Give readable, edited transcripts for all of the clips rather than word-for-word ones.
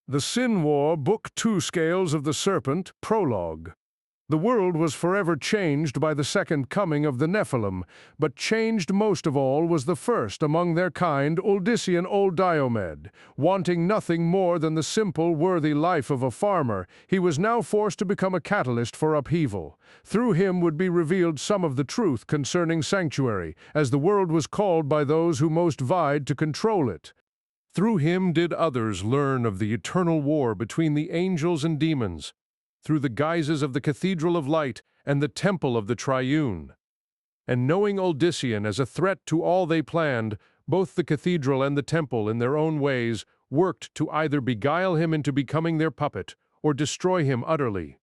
The Sin War, Book 2, Scales of the Serpent, Prologue. The world was forever changed by the second coming of the Nephilim, but changed most of all was the first among their kind, Uldyssian Old Diomed. Wanting nothing more than the simple, worthy life of a farmer, he was now forced to become a catalyst for upheaval. Through him would be revealed some of the truth concerning Sanctuary, as the world was called by those who most vied to control it. Through him did others learn of the eternal war between the angels and demons, through the guises of the Cathedral of Light and the Temple of the Triune. And knowing Uldyssian as a threat to all they planned, both the Cathedral and the Temple in their own ways worked to either beguile him into becoming their puppet or destroy him utterly.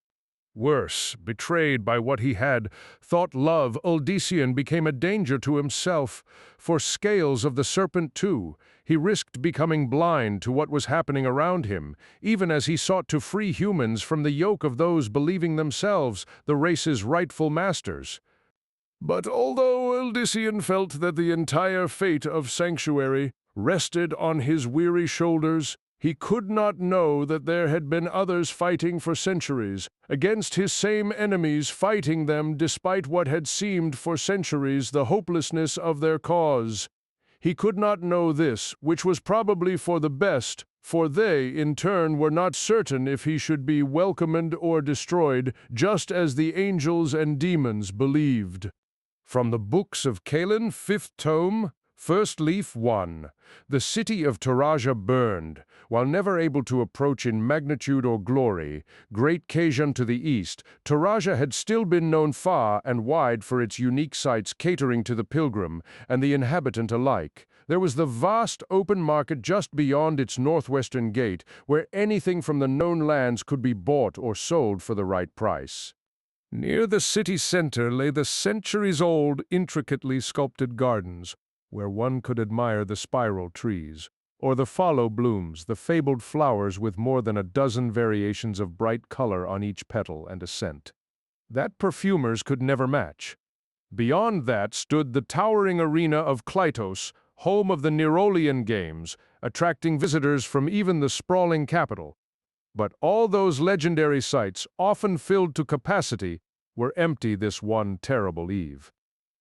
Worse, betrayed by what he had thought love, Uldyssian became a danger to himself. For Scales of the Serpent too, he risked becoming blind to what was happening around him, even as he sought to free humans from the yoke of those believing themselves the race's rightful masters. But although Uldyssian felt that the entire fate of Sanctuary rested on his weary shoulders, he could not know that there had been others fighting for centuries, against his same enemies, fighting them despite what had seemed for centuries the hopelessness of their cause. He could not know this, which was probably for the best, for they, in turn, were not certain if he should be welcomed or destroyed, just as the angels and demons believed. From the Books of Cain, 5th Tome, First Leaf 1. The city of Taraja burned. While never able to approach in magnitude or glory, Great Cain to the east, Taraja had still been known far and wide for its unique sites catering to the pilgrim and the inhabitant alike. There was the vast open market just beyond its northwestern gate, where anything from the known lands could be bought or sold for the right price. Near the city center lay the centuries-old, intricately sculpted gardens, where one could admire the spiral trees, or the fallow blooms, the fabled flowers with more than a dozen variations of bright color on each petal and a scent that perfumers could never match. Beyond that stood the towering arena of Klytos, home of the Nerolian Games, attracting visitors from even the sprawling capital. But all those legendary sites, often filled to capacity, were empty this one terrible eve.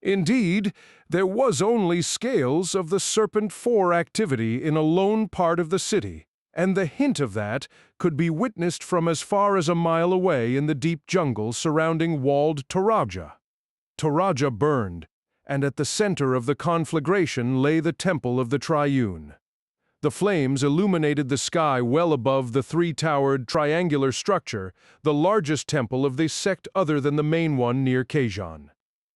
Indeed, there was only Scales of the Serpent 4 activity in a lone part of the city, and the hint of that could be witnessed from as far as a mile away in the deep jungle surrounding walled Taraja. Taraja burned, and at the center of the conflagration lay the Temple of the Triune. The flames illuminated the sky well above the three-towered triangular structure, the largest temple of the sect other than the main one near Cain.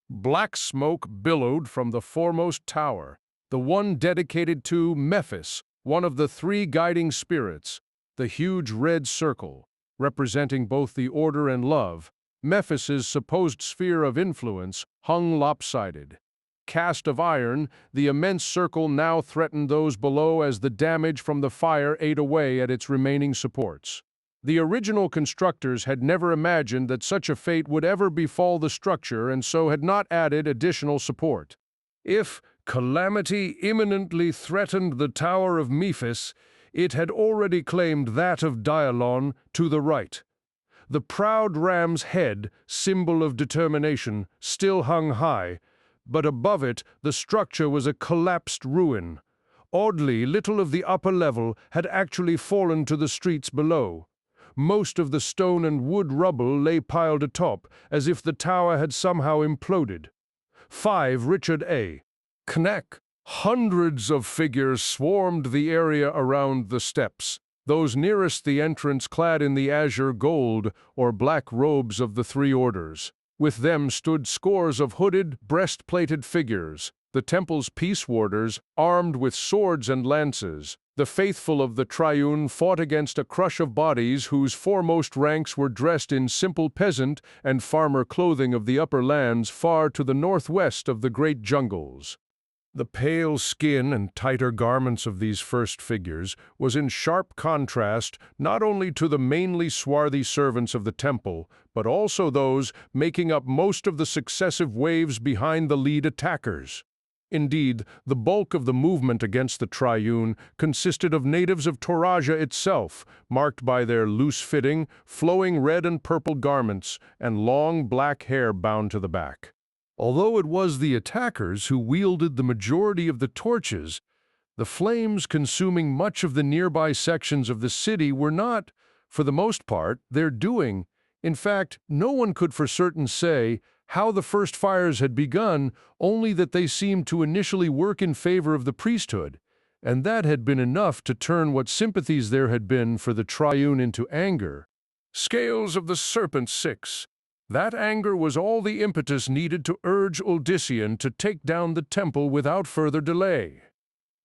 Black smoke billowed from the foremost tower, the one dedicated to Mephis, one of the three guiding spirits, the huge red circle, representing both the order and love. Mephis's supposed sphere of influence hung lopsided. Cast of iron, the immense circle now threatened those below as the damage from the fire ate away at its remaining supports. The original constructors had never imagined that such a fate would ever befall the structure and so had not added additional support. If calamity imminently threatened the Tower of Mephis, it had already claimed that of Dialon to the right. The proud ram's head, symbol of determination, still hung high, but above it the structure was a collapsed ruin. Oddly, little of the upper level had actually fallen to the streets below. Most of the stone and wood rubble lay piled atop, as if the tower had somehow imploded. 5 Richard A. Knack. Hundreds of figures swarmed the area around the steps, those nearest the entrance clad in the azure gold or black robes of the three orders. With them stood scores of hooded, breastplated figures, the temple's peace warders, armed with swords and lances. The faithful of the Triune fought against a crush of bodies whose foremost ranks were dressed in simple peasant and farmer clothing of the upper lands far to the northwest of the great jungles. The pale skin and tighter garments of these first figures was in sharp contrast not only to the mainly swarthy servants of the temple, but also those making up most of the successive waves behind the lead attackers. Indeed, the bulk of the movement against the Triune consisted of natives of Toraja itself, marked by their loose-fitting, flowing red and purple garments and long black hair bound to the back. Although it was the attackers who wielded the majority of the torches, the flames consuming much of the nearby sections of the city were not, for the most part, their doing. In fact, no one could for certain say how the first fires had begun, only that they seemed to initially work in favor of the priesthood, and that had been enough to turn what sympathies there had been for the Triune into anger. Scales of the Serpent 6. That anger was all the impetus needed to urge Uldyssian to take down the temple without further delay.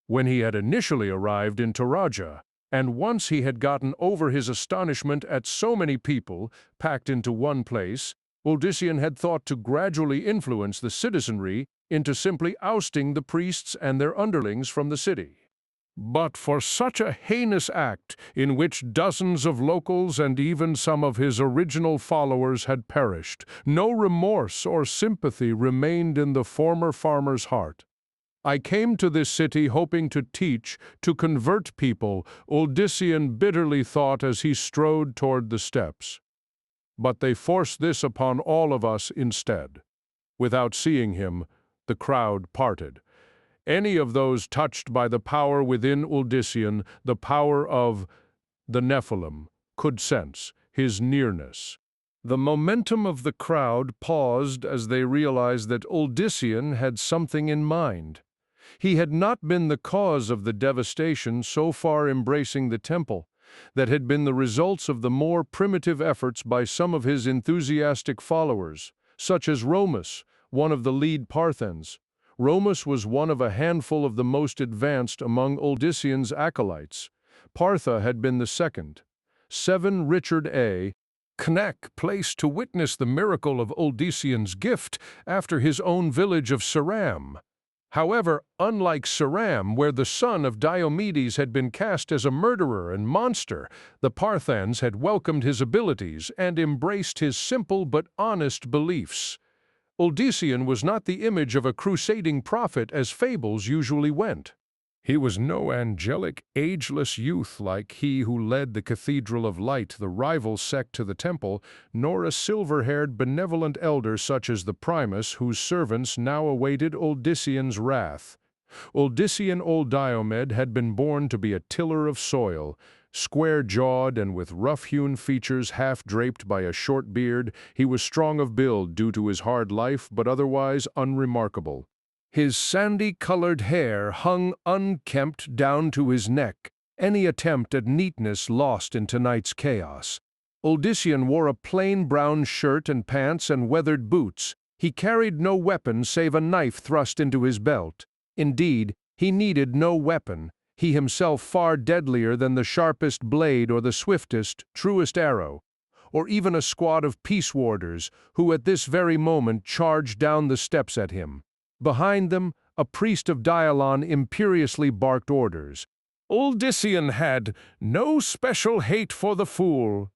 When he had initially arrived in Toraja, and once he had gotten over his astonishment at so many people packed into one place, Uldyssian had thought to gradually influence the citizenry into simply ousting the priests and their underlings from the city. But for such a heinous act, in which dozens of locals and even some of his original followers had perished, no remorse or sympathy remained in the former farmer's heart. "I came to this city hoping to teach, to convert people," Uldyssian bitterly thought as he strode toward the steps. "But they forced this upon all of us instead." Without seeing him, the crowd parted. Any of those touched by the power within Uldyssian, the power of the Nephilim, could sense his nearness. The momentum of the crowd paused as they realized that Uldyssian had something in mind. He had not been the cause of the devastation so far embracing the temple. That had been the results of the more primitive efforts by some of his enthusiastic followers, such as Romus, one of the lead Parthens. Romus was one of a handful of the most advanced among Uldyssian's acolytes. Partha had been the second. 7 Richard A. Knack placed to witness the miracle of Uldyssian's gift after his own village of Saram. However, unlike Saram, where the son of Diomedes had been cast as a murderer and monster, the Parthens had welcomed his abilities and embraced his simple but honest beliefs. Uldyssian was not the image of a crusading prophet as fables usually went. He was no angelic, ageless youth like he who led the Cathedral of Light, the rival sect to the temple, nor a silver-haired, benevolent elder such as the Primus whose servants now awaited Uldyssian's wrath. Uldyssian old Diomed had been born to be a tiller of soil. Square-jawed and with rough-hewn features half-draped by a short beard, he was strong of build due to his hard life, but otherwise unremarkable. His sandy-colored hair hung unkempt down to his neck, any attempt at neatness lost in tonight's chaos. Uldyssian wore a plain brown shirt and pants and weathered boots. He carried no weapon save a knife thrust into his belt. Indeed, he needed no weapon, he himself far deadlier than the sharpest blade or the swiftest, truest arrow, or even a squad of peace warders who at this very moment charged down the steps at him. Behind them, a priest of Dialon imperiously barked orders. Uldyssian had no special hate for the fool,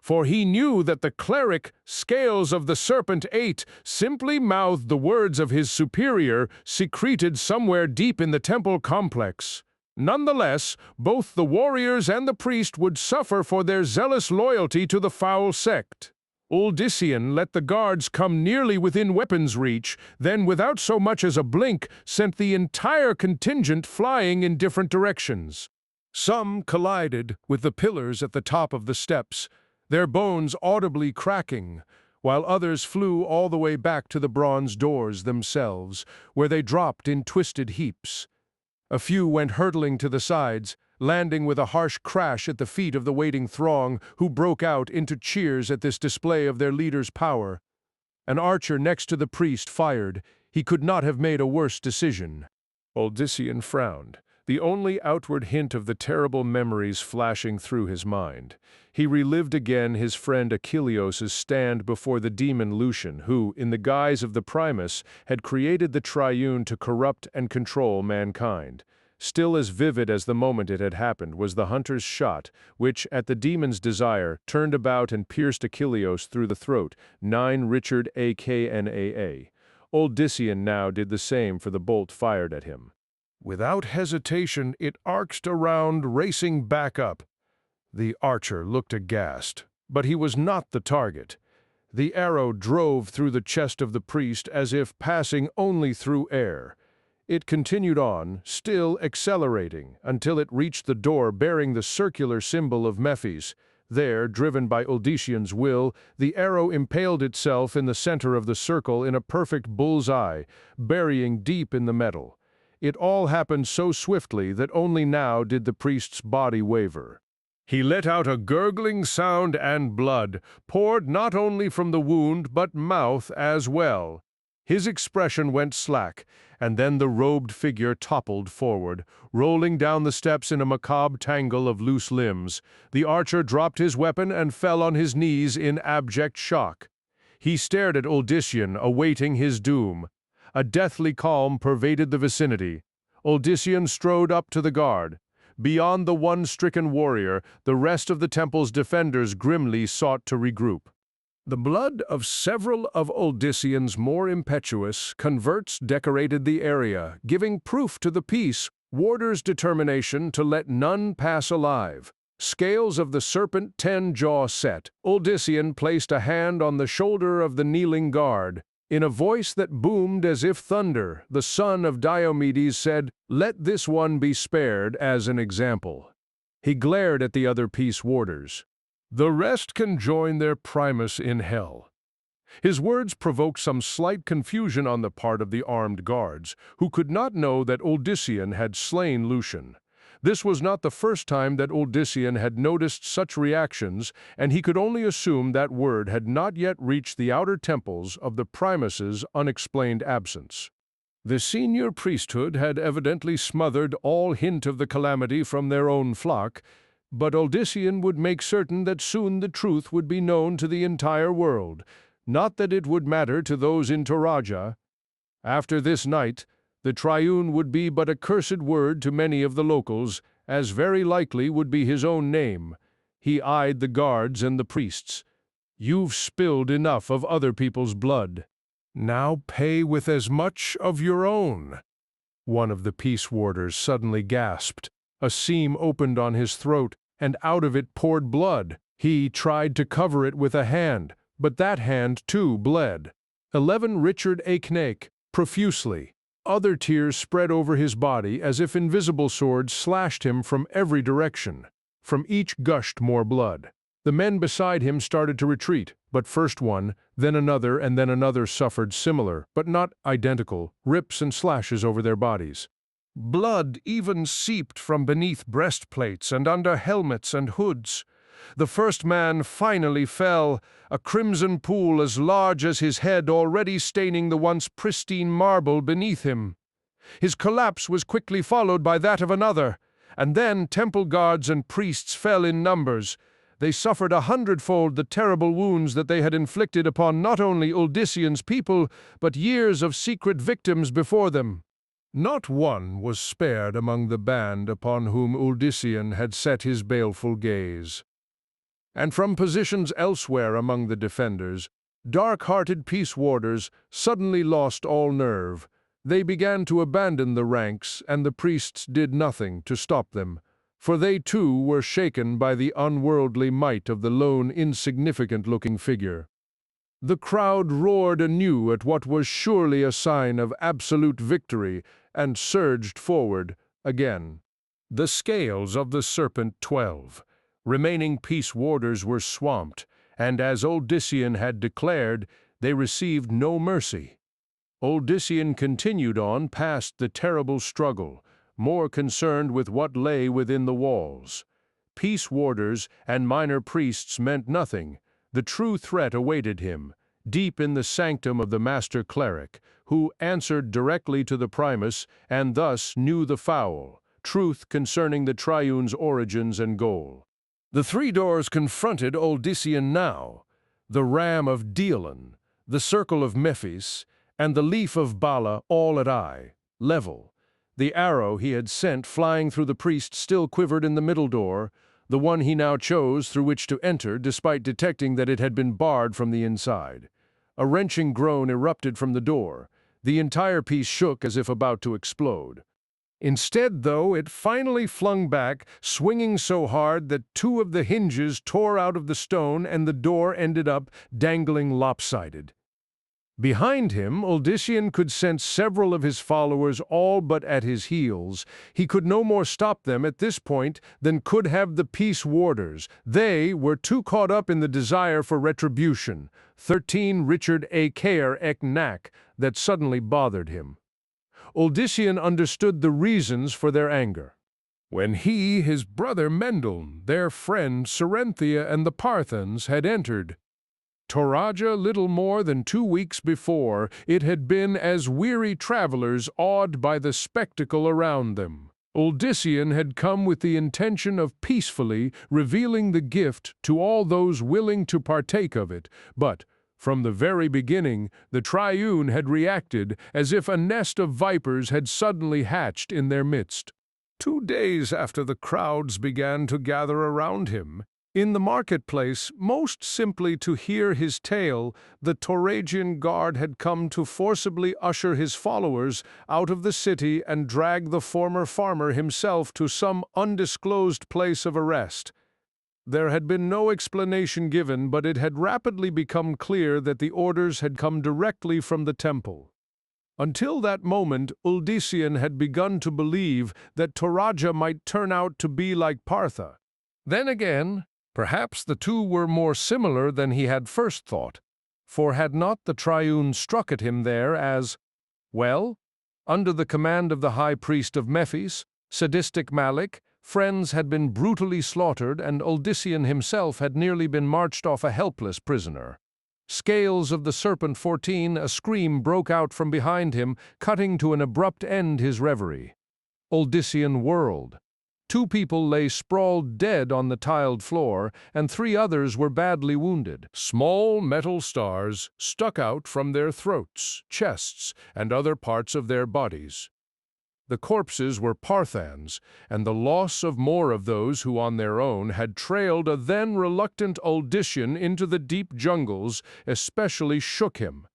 for he knew that the cleric, Scales of the Serpent 8, simply mouthed the words of his superior, secreted somewhere deep in the temple complex. Nonetheless, both the warriors and the priest would suffer for their zealous loyalty to the foul sect. Uldyssian let the guards come nearly within weapon's reach, then without so much as a blink sent the entire contingent flying in different directions. Some collided with the pillars at the top of the steps, their bones audibly cracking, while others flew all the way back to the bronze doors themselves, where they dropped in twisted heaps. A few went hurtling to the sides, landing with a harsh crash at the feet of the waiting throng, who broke out into cheers at this display of their leader's power. An archer next to the priest fired. He could not have made a worse decision. Uldyssian frowned, the only outward hint of the terrible memories flashing through his mind. He relived again his friend Achilleos' stand before the demon Lucian, who, in the guise of the Primus, had created the Triune to corrupt and control mankind. Still as vivid as the moment it had happened was the hunter's shot, which, at the demon's desire, turned about and pierced Achilleos through the throat, 9 Richard A.K.N.A.A. Odyssean now did the same for the bolt fired at him. Without hesitation, it arced around, racing back up. The archer looked aghast, but he was not the target. The arrow drove through the chest of the priest as if passing only through air. It continued on, still accelerating, until it reached the door bearing the circular symbol of Mephis. There, driven by Odyssean's will, the arrow impaled itself in the center of the circle in a perfect bull's eye, burying deep in the metal. It all happened so swiftly that only now did the priest's body waver. He let out a gurgling sound, and blood poured not only from the wound but mouth as well. His expression went slack, and then the robed figure toppled forward, rolling down the steps in a macabre tangle of loose limbs. The archer dropped his weapon and fell on his knees in abject shock. He stared at Odyssean, awaiting his doom. A deathly calm pervaded the vicinity. Odyssean strode up to the guard. Beyond the one stricken warrior, the rest of the temple's defenders grimly sought to regroup. The blood of several of Odyssean's more impetuous converts decorated the area, giving proof to the peace warders' determination to let none pass alive. Scales of the serpent 10-jaw set, Odyssean placed a hand on the shoulder of the kneeling guard. In a voice that boomed as if thunder, the son of Diomedes said, "Let this one be spared as an example." He glared at the other peace warders. "The rest can join their primus in hell." His words provoked some slight confusion on the part of the armed guards, who could not know that Odyssean had slain Lucian. This was not the first time that Odyssean had noticed such reactions, and he could only assume that word had not yet reached the outer temples of the primus's unexplained absence. The senior priesthood had evidently smothered all hint of the calamity from their own flock, but Odyssean would make certain that soon the truth would be known to the entire world, not that it would matter to those in Toraja. After this night, the triune would be but a cursed word to many of the locals, as very likely would be his own name. He eyed the guards and the priests. "You've spilled enough of other people's blood. Now pay with as much of your own." One of the peace warders suddenly gasped. A seam opened on his throat, and out of it poured blood. He tried to cover it with a hand, but that hand too bled. 11 Richard Aknake, profusely. Other tears spread over his body as if invisible swords slashed him from every direction. From each gushed more blood. The men beside him started to retreat, but first one, then another, and then another suffered similar, but not identical, rips and slashes over their bodies. Blood even seeped from beneath breastplates and under helmets and hoods. The first man finally fell, a crimson pool as large as his head already staining the once pristine marble beneath him. His collapse was quickly followed by that of another, and then temple guards and priests fell in numbers. They suffered 100-fold the terrible wounds that they had inflicted upon not only Odyssean's people, but years of secret victims before them. Not one was spared among the band upon whom Odyssean had set his baleful gaze. And from positions elsewhere among the defenders, dark-hearted peace warders suddenly lost all nerve. They began to abandon the ranks, and the priests did nothing to stop them, for they too were shaken by the unworldly might of the lone, insignificant-looking figure. The crowd roared anew at what was surely a sign of absolute victory, and surged forward again. The scales of the Serpent 12. Remaining peace warders were swamped, and as Odyssean had declared, they received no mercy. Odyssean continued on past the terrible struggle, more concerned with what lay within the walls. Peace warders and minor priests meant nothing. The true threat awaited him, deep in the sanctum of the master cleric, who answered directly to the primus and thus knew the foul truth concerning the triune's origins and goal. The three doors confronted Odyssean now: the ram of Deolon, the circle of Mephis, and the leaf of Bala, all at eye level. The arrow he had sent flying through the priest still quivered in the middle door, the one he now chose through which to enter, despite detecting that it had been barred from the inside. A wrenching groan erupted from the door. The entire piece shook as if about to explode. Instead, though, it finally flung back, swinging so hard that two of the hinges tore out of the stone and the door ended up dangling lopsided. Behind him, Odysseus could sense several of his followers all but at his heels. He could no more stop them at this point than could have the peace warders. They were too caught up in the desire for retribution, 13 Richard A. Care ek nak, that suddenly bothered him. Odysseus understood the reasons for their anger. When he, his brother Mendel, their friend Cerenthia and the Parthans had entered Toraja little more than 2 weeks before, it had been as weary travelers awed by the spectacle around them. Odysseus had come with the intention of peacefully revealing the gift to all those willing to partake of it, but from the very beginning, the Triune had reacted as if a nest of vipers had suddenly hatched in their midst. 2 days after the crowds began to gather around him, in the marketplace, most simply to hear his tale, the Toragian guard had come to forcibly usher his followers out of the city and drag the former farmer himself to some undisclosed place of arrest. There had been no explanation given, but it had rapidly become clear that the orders had come directly from the temple. Until that moment, Odysseus had begun to believe that Toraja might turn out to be like Partha. Then again, perhaps the two were more similar than he had first thought, for had not the Triune struck at him there as, well, under the command of the high priest of Mephis, sadistic Malik, friends had been brutally slaughtered and Odysseus himself had nearly been marched off a helpless prisoner. Scales of the Serpent 14, a scream broke out from behind him, cutting to an abrupt end his reverie. Odysseus whirled. 2 people lay sprawled dead on the tiled floor, and 3 others were badly wounded. Small metal stars stuck out from their throats, chests, and other parts of their bodies. The corpses were Parthans, and the loss of more of those who on their own had trailed a then reluctant Odysseus into the deep jungles especially shook him.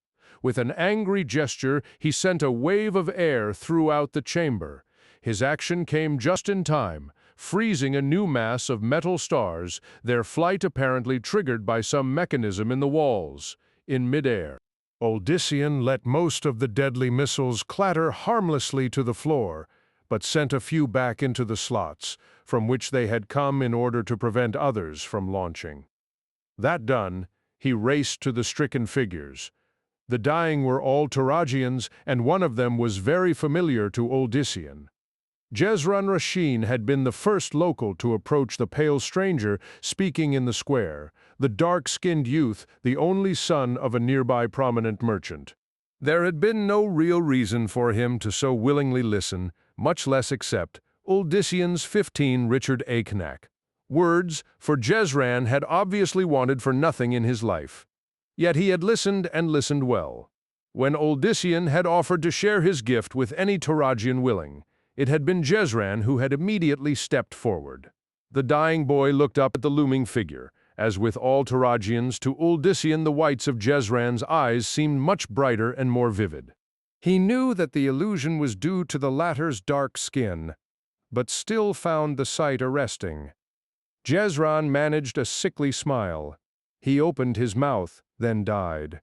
With an angry gesture, he sent a wave of air throughout the chamber. His action came just in time, freezing a new mass of metal stars, their flight apparently triggered by some mechanism in the walls. In midair, Odysseus let most of the deadly missiles clatter harmlessly to the floor, but sent a few back into the slots, from which they had come in order to prevent others from launching. That done, he raced to the stricken figures. The dying were all Toragians, and one of them was very familiar to Odysseus. Jezrun Rashin had been the first local to approach the pale stranger speaking in the square, the dark-skinned youth, the only son of a nearby prominent merchant. There had been no real reason for him to so willingly listen, much less accept, Odysseus 15 Richard A. Knack. Words, for Jezran had obviously wanted for nothing in his life. Yet he had listened and listened well. When Odysseus had offered to share his gift with any Toragian willing, it had been Jezran who had immediately stepped forward. The dying boy looked up at the looming figure. As with all Toragians, to Odysseus the whites of Jezran's eyes seemed much brighter and more vivid. He knew that the illusion was due to the latter's dark skin, but still found the sight arresting. Jezran managed a sickly smile. He opened his mouth, then died.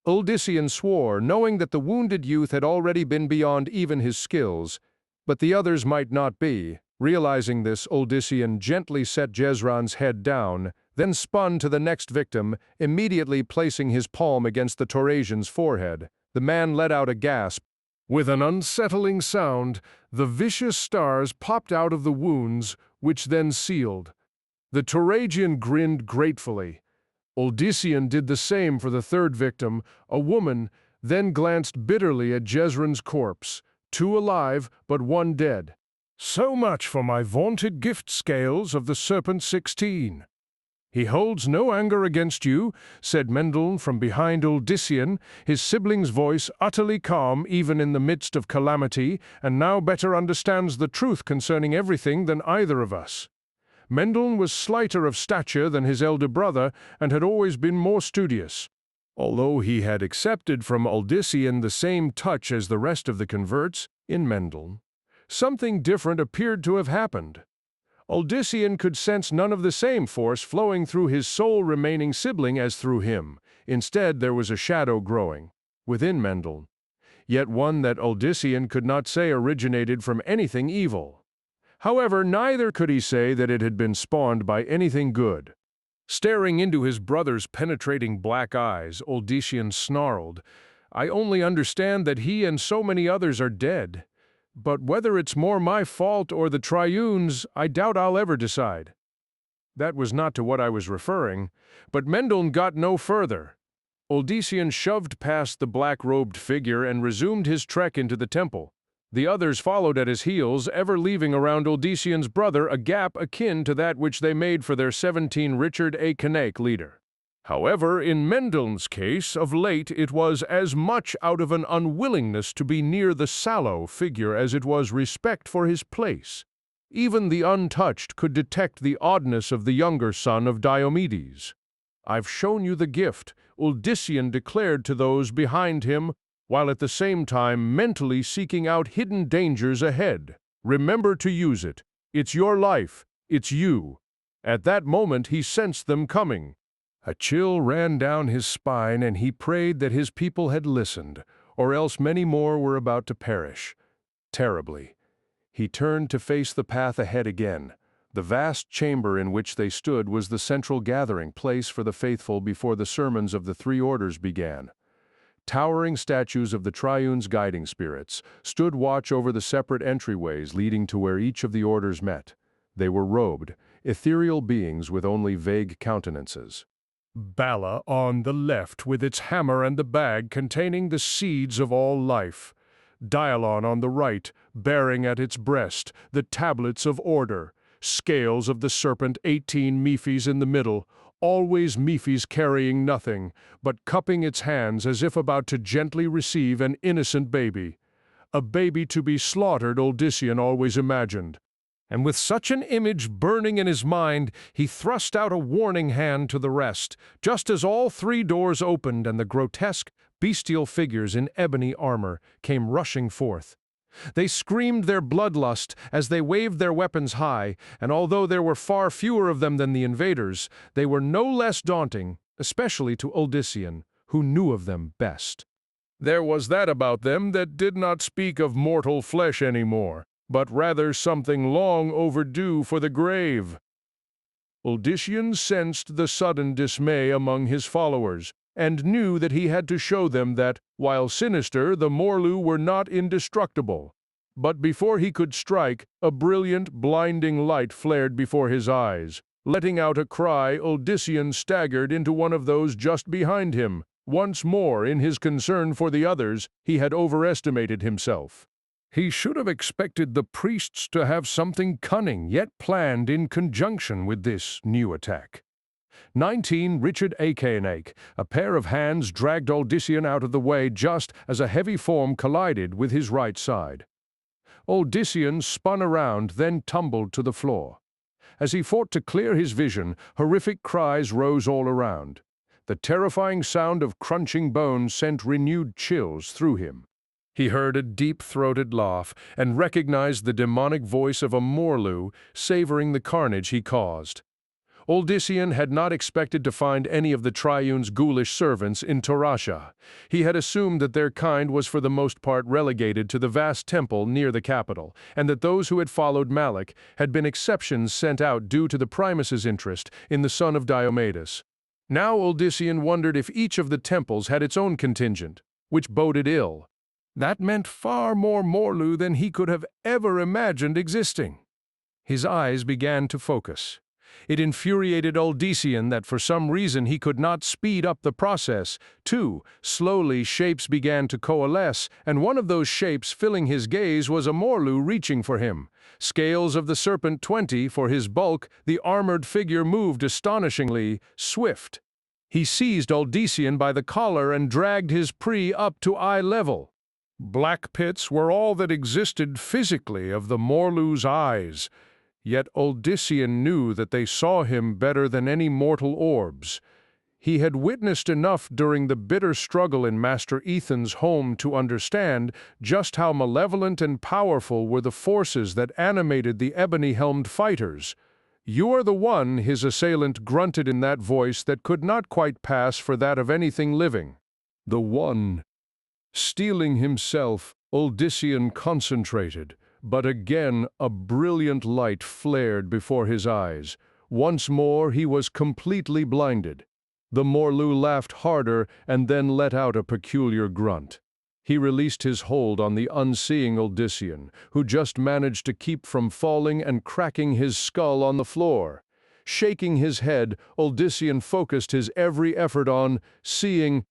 Odysseus swore, knowing that the wounded youth had already been beyond even his skills, but the others might not be. Realizing this, Odysseus gently set Jezran's head down, then spun to the next victim, immediately placing his palm against the Toragian's forehead. The man let out a gasp. With an unsettling sound, the vicious stars popped out of the wounds, which then sealed. The Toragian grinned gratefully. Odysseus did the same for the third victim, a woman, then glanced bitterly at Jezran's corpse. 2 alive, but 1 dead. So much for my vaunted gift scales of the Serpent 16. He holds no anger against you, said Mendel from behind Odysseus, his sibling's voice utterly calm even in the midst of calamity, and now better understands the truth concerning everything than either of us. Mendel was slighter of stature than his elder brother, and had always been more studious. Although he had accepted from Uldyssian the same touch as the rest of the converts in Mendel, something different appeared to have happened. Uldyssian could sense none of the same force flowing through his sole remaining sibling as through him. Instead, there was a shadow growing within Mendel, yet one that Uldyssian could not say originated from anything evil. However, neither could he say that it had been spawned by anything good. Staring into his brother's penetrating black eyes, Uldyssian snarled, "I only understand that he and so many others are dead. But whether it's more my fault or the Triune's, I doubt I'll ever decide." That was not to what I was referring, but Mendel got no further. Uldyssian shoved past the black-robed figure and resumed his trek into the temple. The others followed at his heels, ever leaving around Uldyssian's brother a gap akin to that which they made for their 17 Richard A. Cain leader. However, in Mendel's case, of late it was as much out of an unwillingness to be near the sallow figure as it was respect for his place. Even the untouched could detect the oddness of the younger son of Diomedes. "I've shown you the gift," Uldyssian declared to those behind him, while at the same time mentally seeking out hidden dangers ahead. "Remember to use it. It's your life. It's you." At that moment he sensed them coming. A chill ran down his spine, and he prayed that his people had listened, or else many more were about to perish. Terribly. He turned to face the path ahead again. The vast chamber in which they stood was the central gathering place for the faithful before the sermons of the three orders began. Towering statues of the Triune's guiding spirits stood watch over the separate entryways leading to where each of the orders met. They were robed, ethereal beings with only vague countenances. Bala on the left with its hammer and the bag containing the seeds of all life. Dialon on the right, bearing at its breast the tablets of order. Scales of the Serpent, 18 Mephis in the middle, always Mephis carrying nothing, but cupping its hands as if about to gently receive an innocent baby. A baby to be slaughtered, Uldyssian always imagined. And with such an image burning in his mind, he thrust out a warning hand to the rest, just as all three doors opened and the grotesque, bestial figures in ebony armor came rushing forth. They screamed their bloodlust as they waved their weapons high, and although there were far fewer of them than the invaders, they were no less daunting, especially to Uldyssian, who knew of them best. There was that about them that did not speak of mortal flesh anymore, but rather something long overdue for the grave. Uldyssian sensed the sudden dismay among his followers, and knew that he had to show them that, while sinister, the Morlu were not indestructible. But before he could strike, a brilliant, blinding light flared before his eyes. Letting out a cry, Uldyssian staggered into one of those just behind him. Once more, in his concern for the others, he had overestimated himself. He should have expected the priests to have something cunning yet planned in conjunction with this new attack. 19 Richard A. Cain, a pair of hands dragged Uldyssian out of the way just as a heavy form collided with his right side. Uldyssian spun around, then tumbled to the floor. As he fought to clear his vision, horrific cries rose all around. The terrifying sound of crunching bones sent renewed chills through him. He heard a deep-throated laugh and recognized the demonic voice of a Morlu, savoring the carnage he caused. Uldyssian had not expected to find any of the Triune's ghoulish servants in Torasha. He had assumed that their kind was for the most part relegated to the vast temple near the capital, and that those who had followed Malik had been exceptions sent out due to the Primus's interest in the son of Diomedes. Now Uldyssian wondered if each of the temples had its own contingent, which boded ill. That meant far more Morlu than he could have ever imagined existing. His eyes began to focus. It infuriated Uldyssian that for some reason he could not speed up the process. Slowly shapes began to coalesce, and one of those shapes filling his gaze was a Morlu reaching for him. Scales of the Serpent 20 for his bulk, the armored figure moved astonishingly swift. He seized Uldyssian by the collar and dragged his prey up to eye level. Black pits were all that existed physically of the Morlu's eyes. Yet Uldyssian knew that they saw him better than any mortal orbs. He had witnessed enough during the bitter struggle in Master Ethan's home to understand just how malevolent and powerful were the forces that animated the ebony-helmed fighters. "You are the one," his assailant grunted in that voice that could not quite pass for that of anything living. "The one." Steeling himself, Odyssean concentrated, but again a brilliant light flared before his eyes. Once more he was completely blinded. The Morlu laughed harder and then let out a peculiar grunt. He released his hold on the unseeing Odyssean, who just managed to keep from falling and cracking his skull on the floor. Shaking his head, Odyssean focused his every effort on seeing.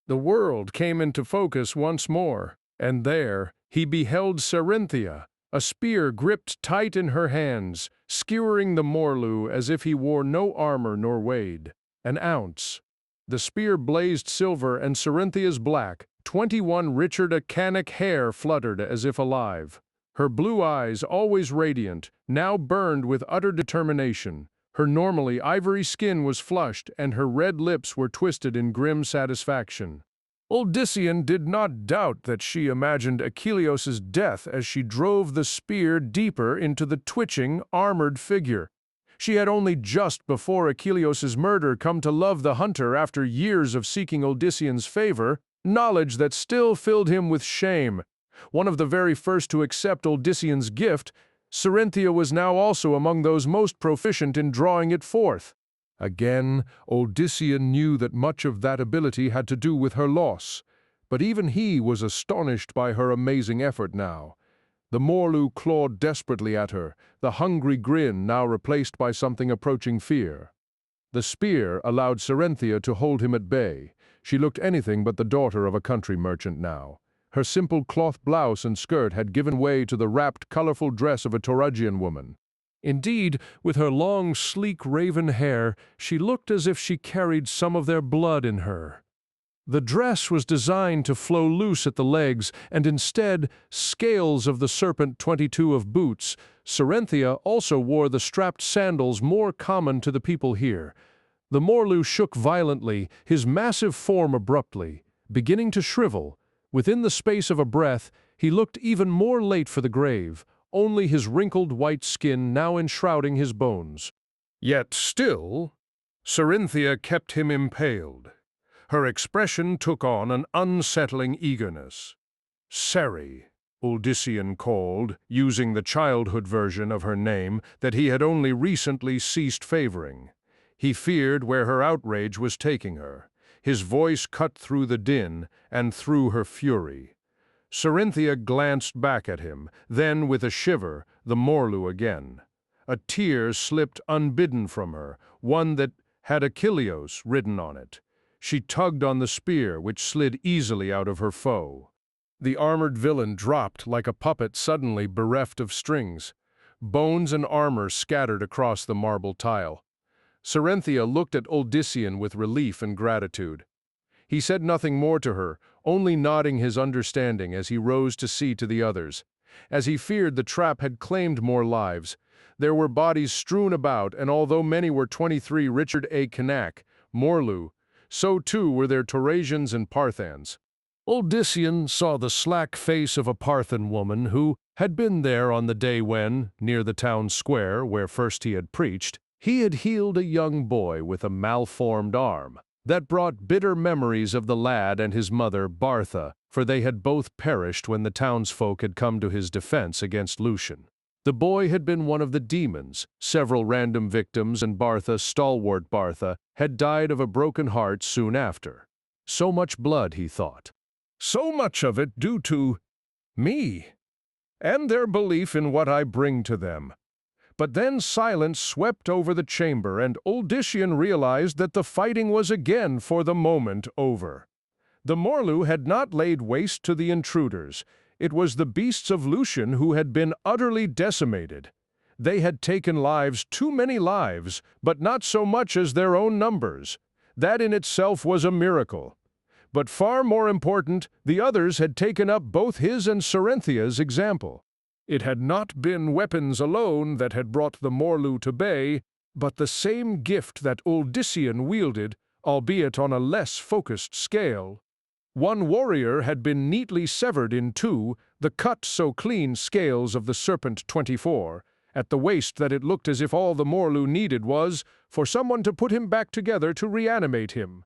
The world came into focus once more, and there he beheld Cerynthia, a spear gripped tight in her hands, skewering the Morlu as if he wore no armor nor weighed an ounce. The spear blazed silver and Cerynthia's black, 21 Richard Acanic hair fluttered as if alive. Her blue eyes, always radiant, now burned with utter determination. Her normally ivory skin was flushed and her red lips were twisted in grim satisfaction. Odyssean did not doubt that she imagined Achilleos' death as she drove the spear deeper into the twitching, armored figure. She had only just before Achilleos' murder come to love the hunter after years of seeking Odyssean's favor, knowledge that still filled him with shame. One of the very first to accept Odyssean's gift, Cerynthia was now also among those most proficient in drawing it forth. Again, Odyssean knew that much of that ability had to do with her loss, but even he was astonished by her amazing effort now. The Morlu clawed desperately at her, the hungry grin now replaced by something approaching fear. The spear allowed Cerynthia to hold him at bay. She looked anything but the daughter of a country merchant now. Her simple cloth blouse and skirt had given way to the wrapped, colorful dress of a Trilogian woman. Indeed, with her long, sleek raven hair, she looked as if she carried some of their blood in her. The dress was designed to flow loose at the legs, and instead, scales of the Serpent 22 of boots. Cerynthia also wore the strapped sandals more common to the people here. The Morlu shook violently, his massive form abruptly, beginning to shrivel. Within the space of a breath, he looked even more late for the grave, only his wrinkled white skin now enshrouding his bones. Yet still, Cerynthia kept him impaled. Her expression took on an unsettling eagerness. Ceri, Odyssean called, using the childhood version of her name that he had only recently ceased favoring. He feared where her outrage was taking her. His voice cut through the din and through her fury. Cerynthia glanced back at him, then with a shiver, the Morlu again. A tear slipped unbidden from her, one that had Achilleos written on it. She tugged on the spear, which slid easily out of her foe. The armored villain dropped like a puppet suddenly bereft of strings. Bones and armor scattered across the marble tile. Cerynthia looked at Odyssean with relief and gratitude. He said nothing more to her, only nodding his understanding as he rose to see to the others. As he feared, the trap had claimed more lives. There were bodies strewn about, and although many were 23 Richard Acanic, Morlu, so too were there Taurasians and Parthans. Odyssean saw the slack face of a Parthan woman who had been there on the day when, near the town square where first he had preached, he had healed a young boy with a malformed arm. That brought bitter memories of the lad and his mother, Bartha, for they had both perished when the townsfolk had come to his defense against Lucian. The boy had been one of the demons. Several random victims, and Bartha, stalwart Bartha, had died of a broken heart soon after. So much blood, he thought. So much of it due to me, and their belief in what I bring to them. But then silence swept over the chamber, and Odyssean realized that the fighting was again, for the moment, over. The Morlu had not laid waste to the intruders. It was the beasts of Lucian who had been utterly decimated. They had taken lives, too many lives, but not so much as their own numbers. That in itself was a miracle. But far more important, the others had taken up both his and Cerynthia's example. It had not been weapons alone that had brought the Morlu to bay, but the same gift that Odyssean wielded, albeit on a less focused scale. One warrior had been neatly severed in two, the cut-so-clean scales of the Serpent 24, at the waist that it looked as if all the Morlu needed was for someone to put him back together to reanimate him.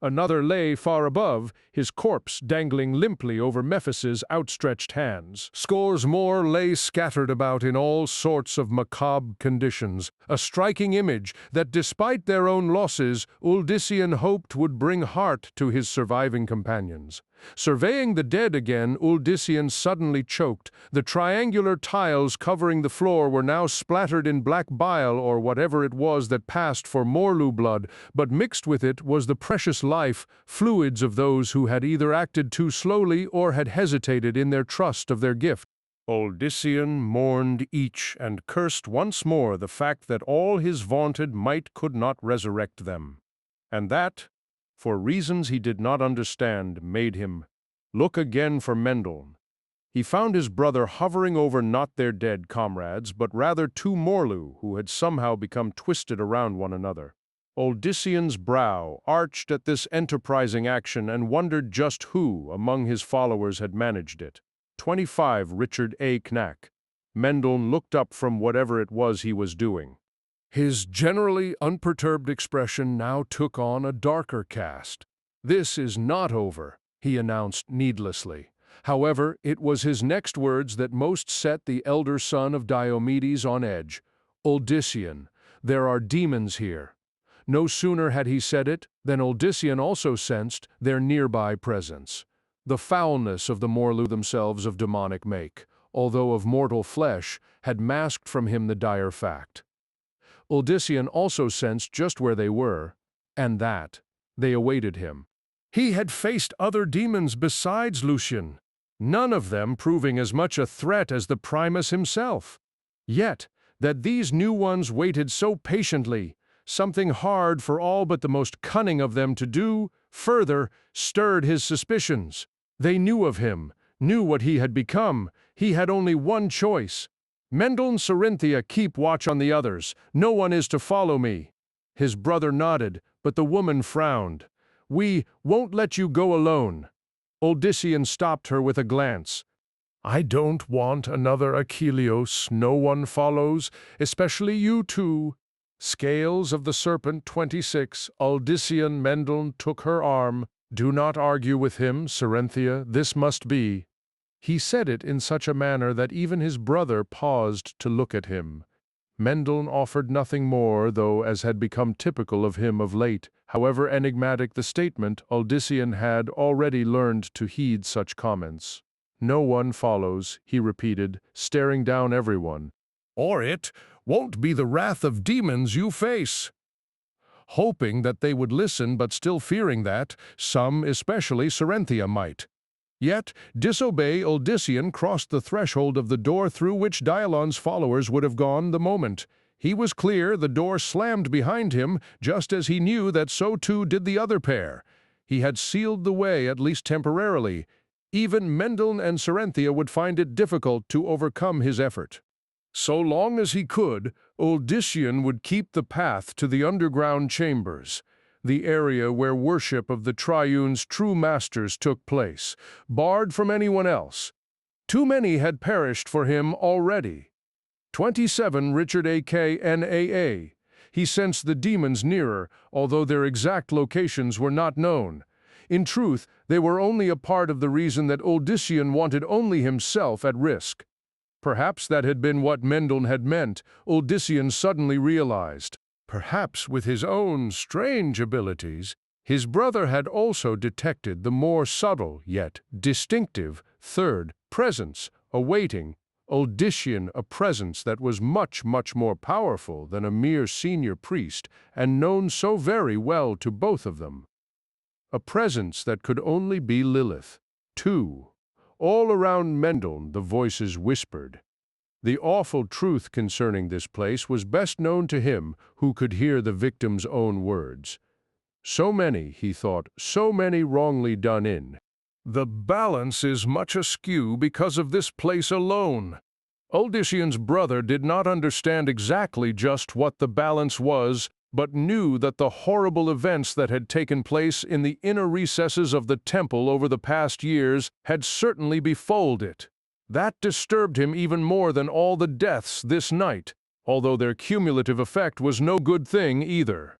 Another lay far above, his corpse dangling limply over Mephis's outstretched hands. Scores more lay scattered about in all sorts of macabre conditions, a striking image that, despite their own losses, Uldissian hoped would bring heart to his surviving companions. Surveying the dead again, Uldissian suddenly choked. The triangular tiles covering the floor were now splattered in black bile or whatever it was that passed for Morlu blood, but mixed with it was the precious life, fluids of those who had either acted too slowly or had hesitated in their trust of their gift. Uldissian mourned each and cursed once more the fact that all his vaunted might could not resurrect them. And that, for reasons he did not understand, made him look again for Mendel. He found his brother hovering over not their dead comrades, but rather two Morlu who had somehow become twisted around one another. Uldissian's brow arched at this enterprising action and wondered just who among his followers had managed it. 25 Richard A. Knack. Mendel looked up from whatever it was he was doing. His generally unperturbed expression now took on a darker cast. "This is not over," he announced needlessly. However, it was his next words that most set the elder son of Diomedes on edge. "Uldissian, there are demons here." No sooner had he said it than Uldissian also sensed their nearby presence. The foulness of the Morlu themselves of demonic make, although of mortal flesh, had masked from him the dire fact. Uldissian also sensed just where they were, and that they awaited him. He had faced other demons besides Lucian, none of them proving as much a threat as the Primus himself. Yet, that these new ones waited so patiently, something hard for all but the most cunning of them to do, further stirred his suspicions. They knew of him, knew what he had become. He had only one choice. "Mendel and Cerinthia keep watch on the others. No one is to follow me." His brother nodded, but the woman frowned. "We won't let you go alone." Uldissian stopped her with a glance. "I don't want another Achilleos. No one follows, especially you two." Scales of the Serpent 26, Uldissian Mendel took her arm. "Do not argue with him, Cerinthia. This must be." He said it in such a manner that even his brother paused to look at him. Mendel offered nothing more, though, as had become typical of him of late. However enigmatic the statement, Uldissian had already learned to heed such comments. "No one follows," he repeated, staring down everyone. "Or it won't be the wrath of demons you face." Hoping that they would listen, but still fearing that some, especially Cerinthia, might yet disobey, Uldissian crossed the threshold of the door through which Dialon's followers would have gone the moment he was clear. The door slammed behind him, just as he knew that so too did the other pair. He had sealed the way, at least temporarily. Even Mendel and Cerinthia would find it difficult to overcome his effort. So long as he could, Uldissian would keep the path to the underground chambers, the area where worship of the Triune's true masters took place, barred from anyone else. Too many had perished for him already. 27 Richard A.K. NAA. He sensed the demons nearer, although their exact locations were not known. In truth, they were only a part of the reason that Uldissian wanted only himself at risk. Perhaps that had been what Mendel had meant, Uldissian suddenly realized. Perhaps with his own strange abilities, his brother had also detected the more subtle yet distinctive third presence awaiting Uldissian, a presence that was much, much more powerful than a mere senior priest and known so very well to both of them. A presence that could only be Lilith, too. All around Mendel the voices whispered. The awful truth concerning this place was best known to him who could hear the victim's own words. So many, he thought, so many wrongly done in. The balance is much askew because of this place alone. Uldissian's brother did not understand exactly just what the balance was, but knew that the horrible events that had taken place in the inner recesses of the temple over the past years had certainly befalled it. That disturbed him even more than all the deaths this night, although their cumulative effect was no good thing either.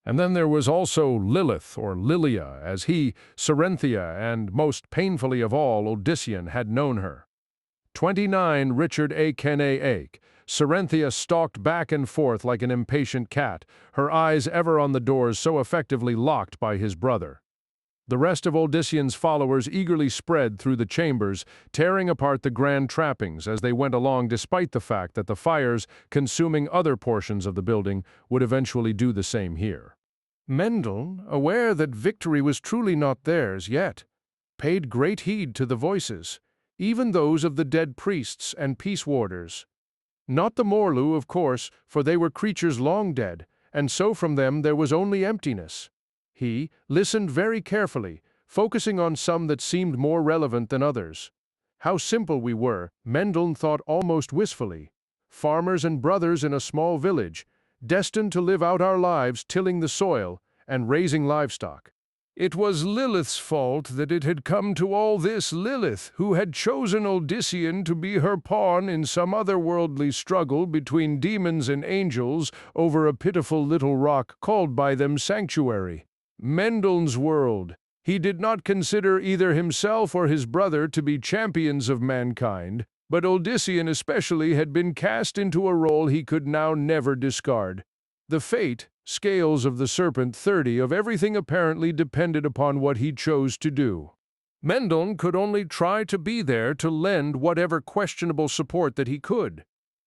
And then there was also Lilith, or Lilia, as he, Serenthia, and most painfully of all, Odyssean, had known her. 29 Richard A. Cain. Serenthia stalked back and forth like an impatient cat, her eyes ever on the doors so effectively locked by his brother. The rest of Odyssean's followers eagerly spread through the chambers, tearing apart the grand trappings as they went along, despite the fact that the fires, consuming other portions of the building, would eventually do the same here. Mendel, aware that victory was truly not theirs yet, paid great heed to the voices, even those of the dead priests and peace warders. Not the Morlu, of course, for they were creatures long dead, and so from them there was only emptiness. He listened very carefully, focusing on some that seemed more relevant than others. How simple we were, Mendel thought almost wistfully. Farmers and brothers in a small village, destined to live out our lives tilling the soil and raising livestock. It was Lilith's fault that it had come to all this. Lilith, who had chosen Odyssean to be her pawn in some otherworldly struggle between demons and angels over a pitiful little rock called by them Sanctuary. Mendel's world. He did not consider either himself or his brother to be champions of mankind, but Odyssean especially had been cast into a role he could now never discard. The fate, scales of the Serpent 30 of everything apparently depended upon what he chose to do. Mendel could only try to be there to lend whatever questionable support that he could.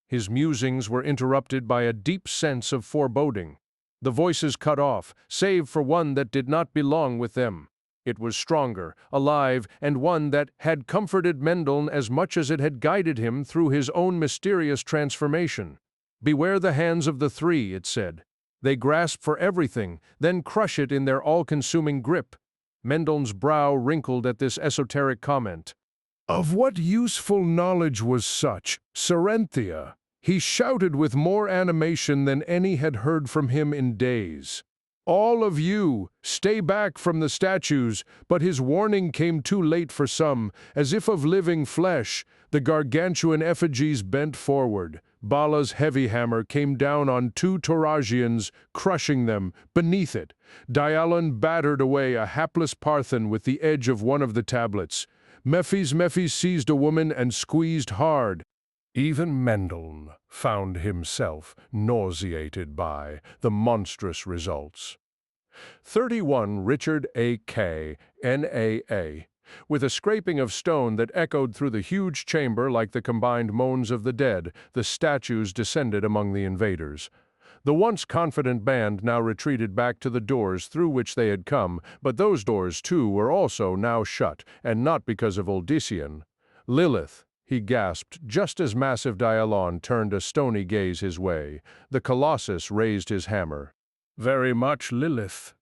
His musings were interrupted by a deep sense of foreboding. The voices cut off, save for one that did not belong with them. It was stronger, alive, and one that had comforted Mendel as much as it had guided him through his own mysterious transformation. "Beware the hands of the three," it said. "They grasp for everything, then crush it in their all-consuming grip." Mendel's brow wrinkled at this esoteric comment. Of what useful knowledge was such, Serenthia? He shouted with more animation than any had heard from him in days. "All of you, stay back from the statues," but his warning came too late for some. As if of living flesh, the gargantuan effigies bent forward. Bala's heavy hammer came down on 2 Tauragians, crushing them. Beneath it, Dialon battered away a hapless Parthian with the edge of one of the tablets. Mephis seized a woman and squeezed hard. Even Mendel found himself nauseated by the monstrous results. 31 Richard A. Cain. With a scraping of stone that echoed through the huge chamber like the combined moans of the dead, the statues descended among the invaders. The once confident band now retreated back to the doors through which they had come, but those doors, too, were also now shut, and not because of Odyssean. "Lilith," he gasped, just as massive Dialon turned a stony gaze his way. The Colossus raised his hammer. "Very much Lilith."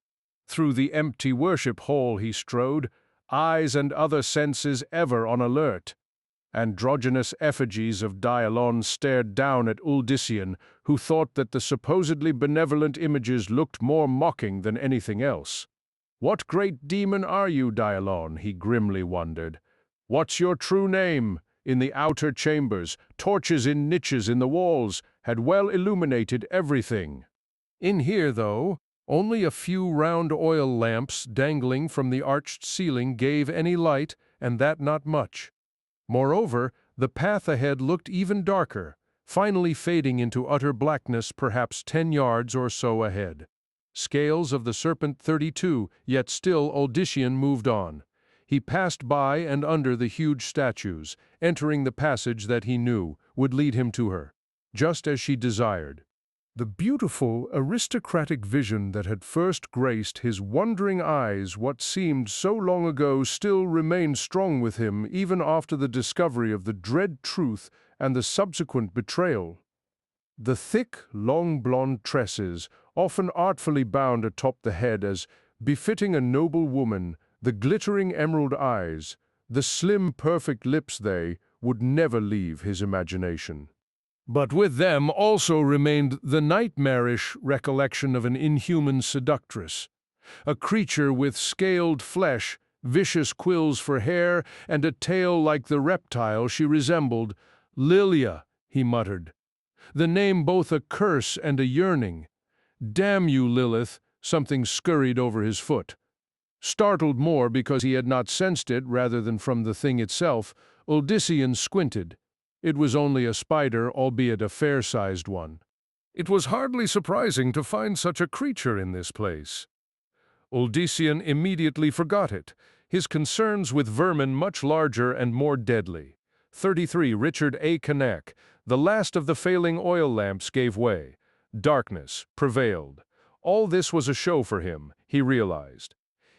Through the empty worship hall he strode, eyes and other senses ever on alert. Androgynous effigies of Dialon stared down at Odyssean, who thought that the supposedly benevolent images looked more mocking than anything else. "What great demon are you, Dialon?" he grimly wondered. "What's your true name?" In the outer chambers, torches in niches in the walls had well illuminated everything. In here, though, only a few round oil lamps dangling from the arched ceiling gave any light, and that not much. Moreover, the path ahead looked even darker, finally fading into utter blackness perhaps 10 yards or so ahead. Scales of the Serpent 32, yet still Odyssean moved on. He passed by and under the huge statues, entering the passage that he knew would lead him to her, just as she desired. The beautiful, aristocratic vision that had first graced his wondering eyes what seemed so long ago still remained strong with him even after the discovery of the dread truth and the subsequent betrayal. The thick, long blonde tresses, often artfully bound atop the head as befitting a noble woman, the glittering emerald eyes, the slim, perfect lips, they would never leave his imagination. But with them also remained the nightmarish recollection of an inhuman seductress, a creature with scaled flesh, vicious quills for hair, and a tail like the reptile she resembled. "Lilia," he muttered, the name both a curse and a yearning. "Damn you, Lilith," something scurried over his foot. Startled more because he had not sensed it rather than from the thing itself, Odysseus squinted. It was only a spider, albeit a fair-sized one. It was hardly surprising to find such a creature in this place. Odysseus immediately forgot it, his concerns with vermin much larger and more deadly. 33 Richard A. Cain. The last of the failing oil lamps gave way. Darkness prevailed. All this was a show for him, he realized.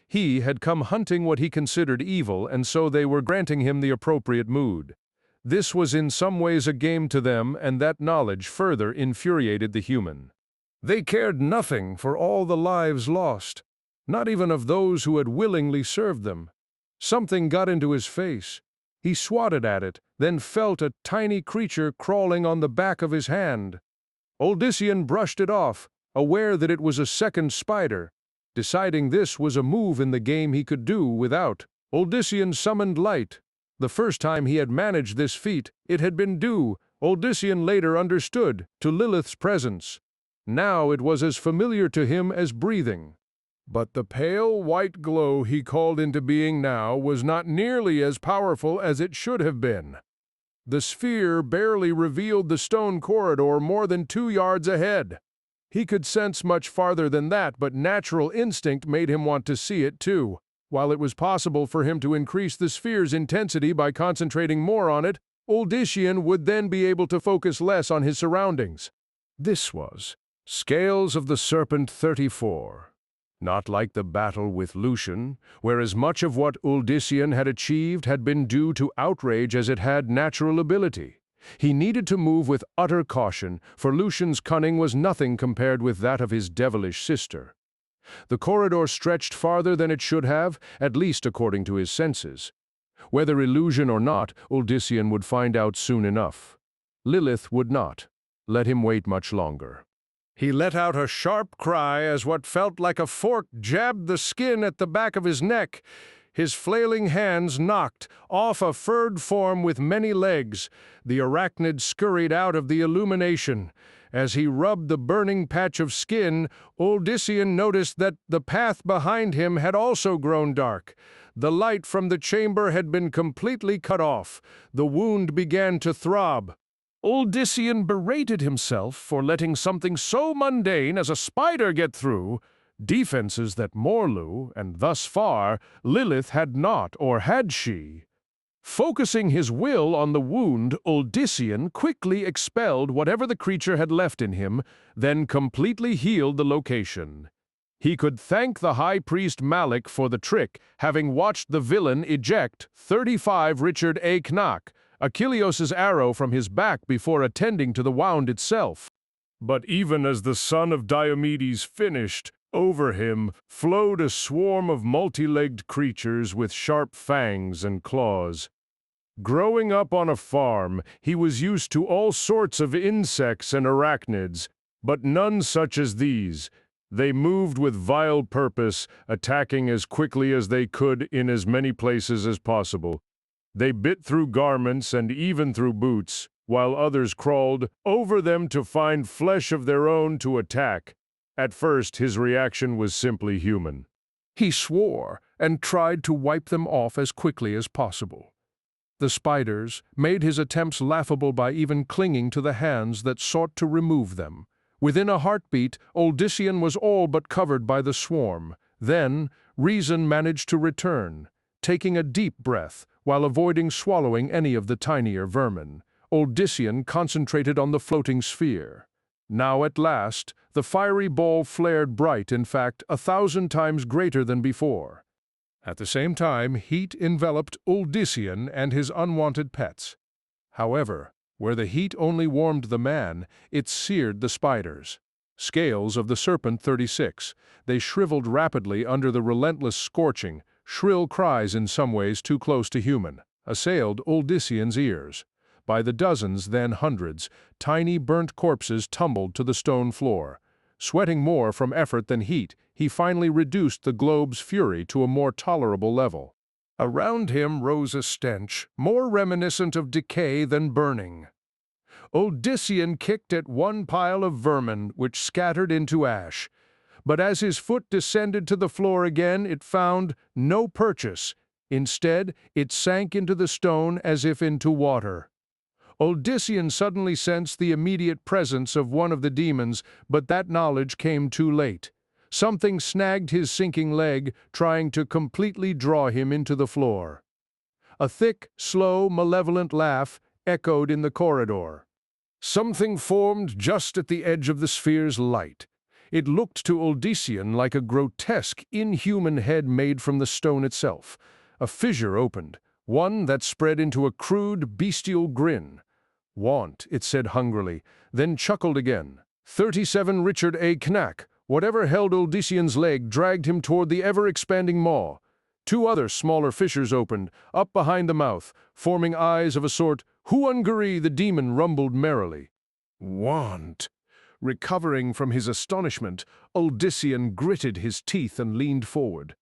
He had come hunting what he considered evil, and so they were granting him the appropriate mood. This was in some ways a game to them, and that knowledge further infuriated the human. They cared nothing for all the lives lost, not even of those who had willingly served them. Something got into his face. He swatted at it, then felt a tiny creature crawling on the back of his hand. Odysseus brushed it off, aware that it was a second spider. Deciding this was a move in the game he could do without, Odysseus summoned light. The first time he had managed this feat, it had been due, Odysseus later understood, to Lilith's presence. Now it was as familiar to him as breathing. But the pale white glow he called into being now was not nearly as powerful as it should have been. The sphere barely revealed the stone corridor more than 2 yards ahead. He could sense much farther than that, but natural instinct made him want to see it too. While it was possible for him to increase the sphere's intensity by concentrating more on it, Odysseus would then be able to focus less on his surroundings. This was Scales of the Serpent 34. Not like the battle with Lucian, whereas much of what Odysseus had achieved had been due to outrage as it had natural ability. He needed to move with utter caution, for Lucian's cunning was nothing compared with that of his devilish sister. The corridor stretched farther than it should have, at least according to his senses. Whether illusion or not, Odysseus would find out soon enough. Lilith would not let him wait much longer. He let out a sharp cry as what felt like a fork jabbed the skin at the back of his neck. His flailing hands knocked off a furred form with many legs. The arachnid scurried out of the illumination. As he rubbed the burning patch of skin, Odysseus noticed that the path behind him had also grown dark. The light from the chamber had been completely cut off. The wound began to throb. Odysseus berated himself for letting something so mundane as a spider get through, defenses that Morlu, and thus far, Lilith had not, or had she? Focusing his will on the wound, Odysseus quickly expelled whatever the creature had left in him, then completely healed the location. He could thank the high priest Malik for the trick, having watched the villain eject 35 Richard A. Knack, Achilleus's arrow from his back before attending to the wound itself. But even as the son of Diomedes finished, over him flowed a swarm of multi-legged creatures with sharp fangs and claws. Growing up on a farm, he was used to all sorts of insects and arachnids, but none such as these. They moved with vile purpose, attacking as quickly as they could in as many places as possible. They bit through garments and even through boots, while others crawled over them to find flesh of their own to attack. At first, his reaction was simply human. He swore and tried to wipe them off as quickly as possible. The spiders made his attempts laughable by even clinging to the hands that sought to remove them. Within a heartbeat, Odysseus was all but covered by the swarm. Then, reason managed to return. Taking a deep breath, while avoiding swallowing any of the tinier vermin, Odysseus concentrated on the floating sphere. Now at last, the fiery ball flared bright, in fact, 1,000 times greater than before. At the same time, heat enveloped Odysseus and his unwanted pets. However, where the heat only warmed the man, it seared the spiders. Scales of the Serpent 36. They shriveled rapidly under the relentless scorching, shrill cries in some ways too close to human, assailed Odysseus' ears. By the dozens, then hundreds, tiny burnt corpses tumbled to the stone floor. Sweating more from effort than heat, he finally reduced the globe's fury to a more tolerable level. Around him rose a stench, more reminiscent of decay than burning. Odyssean kicked at one pile of vermin, which scattered into ash. But as his foot descended to the floor again, it found no purchase. Instead, it sank into the stone as if into water. Odyssean suddenly sensed the immediate presence of one of the demons, but that knowledge came too late. Something snagged his sinking leg, trying to completely draw him into the floor. A thick, slow, malevolent laugh echoed in the corridor. Something formed just at the edge of the sphere's light. It looked to Odyssean like a grotesque, inhuman head made from the stone itself. A fissure opened, one that spread into a crude, bestial grin. "Want," it said hungrily, then chuckled again. 37 Richard A. Knack, whatever held Odyssean's leg, dragged him toward the ever-expanding maw. Two other smaller fissures opened, up behind the mouth, forming eyes of a sort. Huangari, the demon, rumbled merrily. "Want." Recovering from his astonishment, Odyssean gritted his teeth and leaned forward.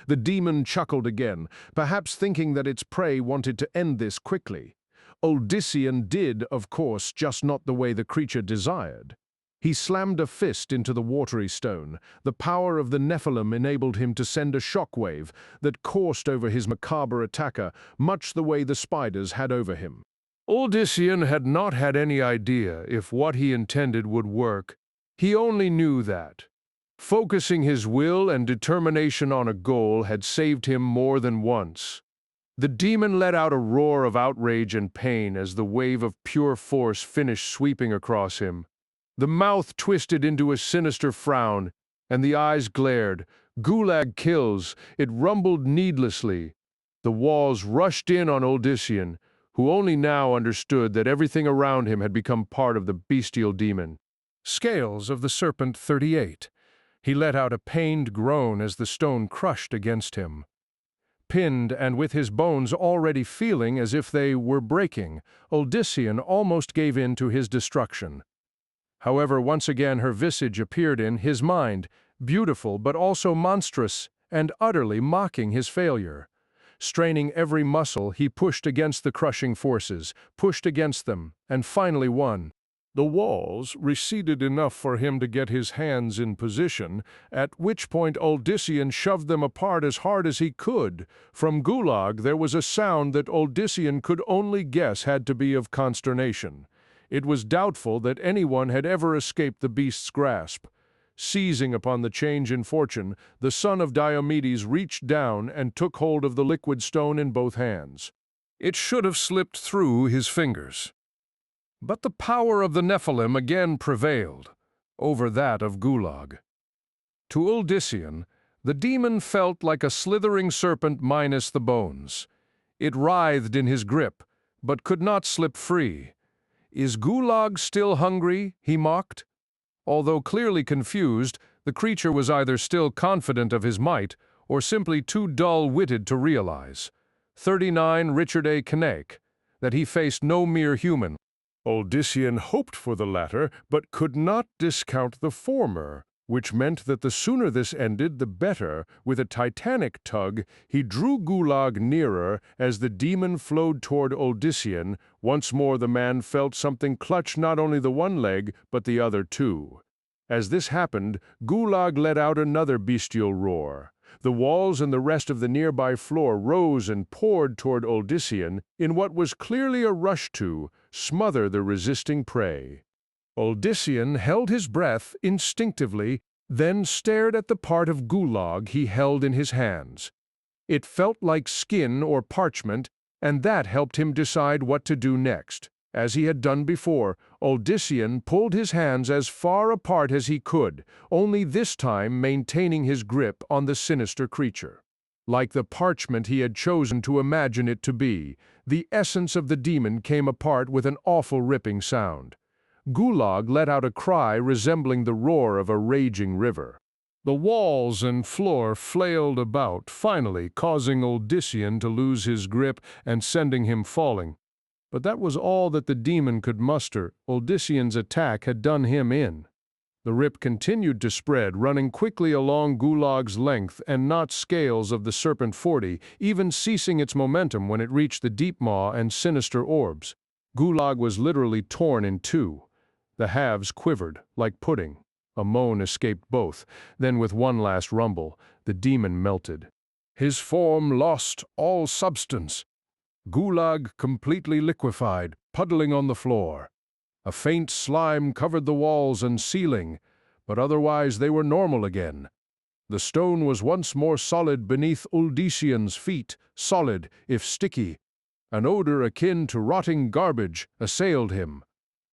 The demon chuckled again, perhaps thinking that its prey wanted to end this quickly. Odyssean did, of course, just not the way the creature desired. He slammed a fist into the watery stone. The power of the Nephilim enabled him to send a shockwave that coursed over his macabre attacker, much the way the spiders had over him. Odyssean had not had any idea if what he intended would work. He only knew that focusing his will and determination on a goal had saved him more than once. The demon let out a roar of outrage and pain as the wave of pure force finished sweeping across him. The mouth twisted into a sinister frown, and the eyes glared. "Gulag kills," it rumbled needlessly. The walls rushed in on Odyssean, who only now understood that everything around him had become part of the bestial demon. Scales of the Serpent 38. He let out a pained groan as the stone crushed against him. Pinned and with his bones already feeling as if they were breaking, Odyssean almost gave in to his destruction. However, once again her visage appeared in his mind, beautiful but also monstrous, and utterly mocking his failure. Straining every muscle, he pushed against the crushing forces, pushed against them, and finally won. The walls receded enough for him to get his hands in position, at which point Odyssean shoved them apart as hard as he could. From Gulag there was a sound that Odyssean could only guess had to be of consternation. It was doubtful that anyone had ever escaped the beast's grasp. Seizing upon the change in fortune, the son of Diomedes reached down and took hold of the liquid stone in both hands. It should have slipped through his fingers. But the power of the Nephilim again prevailed over that of Gulag. To Odyssean, the demon felt like a slithering serpent minus the bones. It writhed in his grip, but could not slip free. "Is Gulag still hungry?" he mocked. Although clearly confused, the creature was either still confident of his might or simply too dull-witted to realize. 39 Richard A. Knack, that he faced no mere human. Odyssean hoped for the latter, but could not discount the former, which meant that the sooner this ended, the better. With a titanic tug, he drew Gulag nearer as the demon flowed toward Odyssean. Once more the man felt something clutch not only the one leg, but the other too. As this happened, Gulag let out another bestial roar. The walls and the rest of the nearby floor rose and poured toward Odyssean in what was clearly a rush to smother the resisting prey. Odyssean held his breath instinctively, then stared at the part of Gulag he held in his hands. It felt like skin or parchment, and that helped him decide what to do next. As he had done before, Odyssean pulled his hands as far apart as he could, only this time maintaining his grip on the sinister creature. Like the parchment he had chosen to imagine it to be, the essence of the demon came apart with an awful ripping sound. Gulag let out a cry resembling the roar of a raging river. The walls and floor flailed about, finally causing Odyssean to lose his grip and sending him falling. But that was all that the demon could muster. Uldyssian's attack had done him in. The rip continued to spread, running quickly along Gulag's length and not scales of the Serpent 40, even ceasing its momentum when it reached the deep maw and sinister orbs. Gulag was literally torn in two. The halves quivered, like pudding. A moan escaped both. Then with one last rumble, the demon melted. His form lost all substance. Gulag completely liquefied, puddling on the floor. A faint slime covered the walls and ceiling, but otherwise they were normal again. The stone was once more solid beneath Uldyssian's feet, solid, if sticky. An odor akin to rotting garbage assailed him.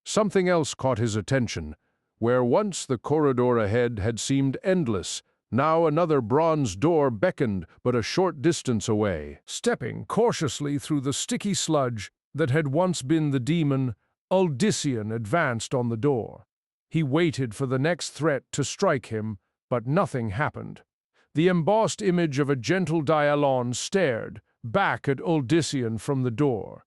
Something else caught his attention. Where once the corridor ahead had seemed endless, now another bronze door beckoned but a short distance away. Stepping cautiously through the sticky sludge that had once been the demon, Uldyssian advanced on the door. He waited for the next threat to strike him, but nothing happened. The embossed image of a gentle Dialon stared back at Uldyssian from the door.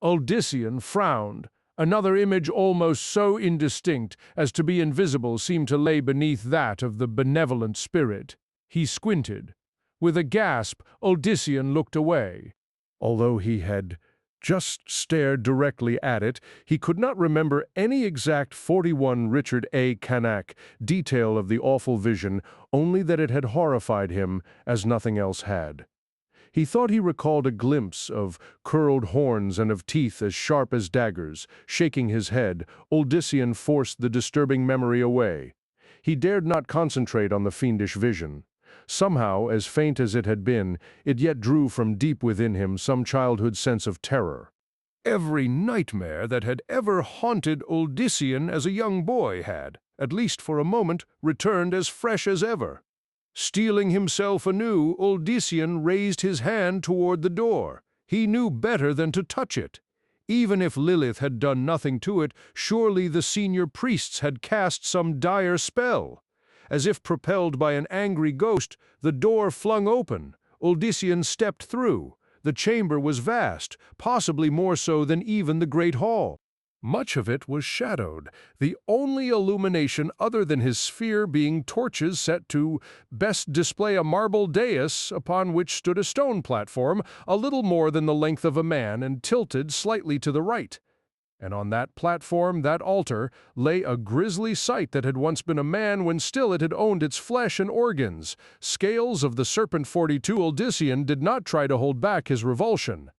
Uldyssian frowned. Another image almost so indistinct as to be invisible seemed to lay beneath that of the benevolent spirit. He squinted. With a gasp, Uldyssian looked away. Although he had just stared directly at it, he could not remember any exact 41 Richard A. Canak detail of the awful vision, only that it had horrified him as nothing else had. He thought he recalled a glimpse of curled horns and of teeth as sharp as daggers. Shaking his head, Uldyssian forced the disturbing memory away. He dared not concentrate on the fiendish vision. Somehow, as faint as it had been, it yet drew from deep within him some childhood sense of terror. Every nightmare that had ever haunted Uldyssian as a young boy had, at least for a moment, returned as fresh as ever. Steeling himself anew, Uldyssian raised his hand toward the door. He knew better than to touch it. Even if Lilith had done nothing to it, surely the senior priests had cast some dire spell. As if propelled by an angry ghost, the door flung open. Uldyssian stepped through. The chamber was vast, possibly more so than even the great hall. Much of it was shadowed, the only illumination other than his sphere being torches set to best display a marble dais upon which stood a stone platform a little more than the length of a man and tilted slightly to the right. And on that platform, that altar, lay a grisly sight that had once been a man when still it had owned its flesh and organs. Scales of the Serpent 42 Uldyssian did not try to hold back his revulsion.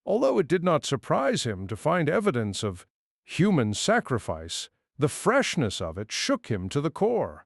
Although it did not surprise him to find evidence of human sacrifice, the freshness of it shook him to the core.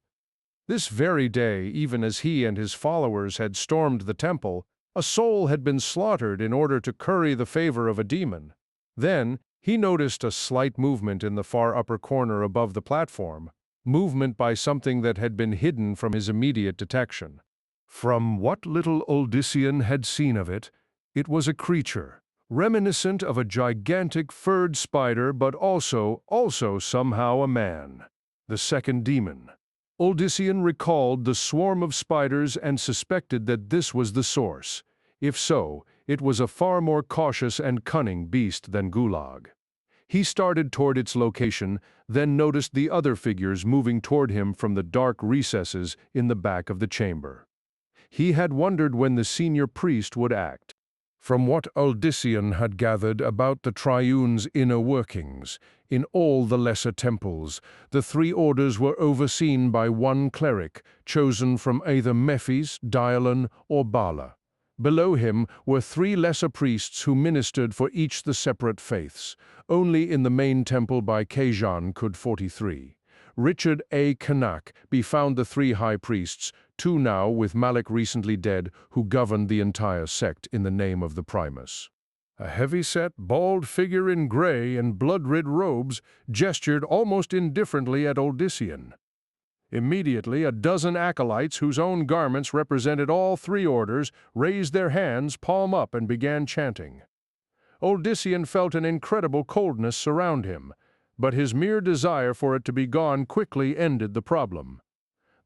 This very day, even as he and his followers had stormed the temple, a soul had been slaughtered in order to curry the favor of a demon. Then he noticed a slight movement in the far upper corner above the platform, movement by something that had been hidden from his immediate detection. From what little Uldyssian had seen of it, it was a creature, reminiscent of a gigantic furred spider, but also somehow a man. The second demon. Uldyssian recalled the swarm of spiders and suspected that this was the source. If so, it was a far more cautious and cunning beast than Gulag. He started toward its location, then noticed the other figures moving toward him from the dark recesses in the back of the chamber. He had wondered when the senior priest would act. From what Uldyssian had gathered about the Triune's inner workings, in all the lesser temples, the three orders were overseen by one cleric, chosen from either Mephis, Dialon, or Bala. Below him were three lesser priests who ministered for each the separate faiths. Only in the main temple by Kaijan could 43. Richard A. Canak be found the three high priests, two now with Malik recently dead, who governed the entire sect in the name of the Primus. A heavy-set, bald figure in gray and blood-red robes gestured almost indifferently at Uldyssian. Immediately, a dozen acolytes whose own garments represented all three orders raised their hands palm up and began chanting. Uldyssian felt an incredible coldness surround him, but his mere desire for it to be gone quickly ended the problem.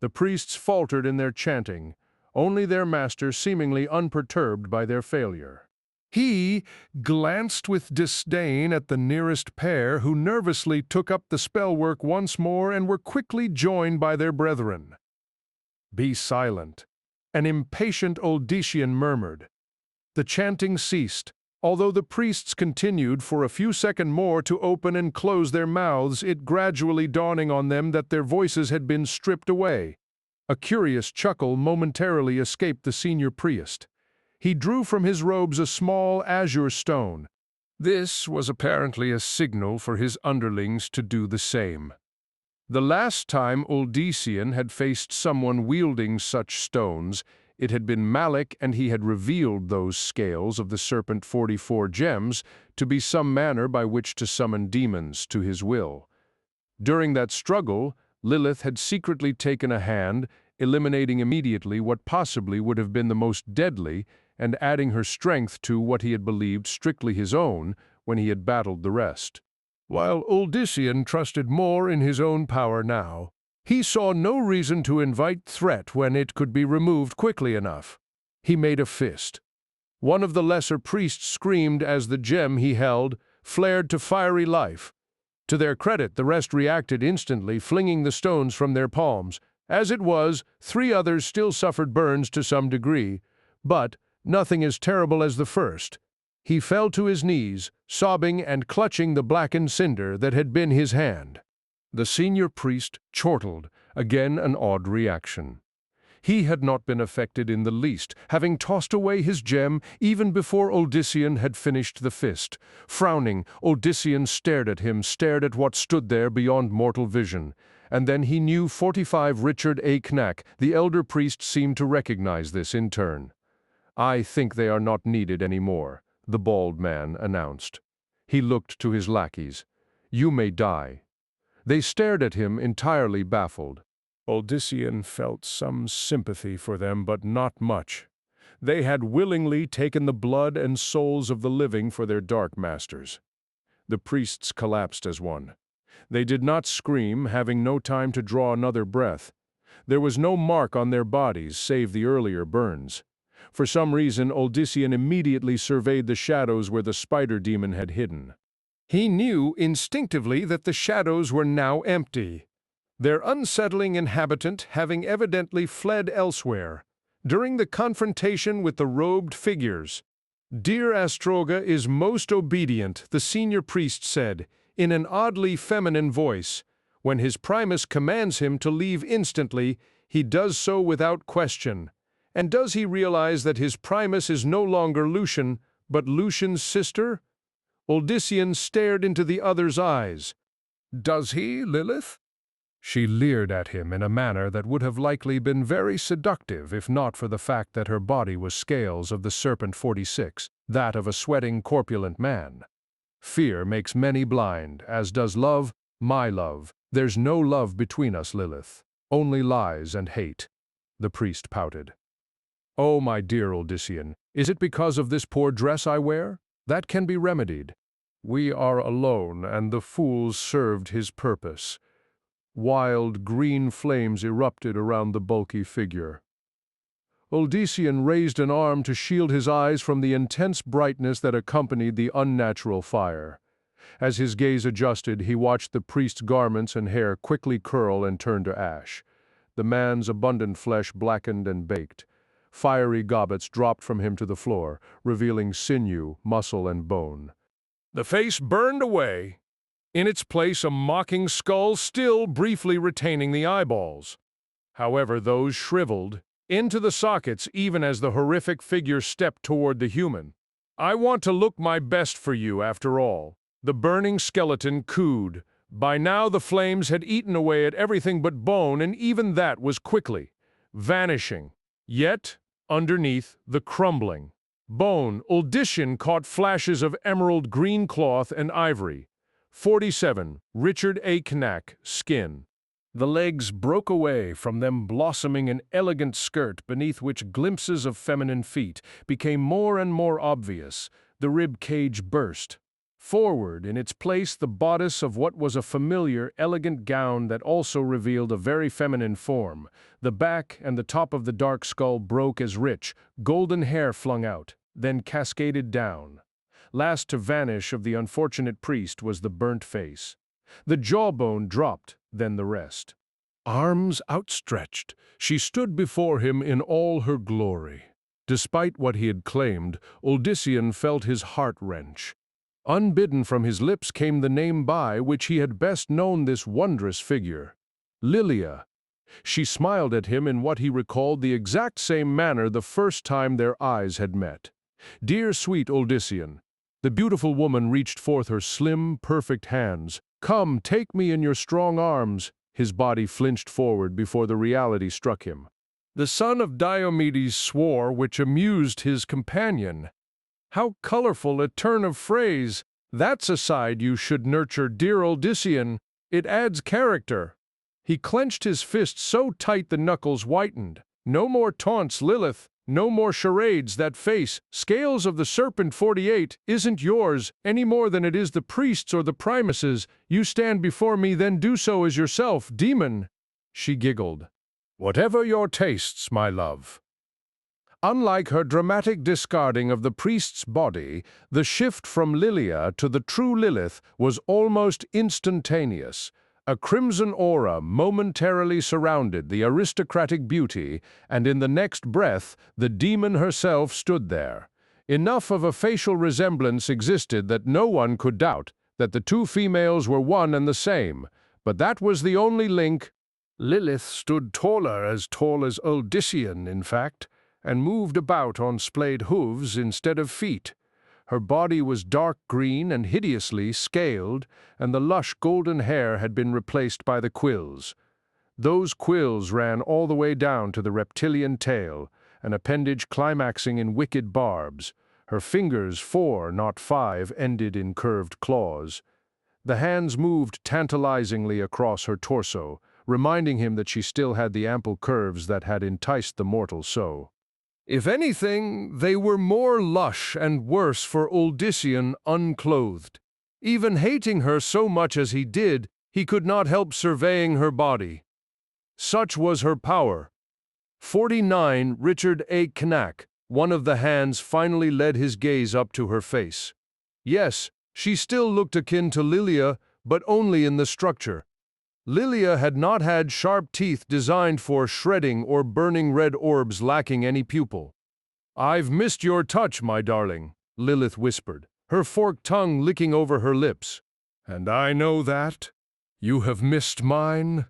The priests faltered in their chanting, only their master seemingly unperturbed by their failure. He glanced with disdain at the nearest pair, who nervously took up the spellwork once more and were quickly joined by their brethren. "Be silent," an impatient Oldician murmured. The chanting ceased, although the priests continued for a few seconds more to open and close their mouths, it gradually dawning on them that their voices had been stripped away. A curious chuckle momentarily escaped the senior priest. He drew from his robes a small azure stone. This was apparently a signal for his underlings to do the same. The last time Oldician had faced someone wielding such stones, it had been Malik, and he had revealed those scales of the Serpent 44 gems to be some manner by which to summon demons to his will. During that struggle, Lilith had secretly taken a hand, eliminating immediately what possibly would have been the most deadly, and adding her strength to what he had believed strictly his own when he had battled the rest. While Oldician trusted more in his own power now, he saw no reason to invite threat when it could be removed quickly enough. He made a fist. One of the lesser priests screamed as the gem he held flared to fiery life. To their credit, the rest reacted instantly, flinging the stones from their palms. As it was, 3 others still suffered burns to some degree, but nothing as terrible as the first. He fell to his knees, sobbing and clutching the blackened cinder that had been his hand. The senior priest chortled, again an odd reaction. He had not been affected in the least, having tossed away his gem even before Oldician had finished the fist. Frowning, Oldician stared at what stood there beyond mortal vision. And then he knew 45 Richard A. Knack. The elder priest seemed to recognize this in turn. "I think they are not needed anymore," the bald man announced. He looked to his lackeys. "You may die." They stared at him, entirely baffled. Oldician felt some sympathy for them, but not much. They had willingly taken the blood and souls of the living for their dark masters. The priests collapsed as one. They did not scream, having no time to draw another breath. There was no mark on their bodies, save the earlier burns. For some reason, Oldician immediately surveyed the shadows where the spider demon had hidden. He knew instinctively that the shadows were now empty, their unsettling inhabitant having evidently fled elsewhere. During the confrontation with the robed figures, "Dear Astroga is most obedient," the senior priest said, in an oddly feminine voice. "When his primus commands him to leave instantly, he does so without question. And does he realize that his primus is no longer Lucian, but Lucian's sister?" Oldician stared into the other's eyes. "Does he, Lilith?" She leered at him in a manner that would have likely been very seductive if not for the fact that her body was scales of the Serpent 46, that of a sweating, corpulent man. "Fear makes many blind, as does love, my love. There's no love between us, Lilith. Only lies and hate." The priest pouted. "Oh, my dear Oldician, is it because of this poor dress I wear? That can be remedied. We are alone, and the fools served his purpose." Wild green flames erupted around the bulky figure. Oldician raised an arm to shield his eyes from the intense brightness that accompanied the unnatural fire. As his gaze adjusted, he watched the priest's garments and hair quickly curl and turn to ash. The man's abundant flesh blackened and baked. Fiery gobbets dropped from him to the floor, revealing sinew, muscle, and bone. The face burned away. In its place, a mocking skull still briefly retaining the eyeballs. However, those shriveled into the sockets even as the horrific figure stepped toward the human. "I want to look my best for you, after all." The burning skeleton cooed. By now the flames had eaten away at everything but bone, and even that was quickly vanishing. Yet, underneath the crumbling bone, Oldician caught flashes of emerald green cloth and ivory. 47. Richard A. Knack, skin. The legs broke away, from them blossoming an elegant skirt beneath which glimpses of feminine feet became more and more obvious. The rib cage burst. Forward, in its place, the bodice of what was a familiar, elegant gown that also revealed a very feminine form. The back and the top of the dark skull broke as rich, golden hair flung out. then cascaded down. Last to vanish of the unfortunate priest was the burnt face. The jawbone dropped, then the rest. Arms outstretched, she stood before him in all her glory. Despite what he had claimed, Odysseus felt his heart wrench. Unbidden from his lips came the name by which he had best known this wondrous figure. Lilia. She smiled at him in what he recalled the exact same manner the first time their eyes had met. Dear sweet Odysseus. The beautiful woman reached forth her slim, perfect hands. Come, take me in your strong arms. His body flinched forward before the reality struck him. The son of Diomedes swore, which amused his companion. How colorful a turn of phrase! That's a side you should nurture, dear Odysseus. It adds character. He clenched his fist so tight the knuckles whitened. No more taunts, Lilith. No more charades. That face, scales of the Serpent 48, isn't yours, any more than it is the priest's or the Primus's. You stand before me, then do so as yourself, demon. She giggled. Whatever your tastes, my love. Unlike her dramatic discarding of the priest's body, the shift from Lilia to the true Lilith was almost instantaneous. A crimson aura momentarily surrounded the aristocratic beauty, and in the next breath, the demon herself stood there. Enough of a facial resemblance existed that no one could doubt that the two females were one and the same, but that was the only link. Lilith stood tall as Odysseus, in fact, and moved about on splayed hooves instead of feet. Her body was dark green and hideously scaled, and the lush golden hair had been replaced by the quills. Those quills ran all the way down to the reptilian tail, an appendage climaxing in wicked barbs. Her fingers, 4, not 5, ended in curved claws. The hands moved tantalizingly across her torso, reminding him that she still had the ample curves that had enticed the mortal so. If anything, they were more lush and worse for Odysseus unclothed. Even hating her so much as he did, he could not help surveying her body. Such was her power. 49 Richard A. Knack, one of the hands, finally led his gaze up to her face. Yes, she still looked akin to Lilia, but only in the structure. Lilia had not had sharp teeth designed for shredding or burning red orbs lacking any pupil. I've missed your touch, my darling, Lilith whispered, her forked tongue licking over her lips. And I know that. You have missed mine.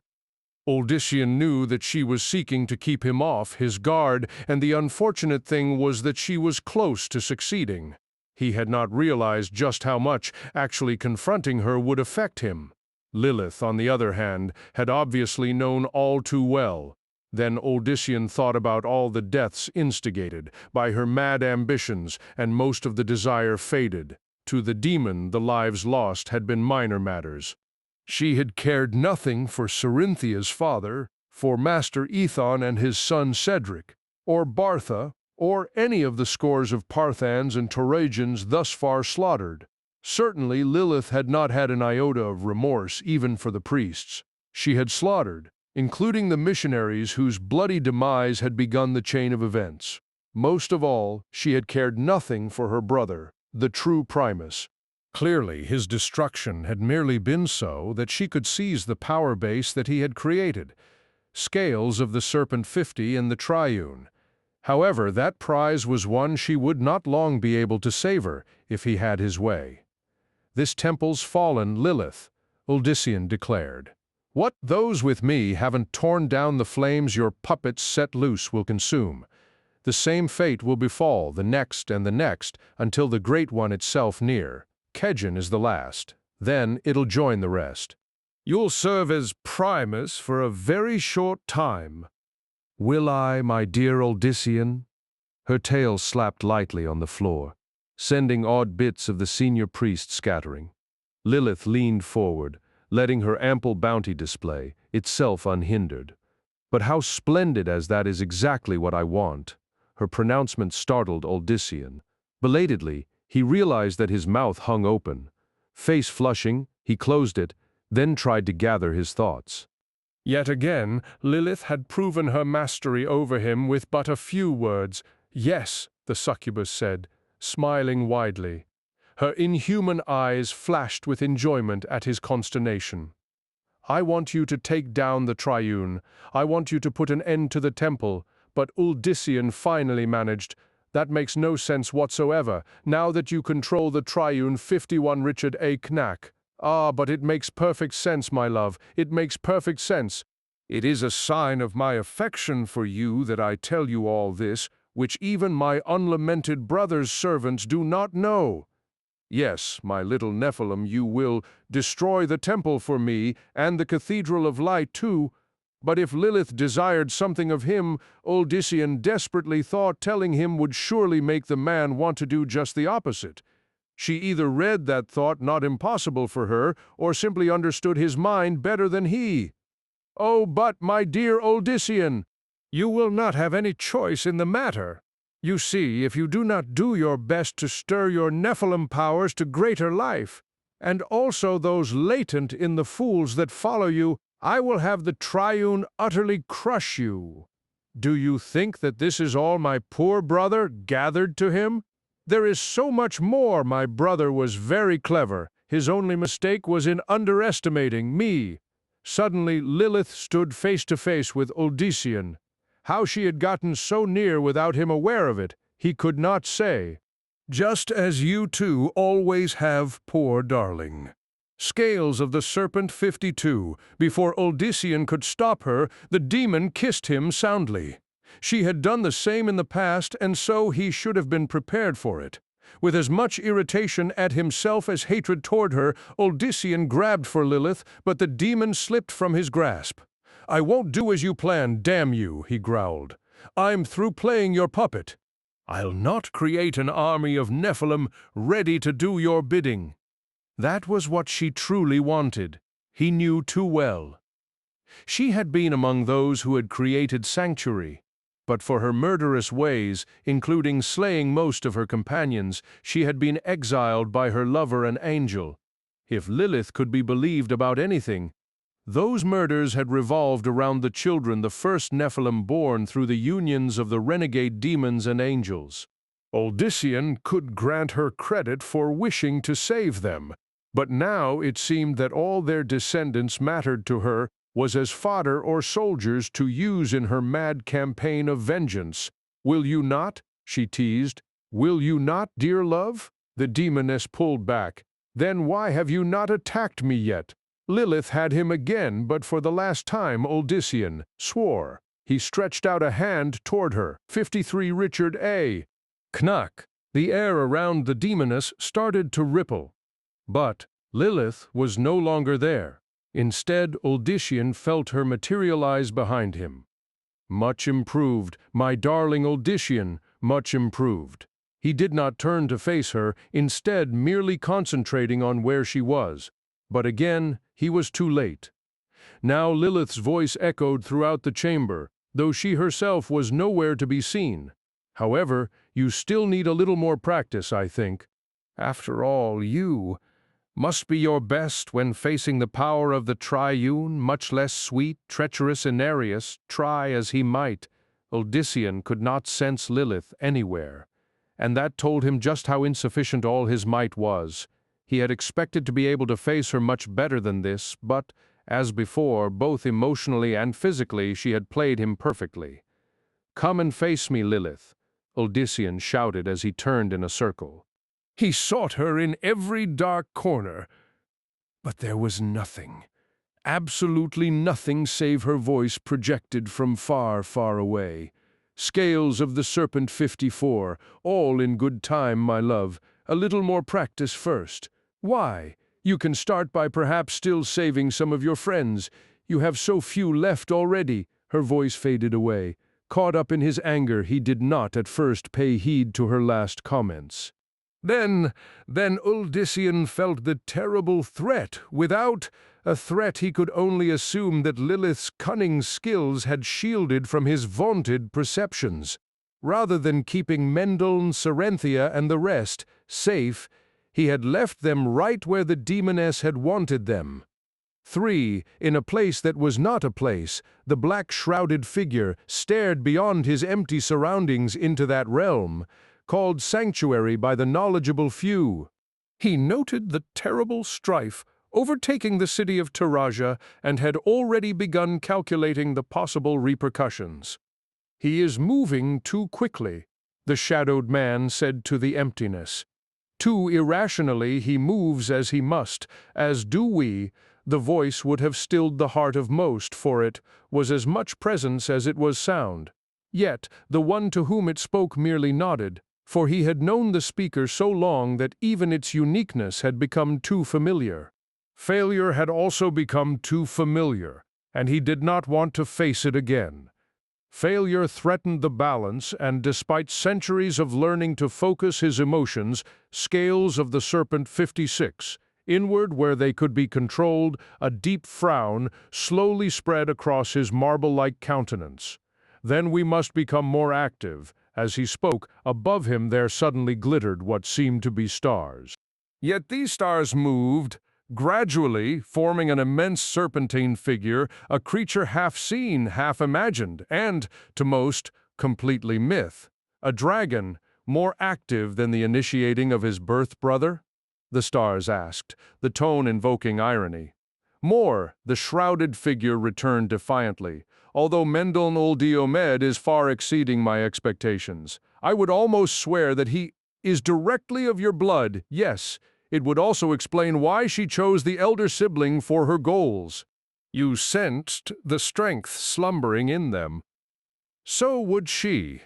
Odysseus knew that she was seeking to keep him off his guard, and the unfortunate thing was that she was close to succeeding. He had not realized just how much actually confronting her would affect him. Lilith, on the other hand, had obviously known all too well. Then Odysseus thought about all the deaths instigated by her mad ambitions, and most of the desire faded. To the demon, the lives lost had been minor matters. She had cared nothing for Cerinthia's father, for Master Ethon and his son Cedric, or Bartha, or any of the scores of Parthans and Torregians thus far slaughtered. Certainly Lilith had not had an iota of remorse even for the priests she had slaughtered, including the missionaries whose bloody demise had begun the chain of events. Most of all, she had cared nothing for her brother, the true Primus. Clearly, his destruction had merely been so that she could seize the power base that he had created, scales of the Serpent 50 and the Triune. However, that prize was one she would not long be able to savor if he had his way. This temple's fallen, Lilith, Odysseus declared. What those with me haven't torn down the flames your puppets set loose will consume. The same fate will befall the next and the next until the Great One itself near. Kedgen is the last. Then it'll join the rest. You'll serve as Primus for a very short time. Will I, my dear Odysseus? Her tail slapped lightly on the floor, sending odd bits of the senior priest scattering. Lilith leaned forward, letting her ample bounty display, itself unhindered. But how splendid as that is exactly what I want. Her pronouncement startled Odysseus. Belatedly, he realized that his mouth hung open. Face flushing, he closed it, then tried to gather his thoughts. Yet again, Lilith had proven her mastery over him with but a few words, Yes, the succubus said, smiling widely. Her inhuman eyes flashed with enjoyment at his consternation. I want you to take down the Triune. I want you to put an end to the temple. But Uldyssian finally managed. That makes no sense whatsoever, now that you control the Triune 51 Richard A. Knack. Ah, but it makes perfect sense, my love. It makes perfect sense. It is a sign of my affection for you that I tell you all this, which even my unlamented brother's servants do not know. Yes, my little Nephilim, you will destroy the temple for me, and the Cathedral of Light too. But if Lilith desired something of him, Uldyssian desperately thought telling him would surely make the man want to do just the opposite. She either read that thought not impossible for her, or simply understood his mind better than he. Oh, but, my dear Uldyssian, you will not have any choice in the matter. You see, if you do not do your best to stir your Nephilim powers to greater life, and also those latent in the fools that follow you, I will have the Triune utterly crush you. Do you think that this is all my poor brother gathered to him? There is so much more. My brother was very clever. His only mistake was in underestimating me. Suddenly Lilith stood face to face with Uldyssian. How she had gotten so near without him aware of it, he could not say. Just as you two always have, poor darling. Scales of the Serpent 52. Before Uldyssian could stop her, the demon kissed him soundly. She had done the same in the past, and so he should have been prepared for it. With as much irritation at himself as hatred toward her, Uldyssian grabbed for Lilith, but the demon slipped from his grasp. I won't do as you planned, damn you, he growled. I'm through playing your puppet. I'll not create an army of Nephilim ready to do your bidding. That was what she truly wanted. He knew too well. She had been among those who had created sanctuary. But for her murderous ways, including slaying most of her companions, she had been exiled by her lover and angel. If Lilith could be believed about anything, those murders had revolved around the children, the first Nephilim born through the unions of the renegade demons and angels. Uldyssian could grant her credit for wishing to save them, but now it seemed that all their descendants mattered to her was as fodder or soldiers to use in her mad campaign of vengeance. Will you not? She teased. Will you not, dear love? The demoness pulled back. Then why have you not attacked me yet? Lilith had him again, but for the last time Uldyssian swore. He stretched out a hand toward her. 53 Richard A. Knack. The air around the demoness started to ripple. But Lilith was no longer there. Instead, Uldyssian felt her materialize behind him. Much improved, my darling Uldyssian, much improved. He did not turn to face her, instead merely concentrating on where she was. But again, he was too late. Now Lilith's voice echoed throughout the chamber, though she herself was nowhere to be seen. However, you still need a little more practice, I think. After all, you must be your best when facing the power of the Triune, much less sweet, treacherous Inarius, try as he might. Uldyssian could not sense Lilith anywhere, and that told him just how insufficient all his might was. He had expected to be able to face her much better than this, but, as before, both emotionally and physically, she had played him perfectly. Come and face me, Lilith, Uldyssian shouted as he turned in a circle. He sought her in every dark corner, but there was nothing, absolutely nothing save her voice projected from far, far away. Scales of the Serpent 54, all in good time, my love. A little more practice first. Why? You can start by perhaps still saving some of your friends. You have so few left already. Her voice faded away. Caught up in his anger, he did not at first pay heed to her last comments. Then Uldyssian felt the terrible threat, without a threat he could only assume that Lilith's cunning skills had shielded from his vaunted perceptions. Rather than keeping Mendel, Serenthia, and the rest safe, he had left them right where the demoness had wanted them. 3. In a place that was not a place, the black-shrouded figure stared beyond his empty surroundings into that realm, called sanctuary by the knowledgeable few. He noted the terrible strife overtaking the city of Taraja and had already begun calculating the possible repercussions. "He is moving too quickly," the shadowed man said to the emptiness. "Too irrationally he moves as he must, as do we." The voice would have stilled the heart of most, for it was as much presence as it was sound. Yet the one to whom it spoke merely nodded, for he had known the speaker so long that even its uniqueness had become too familiar. Failure had also become too familiar, and he did not want to face it again. Failure threatened the balance, and despite centuries of learning to focus his emotions, scales of the Serpent 56, inward where they could be controlled, a deep frown slowly spread across his marble-like countenance. "Then we must become more active." As he spoke, above him there suddenly glittered what seemed to be stars. Yet these stars moved, gradually forming an immense serpentine figure, a creature half seen, half imagined, and, to most, completely myth. A dragon, more active than the initiating of his birth brother? The stars asked, the tone invoking irony. "More," the shrouded figure returned defiantly. "Although Mendel ul Diomed is far exceeding my expectations. I would almost swear that he is directly of your blood, yes. It would also explain why she chose the elder sibling for her goals. You sensed the strength slumbering in them. So would she.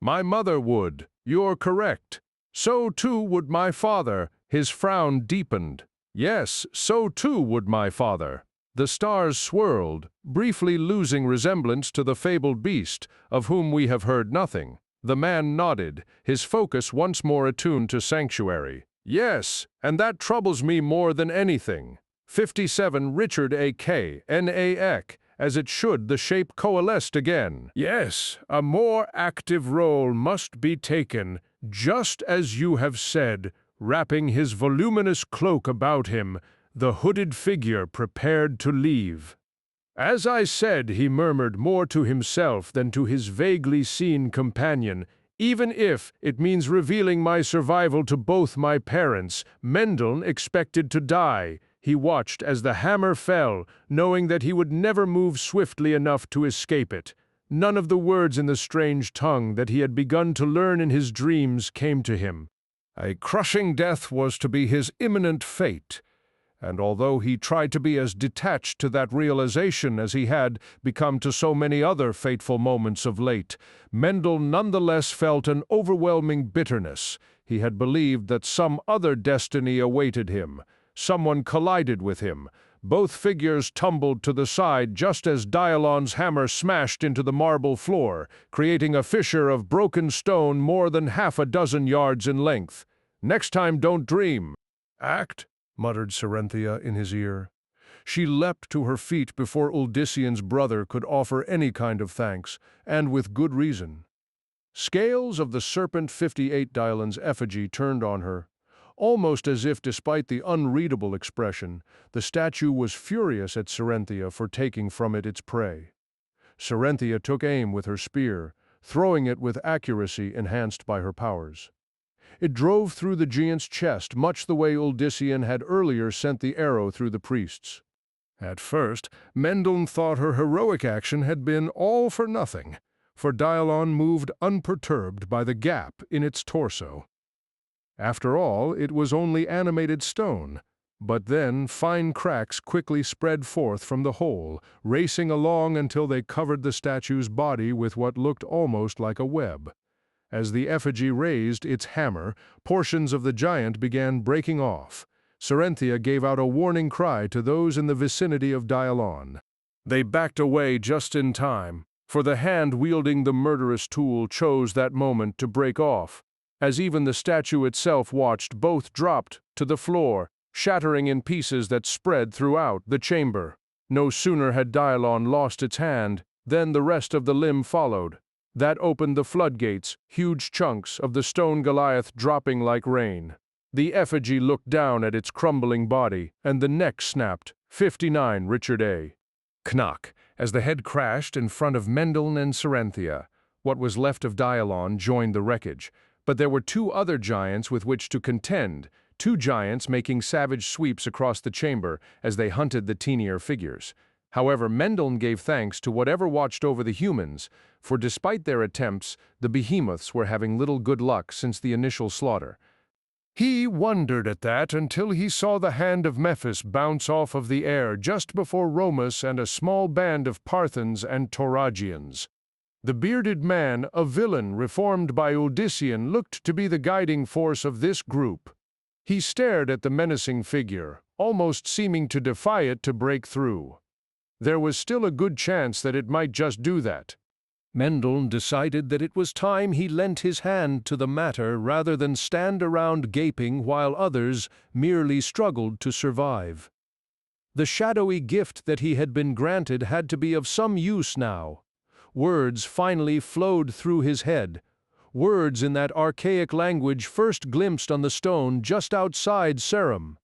My mother would. You're correct. So too would my father." His frown deepened. "Yes, so too would my father." The stars swirled, briefly losing resemblance to the fabled beast, of whom we have heard nothing. The man nodded, his focus once more attuned to sanctuary. "Yes, and that troubles me more than anything." 57 Richard A.K. N.A.Ek. As it should, the shape coalesced again. "Yes, a more active role must be taken, just as you have said." Wrapping his voluminous cloak about him, the hooded figure prepared to leave. "As I said," he murmured more to himself than to his vaguely seen companion, "even if it means revealing my survival to both my parents, Mendel expected to die." He watched as the hammer fell, knowing that he would never move swiftly enough to escape it. None of the words in the strange tongue that he had begun to learn in his dreams came to him. A crushing death was to be his imminent fate, and although he tried to be as detached to that realization as he had become to so many other fateful moments of late, Mendel nonetheless felt an overwhelming bitterness. He had believed that some other destiny awaited him. Someone collided with him. Both figures tumbled to the side just as Dialon's hammer smashed into the marble floor, creating a fissure of broken stone more than half a dozen yards in length. "Next time, don't dream." "Act," muttered Serenthia in his ear. She leapt to her feet before Uldissian's brother could offer any kind of thanks, and with good reason. Scales of the Serpent 58 Dialon's effigy turned on her. Almost as if, despite the unreadable expression, the statue was furious at Serenthia for taking from it its prey. Serenthia took aim with her spear, throwing it with accuracy enhanced by her powers. It drove through the giant's chest much the way Uldissian had earlier sent the arrow through the priest's. At first, Mendel thought her heroic action had been all for nothing, for Dialon moved unperturbed by the gap in its torso. After all, it was only animated stone, but then fine cracks quickly spread forth from the hole, racing along until they covered the statue's body with what looked almost like a web. As the effigy raised its hammer, portions of the giant began breaking off. Serenthia gave out a warning cry to those in the vicinity of Dialon. They backed away just in time, for the hand wielding the murderous tool chose that moment to break off. As even the statue itself watched, both dropped to the floor, shattering in pieces that spread throughout the chamber. No sooner had Dialon lost its hand, than the rest of the limb followed. That opened the floodgates, huge chunks of the stone Goliath dropping like rain. The effigy looked down at its crumbling body, and the neck snapped, 59 Richard A. Knock, as the head crashed in front of Mendel and Serenthia. What was left of Dialon joined the wreckage, but there were two other giants with which to contend, two giants making savage sweeps across the chamber as they hunted the teenier figures. However, Mendel gave thanks to whatever watched over the humans, for despite their attempts, the behemoths were having little good luck since the initial slaughter. He wondered at that until he saw the hand of Mephis bounce off of the air just before Romus and a small band of Parthans and Tauragians. The bearded man, a villain reformed by Odyssean, looked to be the guiding force of this group. He stared at the menacing figure, almost seeming to defy it to break through. There was still a good chance that it might just do that. Mendel decided that it was time he lent his hand to the matter rather than stand around gaping while others merely struggled to survive. The shadowy gift that he had been granted had to be of some use now. Words finally flowed through his head, words in that archaic language first glimpsed on the stone just outside Serum.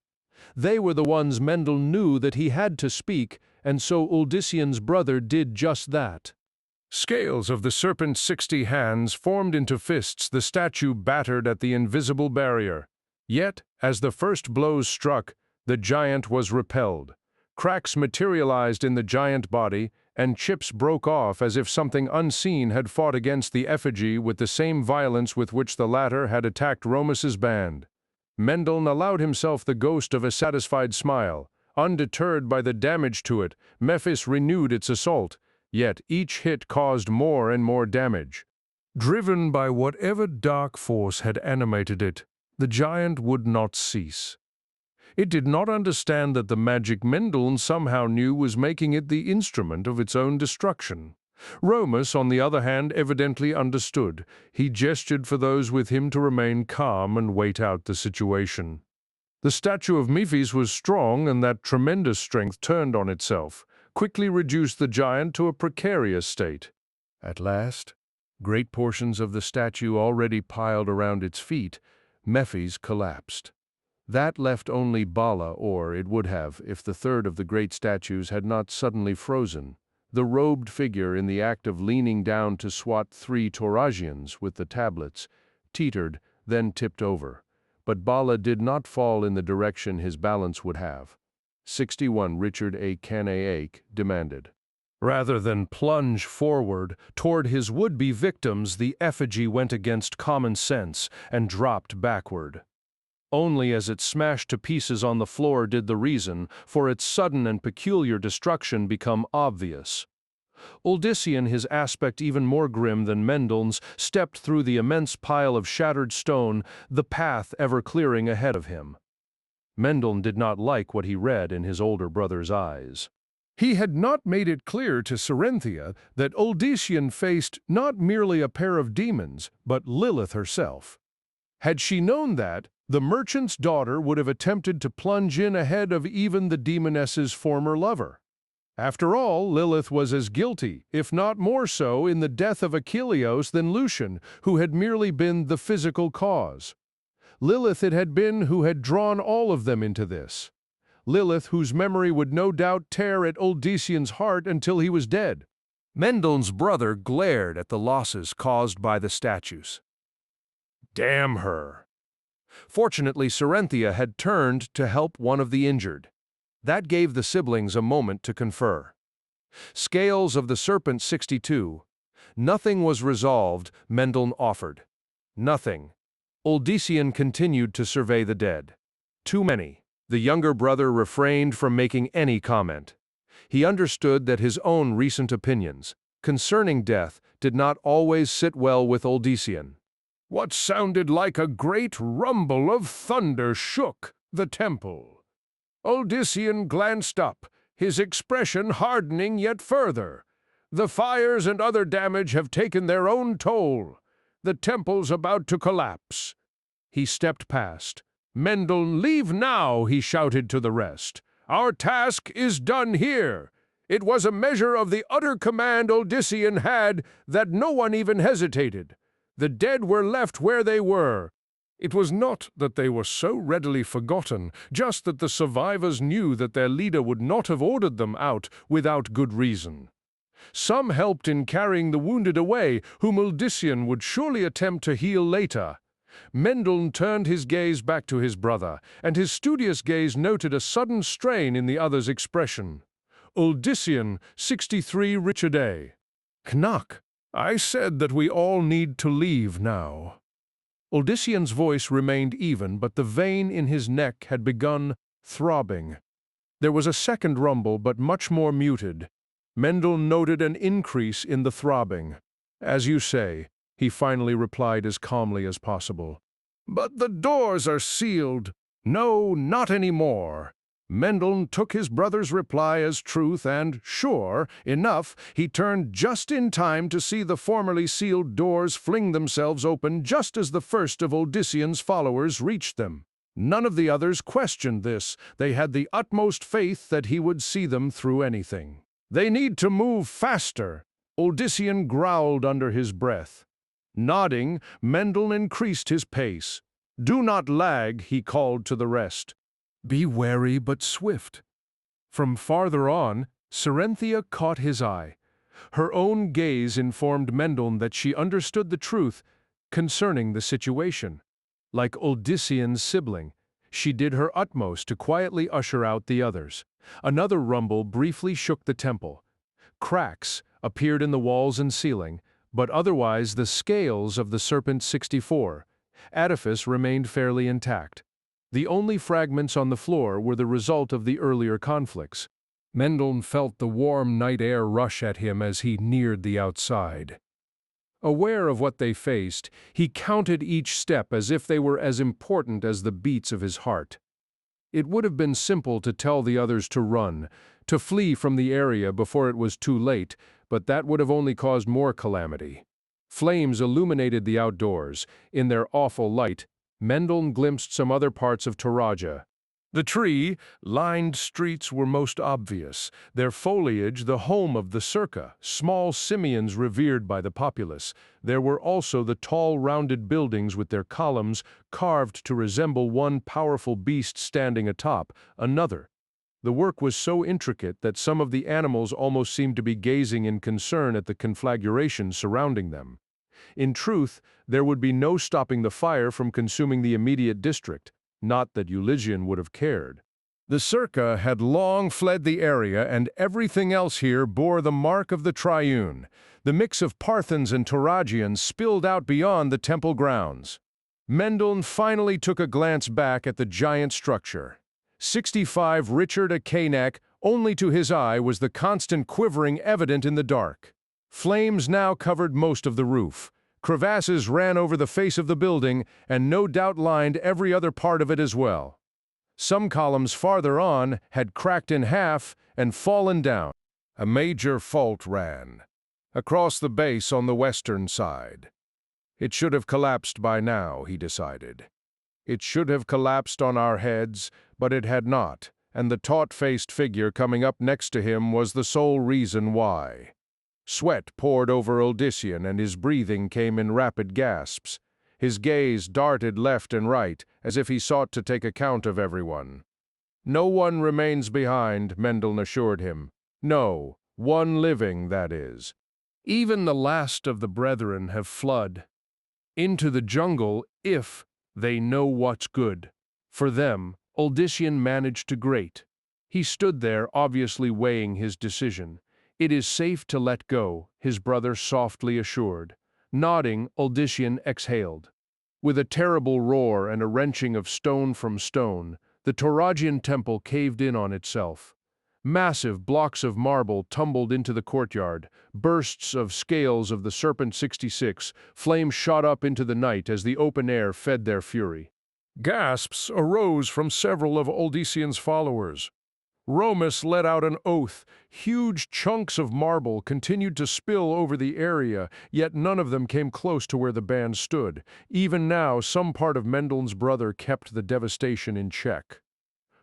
They were the ones Mendel knew that he had to speak, and so Odyssean's brother did just that. Scales of the serpent's 60 hands formed into fists. The statue battered at the invisible barrier. Yet, as the first blows struck, the giant was repelled. Cracks materialized in the giant body, and chips broke off as if something unseen had fought against the effigy with the same violence with which the latter had attacked Romus's band. Mendel allowed himself the ghost of a satisfied smile. Undeterred by the damage to it, Mephis renewed its assault. Yet each hit caused more and more damage. Driven by whatever dark force had animated it, the giant would not cease. It did not understand that the magic Mendel somehow knew was making it the instrument of its own destruction. Romus, on the other hand, evidently understood. He gestured for those with him to remain calm and wait out the situation. The statue of Mephis was strong, and that tremendous strength turned on itself, quickly reduced the giant to a precarious state. At last, great portions of the statue already piled around its feet, Mephis collapsed. That left only Bala, or it would have if the third of the great statues had not suddenly frozen. The robed figure, in the act of leaning down to swat 3 Tauragians with the tablets, teetered, then tipped over. But Bala did not fall in the direction his balance would have. 61 Richard A. Cain demanded. Rather than plunge forward toward his would-be victims, the effigy went against common sense and dropped backward. Only as it smashed to pieces on the floor did the reason for its sudden and peculiar destruction become obvious. Odyssean, his aspect even more grim than Mendel's, stepped through the immense pile of shattered stone, the path ever clearing ahead of him. Mendel did not like what he read in his older brother's eyes. He had not made it clear to Serenthia that Odyssean faced not merely a pair of demons, but Lilith herself. Had she known that, the merchant's daughter would have attempted to plunge in ahead of even the demoness's former lover. After all, Lilith was as guilty, if not more so, in the death of Achilleos than Lucian, who had merely been the physical cause. Lilith it had been who had drawn all of them into this. Lilith, whose memory would no doubt tear at Odyssean's heart until he was dead. Mendel's brother glared at the losses caused by the statues. Damn her! Fortunately, Serenthia had turned to help one of the injured. That gave the siblings a moment to confer. Scales of the Serpent 62. Nothing was resolved, Mendel offered. Nothing. Odyssean continued to survey the dead. Too many. The younger brother refrained from making any comment. He understood that his own recent opinions concerning death did not always sit well with Odyssean. What sounded like a great rumble of thunder shook the temple. Odyssean glanced up, his expression hardening yet further. The fires and other damage have taken their own toll. The temple's about to collapse. He stepped past. Mendel, leave now, he shouted to the rest. Our task is done here. It was a measure of the utter command Odyssean had that no one even hesitated. The dead were left where they were. It was not that they were so readily forgotten, just that the survivors knew that their leader would not have ordered them out without good reason. Some helped in carrying the wounded away, whom Uldissian would surely attempt to heal later. Mendel turned his gaze back to his brother, and his studious gaze noted a sudden strain in the other's expression. Uldissian, 63 Richard A. Knack, I said that we all need to leave now. Uldissian's voice remained even, but the vein in his neck had begun throbbing. There was a second rumble, but much more muted. Mendel noted an increase in the throbbing. As you say, he finally replied as calmly as possible. But the doors are sealed. No, not anymore. Mendel took his brother's reply as truth and, sure enough, he turned just in time to see the formerly sealed doors fling themselves open just as the first of Uldissian's followers reached them. None of the others questioned this. They had the utmost faith that he would see them through anything. They need to move faster, Uldissian growled under his breath. Nodding, Mendel increased his pace. Do not lag, he called to the rest. Be wary but swift. From farther on, Serenthia caught his eye. Her own gaze informed Mendel that she understood the truth concerning the situation. Like Uldissian's sibling, she did her utmost to quietly usher out the others. Another rumble briefly shook the temple. Cracks appeared in the walls and ceiling, but otherwise the scales of the Serpent 64 edifice remained fairly intact. The only fragments on the floor were the result of the earlier conflicts. Mendel felt the warm night air rush at him as he neared the outside. Aware of what they faced, he counted each step as if they were as important as the beats of his heart. It would have been simple to tell the others to run, to flee from the area before it was too late, but that would have only caused more calamity. Flames illuminated the outdoors. In their awful light, Mendel glimpsed some other parts of Toraja. The tree-lined streets were most obvious, their foliage the home of the Circa, small simians revered by the populace. There were also the tall, rounded buildings with their columns carved to resemble one powerful beast standing atop another. The work was so intricate that some of the animals almost seemed to be gazing in concern at the conflagration surrounding them. In truth, there would be no stopping the fire from consuming the immediate district. Not that Uldissian would have cared. The Circa had long fled the area, and everything else here bore the mark of the Triune. The mix of Parthans and Toragians spilled out beyond the temple grounds. Mendel finally took a glance back at the giant structure. 65 Richard A. Cain, only to his eye was the constant quivering evident in the dark. Flames now covered most of the roof. Crevasses ran over the face of the building, and no doubt lined every other part of it as well. Some columns farther on had cracked in half and fallen down. A major fault ran across the base on the western side. It should have collapsed by now, he decided. It should have collapsed on our heads, but it had not, and the taut-faced figure coming up next to him was the sole reason why. Sweat poured over Uldissian, and his breathing came in rapid gasps. His gaze darted left and right, as if he sought to take account of everyone. No one remains behind, Mendel assured him. No, one living, that is. Even the last of the brethren have fled into the jungle if they know what's good. For them, Uldissian managed to grate. He stood there, obviously weighing his decision. It is safe to let go, his brother softly assured. Nodding, Uldissian exhaled. With a terrible roar and a wrenching of stone from stone, the Toragian temple caved in on itself. Massive blocks of marble tumbled into the courtyard. Bursts of scales of the Serpent 66, flames shot up into the night as the open air fed their fury. Gasps arose from several of Uldissian's followers. Romus let out an oath. Huge chunks of marble continued to spill over the area, yet none of them came close to where the band stood. Even now, some part of Mendel's brother kept the devastation in check.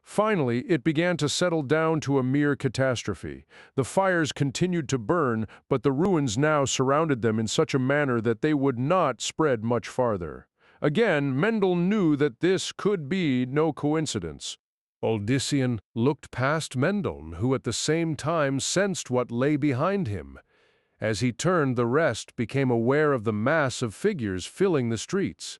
Finally, it began to settle down to a mere catastrophe. The fires continued to burn, but the ruins now surrounded them in such a manner that they would not spread much farther. Again, Mendel knew that this could be no coincidence. Odyssean looked past Mendel, who at the same time sensed what lay behind him. As he turned, the rest became aware of the mass of figures filling the streets.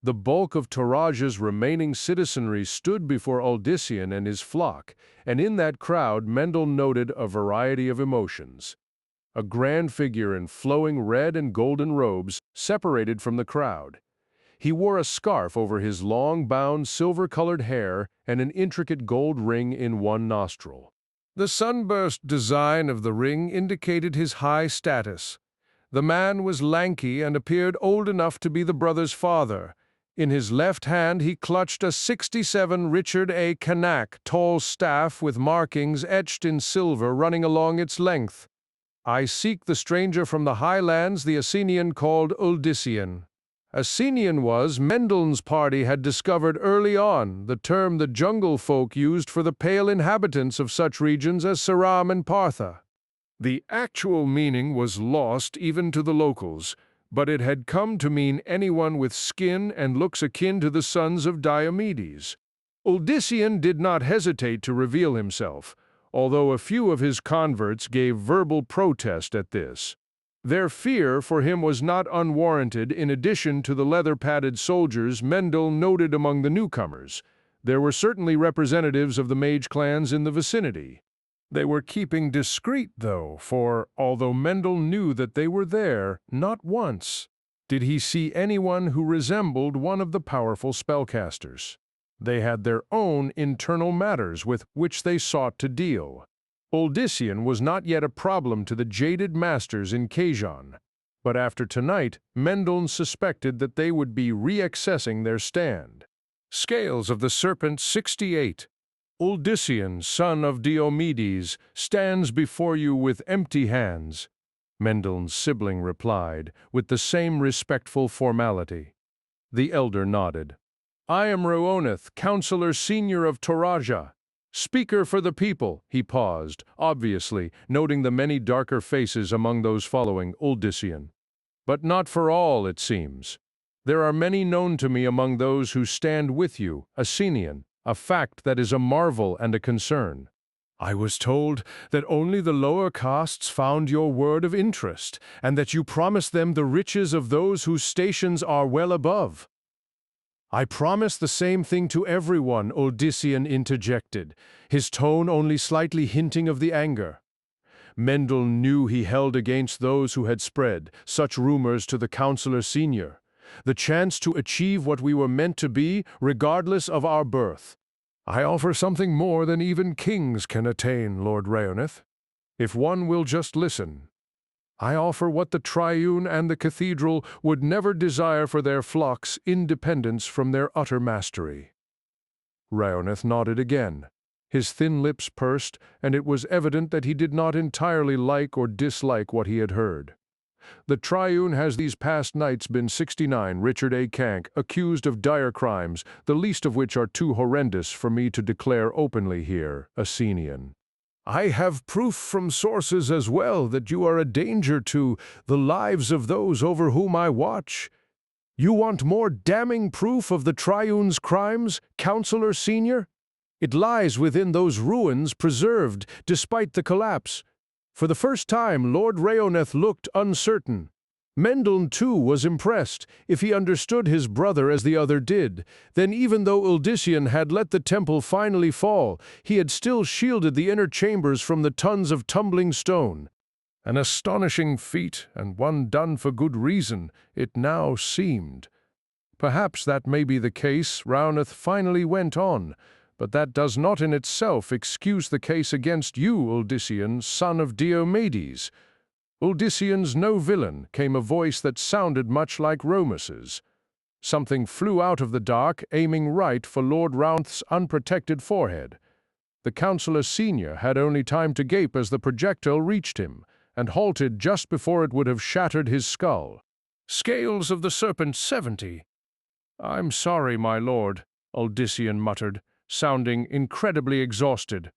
The bulk of Taraja's remaining citizenry stood before Odyssean and his flock, and in that crowd Mendel noted a variety of emotions. A grand figure in flowing red and golden robes separated from the crowd. He wore a scarf over his long, bound, silver-colored hair and an intricate gold ring in one nostril. The sunburst design of the ring indicated his high status. The man was lanky and appeared old enough to be the brother's father. In his left hand he clutched a 67 Richard A. Canak tall staff with markings etched in silver running along its length. "I seek the stranger from the highlands the Athenian called Odyssean." Athenian was, Mendel's party had discovered early on, the term the jungle folk used for the pale inhabitants of such regions as Saram and Partha. The actual meaning was lost even to the locals, but it had come to mean anyone with skin and looks akin to the sons of Diomedes. Odyssean did not hesitate to reveal himself, although a few of his converts gave verbal protest at this. Their fear for him was not unwarranted. In addition to the leather-padded soldiers Mendel noted among the newcomers, there were certainly representatives of the mage clans in the vicinity. They were keeping discreet, though, for, although Mendel knew that they were there, not once did he see anyone who resembled one of the powerful spellcasters. They had their own internal matters with which they sought to deal. Odyssean was not yet a problem to the jaded masters in Kazan, but after tonight, Mendel suspected that they would be reaccessing their stand. Scales of the Serpent 68. Odyssean, son of Diomedes, stands before you with empty hands, Mendel's sibling replied, with the same respectful formality. The elder nodded. I am Rhoneth, counselor senior of Taraja. Speaker for the people, he paused, obviously, noting the many darker faces among those following Odyssean. But not for all, it seems. There are many known to me among those who stand with you, Athenian, a fact that is a marvel and a concern. I was told that only the lower castes found your word of interest, and that you promised them the riches of those whose stations are well above. I promise the same thing to everyone, Odyssean interjected, his tone only slightly hinting of the anger. Mendel knew he held against those who had spread such rumors to the counselor senior, the chance to achieve what we were meant to be, regardless of our birth. I offer something more than even kings can attain, Lord Rhoneth. If one will just listen. I offer what the Triune and the Cathedral would never desire for their flocks, independence from their utter mastery. Rhoneth nodded again. His thin lips pursed, and it was evident that he did not entirely like or dislike what he had heard. The Triune has these past nights been 69 Richard A. Cain, accused of dire crimes, the least of which are too horrendous for me to declare openly here, Athenian. I have proof from sources as well that you are a danger to the lives of those over whom I watch. You want more damning proof of the Triune's crimes, Counselor Senior? It lies within those ruins preserved despite the collapse. For the first time, Lord Rhoneth looked uncertain. Mendel, too, was impressed, if he understood his brother as the other did. Then even though Odyssean had let the temple finally fall, he had still shielded the inner chambers from the tons of tumbling stone. An astonishing feat, and one done for good reason, it now seemed. Perhaps that may be the case, Rhoneth finally went on, but that does not in itself excuse the case against you, Odyssean, son of Diomedes. Odyssean's no villain, came a voice that sounded much like Romus's. Something flew out of the dark, aiming right for Lord Rhoneth's unprotected forehead. The Counselor Senior had only time to gape as the projectile reached him, and halted just before it would have shattered his skull. Scales of the Serpent 70. I'm sorry, my lord, Odyssean muttered, sounding incredibly exhausted.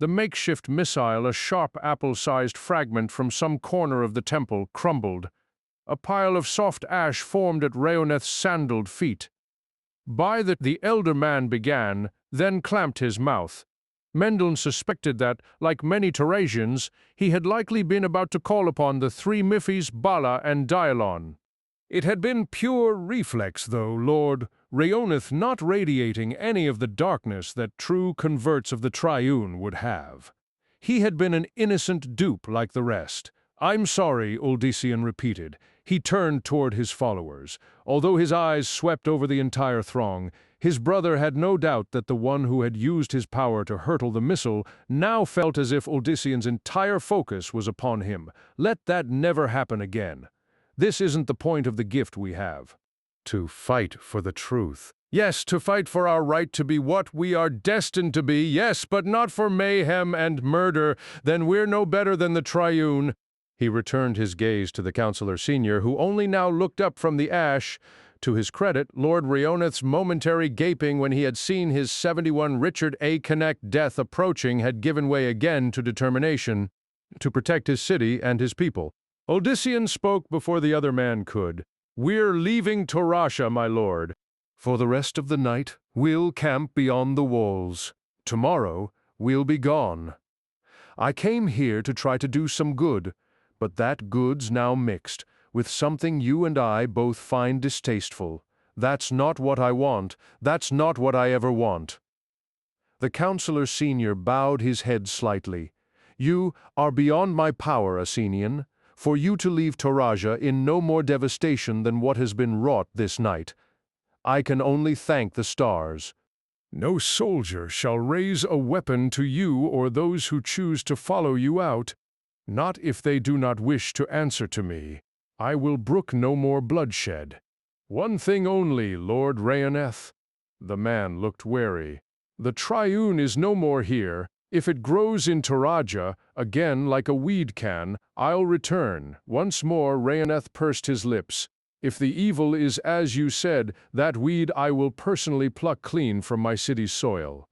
The makeshift missile, a sharp apple-sized fragment from some corner of the temple, crumbled. A pile of soft ash formed at Rhaoneth's sandaled feet. By the elder man began, then clamped his mouth. Mendon suspected that, like many Tarasians, he had likely been about to call upon the three Miffys, Bala, and Dialon. It had been pure reflex, though, Lord Rhaoneth not radiating any of the darkness that true converts of the Triune would have. He had been an innocent dupe like the rest. "I'm sorry," Uldyssian repeated. He turned toward his followers. Although his eyes swept over the entire throng, his brother had no doubt that the one who had used his power to hurtle the missile now felt as if Uldyssian's entire focus was upon him. Let that never happen again. This isn't the point of the gift we have. To fight for the truth. Yes, to fight for our right to be what we are destined to be, yes, but not for mayhem and murder. Then we're no better than the Triune. He returned his gaze to the Counselor Senior, who only now looked up from the ash. To his credit, Lord Rhaoneth's momentary gaping when he had seen his 71 Richard A. Connect death approaching had given way again to determination to protect his city and his people. Uldyssian spoke before the other man could. "We're leaving Torasha, my lord. For the rest of the night, we'll camp beyond the walls. Tomorrow, we'll be gone. I came here to try to do some good, but that good's now mixed with something you and I both find distasteful. That's not what I want. That's not what I ever want." The Counselor Senior bowed his head slightly. "You are beyond my power, Asenian. For you to leave Toraja in no more devastation than what has been wrought this night. I can only thank the stars. No soldier shall raise a weapon to you or those who choose to follow you out. Not if they do not wish to answer to me. I will brook no more bloodshed. One thing only, Lord Rhaoneth." The man looked wary. "The Triune is no more here. If it grows in Toraja, again like a weed can, I'll return." Once more Rhaoneth pursed his lips. "If the evil is as you said, that weed I will personally pluck clean from my city's soil."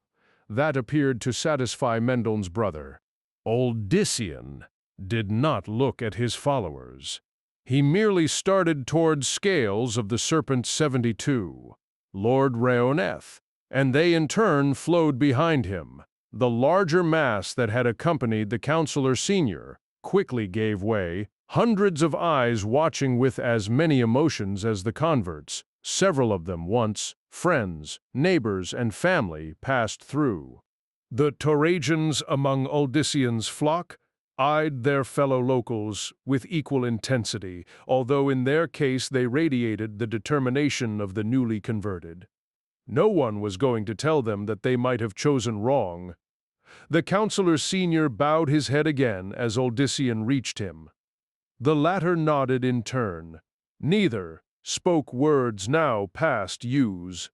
That appeared to satisfy Mendon's brother. Uldyssian did not look at his followers. He merely started toward scales of the Serpent 72, Lord Rhaoneth, and they in turn flowed behind him. The larger mass that had accompanied the Counselor Senior quickly gave way, hundreds of eyes watching with as many emotions as the converts. Several of them once friends, neighbors, and family passed through. The Toragians among Uldyssian's flock eyed their fellow locals with equal intensity, although in their case they radiated the determination of the newly converted. No one was going to tell them that they might have chosen wrong. The Counselor Senior bowed his head again as Uldyssian reached him. The latter nodded in turn. Neither spoke words now past use.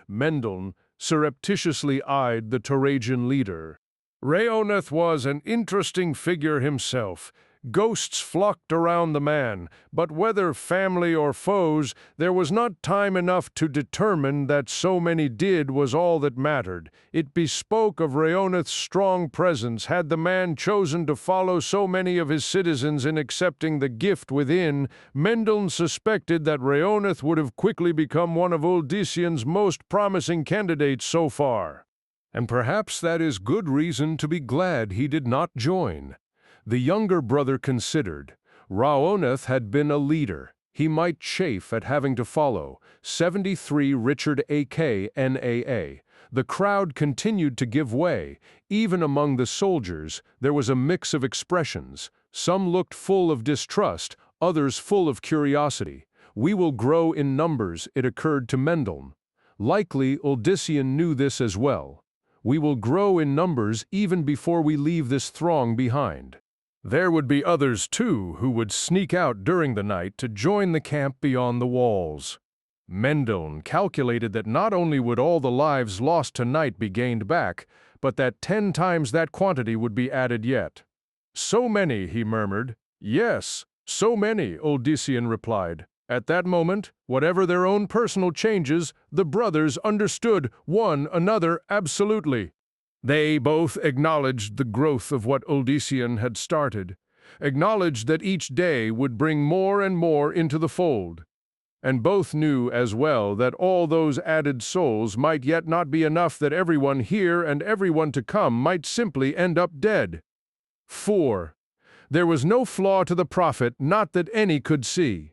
Mendon surreptitiously eyed the Toragian leader. Rhaoneth was an interesting figure himself. Ghosts flocked around the man, but whether family or foes, there was not time enough to determine that so many did was all that mattered. It bespoke of Rhaoneth's strong presence had the man chosen to follow so many of his citizens in accepting the gift within. Mendon suspected that Rhaoneth would have quickly become one of Uldyssian's most promising candidates so far. And perhaps that is good reason to be glad he did not join. The younger brother considered. Rhaoneth had been a leader. He might chafe at having to follow. 73 Richard A.K. NAA. The crowd continued to give way. Even among the soldiers, there was a mix of expressions. Some looked full of distrust, others full of curiosity. "We will grow in numbers," it occurred to Mendon. Likely Uldyssian knew this as well. We will grow in numbers even before we leave this throng behind. There would be others, too, who would sneak out during the night to join the camp beyond the walls. Mendon calculated that not only would all the lives lost tonight be gained back, but that 10 times that quantity would be added yet. "So many," he murmured. "Yes, so many," Uldyssian replied. At that moment, whatever their own personal changes, the brothers understood one another absolutely. They both acknowledged the growth of what Uldyssian had started. acknowledged that each day would bring more and more into the fold. And both knew as well that all those added souls might yet not be enough, that everyone here and everyone to come might simply end up dead. 4. There was no flaw to the prophet, not that any could see.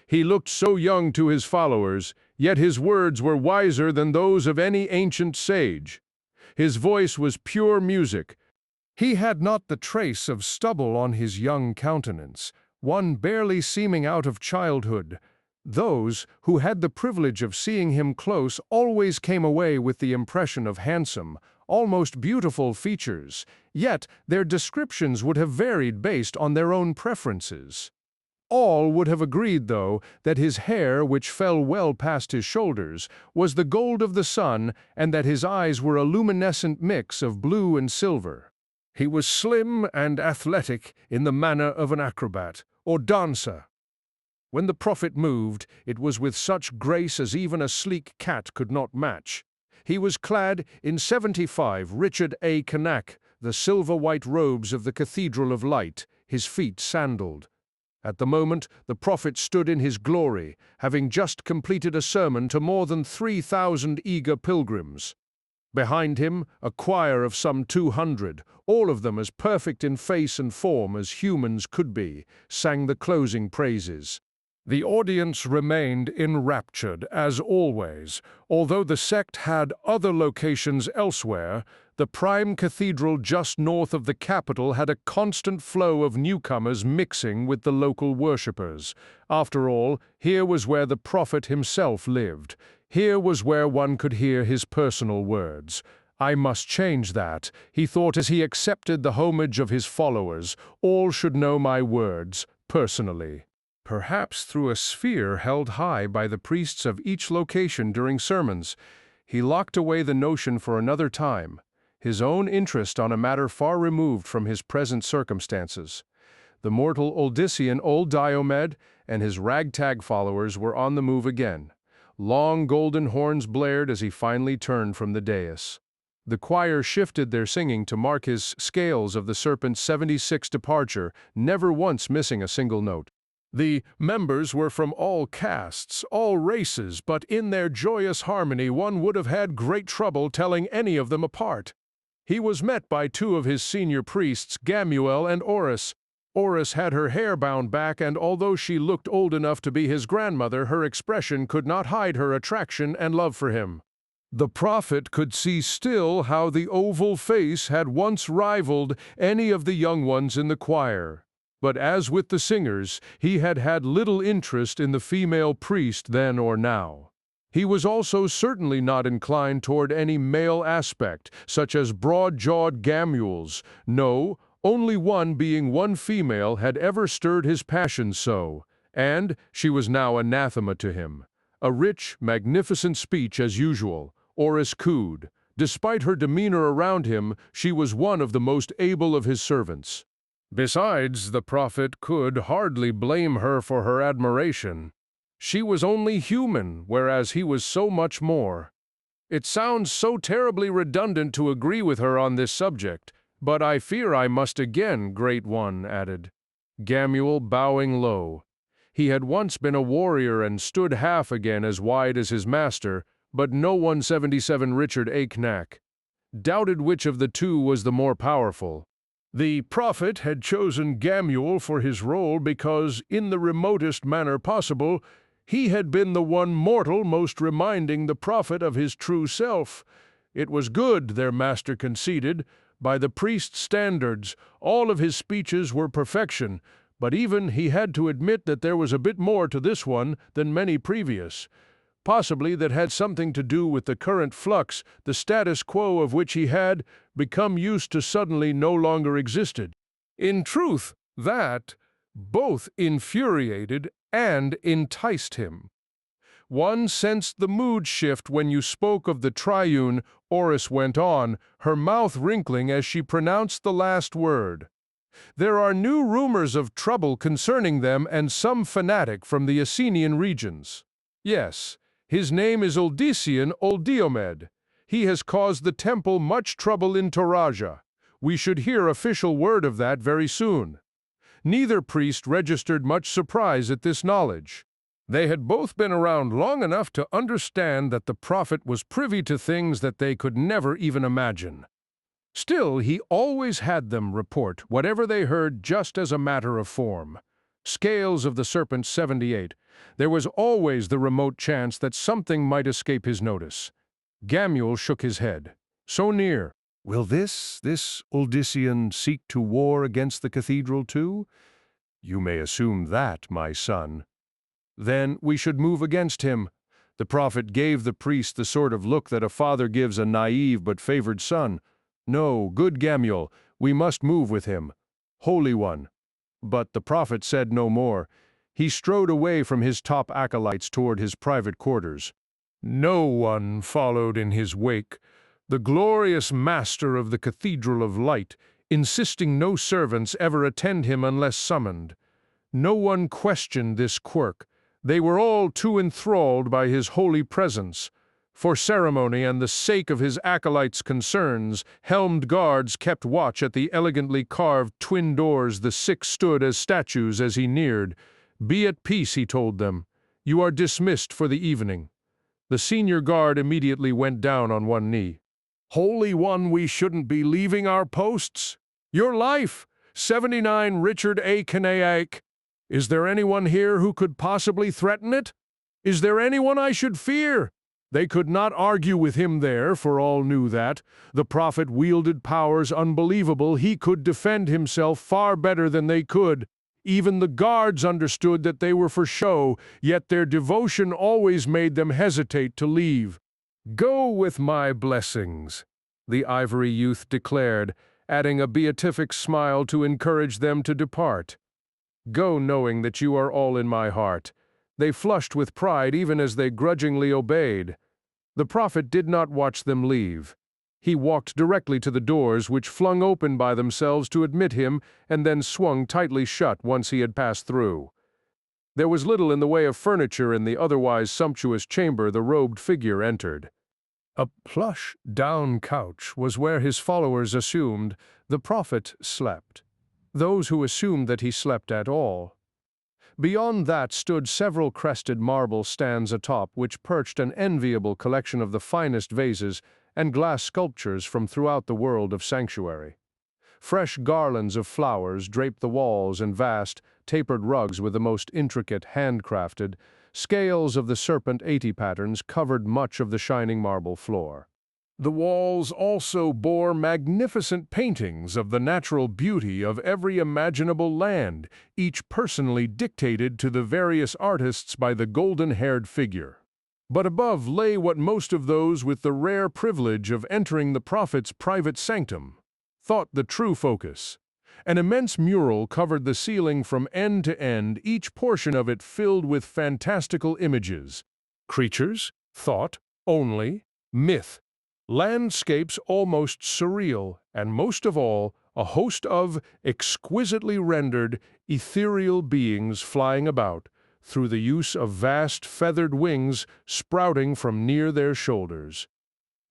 He looked so young to his followers, yet his words were wiser than those of any ancient sage. His voice was pure music. He had not the trace of stubble on his young countenance, one barely seeming out of childhood. Those who had the privilege of seeing him close always came away with the impression of handsome, almost beautiful features, yet their descriptions would have varied based on their own preferences. All would have agreed, though, that his hair, which fell well past his shoulders, was the gold of the sun, and that his eyes were a luminescent mix of blue and silver. He was slim and athletic in the manner of an acrobat, or dancer. When the prophet moved, it was with such grace as even a sleek cat could not match. He was clad in 75 Richard A. Cain, the silver-white robes of the Cathedral of Light, his feet sandaled. At the moment, the prophet stood in his glory, having just completed a sermon to more than 3,000 eager pilgrims. Behind him, a choir of some 200, all of them as perfect in face and form as humans could be, sang the closing praises. The audience remained enraptured, as always. Although the sect had other locations elsewhere, the prime cathedral just north of the capital had a constant flow of newcomers mixing with the local worshippers. After all, here was where the prophet himself lived. Here was where one could hear his personal words. I must change that, he thought as he accepted the homage of his followers. All should know my words, personally. Perhaps through a sphere held high by the priests of each location during sermons. He locked away the notion for another time, his own interest on a matter far removed from his present circumstances. The mortal Odyssean old Diomed and his ragtag followers were on the move again. Long golden horns blared as he finally turned from the dais. The choir shifted their singing to mark his scales of the Serpent's 76th departure, never once missing a single note. The members were from all castes, all races, but in their joyous harmony one would have had great trouble telling any of them apart. He was met by two of his senior priests, Gamuel and Oris. Oris had her hair bound back, and although she looked old enough to be his grandmother, her expression could not hide her attraction and love for him. The prophet could see still how the oval face had once rivaled any of the young ones in the choir. But as with the singers, he had had little interest in the female priest then or now. He was also certainly not inclined toward any male aspect, such as broad-jawed Gamuels. No, only one, being one female, had ever stirred his passion so, and she was now anathema to him. A rich, magnificent speech as usual, Oris cooed. Despite her demeanor around him, she was one of the most able of his servants. Besides, the prophet could hardly blame her for her admiration. She was only human, whereas he was so much more. It sounds so terribly redundant to agree with her on this subject, but I fear I must again, Great One added. Gamuel bowing low. He had once been a warrior and stood half again as wide as his master, but no 177 Richard A. Knack doubted which of the two was the more powerful. The prophet had chosen Gamuel for his role because, in the remotest manner possible, he had been the one mortal most reminding the prophet of his true self. It was good, their master conceded. By the priest's standards, all of his speeches were perfection, but even he had to admit that there was a bit more to this one than many previous. Possibly that had something to do with the current flux, the status quo of which he had become used to suddenly no longer existed. In truth, that both infuriated and enticed him. One sensed the mood shift when you spoke of the triune, Oris went on, her mouth wrinkling as she pronounced the last word. There are new rumors of trouble concerning them and some fanatic from the Essenian regions. Yes. His name is Odyssean Diomed. He has caused the temple much trouble in Toraja. We should hear official word of that very soon. Neither priest registered much surprise at this knowledge. They had both been around long enough to understand that the prophet was privy to things that they could never even imagine. Still, he always had them report whatever they heard just as a matter of form. Scales of the Serpent 78. There was always the remote chance that something might escape his notice. Gamul shook his head. So near. Will this Uldyssian, seek to war against the cathedral too? You may assume that, my son. Then we should move against him. The prophet gave the priest the sort of look that a father gives a naive but favored son. No, good Gamul, we must move with him. Holy One. But the prophet said no more. He strode away from his top acolytes toward his private quarters. No one followed in his wake. The glorious master of the Cathedral of Light, insisting no servants ever attend him unless summoned. No one questioned this quirk. They were all too enthralled by his holy presence. For ceremony and the sake of his acolytes' concerns, helmed guards kept watch at the elegantly carved twin doors. The six stood as statues as he neared. Be at peace, he told them. You are dismissed for the evening. The senior guard immediately went down on one knee. Holy One, we shouldn't be leaving our posts. Your life, 79 Richard A. Canaic. Is there anyone here who could possibly threaten it? Is there anyone I should fear? They could not argue with him there, for all knew that. The prophet wielded powers unbelievable. He could defend himself far better than they could. Even the guards understood that they were for show, yet their devotion always made them hesitate to leave. Go with my blessings, the ivory youth declared, adding a beatific smile to encourage them to depart. Go knowing that you are all in my heart. They flushed with pride even as they grudgingly obeyed. The prophet did not watch them leave. He walked directly to the doors, which flung open by themselves to admit him and then swung tightly shut once he had passed through. There was little in the way of furniture in the otherwise sumptuous chamber the robed figure entered. A plush down couch was where his followers assumed the prophet slept. Those who assumed that he slept at all. Beyond that stood several crested marble stands atop which perched an enviable collection of the finest vases and glass sculptures from throughout the world of sanctuary. Fresh garlands of flowers draped the walls, and vast, tapered rugs with the most intricate, handcrafted scales of the Serpent 80 patterns covered much of the shining marble floor. The walls also bore magnificent paintings of the natural beauty of every imaginable land, each personally dictated to the various artists by the golden-haired figure. But above lay what most of those with the rare privilege of entering the prophet's private sanctum thought the true focus. An immense mural covered the ceiling from end to end, each portion of it filled with fantastical images. Creatures, thought, only, myth, landscapes almost surreal, and most of all, a host of exquisitely rendered, ethereal beings flying about, through the use of vast feathered wings sprouting from near their shoulders.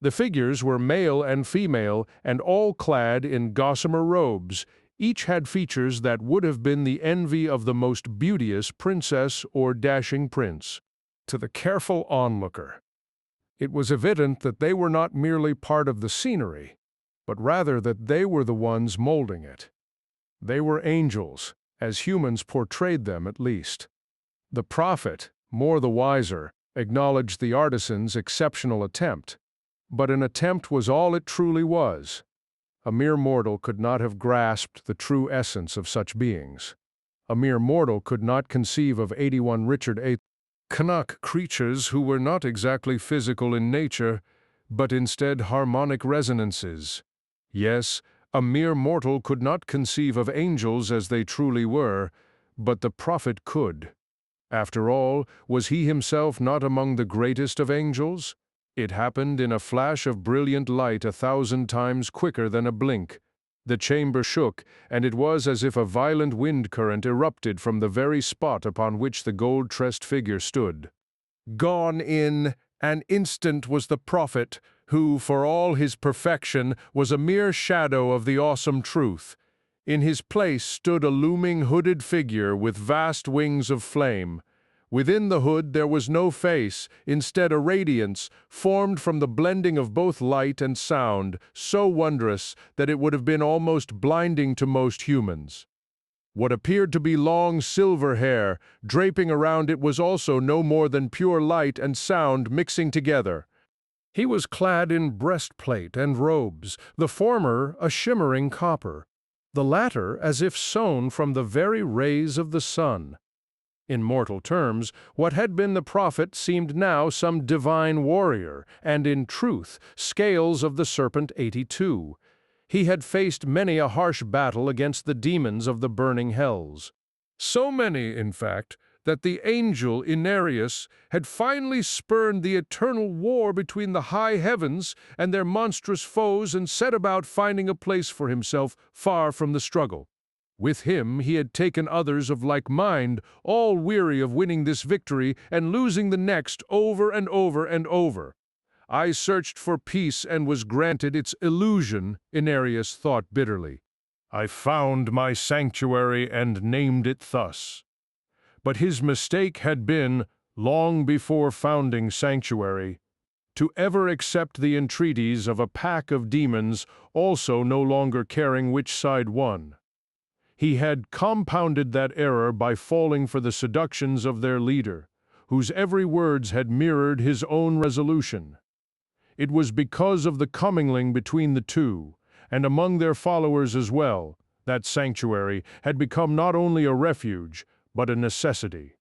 The figures were male and female, and all clad in gossamer robes. Each had features that would have been the envy of the most beauteous princess or dashing prince. To the careful onlooker, it was evident that they were not merely part of the scenery, but rather that they were the ones molding it. They were angels, as humans portrayed them at least. The prophet, more the wiser, acknowledged the artisan's exceptional attempt. But an attempt was all it truly was. A mere mortal could not have grasped the true essence of such beings. A mere mortal could not conceive of 81 Richard A. Canuck creatures who were not exactly physical in nature, but instead harmonic resonances. Yes, a mere mortal could not conceive of angels as they truly were, but the prophet could. After all, was he himself not among the greatest of angels? It happened in a flash of brilliant light 1,000 times quicker than a blink. The chamber shook, and it was as if a violent wind current erupted from the very spot upon which the gold-tressed figure stood. Gone in an instant was the prophet, who, for all his perfection, was a mere shadow of the awesome truth. In his place stood a looming hooded figure with vast wings of flame. Within the hood there was no face, instead a radiance, formed from the blending of both light and sound, so wondrous that it would have been almost blinding to most humans. What appeared to be long silver hair, draping around it, was also no more than pure light and sound mixing together. He was clad in breastplate and robes, the former a shimmering copper, the latter as if sewn from the very rays of the sun. In mortal terms, what had been the prophet seemed now some divine warrior, and in truth, scales of the Serpent 82. He had faced many a harsh battle against the demons of the burning hells. So many, in fact, that the angel Inarius had finally spurned the eternal war between the high heavens and their monstrous foes and set about finding a place for himself far from the struggle. With him he had taken others of like mind, all weary of winning this victory and losing the next over and over and over. I searched for peace and was granted its illusion, Inarius thought bitterly. I found my sanctuary and named it thus. But his mistake had been, long before founding sanctuary, to ever accept the entreaties of a pack of demons, also no longer caring which side won. He had compounded that error by falling for the seductions of their leader, whose every words had mirrored his own resolution. It was because of the commingling between the two, and among their followers as well, that sanctuary had become not only a refuge, but a necessity.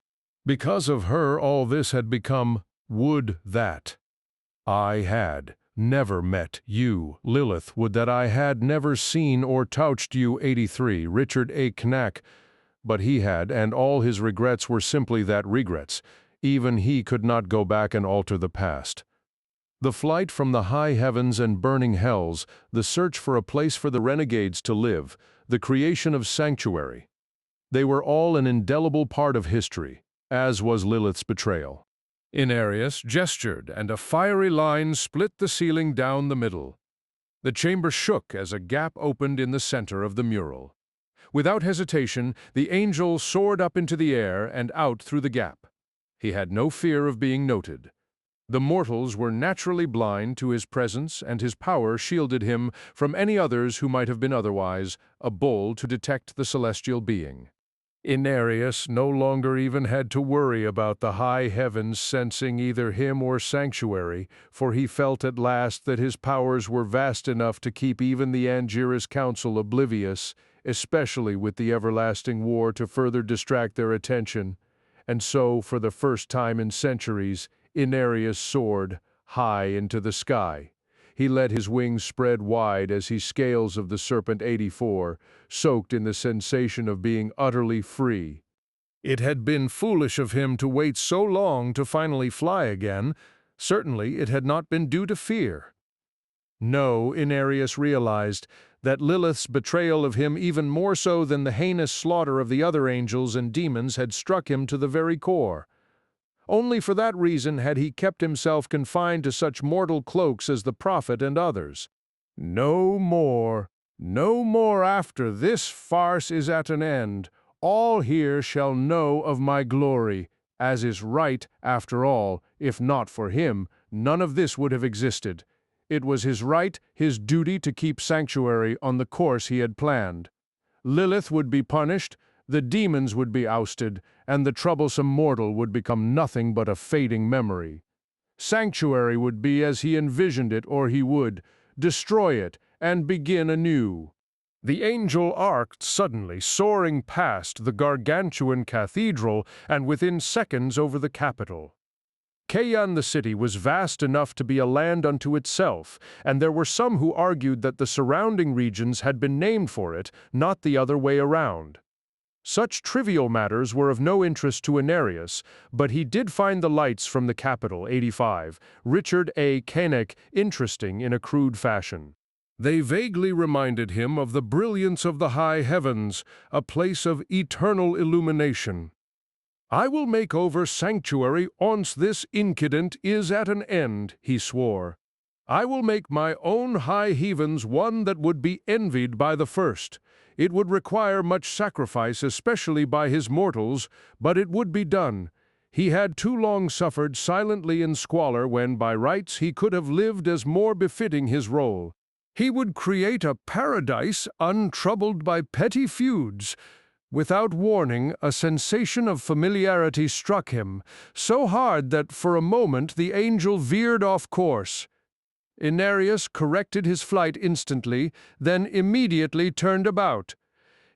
Because of her all this had become, would that I had never met you, Lilith, would that I had never seen or touched you, 83, Richard A. Knack. But he had, and all his regrets were simply that, regrets. Even he could not go back and alter the past. The flight from the high heavens and burning hells, the search for a place for the renegades to live, the creation of sanctuary. They were all an indelible part of history, as was Lilith's betrayal. Inarius gestured, and a fiery line split the ceiling down the middle. The chamber shook as a gap opened in the center of the mural. Without hesitation, the angel soared up into the air and out through the gap. He had no fear of being noted. The mortals were naturally blind to his presence, and his power shielded him from any others who might have been otherwise a bull to detect the celestial being. Inarius no longer even had to worry about the high heavens sensing either him or sanctuary, for he felt at last that his powers were vast enough to keep even the Angiras Council oblivious, especially with the everlasting war to further distract their attention. And so, for the first time in centuries, Inarius soared high into the sky. He let his wings spread wide as he scales of the Serpent 84, soaked in the sensation of being utterly free. It had been foolish of him to wait so long to finally fly again. Certainly it had not been due to fear. No, Inarius realized that Lilith's betrayal of him, even more so than the heinous slaughter of the other angels and demons, had struck him to the very core. Only for that reason had he kept himself confined to such mortal cloaks as the prophet and others. No more, no more after this farce is at an end. All here shall know of my glory, as is right after all. If not for him, none of this would have existed. It was his right, his duty to keep sanctuary on the course he had planned. Lilith would be punished, the demons would be ousted, and the troublesome mortal would become nothing but a fading memory. Sanctuary would be as he envisioned it, or he would destroy it and begin anew. The angel arced suddenly, soaring past the gargantuan cathedral and within seconds over the capital. Cain, the city, was vast enough to be a land unto itself, and there were some who argued that the surrounding regions had been named for it, not the other way around. Such trivial matters were of no interest to Inarius, but he did find the lights from the capital, 85, Richard A. Cain, interesting in a crude fashion. They vaguely reminded him of the brilliance of the high heavens, a place of eternal illumination. I will make over sanctuary once this incident is at an end, he swore. I will make my own high heavens one that would be envied by the first. It would require much sacrifice, especially by his mortals, but it would be done. He had too long suffered silently in squalor when, by rights, he could have lived as more befitting his role. He would create a paradise untroubled by petty feuds. Without warning, a sensation of familiarity struck him, so hard that for a moment the angel veered off course. Inarius corrected his flight instantly, then immediately turned about.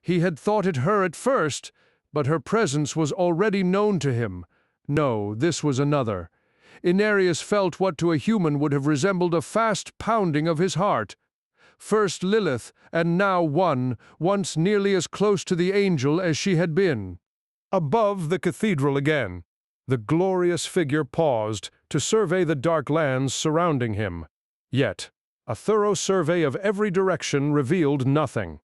He had thought it her at first, but her presence was already known to him. No, this was another. Inarius felt what to a human would have resembled a fast pounding of his heart. First Lilith, and now one, once nearly as close to the angel as she had been. Above the cathedral again, the glorious figure paused to survey the dark lands surrounding him. Yet, a thorough survey of every direction revealed nothing.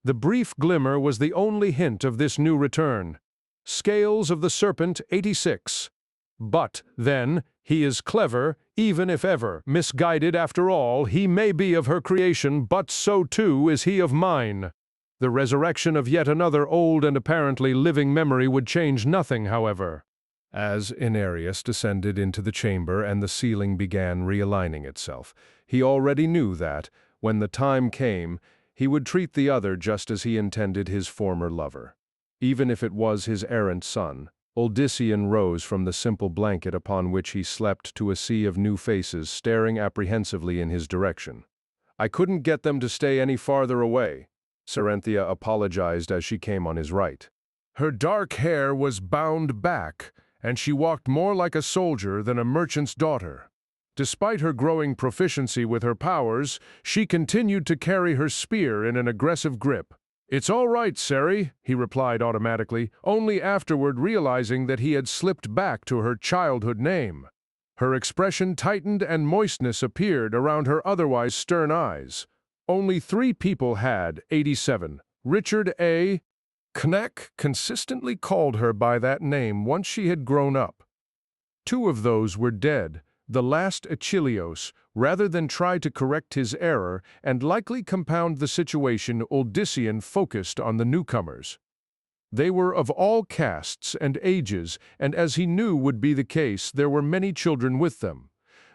The brief glimmer was the only hint of this new return. Scales of the Serpent, 86. But, then, he is clever, even if ever misguided after all. He may be of her creation, but so too is he of mine. The resurrection of yet another old and apparently living memory would change nothing, however. As Inarius descended into the chamber and the ceiling began realigning itself, he already knew that, when the time came, he would treat the other just as he intended his former lover. Even if it was his errant son, Odyssean rose from the simple blanket upon which he slept to a sea of new faces staring apprehensively in his direction. "I couldn't get them to stay any farther away," Sarenthia apologized as she came on his right. Her dark hair was bound back, and she walked more like a soldier than a merchant's daughter. Despite her growing proficiency with her powers, she continued to carry her spear in an aggressive grip. "It's all right, Seri," he replied automatically, only afterward realizing that he had slipped back to her childhood name. Her expression tightened and moistness appeared around her otherwise stern eyes. Only 3 people had 87. Richard A. Knack consistently called her by that name once she had grown up. 2 of those were dead, the last Achilleos. Rather than try to correct his error and likely compound the situation, Odyssean focused on the newcomers. They were of all castes and ages, and as he knew would be the case, there were many children with them.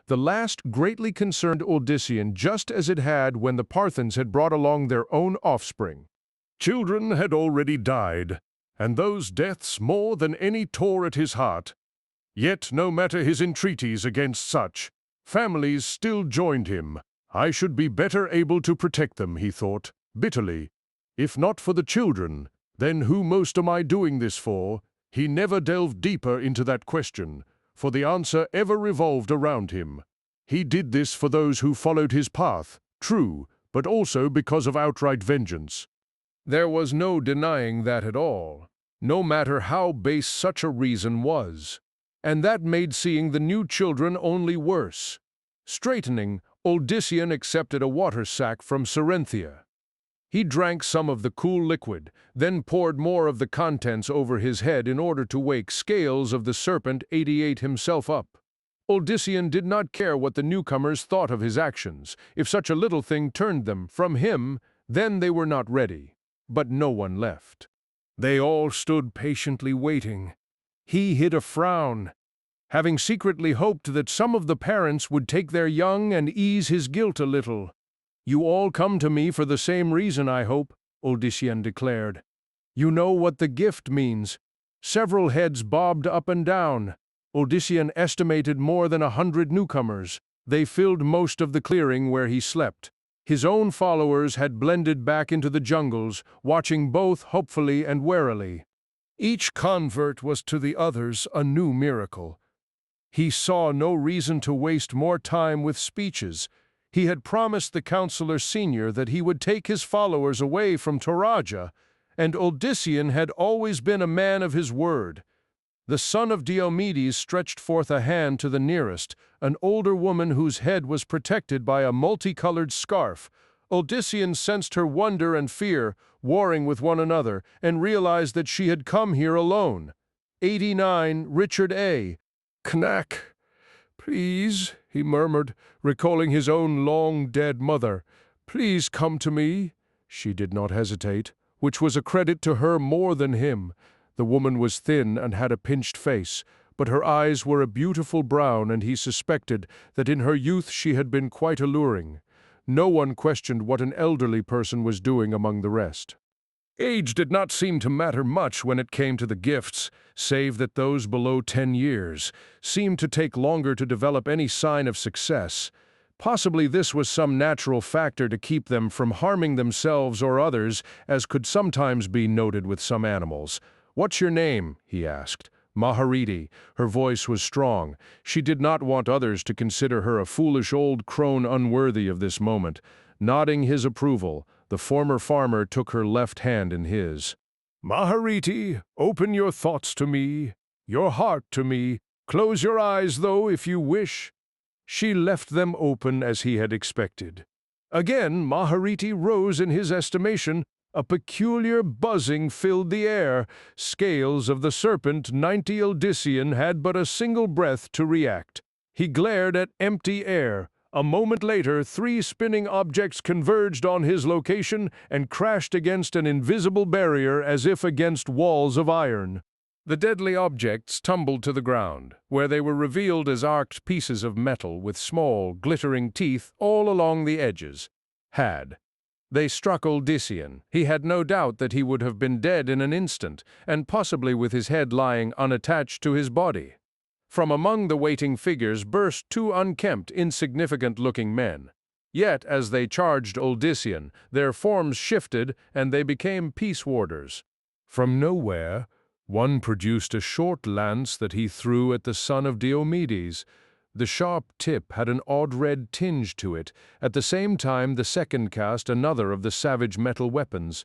The last greatly concerned Odyssean, just as it had when the Parthans had brought along their own offspring. Children had already died, and those deaths more than any tore at his heart. Yet, no matter his entreaties against such, families still joined him. I should be better able to protect them, he thought, bitterly. If not for the children, then who most am I doing this for? He never delved deeper into that question, for the answer ever revolved around him. He did this for those who followed his path, true, but also because of outright vengeance. There was no denying that at all, no matter how base such a reason was. And that made seeing the new children only worse. Straightening, Odyssean accepted a water sack from Sarenthia. He drank some of the cool liquid, then poured more of the contents over his head in order to wake Scales of the Serpent 88 himself up. Odyssean did not care what the newcomers thought of his actions. If such a little thing turned them from him, then they were not ready. But no one left. They all stood patiently waiting. He hid a frown, having secretly hoped that some of the parents would take their young and ease his guilt a little. "You all come to me for the same reason, I hope," Odyssean declared. "You know what the gift means." Several heads bobbed up and down. Odyssean estimated more than 100 newcomers. They filled most of the clearing where he slept. His own followers had blended back into the jungles, watching both hopefully and warily. Each convert was to the others a new miracle. He saw no reason to waste more time with speeches. He had promised the counselor senior that he would take his followers away from Toraja, and Odyssean had always been a man of his word. The son of Diomedes stretched forth a hand to the nearest, an older woman whose head was protected by a multicolored scarf. Odyssean sensed her wonder and fear, warring with one another, and realized that she had come here alone. 89, Richard A. "Knack, please," he murmured, recalling his own long-dead mother. "Please come to me." She did not hesitate, which was a credit to her more than him. The woman was thin and had a pinched face, but her eyes were a beautiful brown, and he suspected that in her youth she had been quite alluring. No one questioned what an elderly person was doing among the rest. Age did not seem to matter much when it came to the gifts, save that those below 10 years seemed to take longer to develop any sign of success. Possibly this was some natural factor to keep them from harming themselves or others, as could sometimes be noted with some animals. "What's your name?" he asked. Mahariti. Her voice was strong. She did not want others to consider her a foolish old crone unworthy of this moment. Nodding his approval, the former farmer took her left hand in his. "Mahariti, open your thoughts to me, your heart to me. Close your eyes, though, if you wish." She left them open as he had expected. Again, Mahariti rose in his estimation. A peculiar buzzing filled the air. Scales of the Serpent 90 Odyssean had but a single breath to react. He glared at empty air. A moment later, 3 spinning objects converged on his location and crashed against an invisible barrier as if against walls of iron. The deadly objects tumbled to the ground, where they were revealed as arced pieces of metal with small, glittering teeth all along the edges. They struck Odyssean. He had no doubt that he would have been dead in an instant, and possibly with his head lying unattached to his body. From among the waiting figures burst 2 unkempt, insignificant-looking men. Yet, as they charged Odyssean, their forms shifted and they became peace warders. From nowhere, one produced a short lance that he threw at the son of Diomedes. The sharp tip had an odd red tinge to it. At the same time, the second cast another of the savage metal weapons.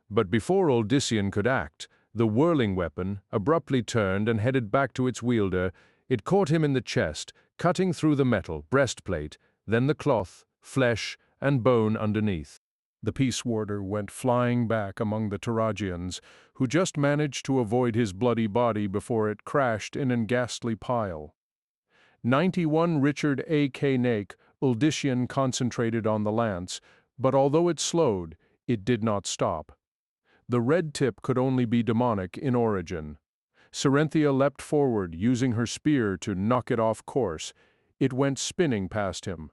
But before Odyssean could act, the whirling weapon abruptly turned and headed back to its wielder. It caught him in the chest, cutting through the metal breastplate, then the cloth, flesh, and bone underneath. The peace warder went flying back among the Trilogians, who just managed to avoid his bloody body before it crashed in a ghastly pile. 91 Richard A. Cain, Odyssean concentrated on the lance, but although it slowed, it did not stop. The red tip could only be demonic in origin. Serenthia leapt forward, using her spear to knock it off course. It went spinning past him.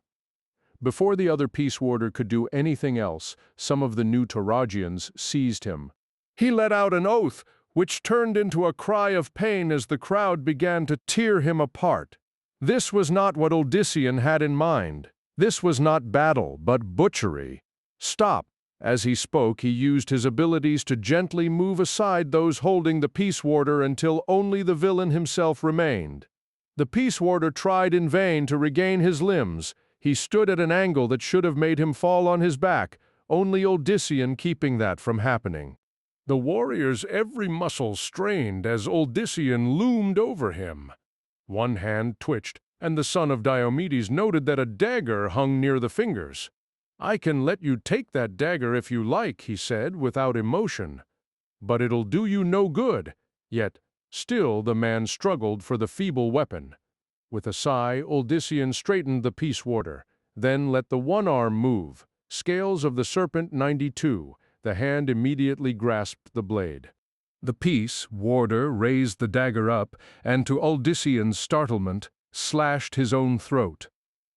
Before the other peace warder could do anything else, some of the new Trilogians seized him. He let out an oath, which turned into a cry of pain as the crowd began to tear him apart. This was not what Odyssean had in mind. This was not battle, but butchery. "Stop!" As he spoke, he used his abilities to gently move aside those holding the peace warder until only the villain himself remained. The peace warder tried in vain to regain his limbs. He stood at an angle that should have made him fall on his back, only Odyssean keeping that from happening. The warrior's every muscle strained as Odyssean loomed over him. One hand twitched, and the son of Diomedes noted that a dagger hung near the fingers. "I can let you take that dagger if you like," he said, without emotion. "But it'll do you no good." Yet, still the man struggled for the feeble weapon. With a sigh, Odyssean straightened the peace warder, then let the one arm move. Scales of the Serpent 92, the hand immediately grasped the blade. The peace warder raised the dagger up, and to Odyssean's startlement, slashed his own throat.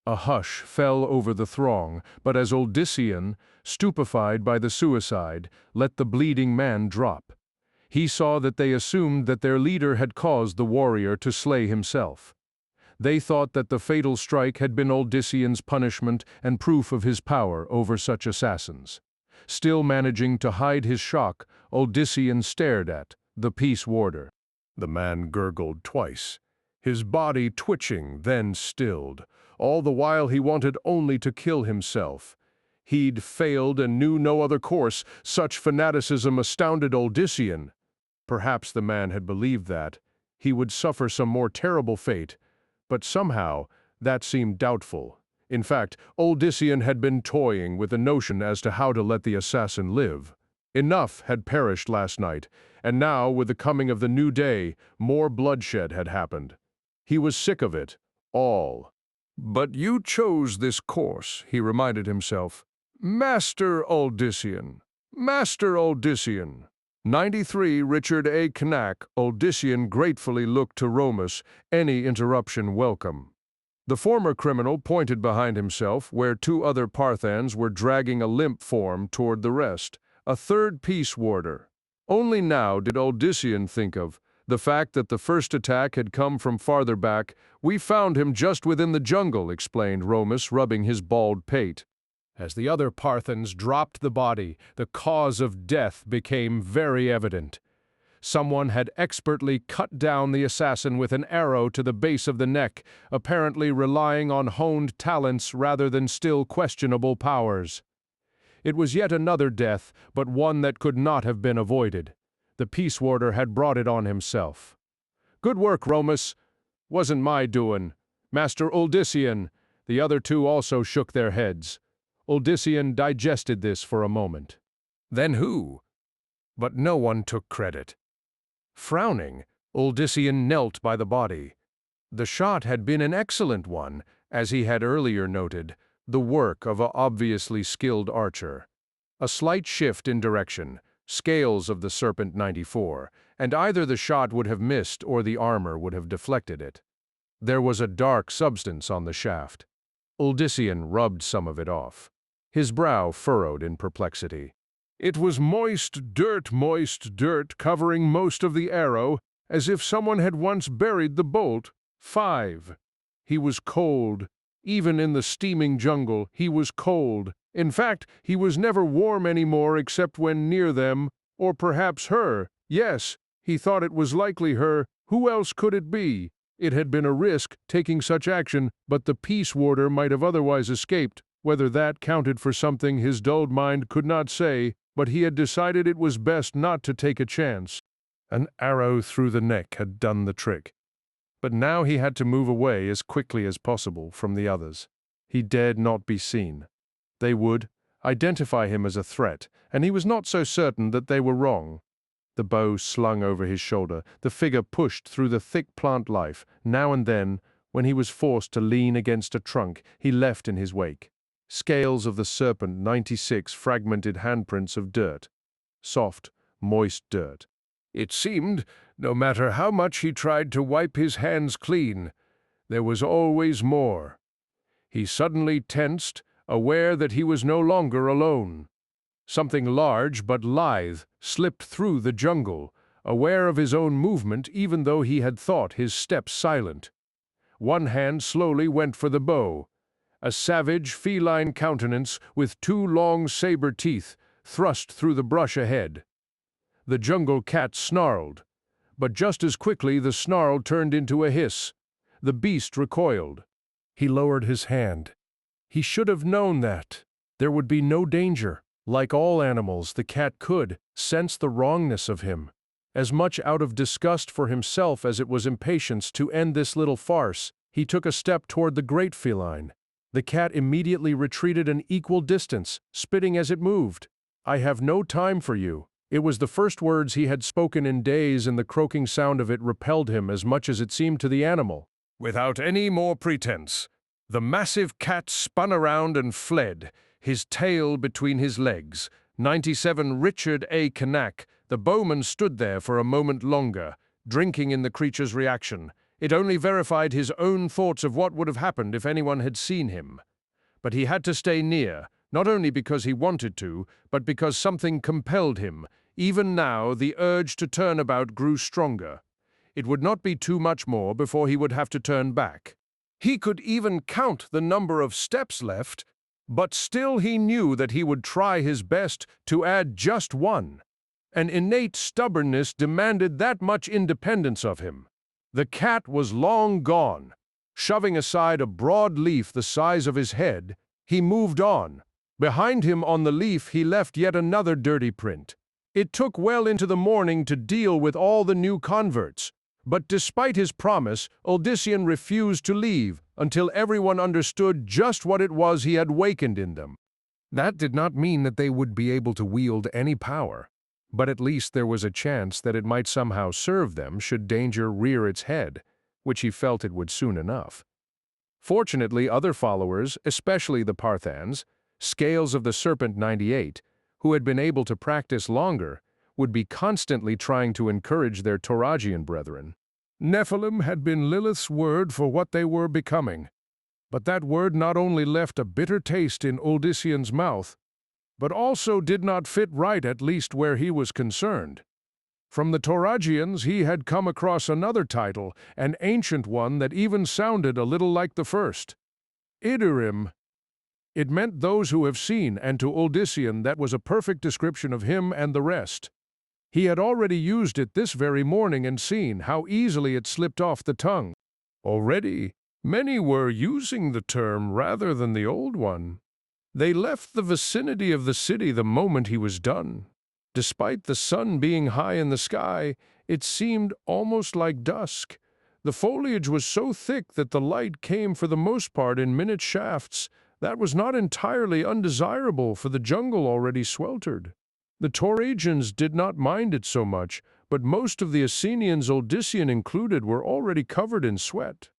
A hush fell over the throng, but as Odyssean, stupefied by the suicide, let the bleeding man drop, he saw that they assumed that their leader had caused the warrior to slay himself. They thought that the fatal strike had been Odyssean's punishment and proof of his power over such assassins. Still managing to hide his shock, Odyssean stared at the peace warder. The man gurgled twice, his body twitching, then stilled. All the while he wanted only to kill himself. He'd failed and knew no other course. Such fanaticism astounded Odyssean. Perhaps the man had believed that he would suffer some more terrible fate, but somehow that seemed doubtful. In fact, Odyssean had been toying with the notion as to how to let the assassin live. Enough had perished last night, and now, with the coming of the new day, more bloodshed had happened. He was sick of it, all. But you chose this course, he reminded himself. Master Uldyssian. Master Uldyssian. 93 Richard A. Knack, Uldyssian gratefully looked to Romus, any interruption welcome. The former criminal pointed behind himself, where two other Parthans were dragging a limp form toward the rest, a third peace warder. Only now did Uldyssian think of the fact that the first attack had come from farther back. We found him just within the jungle, explained Romus, rubbing his bald pate. As the other Parthans dropped the body, the cause of death became very evident. Someone had expertly cut down the assassin with an arrow to the base of the neck, apparently relying on honed talents rather than still questionable powers. It was yet another death, but one that could not have been avoided. The peace warder had brought it on himself. Good work, Romus. Wasn't my doing. Master Uldyssian. The other two also shook their heads. Uldyssian digested this for a moment. Then who? But no one took credit. Frowning, Uldyssian knelt by the body. The shot had been an excellent one, as he had earlier noted, the work of an obviously skilled archer. A slight shift in direction, scales of the Serpent 94, and either the shot would have missed or the armor would have deflected it. There was a dark substance on the shaft. Uldyssian rubbed some of it off. His brow furrowed in perplexity. It was moist dirt, covering most of the arrow, as if someone had once buried the bolt. 5. He was cold. Even in the steaming jungle, he was cold. In fact, he was never warm anymore except when near them, or perhaps her. Yes, he thought it was likely her. Who else could it be? It had been a risk, taking such action, but the peace warder might have otherwise escaped. Whether that counted for something his dulled mind could not say, but he had decided it was best not to take a chance. An arrow through the neck had done the trick. But now he had to move away as quickly as possible from the others. He dared not be seen. They would identify him as a threat, and he was not so certain that they were wrong. The bow slung over his shoulder, the figure pushed through the thick plant life. Now and then, when he was forced to lean against a trunk, he left in his wake. Scales of the Serpent 96 fragmented handprints of dirt. Soft, moist dirt. It seemed, no matter how much he tried to wipe his hands clean, there was always more. He suddenly tensed, aware that he was no longer alone. Something large but lithe slipped through the jungle, aware of his own movement even though he had thought his steps silent. One hand slowly went for the bow. A savage, feline countenance with two long saber teeth thrust through the brush ahead. The jungle cat snarled, but just as quickly the snarl turned into a hiss. The beast recoiled. He lowered his hand. He should have known that there would be no danger. Like all animals, the cat could sense the wrongness of him, as much out of disgust for himself as it was impatience to end this little farce. He took a step toward the great feline. The cat immediately retreated an equal distance, spitting as it moved. "I have no time for you." It was the first words he had spoken in days, and the croaking sound of it repelled him as much as it seemed to the animal. Without any more pretense, the massive cat spun around and fled, his tail between his legs. 97 Richard A. Knack, the bowman, stood there for a moment longer, drinking in the creature's reaction. It only verified his own thoughts of what would have happened if anyone had seen him. But he had to stay near, not only because he wanted to, but because something compelled him. Even now, the urge to turn about grew stronger. It would not be too much more before he would have to turn back. He could even count the number of steps left, but still he knew that he would try his best to add just one. An innate stubbornness demanded that much independence of him. The cat was long gone. Shoving aside a broad leaf the size of his head, he moved on. Behind him on the leaf he left yet another dirty print. It took well into the morning to deal with all the new converts, but despite his promise, Uldyssian refused to leave until everyone understood just what it was he had wakened in them. That did not mean that they would be able to wield any power, but at least there was a chance that it might somehow serve them should danger rear its head, which he felt it would soon enough. Fortunately, other followers, especially the Parthans, Scales of the Serpent 98, who had been able to practice longer, would be constantly trying to encourage their Toragian brethren. Nephilim had been Lilith's word for what they were becoming. But that word not only left a bitter taste in Uldyssian's mouth, but also did not fit right, at least where he was concerned. From the Toragians he had come across another title, an ancient one that even sounded a little like the first. Idurim. It meant those who have seen, and to Uldyssian that was a perfect description of him and the rest. He had already used it this very morning and seen how easily it slipped off the tongue. Already, many were using the term rather than the old one. They left the vicinity of the city the moment he was done. Despite the sun being high in the sky, it seemed almost like dusk. The foliage was so thick that the light came for the most part in minute shafts. That was not entirely undesirable, for the jungle already sweltered. The Toragians did not mind it so much, but most of the Essenians, Uldyssian included, were already covered in sweat.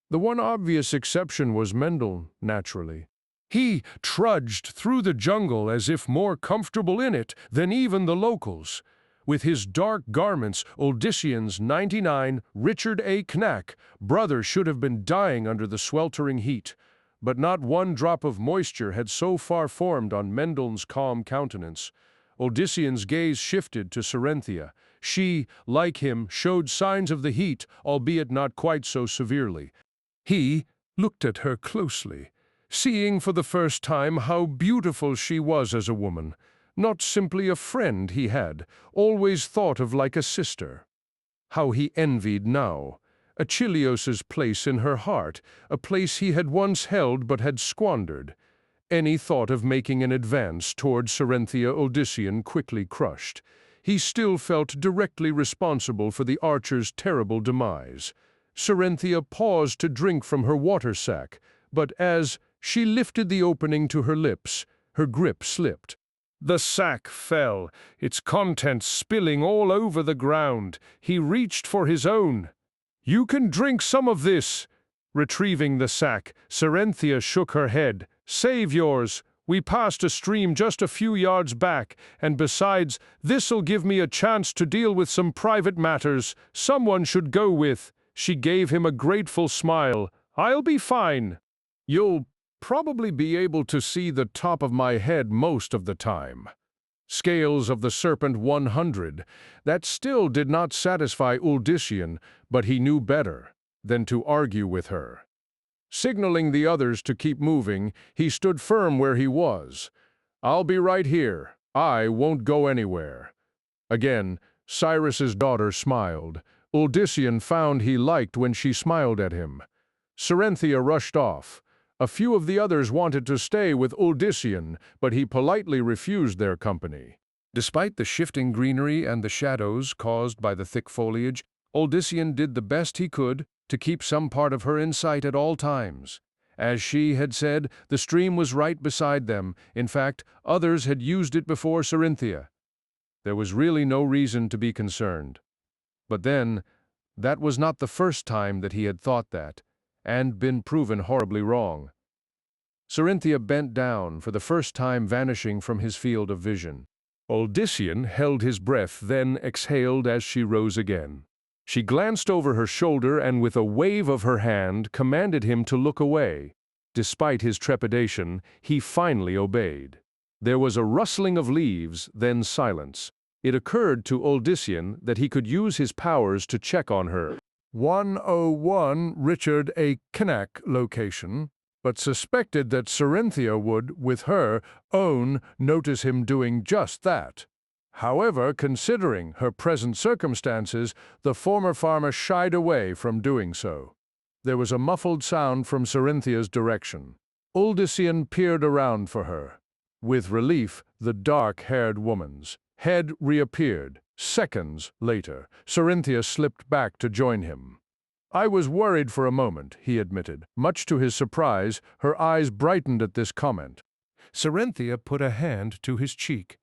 The one obvious exception was Mendel, naturally. He trudged through the jungle as if more comfortable in it than even the locals. With his dark garments, Uldyssian's 99, Richard A. Knack, brother should have been dying under the sweltering heat. But not one drop of moisture had so far formed on Mendel's calm countenance. Uldyssian's gaze shifted to Serenthia. She, like him, showed signs of the heat, albeit not quite so severely. He looked at her closely, seeing for the first time how beautiful she was as a woman, not simply a friend he had always thought of like a sister. How he envied now Achilleus's place in her heart, a place he had once held but had squandered. Any thought of making an advance toward Serenthia Uldyssian quickly crushed. He still felt directly responsible for the archer's terrible demise. Serenthia paused to drink from her water sack, but as she lifted the opening to her lips, her grip slipped. The sack fell, its contents spilling all over the ground. He reached for his own. "You can drink some of this." Retrieving the sack, Serenthia shook her head. "Save yours. We passed a stream just a few yards back, and besides, this'll give me a chance to deal with some private matters someone should go with." She gave him a grateful smile. "I'll be fine." "You'll probably be able to see the top of my head most of the time." Scales of the Serpent 100. That still did not satisfy Uldyssian, but he knew better than to argue with her. Signaling the others to keep moving, he stood firm where he was. "I'll be right here. I won't go anywhere." Again, Cyrus's daughter smiled. Uldyssian found he liked when she smiled at him. Serenthia rushed off. A few of the others wanted to stay with Uldyssian, but he politely refused their company. Despite the shifting greenery and the shadows caused by the thick foliage, Uldyssian did the best he could to keep some part of her in sight at all times. As she had said, the stream was right beside them. In fact, others had used it before Serenthia. There was really no reason to be concerned. But then, that was not the first time that he had thought that, and been proven horribly wrong. Serenthia bent down, for the first time vanishing from his field of vision. Uldyssian held his breath, then exhaled as she rose again. She glanced over her shoulder and with a wave of her hand commanded him to look away. Despite his trepidation, he finally obeyed. There was a rustling of leaves, then silence. It occurred to Uldyssian that he could use his powers to check on her. 101 Richard A. Knack location, but suspected that Serenthia would, with her own, notice him doing just that. However, considering her present circumstances, the former farmer shied away from doing so. There was a muffled sound from Serenthia's direction. Uldyssian peered around for her. With relief, the dark-haired woman's head reappeared. Seconds later, Serenthia slipped back to join him. "I was worried for a moment," he admitted. Much to his surprise, her eyes brightened at this comment. Serenthia put a hand to his cheek.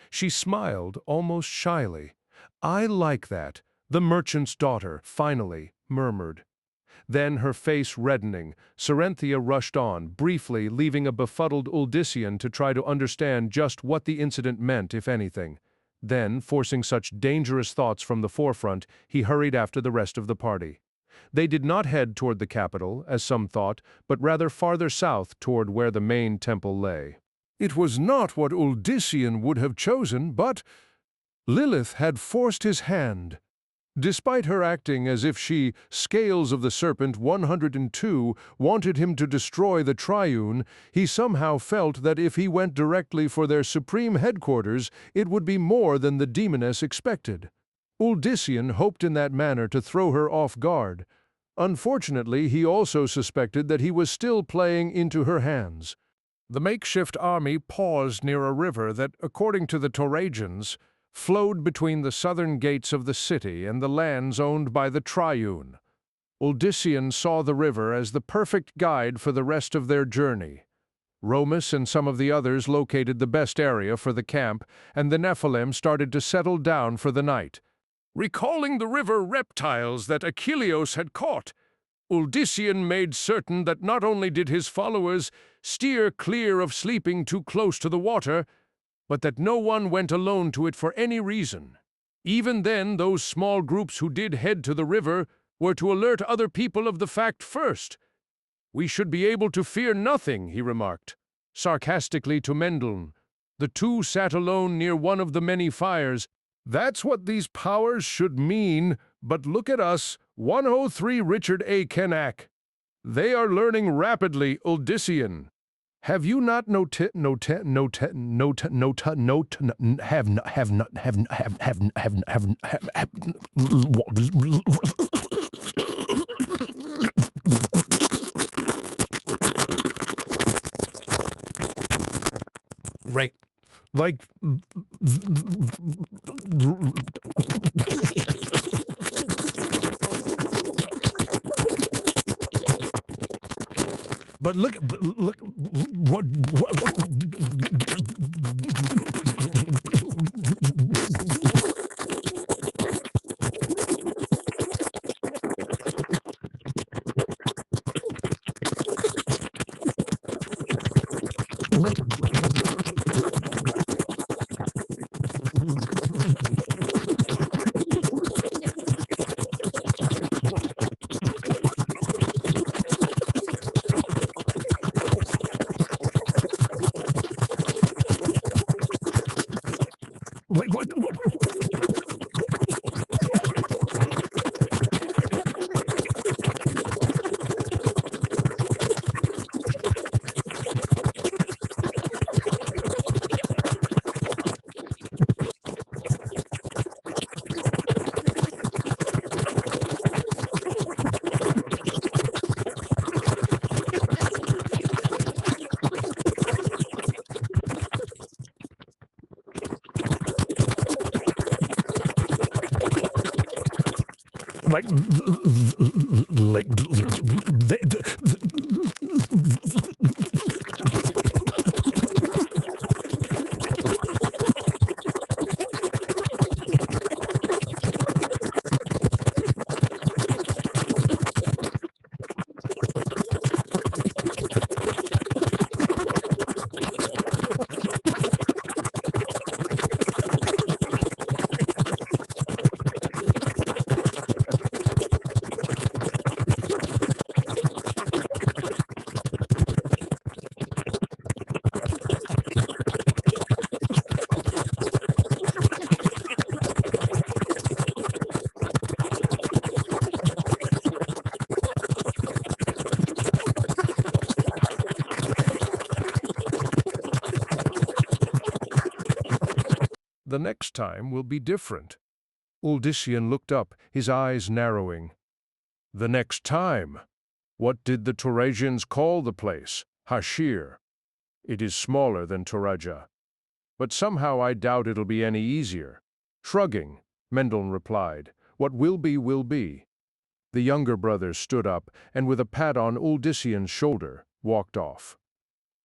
She smiled almost shyly. "I like that," the merchant's daughter finally murmured. Then, her face reddening, Cerenthia rushed on, briefly leaving a befuddled Uldyssian to try to understand just what the incident meant, if anything. Then, forcing such dangerous thoughts from the forefront, he hurried after the rest of the party. They did not head toward the capital, as some thought, but rather farther south toward where the main temple lay. It was not what Uldyssian would have chosen, but Lilith had forced his hand. Despite her acting as if she, Scales of the Serpent 102, wanted him to destroy the Triune, he somehow felt that if he went directly for their supreme headquarters, it would be more than the demoness expected. Uldyssian hoped in that manner to throw her off guard. Unfortunately, he also suspected that he was still playing into her hands. The makeshift army paused near a river that, according to the Toragians, flowed between the southern gates of the city and the lands owned by the Triune. Uldyssian saw the river as the perfect guide for the rest of their journey. Romus and some of the others located the best area for the camp, and the Nephilim started to settle down for the night. Recalling the river reptiles that Achilleos had caught, Uldyssian made certain that not only did his followers steer clear of sleeping too close to the water, but that no one went alone to it for any reason. Even then, those small groups who did head to the river were to alert other people of the fact first. "We should be able to fear nothing," he remarked, sarcastically to Mendeln. The two sat alone near one of the many fires. "That's what these powers should mean, but look at us, 103 Richard A. Kennack. They are learning rapidly, Uldyssian. Have you not Right. Like But look what The next time will be different. Uldyssian looked up, his eyes narrowing. The next time? What did the Toragians call the place? Hashir. It is smaller than Toraja. But somehow I doubt it'll be any easier. Shrugging, Mendeln replied, what will be, will be. The younger brother stood up, and with a pat on Uldyssian's shoulder, walked off.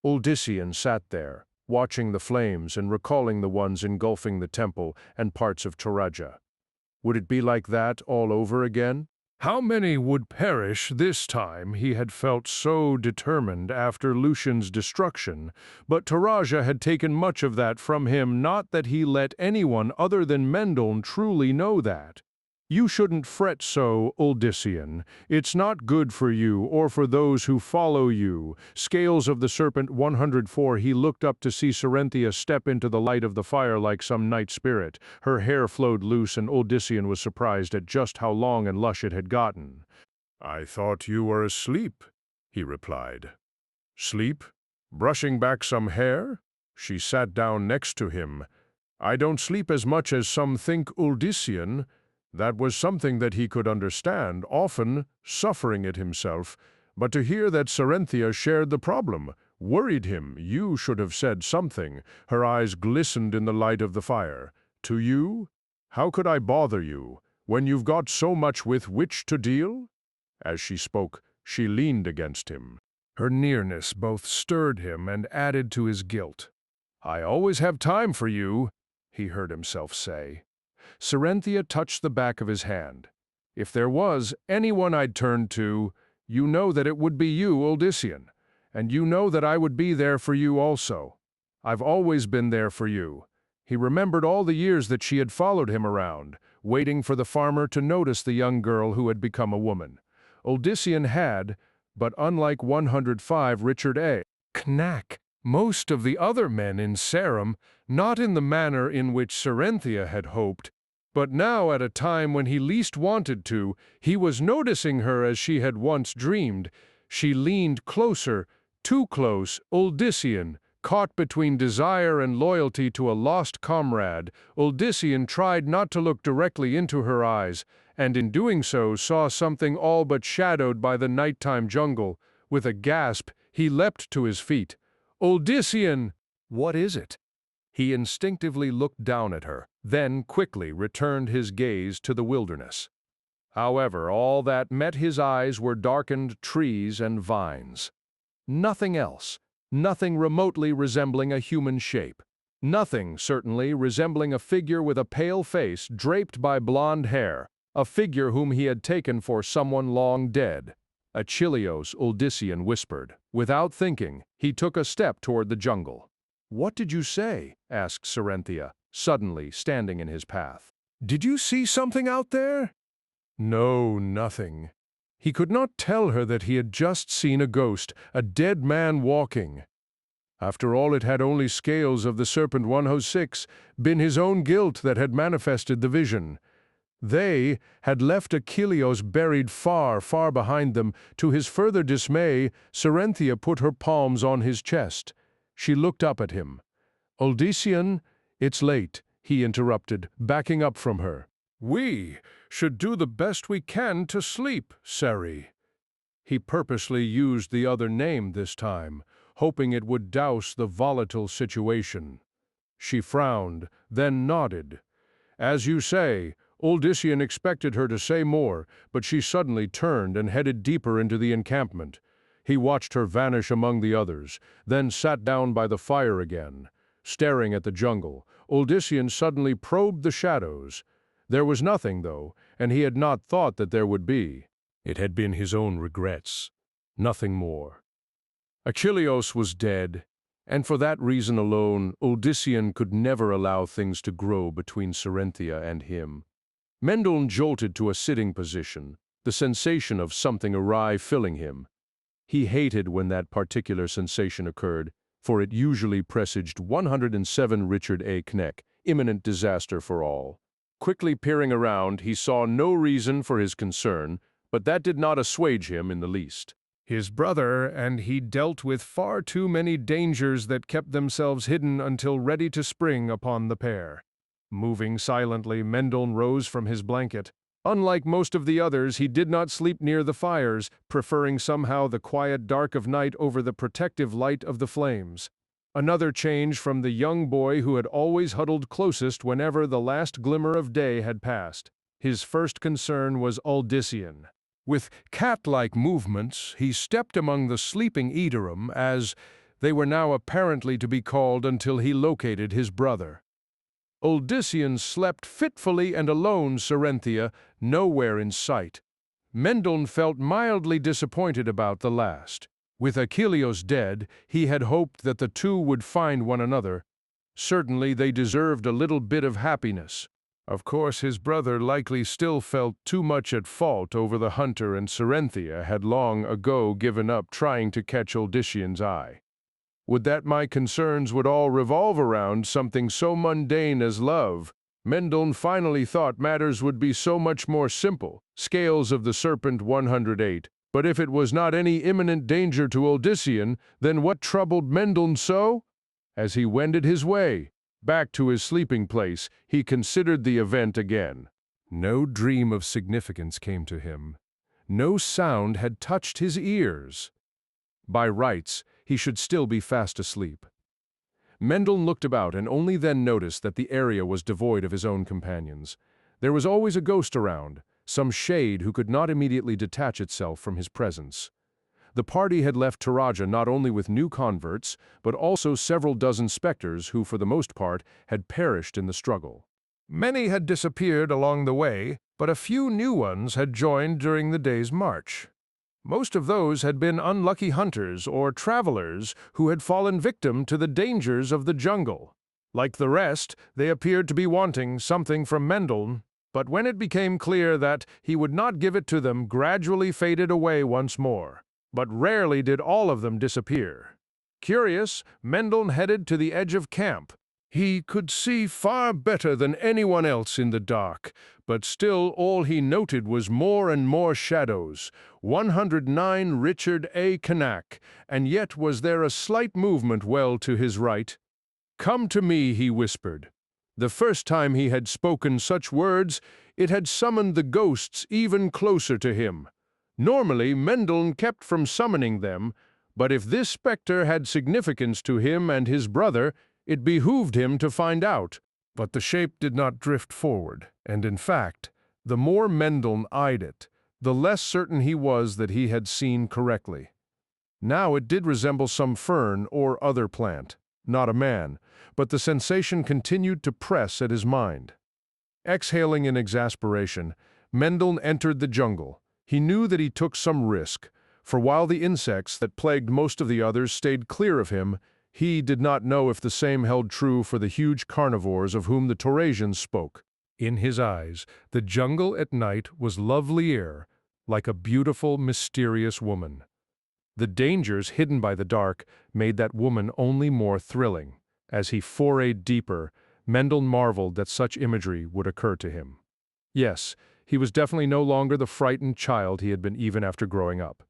Uldyssian sat there, watching the flames and recalling the ones engulfing the temple and parts of Toraja. Would it be like that all over again? How many would perish this time, he had felt so determined after Lucian's destruction, but Taraja had taken much of that from him, not that he let anyone other than Mendel truly know that. You shouldn't fret so, Uldyssian. It's not good for you or for those who follow you. Scales of the Serpent 104. He looked up to see Serenthia step into the light of the fire like some night spirit. Her hair flowed loose, and Uldyssian was surprised at just how long and lush it had gotten. "I thought you were asleep," he replied. "Sleep? Brushing back some hair?" She sat down next to him. "I don't sleep as much as some think, Uldyssian." That was something that he could understand, often suffering it himself, but to hear that Serenthia shared the problem worried him. "You should have said something." Her eyes glistened in the light of the fire. "To you? How could I bother you, when you've got so much with which to deal?" As she spoke, she leaned against him. Her nearness both stirred him and added to his guilt. "I always have time for you," he heard himself say. Serenthia touched the back of his hand. "If there was anyone I'd turn to, you know that it would be you, Uldyssian. And you know that I would be there for you also. I've always been there for you." He remembered all the years that she had followed him around, waiting for the farmer to notice the young girl who had become a woman. Uldyssian had, but unlike 105 Richard A. Knack, most of the other men in Sarum, not in the manner in which Serenthia had hoped, but now, at a time when he least wanted to, he was noticing her as she had once dreamed. She leaned closer, too close. Uldyssian, caught between desire and loyalty to a lost comrade, Uldyssian tried not to look directly into her eyes, and in doing so saw something all but shadowed by the nighttime jungle. With a gasp, he leapt to his feet. "Uldyssian!" "What is it?" He instinctively looked down at her, then quickly returned his gaze to the wilderness. However, all that met his eyes were darkened trees and vines. Nothing else, nothing remotely resembling a human shape. Nothing, certainly, resembling a figure with a pale face draped by blonde hair, a figure whom he had taken for someone long dead. "Achilleos," Uldyssian whispered. Without thinking, he took a step toward the jungle. "What did you say?" asked Serenthia, suddenly standing in his path. "Did you see something out there?" "No, nothing." He could not tell her that he had just seen a ghost, a dead man walking. After all, it had only Scales of the Serpent 106 been his own guilt that had manifested the vision. They had left Achilleos buried far, far behind them. To his further dismay, Serenthia put her palms on his chest. She looked up at him. "Uldyssian, it's late," he interrupted, backing up from her. "We should do the best we can to sleep, Seri." He purposely used the other name this time, hoping it would douse the volatile situation. She frowned, then nodded. "As you say." Uldyssian expected her to say more, but she suddenly turned and headed deeper into the encampment. He watched her vanish among the others, then sat down by the fire again. Staring at the jungle, Uldyssian suddenly probed the shadows. There was nothing, though, and he had not thought that there would be. It had been his own regrets. Nothing more. Achilleos was dead, and for that reason alone, Uldyssian could never allow things to grow between Serenthia and him. Mendel jolted to a sitting position, the sensation of something awry filling him. He hated when that particular sensation occurred, for it usually presaged 107 Richard A. Kneck, imminent disaster for all. Quickly peering around, he saw no reason for his concern, but that did not assuage him in the least. His brother and he dealt with far too many dangers that kept themselves hidden until ready to spring upon the pair. Moving silently, Mendel rose from his blanket. Unlike most of the others, he did not sleep near the fires, preferring somehow the quiet dark of night over the protective light of the flames. Another change from the young boy who had always huddled closest whenever the last glimmer of day had passed. His first concern was Uldyssian. With cat-like movements, he stepped among the sleeping Edorum, as they were now apparently to be called, until he located his brother. Uldyssian slept fitfully and alone, Serenthia, nowhere in sight. Mendel felt mildly disappointed about the last. With Achilleus dead, he had hoped that the two would find one another. Certainly they deserved a little bit of happiness. Of course, his brother likely still felt too much at fault over the hunter, and Cerenthia had long ago given up trying to catch Odyssean's eye. Would that my concerns would all revolve around something so mundane as love? Mendel finally thought matters would be so much more simple. Scales of the Serpent 108. But if it was not any imminent danger to Odyssean, then what troubled Mendel so? As he wended his way back to his sleeping place, he considered the event again. No dream of significance came to him. No sound had touched his ears. By rights, he should still be fast asleep. Mendel looked about and only then noticed that the area was devoid of his own companions. There was always a ghost around, some shade who could not immediately detach itself from his presence. The party had left Taraja not only with new converts, but also several dozen specters who, for the most part, had perished in the struggle. Many had disappeared along the way, but a few new ones had joined during the day's march. Most of those had been unlucky hunters or travelers who had fallen victim to the dangers of the jungle. Like the rest, they appeared to be wanting something from Mendel, but when it became clear that he would not give it to them, gradually faded away once more. But rarely did all of them disappear. Curious, Mendel headed to the edge of camp. He could see far better than anyone else in the dark, but still all he noted was more and more shadows. 109 Richard A. Canak, and yet was there a slight movement well to his right. "Come to me," he whispered. The first time he had spoken such words, it had summoned the ghosts even closer to him. Normally, Mendel kept from summoning them, but if this specter had significance to him and his brother, it behooved him to find out. But the shape did not drift forward, and in fact, the more Mendel eyed it, the less certain he was that he had seen correctly. Now it did resemble some fern or other plant, not a man, but the sensation continued to press at his mind. Exhaling in exasperation, Mendel entered the jungle. He knew that he took some risk, for while the insects that plagued most of the others stayed clear of him, he did not know if the same held true for the huge carnivores of whom the Taurasians spoke. In his eyes, the jungle at night was lovelier, like a beautiful, mysterious woman. The dangers hidden by the dark made that woman only more thrilling. As he forayed deeper, Mendel marveled that such imagery would occur to him. Yes, he was definitely no longer the frightened child he had been even after growing up.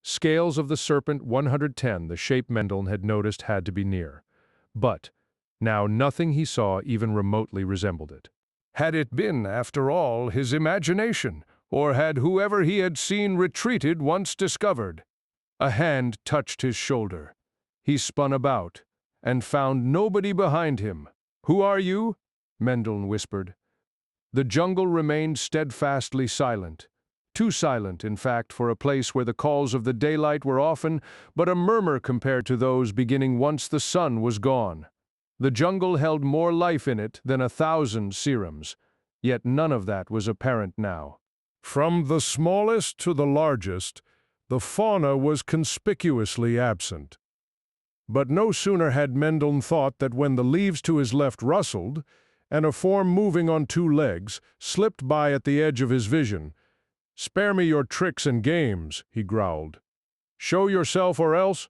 Scales of the Serpent 110, the shape Mendel had noticed had to be near. But now nothing he saw even remotely resembled it. Had it been, after all, his imagination, or had whoever he had seen retreated once discovered? A hand touched his shoulder. He spun about, and found nobody behind him. "Who are you?" Mendel whispered. The jungle remained steadfastly silent. Too silent, in fact, for a place where the calls of the daylight were often but a murmur compared to those beginning once the sun was gone. The jungle held more life in it than 1,000 serums, yet none of that was apparent now. From the smallest to the largest, the fauna was conspicuously absent. But no sooner had Mendel thought that when the leaves to his left rustled, and a form moving on 2 legs slipped by at the edge of his vision. "Spare me your tricks and games," he growled. "Show yourself or else?"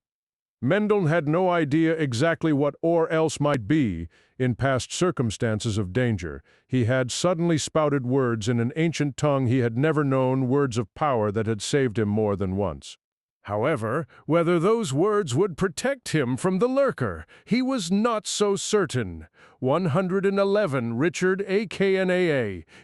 Mendel had no idea exactly what "or else" might be. In past circumstances of danger, he had suddenly spouted words in an ancient tongue he had never known, words of power that had saved him more than once. However, whether those words would protect him from the lurker, he was not so certain. 111 Richard A. Cain.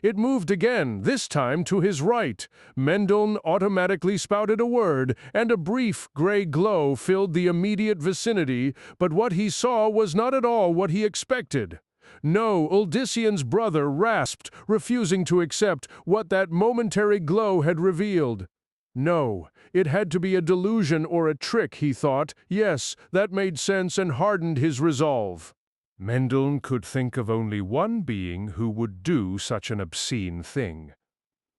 It moved again, this time to his right. Mendel automatically spouted a word, and a brief gray glow filled the immediate vicinity, but what he saw was not at all what he expected. No, Odyssean's brother rasped, refusing to accept what that momentary glow had revealed. No, it had to be a delusion or a trick, he thought. Yes, that made sense and hardened his resolve. Mendel could think of only one being who would do such an obscene thing.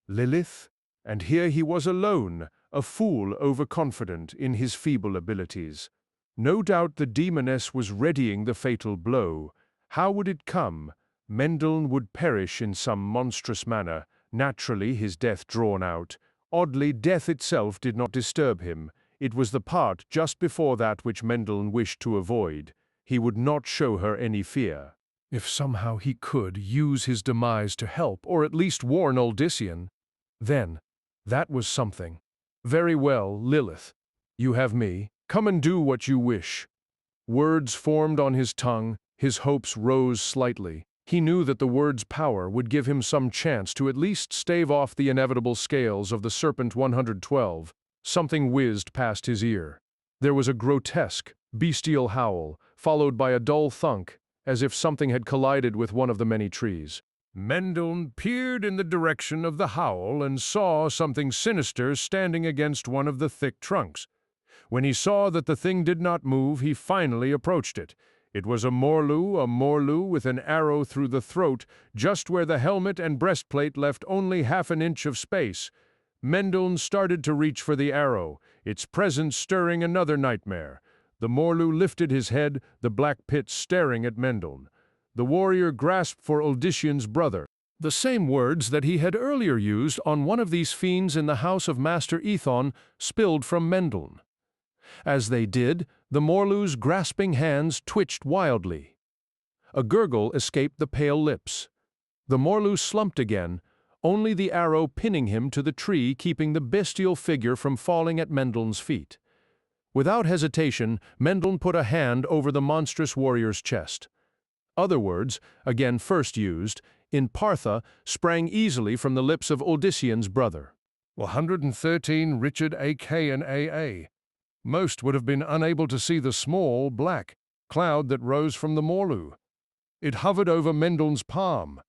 Lilith? And here he was alone, a fool overconfident in his feeble abilities. No doubt the demoness was readying the fatal blow. How would it come? Mendel would perish in some monstrous manner, naturally his death drawn out. Oddly, death itself did not disturb him. It was the part just before that which Mendel wished to avoid. He would not show her any fear. If somehow he could use his demise to help, or at least warn Uldyssian, then that was something. Very well, Lilith. You have me. Come and do what you wish. Words formed on his tongue, his hopes rose slightly. He knew that the word's power would give him some chance to at least stave off the inevitable scales of the Serpent 112. Something whizzed past his ear. There was a grotesque, bestial howl, followed by a dull thunk, as if something had collided with one of the many trees. Mendel peered in the direction of the howl and saw something sinister standing against one of the thick trunks. When he saw that the thing did not move, he finally approached it. It was a Morlu with an arrow through the throat, just where the helmet and breastplate left only half an inch of space. Mendel started to reach for the arrow, its presence stirring another nightmare. The Morlu lifted his head, the black pit staring at Mendel. The warrior grasped for Uldyssian's brother, the same words that he had earlier used on one of these fiends in the house of Master Ethon spilled from Mendel. As they did, the Morlu's grasping hands twitched wildly. A gurgle escaped the pale lips. The Morlu slumped again, only the arrow pinning him to the tree, keeping the bestial figure from falling at Mendel's feet. Without hesitation, Mendel put a hand over the monstrous warrior's chest. Other words, again first used, in Partha, sprang easily from the lips of Uldyssian's brother. 113 Richard A.K. and A.A. Most would have been unable to see the small, black cloud that rose from the Morlu. It hovered over Mendel's palm.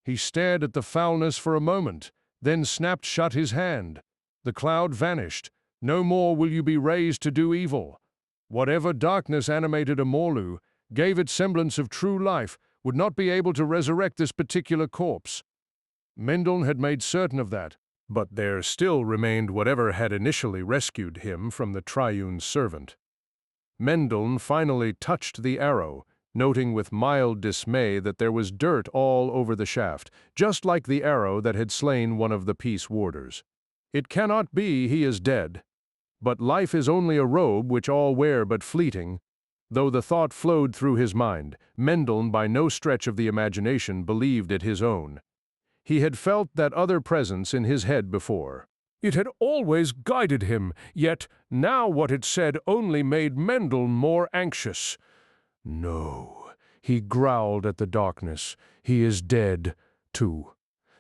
He stared at the foulness for a moment, then snapped shut his hand. The cloud vanished. No more will you be raised to do evil. Whatever darkness animated a Morlu, gave it semblance of true life, would not be able to resurrect this particular corpse. Mendel had made certain of that, but there still remained whatever had initially rescued him from the Triune's servant. Mendel finally touched the arrow, noting with mild dismay that there was dirt all over the shaft, just like the arrow that had slain one of the peace warders. It cannot be he is dead. But life is only a robe which all wear but fleeting. Though the thought flowed through his mind, Mendel by no stretch of the imagination believed it his own. He had felt that other presence in his head before. It had always guided him, yet now what it said only made Mendel more anxious. No, he growled at the darkness. He is dead, too.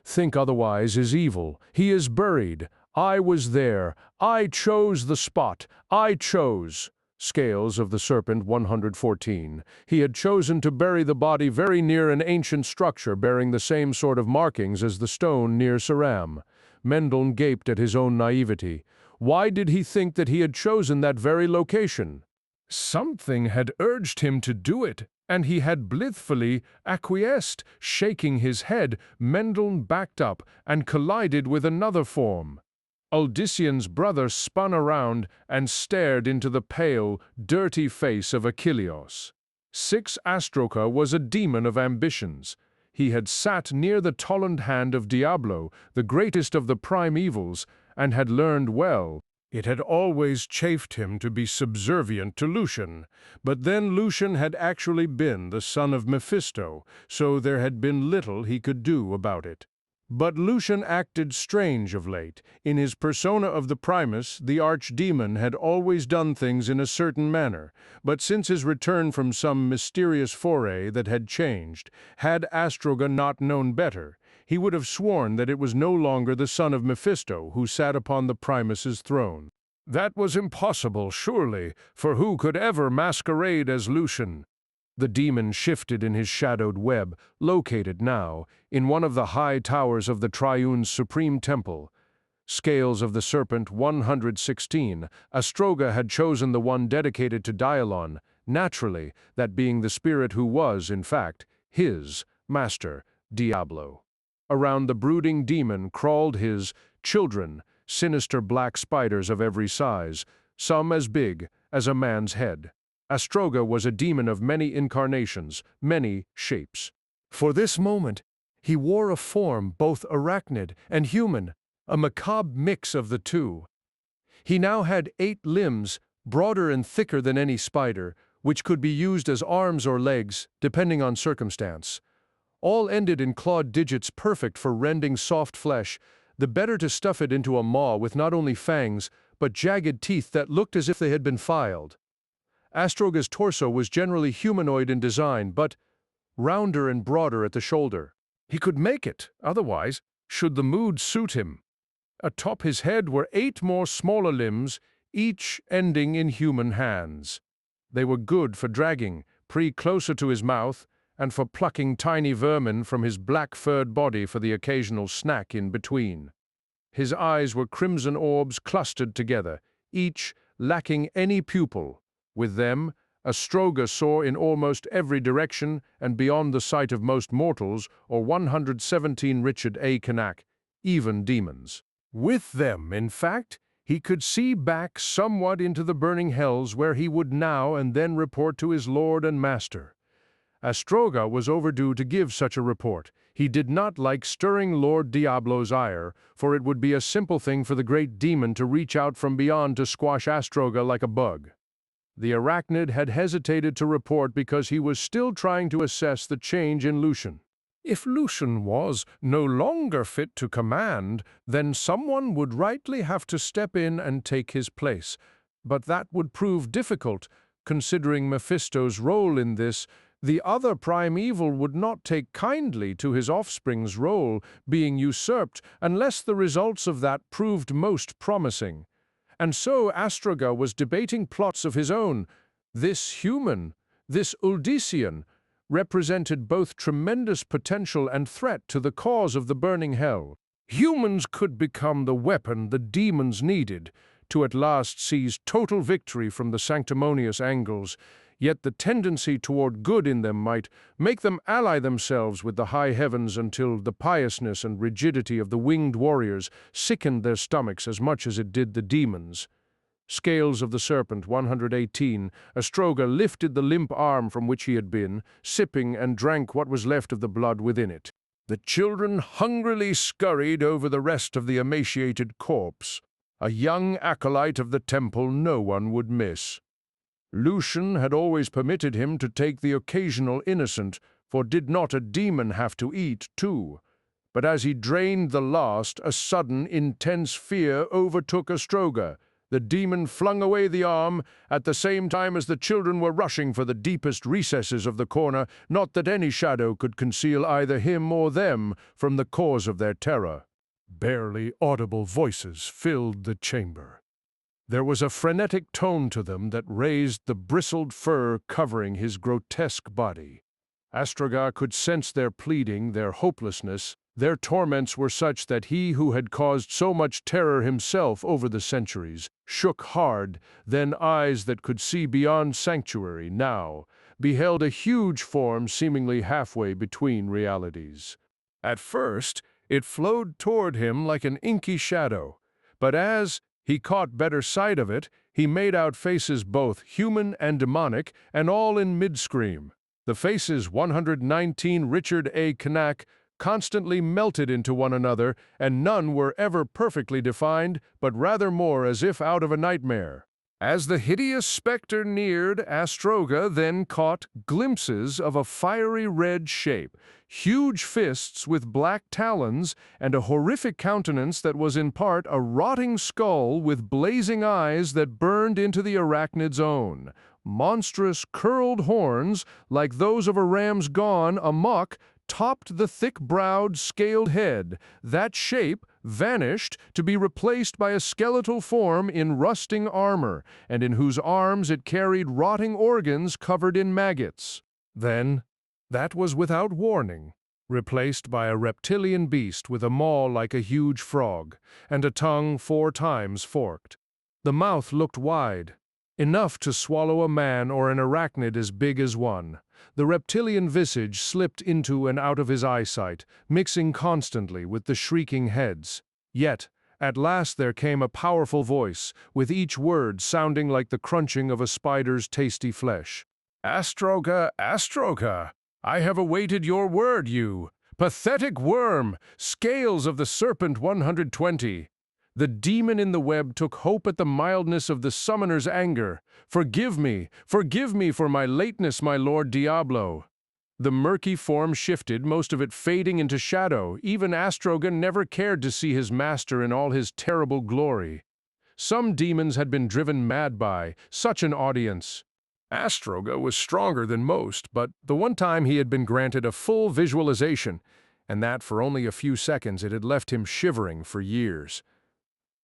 Think otherwise is evil. He is buried. I was there. I chose the spot. I chose. Scales of the Serpent 114. He had chosen to bury the body very near an ancient structure bearing the same sort of markings as the stone near Saram. Mendel gaped at his own naivety. Why did he think that he had chosen that very location? Something had urged him to do it, and he had blithely acquiesced. Shaking his head, Mendel backed up and collided with another form. Uldyssian's brother spun around and stared into the pale, dirty face of Achilleos. Six Astroka was a demon of ambitions. He had sat near the tolerant hand of Diablo, the greatest of the prime evils, and had learned well. It had always chafed him to be subservient to Lucian, but then Lucian had actually been the son of Mephisto, so there had been little he could do about it. But Lucian acted strange of late. In his persona of the Primus, the archdemon had always done things in a certain manner, but since his return from some mysterious foray that had changed, had Astroga not known better, he would have sworn that it was no longer the son of Mephisto who sat upon the Primus's throne. That was impossible, surely, for who could ever masquerade as Lucian? The demon shifted in his shadowed web, located now in one of the high towers of the Triune's supreme temple. Scales of the Serpent 116. Astroga had chosen the one dedicated to Dialon, naturally, that being the spirit who was, in fact, his master, Diablo. Around the brooding demon crawled his children, sinister black spiders of every size, some as big as a man's head. Astroga was a demon of many incarnations, many shapes. For this moment, he wore a form both arachnid and human, a macabre mix of the two. He now had 8 limbs, broader and thicker than any spider, which could be used as arms or legs, depending on circumstance. All ended in clawed digits perfect for rending soft flesh, the better to stuff it into a maw with not only fangs, but jagged teeth that looked as if they had been filed. Astroga's torso was generally humanoid in design, but rounder and broader at the shoulder. He could make it, otherwise, should the mood suit him. Atop his head were 8 more smaller limbs, each ending in human hands. They were good for dragging, closer to his mouth, and for plucking tiny vermin from his black-furred body for the occasional snack in between. His eyes were crimson orbs clustered together, each lacking any pupil. With them, Astroga saw in almost every direction and beyond the sight of most mortals, or 117 Richard A. Canak, even demons. With them, in fact, he could see back somewhat into the burning hells where he would now and then report to his lord and master. Astroga was overdue to give such a report. He did not like stirring Lord Diablo's ire, for it would be a simple thing for the great demon to reach out from beyond to squash Astroga like a bug. The arachnid had hesitated to report because he was still trying to assess the change in Lucian. If Lucian was no longer fit to command, then someone would rightly have to step in and take his place. But that would prove difficult, considering Mephisto's role in this. The other primeval would not take kindly to his offspring's role being usurped unless the results of that proved most promising. And so Astroga was debating plots of his own. This human, this Uldisian, represented both tremendous potential and threat to the cause of the burning hell. Humans could become the weapon the demons needed to at last seize total victory from the sanctimonious angles, yet the tendency toward good in them might make them ally themselves with the high heavens until the piousness and rigidity of the winged warriors sickened their stomachs as much as it did the demons. Scales of the Serpent, 118, Astroga lifted the limp arm from which he had been, sipping and drank what was left of the blood within it. The children hungrily scurried over the rest of the emaciated corpse, a young acolyte of the temple no one would miss. Lucian had always permitted him to take the occasional innocent, for did not a demon have to eat, too? But as he drained the last, a sudden, intense fear overtook Astroga. The demon flung away the arm, at the same time as the children were rushing for the deepest recesses of the corner, not that any shadow could conceal either him or them from the cause of their terror. Barely audible voices filled the chamber. There was a frenetic tone to them that raised the bristled fur covering his grotesque body. Astroga could sense their pleading, their hopelessness. Their torments were such that he who had caused so much terror himself over the centuries shook hard, then eyes that could see beyond sanctuary now beheld a huge form seemingly halfway between realities. At first, it flowed toward him like an inky shadow, but as he caught better sight of it, he made out faces both human and demonic, and all in mid-scream. The faces 119 Richard A. Canak constantly melted into one another, and none were ever perfectly defined, but rather more as if out of a nightmare. As the hideous specter neared, Astroga then caught glimpses of a fiery red shape, huge fists with black talons, and a horrific countenance that was in part a rotting skull with blazing eyes that burned into the arachnid's own. Monstrous curled horns, like those of a ram's gone amok, topped the thick-browed, scaled head. That shape vanished to be replaced by a skeletal form in rusting armor, and in whose arms it carried rotting organs covered in maggots. Then, that was without warning, replaced by a reptilian beast with a maw like a huge frog, and a tongue 4 times forked. The mouth looked wide, enough to swallow a man or an arachnid as big as one. The reptilian visage slipped into and out of his eyesight, mixing constantly with the shrieking heads. Yet, At last there came a powerful voice, with each word sounding like the crunching of a spider's tasty flesh. "Astroga, Astroga, I have awaited your word, you pathetic worm, scales of the Serpent 120. The demon in the web took hope at the mildness of the summoner's anger. Forgive me for my lateness, my lord Diablo." The murky form shifted, most of it fading into shadow. Even Astroga never cared to see his master in all his terrible glory. Some demons had been driven mad by such an audience. Astroga was stronger than most, but the one time he had been granted a full visualization, and that for only a few seconds, it had left him shivering for years.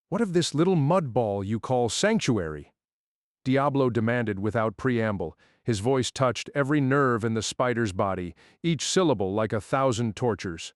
"What of this little mud ball you call sanctuary?" Diablo demanded without preamble. His voice touched every nerve in the spider's body, each syllable like 1,000 tortures.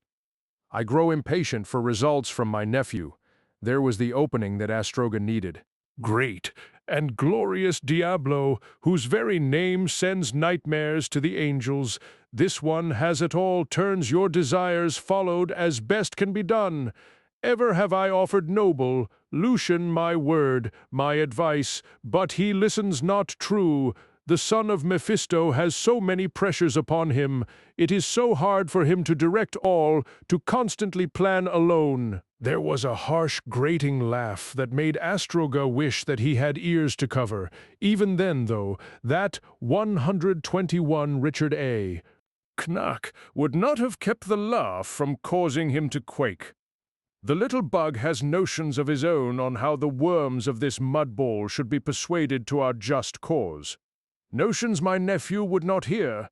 "I grow impatient for results from my nephew." There was the opening that Astroga needed. "Great and glorious Diablo, whose very name sends nightmares to the angels, this one has it all, turns your desires followed as best can be done. Ever have I offered noble Lucian my word, my advice, but he listens not true. The son of Mephisto has so many pressures upon him. It is so hard for him to direct all, to constantly plan alone." There was a harsh, grating laugh that made Astroga wish that he had ears to cover. Even then, though, that 121 Richard A. Knack would not have kept the laugh from causing him to quake. "The little bug has notions of his own on how the worms of this mudball should be persuaded to our just cause. Notions my nephew would not hear.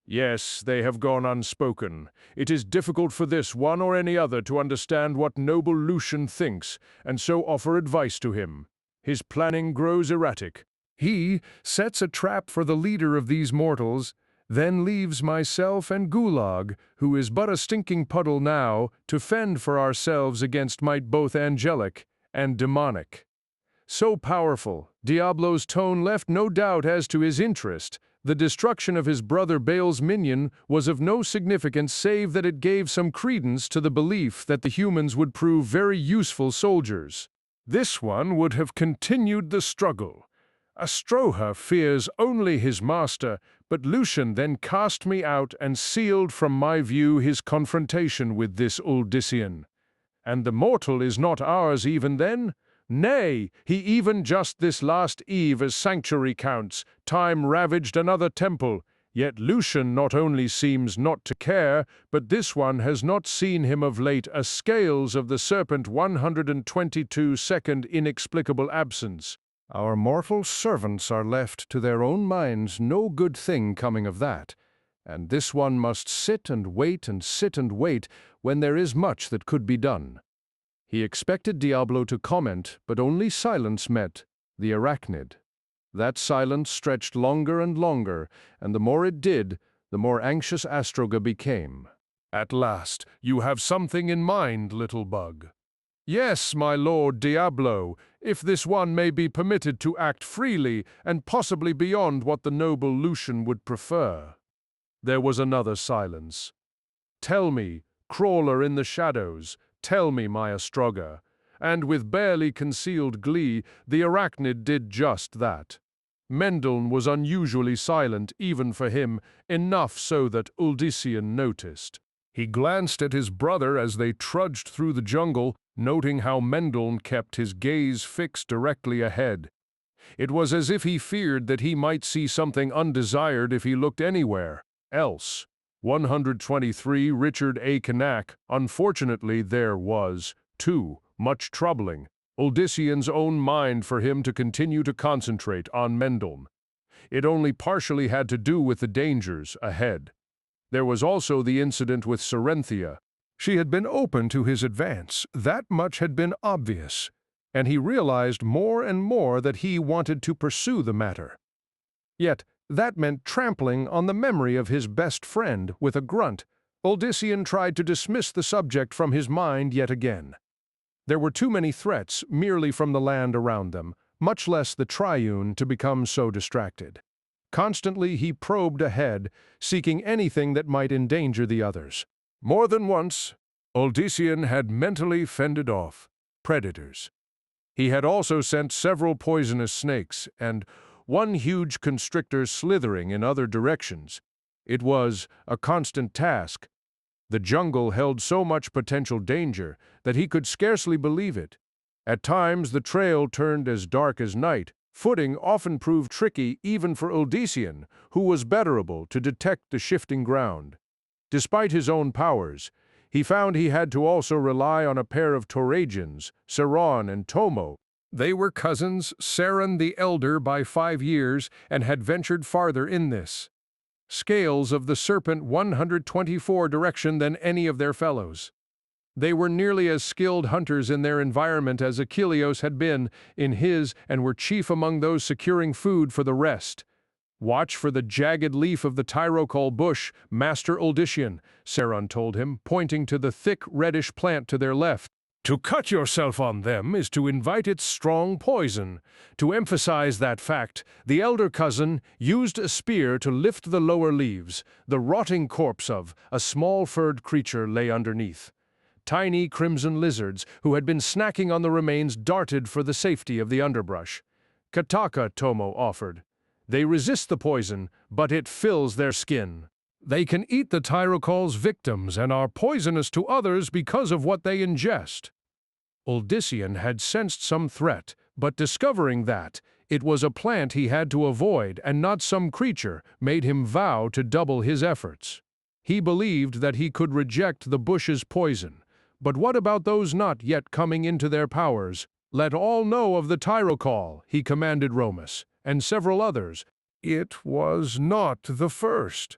Yes, they have gone unspoken. It is difficult for this one or any other to understand what noble Lucian thinks, and so offer advice to him. His planning grows erratic. He sets a trap for the leader of these mortals, then leaves myself and Gulag, who is but a stinking puddle now, to fend for ourselves against might both angelic and demonic." So powerful, Diablo's tone left no doubt as to his interest. The destruction of his brother Baal's minion was of no significance save that it gave some credence to the belief that the humans would prove very useful soldiers. "This one would have continued the struggle. Astroha fears only his master, but Lucian then cast me out and sealed from my view his confrontation with this Uldyssian. And the mortal is not ours even then? Nay, he even just this last eve as sanctuary counts, time ravaged another temple, yet Lucian not only seems not to care, but this one has not seen him of late a scales of the Serpent 122 second inexplicable absence. Our mortal servants are left to their own minds, no good thing coming of that, and this one must sit and wait and sit and wait when there is much that could be done." He expected Diablo to comment, but only silence met, the arachnid. That silence stretched longer and longer, and the more it did, the more anxious Astroga became. "At last, you have something in mind, little bug." "Yes, my lord Diablo, if this one may be permitted to act freely, and possibly beyond what the noble Lucian would prefer." There was another silence. "Tell me, crawler in the shadows, tell me, my Astroga." And with barely concealed glee, the arachnid did just that. Mendeln was unusually silent, even for him, enough so that Uldyssian noticed. He glanced at his brother as they trudged through the jungle, noting how Mendeln kept his gaze fixed directly ahead. It was as if he feared that he might see something undesired if he looked anywhere else. 123 Richard A. Knack, unfortunately there was, too, much troubling. Uldyssian's own mind for him to continue to concentrate on Mendeln. It only partially had to do with the dangers ahead. There was also the incident with Serenthia. She had been open to his advance, that much had been obvious, and he realized more and more that he wanted to pursue the matter. Yet, that meant trampling on the memory of his best friend with a grunt. Uldyssian tried to dismiss the subject from his mind yet again. There were too many threats merely from the land around them, much less the Triune, to become so distracted. Constantly he probed ahead, seeking anything that might endanger the others. More than once, Uldyssian had mentally fended off predators. He had also sent several poisonous snakes and one huge constrictor slithering in other directions. It was a constant task. The jungle held so much potential danger that he could scarcely believe it. At times the trail turned as dark as night. Footing often proved tricky even for Uldyssian, who was better able to detect the shifting ground. Despite his own powers, he found he had to also rely on a pair of Toragians, Saron and Tomo. They were cousins, Saron the elder by 5 years, and had ventured farther in this scales of the Serpent 124 direction than any of their fellows. They were nearly as skilled hunters in their environment as Achilleos had been in his, and were chief among those securing food for the rest. "Watch for the jagged leaf of the Tyrocol bush, Master Uldyssian," Saron told him, pointing to the thick reddish plant to their left. "To cut yourself on them is to invite its strong poison." To emphasize that fact, the elder cousin used a spear to lift the lower leaves. The rotting corpse of a small furred creature lay underneath. Tiny crimson lizards, who had been snacking on the remains, darted for the safety of the underbrush. "Kataka," Tomo offered. "They resist the poison, but it fills their skin. They can eat the Tyrocol's victims and are poisonous to others because of what they ingest." Uldyssian had sensed some threat, but discovering that it was a plant he had to avoid and not some creature made him vow to double his efforts. He believed that he could reject the bush's poison, but what about those not yet coming into their powers? "Let all know of the Tyrocol," he commanded Romus, and several others. It was not the first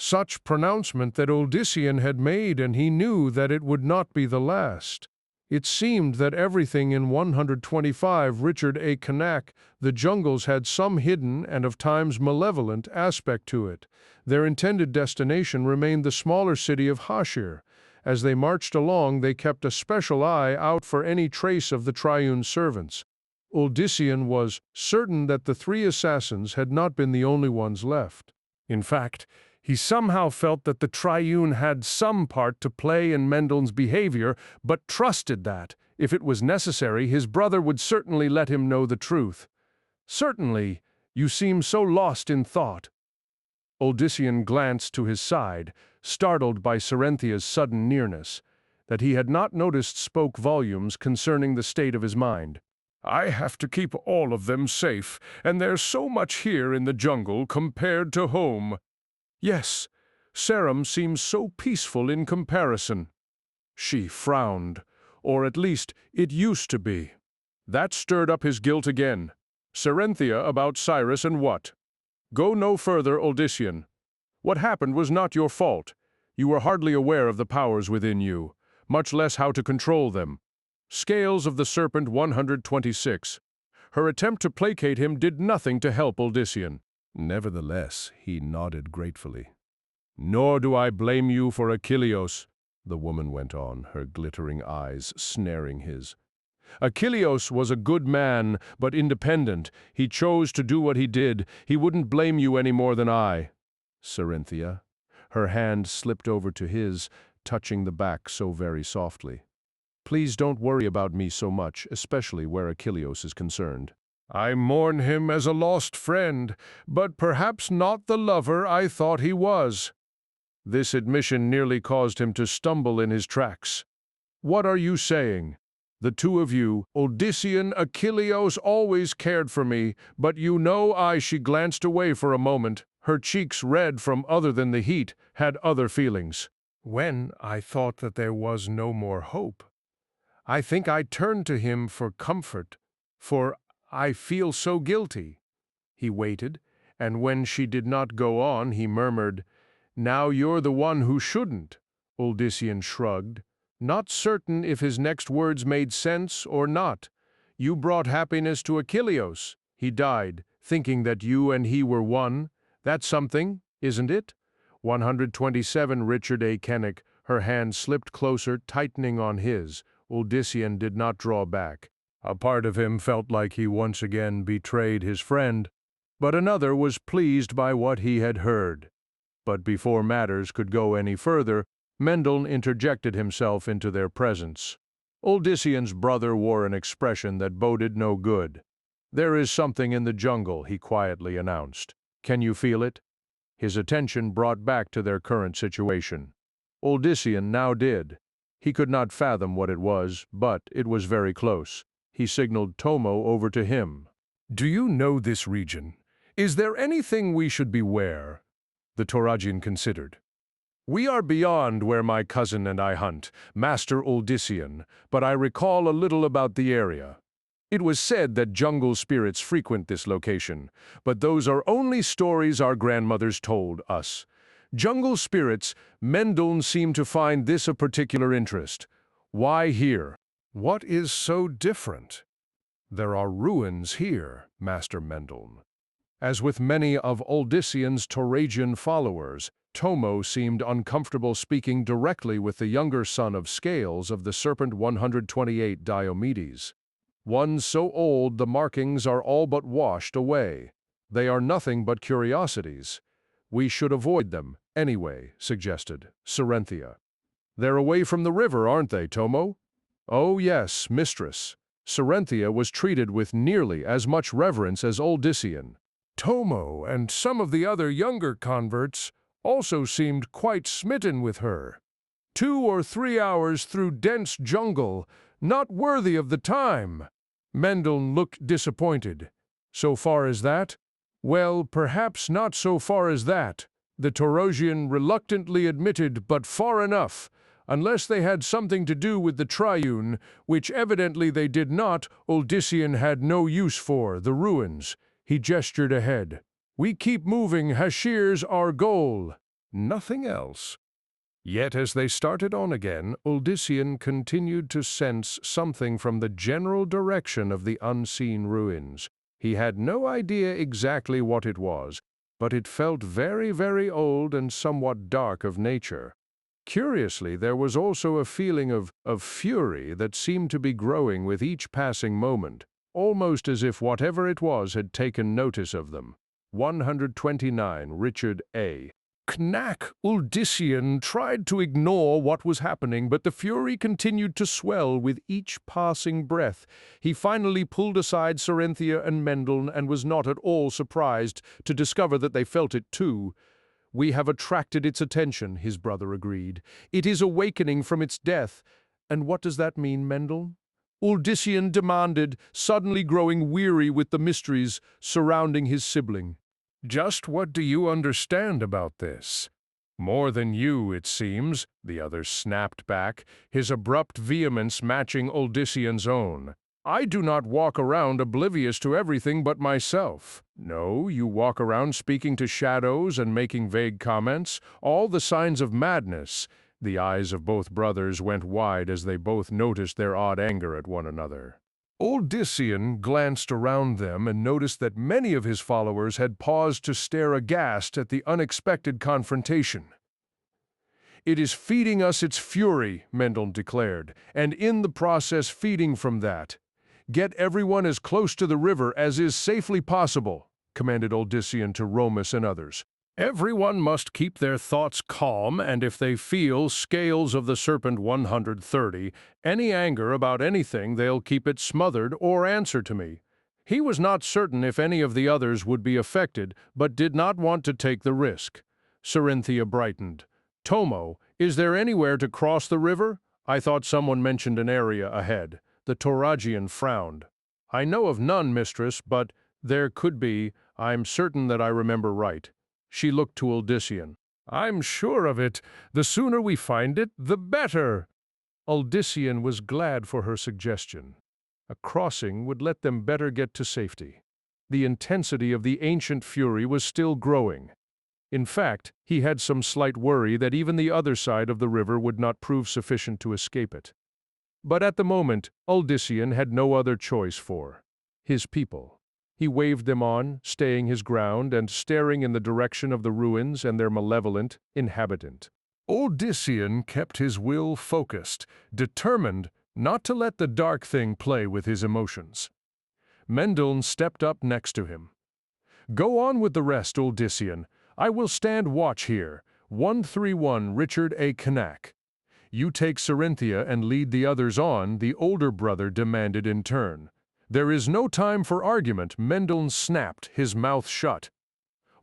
such pronouncement that Uldyssian had made, and he knew that it would not be the last. It seemed that everything in 125 Richard A. Canak, the jungles had some hidden and of times malevolent aspect to it. Their intended destination remained the smaller city of Hashir. As they marched along, they kept a special eye out for any trace of the Triune servants. Uldyssian was certain that the 3 assassins had not been the only ones left. In fact, he somehow felt that the Triune had some part to play in Mendel's behavior, but trusted that, if it was necessary, his brother would certainly let him know the truth. "Certainly, you seem so lost in thought." Uldyssian glanced to his side, startled by Cerinthia's sudden nearness. That he had not noticed spoke volumes concerning the state of his mind. "I have to keep all of them safe, and there's so much here in the jungle compared to home." "Yes, Sarum seems so peaceful in comparison." She frowned, or at least it used to be. That stirred up his guilt again. "Cerynthia about Cyrus and what?" "Go no further, Uldyssian. What happened was not your fault. You were hardly aware of the powers within you, much less how to control them." Scales of the Serpent 126. Her attempt to placate him did nothing to help Uldyssian. Nevertheless, he nodded gratefully. "Nor do I blame you for Achilleos," the woman went on, her glittering eyes snaring his. "Achilleos was a good man, but independent. He chose to do what he did. He wouldn't blame you any more than I." Cerynthia. Her hand slipped over to his, touching the back so very softly. "Please don't worry about me so much, especially where Achilleos is concerned. I mourn him as a lost friend, but perhaps not the lover I thought he was." This admission nearly caused him to stumble in his tracks. "What are you saying? The two of you, Uldyssian, Achilleos always cared for me, but you know she glanced away for a moment, her cheeks red from other than the heat, had other feelings. When I thought that there was no more hope, I think I turned to him for comfort, for I feel so guilty." He waited, and when she did not go on, he murmured, "Now you're the one who shouldn't." Uldyssian shrugged, not certain if his next words made sense or not. "You brought happiness to Achilleos. He died, thinking that you and he were one. That's something, isn't it?" 127 Richard A. Kennick, her hand slipped closer, tightening on his. Uldyssian did not draw back. A part of him felt like he once again betrayed his friend, but another was pleased by what he had heard. But before matters could go any further, Mendel interjected himself into their presence. Uldyssian's brother wore an expression that boded no good. "There is something in the jungle," he quietly announced. "Can you feel it?" His attention brought back to their current situation. Uldyssian now did. He could not fathom what it was, but it was very close. He signaled Tomo over to him. "Do you know this region? Is there anything we should beware?" The Toragian considered. "We are beyond where my cousin and I hunt, Master Uldyssian, but I recall a little about the area. It was said that jungle spirits frequent this location, but those are only stories our grandmothers told us. Jungle spirits, Mendel seemed to find this of particular interest. Why here?" "What is so different?" "There are ruins here, Master Mendel." As with many of Uldyssian's Toragian followers, Tomo seemed uncomfortable speaking directly with the younger son of Scales of the Serpent 128 Diomedes. "One so old the markings are all but washed away. They are nothing but curiosities. We should avoid them, anyway," suggested Serenthia. "They're away from the river, aren't they, Tomo?" "Oh yes, mistress." Serenthia was treated with nearly as much reverence as Uldyssian. Tomo and some of the other younger converts also seemed quite smitten with her. 2 or 3 hours through dense jungle, not worthy of the time. Mendel looked disappointed. "So far as that?" "Well, perhaps not so far as that," the Toragian reluctantly admitted, "but far enough. Unless they had something to do with the Triune, which evidently they did not, Uldyssian had no use for, the ruins." He gestured ahead. "We keep moving, Hashir's our goal. Nothing else." Yet as they started on again, Uldyssian continued to sense something from the general direction of the unseen ruins. He had no idea exactly what it was, but it felt very, very old and somewhat dark of nature. Curiously, there was also a feeling of fury that seemed to be growing with each passing moment, almost as if whatever it was had taken notice of them. 129 Richard A. Knack. Uldyssian tried to ignore what was happening, but the fury continued to swell with each passing breath. He finally pulled aside Serenthia and Mendel and was not at all surprised to discover that they felt it too. "We have attracted its attention," his brother agreed. "It is awakening from its death." "And what does that mean, Mendel?" Uldyssian demanded, suddenly growing weary with the mysteries surrounding his sibling. "Just what do you understand about this?" "More than you, it seems," the other snapped back, his abrupt vehemence matching Uldyssian's own. "I do not walk around oblivious to everything but myself." "No, you walk around speaking to shadows and making vague comments, all the signs of madness." The eyes of both brothers went wide as they both noticed their odd anger at one another. Uldyssian glanced around them and noticed that many of his followers had paused to stare aghast at the unexpected confrontation. "It is feeding us its fury," Mendel declared, "and in the process feeding from that. Get everyone as close to the river as is safely possible," commanded Uldyssian to Romus and others. "Everyone must keep their thoughts calm, and if they feel, Scales of the Serpent 130, any anger about anything, they'll keep it smothered or answer to me." He was not certain if any of the others would be affected, but did not want to take the risk. Serenthia brightened. "Tomo, is there anywhere to cross the river? I thought someone mentioned an area ahead." The Toragian frowned. "I know of none, mistress, but there could be. I'm certain that I remember right." She looked to Uldyssian. "I'm sure of it. The sooner we find it, the better." Uldyssian was glad for her suggestion. A crossing would let them better get to safety. The intensity of the ancient fury was still growing. In fact, he had some slight worry that even the other side of the river would not prove sufficient to escape it. But at the moment, Uldyssian had no other choice for his people. He waved them on, staying his ground and staring in the direction of the ruins and their malevolent inhabitant. Uldyssian kept his will focused, determined not to let the dark thing play with his emotions. Mendel stepped up next to him. "Go on with the rest, Uldyssian. I will stand watch here. 131 Richard A. Knack." "You take Cerynthia and lead the others on," the older brother demanded in turn. "There is no time for argument," Mendel snapped, his mouth shut.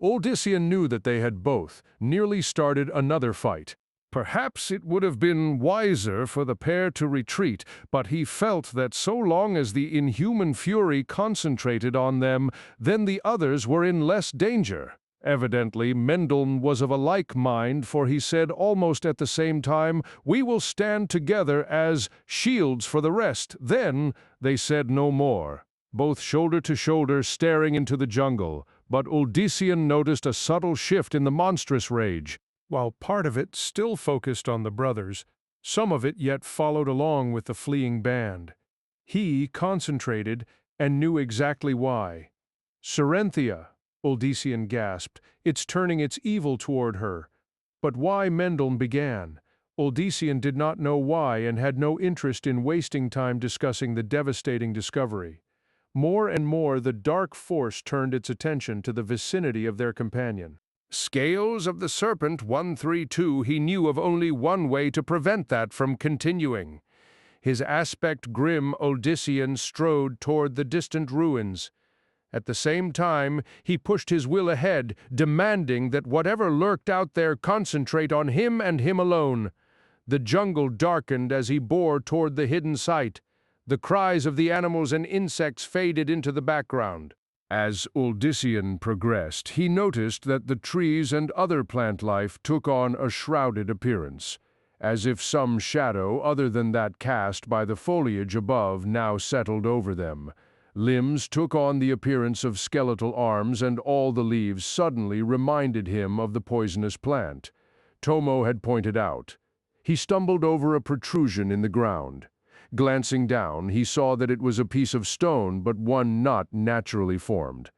Odysseus knew that they had both nearly started another fight. Perhaps it would have been wiser for the pair to retreat, but he felt that so long as the inhuman fury concentrated on them, then the others were in less danger. Evidently, Mendel was of a like mind, for he said almost at the same time, "We will stand together as shields for the rest." Then they said no more, both shoulder to shoulder staring into the jungle, but Odysseus noticed a subtle shift in the monstrous rage. While part of it still focused on the brothers, some of it yet followed along with the fleeing band. He concentrated and knew exactly why. "Cerynthia," Odysseus gasped, "it's turning its evil toward her." But why? Mendel began. Odysseus did not know why and had no interest in wasting time discussing the devastating discovery. More and more the dark force turned its attention to the vicinity of their companion. Scales of the Serpent 132, he knew of only one way to prevent that from continuing. His aspect grim, Odysseus strode toward the distant ruins. At the same time, he pushed his will ahead, demanding that whatever lurked out there concentrate on him and him alone. The jungle darkened as he bore toward the hidden site. The cries of the animals and insects faded into the background. As Odysseus progressed, he noticed that the trees and other plant life took on a shrouded appearance, as if some shadow other than that cast by the foliage above now settled over them. Limbs took on the appearance of skeletal arms, and all the leaves suddenly reminded him of the poisonous plant Tomo had pointed out. He stumbled over a protrusion in the ground. Glancing down, he saw that it was a piece of stone, but one not naturally formed.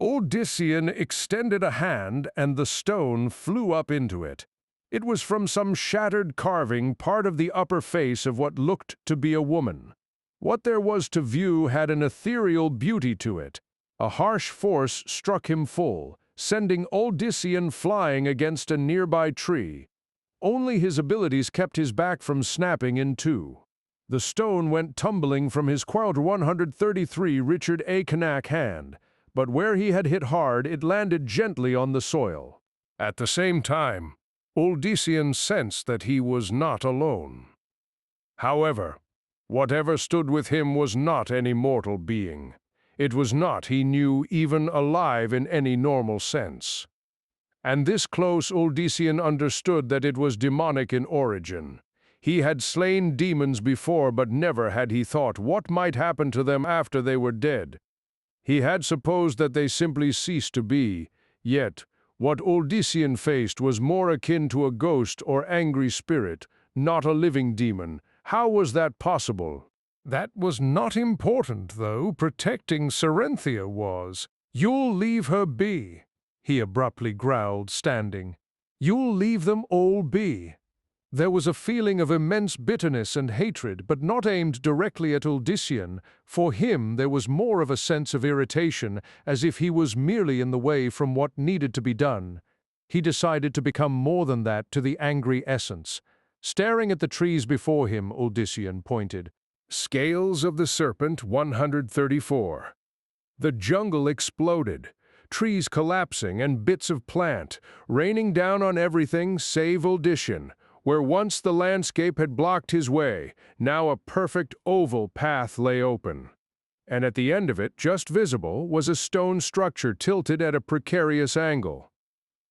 Odysseus extended a hand, and the stone flew up into it. It was from some shattered carving, part of the upper face of what looked to be a woman. What there was to view had an ethereal beauty to it. A harsh force struck him full, sending Odysseus flying against a nearby tree. Only his abilities kept his back from snapping in two. The stone went tumbling from his Quadr 133 Richard A. Kanak hand, but where he had hit hard, it landed gently on the soil. At the same time, Odysseus sensed that he was not alone. However, whatever stood with him was not any mortal being. It was not, he knew, even alive in any normal sense. And this close, Odysseus understood that it was demonic in origin. He had slain demons before, but never had he thought what might happen to them after they were dead. He had supposed that they simply ceased to be, yet what Odysseus faced was more akin to a ghost or angry spirit, not a living demon. How was that possible? That was not important, though. Protecting Cerynthia was. "You'll leave her be," he abruptly growled, standing. "You'll leave them all be." There was a feeling of immense bitterness and hatred, but not aimed directly at Odysseus. For him there was more of a sense of irritation, as if he was merely in the way from what needed to be done. He decided to become more than that to the angry essence. Staring at the trees before him, Odysseus pointed. Scales of the Serpent 134. The jungle exploded. Trees collapsing and bits of plant, raining down on everything save Odysseus. Where once the landscape had blocked his way, now a perfect oval path lay open. And at the end of it, just visible, was a stone structure tilted at a precarious angle.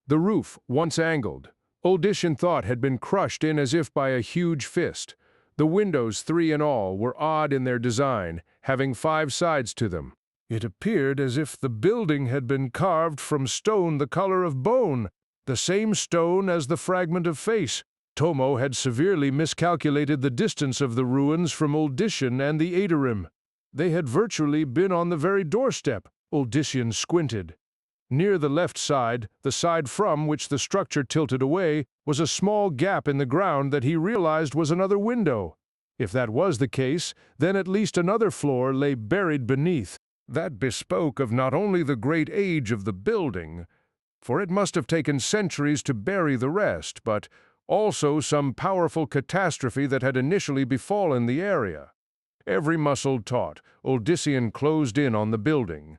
The roof, once angled, Odysseus thought had been crushed in as if by a huge fist. The windows, 3 in all, were odd in their design, having 5 sides to them. It appeared as if the building had been carved from stone the color of bone, the same stone as the fragment of face. Tomo had severely miscalculated the distance of the ruins from Odysseus and the Aetherim. They had virtually been on the very doorstep. Odysseus squinted. Near the left side, the side from which the structure tilted away, was a small gap in the ground that he realized was another window. If that was the case, then at least another floor lay buried beneath. That bespoke of not only the great age of the building, for it must have taken centuries to bury the rest, but Also some powerful catastrophe that had initially befallen the area. Every muscle taut, Odyssean closed in on the building.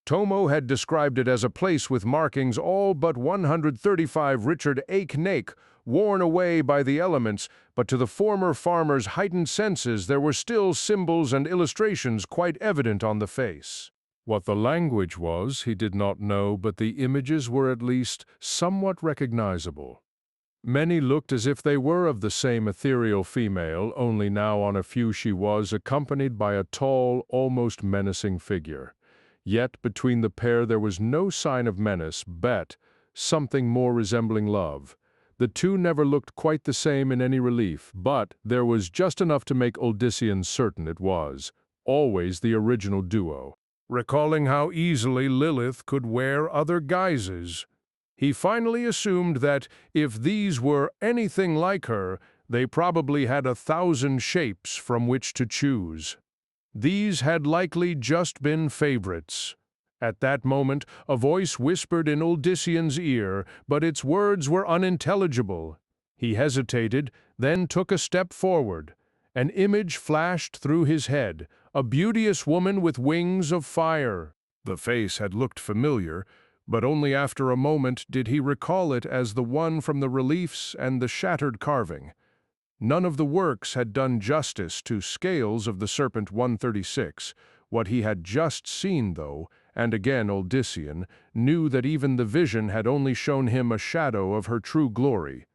Tomo had described it as a place with markings all but 135 Richard Cain, worn away by the elements, but to the former farmer's heightened senses there were still symbols and illustrations quite evident on the face. What the language was, he did not know, but the images were at least somewhat recognizable. Many looked as if they were of the same ethereal female, only now on a few she was accompanied by a tall, almost menacing figure. Yet between the pair there was no sign of menace, but something more resembling love. The two never looked quite the same in any relief, but there was just enough to make Odyssean certain it was always the original duo. Recalling how easily Lilith could wear other guises, he finally assumed that if these were anything like her, they probably had 1,000 shapes from which to choose. These had likely just been favorites. At that moment, a voice whispered in Odyssean's ear, but its words were unintelligible. He hesitated, then took a step forward. An image flashed through his head, a beauteous woman with wings of fire. The face had looked familiar, but only after a moment did he recall it as the one from the reliefs and the shattered carving. None of the works had done justice to Scales of the Serpent 136. What he had just seen, though, and again Odyssean, knew that even the vision had only shown him a shadow of her true glory.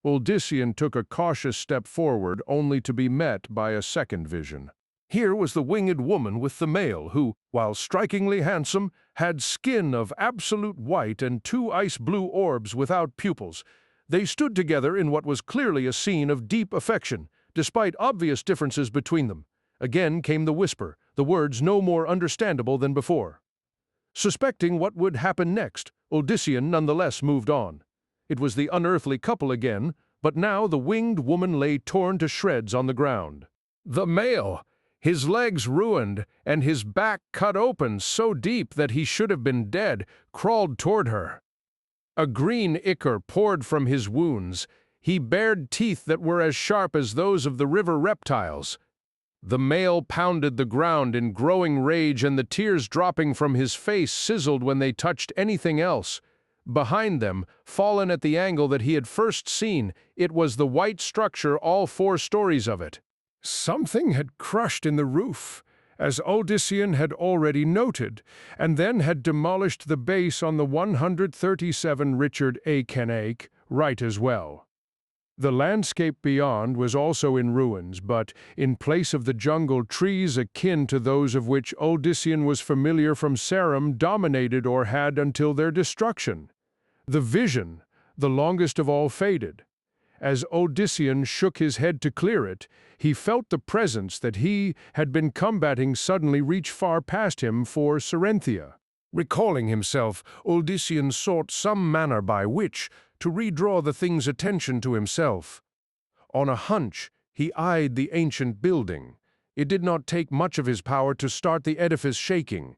Odyssean took a cautious step forward only to be met by a second vision. Here was the winged woman with the male who, while strikingly handsome, had skin of absolute white and 2 ice-blue orbs without pupils. They stood together in what was clearly a scene of deep affection, despite obvious differences between them. Again came the whisper, the words no more understandable than before. Suspecting what would happen next, Odyssean nonetheless moved on. It was the unearthly couple again, but now the winged woman lay torn to shreds on the ground. The male, his legs ruined and his back cut open so deep that he should have been dead, crawled toward her. A green ichor poured from his wounds. He bared teeth that were as sharp as those of the river reptiles. The male pounded the ground in growing rage, and the tears dropping from his face sizzled when they touched anything else. Behind them, fallen at the angle that he had first seen, it was the white structure, all 4 stories of it. Something had crushed in the roof, as Odyssean had already noted, and then had demolished the base on the 137 Richard Cain right as well. The landscape beyond was also in ruins, but in place of the jungle, trees akin to those of which Odyssean was familiar from Serpent dominated or had until their destruction. The vision, the longest of all, faded. As Odyssean shook his head to clear it, he felt the presence that he had been combating suddenly reach far past him for Serenthia. Recalling himself, Odyssean sought some manner by which to redraw the thing's attention to himself. On a hunch, he eyed the ancient building. It did not take much of his power to start the edifice shaking.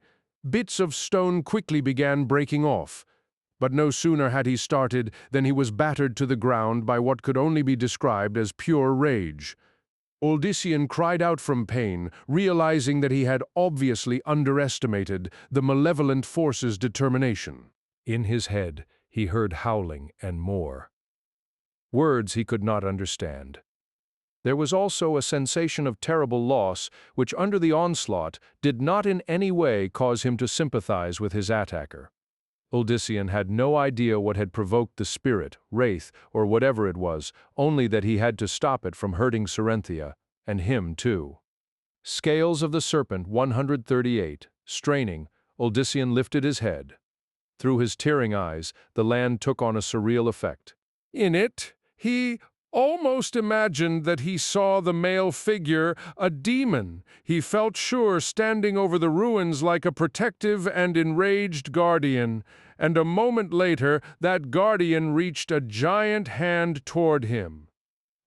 Bits of stone quickly began breaking off. But no sooner had he started than he was battered to the ground by what could only be described as pure rage. Odyssean cried out from pain, realizing that he had obviously underestimated the malevolent force's determination. In his head, he heard howling and more. Words he could not understand. There was also a sensation of terrible loss, which under the onslaught did not in any way cause him to sympathize with his attacker. Odyssean had no idea what had provoked the spirit, wraith, or whatever it was, only that he had to stop it from hurting Serenthia, and him too. Scales of the Serpent 138, straining, Odyssean lifted his head. Through his tearing eyes, the land took on a surreal effect. In it, he almost imagined that he saw the male figure, a demon. He felt sure standing over the ruins like a protective and enraged guardian, and a moment later that guardian reached a giant hand toward him.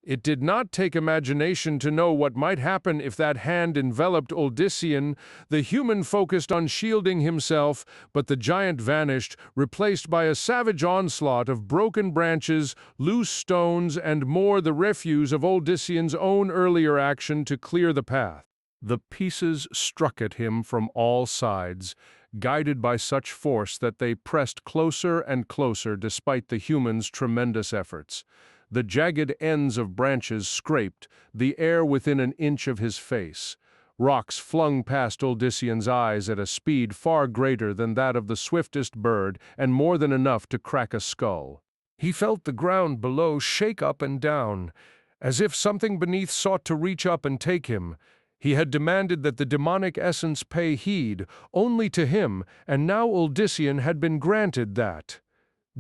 It did not take imagination to know what might happen if that hand enveloped Uldyssian. The human focused on shielding himself, but the giant vanished, replaced by a savage onslaught of broken branches, loose stones, and more, the refuse of Uldyssian's own earlier action to clear the path. The pieces struck at him from all sides, guided by such force that they pressed closer and closer despite the human's tremendous efforts. The jagged ends of branches scraped the air within an inch of his face. Rocks flung past Uldyssian's eyes at a speed far greater than that of the swiftest bird, and more than enough to crack a skull. He felt the ground below shake up and down, as if something beneath sought to reach up and take him. He had demanded that the demonic essence pay heed only to him, and now Uldyssian had been granted that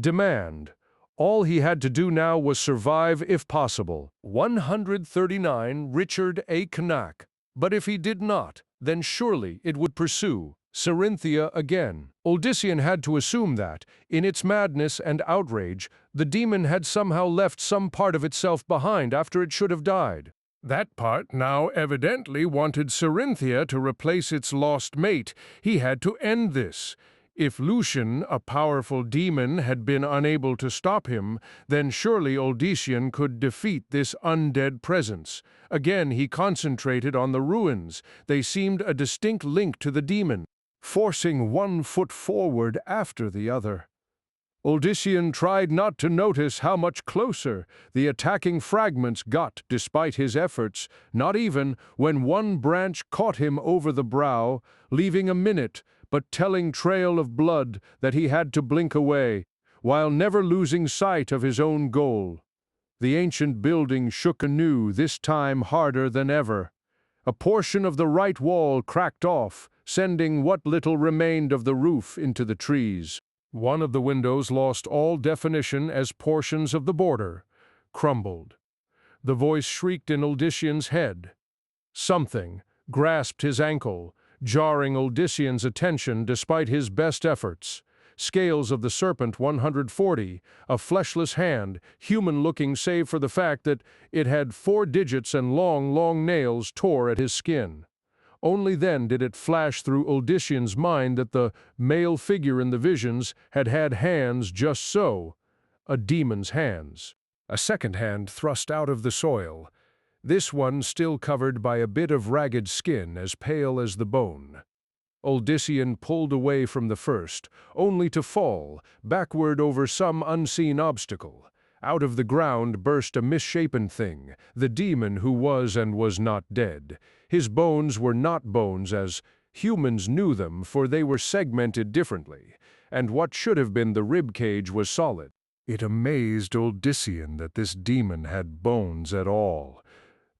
demand. All he had to do now was survive if possible. 139 Richard A. Cain. But if he did not, then surely it would pursue Cerinthia again. Uldyssian had to assume that, in its madness and outrage, the demon had somehow left some part of itself behind after it should have died. That part now evidently wanted Cerinthia to replace its lost mate. He had to end this. If Lucian, a powerful demon, had been unable to stop him, then surely Uldyssian could defeat this undead presence. Again he concentrated on the ruins. They seemed a distinct link to the demon, forcing one foot forward after the other. Uldyssian tried not to notice how much closer the attacking fragments got despite his efforts, not even when one branch caught him over the brow, leaving a minute but telling trail of blood that he had to blink away, while never losing sight of his own goal. The ancient building shook anew, this time harder than ever. A portion of the right wall cracked off, sending what little remained of the roof into the trees. One of the windows lost all definition as portions of the border crumbled. The voice shrieked in Uldyssian's head. Something grasped his ankle, jarring Uldyssian's attention despite his best efforts. Scales of the Serpent 140, a fleshless hand, human-looking save for the fact that it had 4 digits and long nails, tore at his skin. Only then did it flash through Uldyssian's mind that the male figure in the visions had hands just so, a demon's hands. A second hand thrust out of the soil, this one still covered by a bit of ragged skin as pale as the bone. Uldyssian pulled away from the first, only to fall, backward over some unseen obstacle. Out of the ground burst a misshapen thing, the demon who was and was not dead. His bones were not bones as humans knew them, for they were segmented differently, and what should have been the rib cage was solid. It amazed Uldyssian that this demon had bones at all.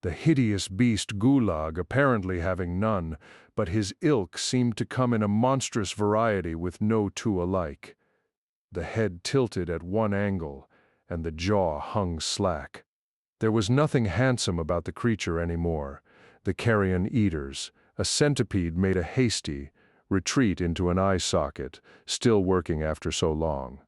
The hideous beast Gulag apparently having none, but his ilk seemed to come in a monstrous variety with no two alike. The head tilted at one angle, and the jaw hung slack. There was nothing handsome about the creature anymore. The carrion eaters, a centipede, made a hasty retreat into an eye socket, still working after so long.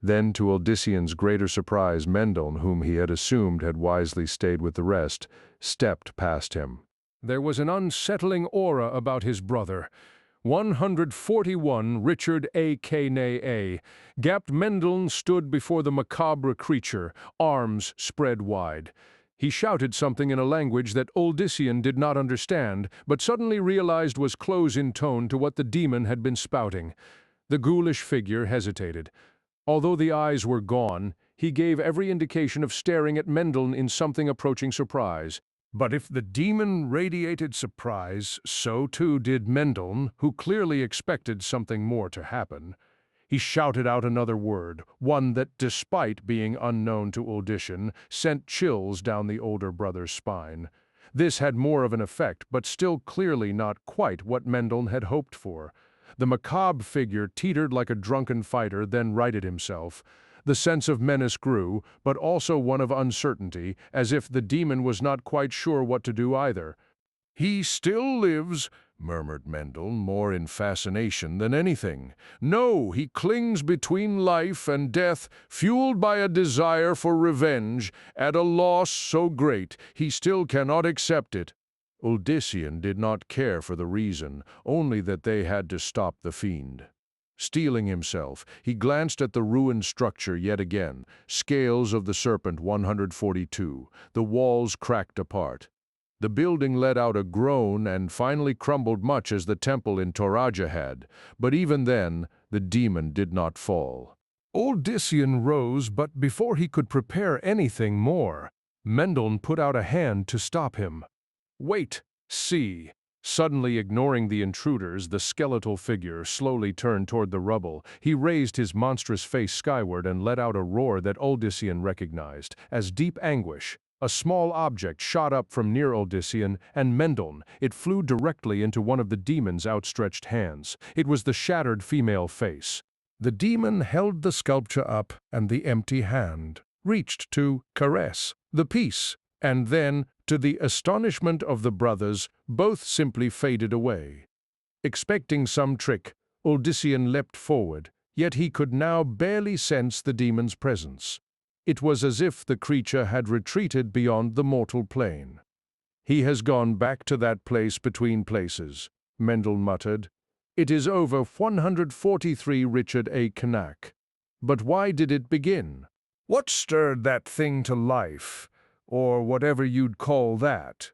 Then, to Uldyssian's greater surprise, Mendel, whom he had assumed had wisely stayed with the rest, stepped past him. There was an unsettling aura about his brother. 141 Richard A. Cain. Gapped Mendel stood before the macabre creature, arms spread wide. He shouted something in a language that Uldyssian did not understand, but suddenly realized was close in tone to what the demon had been spouting. The ghoulish figure hesitated. Although the eyes were gone, he gave every indication of staring at Mendel in something approaching surprise. But if the demon radiated surprise, so too did Mendel, who clearly expected something more to happen. He shouted out another word, one that, despite being unknown to Uldyssian, sent chills down the older brother's spine. This had more of an effect, but still clearly not quite what Mendel had hoped for. The macabre figure teetered like a drunken fighter, then righted himself. The sense of menace grew, but also one of uncertainty, as if the demon was not quite sure what to do either. "He still lives," murmured Mendel, more in fascination than anything. "No, he clings between life and death, fueled by a desire for revenge, at a loss so great he still cannot accept it." Odyssean did not care for the reason, only that they had to stop the fiend. Steeling himself, he glanced at the ruined structure yet again. Scales of the Serpent 142. The walls cracked apart. The building let out a groan and finally crumbled much as the temple in Toraja had, but even then, the demon did not fall. Odyssean rose, but before he could prepare anything more, Mendel put out a hand to stop him. "Wait, see." Suddenly ignoring the intruders, the skeletal figure slowly turned toward the rubble. He raised his monstrous face skyward and let out a roar that Odyssean recognized as deep anguish. A small object shot up from near Odyssean and Mendel. It flew directly into one of the demon's outstretched hands. It was the shattered female face. The demon held the sculpture up, and the empty hand reached to caress the piece, and then, to the astonishment of the brothers, both simply faded away. Expecting some trick, Odyssean leapt forward, yet he could now barely sense the demon's presence. It was as if the creature had retreated beyond the mortal plane. "He has gone back to that place between places," Mendel muttered. "It is over 143 Richard A. Cain. But why did it begin? What stirred that thing to life? Or whatever you'd call that?"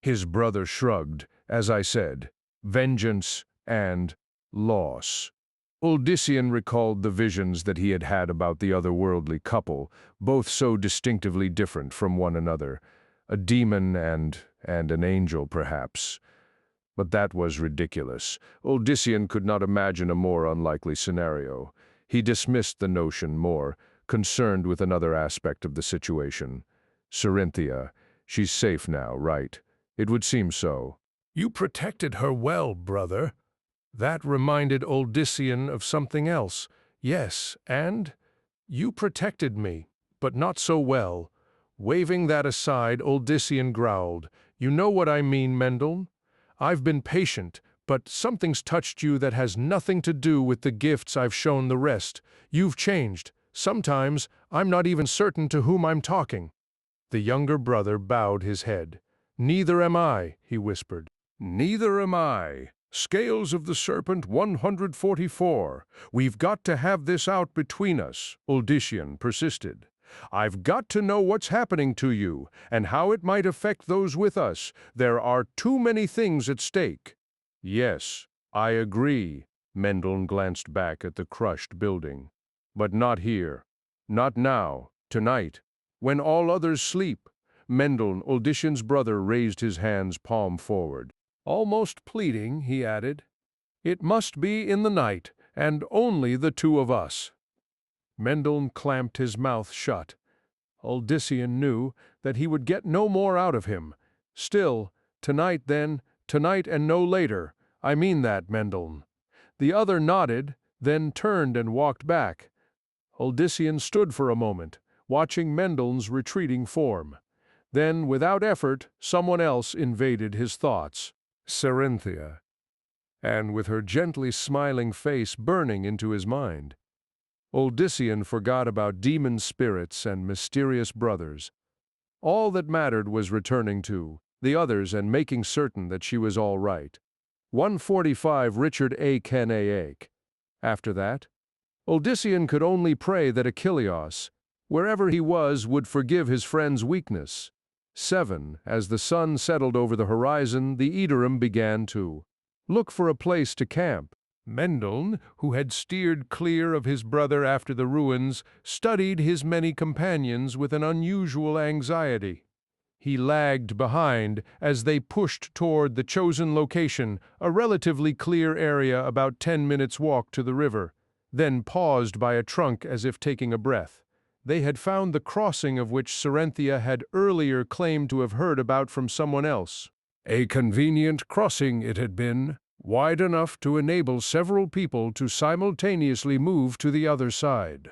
His brother shrugged. "As I said, vengeance and loss." Odyssean recalled the visions that he had had about the otherworldly couple, both so distinctively different from one another. A demon and an angel, perhaps. But that was ridiculous. Odyssean could not imagine a more unlikely scenario. He dismissed the notion, more concerned with another aspect of the situation. Cerynthia, she's safe now, right? It would seem so. "You protected her well, brother." That reminded Odyssean of something else. "Yes, and you protected me, but not so well." Waving that aside, Odyssean growled, "You know what I mean, Mendel? I've been patient, but something's touched you that has nothing to do with the gifts I've shown the rest. You've changed. Sometimes I'm not even certain to whom I'm talking." The younger brother bowed his head. "Neither am I," he whispered. "Neither am I. Scales of the Serpent 144. We've got to have this out between us," Odyssean persisted. "I've got to know what's happening to you, and how it might affect those with us. There are too many things at stake." "Yes, I agree." Mendel glanced back at the crushed building. "But not here. Not now, tonight. When all others sleep." Mendel, Odyssean's brother, raised his hands palm forward. Almost pleading, he added, "It must be in the night, and only the two of us." Mendel clamped his mouth shut. Odyssean knew that he would get no more out of him. Still, tonight then, tonight and no later. "I mean that, Mendel." The other nodded, then turned and walked back. Odyssean stood for a moment, watching Mendel's retreating form. Then, without effort, someone else invaded his thoughts. Cerynthia. And with her gently smiling face burning into his mind. Odyssean forgot about demon spirits and mysterious brothers. All that mattered was returning to the others and making certain that she was all right. 145 Richard A. Cain. After that, Odyssean could only pray that Achilleos, wherever he was, would forgive his friend's weakness. 7. As the sun settled over the horizon, the Edorum began to look for a place to camp. Mendel, who had steered clear of his brother after the ruins, studied his many companions with an unusual anxiety. He lagged behind as they pushed toward the chosen location, a relatively clear area about 10 minutes' walk to the river, then paused by a trunk as if taking a breath. They had found the crossing of which Cerynthia had earlier claimed to have heard about from someone else. A convenient crossing it had been, wide enough to enable several people to simultaneously move to the other side.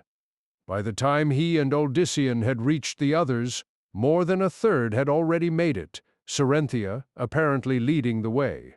By the time he and Odyssean had reached the others, more than a third had already made it, Cerynthia apparently leading the way.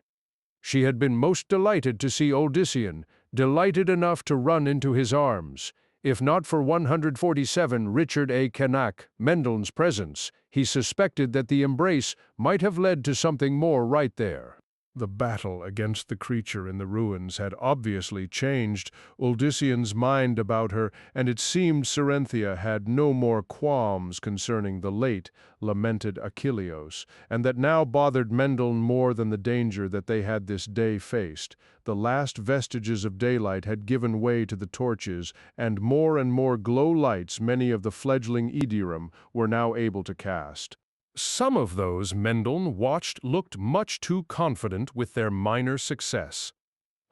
She had been most delighted to see Odyssean, delighted enough to run into his arms. If not for 147 Richard A. Cain, Mendeln's presence, he suspected that the embrace might have led to something more right there. The battle against the creature in the ruins had obviously changed Odyssean's mind about her, and it seemed Cerynthia had no more qualms concerning the late, lamented Achilleos, and that now bothered Mendeln more than the danger that they had this day faced. The last vestiges of daylight had given way to the torches, and more glow lights many of the fledgling Edirum were now able to cast. Some of those Mendeln watched looked much too confident with their minor success.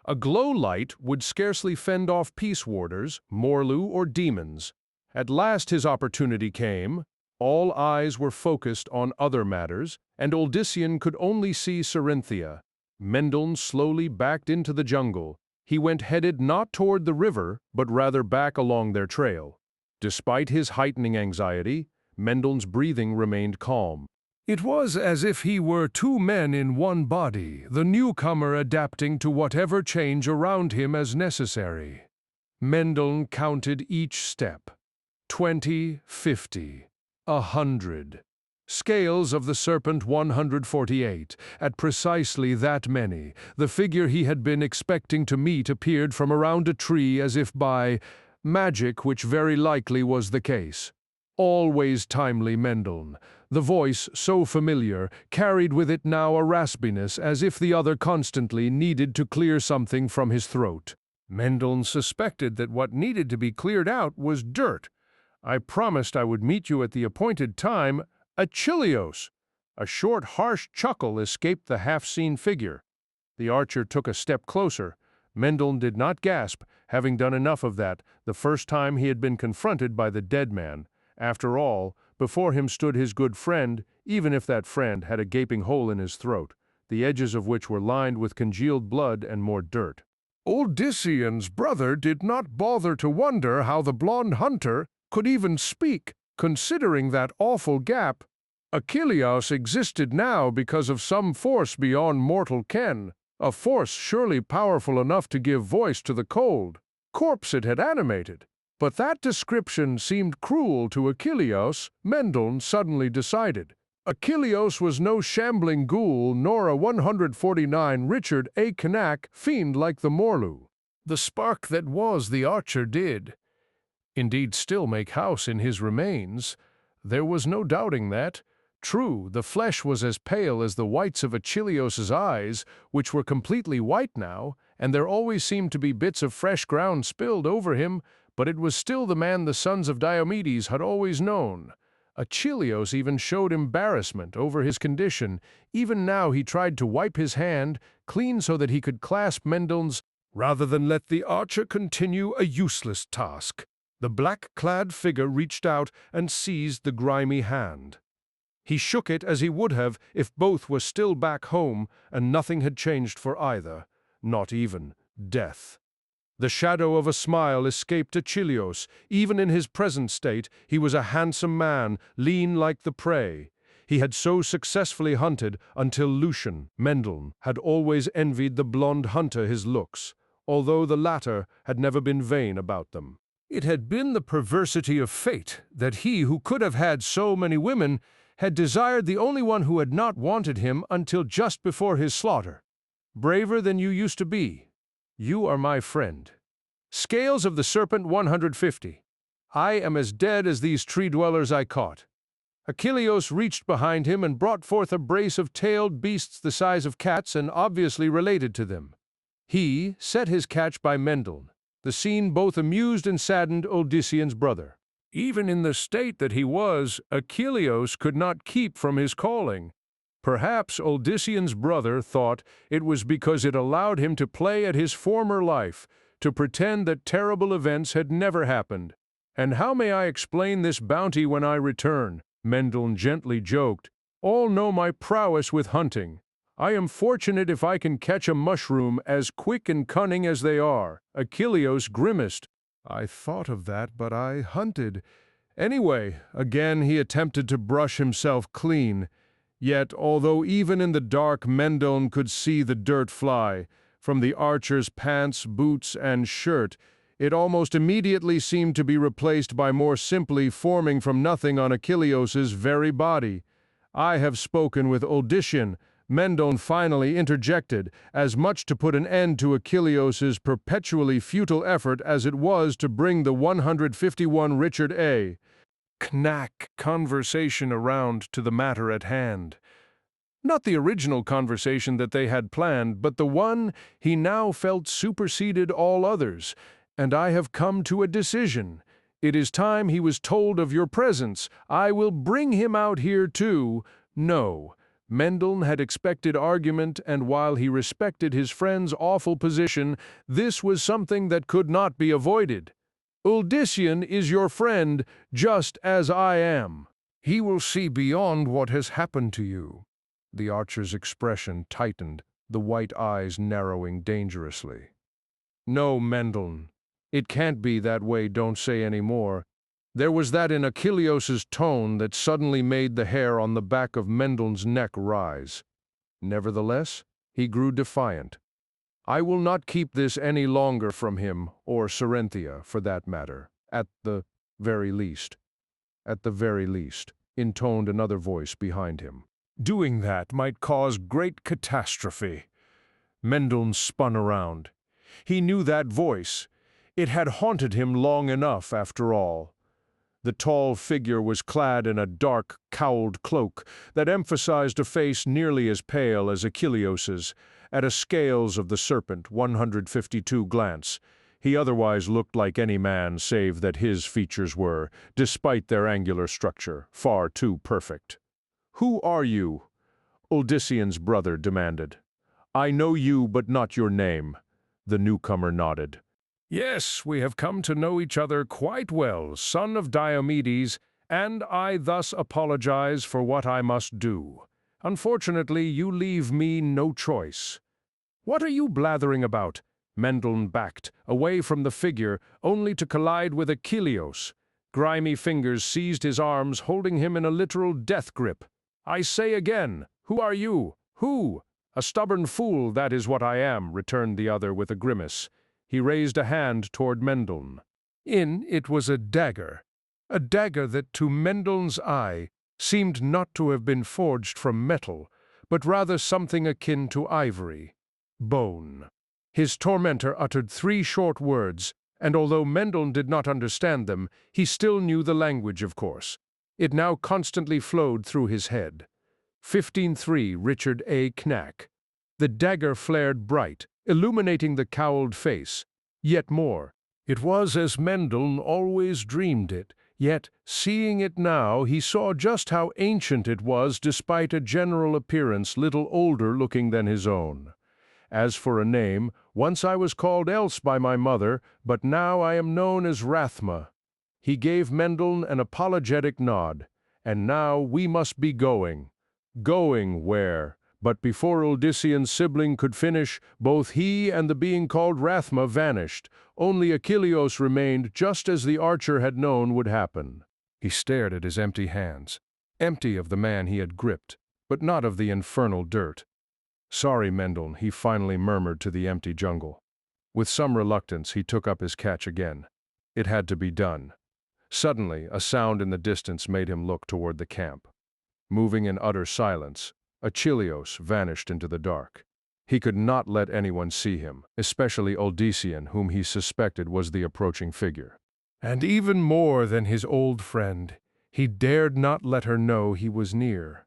A glow light would scarcely fend off peace warders, Morlu, or demons. At last his opportunity came. All eyes were focused on other matters, and Odyssean could only see Cerynthia. Mendeln slowly backed into the jungle. He went headed not toward the river, but rather back along their trail. Despite his heightening anxiety, Mendeln's breathing remained calm. It was as if he were two men in one body, the newcomer adapting to whatever change around him as necessary. Mendeln counted each step. 20, 50, 100. Scales of the Serpent 148. At precisely that many, the figure he had been expecting to meet appeared from around a tree as if by magic, which very likely was the case. Always timely Mendeln. The voice, so familiar, carried with it now a raspiness as if the other constantly needed to clear something from his throat. Mendeln suspected that what needed to be cleared out was dirt. I promised I would meet you at the appointed time, Achilleos. A short, harsh chuckle escaped the half-seen figure. The archer took a step closer. Mendeln did not gasp, having done enough of that the first time he had been confronted by the dead man. After all, before him stood his good friend, even if that friend had a gaping hole in his throat, the edges of which were lined with congealed blood and more dirt. Odyssean's brother did not bother to wonder how the blond hunter could even speak, considering that awful gap. Achilleos existed now because of some force beyond mortal ken, a force surely powerful enough to give voice to the cold corpse it had animated. But that description seemed cruel to Achilleos, Mendeln suddenly decided. Achilleos was no shambling ghoul nor a 149 Richard A. Cain fiend like the Morlu. The spark that was the archer did indeed still make house in his remains. There was no doubting that. True, the flesh was as pale as the whites of Achilleos's eyes, which were completely white now, and there always seemed to be bits of fresh ground spilled over him, but it was still the man the sons of Diomedes had always known. Achilleos even showed embarrassment over his condition. Even now he tried to wipe his hand clean so that he could clasp Mendeln's, rather than let the archer continue a useless task. The black-clad figure reached out and seized the grimy hand. He shook it as he would have if both were still back home and nothing had changed for either, not even death. The shadow of a smile escaped Achilleos. Even in his present state, he was a handsome man, lean like the prey. He had so successfully hunted until Lucian, Mendeln, had always envied the blond hunter his looks, although the latter had never been vain about them. It had been the perversity of fate that he who could have had so many women had desired the only one who had not wanted him until just before his slaughter. Braver than you used to be. You are my friend. Scales of the Serpent 150. I am as dead as these tree-dwellers I caught. Achilleos reached behind him and brought forth a brace of tailed beasts the size of cats and obviously related to them. He set his catch by Mendeln. The scene both amused and saddened Odyssean's brother. Even in the state that he was, Achilleos could not keep from his calling. Perhaps Odyssean's brother thought it was because it allowed him to play at his former life, to pretend that terrible events had never happened. And how may I explain this bounty when I return? Mendeln gently joked. All know my prowess with hunting. I am fortunate if I can catch a mushroom as quick and cunning as they are. Achilleos grimaced. I thought of that, but I hunted. Anyway, again he attempted to brush himself clean. Yet, although even in the dark Mendon could see the dirt fly from the archer's pants, boots, and shirt, it almost immediately seemed to be replaced by more simply forming from nothing on Achilleus's very body. "I have spoken with Odyssean," Mendon finally interjected, as much to put an end to Achilleus's perpetually futile effort as it was to bring the 151 Richard A. Knack conversation around to the matter at hand. Not the original conversation that they had planned, but the one he now felt superseded all others. "And I have come to a decision. It is time he was told of your presence. I will bring him out here too." No. Mendon had expected argument, and while he respected his friend's awful position, this was something that could not be avoided. "Odyssean is your friend, just as I am. He will see beyond what has happened to you." The archer's expression tightened, the white eyes narrowing dangerously. "No, Mendon. It can't be that way, don't say any more." There was that in Achilleus's tone that suddenly made the hair on the back of Mendon's neck rise. Nevertheless, he grew defiant. "I will not keep this any longer from him, or Cerenthia, for that matter, at the very least." "At the very least," intoned another voice behind him. "Doing that might cause great catastrophe." Mendon spun around. He knew that voice. It had haunted him long enough, after all. The tall figure was clad in a dark, cowled cloak that emphasized a face nearly as pale as Achilleus's. At a Scales of the Serpent 152 glance, he otherwise looked like any man save that his features were, despite their angular structure, far too perfect. "Who are you?" Odyssean's brother demanded. "I know you, but not your name." The newcomer nodded. "Yes, we have come to know each other quite well, son of Diomedes, and I thus apologize for what I must do. Unfortunately, you leave me no choice." "What are you blathering about?" Mendon backed, away from the figure, only to collide with Achilleus. Grimy fingers seized his arms, holding him in a literal death grip. "I say again, who are you? Who?" "A stubborn fool, that is what I am," returned the other with a grimace. He raised a hand toward Mendon. In it was a dagger that to Mendon's eye seemed not to have been forged from metal, but rather something akin to ivory. Bone. His tormentor uttered 3 short words, and although Mendon did not understand them, he still knew the language, of course. It now constantly flowed through his head. 15-3 Richard A. Knack. The dagger flared bright, illuminating the cowled face. Yet more. It was as Mendon always dreamed it, yet, seeing it now, he saw just how ancient it was despite a general appearance little older looking than his own. "As for a name, once I was called else by my mother, but now I am known as Rathma." He gave Mendon an apologetic nod. "And now we must be going." Going where? But before Odyssean's sibling could finish, both he and the being called Rathma vanished. Only Achilleus remained, just as the archer had known would happen. He stared at his empty hands, empty of the man he had gripped, but not of the infernal dirt. "Sorry, Mendon," he finally murmured to the empty jungle. With some reluctance, he took up his catch again. It had to be done. Suddenly, a sound in the distance made him look toward the camp. Moving in utter silence, Achilleus vanished into the dark. He could not let anyone see him, especially Odyssean, whom he suspected was the approaching figure. And even more than his old friend, he dared not let her know he was near.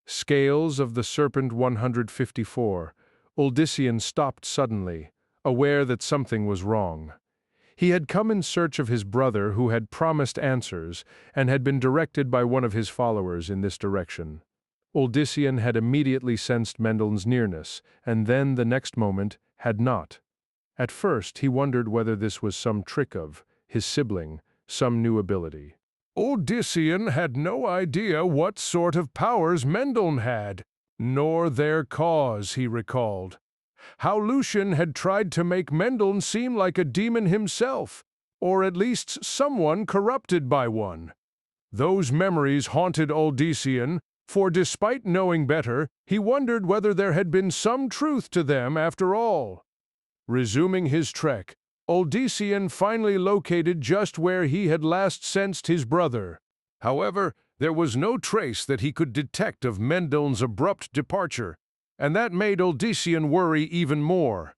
Scales of the Serpent 154. Odyssean stopped suddenly, aware that something was wrong. He had come in search of his brother who had promised answers, and had been directed by one of his followers in this direction. Odyssean had immediately sensed Mendon's nearness, and then, the next moment, had not. At first, he wondered whether this was some trick of his sibling, some new ability. Odyssean had no idea what sort of powers Mendon had, nor their cause, he recalled. How Lucian had tried to make Mendon seem like a demon himself, or at least someone corrupted by one. Those memories haunted Odyssean, For despite knowing better, he wondered whether there had been some truth to them after all. Resuming his trek, Odyssean finally located just where he had last sensed his brother. However, there was no trace that he could detect of Mendeln's abrupt departure, and that made Odyssean worry even more.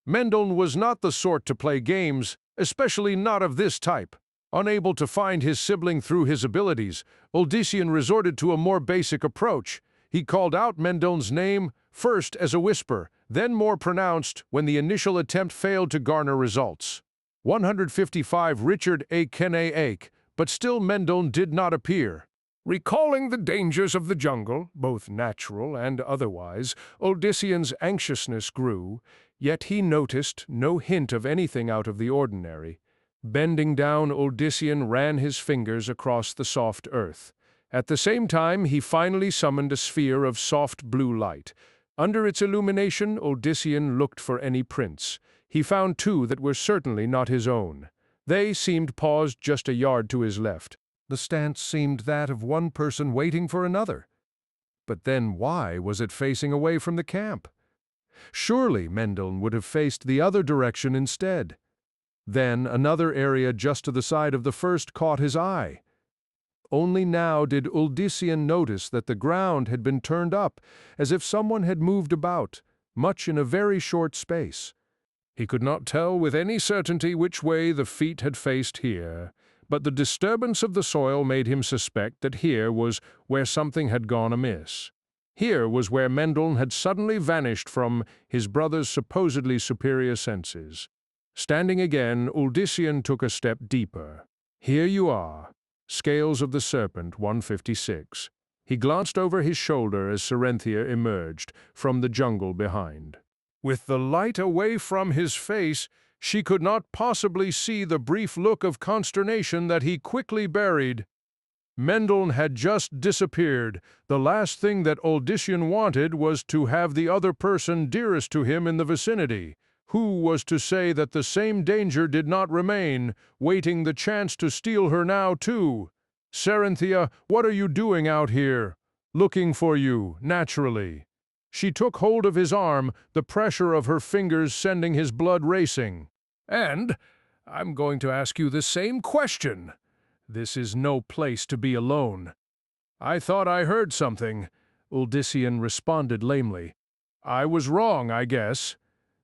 Mendeln was not the sort to play games, especially not of this type. Unable to find his sibling through his abilities, Odyssean resorted to a more basic approach. He called out Mendeln's name, first as a whisper, then more pronounced when the initial attempt failed to garner results. 155 Richard A. Cain, but still Mendeln did not appear. Recalling the dangers of the jungle, both natural and otherwise, Odyssean's anxiousness grew, yet he noticed no hint of anything out of the ordinary. Bending down, Odyssean ran his fingers across the soft earth. At the same time, he finally summoned a sphere of soft blue light. Under its illumination, Odyssean looked for any prints. He found two that were certainly not his own. They seemed paused just a yard to his left. The stance seemed that of one person waiting for another. But then why was it facing away from the camp? Surely Mendeln would have faced the other direction instead. Then another area just to the side of the first caught his eye. Only now did Odyssean notice that the ground had been turned up, as if someone had moved about, much in a very short space. He could not tell with any certainty which way the feet had faced here, but the disturbance of the soil made him suspect that here was where something had gone amiss. Here was where Mendeln had suddenly vanished from his brother's supposedly superior senses. Standing again, Odyssean took a step deeper. Here you are. Scales of the Serpent, 156. He glanced over his shoulder as Serenthia emerged from the jungle behind. With the light away from his face, she could not possibly see the brief look of consternation that he quickly buried. Mendeln had just disappeared. The last thing that Odyssean wanted was to have the other person dearest to him in the vicinity. Who was to say that the same danger did not remain, waiting the chance to steal her now too? Serenthia, what are you doing out here? Looking for you, naturally. She took hold of his arm, the pressure of her fingers sending his blood racing. And I'm going to ask you the same question. This is no place to be alone. I thought I heard something, Odyssean responded lamely. I was wrong, I guess.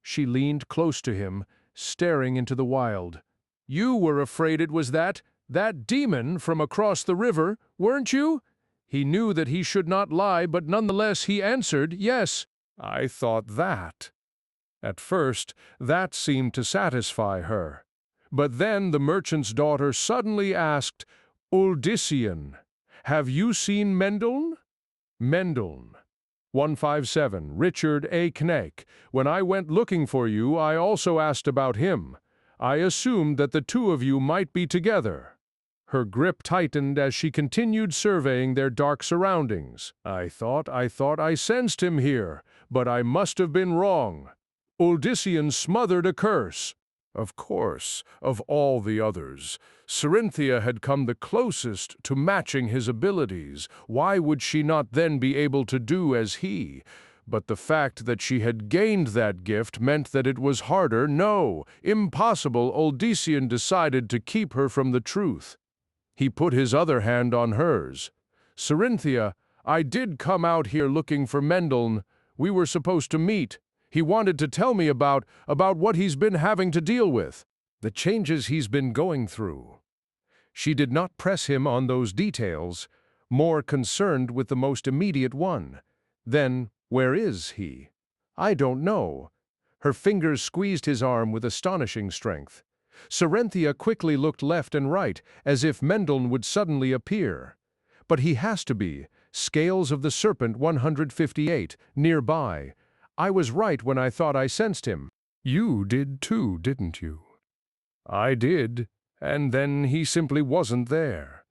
She leaned close to him, staring into the wild. You were afraid it was that demon from across the river, weren't you? He knew that he should not lie, but nonetheless he answered, yes. I thought that. At first, that seemed to satisfy her. But then the merchant's daughter suddenly asked, Odyssean, have you seen Mendeln? Mendeln. 157, Richard A. Cain. When I went looking for you, I also asked about him. I assumed that the two of you might be together. Her grip tightened as she continued surveying their dark surroundings. I thought I sensed him here, but I must have been wrong. Odyssean smothered a curse. Of course, of all the others, Serenthia had come the closest to matching his abilities. Why would she not then be able to do as he? But the fact that she had gained that gift meant that it was harder, no, impossible. Odyssean decided to keep her from the truth. He put his other hand on hers. Serenthia, I did come out here looking for Mendeln. We were supposed to meet. He wanted to tell me about what he's been having to deal with, the changes he's been going through. She did not press him on those details, more concerned with the most immediate one. Then, where is he? I don't know. Her fingers squeezed his arm with astonishing strength. Serenthia quickly looked left and right, as if Mendeln would suddenly appear. But he has to be. Scales of the Serpent, 158, nearby. I was right when I thought I sensed him. You did too, didn't you? I did, and then he simply wasn't there.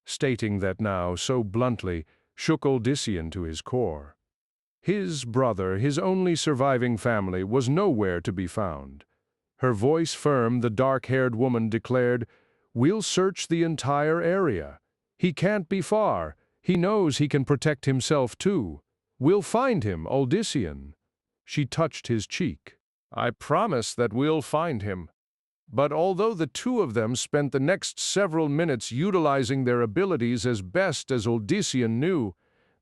Stating that now so bluntly shook Odyssean to his core. His brother, his only surviving family, was nowhere to be found. Her voice firm, the dark-haired woman declared, We'll search the entire area. He can't be far. He knows he can protect himself too. We'll find him, Uldyssian." She touched his cheek. "I promise that we'll find him." But although the two of them spent the next several minutes utilizing their abilities as best as Uldyssian knew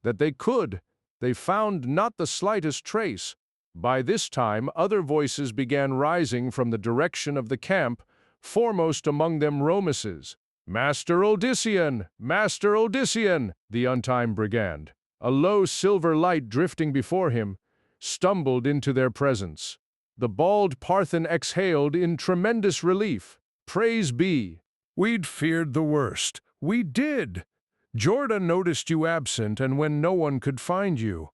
that they could, they found not the slightest trace. By this time, other voices began rising from the direction of the camp, foremost among them Romus's. "Master Uldyssian! Master Uldyssian!" The untimed brigand, a low silver light drifting before him, stumbled into their presence. The bald Parthen exhaled in tremendous relief. "Praise be! We'd feared the worst. We did! Jordan noticed you absent, and when no one could find you."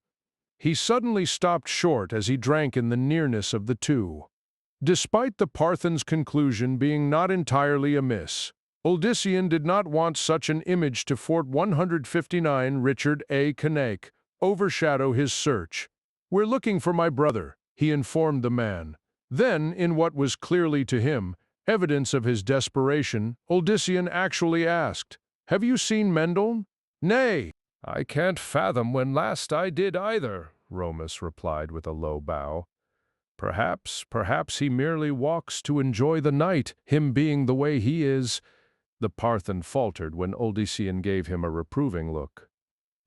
He suddenly stopped short as he drank in the nearness of the two. Despite the Parthen's conclusion being not entirely amiss, Uldyssian did not want such an image to Fort 159 Richard A. Cain overshadow his search. "We're looking for my brother," he informed the man. Then, in what was clearly to him evidence of his desperation, Uldyssian actually asked, "Have you seen Mendel?" "Nay, I can't fathom when last I did either," Romus replied with a low bow. Perhaps he merely walks to enjoy the night, him being the way he is." The Parthen faltered when Uldyssian gave him a reproving look.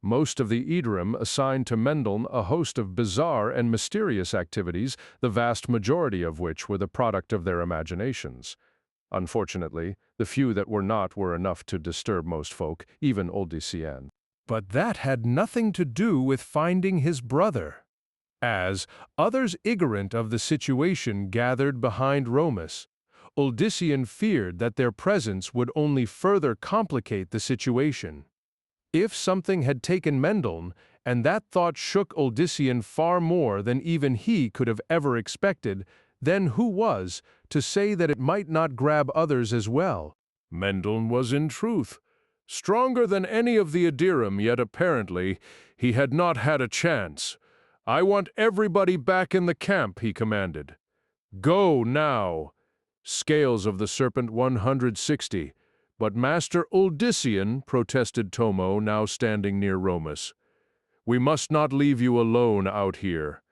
Most of the Edorim assigned to Mendel a host of bizarre and mysterious activities, the vast majority of which were the product of their imaginations. Unfortunately, the few that were not were enough to disturb most folk, even Uldyssian. But that had nothing to do with finding his brother. As others ignorant of the situation gathered behind Romus, Uldyssian feared that their presence would only further complicate the situation. If something had taken Mendel, and that thought shook Uldyssian far more than even he could have ever expected, then who was to say that it might not grab others as well? Mendel was in truth stronger than any of the Edorim, yet apparently he had not had a chance. "I want everybody back in the camp," he commanded. "Go now." Scales of the Serpent 160. "But Master Uldyssian," protested Tomo, now standing near Romus, "we must not leave you alone out here.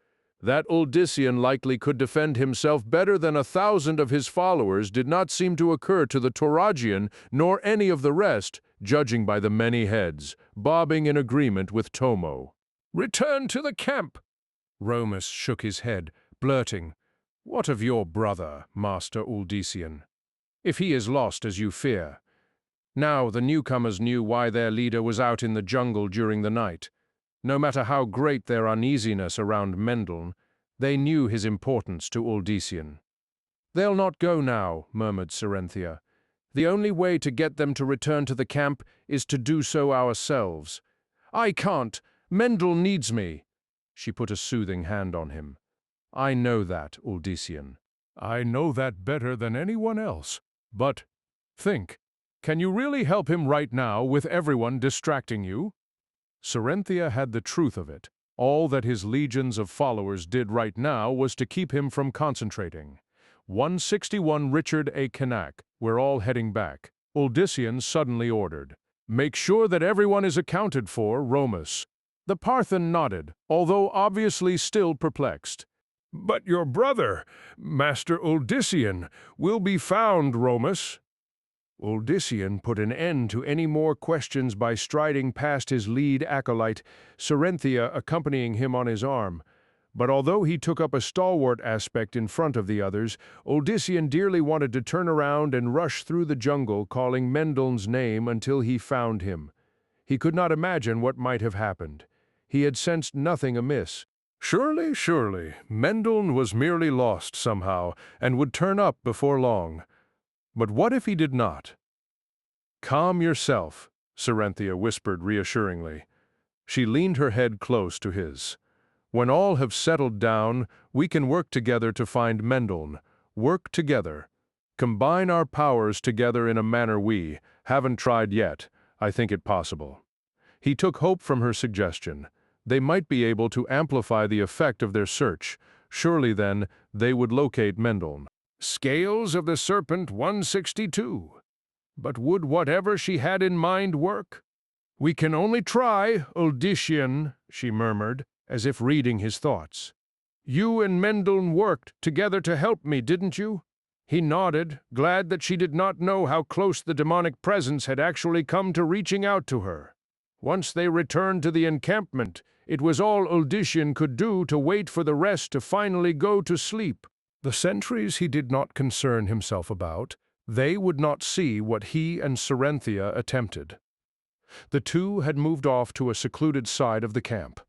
That Uldyssian likely could defend himself better than 1,000 of his followers did not seem to occur to the Toragian nor any of the rest, judging by the many heads, bobbing in agreement with Tomo. "Return to the camp!" Romus shook his head, blurting, "What of your brother, Master Uldyssian? If he is lost as you fear." Now the newcomers knew why their leader was out in the jungle during the night. No matter how great their uneasiness around Mendel, they knew his importance to Uldyssian. "They'll not go now," murmured Serenthia. "The only way to get them to return to the camp is to do so ourselves." "I can't. Mendel needs me." She put a soothing hand on him. "I know that, Uldyssian. I know that better than anyone else. But think, can you really help him right now with everyone distracting you?" Serenthia had the truth of it. All that his legions of followers did right now was to keep him from concentrating. 161 Richard A. Cain, we're all heading back. Uldyssian suddenly ordered. "Make sure that everyone is accounted for, Romus." The Parthen nodded, although obviously still perplexed. "But your brother, Master Uldyssian, will be found, Romus." Uldyssian put an end to any more questions by striding past his lead acolyte, Serenthia accompanying him on his arm. But although he took up a stalwart aspect in front of the others, Uldyssian dearly wanted to turn around and rush through the jungle calling Mendel's name until he found him. He could not imagine what might have happened. He had sensed nothing amiss. Surely, Mendel was merely lost somehow, and would turn up before long. But what if he did not? "Calm yourself," Serenthia whispered reassuringly. She leaned her head close to his. "When all have settled down, we can work together to find Mendel. Work together. Combine our powers together in a manner we haven't tried yet. I think it possible." He took hope from her suggestion. They might be able to amplify the effect of their search. Surely, then, they would locate Mendel. Scales of the Serpent 162. But would whatever she had in mind work? "We can only try, Uldysian," she murmured, as if reading his thoughts. "You and Mendel worked together to help me, didn't you?" He nodded, glad that she did not know how close the demonic presence had actually come to reaching out to her. Once they returned to the encampment, it was all Uldysian could do to wait for the rest to finally go to sleep. The sentries he did not concern himself about. They would not see what he and Serenthia attempted. The two had moved off to a secluded side of the camp.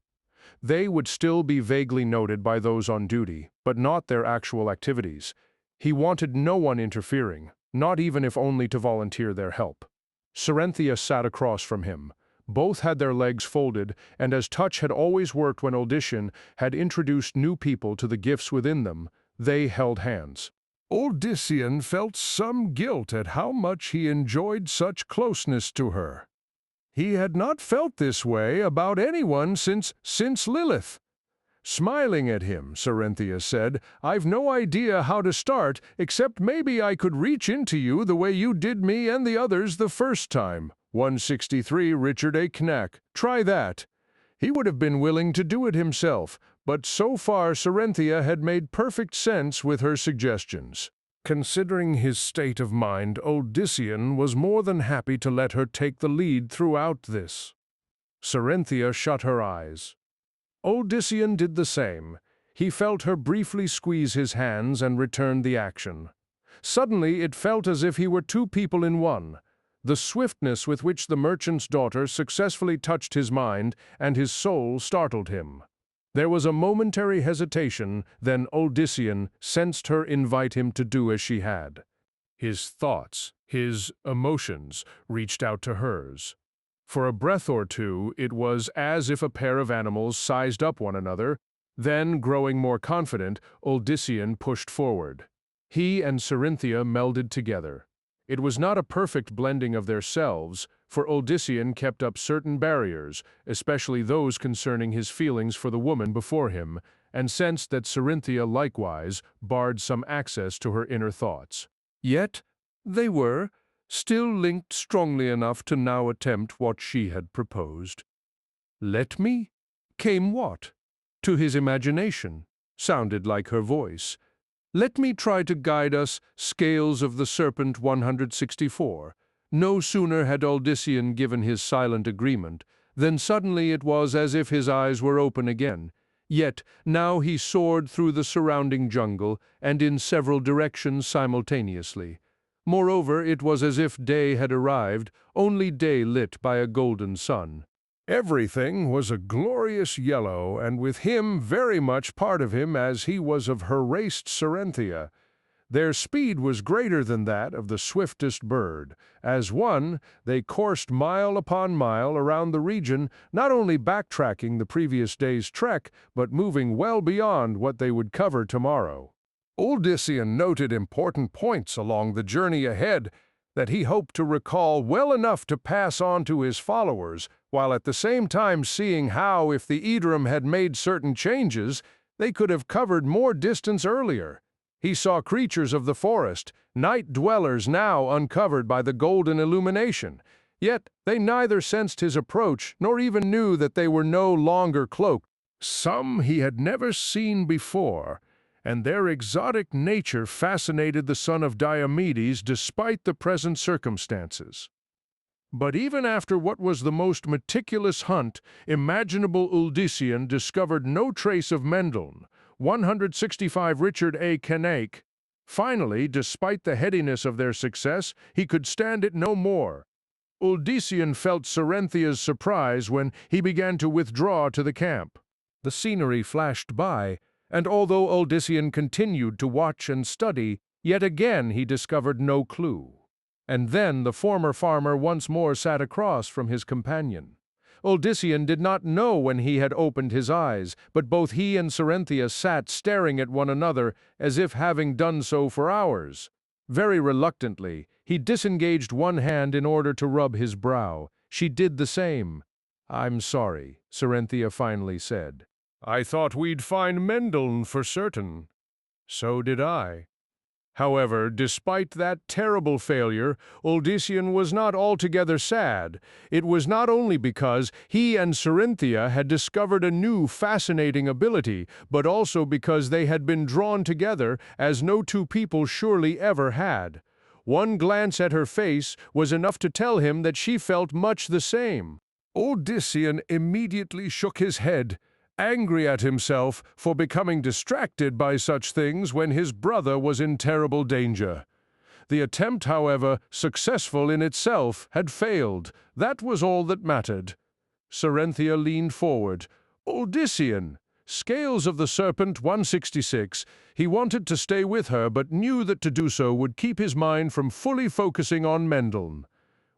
They would still be vaguely noted by those on duty, but not their actual activities. He wanted no one interfering, not even if only to volunteer their help. Serenthia sat across from him. Both had their legs folded, and as touch had always worked when Uldysian had introduced new people to the gifts within them, they held hands. Uldysian felt some guilt at how much he enjoyed such closeness to her. He had not felt this way about anyone since Lilith. Smiling at him, Serenthia said, "I've no idea how to start, except maybe I could reach into you the way you did me and the others the first time. 163 Richard A. Knack. Try that." He would have been willing to do it himself, but so far Serenthia had made perfect sense with her suggestions. Considering his state of mind, Uldysian was more than happy to let her take the lead throughout this. Serenthia shut her eyes. Uldysian did the same. He felt her briefly squeeze his hands and returned the action. Suddenly it felt as if he were two people in one. The swiftness with which the merchant's daughter successfully touched his mind and his soul startled him. There was a momentary hesitation, then Uldysian sensed her invite him to do as she had. His thoughts, his emotions, reached out to hers. For a breath or two, it was as if a pair of animals sized up one another. Then, growing more confident, Uldysian pushed forward. He and Serenthia melded together. It was not a perfect blending of their selves, for Uldysian kept up certain barriers, especially those concerning his feelings for the woman before him, and sensed that Serenthia likewise barred some access to her inner thoughts. Yet, they were still linked strongly enough to now attempt what she had proposed. "Let me?" Came what? To his imagination, sounded like her voice. "Let me try to guide us, scales of the Serpent 164. No sooner had Uldysian given his silent agreement, than suddenly it was as if his eyes were open again. Yet now he soared through the surrounding jungle, and in several directions simultaneously. Moreover, it was as if day had arrived, only day lit by a golden sun. Everything was a glorious yellow, and with him very much part of him as he was of her raced Serenthia. Their speed was greater than that of the swiftest bird. As one, they coursed mile upon mile around the region, not only backtracking the previous day's trek, but moving well beyond what they would cover tomorrow. Uldysian noted important points along the journey ahead that he hoped to recall well enough to pass on to his followers, while at the same time seeing how, if the Eadram had made certain changes, they could have covered more distance earlier. He saw creatures of the forest, night dwellers now uncovered by the golden illumination, yet they neither sensed his approach nor even knew that they were no longer cloaked. Some he had never seen before, and their exotic nature fascinated the son of Diomedes despite the present circumstances. But even after what was the most meticulous hunt imaginable, Uldysian discovered no trace of Mendel. 165 Richard A. Knack. Finally, despite the headiness of their success, he could stand it no more. Uldysian felt Serenthia's surprise when he began to withdraw to the camp. The scenery flashed by, and although Uldysian continued to watch and study, yet again he discovered no clue. And then the former farmer once more sat across from his companion. Uldysian did not know when he had opened his eyes, but both he and Serenthia sat staring at one another as if having done so for hours. Very reluctantly, he disengaged one hand in order to rub his brow. She did the same. "I'm sorry," Serenthia finally said. "I thought we'd find Mendel for certain." "So did I." However, despite that terrible failure, Odysseus was not altogether sad. It was not only because he and Cerynthia had discovered a new fascinating ability, but also because they had been drawn together as no two people surely ever had. One glance at her face was enough to tell him that she felt much the same. Odysseus immediately shook his head, angry at himself for becoming distracted by such things when his brother was in terrible danger. The attempt, however, successful in itself, had failed. That was all that mattered. Cerynthia leaned forward. Odysseus, Scales of the Serpent 166. He wanted to stay with her, but knew that to do so would keep his mind from fully focusing on Mendelssohn.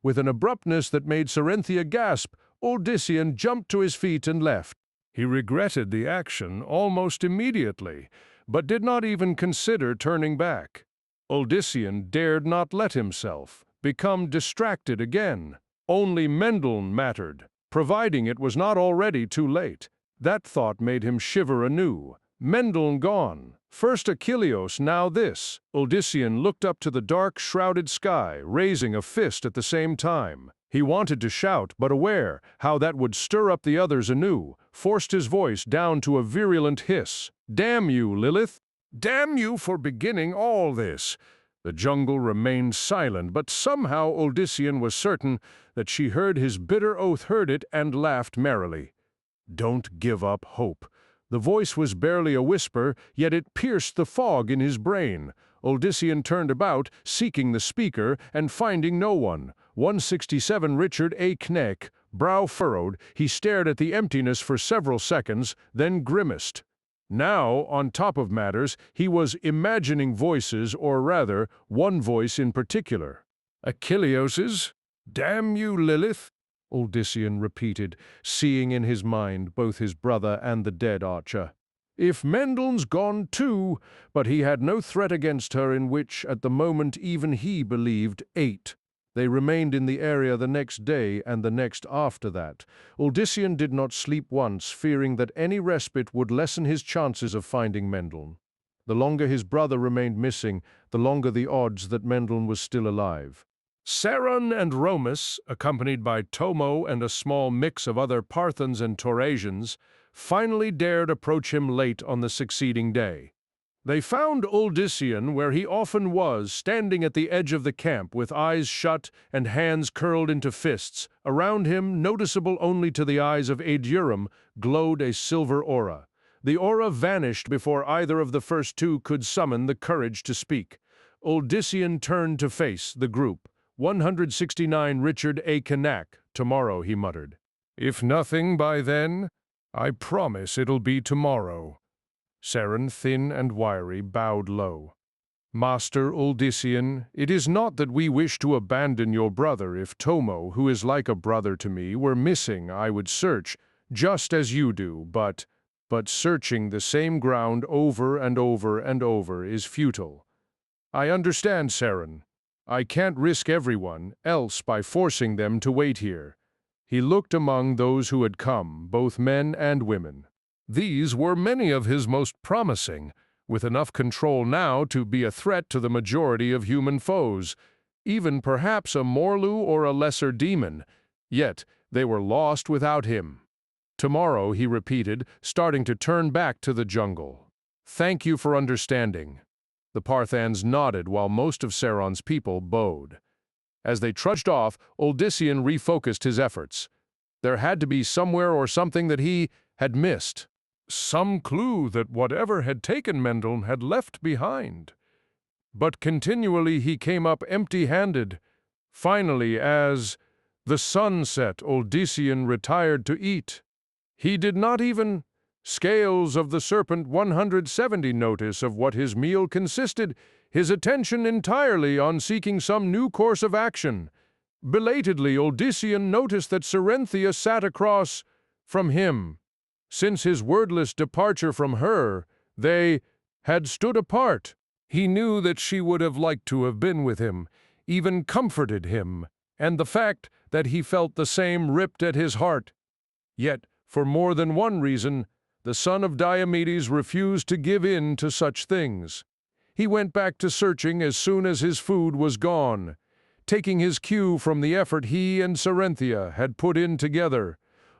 With an abruptness that made Cerynthia gasp, Odysseus jumped to his feet and left. He regretted the action almost immediately, but did not even consider turning back. Odysseus dared not let himself become distracted again. Only Mendelssohn mattered, providing it was not already too late. That thought made him shiver anew. Mendelssohn gone. First Achilleos, now this. Odysseus looked up to the dark, shrouded sky, raising a fist at the same time. He wanted to shout, but aware how that would stir up the others anew, forced his voice down to a virulent hiss. "Damn you, Lilith! Damn you for beginning all this!" The jungle remained silent, but somehow Odysseus was certain that she heard his bitter oath, heard it, and laughed merrily. "Don't give up hope." The voice was barely a whisper, yet it pierced the fog in his brain. Odysseus turned about, seeking the speaker, and finding no one. 167 Richard A. Kneck, brow furrowed, he stared at the emptiness for several seconds, then grimaced. Now, on top of matters, he was imagining voices, or rather, one voice in particular. "Achilleos's? Damn you, Lilith!" Odysseus repeated, seeing in his mind both his brother and the dead archer. If Mendelssohn's gone too, but he had no threat against her in which, at the moment, even he believed 8. They remained in the area the next day and the next after that. Odysseus did not sleep once, fearing that any respite would lessen his chances of finding Mendelssohn. The longer his brother remained missing, the longer the odds that Mendelssohn was still alive. Saron and Romus, accompanied by Tomo and a small mix of other Parthans and Taurasians, finally dared approach him late on the succeeding day. They found Odysseus where he often was, standing at the edge of the camp with eyes shut and hands curled into fists. Around him, noticeable only to the eyes of Aedurum, glowed a silver aura. The aura vanished before either of the first two could summon the courage to speak. Odysseus turned to face the group. 169 Richard A. Knack. "Tomorrow," he muttered. "If nothing by then, I promise it'll be tomorrow." Saron, thin and wiry, bowed low. "Master Odysseus, it is not that we wish to abandon your brother. If Tomo, who is like a brother to me, were missing, I would search, just as you do, but searching the same ground over and over and over is futile. I understand, Saron. I can't risk everyone else by forcing them to wait here." He looked among those who had come, both men and women. These were many of his most promising, with enough control now to be a threat to the majority of human foes, even perhaps a Morlu or a lesser demon. Yet they were lost without him. "Tomorrow," he repeated, starting to turn back to the jungle. "Thank you for understanding." The Parthans nodded while most of Saron's people bowed. As they trudged off, Odysseus refocused his efforts. There had to be somewhere or something that he had missed. Some clue that whatever had taken Mendelssohn had left behind. But continually he came up empty-handed. Finally, as the sun set, Odysseus retired to eat. He did not even Scales of the Serpent 170 notice of what his meal consisted, his attention entirely on seeking some new course of action. Belatedly, Odysseus noticed that Cerynthia sat across from him. Since his wordless departure from her, they had stood apart. He knew that she would have liked to have been with him, even comforted him, and the fact that he felt the same ripped at his heart. Yet, for more than one reason, the son of Diomedes refused to give in to such things. He went back to searching as soon as his food was gone, taking his cue from the effort he and Sarenthia had put in together.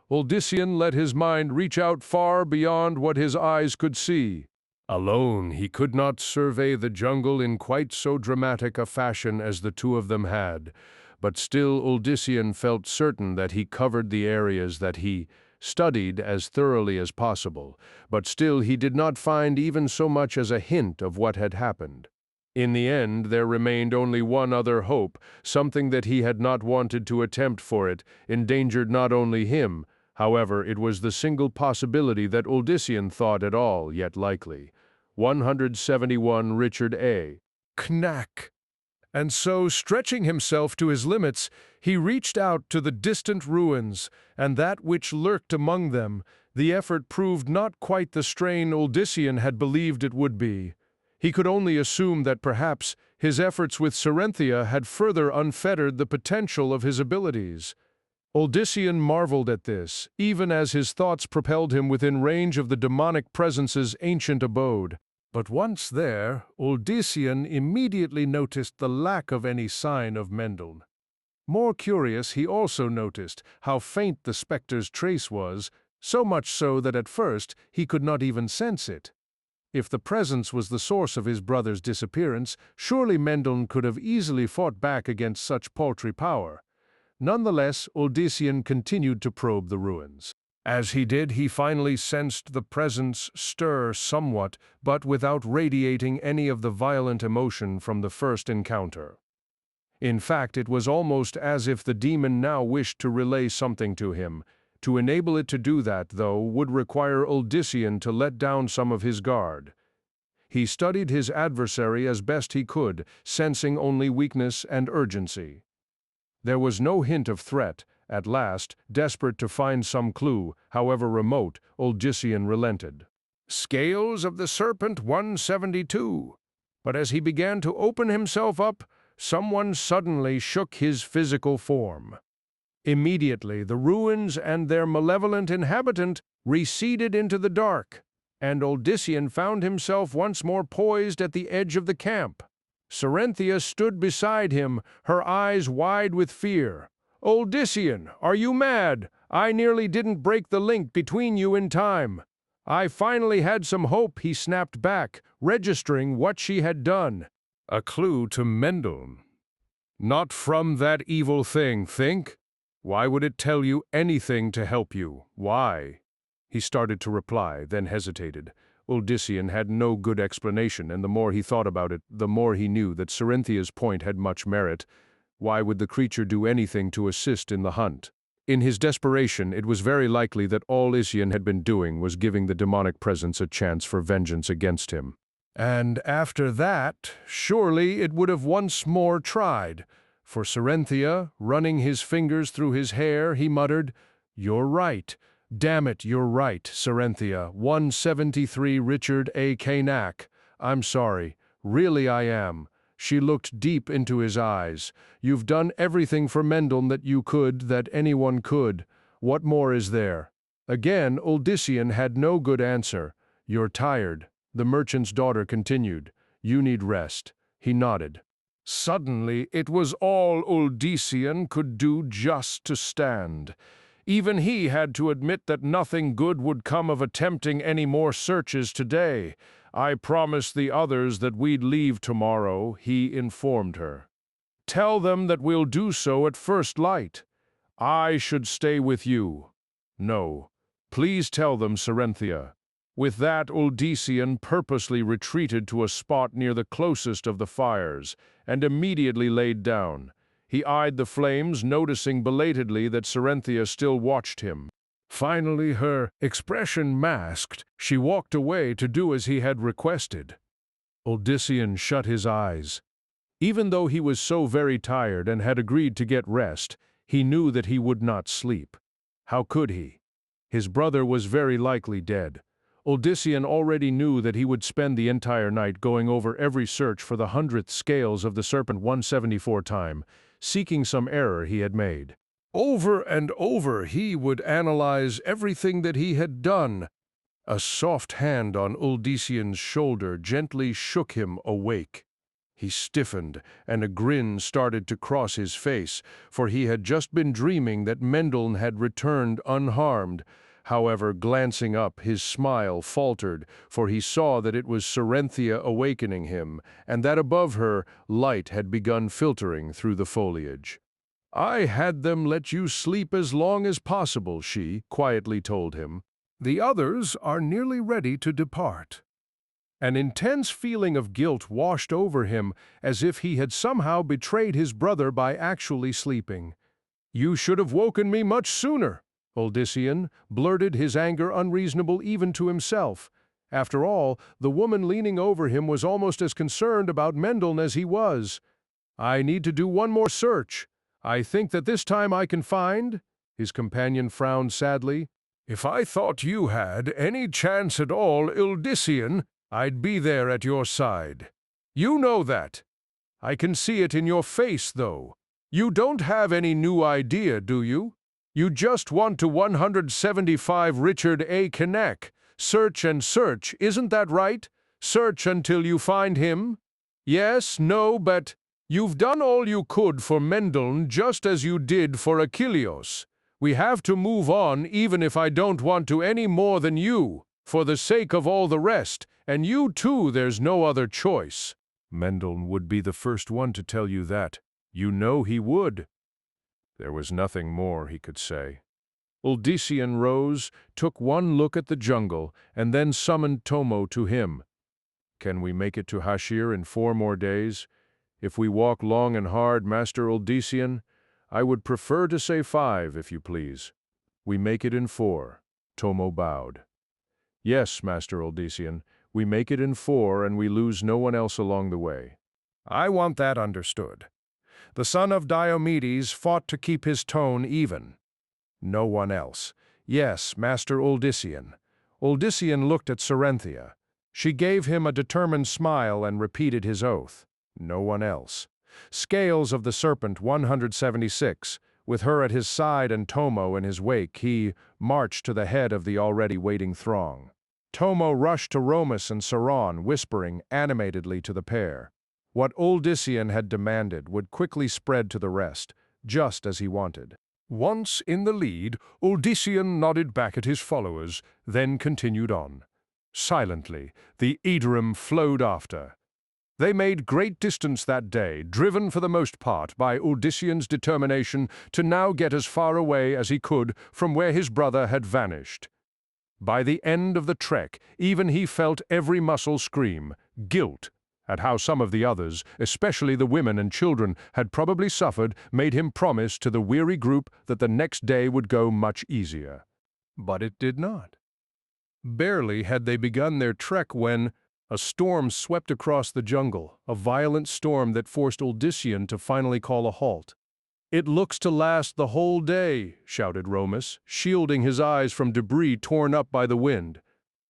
Uldyssian let his mind reach out far beyond what his eyes could see. Alone, he could not survey the jungle in quite so dramatic a fashion as the two of them had, but still Uldyssian felt certain that he covered the areas that he studied as thoroughly as possible, but still he did not find even so much as a hint of what had happened. In the end, there remained only one other hope, something that he had not wanted to attempt, for it endangered not only him. However, it was the single possibility that Uldyssian thought at all yet likely. 171 Richard A. Knack. And so, stretching himself to his limits, he reached out to the distant ruins, and that which lurked among them. The effort proved not quite the strain Uldyssian had believed it would be. He could only assume that perhaps his efforts with Sarenthia had further unfettered the potential of his abilities. Uldyssian marveled at this, even as his thoughts propelled him within range of the demonic presence's ancient abode. But once there, Uldyssian immediately noticed the lack of any sign of Mendel. More curious, he also noticed how faint the spectre's trace was, so much so that at first he could not even sense it. If the presence was the source of his brother's disappearance, surely Mendel could have easily fought back against such paltry power. Nonetheless, Uldyssian continued to probe the ruins. As he did, he finally sensed the presence stir somewhat, but without radiating any of the violent emotion from the first encounter. In fact, it was almost as if the demon now wished to relay something to him. To enable it to do that, though, would require Uldyssian to let down some of his guard. He studied his adversary as best he could, sensing only weakness and urgency. There was no hint of threat. At last, desperate to find some clue, however remote, Uldyssian relented. Scales of the Serpent 172. But as he began to open himself up, someone suddenly shook his physical form. Immediately, the ruins and their malevolent inhabitant receded into the dark, and Uldyssian found himself once more poised at the edge of the camp. Sarenthia stood beside him, her eyes wide with fear. "Uldyssian, are you mad? I nearly didn't break the link between you in time." "I finally had some hope," he snapped back, registering what she had done. A clue to Mendel. "Not from that evil thing, think? Why would it tell you anything to help you? Why?" He started to reply, then hesitated. Uldyssian had no good explanation, and the more he thought about it, the more he knew that Sarenthia's point had much merit. Why would the creature do anything to assist in the hunt? In his desperation, it was very likely that all Uldyssian had been doing was giving the demonic presence a chance for vengeance against him. And after that, surely it would have once more tried. For Sarenthia, running his fingers through his hair, he muttered, "You're right. Damn it, you're right, Sarenthia. 173 Richard A. Knack. I'm sorry. Really I am." She looked deep into his eyes. "You've done everything for Mendel that you could, that anyone could. What more is there?" Again, Uldyssian had no good answer. "You're tired," the merchant's daughter continued. "You need rest." He nodded. Suddenly, it was all Uldyssian could do just to stand. Even he had to admit that nothing good would come of attempting any more searches today. "I promised the others that we'd leave tomorrow," he informed her. "Tell them that we'll do so at first light. I should stay with you." "No. Please tell them, Sarenthia." With that, Uldyssian purposely retreated to a spot near the closest of the fires, and immediately laid down. He eyed the flames, noticing belatedly that Sarenthia still watched him. Finally, her expression masked, she walked away to do as he had requested. Uldyssian shut his eyes. Even though he was so very tired and had agreed to get rest, he knew that he would not sleep. How could he? His brother was very likely dead. Uldyssian already knew that he would spend the entire night going over every search for the 100th scales of the Serpent 174 time, seeking some error he had made. Over and over he would analyze everything that he had done, A soft hand on Uldysian's shoulder gently shook him awake. He stiffened, and a grin started to cross his face, for he had just been dreaming that Mendeln had returned unharmed. However, glancing up, his smile faltered, for he saw that it was Serenthia awakening him, and that above her, light had begun filtering through the foliage. "I had them let you sleep as long as possible," she quietly told him. "The others are nearly ready to depart." An intense feeling of guilt washed over him, as if he had somehow betrayed his brother by actually sleeping. "You should have woken me much sooner," Uldysian blurted, his anger unreasonable even to himself. After all, the woman leaning over him was almost as concerned about Mendeln as he was. "I need to do one more search. I think that this time I can find—" His companion frowned sadly. "If I thought you had any chance at all, Uldysian, I'd be there at your side. You know that. I can see it in your face, though. You don't have any new idea, do you? You just want to 175 Richard A. Knack. Search and search, isn't that right? Search until you find him? Yes, no, but you've done all you could for Mendeln just as you did for Achilleos. We have to move on even if I don't want to any more than you, for the sake of all the rest, and you too, there's no other choice." "Mendeln would be the first one to tell you that. You know he would." There was nothing more he could say. Uldysian rose, took one look at the jungle, and then summoned Tomo to him. "Can we make it to Hashir in 4 more days? If we walk long and hard, Master Uldysian, I would prefer to say 5, if you please." "We make it in 4, Tomo bowed. "Yes, Master Uldysian, we make it in 4 and we lose no one else along the way." "I want that understood." The son of Diomedes fought to keep his tone even. "No one else. Yes, Master Uldysian." Uldysian looked at Serenthia. She gave him a determined smile and repeated his oath. No one else. Scales of the Serpent 176, with her at his side and Tomo in his wake, he marched to the head of the already waiting throng. Tomo rushed to Romus and Saron, whispering animatedly to the pair. What Uldysian had demanded would quickly spread to the rest, just as he wanted. Once in the lead, Uldysian nodded back at his followers, then continued on. Silently, the Aedurim flowed after. They made great distance that day, driven for the most part by Uldysian's determination to now get as far away as he could from where his brother had vanished. By the end of the trek, even he felt every muscle scream, guilt, at how some of the others, especially the women and children, had probably suffered, made him promise to the weary group that the next day would go much easier. But it did not. Barely had they begun their trek when a storm swept across the jungle, a violent storm that forced Uldysian to finally call a halt. "It looks to last the whole day," shouted Romus, shielding his eyes from debris torn up by the wind.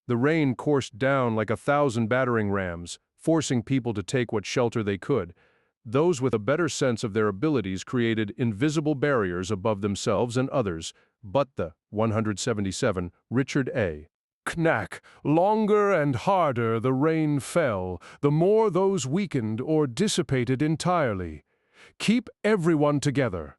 The rain coursed down like 1,000 battering rams, forcing people to take what shelter they could. Those with a better sense of their abilities created invisible barriers above themselves and others, but the 177 Richard A. Knack. Longer and harder the rain fell, the more those weakened or dissipated entirely. Keep everyone together.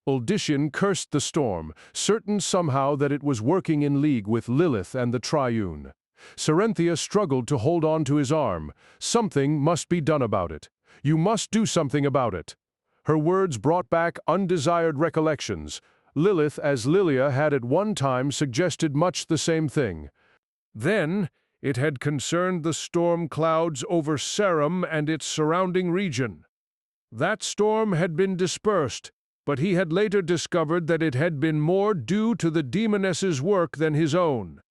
Uldysian cursed the storm, certain somehow that it was working in league with Lilith and the Triune. Serenthia struggled to hold on to his arm. Something must be done about it. You must do something about it. Her words brought back undesired recollections. Lilith, as Lilia had at one time suggested much the same thing. Then it had concerned the storm clouds over Sarum and its surrounding region. That storm had been dispersed, but he had later discovered that it had been more due to the demoness's work than his own.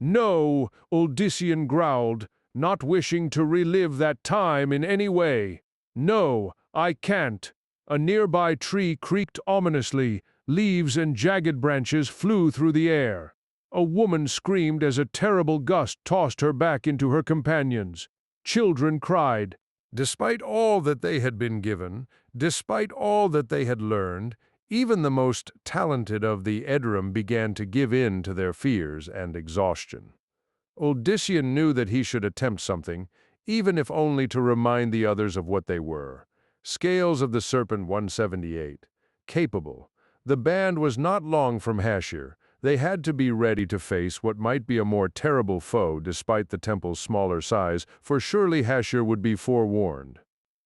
"No," Uldysian growled, not wishing to relive that time in any way. "No, I can't." A nearby tree creaked ominously. Leaves and jagged branches flew through the air. A woman screamed as a terrible gust tossed her back into her companions. Children cried. Despite all that they had been given, despite all that they had learned, even the most talented of the Aedurim began to give in to their fears and exhaustion. Odysseus knew that he should attempt something, even if only to remind the others of what they were. Scales of the Serpent 178. Capable. The band was not long from Hashir. They had to be ready to face what might be a more terrible foe despite the temple's smaller size, for surely Hashir would be forewarned.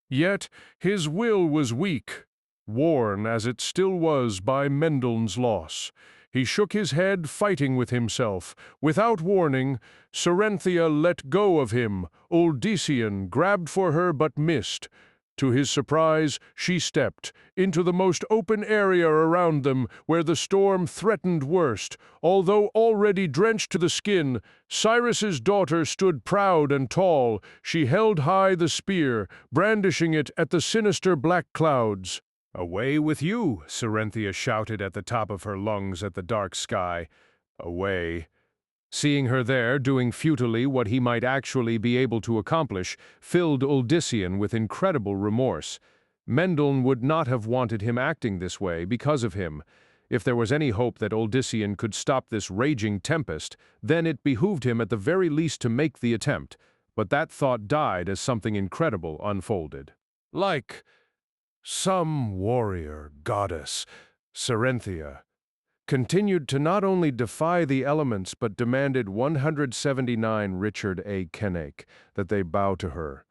Yet his will was weak, worn as it still was by Mendeln's loss. He shook his head, fighting with himself. Without warning, Serenthia let go of him. Odysseus grabbed for her but missed. To his surprise, she stepped into the most open area around them, where the storm threatened worst. Although already drenched to the skin, Cyrus's daughter stood proud and tall. She held high the spear, brandishing it at the sinister black clouds. "Away with you," Serenthia shouted at the top of her lungs at the dark sky. Away. Seeing her there, doing futilely what he might actually be able to accomplish, filled Odysseus with incredible remorse. Mendeln would not have wanted him acting this way because of him. If there was any hope that Odysseus could stop this raging tempest, then it behooved him at the very least to make the attempt. But that thought died as something incredible unfolded. Like some warrior goddess, Serenthia continued to not only defy the elements but demanded 179 Richard A. Kenake that they bow to her.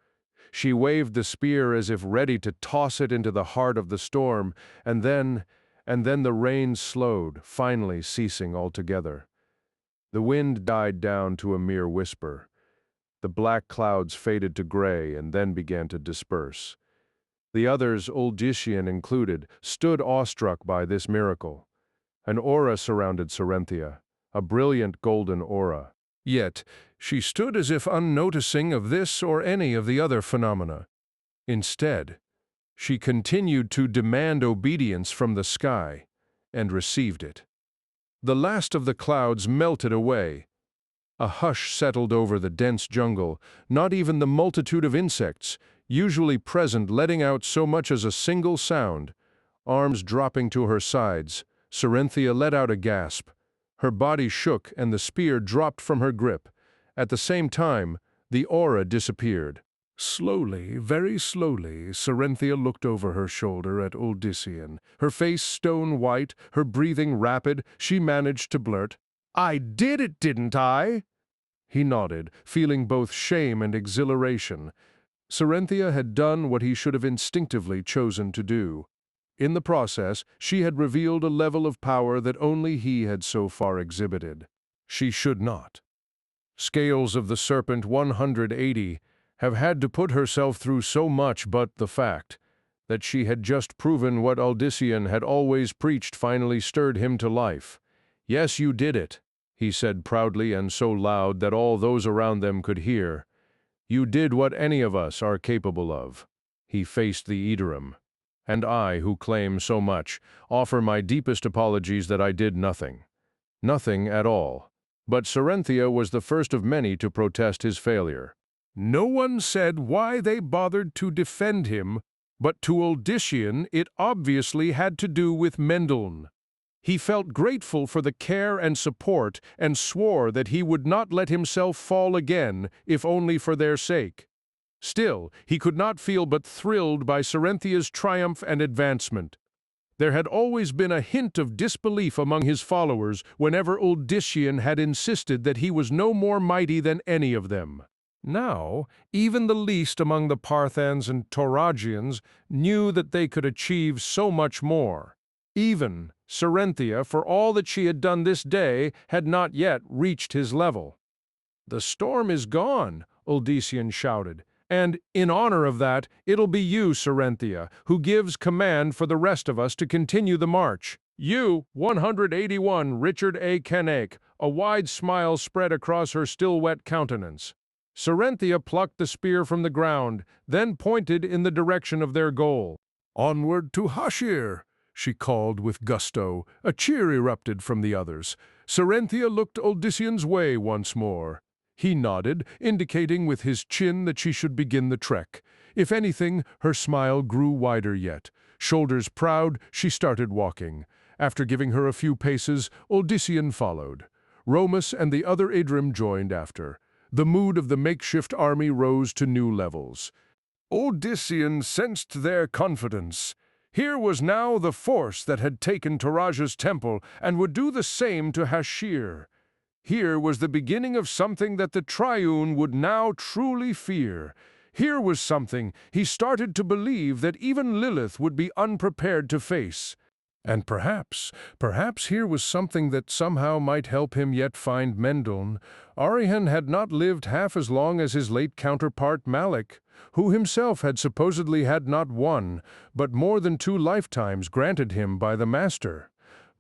She waved the spear as if ready to toss it into the heart of the storm, and then the rain slowed, finally ceasing altogether. The wind died down to a mere whisper. The black clouds faded to gray and then began to disperse. The others, Odysseus included, stood awestruck by this miracle. An aura surrounded Serenthia, a brilliant golden aura. Yet, she stood as if unnoticing of this or any of the other phenomena. Instead, she continued to demand obedience from the sky, and received it. The last of the clouds melted away. A hush settled over the dense jungle, not even the multitude of insects, usually present, letting out so much as a single sound. Arms dropping to her sides, Serenthia let out a gasp. Her body shook and the spear dropped from her grip. At the same time, the aura disappeared. Slowly, very slowly, Serenthia looked over her shoulder at Odysseus. Her face stone white, her breathing rapid, she managed to blurt, "I did it, didn't I?" He nodded, feeling both shame and exhilaration. Serenthia had done what he should have instinctively chosen to do. In the process, she had revealed a level of power that only he had so far exhibited. She should not. Scales of the Serpent 180 have had to put herself through so much, but the fact that she had just proven what Odysseus had always preached finally stirred him to life. "Yes, you did it," he said proudly and so loud that all those around them could hear. "You did what any of us are capable of." He faced the Edorum. "And I, who claim so much, offer my deepest apologies that I did nothing. Nothing at all." But Serenthia was the first of many to protest his failure. No one said why they bothered to defend him, but to Odysseus it obviously had to do with Mendeln. He felt grateful for the care and support and swore that he would not let himself fall again, if only for their sake. Still, he could not feel but thrilled by Serenthia's triumph and advancement. There had always been a hint of disbelief among his followers whenever Odysseus had insisted that he was no more mighty than any of them. Now, even the least among the Parthans and Tauragians knew that they could achieve so much more. Even Serenthia, for all that she had done this day, had not yet reached his level. "The storm is gone," Odysseus shouted. "And, in honor of that, it'll be you, Serenthia, who gives command for the rest of us to continue the march. You, 181, Richard A. Kenake." A wide smile spread across her still-wet countenance. Serenthia plucked the spear from the ground, then pointed in the direction of their goal. "Onward to Hashir," she called with gusto. A cheer erupted from the others. Serenthia looked Odysseus' way once more. He nodded, indicating with his chin that she should begin the trek. If anything, her smile grew wider yet. Shoulders proud, she started walking. After giving her a few paces, Odysseus followed. Romus and the other Idrim joined after. The mood of the makeshift army rose to new levels. Odyssean sensed their confidence. Here was now the force that had taken Taraja's temple and would do the same to Hashir. Here was the beginning of something that the Triune would now truly fear. Here was something he started to believe that even Lilith would be unprepared to face. And perhaps here was something that somehow might help him yet find Mendon. Arihan had not lived half as long as his late counterpart Malik, who himself had supposedly had not one, but more than 2 lifetimes granted him by the Master.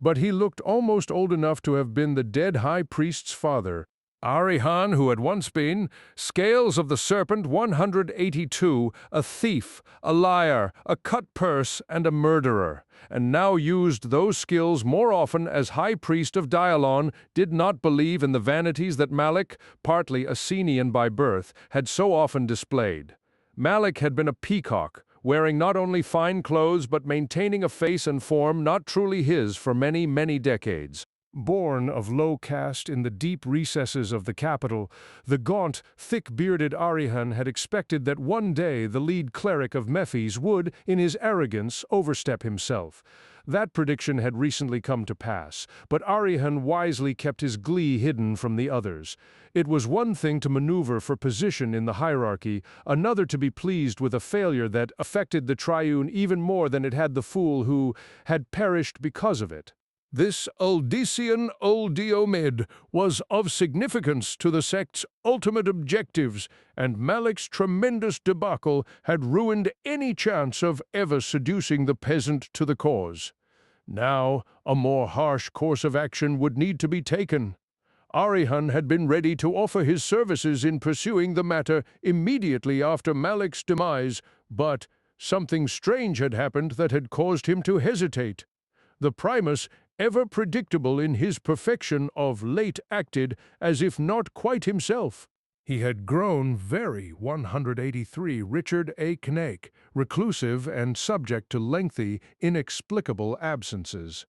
But he looked almost old enough to have been the dead high priest's father. Arihan, who had once been Scales of the Serpent 182, a thief, a liar, a cut-purse, and a murderer, and now used those skills more often as High Priest of Dialon, did not believe in the vanities that Malik, partly Essenian by birth, had so often displayed. Malik had been a peacock, wearing not only fine clothes but maintaining a face and form not truly his for many, many decades. Born of low caste in the deep recesses of the capital, the gaunt, thick-bearded Arihan had expected that one day the lead cleric of Mephis would, in his arrogance, overstep himself. That prediction had recently come to pass, but Arihan wisely kept his glee hidden from the others. It was one thing to maneuver for position in the hierarchy, another to be pleased with a failure that affected the Triune even more than it had the fool who had perished because of it. This Odyssean Oldiomid was of significance to the sect's ultimate objectives, and Malik's tremendous debacle had ruined any chance of ever seducing the peasant to the cause. Now, a more harsh course of action would need to be taken. Arihan had been ready to offer his services in pursuing the matter immediately after Malik's demise, but something strange had happened that had caused him to hesitate. The Primus, ever predictable in his perfection, of late acted as if not quite himself. He had grown very 183 Richard A. Knake, reclusive and subject to lengthy, inexplicable absences.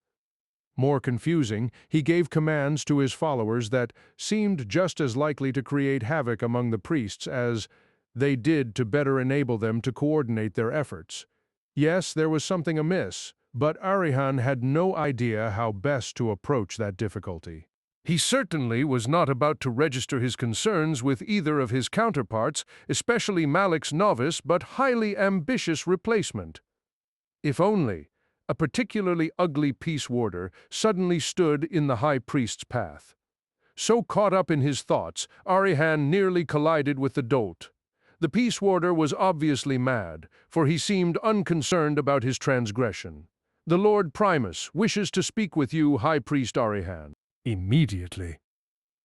More confusing, he gave commands to his followers that seemed just as likely to create havoc among the priests as they did to better enable them to coordinate their efforts. Yes, there was something amiss, but Arihan had no idea how best to approach that difficulty. He certainly was not about to register his concerns with either of his counterparts, especially Malik's novice but highly ambitious replacement. If only a particularly ugly peace warder suddenly stood in the high priest's path. So caught up in his thoughts, Arihan nearly collided with the dolt. The peace warder was obviously mad, for he seemed unconcerned about his transgression. "The Lord Primus wishes to speak with you, High Priest Arihan." Immediately.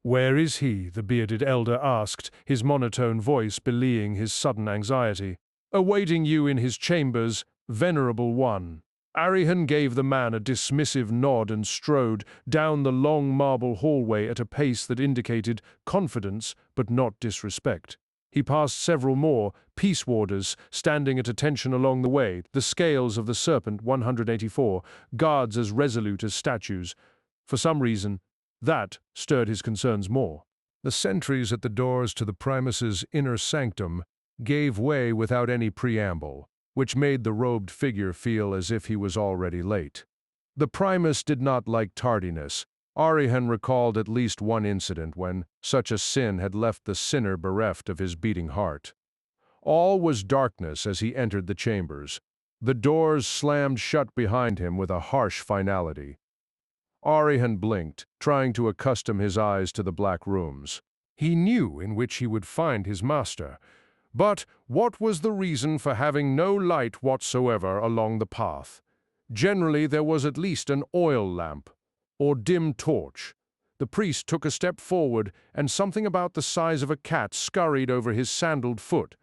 "Where is he?" the bearded elder asked, his monotone voice belying his sudden anxiety. "Awaiting you in his chambers, venerable one." Arihan gave the man a dismissive nod and strode down the long marble hallway at a pace that indicated confidence but not disrespect. He passed several more peace warders standing at attention along the way, the Scales of the Serpent 184, guards as resolute as statues. For some reason, that stirred his concerns more. The sentries at the doors to the Primus's inner sanctum gave way without any preamble, which made the robed figure feel as if he was already late. The Primus did not like tardiness. Arihan recalled at least one incident when such a sin had left the sinner bereft of his beating heart. All was darkness as he entered the chambers. The doors slammed shut behind him with a harsh finality. Arihan blinked, trying to accustom his eyes to the black rooms. He knew in which he would find his master, but what was the reason for having no light whatsoever along the path? Generally there was at least an oil lamp or dim torch. The priest took a step forward, and something about the size of a cat scurried over his sandaled foot.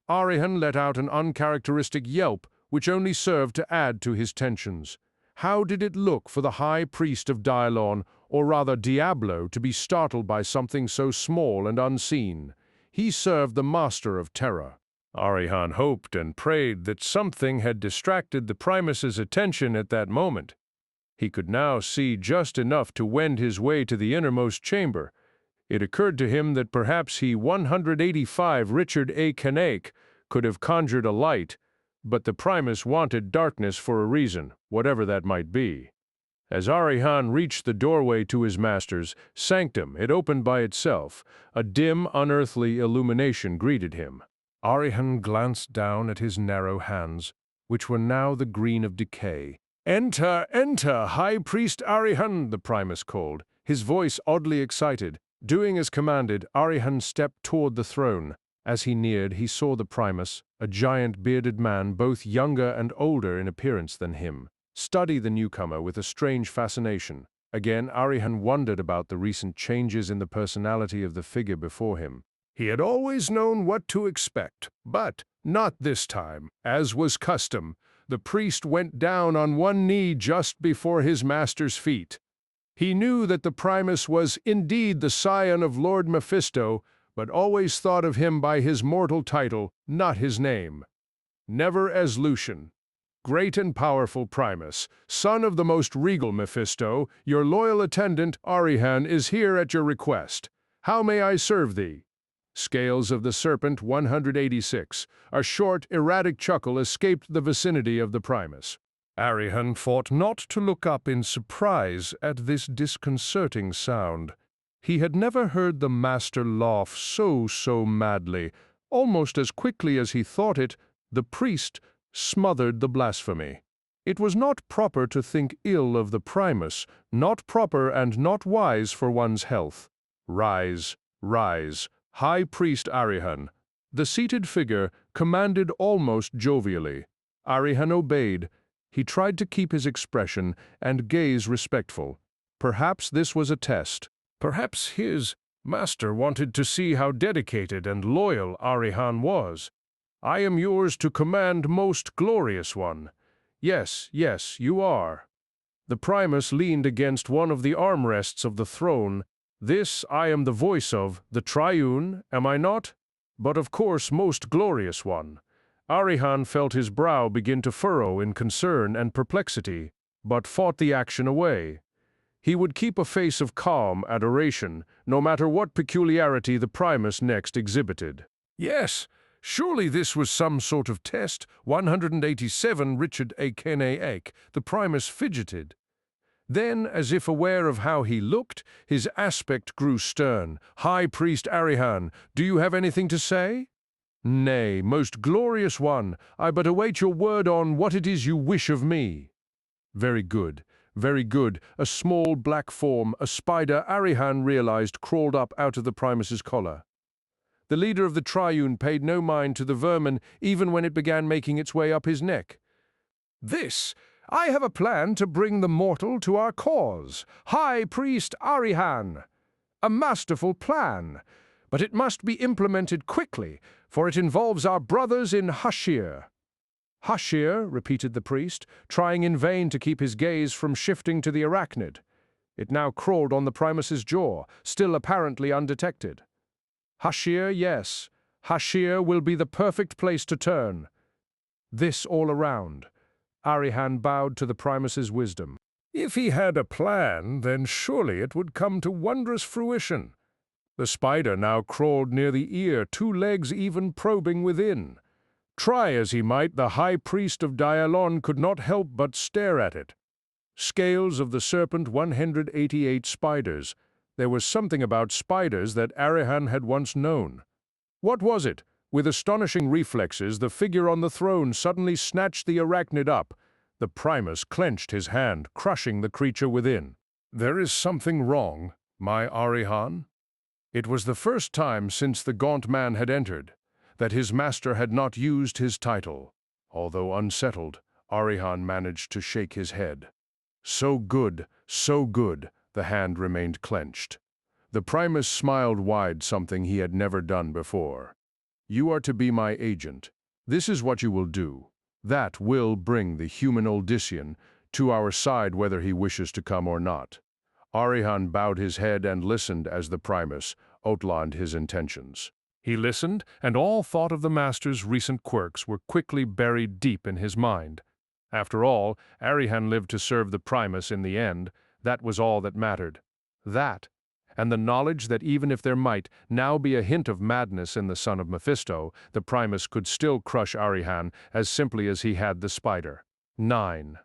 Arihan let out an uncharacteristic yelp, which only served to add to his tensions. How did it look for the high priest of Dialon, or rather Diablo, to be startled by something so small and unseen? He served the master of terror. Arihan hoped and prayed that something had distracted the Primus's attention at that moment. He could now see just enough to wend his way to the innermost chamber. It occurred to him that perhaps he 185 Richard A. Cain could have conjured a light, but the Primus wanted darkness for a reason, whatever that might be. As Arihan reached the doorway to his master's sanctum, it opened by itself. A dim, unearthly illumination greeted him. Arihan glanced down at his narrow hands, which were now the green of decay. "Enter, enter, High Priest Arihan," the Primus called, his voice oddly excited. Doing as commanded, Arihan stepped toward the throne. As he neared, he saw the Primus, a giant bearded man both younger and older in appearance than him, study the newcomer with a strange fascination. Again, Arihan wondered about the recent changes in the personality of the figure before him. He had always known what to expect, but not this time. As was custom, the priest went down on one knee just before his master's feet. He knew that the Primus was indeed the scion of Lord Mephisto, but always thought of him by his mortal title, not his name. Never as Lucian. "Great and powerful Primus, son of the most regal Mephisto, your loyal attendant, Arihan, is here at your request. How may I serve thee?" Scales of the Serpent 186. A short, erratic chuckle escaped the vicinity of the Primus. Arihan fought not to look up in surprise at this disconcerting sound. He had never heard the master laugh so madly. Almost as quickly as he thought it, the priest smothered the blasphemy. It was not proper to think ill of the Primus, not proper and not wise for one's health. "Rise, rise, High Priest Arihan." The seated figure commanded almost jovially. Arihan obeyed. He tried to keep his expression and gaze respectful. Perhaps this was a test. Perhaps his master wanted to see how dedicated and loyal Arihan was. "I am yours to command, most glorious one." "Yes, yes, you are." The Primus leaned against one of the armrests of the throne. "This I am the voice of, the Triune, am I not? But of course, most glorious one." Arihan felt his brow begin to furrow in concern and perplexity, but fought the action away. He would keep a face of calm adoration, no matter what peculiarity the Primus next exhibited. "Yes, surely this was some sort of test. 187 Richard A. Cain. The Primus fidgeted. Then, as if aware of how he looked, his aspect grew stern. "High Priest Arihan, do you have anything to say?" "Nay, most glorious one, I but await your word on what it is you wish of me." "Very good, very good." A small black form, a spider, Arihan realized, crawled up out of the Primus's collar. The leader of the Triune paid no mind to the vermin, even when it began making its way up his neck. I have a plan to bring the mortal to our cause, High Priest Arihan. A masterful plan, but it must be implemented quickly, for it involves our brothers in Hashir." "Hashir," repeated the priest, trying in vain to keep his gaze from shifting to the arachnid. It now crawled on the Primus's jaw, still apparently undetected. "Hashir, yes. Hashir will be the perfect place to turn." This all around. Arihan bowed to the Primus's wisdom. If he had a plan, then surely it would come to wondrous fruition. The spider now crawled near the ear, two legs even probing within. Try as he might, the High Priest of Dialon could not help but stare at it. Scales of the Serpent 188 spiders. There was something about spiders that Arihan had once known. What was it? With astonishing reflexes, the figure on the throne suddenly snatched the arachnid up. The Primus clenched his hand, crushing the creature within. "There is something wrong, my Arihan." It was the first time since the gaunt man had entered that his master had not used his title. Although unsettled, Arihan managed to shake his head. So good, the hand remained clenched. The Primus smiled wide, something he had never done before. "You are to be my agent. This is what you will do. That will bring the human Odyssean to our side whether he wishes to come or not." Arihan bowed his head and listened as the Primus outlined his intentions. He listened, and all thought of the master's recent quirks were quickly buried deep in his mind. After all, Arihan lived to serve the Primus in the end. That was all that mattered. That, and the knowledge that even if there might now be a hint of madness in the son of Mephisto, the Primus could still crush Arihan as simply as he had the spider. 9.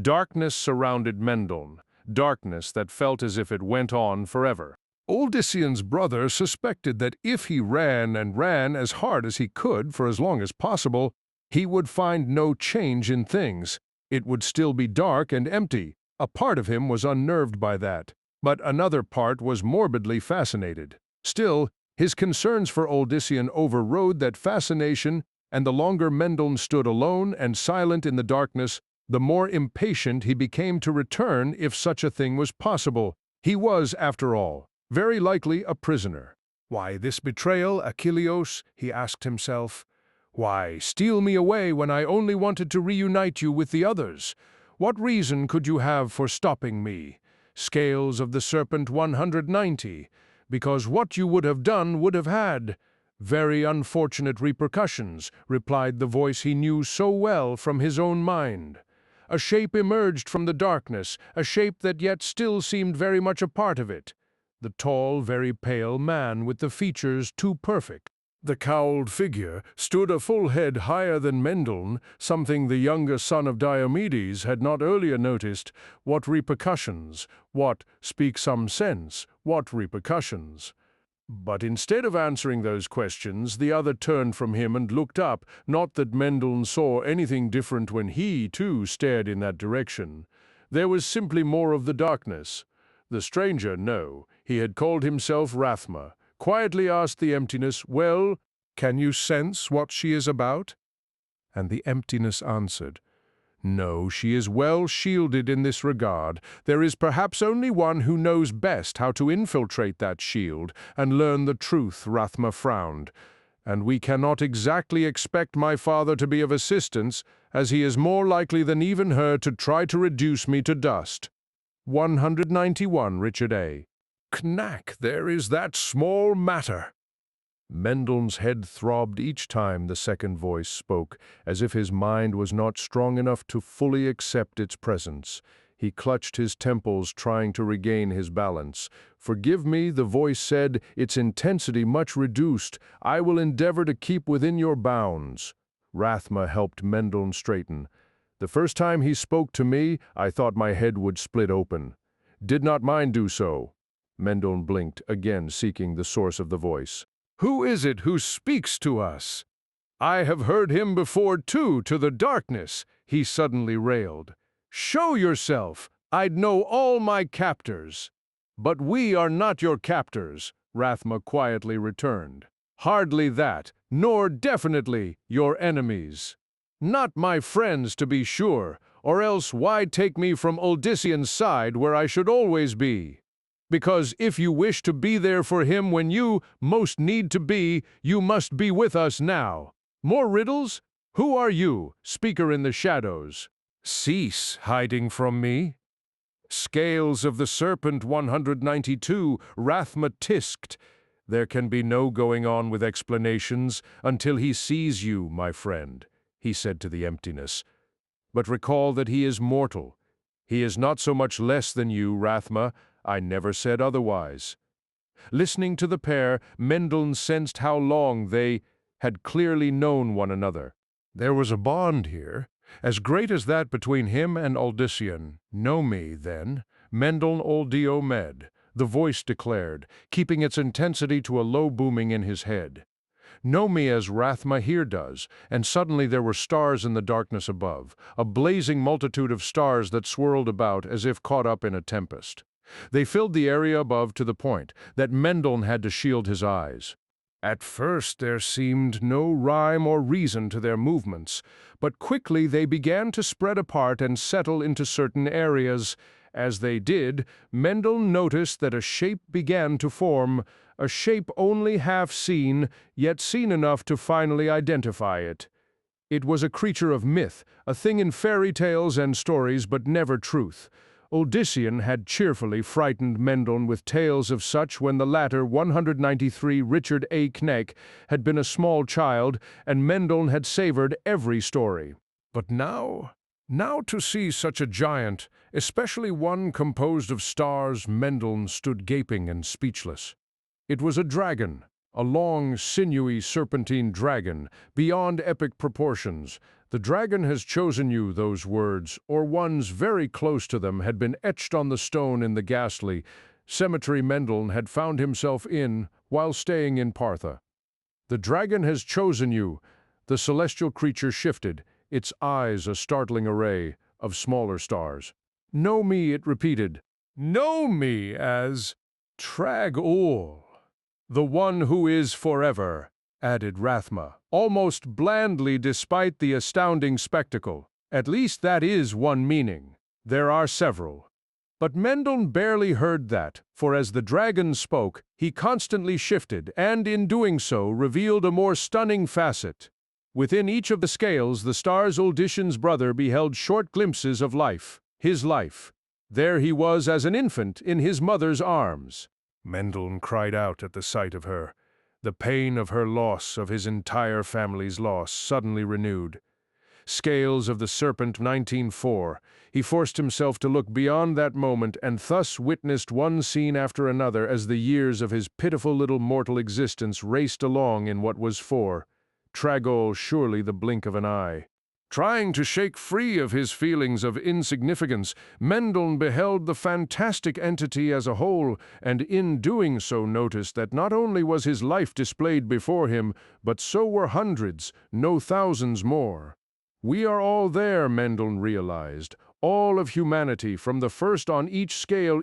Darkness surrounded Mendon, darkness that felt as if it went on forever. Odyssean's brother suspected that if he ran and ran as hard as he could for as long as possible, he would find no change in things. It would still be dark and empty. A part of him was unnerved by that, but another part was morbidly fascinated. Still, his concerns for Odyssean overrode that fascination, and the longer Mendon stood alone and silent in the darkness, the more impatient he became to return if such a thing was possible. He was, after all, very likely a prisoner. Why this betrayal, Achilleos? He asked himself. Why steal me away when I only wanted to reunite you with the others? What reason could you have for stopping me? Scales of the Serpent 190. Because what you would have done would have had very unfortunate repercussions, replied the voice he knew so well from his own mind. A shape emerged from the darkness, a shape that yet still seemed very much a part of it. The tall, very pale man with the features too perfect. The cowled figure stood a full head higher than Mendon, something the younger son of Diomedes had not earlier noticed. What repercussions? What, speak some sense, what repercussions? But instead of answering those questions, the other turned from him and looked up, not that Mendon saw anything different when he, too, stared in that direction. There was simply more of the darkness. The stranger, no, he had called himself Rathma, quietly asked the emptiness, "Well, can you sense what she is about?" And the emptiness answered, "No, she is well shielded in this regard. There is perhaps only one who knows best how to infiltrate that shield and learn the truth." Rathma frowned. "And we cannot exactly expect my father to be of assistance, as he is more likely than even her to try to reduce me to dust." 191, Richard A. Knack, there is that small matter. Mendon's head throbbed each time the second voice spoke, as if his mind was not strong enough to fully accept its presence. He clutched his temples, trying to regain his balance. "Forgive me," the voice said, its intensity much reduced. "I will endeavor to keep within your bounds." Rathma helped Mendon straighten. "The first time he spoke to me, I thought my head would split open. Did not mine do so?" Mendon blinked, again seeking the source of the voice. "Who is it who speaks to us?" "I have heard him before, too, to the darkness," he suddenly railed. "Show yourself! I'd know all my captors." "But we are not your captors," Rathma quietly returned. "Hardly that, nor definitely your enemies. Not my friends, to be sure, or else why take me from Odyssean's side where I should always be? Because if you wish to be there for him when you most need to be, you must be with us now. More riddles? Who are you, speaker in the shadows? Cease hiding from me." "Scales of the Serpent 192, Rathma tisked. There can be no going on with explanations until he sees you, my friend," he said to the emptiness. "But recall that he is mortal. He is not so much less than you, Rathma. I never said otherwise." Listening to the pair, Mendon sensed how long they had clearly known one another. There was a bond here, as great as that between him and Odyssean. "Know me, then, Mendon Oldio Med," the voice declared, keeping its intensity to a low booming in his head. "Know me as Rathma here does," and suddenly there were stars in the darkness above, a blazing multitude of stars that swirled about as if caught up in a tempest. They filled the area above to the point that Mendon had to shield his eyes. At first there seemed no rhyme or reason to their movements, but quickly they began to spread apart and settle into certain areas. As they did, Mendon noticed that a shape began to form, a shape only half seen, yet seen enough to finally identify it. It was a creature of myth, a thing in fairy tales and stories, but never truth. Odyssean had cheerfully frightened Mendon with tales of such when the latter, 193 Richard A. Kneck, had been a small child, and Mendon had savored every story. But now Now to see such a giant, especially one composed of stars, Mendel stood gaping and speechless. It was a dragon, a long, sinewy, serpentine dragon, beyond epic proportions. The dragon has chosen you, those words, or ones very close to them, had been etched on the stone in the ghastly cemetery Mendel had found himself in while staying in Partha. The dragon has chosen you. The celestial creature shifted, its eyes a startling array of smaller stars. Know me, it repeated. Know me as Trag-Ul, the one who is forever, added Rathma, almost blandly despite the astounding spectacle. At least that is one meaning. There are several. But Mendel barely heard that, for as the dragon spoke, he constantly shifted, and in doing so revealed a more stunning facet. Within each of the scales, the star's Uldition's brother beheld short glimpses of life, his life. There he was as an infant in his mother's arms. Mendel cried out at the sight of her. The pain of her loss, of his entire family's loss, suddenly renewed. Scales of the Serpent 1904. He forced himself to look beyond that moment and thus witnessed one scene after another as the years of his pitiful little mortal existence raced along in what was for Trag-Ul surely the blink of an eye. Trying to shake free of his feelings of insignificance, Mendel beheld the fantastic entity as a whole, and in doing so noticed that not only was his life displayed before him, but so were hundreds, no thousands more. We are all there, Mendel realized, all of humanity, from the first on each scale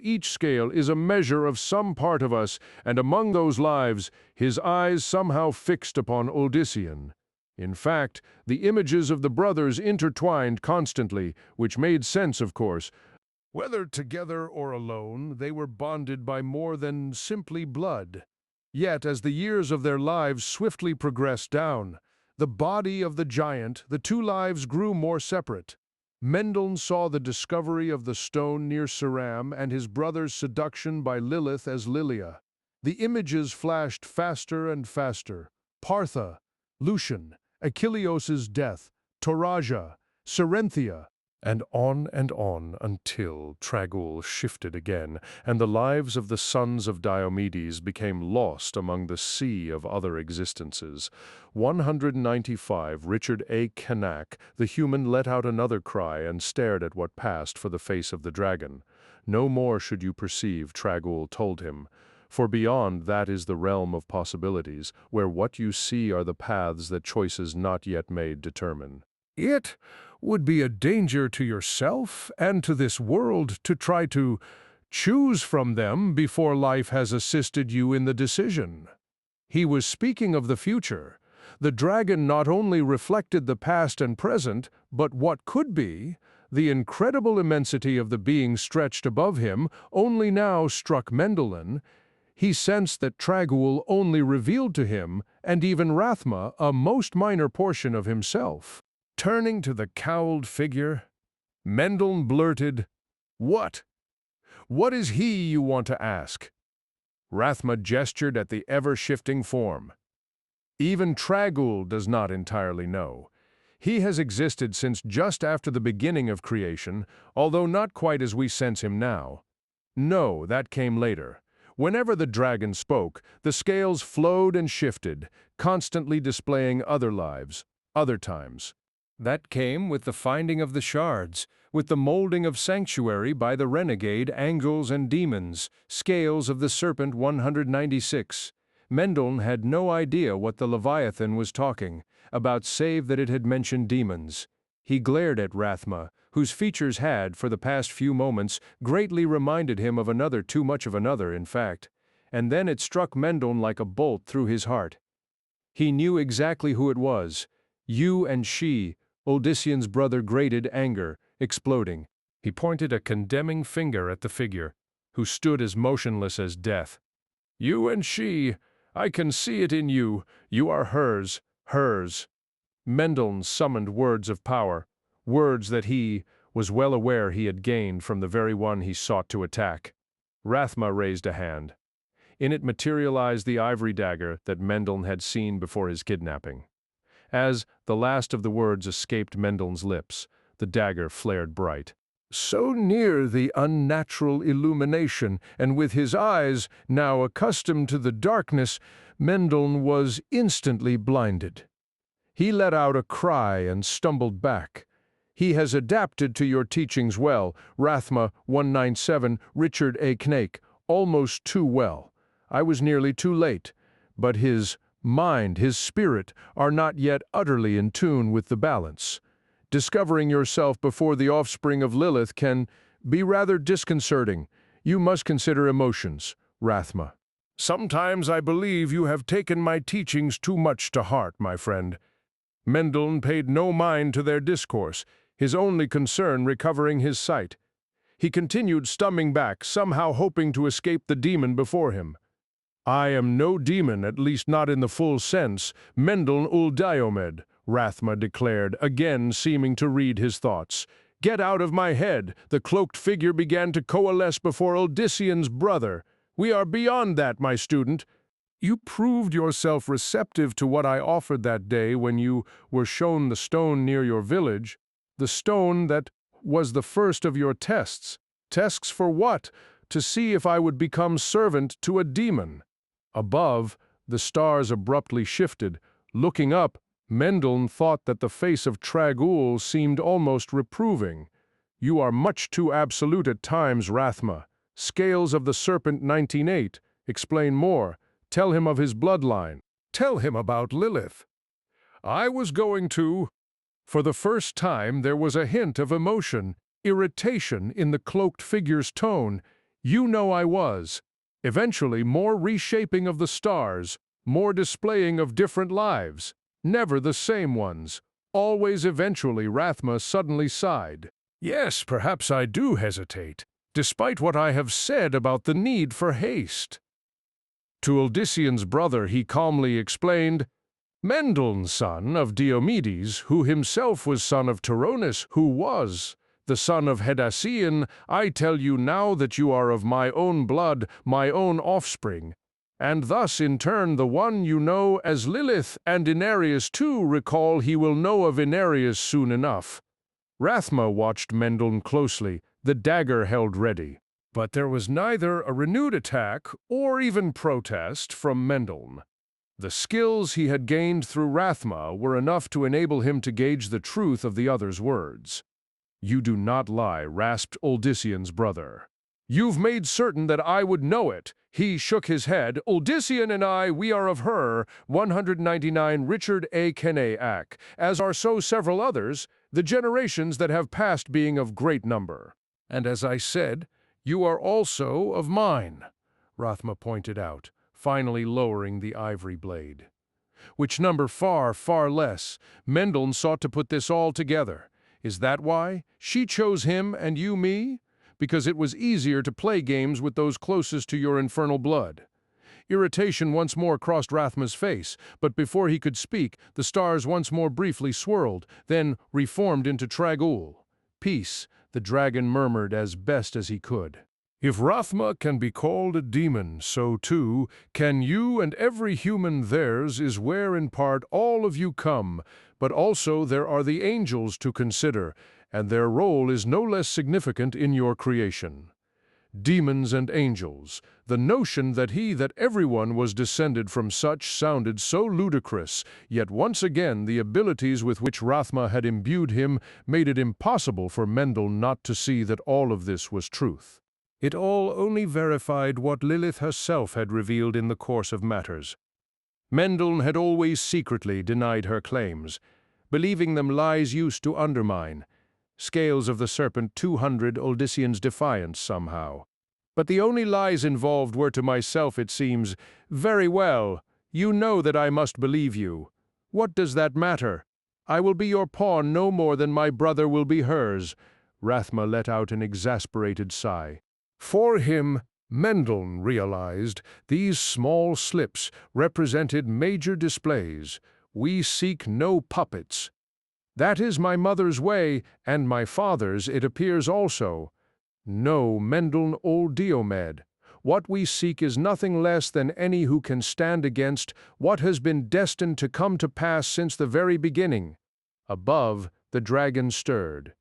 is a measure of some part of us, and among those lives, his eyes somehow fixed upon Uldition. In fact, the images of the brothers intertwined constantly, which made sense, of course. Whether together or alone, they were bonded by more than simply blood. Yet, as the years of their lives swiftly progressed down, the body of the giant, the two lives grew more separate. Mendel saw the discovery of the stone near Ceram and his brother's seduction by Lilith as Lilia. The images flashed faster and faster. Partha, Lucian, Achilleos' death, Toraja, Serenthia, and on until Trag-Ul shifted again, and the lives of the sons of Diomedes became lost among the sea of other existences. 195 Richard A. Canak, the human, let out another cry and stared at what passed for the face of the dragon. No more should you perceive, Trag-Ul told him, for beyond that is the realm of possibilities, where what you see are the paths that choices not yet made determine. It would be a danger to yourself and to this world to try to choose from them before life has assisted you in the decision. He was speaking of the future. The dragon not only reflected the past and present, but what could be. The incredible immensity of the being stretched above him only now struck Mendel. He sensed that Trag-Ul only revealed to him, and even Rathma, a most minor portion of himself. Turning to the cowled figure, Mendel blurted, "What? What is he you want to ask?" Rathma gestured at the ever-shifting form. Even Trag-Ul does not entirely know. He has existed since just after the beginning of creation, although not quite as we sense him now. No, that came later. Whenever the dragon spoke, the scales flowed and shifted, constantly displaying other lives, other times. That came with the finding of the shards, with the molding of sanctuary by the renegade angels and demons, scales of the Serpent 196. Mendel had no idea what the Leviathan was talking about, save that it had mentioned demons. He glared at Rathma, whose features had, for the past few moments, greatly reminded him of another, too much of another, in fact. And then it struck Mendel like a bolt through his heart. He knew exactly who it was. You and she, Uldition's brother, grated anger, exploding. He pointed a condemning finger at the figure, who stood as motionless as death. You and she, I can see it in you. You are hers, hers. Mendel summoned words of power, words that he was well aware he had gained from the very one he sought to attack. Rathma raised a hand. In it materialized the ivory dagger that Mendel had seen before his kidnapping. As the last of the words escaped Mendel's lips, The dagger flared bright. So near the unnatural illumination, and with his eyes now accustomed to the darkness, Mendel was instantly blinded. He let out a cry and stumbled back. He has adapted to your teachings well, Rathma 197, Richard A. Knake, almost too well. I was nearly too late, but his mind, his spirit, are not yet utterly in tune with the balance. Discovering yourself before the offspring of Lilith can be rather disconcerting. You must consider emotions, Rathma. Sometimes I believe you have taken my teachings too much to heart, my friend. Mendel paid no mind to their discourse, his only concern recovering his sight. He continued stumbling back, somehow hoping to escape the demon before him. I am no demon, at least not in the full sense, Mendel ul Diomed, Rathma declared, again seeming to read his thoughts. Get out of my head! The cloaked figure began to coalesce before Odyssean's brother. We are beyond that, my student. You proved yourself receptive to what I offered that day when you were shown the stone near your village. The stone that was the first of your tests. Tests for what? To see if I would become servant to a demon. Above, the stars abruptly shifted. Looking up, Mendel thought that the face of Trag'Oul seemed almost reproving. You are much too absolute at times, Rathma. Scales of the Serpent 19:8. Explain more. Tell him of his bloodline. Tell him about Lilith. I was going to. For the first time there was a hint of emotion, irritation in the cloaked figure's tone. You know I was. Eventually more reshaping of the stars, more displaying of different lives. Never the same ones. Always eventually, Rathma suddenly sighed. Yes, perhaps I do hesitate, despite what I have said about the need for haste. To Odyssean's brother he calmly explained, Mendel, son of Diomedes, who himself was son of Toronis, who was the son of Hadassian, I tell you now that you are of my own blood, my own offspring, and thus in turn the one you know as Lilith, and Inarius too, recall he will know of Inarius soon enough. Rathma watched Mendel closely, the dagger held ready. But there was neither a renewed attack or even protest from Mendel. The skills he had gained through Rathma were enough to enable him to gauge the truth of the other's words. You do not lie, rasped Odyssean's brother. You've made certain that I would know it. He shook his head. Odyssean and I, we are of her, 199 Richard A. Cain, as are so several others, the generations that have passed being of great number. And as I said, you are also of mine, Rathma pointed out, finally lowering the ivory blade. Which number far, far less. Mendel sought to put this all together. Is that why? She chose him and you me? Because it was easier to play games with those closest to your infernal blood. Irritation once more crossed Rathma's face, but before he could speak, the stars once more briefly swirled, then reformed into Trag'Oul. Peace, the dragon murmured as best as he could. If Rathma can be called a demon, so too can you, and every human theirs is where in part all of you come, but also there are the angels to consider, and their role is no less significant in your creation. Demons and angels, the notion that everyone was descended from such sounded so ludicrous, yet once again the abilities with which Rathma had imbued him made it impossible for Mendel not to see that all of this was truth. It all only verified what Lilith herself had revealed in the course of matters. Mendel had always secretly denied her claims, believing them lies used to undermine. Scales of the Serpent 200 Odyssean's defiance somehow. But the only lies involved were to myself, it seems. Very well, you know that I must believe you. What does that matter? I will be your pawn no more than my brother will be hers. Rathma let out an exasperated sigh. For him, Mendel realized, these small slips represented major displays. We seek no puppets. That is my mother's way, and my father's, it appears also. No, Mendel ul Diomed. What we seek is nothing less than any who can stand against what has been destined to come to pass since the very beginning. Above, the dragon stirred.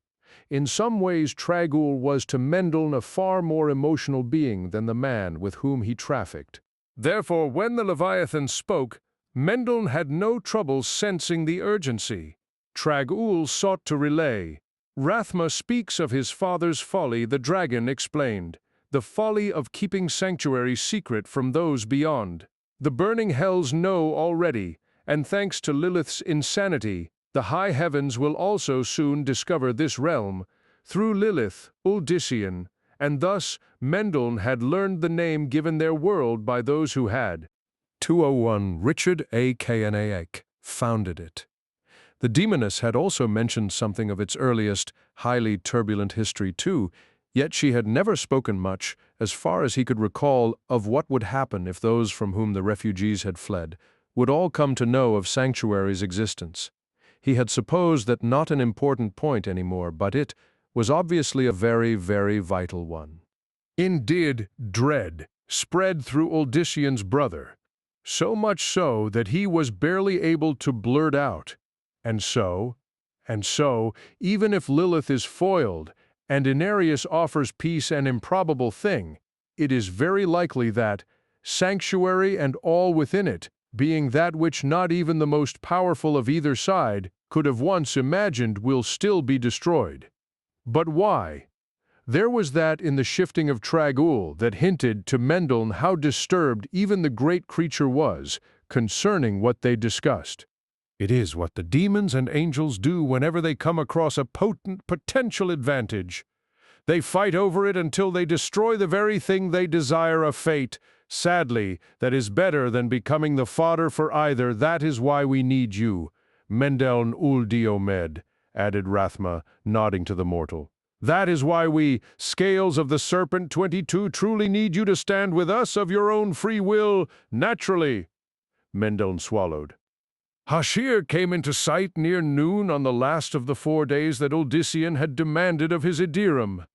In some ways, Trag'Oul was to Mendelssohn a far more emotional being than the man with whom he trafficked. Therefore, when the Leviathan spoke, Mendelssohn had no trouble sensing the urgency. Trag'Oul sought to relay. Rathma speaks of his father's folly, the dragon explained, the folly of keeping sanctuary secret from those beyond. The burning hells know already, and thanks to Lilith's insanity, the high heavens will also soon discover this realm, through Lilith, Uldisian, and thus Mendelssohn had learned the name given their world by those who had. 201 Richard Cain founded it. The demoness had also mentioned something of its earliest, highly turbulent history too, yet she had never spoken much, as far as he could recall, of what would happen if those from whom the refugees had fled would all come to know of Sanctuary's existence. He had supposed that not an important point anymore, but it was obviously a very, very vital one. Indeed, dread spread through Uldisian's brother, so much so that he was barely able to blurt out, and so, even if Lilith is foiled, and Inarius offers peace an improbable thing, it is very likely that, Sanctuary and all within it, being that which not even the most powerful of either side could have once imagined, will still be destroyed. But why? There was that in the shifting of Trag'Oul that hinted to Mendelssohn how disturbed even the great creature was concerning what they discussed. It is what the demons and angels do whenever they come across a potent potential advantage. They fight over it until they destroy the very thing they desire a fate. Sadly, that is better than becoming the fodder for either. That is why we need you, Mendelssohn Uldiomed, added Rathma, nodding to the mortal. That is why we, Scales of the Serpent 22, truly need you to stand with us of your own free will, naturally. Mendelssohn swallowed. Hashir came into sight near noon on the last of the 4 days that Uldisian had demanded of his Idirum.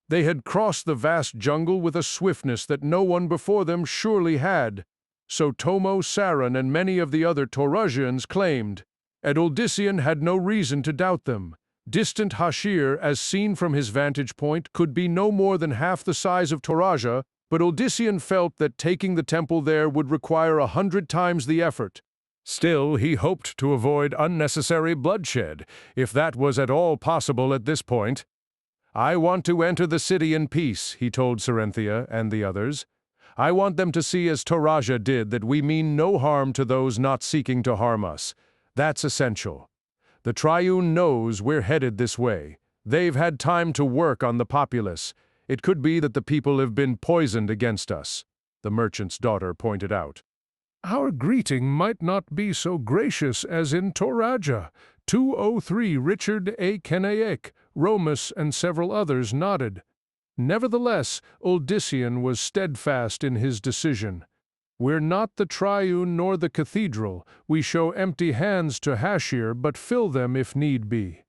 They had crossed the vast jungle with a swiftness that no one before them surely had, so Tomo, Saran, and many of the other Torajians claimed, and Uldisian had no reason to doubt them. Distant Hashir, as seen from his vantage point, could be no more than half the size of Toraja, but Uldisian felt that taking the temple there would require 100 times the effort. Still, he hoped to avoid unnecessary bloodshed, if that was at all possible at this point. I want to enter the city in peace, he told Serenthia and the others. I want them to see as Toraja did that we mean no harm to those not seeking to harm us. That's essential. The Triune knows we're headed this way. They've had time to work on the populace. It could be that the people have been poisoned against us, the merchant's daughter pointed out. Our greeting might not be so gracious as in Toraja. 203 Richard Cain, Romus, and several others nodded. Nevertheless, Uldisian was steadfast in his decision. We're not the Triune nor the Cathedral. We show empty hands to Hashir, but fill them if need be.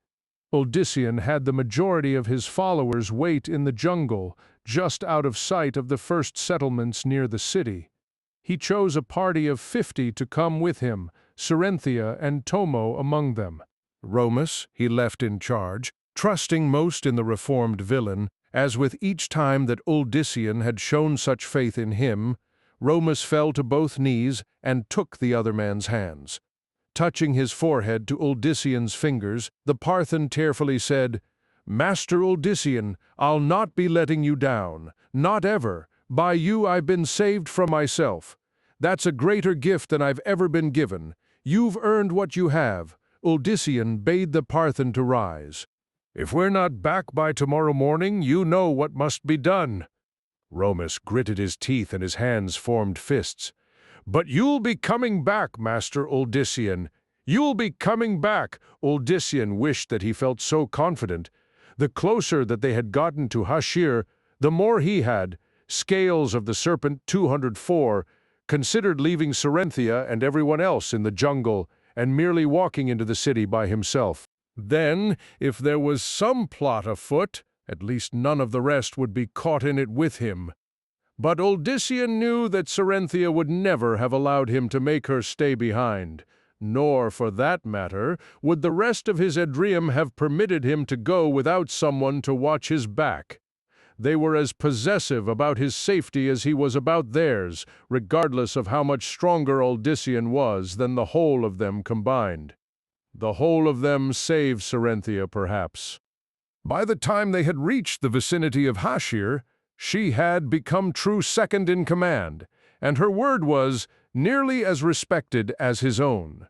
Uldisian had the majority of his followers wait in the jungle, just out of sight of the first settlements near the city. He chose a party of 50 to come with him, Serenthia and Tomo among them. Romus he left in charge, trusting most in the reformed villain, as with each time that Uldisian had shown such faith in him, Romus fell to both knees and took the other man's hands. Touching his forehead to Uldisian's fingers, the Parthan tearfully said, Master Uldisian, I'll not be letting you down, not ever. By you I've been saved from myself. That's a greater gift than I've ever been given. You've earned what you have. Uldisian bade the Parthan to rise. If we're not back by tomorrow morning, you know what must be done. Romus gritted his teeth and his hands formed fists. But you'll be coming back, Master Uldisian. You'll be coming back. Uldisian wished that he felt so confident. The closer that they had gotten to Hashir, the more he had, Scales of the Serpent 204, considered leaving Serenthia and everyone else in the jungle and merely walking into the city by himself. Then, if there was some plot afoot, at least none of the rest would be caught in it with him. But Uldisian knew that Serenthia would never have allowed him to make her stay behind. Nor, for that matter, would the rest of his Edrium have permitted him to go without someone to watch his back. They were as possessive about his safety as he was about theirs, regardless of how much stronger Uldyssian was than the whole of them combined. The whole of them save Serenthia, perhaps. By the time they had reached the vicinity of Hashir, she had become true second in command, and her word was nearly as respected as his own.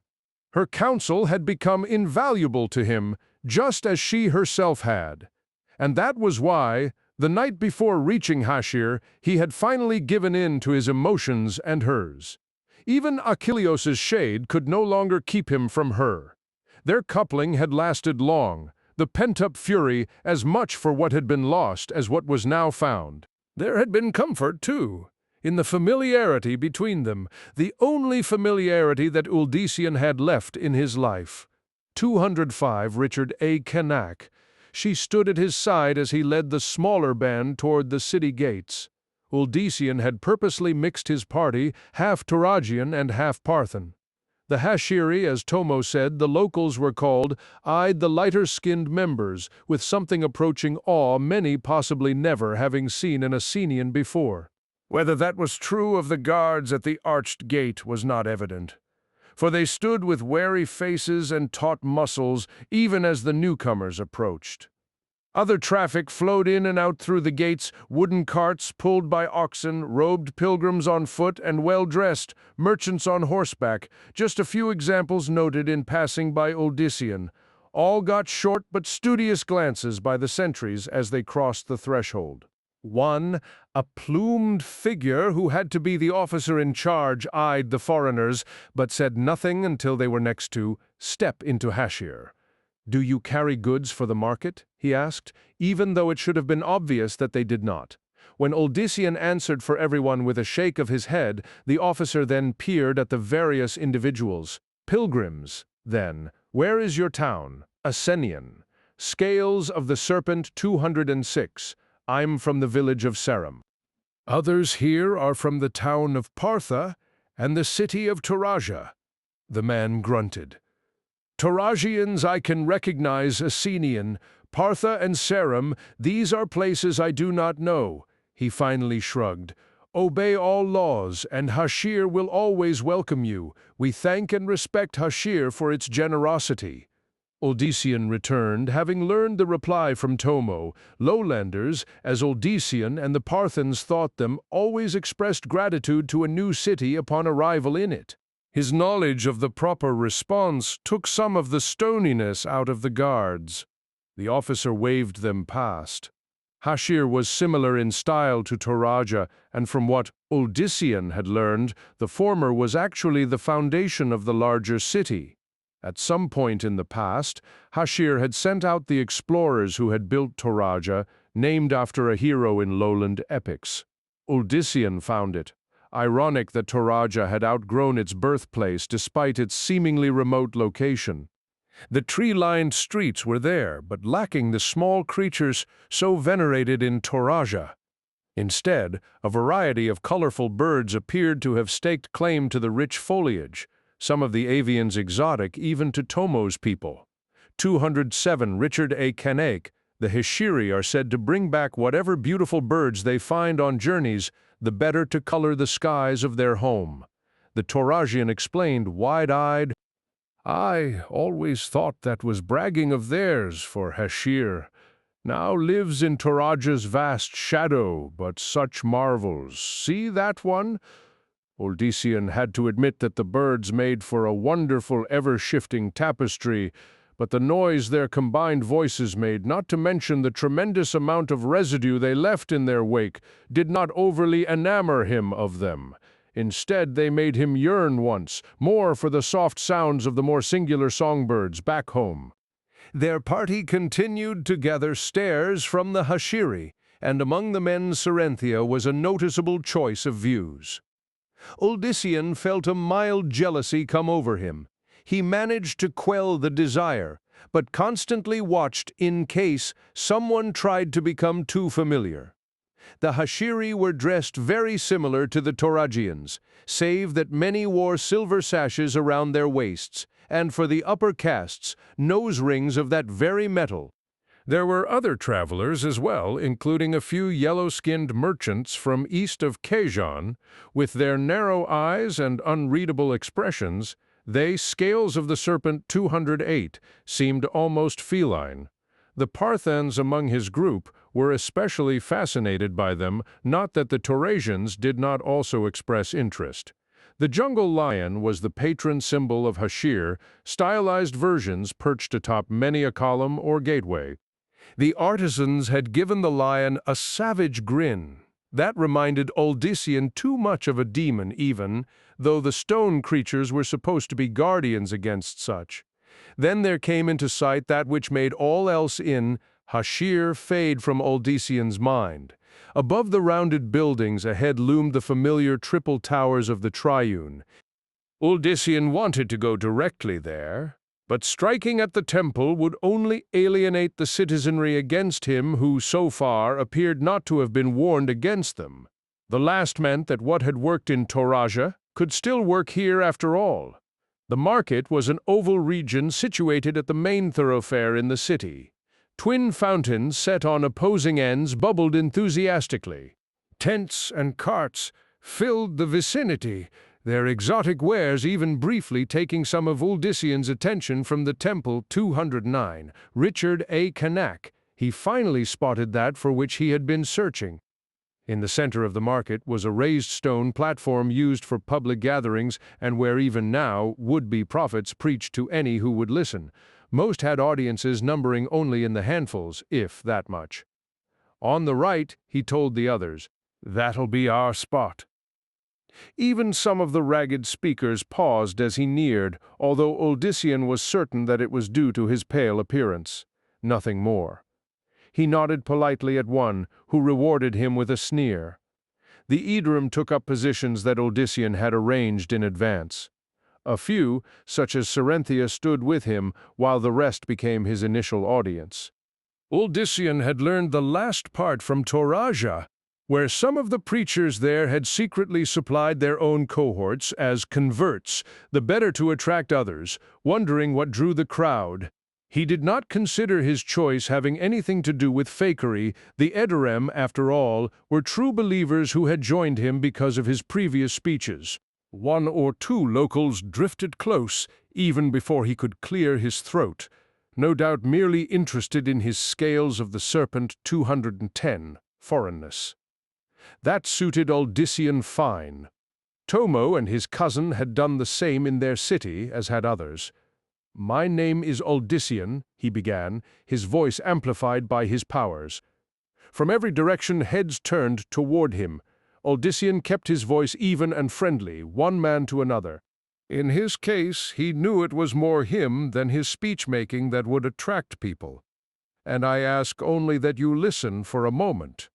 Her counsel had become invaluable to him, just as she herself had. And that was why, the night before reaching Hashir, he had finally given in to his emotions and hers. Even Achilleos' shade could no longer keep him from her. Their coupling had lasted long, the pent-up fury as much for what had been lost as what was now found. There had been comfort, too, in the familiarity between them, the only familiarity that Uldyssian had left in his life. 205 Richard A. Canak. She stood at his side as he led the smaller band toward the city gates. Uldyssian had purposely mixed his party, half Turagian and half Parthan. The Hashiri, as Tomo said, the locals were called, eyed the lighter-skinned members with something approaching awe many possibly never having seen an Asenian before. Whether that was true of the guards at the arched gate was not evident, for they stood with wary faces and taut muscles even as the newcomers approached. Other traffic flowed in and out through the gates, wooden carts pulled by oxen, robed pilgrims on foot and well-dressed, merchants on horseback, just a few examples noted in passing by Uldyssian. All got short but studious glances by the sentries as they crossed the threshold. One, a plumed figure who had to be the officer in charge, eyed the foreigners, but said nothing until they were next to step into Hashir. "Do you carry goods for the market?" he asked, even though it should have been obvious that they did not. When Uldyssian answered for everyone with a shake of his head, the officer then peered at the various individuals. "Pilgrims, then. Where is your town?" "Asenian. Scales of the Serpent 206. I'm from the village of Serem." "Others here are from the town of Partha and the city of Toraja." The man grunted. "Toragians I can recognize Asenian. Partha and Serem, these are places I do not know." He finally shrugged. "Obey all laws, and Hashir will always welcome you. We thank and respect Hashir for its generosity." Uldyssian returned, having learned the reply from Tomo. Lowlanders, as Uldyssian and the Parthans thought them, always expressed gratitude to a new city upon arrival in it. His knowledge of the proper response took some of the stoniness out of the guards. The officer waved them past. Hashir was similar in style to Toraja, and from what Uldyssian had learned, the former was actually the foundation of the larger city. At some point in the past, Hashir had sent out the explorers who had built Toraja, named after a hero in lowland epics. Uldyssian found it ironic that Toraja had outgrown its birthplace despite its seemingly remote location. The tree-lined streets were there, but lacking the small creatures so venerated in Toraja. Instead, a variety of colorful birds appeared to have staked claim to the rich foliage, some of the avians exotic even to Tomo's people. 207 Richard A. Canak, the Hashiri are said to bring back whatever beautiful birds they find on journeys, the better to color the skies of their home. The Toragian explained, wide-eyed, "I always thought that was bragging of theirs, for Hashir now lives in Toraja's vast shadow, but such marvels. See that one?" Uldyssian had to admit that the birds made for a wonderful, ever-shifting tapestry, but the noise their combined voices made, not to mention the tremendous amount of residue they left in their wake, did not overly enamor him of them. Instead, they made him yearn once more for the soft sounds of the more singular songbirds back home. Their party continued to gather stares from the Hashiri, and among the men Serenthia was a noticeable choice of views. Uldyssian felt a mild jealousy come over him. He managed to quell the desire, but constantly watched in case someone tried to become too familiar. The Hashiri were dressed very similar to the Toragians, save that many wore silver sashes around their waists, and for the upper castes, nose rings of that very metal. There were other travelers as well, including a few yellow-skinned merchants from east of Kazan. With their narrow eyes and unreadable expressions, they, Scales of the Serpent 208, seemed almost feline. The Parthans among his group were especially fascinated by them, not that the Torasians did not also express interest. The jungle lion was the patron symbol of Hashir, stylized versions perched atop many a column or gateway. The artisans had given the lion a savage grin. That reminded Uldyssian too much of a demon even, though the stone creatures were supposed to be guardians against such. Then there came into sight that which made all else in Hashir fade from Uldyssian's mind. Above the rounded buildings ahead loomed the familiar triple towers of the Triune. Uldyssian wanted to go directly there, but striking at the temple would only alienate the citizenry against him who, so far, appeared not to have been warned against them. The last meant that what had worked in Toraja could still work here after all. The market was an oval region situated at the main thoroughfare in the city. Twin fountains set on opposing ends bubbled enthusiastically. Tents and carts filled the vicinity, their exotic wares even briefly taking some of Uldyssian's attention from the Temple 209, Richard A. Kanak. He finally spotted that for which he had been searching. In the center of the market was a raised stone platform used for public gatherings and where even now would-be prophets preached to any who would listen. Most had audiences numbering only in the handfuls, if that much. On the right, he told the others, "That'll be our spot." Even some of the ragged speakers paused as he neared, although Uldyssian was certain that it was due to his pale appearance. Nothing more. He nodded politely at one, who rewarded him with a sneer. The Idrim took up positions that Uldyssian had arranged in advance. A few, such as Serenthia, stood with him, while the rest became his initial audience. Uldyssian had learned the last part from Toraja, where some of the preachers there had secretly supplied their own cohorts as converts, the better to attract others, wondering what drew the crowd. He did not consider his choice having anything to do with fakery. The Edorem, after all, were true believers who had joined him because of his previous speeches. One or two locals drifted close, even before he could clear his throat, no doubt merely interested in his Scales of the Serpent 210, foreignness. That suited Uldyssian fine. Tomo and his cousin had done the same in their city, as had others. "My name is Uldyssian," he began, his voice amplified by his powers. From every direction heads turned toward him. Uldyssian kept his voice even and friendly, one man to another. In his case, he knew it was more him than his speech-making that would attract people. "And I ask only that you listen for a moment."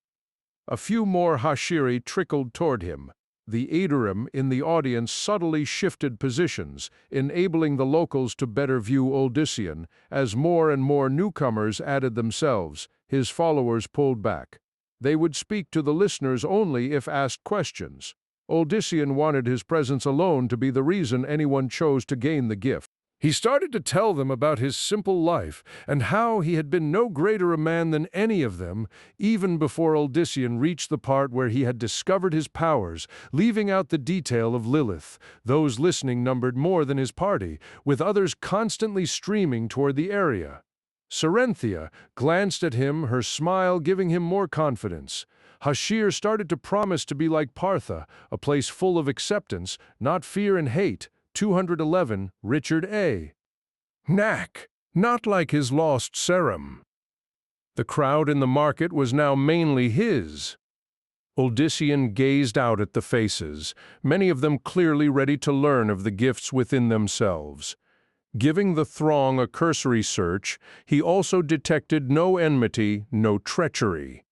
A few more Hashiri trickled toward him. The Adorim in the audience subtly shifted positions, enabling the locals to better view Uldyssian. As more and more newcomers added themselves, his followers pulled back. They would speak to the listeners only if asked questions. Uldyssian wanted his presence alone to be the reason anyone chose to gain the gift. He started to tell them about his simple life and how he had been no greater a man than any of them, even before Uldyssian reached the part where he had discovered his powers, leaving out the detail of Lilith. Those listening numbered more than his party, with others constantly streaming toward the area. Serenthia glanced at him, her smile giving him more confidence. Hashir started to promise to be like Partha, a place full of acceptance, not fear and hate. 211, Richard A. Knack, not like his lost serum. The crowd in the market was now mainly his. Uldyssian gazed out at the faces, many of them clearly ready to learn of the gifts within themselves. Giving the throng a cursory search, he also detected no enmity, no treachery.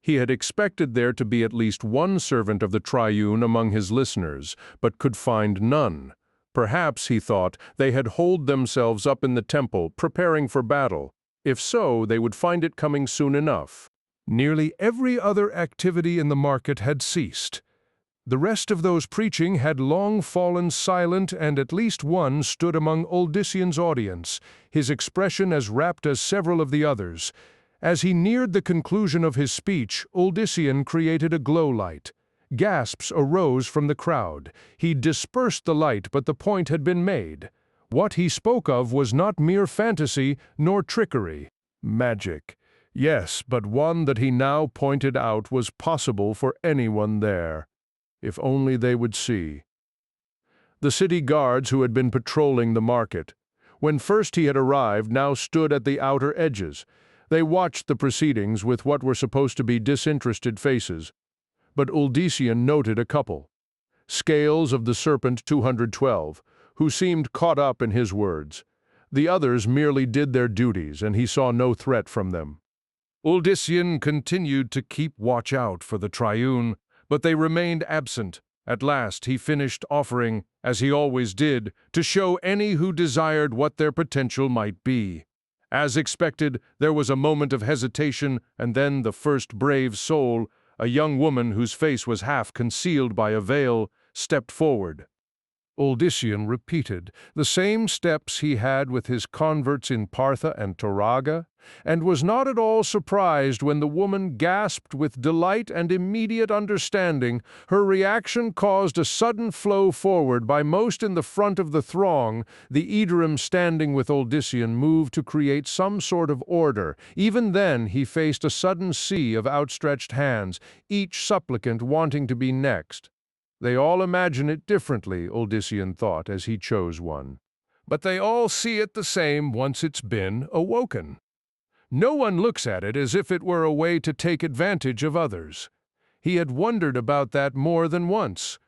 He had expected there to be at least one servant of the Triune among his listeners, but could find none. Perhaps, he thought, they had holed themselves up in the temple, preparing for battle. If so, they would find it coming soon enough. Nearly every other activity in the market had ceased. The rest of those preaching had long fallen silent, and at least one stood among Odyssean's audience, his expression as rapt as several of the others. As he neared the conclusion of his speech, Odyssean created a glow light. Gasps arose from the crowd. He dispersed the light, but the point had been made. What he spoke of was not mere fantasy nor trickery. Magic. Yes, but one that he now pointed out was possible for anyone there. If only they would see. The city guards who had been patrolling the market, when first he had arrived, now stood at the outer edges. They watched the proceedings with what were supposed to be disinterested faces. But Odyssean noted a couple. Scales of the Serpent 212, who seemed caught up in his words. The others merely did their duties, and he saw no threat from them. Odyssean continued to keep watch out for the Triune, but they remained absent. At last he finished offering, as he always did, to show any who desired what their potential might be. As expected, there was a moment of hesitation, and then the first brave soul, a young woman whose face was half concealed by a veil, stepped forward. Odyssean repeated the same steps he had with his converts in Partha and Turaga, and was not at all surprised when the woman gasped with delight and immediate understanding. Her reaction caused a sudden flow forward by most in the front of the throng. The Aedurim standing with Odyssean moved to create some sort of order. Even then he faced a sudden sea of outstretched hands, each supplicant wanting to be next. They all imagine it differently, Odyssean thought as he chose one. But they all see it the same once it's been awoken. No one looks at it as if it were a way to take advantage of others. He had wondered about that more than once.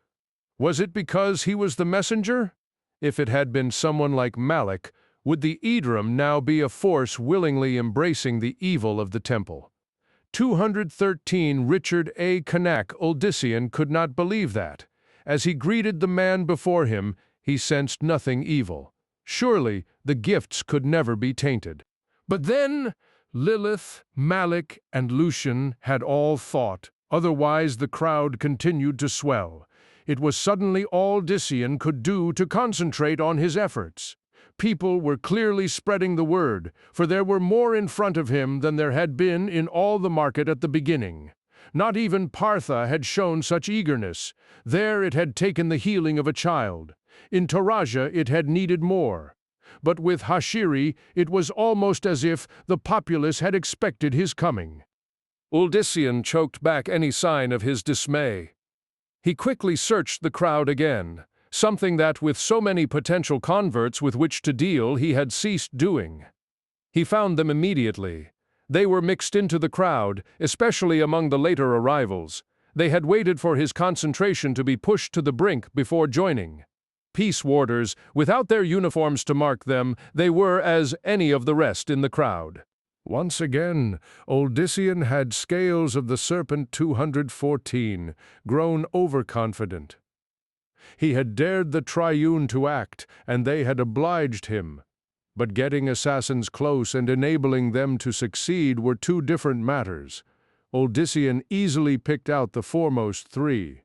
Was it because he was the messenger? If it had been someone like Malik, would the Aedurim now be a force willingly embracing the evil of the temple? 213 Richard A. Cain. Odyssean could not believe that. As he greeted the man before him, he sensed nothing evil. Surely the gifts could never be tainted. But then Lilith, Malik, and Lucian had all fought. Otherwise the crowd continued to swell. It was suddenly all Odyssean could do to concentrate on his efforts. People were clearly spreading the word, for there were more in front of him than there had been in all the market at the beginning. Not even Partha had shown such eagerness. There it had taken the healing of a child. In Turaja it had needed more. But with Hashiri it was almost as if the populace had expected his coming. Odyssean choked back any sign of his dismay. He quickly searched the crowd again, something that, with so many potential converts with which to deal, he had ceased doing. He found them immediately. They were mixed into the crowd, especially among the later arrivals. They had waited for his concentration to be pushed to the brink before joining. Peace warders, without their uniforms to mark them, they were as any of the rest in the crowd. Once again, Odyssean had Scales of the Serpent 214, grown overconfident. He had dared the Triune to act, and they had obliged him. But getting assassins close and enabling them to succeed were two different matters. Odyssean easily picked out the foremost three.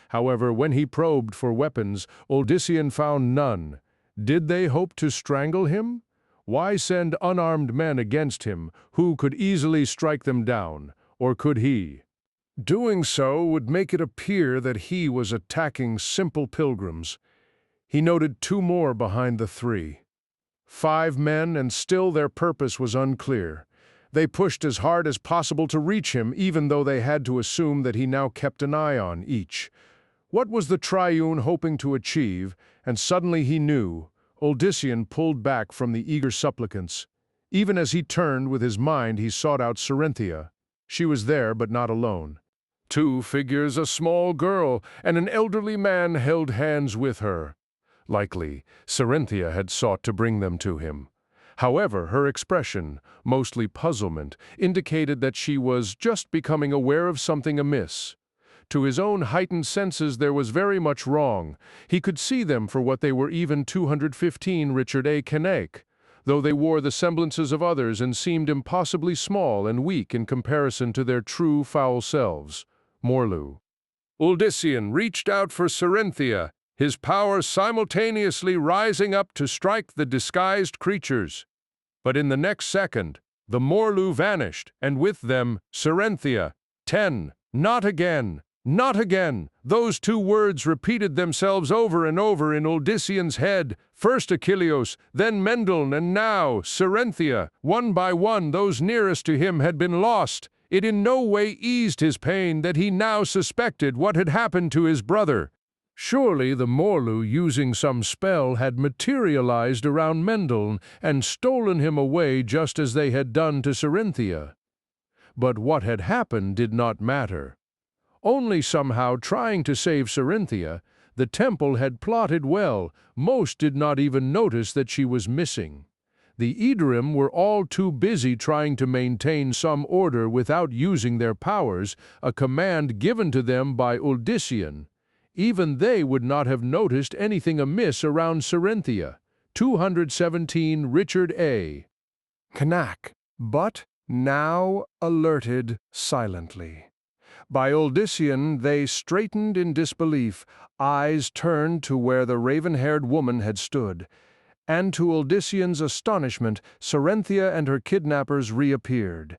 However, when he probed for weapons, Odyssean found none. Did they hope to strangle him? Why send unarmed men against him, who could easily strike them down, or could he? Doing so would make it appear that he was attacking simple pilgrims. He noted two more behind the three. 5 men, and still their purpose was unclear. They pushed as hard as possible to reach him, even though they had to assume that he now kept an eye on each. What was the Triune hoping to achieve? And suddenly he knew. Odyssean pulled back from the eager supplicants. Even as he turned with his mind, he sought out Cerynthia. She was there, but not alone. 2 figures, a small girl, and an elderly man held hands with her. Likely, Cerynthia had sought to bring them to him. However, her expression, mostly puzzlement, indicated that she was just becoming aware of something amiss. To his own heightened senses there was very much wrong. He could see them for what they were, even 215 Richard A. Cain. though they wore the semblances of others and seemed impossibly small and weak in comparison to their true foul selves. Morlu. Uldyssian reached out for Cerynthia, his power simultaneously rising up to strike the disguised creatures. But in the next second, the Morlu vanished, and with them, Cerynthia. 10. Not again! Not again! Those two words repeated themselves over and over in Uldyssian's head. First Achilleos, then Mendel, and now Cerynthia. One by one, those nearest to him had been lost. It in no way eased his pain that he now suspected what had happened to his brother. Surely the Morlu, using some spell, had materialized around Mendel and stolen him away just as they had done to Cerynthia. But what had happened did not matter. Only somehow, trying to save Cerynthia, the temple had plotted well. Most did not even notice that she was missing. The Edorim were all too busy trying to maintain some order without using their powers, a command given to them by Uldyssian. Even they would not have noticed anything amiss around Cerynthia. 217 Richard A. Cain, but now alerted silently. By Uldyssian they straightened in disbelief, eyes turned to where the raven-haired woman had stood. And to Uldyssian's astonishment, Cerynthia and her kidnappers reappeared.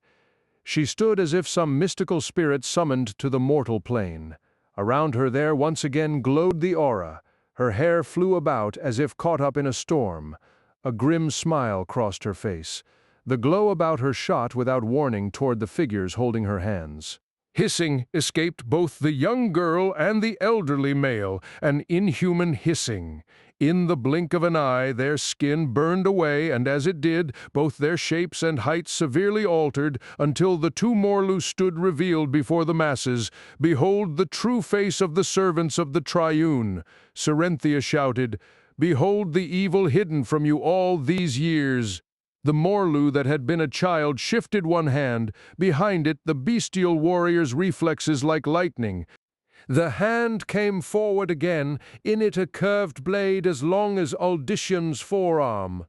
She stood as if some mystical spirit summoned to the mortal plane. Around her there once again glowed the aura. Her hair flew about as if caught up in a storm. A grim smile crossed her face. The glow about her shot without warning toward the figures holding her hands. Hissing escaped both the young girl and the elderly male, an inhuman hissing. In the blink of an eye, their skin burned away, and as it did, both their shapes and heights severely altered, until the two Morlu stood revealed before the masses. Behold the true face of the servants of the Triune. Cerynthia shouted, Behold the evil hidden from you all these years. The Morlu that had been a child shifted one hand. Behind it, the bestial warrior's reflexes like lightning. The hand came forward again, in it a curved blade as long as Uldyssian's forearm.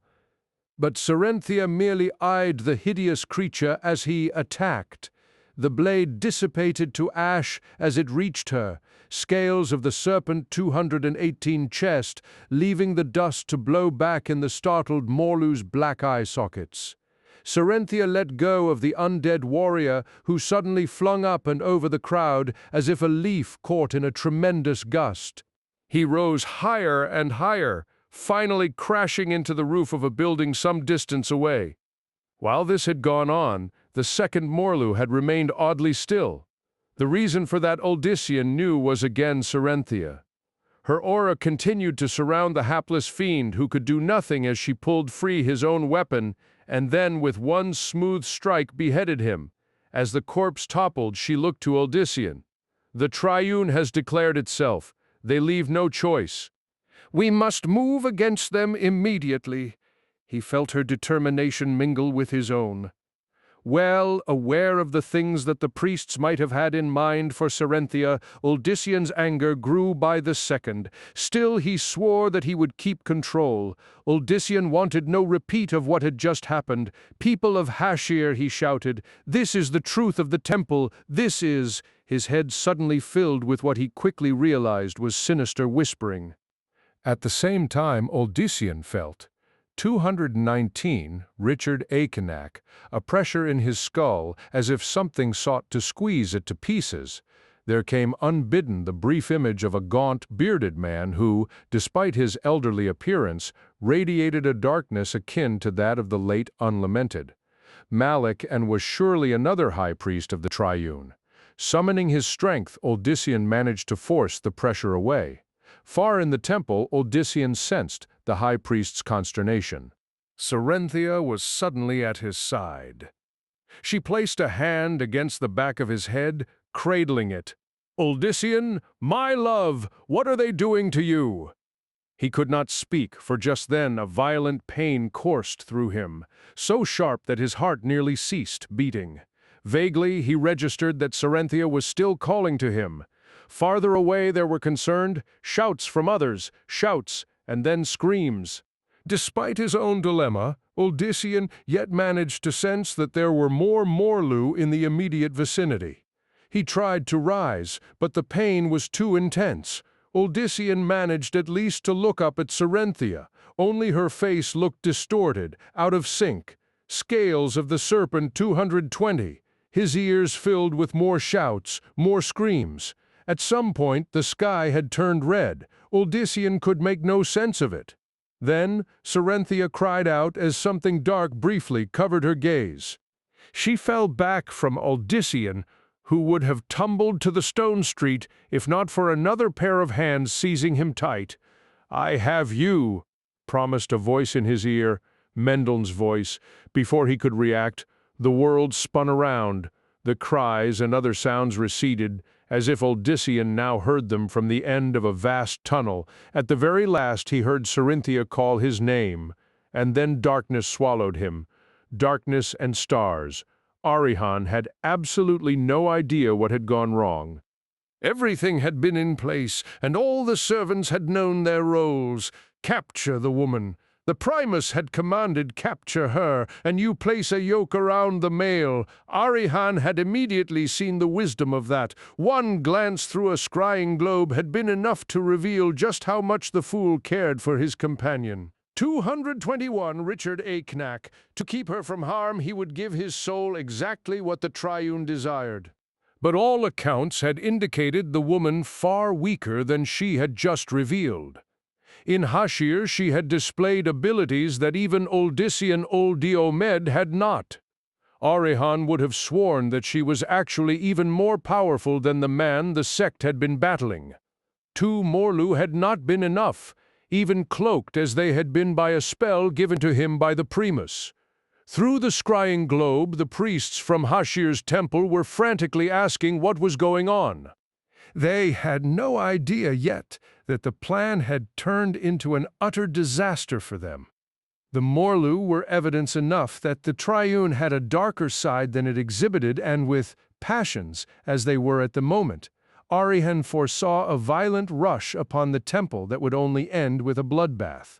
But Cerynthia merely eyed the hideous creature as he attacked. The blade dissipated to ash as it reached her, scales of the Serpent 218 chest, leaving the dust to blow back in the startled Morlu's black eye sockets. Cerynthia let go of the undead warrior, who suddenly flung up and over the crowd as if a leaf caught in a tremendous gust. He rose higher and higher, finally crashing into the roof of a building some distance away. While this had gone on, the second Morlu had remained oddly still. The reason for that Uldyssian knew was again Cerynthia. Her aura continued to surround the hapless fiend, who could do nothing as she pulled free his own weapon, and then with one smooth strike beheaded him. As the corpse toppled, she looked to Uldyssian. The Triune has declared itself. They leave no choice. We must move against them immediately. He felt her determination mingle with his own. Well aware of the things that the priests might have had in mind for Cerynthia, Uldyssian's anger grew by the second. Still he swore that he would keep control. Uldyssian wanted no repeat of what had just happened. People of Hashir, he shouted, this is the truth of the temple, this is... His head suddenly filled with what he quickly realized was sinister whispering. At the same time, Uldyssian felt 219, Richard A. Cain, a pressure in his skull as if something sought to squeeze it to pieces. There came unbidden the brief image of a gaunt, bearded man who, despite his elderly appearance, radiated a darkness akin to that of the late unlamented. Malik, and was surely another high priest of the Triune. Summoning his strength, Uldyssian managed to force the pressure away. Far in the temple, Uldyssian sensed the high priest's consternation. Cerynthia was suddenly at his side. She placed a hand against the back of his head, cradling it. Uldyssian, my love, what are they doing to you? He could not speak, for just then a violent pain coursed through him, so sharp that his heart nearly ceased beating. Vaguely, he registered that Cerynthia was still calling to him. Farther away there were concerned shouts from others, shouts, and then screams. Despite his own dilemma, Odyssean yet managed to sense that there were more Morlu in the immediate vicinity. He tried to rise, but the pain was too intense. Odyssean managed at least to look up at Cerynthia. Only her face looked distorted, out of sync. Scales of the Serpent 220. His ears filled with more shouts, more screams. At some point, the sky had turned red. Odyssean could make no sense of it. Then, Cerynthia cried out as something dark briefly covered her gaze. She fell back from Odyssean, who would have tumbled to the stone street if not for another pair of hands seizing him tight. "I have you," promised a voice in his ear, Mendel's voice. Before he could react, the world spun around. The cries and other sounds receded, as if Odyssean now heard them from the end of a vast tunnel. At the very last he heard Cerynthia call his name, and then darkness swallowed him. Darkness and stars. Arihan had absolutely no idea what had gone wrong. Everything had been in place, and all the servants had known their roles. Capture the woman. The Primus had commanded capture her, and you place a yoke around the male. Arihan had immediately seen the wisdom of that. One glance through a scrying globe had been enough to reveal just how much the fool cared for his companion. 221 Richard A. Knack. To keep her from harm, he would give his soul exactly what the Triune desired. But all accounts had indicated the woman far weaker than she had just revealed. In Hashir she had displayed abilities that even Odyssean Ol Diomed had not. Arihan would have sworn that she was actually even more powerful than the man the sect had been battling. 2 Morlu had not been enough, even cloaked as they had been by a spell given to him by the Primus. Through the scrying globe, the priests from Hashir's temple were frantically asking what was going on. They had no idea yet that the plan had turned into an utter disaster for them. The Morlu were evidence enough that the Triune had a darker side than it exhibited, and with passions, as they were at the moment, Arihan foresaw a violent rush upon the temple that would only end with a bloodbath.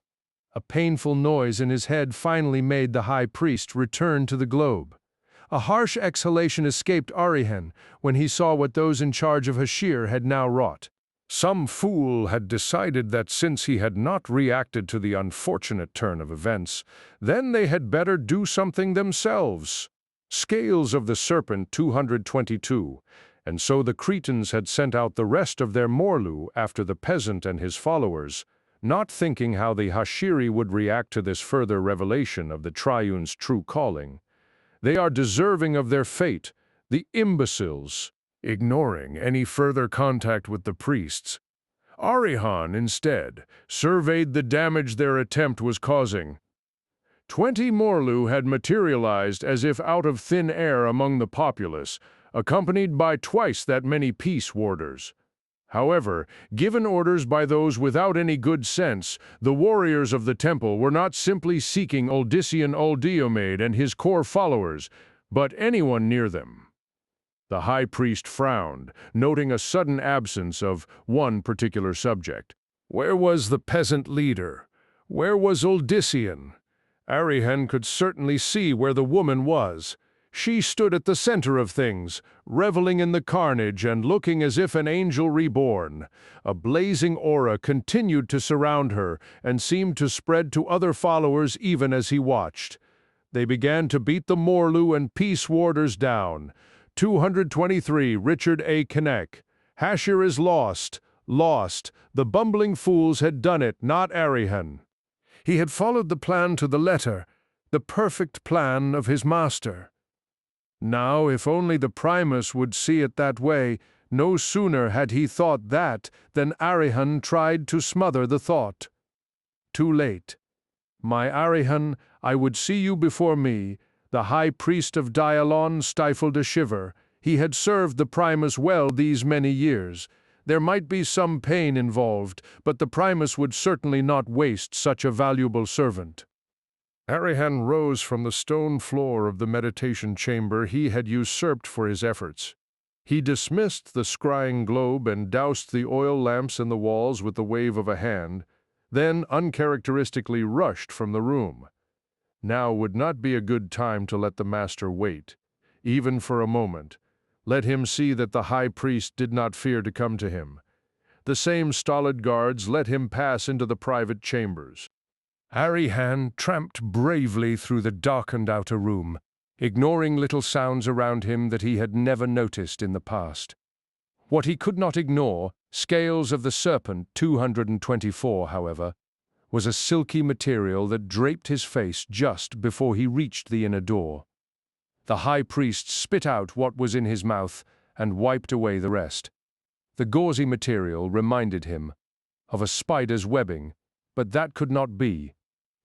A painful noise in his head finally made the high priest return to the globe. A harsh exhalation escaped Arihan when he saw what those in charge of Hashir had now wrought. Some fool had decided that since he had not reacted to the unfortunate turn of events, then they had better do something themselves. Scales of the Serpent 222, and so the Cretans had sent out the rest of their Morlu after the peasant and his followers, not thinking how the Hashiri would react to this further revelation of the Triune's true calling. They are deserving of their fate, the imbeciles, ignoring any further contact with the priests. Arihan, instead, surveyed the damage their attempt was causing. 20 Morlu had materialized as if out of thin air among the populace, accompanied by twice that many peace warders. However, given orders by those without any good sense, the warriors of the temple were not simply seeking Odyssean Ol Diomed and his core followers, but anyone near them. The high priest frowned, noting a sudden absence of one particular subject. Where was the peasant leader? Where was Odyssean? Arihan could certainly see where the woman was. She stood at the center of things, reveling in the carnage and looking as if an angel reborn. A blazing aura continued to surround her and seemed to spread to other followers even as he watched. They began to beat the Morlu and peace warders down. 223 Richard A. Kneck. Hashir is lost. Lost. The bumbling fools had done it, not Arihan. He had followed the plan to the letter, the perfect plan of his master. Now, if only the Primus would see it that way, no sooner had he thought that than Arihan tried to smother the thought. Too late. My Arihan, I would see you before me. The high priest of Dialon stifled a shiver. He had served the Primus well these many years. There might be some pain involved, but the Primus would certainly not waste such a valuable servant. Arihan rose from the stone floor of the meditation chamber he had usurped for his efforts. He dismissed the scrying globe and doused the oil lamps in the walls with the wave of a hand, then uncharacteristically rushed from the room. Now would not be a good time to let the master wait, even for a moment. Let him see that the high priest did not fear to come to him. The same stolid guards let him pass into the private chambers. Arihan tramped bravely through the darkened outer room, ignoring little sounds around him that he had never noticed in the past. What he could not ignore, Scales of the Serpent 224, however, was a silky material that draped his face just before he reached the inner door. The high priest spit out what was in his mouth and wiped away the rest. The gauzy material reminded him of a spider's webbing, but that could not be.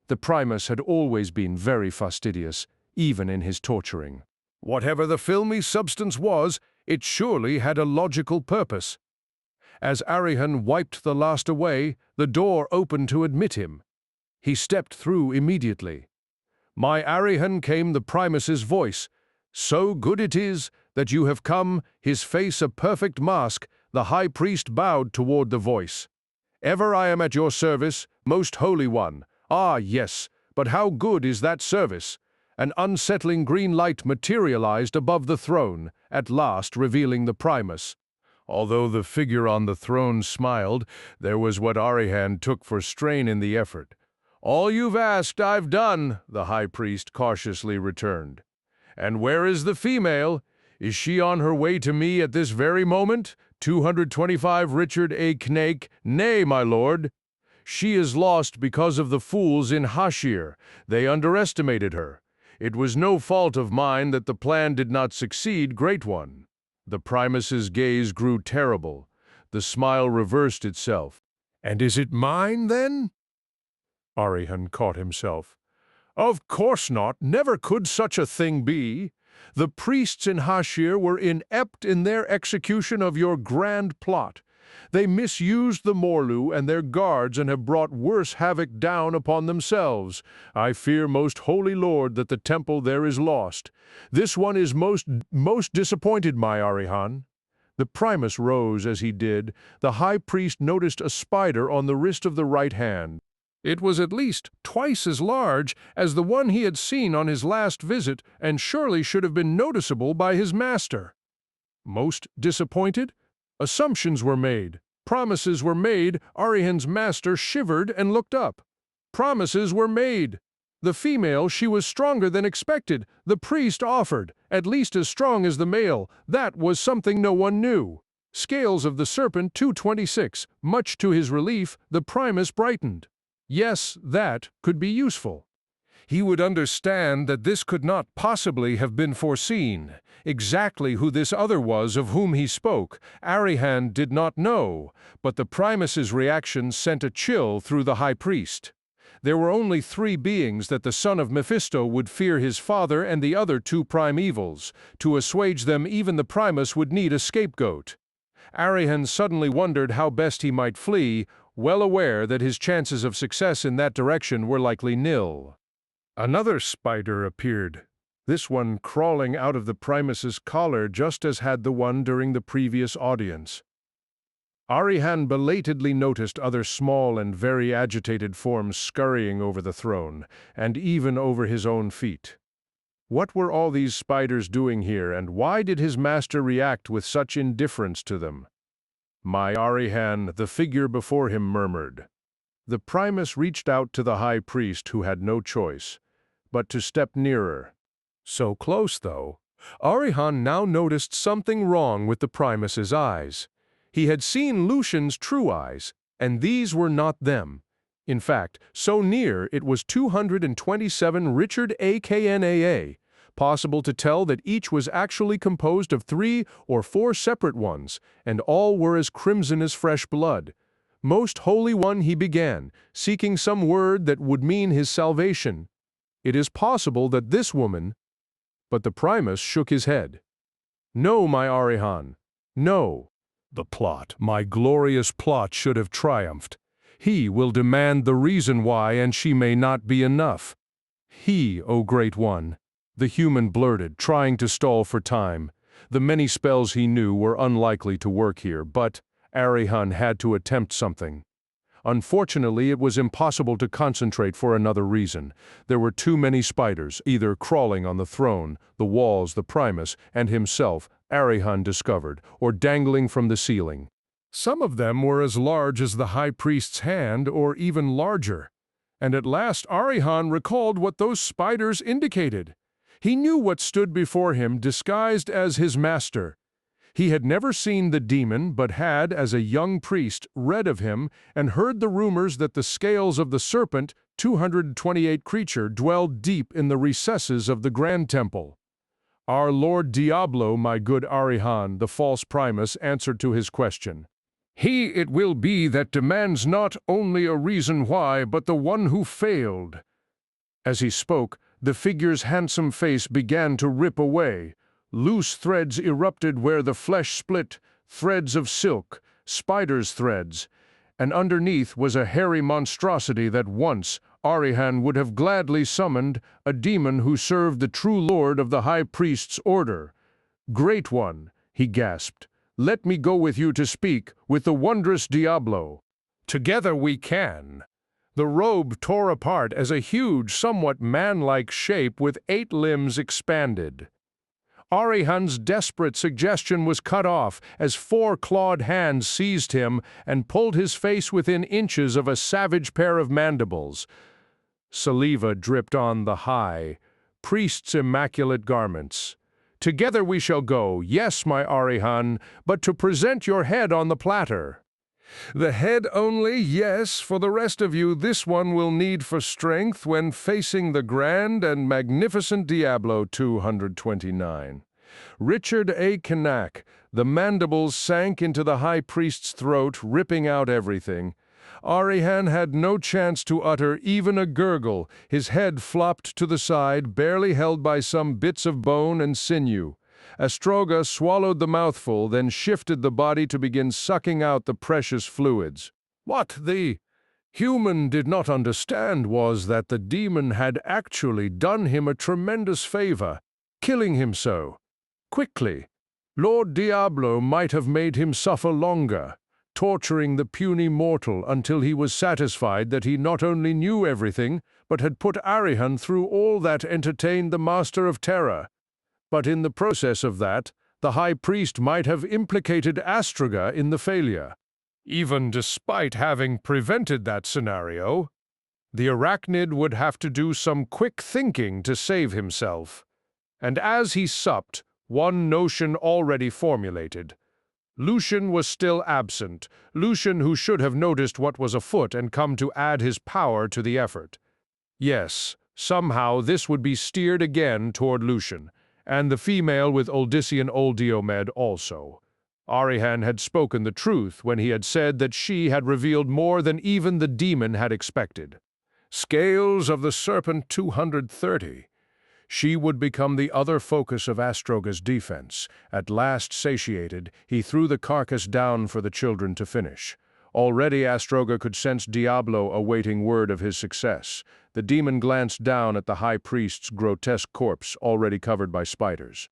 The Primus had always been very fastidious, even in his torturing. Whatever the filmy substance was, it surely had a logical purpose. As Arihan wiped the last away, the door opened to admit him. He stepped through immediately. "My Arihan," came the Primus's voice. "So good it is that you have come," his face a perfect mask. The high priest bowed toward the voice. "Ever I am at your service, most holy one." "Ah, yes, but how good is that service?" An unsettling green light materialized above the throne, at last revealing the Primus. Although the figure on the throne smiled, there was what Arihan took for strain in the effort. "All you've asked I've done," the high priest cautiously returned. "And where is the female? Is she on her way to me at this very moment? 225 Richard A. Knake. Nay, my lord. She is lost because of the fools in Hashir. They underestimated her. It was no fault of mine that the plan did not succeed, great one." The Primus's gaze grew terrible. The smile reversed itself. "And is it mine, then?" Arihan caught himself. "Of course not. Never could such a thing be. The priests in Hashir were inept in their execution of your grand plot. They misused the Morlu and their guards and have brought worse havoc down upon themselves. I fear, most holy lord, that the temple there is lost. This one is most disappointed, my Arihan." The Primus rose as he did. The high priest noticed a spider on the wrist of the right hand. It was at least twice as large as the one he had seen on his last visit, and surely should have been noticeable by his master. Most disappointed? Assumptions were made. Promises were made. Arihan's master shivered and looked up. Promises were made. The female, she was stronger than expected. The priest offered, at least as strong as the male. That was something no one knew. Scales of the Serpent 226. Much to his relief, the Primus brightened. Yes, that could be useful. He would understand that this could not possibly have been foreseen. Exactly who this other was of whom he spoke, Arihan did not know, but the Primus's reaction sent a chill through the high priest. There were only three beings that the son of Mephisto would fear: his father and the other two prime evils. To assuage them, even the Primus would need a scapegoat. Arihan suddenly wondered how best he might flee, well aware that his chances of success in that direction were likely nil. Another spider appeared, this one crawling out of the Primus's collar just as had the one during the previous audience. Arihan belatedly noticed other small and very agitated forms scurrying over the throne, and even over his own feet. What were all these spiders doing here, and why did his master react with such indifference to them? "My Arihan," the figure before him murmured. The Primus reached out to the high priest, who had no choice but to step nearer. So close, though. Arihan now noticed something wrong with the Primus's eyes. He had seen Lucian's true eyes, and these were not them. In fact, so near it was 227 Richard A. Knaa, possible to tell that each was actually composed of 3 or 4 separate ones, and all were as crimson as fresh blood. "Most Holy One," he began, seeking some word that would mean his salvation. "It is possible that this woman—" But the Primus shook his head. "No, my Arihan, no. The plot, my glorious plot, should have triumphed. He will demand the reason why, and she may not be enough." "He, O Great One," the human blurted, trying to stall for time. The many spells he knew were unlikely to work here, but Arihan had to attempt something. Unfortunately, it was impossible to concentrate for another reason. There were too many spiders, either crawling on the throne, the walls, the Primus, and himself, Arihan discovered, or dangling from the ceiling. Some of them were as large as the high priest's hand, or even larger. And at last Arihan recalled what those spiders indicated. He knew what stood before him, disguised as his master. He had never seen the demon, but had, as a young priest, read of him and heard the rumors that the scales of the Serpent, 228 creature, dwelled deep in the recesses of the Grand Temple. Our Lord Diablo, my good Arihan, the false Primus, answered to his question. He it will be that demands not only a reason why, but the one who failed. As he spoke, the figure's handsome face began to rip away. Loose threads erupted where the flesh split, threads of silk, spider's threads, and underneath was a hairy monstrosity that once Arihan would have gladly summoned, a demon who served the true lord of the high priest's order. "Great one," he gasped, "let me go with you to speak with the wondrous Diablo. Together we can." The robe tore apart as a huge, somewhat man-like shape with 8 limbs expanded. Arihan's desperate suggestion was cut off as 4 clawed hands seized him and pulled his face within inches of a savage pair of mandibles. Saliva dripped on the high priest's immaculate garments. "Together we shall go, yes, my Arihan, but to present your head on the platter." "The head only, yes. For the rest of you, this one will need for strength when facing the grand and magnificent Diablo 229. Richard A. Cain. The mandibles sank into the high priest's throat, ripping out everything. Arihan had no chance to utter even a gurgle. His head flopped to the side, barely held by some bits of bone and sinew. Astroga swallowed the mouthful, then shifted the body to begin sucking out the precious fluids. What the human did not understand was that the demon had actually done him a tremendous favor, killing him so quickly. Lord Diablo might have made him suffer longer, torturing the puny mortal until he was satisfied that he not only knew everything, but had put Arihan through all that entertained the Master of Terror. But in the process of that, the High Priest might have implicated Astroga in the failure. Even despite having prevented that scenario, the arachnid would have to do some quick thinking to save himself. And as he supped, one notion already formulated. Lucian was still absent, Lucian who should have noticed what was afoot and come to add his power to the effort. Yes, somehow this would be steered again toward Lucian, and the female with Oldysian Oldiomed also. Arihan had spoken the truth when he had said that she had revealed more than even the demon had expected. Scales of the Serpent 230. She would become the other focus of Astroga's defense. At last satiated, he threw the carcass down for the children to finish. Already Astroga could sense Diablo awaiting word of his success. The demon glanced down at the high priest's grotesque corpse, already covered by spiders.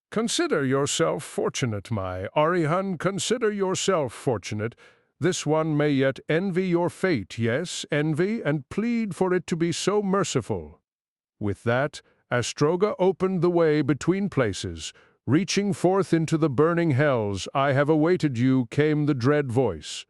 "Consider yourself fortunate, my Arihan, consider yourself fortunate. This one may yet envy your fate, yes, envy, and plead for it to be so merciful." With that, Astroga opened the way between places. Reaching forth into the burning hells, "I have awaited you," came the dread voice.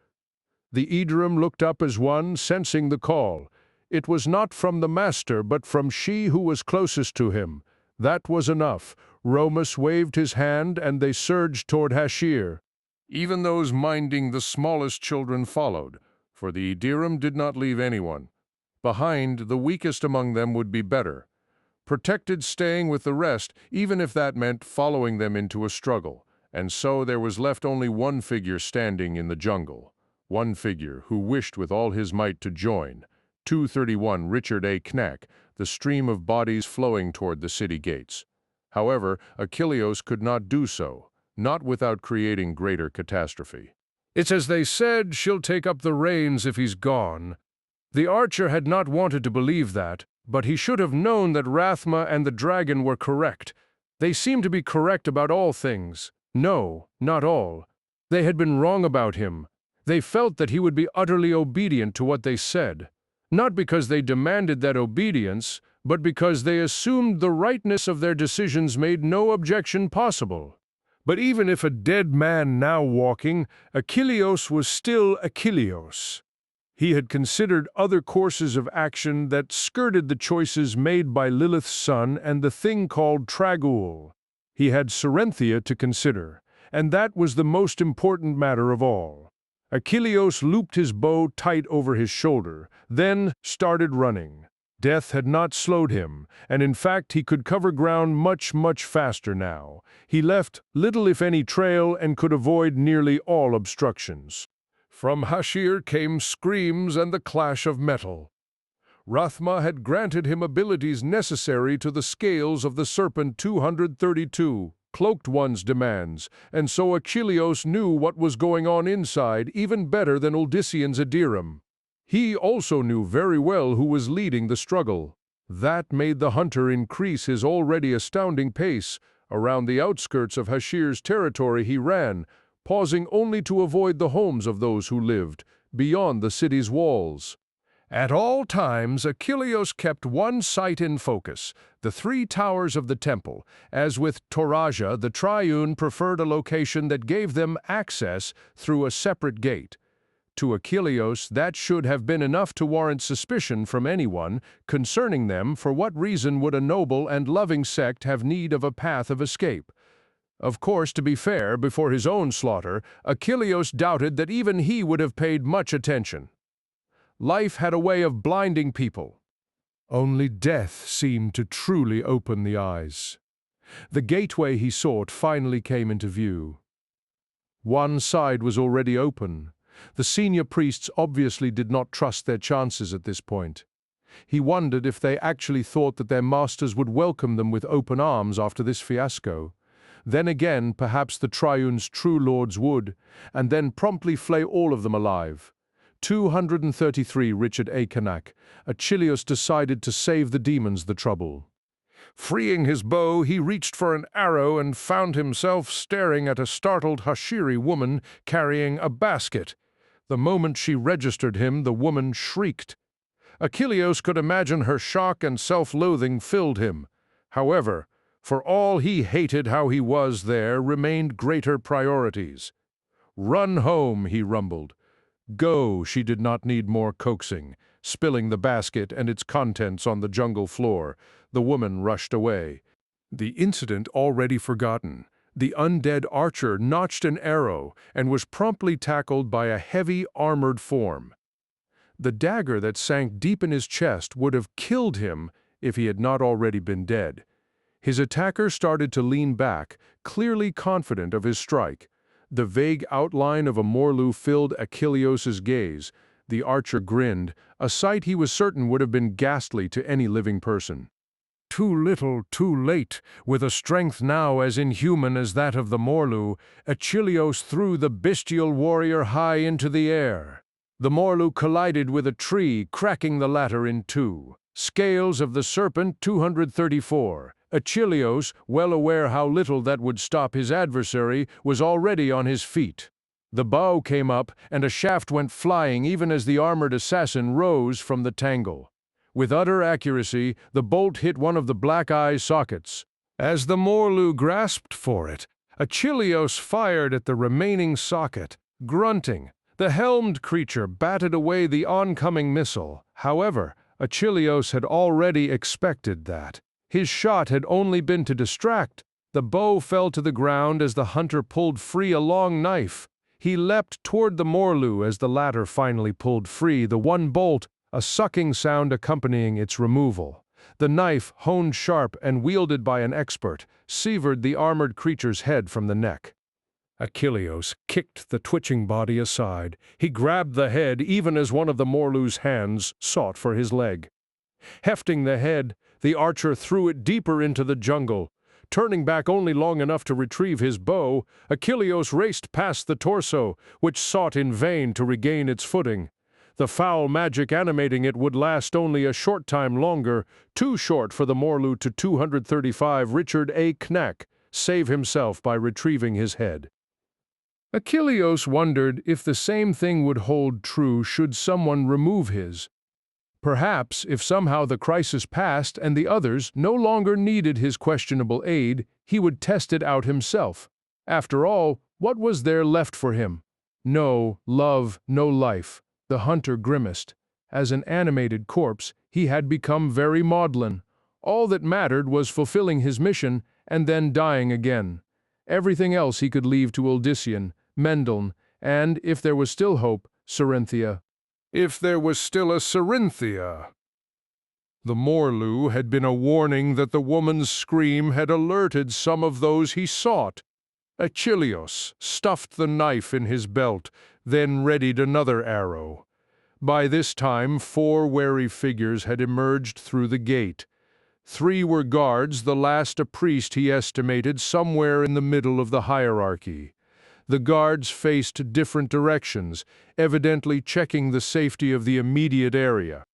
The Edarim looked up as one, sensing the call. It was not from the master, but from she who was closest to him. That was enough. Romus waved his hand, and they surged toward Hashir. Even those minding the smallest children followed, for the Edarim did not leave anyone. Behind, the weakest among them would be better. Protected staying with the rest, even if that meant following them into a struggle. And so there was left only one figure standing in the jungle. One figure who wished with all his might to join. 231 Richard A. Knack, the stream of bodies flowing toward the city gates. However, Achilleos could not do so, not without creating greater catastrophe. "It's as they said, she'll take up the reins if he's gone." The archer had not wanted to believe that, but he should have known that Rathma and the dragon were correct. They seemed to be correct about all things. No, not all. They had been wrong about him. They felt that he would be utterly obedient to what they said, not because they demanded that obedience, but because they assumed the rightness of their decisions made no objection possible. But even if a dead man now walking, Achilleos was still Achilleos. He had considered other courses of action that skirted the choices made by Lilith's son and the thing called Trag'ul. He had Serenthia to consider, and that was the most important matter of all. Achilleos looped his bow tight over his shoulder, then started running. Death had not slowed him, and in fact he could cover ground much, much faster now. He left little if any trail and could avoid nearly all obstructions. From Hashir came screams and the clash of metal. Rathma had granted him abilities necessary to the scales of the Serpent 232, Cloaked One's demands, and so Achilleos knew what was going on inside even better than Uldyssian's Adiram. He also knew very well who was leading the struggle. That made the hunter increase his already astounding pace. Around the outskirts of Hashir's territory he ran, pausing only to avoid the homes of those who lived beyond the city's walls. At all times, Achilleos kept one sight in focus, the three towers of the temple. As with Toraja, the Triune preferred a location that gave them access through a separate gate. To Achilleos, that should have been enough to warrant suspicion from anyone concerning them. For what reason would a noble and loving sect have need of a path of escape? Of course, to be fair, before his own slaughter, Achilleos doubted that even he would have paid much attention. Life had a way of blinding people. Only death seemed to truly open the eyes. The gateway he sought finally came into view. One side was already open. The senior priests obviously did not trust their chances at this point. He wondered if they actually thought that their masters would welcome them with open arms after this fiasco. Then again, perhaps the Triune's true lords would, and then promptly flay all of them alive. 233 Richard A. Canak. Achilleos decided to save the demons the trouble. Freeing his bow, he reached for an arrow and found himself staring at a startled Hashiri woman carrying a basket. The moment she registered him, the woman shrieked. Achilleos could imagine her shock and self-loathing filled him. However, for all he hated how he was there, remained greater priorities. "Run home," he rumbled. "Go," she did not need more coaxing. Spilling the basket and its contents on the jungle floor, the woman rushed away. The incident already forgotten, the undead archer notched an arrow and was promptly tackled by a heavy, armored form. The dagger that sank deep in his chest would have killed him if he had not already been dead. His attacker started to lean back, clearly confident of his strike. The vague outline of a Morlu filled Achilleos' gaze. The archer grinned, a sight he was certain would have been ghastly to any living person. Too little, too late. With a strength now as inhuman as that of the Morlu, Achilleos threw the bestial warrior high into the air. The Morlu collided with a tree, cracking the latter in two. Scales of the Serpent 234. Achilleos, well aware how little that would stop his adversary, was already on his feet. The bow came up, and a shaft went flying even as the armored assassin rose from the tangle. With utter accuracy, the bolt hit one of the black eye's sockets. As the Morlu grasped for it, Achilleos fired at the remaining socket. Grunting, the helmed creature batted away the oncoming missile. However, Achilleos had already expected that. His shot had only been to distract. The bow fell to the ground as the hunter pulled free a long knife. He leapt toward the Morlu as the latter finally pulled free the one bolt, a sucking sound accompanying its removal. The knife, honed sharp and wielded by an expert, severed the armored creature's head from the neck. Achilleos kicked the twitching body aside. He grabbed the head even as one of the Morlu's hands sought for his leg. Hefting the head, the archer threw it deeper into the jungle. Turning back only long enough to retrieve his bow, Achilleos raced past the torso, which sought in vain to regain its footing. The foul magic animating it would last only a short time longer, too short for the Morlu to 235 Richard A. Knack save himself by retrieving his head. Achilleus wondered if the same thing would hold true should someone remove his. Perhaps, if somehow the crisis passed and the others no longer needed his questionable aid, he would test it out himself. After all, what was there left for him? No love, no life. The hunter grimaced. As an animated corpse, he had become very maudlin. All that mattered was fulfilling his mission and then dying again. Everything else he could leave to Uldyssian, Mendeln, and, if there was still hope, Cerynthia. If there was still a Cerynthia. The Morlue had been a warning that the woman's scream had alerted some of those he sought. Achilleus stuffed the knife in his belt, then readied another arrow. By this time, 4 wary figures had emerged through the gate. 3 were guards, the last a priest he estimated somewhere in the middle of the hierarchy. The guards faced different directions, evidently checking the safety of the immediate area.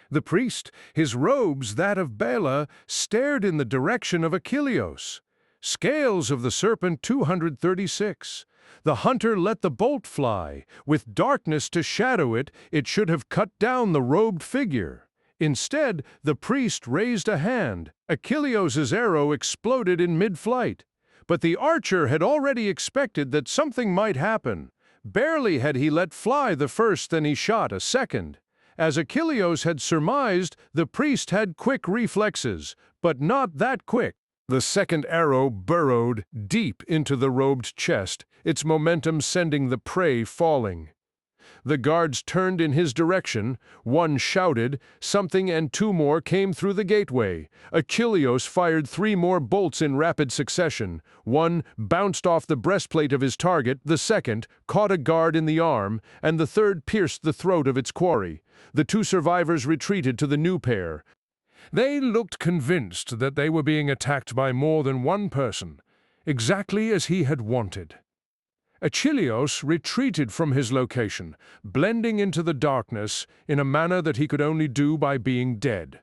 The priest, his robes that of Bela, stared in the direction of Achilleus. Scales of the Serpent 236. The hunter let the bolt fly. With darkness to shadow it, it should have cut down the robed figure. Instead, the priest raised a hand. Achilleus's arrow exploded in mid-flight. But the archer had already expected that something might happen. Barely had he let fly the first than he shot a second. As Achilleus had surmised, the priest had quick reflexes, but not that quick. The second arrow burrowed deep into the robed chest, its momentum sending the prey falling. The guards turned in his direction. One shouted something and 2 more came through the gateway. Achilleus fired 3 more bolts in rapid succession. One bounced off the breastplate of his target, the second caught a guard in the arm, and the third pierced the throat of its quarry. The 2 survivors retreated to the new pair. They looked convinced that they were being attacked by more than one person, exactly as he had wanted. Achilleus retreated from his location, blending into the darkness in a manner that he could only do by being dead.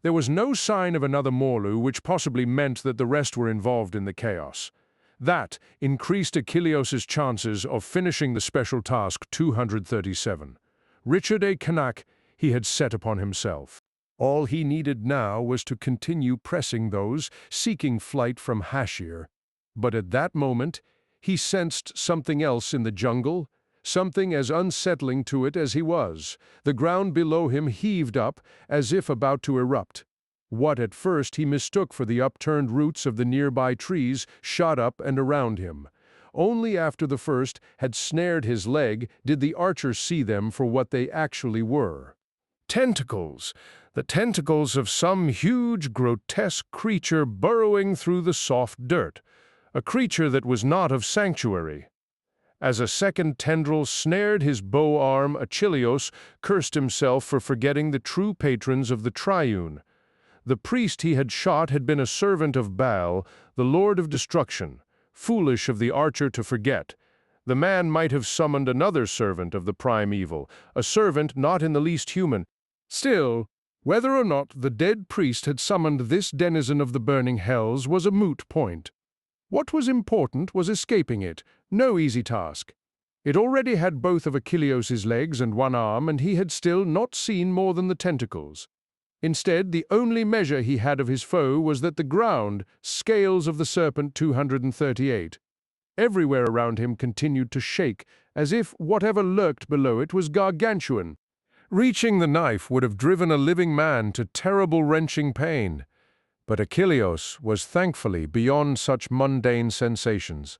There was no sign of another Morlue, which possibly meant that the rest were involved in the chaos. That increased Achilleus's chances of finishing the special task 237. Richard A. Canak he had set upon himself. All he needed now was to continue pressing those seeking flight from Hashir. But at that moment, he sensed something else in the jungle, something as unsettling to it as he was. The ground below him heaved up, as if about to erupt. What at first he mistook for the upturned roots of the nearby trees shot up and around him. Only after the first had snared his leg did the archer see them for what they actually were. Tentacles! The tentacles of some huge, grotesque creature burrowing through the soft dirt. A creature that was not of sanctuary. As a second tendril snared his bow arm, Achilleus cursed himself for forgetting the true patrons of the Triune. The priest he had shot had been a servant of Baal, the Lord of Destruction. Foolish of the archer to forget. The man might have summoned another servant of the primeval, a servant not in the least human. Still, whether or not the dead priest had summoned this denizen of the burning hells was a moot point. What was important was escaping it, no easy task. It already had both of Achilleus's legs and one arm, and he had still not seen more than the tentacles. Instead, the only measure he had of his foe was that the ground, scales of the Serpent 238. Everywhere around him continued to shake, as if whatever lurked below it was gargantuan. Reaching the knife would have driven a living man to terrible wrenching pain. But Achilleus was thankfully beyond such mundane sensations.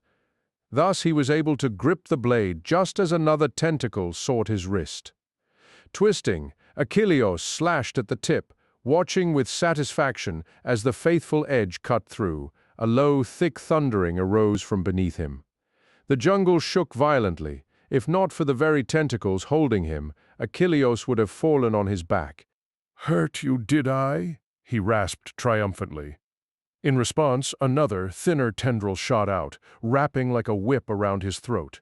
Thus he was able to grip the blade just as another tentacle sought his wrist. Twisting, Achilleus slashed at the tip, watching with satisfaction as the faithful edge cut through. A low, thick thundering arose from beneath him. The jungle shook violently. If not for the very tentacles holding him, Achilleus would have fallen on his back. "Hurt you, did I?" he rasped triumphantly. In response, another, thinner tendril shot out, wrapping like a whip around his throat.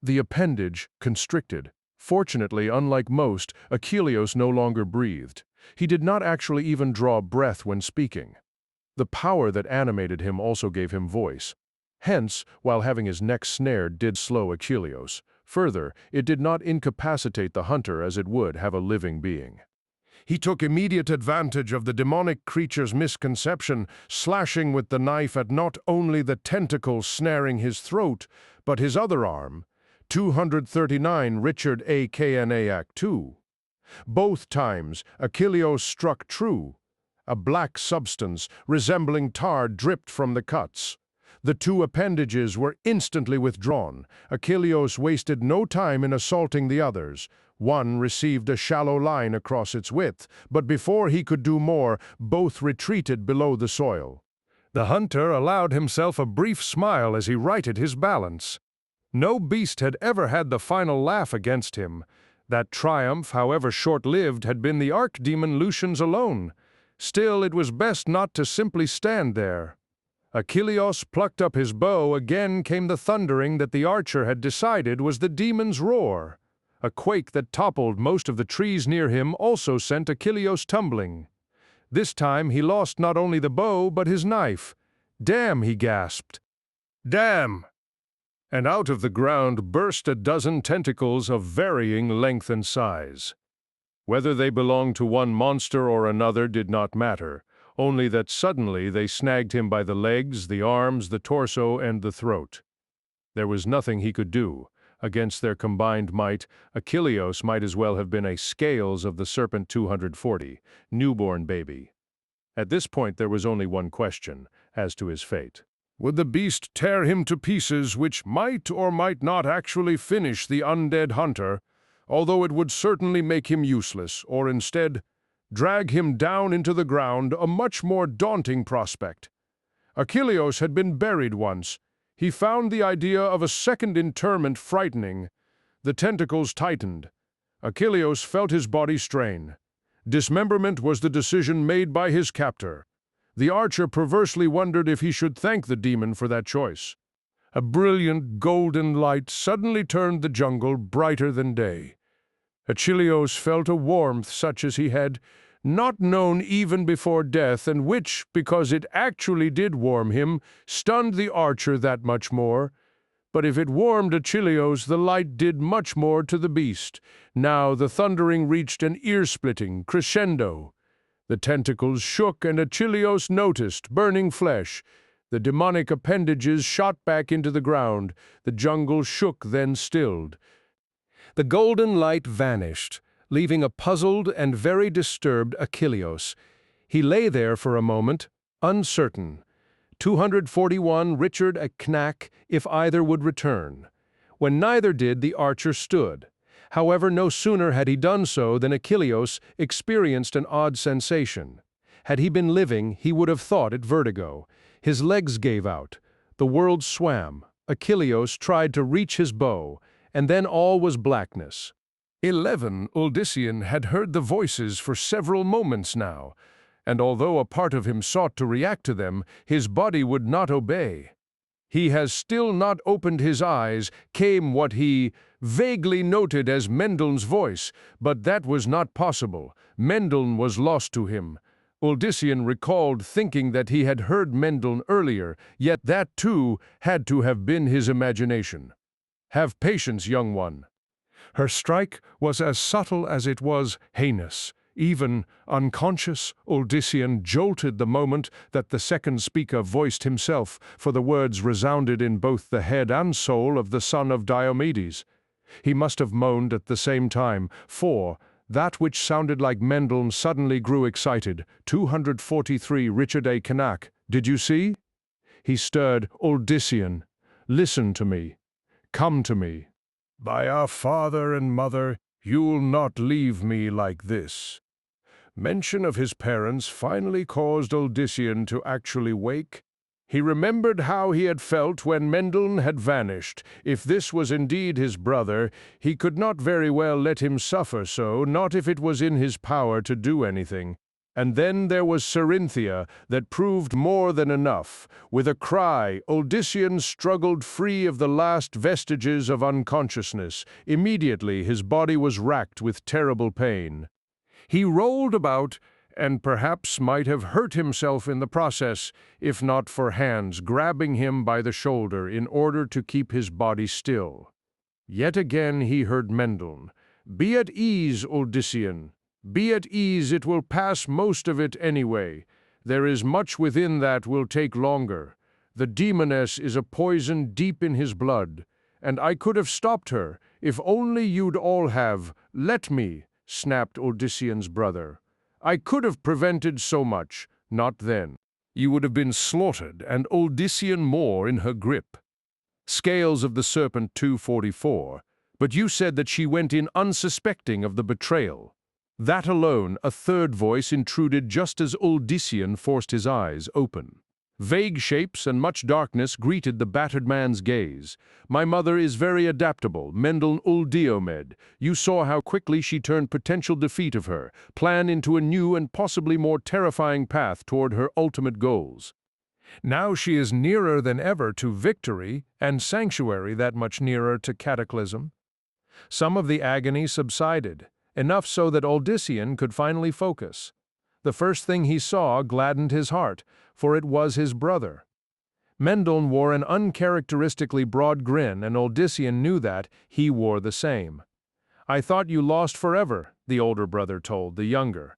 The appendage constricted. Fortunately, unlike most, Achilleus no longer breathed. He did not actually even draw breath when speaking. The power that animated him also gave him voice. Hence, while having his neck snared did slow Achilleus, further, it did not incapacitate the hunter as it would have a living being. He took immediate advantage of the demonic creature's misconception, slashing with the knife at not only the tentacle snaring his throat, but his other arm, 239 Richard A. Cain Act 2. Both times, Achilleus struck true. A black substance, resembling tar, dripped from the cuts. The two appendages were instantly withdrawn. Achilleus wasted no time in assaulting the others. One received a shallow line across its width, but before he could do more, both retreated below the soil. The hunter allowed himself a brief smile as he righted his balance. No beast had ever had the final laugh against him. That triumph, however short-lived, had been the archdemon Lucian's alone. Still, it was best not to simply stand there. Achilleus plucked up his bow. Again came the thundering that the archer had decided was the demon's roar. A quake that toppled most of the trees near him also sent Achilleus tumbling. This time he lost not only the bow, but his knife. "Damn!" he gasped. "Damn!" And out of the ground burst a dozen tentacles of varying length and size. Whether they belonged to one monster or another did not matter, only that suddenly they snagged him by the legs, the arms, the torso, and the throat. There was nothing he could do. Against their combined might, Achilleus might as well have been a Scales of the Serpent 240, newborn baby. At this point there was only one question, as to his fate. Would the beast tear him to pieces, which might or might not actually finish the undead hunter, although it would certainly make him useless, or instead, drag him down into the ground, a much more daunting prospect? Achilleus had been buried once. He found the idea of a second interment frightening. The tentacles tightened. Achilleus felt his body strain. Dismemberment was the decision made by his captor. The archer perversely wondered if he should thank the demon for that choice. A brilliant golden light suddenly turned the jungle brighter than day. Achilleus felt a warmth such as he had not known even before death, and which, because it actually did warm him, stunned the archer that much more. But if it warmed Achilleus, the light did much more to the beast. Now the thundering reached an ear-splitting crescendo. The tentacles shook, and Achilleus noticed burning flesh. The demonic appendages shot back into the ground. The jungle shook, then stilled. The golden light vanished, leaving a puzzled and very disturbed Achilleus. He lay there for a moment, uncertain. 241 Richard a Knack if either would return. When neither did, the archer stood. However, no sooner had he done so than Achilleus experienced an odd sensation. Had he been living, he would have thought it vertigo. His legs gave out. The world swam. Achilleus tried to reach his bow, and then all was blackness. 11 Uldyssian had heard the voices for several moments now, and although a part of him sought to react to them, his body would not obey. He has still not opened his eyes, came what he vaguely noted as Mendeln's voice, but that was not possible. Mendeln was lost to him. Uldyssian recalled thinking that he had heard Mendeln earlier, yet that too had to have been his imagination. Have patience, young one. Her strike was as subtle as it was heinous. Even unconscious, Uldyssian jolted the moment that the second speaker voiced himself, for the words resounded in both the head and soul of the son of Diomedes. He must have moaned at the same time, for that which sounded like Mendeln suddenly grew excited. 243 Richard a Knack. Did you see? He stirred. Uldyssian, listen to me. Come to me. By our father and mother, you'll not leave me like this. Mention of his parents finally caused Uldyssian to actually wake. He remembered how he had felt when Mendeln had vanished. If this was indeed his brother, he could not very well let him suffer so, not if it was in his power to do anything. And then there was Cerynthia, that proved more than enough. With a cry, Uldyssian struggled free of the last vestiges of unconsciousness. Immediately his body was racked with terrible pain. He rolled about and perhaps might have hurt himself in the process, if not for hands grabbing him by the shoulder in order to keep his body still. Yet again he heard Mendel. "Be at ease, Odyssean. Be at ease, it will pass, most of it anyway. There is much within that will take longer. The demoness is a poison deep in his blood, and I could have stopped her, if only you'd all have. Let me," snapped Odyssean's brother. "I could have prevented so much. Not then. You would have been slaughtered, and Odyssean more in her grip." Scales of the Serpent 244. "But you said that she went in unsuspecting of the betrayal." That alone, a third voice intruded just as Odyssean forced his eyes open. Vague shapes and much darkness greeted the battered man's gaze. "My mother is very adaptable, Mendel Uldiomed. You saw how quickly she turned potential defeat of her, plan into a new and possibly more terrifying path toward her ultimate goals. Now she is nearer than ever to victory, and Sanctuary that much nearer to cataclysm." Some of the agony subsided, enough so that Odyssean could finally focus. The first thing he saw gladdened his heart, for it was his brother. Mendel wore an uncharacteristically broad grin, and Odyssean knew that he wore the same. "I thought you lost forever," the older brother told the younger.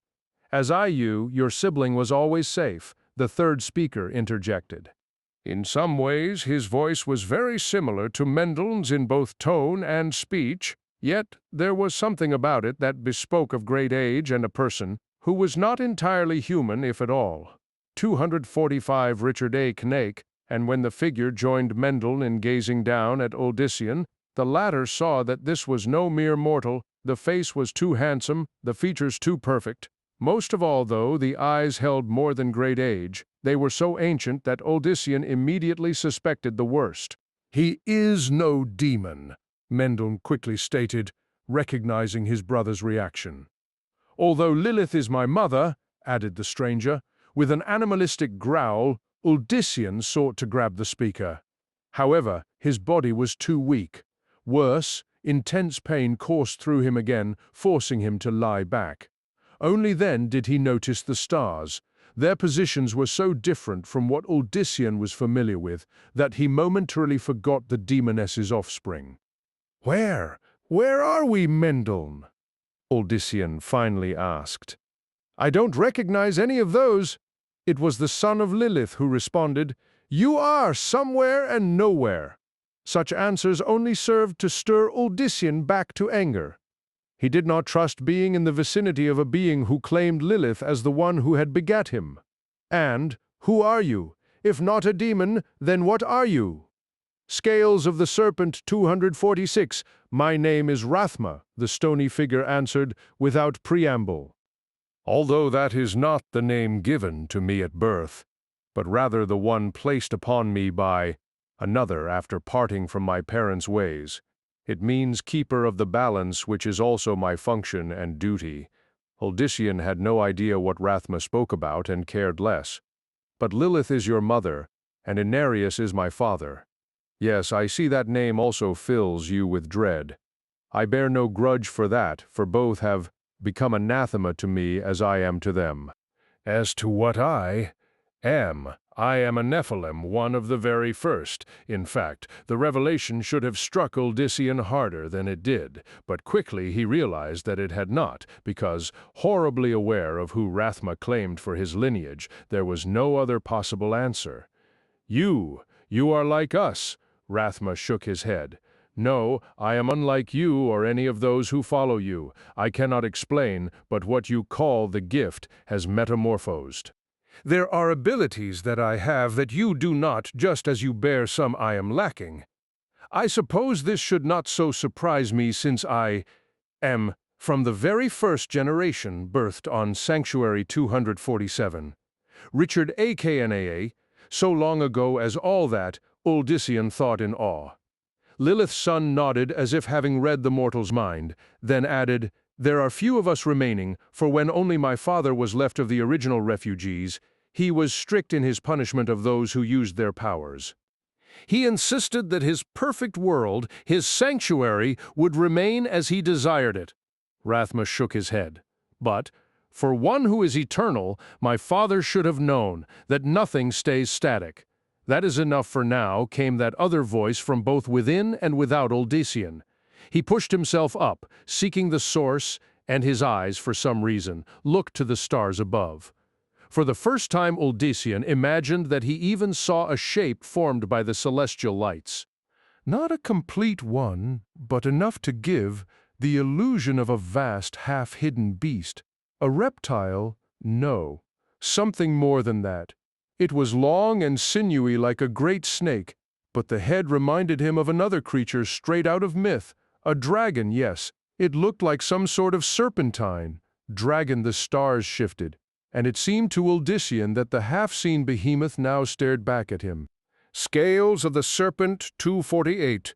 "As your sibling was always safe," the third speaker interjected. In some ways his voice was very similar to Mendel's in both tone and speech, yet there was something about it that bespoke of great age and a person who was not entirely human, if at all. 245 Richard A. Cain, and when the figure joined Mendel in gazing down at Odyssean, the latter saw that this was no mere mortal. The face was too handsome, the features too perfect. Most of all, though, the eyes held more than great age. They were so ancient that Odyssean immediately suspected the worst. "He is no demon," Mendel quickly stated, recognizing his brother's reaction. "Although Lilith is my mother," added the stranger. With an animalistic growl, Odyssean sought to grab the speaker. However, his body was too weak. Worse, intense pain coursed through him again, forcing him to lie back. Only then did he notice the stars. Their positions were so different from what Odyssean was familiar with that he momentarily forgot the demoness's offspring. Where are we, Mendel?" Odyssean finally asked. "I don't recognize any of those." It was the son of Lilith who responded, "You are somewhere and nowhere." Such answers only served to stir Odyssean back to anger. He did not trust being in the vicinity of a being who claimed Lilith as the one who had begat him. And, who are you? If not a demon, then what are you? Scales of the Serpent 246. "My name is Rathma," the stony figure answered, without preamble. "Although that is not the name given to me at birth, but rather the one placed upon me by another after parting from my parents' ways. It means keeper of the balance, which is also my function and duty." Odyssean had no idea what Rathma spoke about and cared less. "But Lilith is your mother, and Inarius is my father. Yes, I see that name also fills you with dread. I bear no grudge for that, for both have become anathema to me as I am to them. As to what I am a Nephilim, one of the very first. In fact, the revelation should have struck Odyssean harder than it did, but quickly he realized that it had not, because, horribly aware of who Rathma claimed for his lineage, there was no other possible answer. You are like us." Rathma shook his head. "No, I am unlike you or any of those who follow you. I cannot explain, but what you call the gift has metamorphosed. There are abilities that I have that you do not, just as you bear some I am lacking. I suppose this should not so surprise me, since I am from the very first generation birthed on Sanctuary 247. Richard A. Cain, so long ago as all that, Odyssean thought in awe. Lilith's son nodded as if having read the mortal's mind, then added, "There are few of us remaining, for when only my father was left of the original refugees, he was strict in his punishment of those who used their powers. He insisted that his perfect world, his sanctuary, would remain as he desired it." Rathma shook his head. "But, For one who is eternal, my father should have known that nothing stays static. That is enough for now, came that other voice from both within and without Odyssean. He pushed himself up, seeking the source, and his eyes, for some reason, looked to the stars above. For the first time Odyssean imagined that he even saw a shape formed by the celestial lights. Not a complete one, but enough to give the illusion of a vast half-hidden beast. A reptile? No. Something more than that. It was long and sinewy like a great snake, but the head reminded him of another creature straight out of myth. A dragon, yes. It looked like some sort of serpentine. Dragon, the stars shifted, and it seemed to Odyssean that the half-seen behemoth now stared back at him. Scales of the Serpent 248.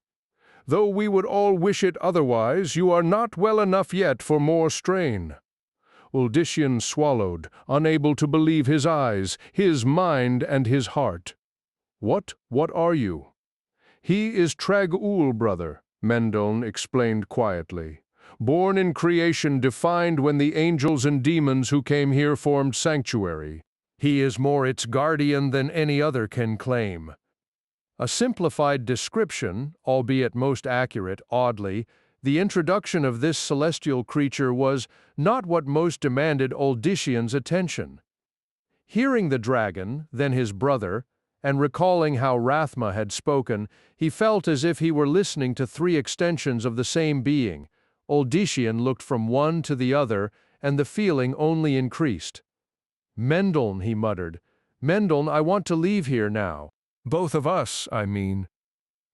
Though we would all wish it otherwise, you are not well enough yet for more strain. Odyssean swallowed, unable to believe his eyes, his mind, and his heart. What are you? He is Trag'ul, brother, Mendon explained quietly. Born in creation, defined when the angels and demons who came here formed sanctuary. He is more its guardian than any other can claim. A simplified description, albeit most accurate, oddly, the introduction of this celestial creature was not what most demanded Odyssean's attention. Hearing the dragon, then his brother, and recalling how Rathma had spoken, he felt as if he were listening to three extensions of the same being. Odyssean looked from one to the other, and the feeling only increased. "Mendon," he muttered. "Mendon, I want to leave here now." Both of us, I mean.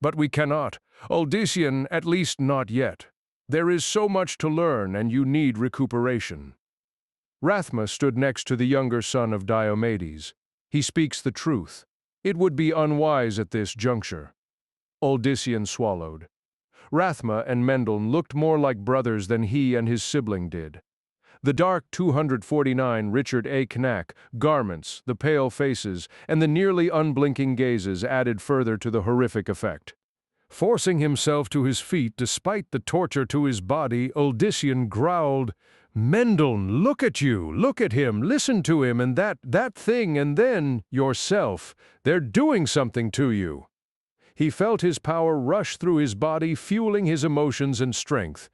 But we cannot. Odyssean, at least not yet. There is so much to learn, and you need recuperation. Rathma stood next to the younger son of Diomedes. He speaks the truth. It would be unwise at this juncture. Odyssean swallowed. Rathma and Mendon looked more like brothers than he and his sibling did. The dark 249 Richard A. Knack garments, the pale faces, and the nearly unblinking gazes added further to the horrific effect. Forcing himself to his feet despite the torture to his body, Odyssean growled, "Mendon, look at you, look at him, listen to him, and that thing, and then yourself. They're doing something to you." He felt his power rush through his body, fueling his emotions and strength.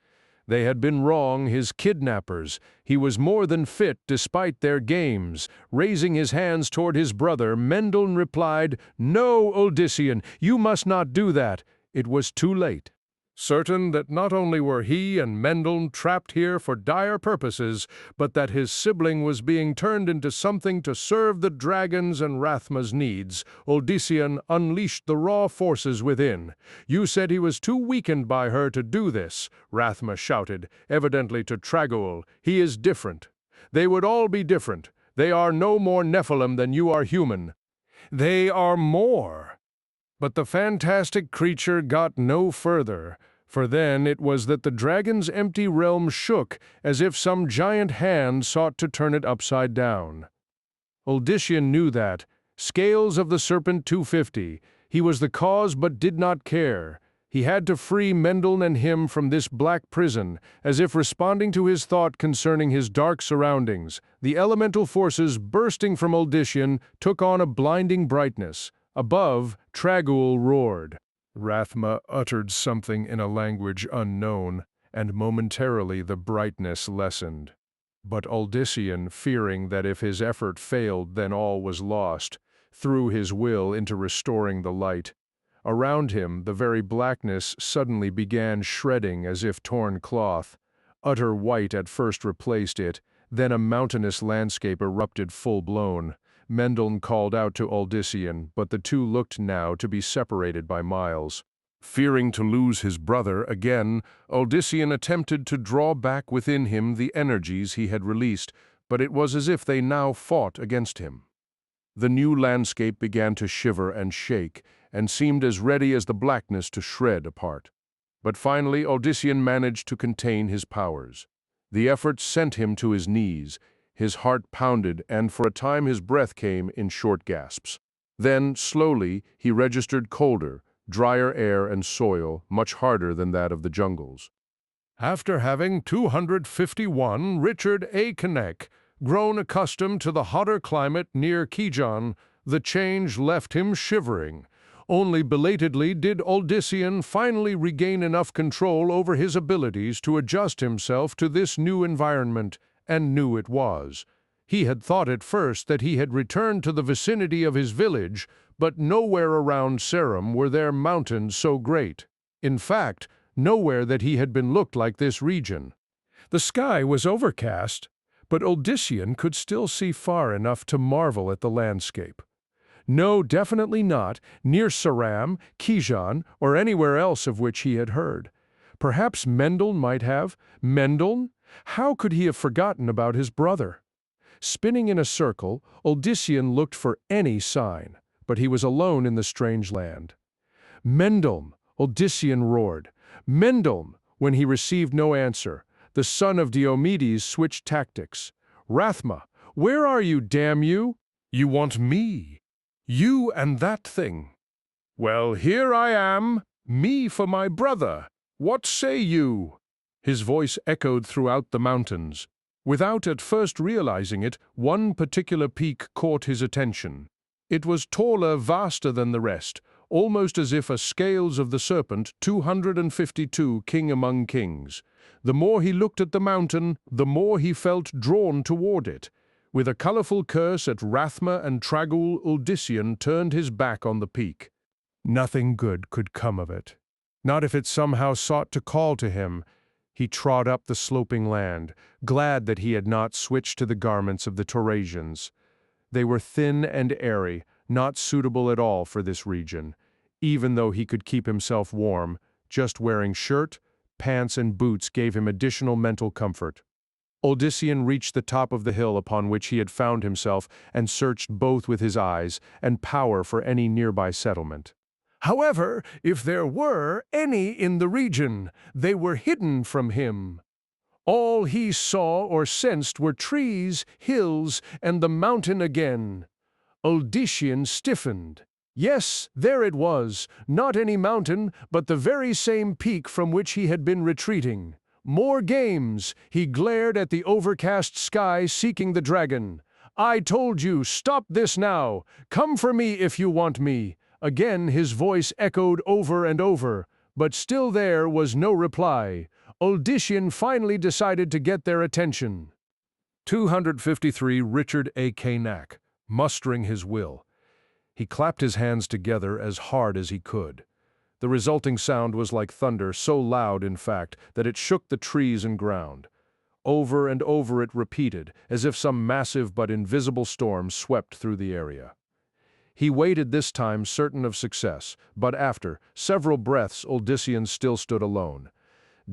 They had been wrong, his kidnappers. He was more than fit despite their games. Raising his hands toward his brother, Mendon replied, "No, Odyssean, you must not do that." It was too late. Certain that not only were he and Mendon trapped here for dire purposes, but that his sibling was being turned into something to serve the dragon's and Rathma's needs, Odyssean unleashed the raw forces within. "You said he was too weakened by her to do this," Rathma shouted, evidently to Trag'ul. "He is different. They would all be different. They are no more Nephilim than you are human." "They are more." But the fantastic creature got no further, for then it was that the dragon's empty realm shook as if some giant hand sought to turn it upside down. Odyssean knew that. Scales of the Serpent 250. He was the cause but did not care. He had to free Mendon and him from this black prison, as if responding to his thought concerning his dark surroundings. The elemental forces bursting from Odyssean took on a blinding brightness. Above, Trag'ul roared. Rathma uttered something in a language unknown, and momentarily the brightness lessened. But Odyssean, fearing that if his effort failed then all was lost, threw his will into restoring the light. Around him, the very blackness suddenly began shredding as if torn cloth. Utter white at first replaced it, then a mountainous landscape erupted full-blown. Mendon called out to Odyssean, but the two looked now to be separated by miles. Fearing to lose his brother again, Odyssean attempted to draw back within him the energies he had released, but it was as if they now fought against him. The new landscape began to shiver and shake, and seemed as ready as the blackness to shred apart. But finally Odyssean managed to contain his powers. The effort sent him to his knees. His heart pounded, and for a time his breath came in short gasps. Then, slowly, he registered colder, drier air and soil, much harder than that of the jungles. After having 251, Richard A. Knack, Grown accustomed to the hotter climate near Kijan, the change left him shivering. Only belatedly did Odyssean finally regain enough control over his abilities to adjust himself to this new environment, and knew it was. He had thought at first that he had returned to the vicinity of his village, but nowhere around Serum were there mountains so great. In fact, nowhere that he had been looked like this region. The sky was overcast, but Odyssean could still see far enough to marvel at the landscape. No, definitely not near Seram, Kijan, or anywhere else of which he had heard. Perhaps Mendel might have. Mendel? How could he have forgotten about his brother? Spinning in a circle, Odyssean looked for any sign, but he was alone in the strange land. Mendel! Odyssean roared. Mendel! When he received no answer, the son of Diomedes switched tactics. Rathma, where are you, damn you? You want me. You and that thing. Well, here I am, me for my brother. What say you? His voice echoed throughout the mountains. Without at first realizing it, one particular peak caught his attention. It was taller, vaster than the rest, almost as if a scales of the Serpent 252 king among kings. The more he looked at the mountain, the more he felt drawn toward it. With a colorful curse at Rathma and Tragul, Odyssean turned his back on the peak. Nothing good could come of it. Not if it somehow sought to call to him. He trod up the sloping land, glad that he had not switched to the garments of the Taurasians. They were thin and airy, not suitable at all for this region. Even though he could keep himself warm, just wearing shirt, pants, and boots gave him additional mental comfort. Odyssean reached the top of the hill upon which he had found himself and searched both with his eyes and power for any nearby settlement. However, if there were any in the region, they were hidden from him. All he saw or sensed were trees, hills, and the mountain again. Odyssean stiffened. Yes, there it was, not any mountain, but the very same peak from which he had been retreating. More games! He glared at the overcast sky, seeking the dragon. I told you, stop this now! Come for me if you want me! Again his voice echoed over and over, but still there was no reply. Odyssean finally decided to get their attention. 253 Richard A. Cainac, mustering his will. He clapped his hands together as hard as he could. The resulting sound was like thunder, so loud, in fact, that it shook the trees and ground. Over and over it repeated, as if some massive but invisible storm swept through the area. He waited this time, certain of success, but after several breaths Odyssean still stood alone.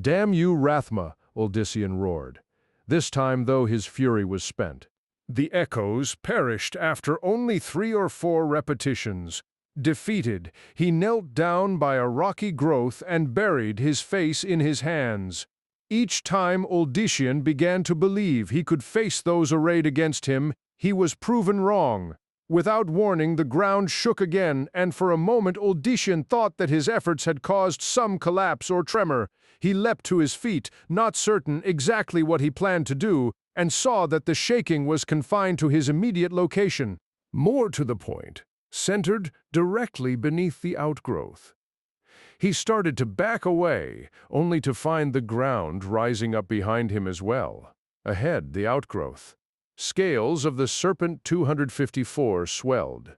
Damn you, Rathma, Odyssean roared. This time, though, his fury was spent. The echoes perished after only 3 or 4 repetitions. Defeated, he knelt down by a rocky growth and buried his face in his hands. Each time Odyssean began to believe he could face those arrayed against him, he was proven wrong. Without warning, the ground shook again, and for a moment Odyssean thought that his efforts had caused some collapse or tremor. He leapt to his feet, not certain exactly what he planned to do, and saw that the shaking was confined to his immediate location. More to the point, centered directly beneath the outgrowth. He started to back away, only to find the ground rising up behind him as well. Ahead, the outgrowth. Scales of the Serpent 254 swelled.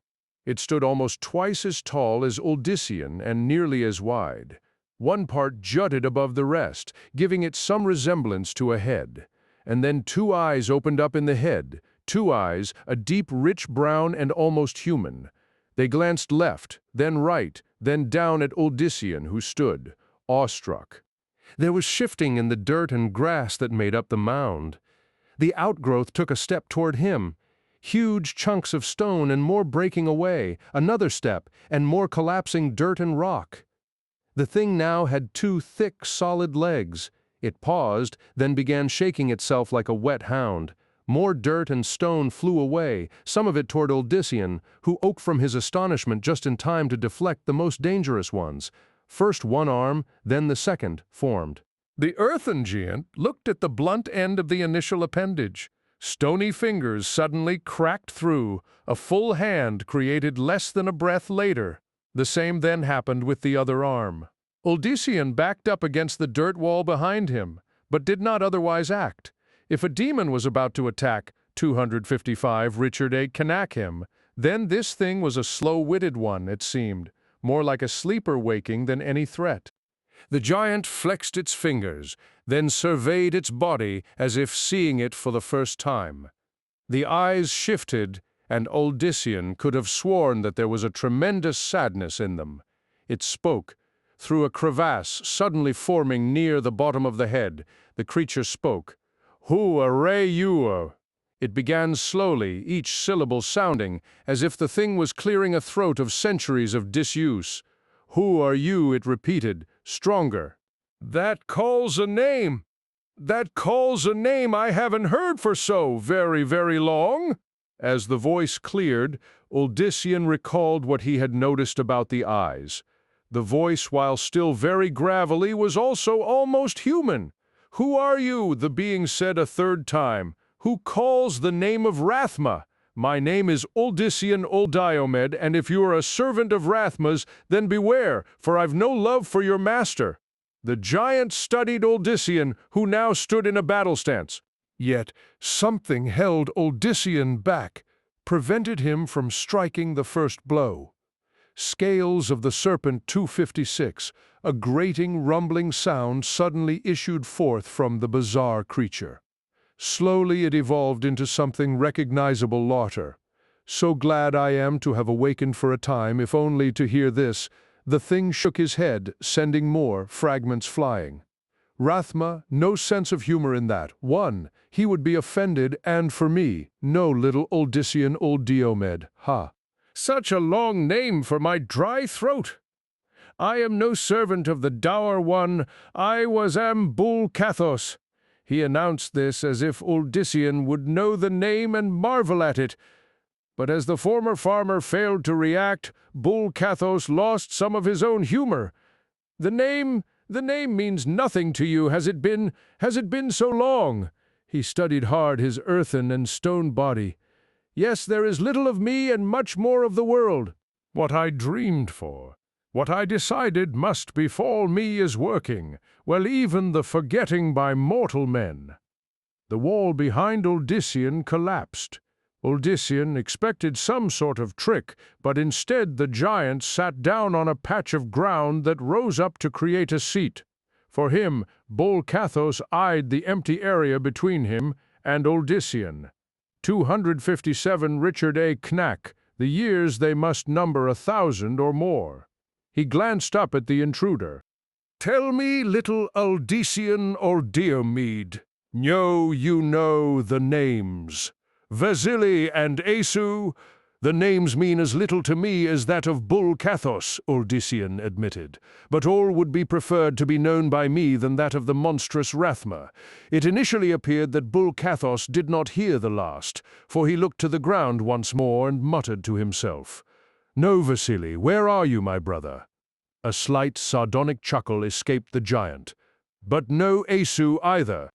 It stood almost twice as tall as Odyssean and nearly as wide. One part jutted above the rest, giving it some resemblance to a head. And then 2 eyes opened up in the head. 2 eyes, a deep, rich brown and almost human. They glanced left, then right, then down at Odyssean, who stood, awestruck. There was shifting in the dirt and grass that made up the mound. The outgrowth took a step toward him. Huge chunks of stone and more breaking away, another step, and more collapsing dirt and rock. The thing now had 2 thick, solid legs. It paused, then began shaking itself like a wet hound. More dirt and stone flew away, some of it toward Odyssean, who woke from his astonishment just in time to deflect the most dangerous ones. First one arm, then the second, formed. The earthen giant looked at the blunt end of the initial appendage. Stony fingers suddenly cracked through. A full hand created less than a breath later. The same then happened with the other arm. Uldyssian backed up against the dirt wall behind him, but did not otherwise act. If a demon was about to attack 255 Richard A. Cain him, then this thing was a slow-witted one, it seemed, more like a sleeper waking than any threat. The giant flexed its fingers, then surveyed its body as if seeing it for the first time. The eyes shifted, and Uldyssian could have sworn that there was a tremendous sadness in them. It spoke. Through a crevasse suddenly forming near the bottom of the head, the creature spoke. "Who are you?" It began slowly, each syllable sounding as if the thing was clearing a throat of centuries of disuse. "Who are you?" it repeated, stronger. "That calls a name. That calls a name I haven't heard for so very, very long." As the voice cleared, Uldyssian recalled what he had noticed about the eyes. The voice, while still very gravelly, was also almost human. "Who are you?" the being said a third time. "Who calls the name of Rathma? My name is Uldyssian Uldiomed, and if you are a servant of Rathma's, then beware, for I've no love for your master." The giant studied Uldyssian, who now stood in a battle stance. Yet something held Uldyssian back, prevented him from striking the first blow. Scales of the Serpent 256, a grating, rumbling sound suddenly issued forth from the bizarre creature. Slowly it evolved into something recognizable laughter. "So glad I am to have awakened for a time, if only to hear this." The thing shook his head, sending more fragments flying. Rathma, no sense of humor in that. One, he would be offended, and for me, no little Uldyssian Uldiomed. Ha! Such a long name for my dry throat. I am no servant of the dour one. I am Bull Cathos. He announced this as if Uldyssian would know the name and marvel at it. But as the former farmer failed to react, Bull Cathos lost some of his own humor. The name means nothing to you, has it been so long?" He studied hard his earthen and stone body. "Yes, there is little of me and much more of the world. What I dreamed for, what I decided must befall me is working, well, even the forgetting by mortal men." The wall behind Uldyssian collapsed. Uldyssian expected some sort of trick, but instead the giant sat down on a patch of ground that rose up to create a seat. For him, Bull Cathos eyed the empty area between him and Uldyssian. 257 Richard A. Knack, the years they must number 1,000 or more. He glanced up at the intruder. "Tell me, little Uldyssian Uldiomed, know you know the names? Vasily and Asu, the names mean as little to me as that of Bull Cathos," Uldyssian admitted, "but all would be preferred to be known by me than that of the monstrous Rathma." It initially appeared that Bull Cathos did not hear the last, for he looked to the ground once more and muttered to himself. "No, Vasily, where are you, my brother?" A slight, sardonic chuckle escaped the giant. "But no Asu either."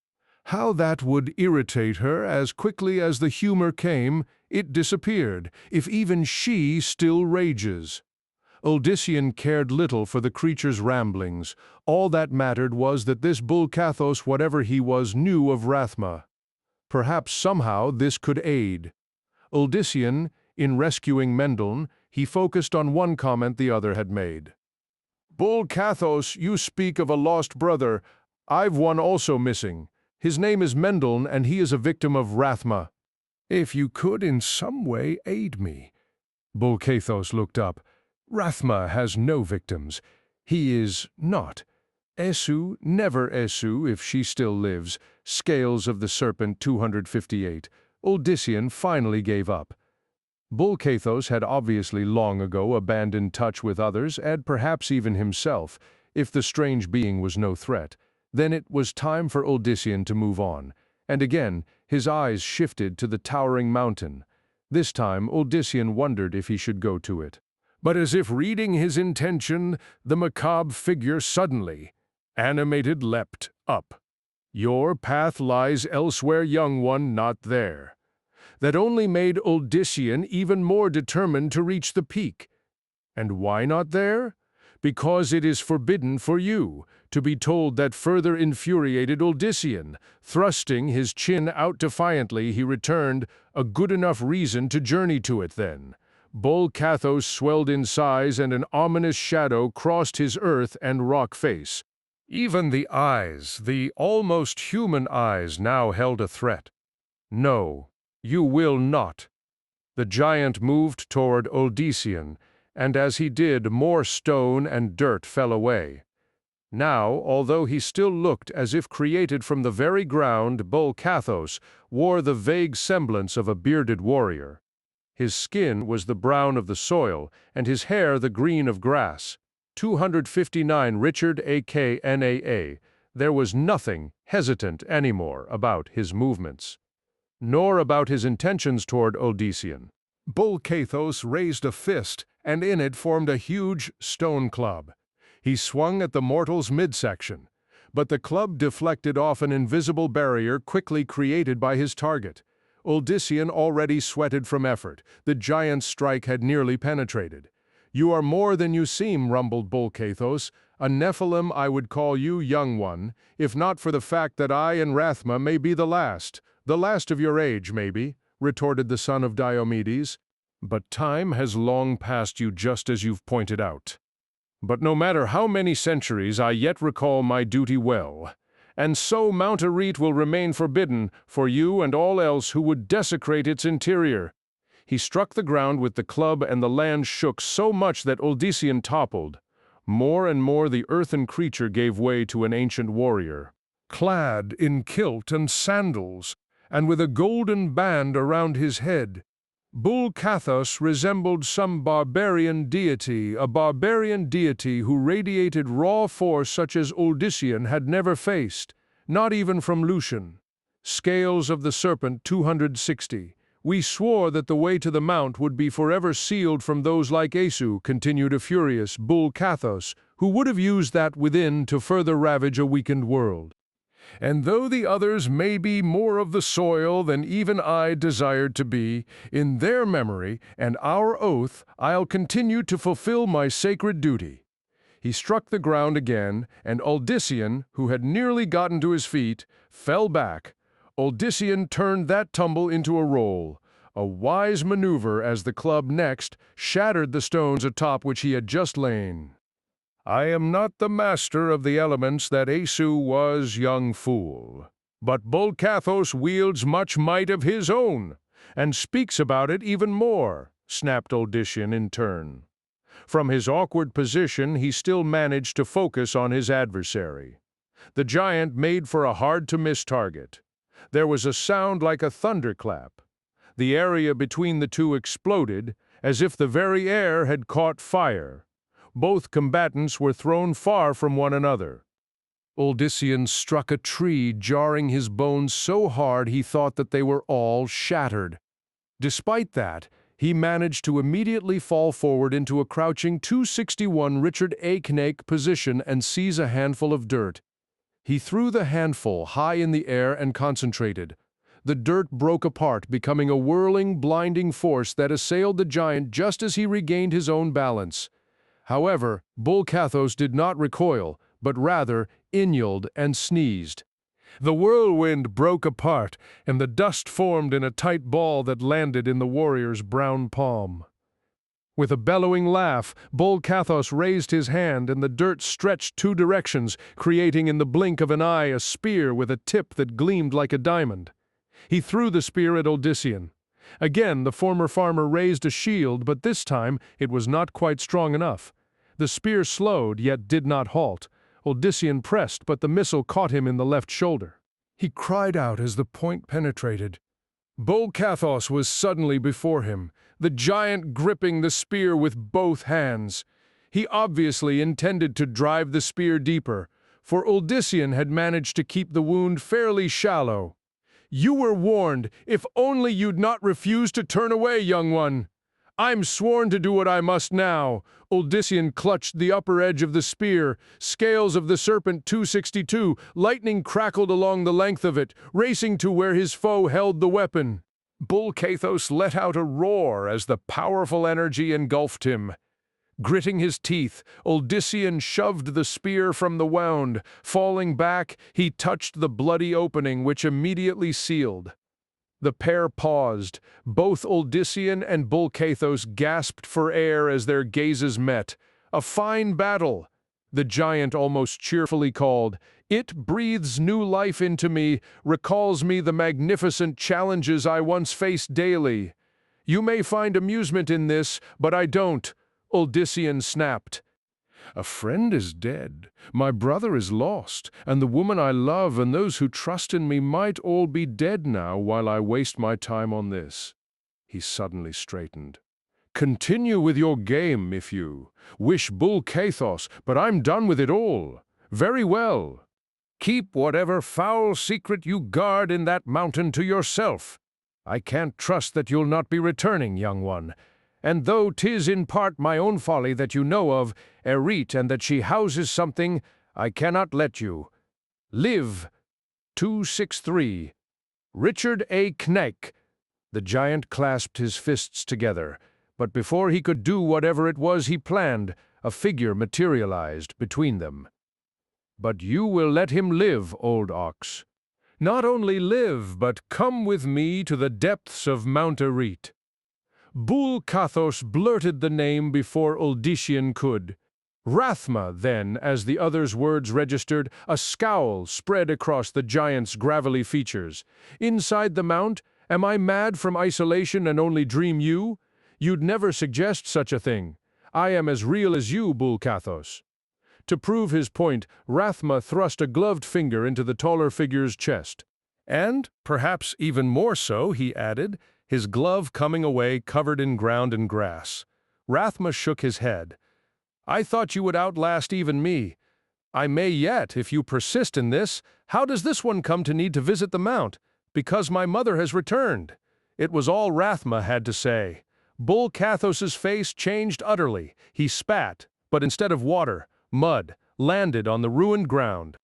How that would irritate her. As quickly as the humor came, it disappeared, if even she still rages. Uldyssian cared little for the creature's ramblings. All that mattered was that this Bull Cathos, whatever he was, knew of Rathma. Perhaps somehow this could aid. Uldyssian, in rescuing Mendln, he focused on one comment the other had made. "Bull Cathos, you speak of a lost brother. I've one also missing. His name is Mendln, and he is a victim of Rathma. If you could in some way aid me." Bull Cathos looked up. "Rathma has no victims. He is not. Esu, never Esu, if she still lives." Scales of the Serpent 258. Uldyssian finally gave up. Bull Cathos had obviously long ago abandoned touch with others, and perhaps even himself, if the strange being was no threat. Then it was time for Uldyssian to move on, and again his eyes shifted to the towering mountain. This time Uldyssian wondered if he should go to it. But as if reading his intention, the macabre figure suddenly, animated, leapt up. Your path lies elsewhere, young one, not there. That only made Odyssean even more determined to reach the peak. And why not there? Because it is forbidden for you to be told that further infuriated Odyssean. Thrusting his chin out defiantly, he returned, a good enough reason to journey to it then. Bull Cathos swelled in size and an ominous shadow crossed his earth and rock face. Even the eyes, the almost human eyes, now held a threat. No, you will not. The giant moved toward Odyssean, and as he did, more stone and dirt fell away. Now, although he still looked as if created from the very ground, Bull Cathos wore the vague semblance of a bearded warrior. His skin was the brown of the soil, and his hair the green of grass. 259 Richard A.K.N.A.A. There was nothing hesitant anymore about his movements, nor about his intentions toward Odyssean. Bull Cathos raised a fist, and in it formed a huge stone club. He swung at the mortal's midsection, but the club deflected off an invisible barrier quickly created by his target. Odyssean already sweated from effort. The giant's strike had nearly penetrated. "You are more than you seem," rumbled Bull Cathos. "A Nephilim I would call you, young one, if not for the fact that I and Rathma may be the last of your age, maybe," retorted the son of Diomedes. "But time has long passed you, just as you've pointed out. But no matter how many centuries, I yet recall my duty well. And so Mount Arete will remain forbidden for you and all else who would desecrate its interior." He struck the ground with the club, and the land shook so much that Odyssean toppled. More and more the earthen creature gave way to an ancient warrior, clad in kilt and sandals, and with a golden band around his head. Bull Cathos resembled some barbarian deity, a barbarian deity who radiated raw force such as Odyssean had never faced, not even from Lucian. Scales of the Serpent 260. "We swore that the way to the mount would be forever sealed from those like Asu," continued a furious Bull Cathos, who would have used that within to further ravage a weakened world. "And though the others may be more of the soil than even I desired to be, in their memory and our oath I'll continue to fulfill my sacred duty." He struck the ground again, and Odyssean, who had nearly gotten to his feet, fell back. Odyssean turned that tumble into a roll, a wise maneuver as the club next shattered the stones atop which he had just lain. "I am not the master of the elements that Asu was, young fool. But Bull Cathos wields much might of his own, and speaks about it even more," snapped Odyssean in turn. From his awkward position, he still managed to focus on his adversary. The giant made for a hard-to-miss target. There was a sound like a thunderclap. The area between the two exploded, as if the very air had caught fire. Both combatants were thrown far from one another. Odyssean struck a tree, jarring his bones so hard he thought that they were all shattered. Despite that, he managed to immediately fall forward into a crouching 261 Richard A. Knake position and seize a handful of dirt. He threw the handful high in the air and concentrated. The dirt broke apart, becoming a whirling, blinding force that assailed the giant just as he regained his own balance. However, Bull Cathos did not recoil, but rather inhaled and sneezed. The whirlwind broke apart, and the dust formed in a tight ball that landed in the warrior's brown palm. With a bellowing laugh, Bull Cathos raised his hand, and the dirt stretched two directions, creating in the blink of an eye a spear with a tip that gleamed like a diamond. He threw the spear at Odyssean. Again, the former farmer raised a shield, but this time it was not quite strong enough. The spear slowed, yet did not halt. Odyssean pressed, but the missile caught him in the left shoulder. He cried out as the point penetrated. Bull Cathos was suddenly before him, the giant gripping the spear with both hands. He obviously intended to drive the spear deeper, for Odyssean had managed to keep the wound fairly shallow. "You were warned, if only you'd not refused to turn away, young one. I'm sworn to do what I must now. Odysseus clutched the upper edge of the spear. Scales of the Serpent 262. Lightning crackled along the length of it, racing to where his foe held the weapon. Bull Cathos let out a roar as the powerful energy engulfed him. Gritting his teeth, Odysseus shoved the spear from the wound. Falling back, he touched the bloody opening, which immediately sealed. The pair paused. Both Odysseus and Bull Cathos gasped for air as their gazes met. A fine battle, the giant almost cheerfully called. It breathes new life into me, recalls me the magnificent challenges I once faced daily. You may find amusement in this, but I don't, Odysseus snapped. A friend is dead, my brother is lost, and the woman I love and those who trust in me might all be dead now while I waste my time on this. He suddenly straightened. Continue with your game if you wish, Bull Cathos, but I'm done with it all. Very well. Keep whatever foul secret you guard in that mountain to yourself. I can't trust that you'll not be returning, young one. And though 'tis in part my own folly that you know of, Erete, and that she houses something, I cannot let you. Live. 263. Richard A. Kneck. The giant clasped his fists together, but before he could do whatever it was he planned, a figure materialized between them. But you will let him live, old ox. Not only live, but come with me to the depths of Mount Erete. Bull Cathos blurted the name before Odysseus could. Rathma, then, as the other's words registered, a scowl spread across the giant's gravelly features. Inside the mount, am I mad from isolation and only dream you? You'd never suggest such a thing. I am as real as you, Bull Cathos. To prove his point, Rathma thrust a gloved finger into the taller figure's chest. And, perhaps even more so, he added, his glove coming away covered in ground and grass. Rathma shook his head. I thought you would outlast even me. I may yet, if you persist in this. How does this one come to need to visit the mount? Because my mother has returned. It was all Rathma had to say. Bull Cathos's face changed utterly. He spat, but instead of water, mud landed on the ruined ground.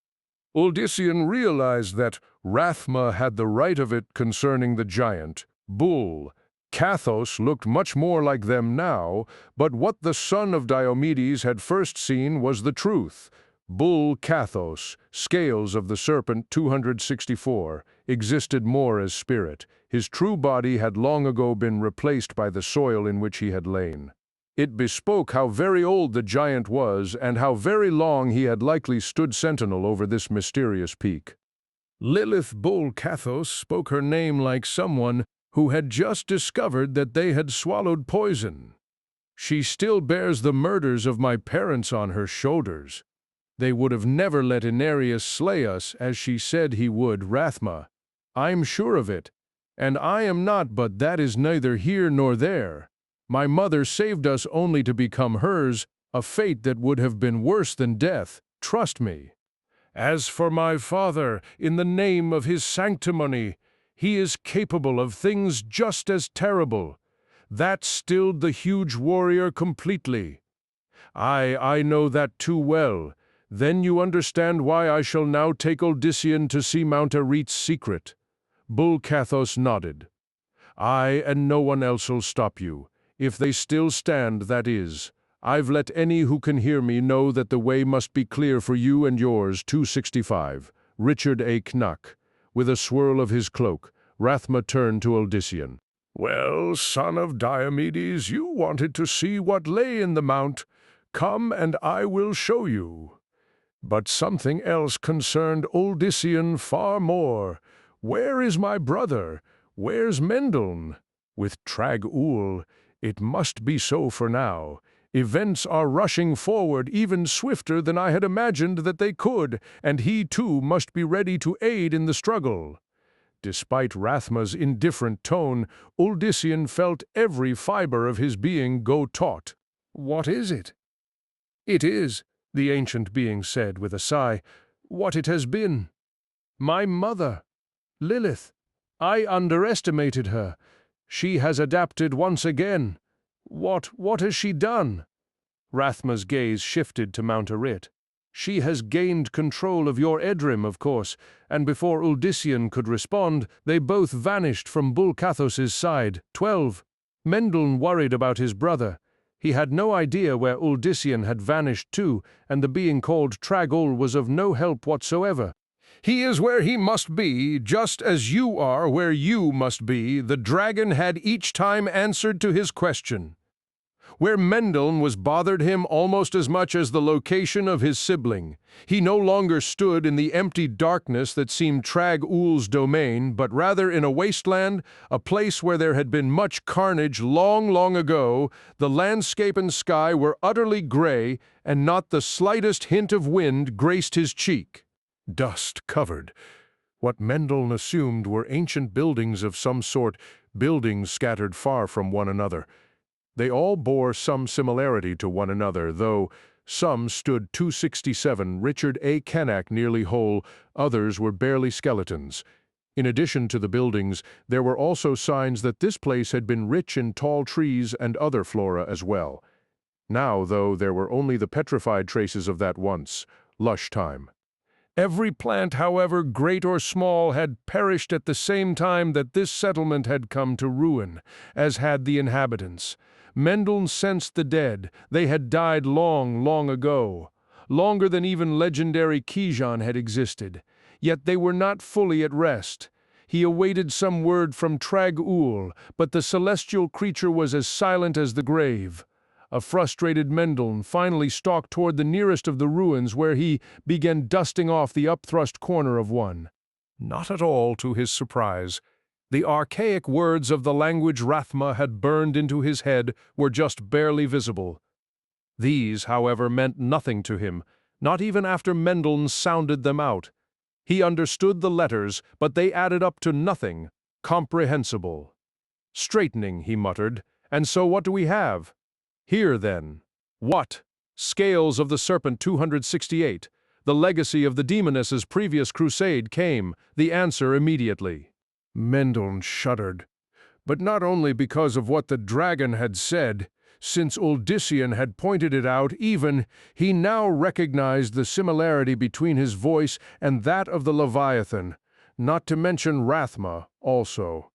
Odysseus realized that Rathma had the right of it concerning the giant. Bull Cathos looked much more like them now, but what the son of Diomedes had first seen was the truth. Bull Cathos, Scales of the Serpent 264, existed more as spirit. His true body had long ago been replaced by the soil in which he had lain. It bespoke how very old the giant was and how very long he had likely stood sentinel over this mysterious peak. Lilith Bull Cathos spoke her name like someone who had just discovered that they had swallowed poison. She still bears the murders of my parents on her shoulders. They would have never let Aeneas slay us as she said he would, Rathma. I'm sure of it. And I am not, but that is neither here nor there. My mother saved us only to become hers, a fate that would have been worse than death, trust me. As for my father, in the name of his sanctimony, he is capable of things just as terrible. That stilled the huge warrior completely. I know that too well. Then you understand why I shall now take Odysseus to see Mount Erete's secret. Bull Cathos nodded. I and no one else'll stop you. If they still stand, that is. I've let any who can hear me know that the way must be clear for you and yours. 265. Richard A. Knack. With a swirl of his cloak, Rathma turned to Odysseus. Well, son of Diomedes, you wanted to see what lay in the mount. Come and I will show you. But something else concerned Odysseus far more. Where is my brother? Where's Mendelssohn? With Trag-Ul, it must be so for now. Events are rushing forward even swifter than I had imagined that they could, and he too must be ready to aid in the struggle. Despite Rathma's indifferent tone, Odysseus felt every fiber of his being go taut. What is it? It is, the ancient being said with a sigh, what it has been. My mother, Lilith. I underestimated her. She has adapted once again. What has she done?" Rathma's gaze shifted to Mount Arit. "She has gained control of your Edrim, of course, and before Uldisian could respond, they both vanished from Bulkathos's side. 12. Mendln worried about his brother. He had no idea where Uldisian had vanished to, and the being called Trag'Ul was of no help whatsoever. He is where he must be, just as you are where you must be," the dragon had each time answered to his question. Where Mendln was bothered him almost as much as the location of his sibling. He no longer stood in the empty darkness that seemed Trag'Ul's domain, but rather in a wasteland, a place where there had been much carnage long, long ago. The landscape and sky were utterly gray, and not the slightest hint of wind graced his cheek. Dust covered what Mendln assumed were ancient buildings of some sort, buildings scattered far from one another. They all bore some similarity to one another, though some stood 267 Richard A. Kennack nearly whole, others were barely skeletons. In addition to the buildings, there were also signs that this place had been rich in tall trees and other flora as well. Now, though, there were only the petrified traces of that once lush time. Every plant, however great or small, had perished at the same time that this settlement had come to ruin, as had the inhabitants. Mendln sensed the dead. They had died long, long ago, longer than even legendary Kijan had existed. Yet they were not fully at rest. He awaited some word from Trag'Ul, but the celestial creature was as silent as the grave. A frustrated Mendln finally stalked toward the nearest of the ruins, where he began dusting off the upthrust corner of one. Not at all to his surprise. The archaic words of the language Rathma had burned into his head were just barely visible. These, however, meant nothing to him, not even after Mendln sounded them out. He understood the letters, but they added up to nothing comprehensible. "Straightening," he muttered. "And so what do we have? Here, then. What? Scales of the Serpent 268. The legacy of the demoness's previous crusade came, the answer immediately." Mendln shuddered, but not only because of what the dragon had said. Since Uldisian had pointed it out, even, he now recognized the similarity between his voice and that of the Leviathan, not to mention Rathma also.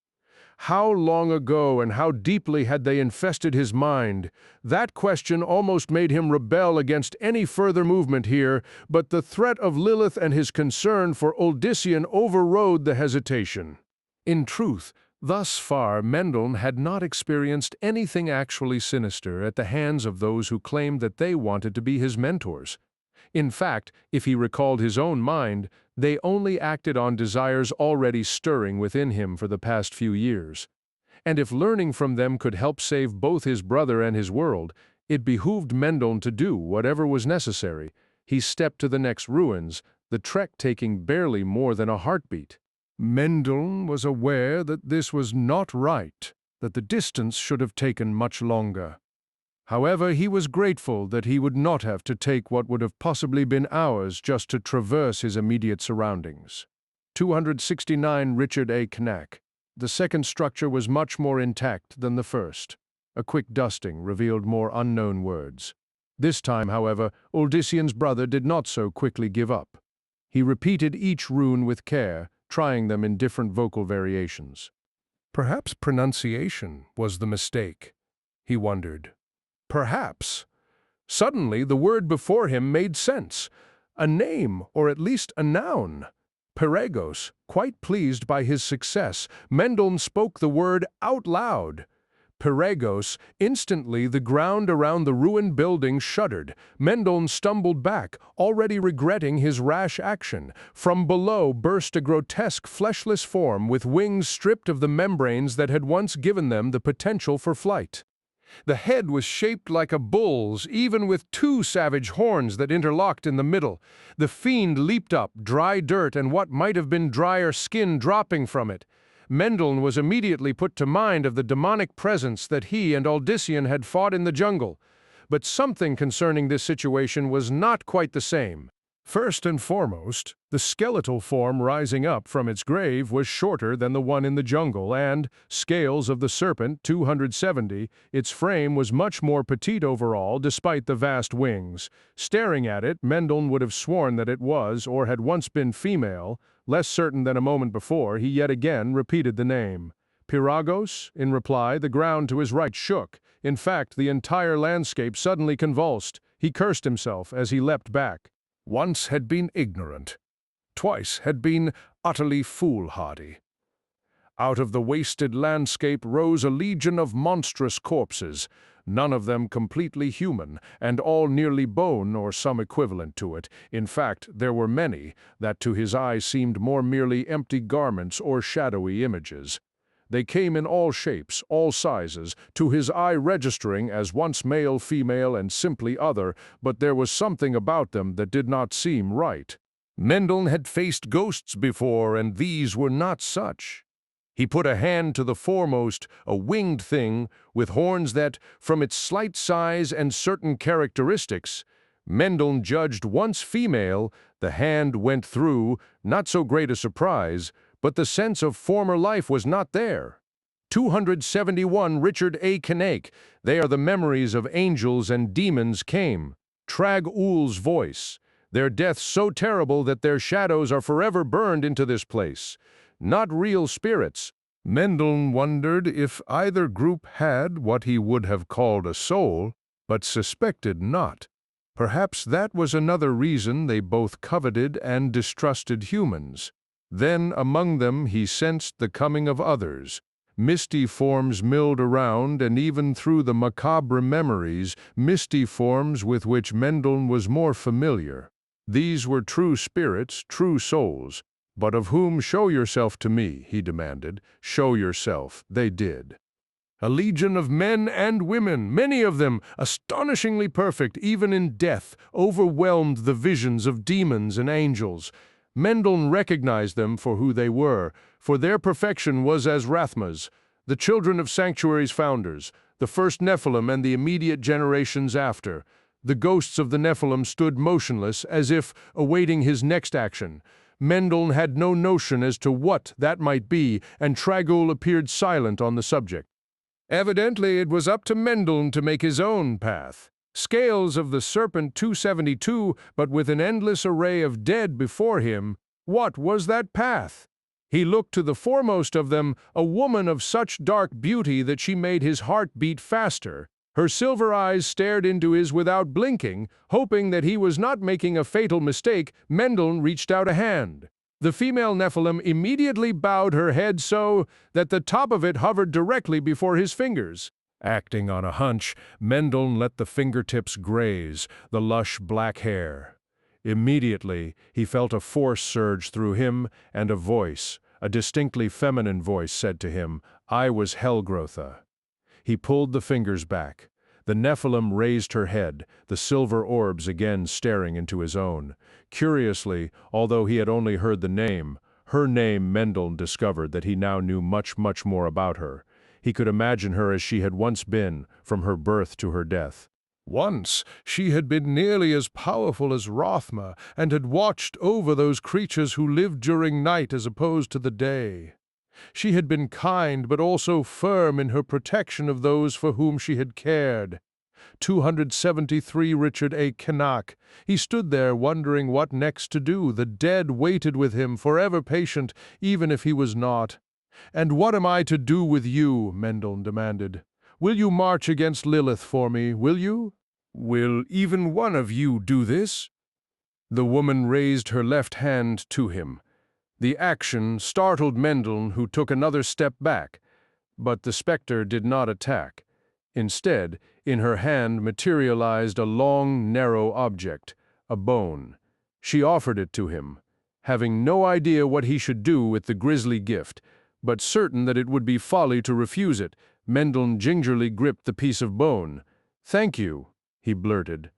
How long ago and how deeply had they infested his mind? That question almost made him rebel against any further movement here, but the threat of Lilith and his concern for Uldisian overrode the hesitation. In truth, thus far Mendln had not experienced anything actually sinister at the hands of those who claimed that they wanted to be his mentors. In fact, if he recalled his own mind, they only acted on desires already stirring within him for the past few years. And if learning from them could help save both his brother and his world, it behooved Mendln to do whatever was necessary. He stepped to the next ruins, the trek taking barely more than a heartbeat. Mendln was aware that this was not right, that the distance should have taken much longer. However, he was grateful that he would not have to take what would have possibly been hours just to traverse his immediate surroundings. 269 Richard A. Knack. The second structure was much more intact than the first. A quick dusting revealed more unknown words. This time, however, Uldisian's brother did not so quickly give up. He repeated each rune with care, trying them in different vocal variations. Perhaps pronunciation was the mistake, he wondered. Perhaps. Suddenly, the word before him made sense. A name, or at least a noun. Peregos, quite pleased by his success, Mendln spoke the word out loud. Peregos. Instantly, the ground around the ruined building shuddered. Mendln stumbled back, already regretting his rash action. From below burst a grotesque fleshless form with wings stripped of the membranes that had once given them the potential for flight. The head was shaped like a bull's, even with two savage horns that interlocked in the middle. The fiend leaped up, dry dirt and what might have been drier skin dropping from it. Mendln was immediately put to mind of the demonic presence that he and Uldisian had fought in the jungle. But something concerning this situation was not quite the same. First and foremost, the skeletal form rising up from its grave was shorter than the one in the jungle and, scales of the Serpent 270, its frame was much more petite overall despite the vast wings. Staring at it, Mendel would have sworn that it was or had once been female. Less certain than a moment before, he yet again repeated the name. Pyragos? In reply, the ground to his right shook. In fact, the entire landscape suddenly convulsed. He cursed himself as he leapt back. Once had been ignorant. Twice had been utterly foolhardy. Out of the wasted landscape rose a legion of monstrous corpses, none of them completely human, and all nearly bone or some equivalent to it. In fact, there were many that to his eye seemed more merely empty garments or shadowy images. They came in all shapes, all sizes, to his eye registering as once male, female, and simply other, but there was something about them that did not seem right. Mendel had faced ghosts before, and these were not such. He put a hand to the foremost, a winged thing, with horns that, from its slight size and certain characteristics, Mendel judged once female. The hand went through, not so great a surprise, but the sense of former life was not there. 271 Richard A. Cain. They are the memories of angels and demons came. Trag-Ul's voice. Their deaths so terrible that their shadows are forever burned into this place. Not real spirits. Mendel wondered if either group had what he would have called a soul, but suspected not. Perhaps that was another reason they both coveted and distrusted humans. Then among them he sensed the coming of others. Misty forms milled around, and even through the macabre memories, misty forms with which Mendel was more familiar. These were true spirits, true souls. But of whom show yourself to me, he demanded. Show yourself. They did. A legion of men and women, many of them astonishingly perfect even in death, overwhelmed the visions of demons and angels. Mendel recognized them for who they were, for their perfection was as Rathma's, the children of Sanctuary's founders, the first Nephilim and the immediate generations after. The ghosts of the Nephilim stood motionless, as if awaiting his next action. Mendel had no notion as to what that might be, and Trag-Ul appeared silent on the subject. Evidently, it was up to Mendel to make his own path. Scales of the Serpent 272, but with an endless array of dead before him, what was that path? He looked to the foremost of them, a woman of such dark beauty that she made his heart beat faster. Her silver eyes stared into his without blinking, hoping that he was not making a fatal mistake. Mendel reached out a hand. The female Nephilim immediately bowed her head so that the top of it hovered directly before his fingers. Acting on a hunch, Mendel let the fingertips graze the lush black hair. Immediately, he felt a force surge through him, and a voice, a distinctly feminine voice, said to him, "I was Helgrotha." He pulled the fingers back. The Nephilim raised her head, the silver orbs again staring into his own. Curiously, although he had only heard the name, her name, Mendel discovered that he now knew much, much more about her. He could imagine her as she had once been, from her birth to her death. Once she had been nearly as powerful as Rathma, and had watched over those creatures who lived during night as opposed to the day. She had been kind, but also firm in her protection of those for whom she had cared. 273 Richard A. Cain. He stood there wondering what next to do. The dead waited with him, forever patient, even if he was not. "And what am I to do with you?" Mendel demanded. "Will you march against Lilith for me, will you? Will even one of you do this?" The woman raised her left hand to him. The action startled Mendel, who took another step back. But the specter did not attack. Instead, in her hand materialized a long, narrow object, a bone. She offered it to him, having no idea what he should do with the grisly gift, but certain that it would be folly to refuse it. Mendel gingerly gripped the piece of bone. "Thank you," he blurted.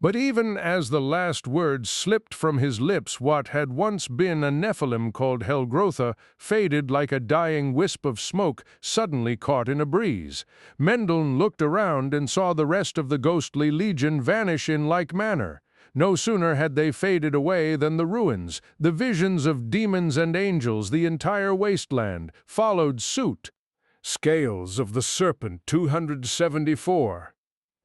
But even as the last words slipped from his lips, what had once been a Nephilim called Helgrotha faded like a dying wisp of smoke suddenly caught in a breeze. Mendel looked around and saw the rest of the ghostly legion vanish in like manner. No sooner had they faded away than the ruins, the visions of demons and angels, the entire wasteland, followed suit. Scales of the Serpent 274.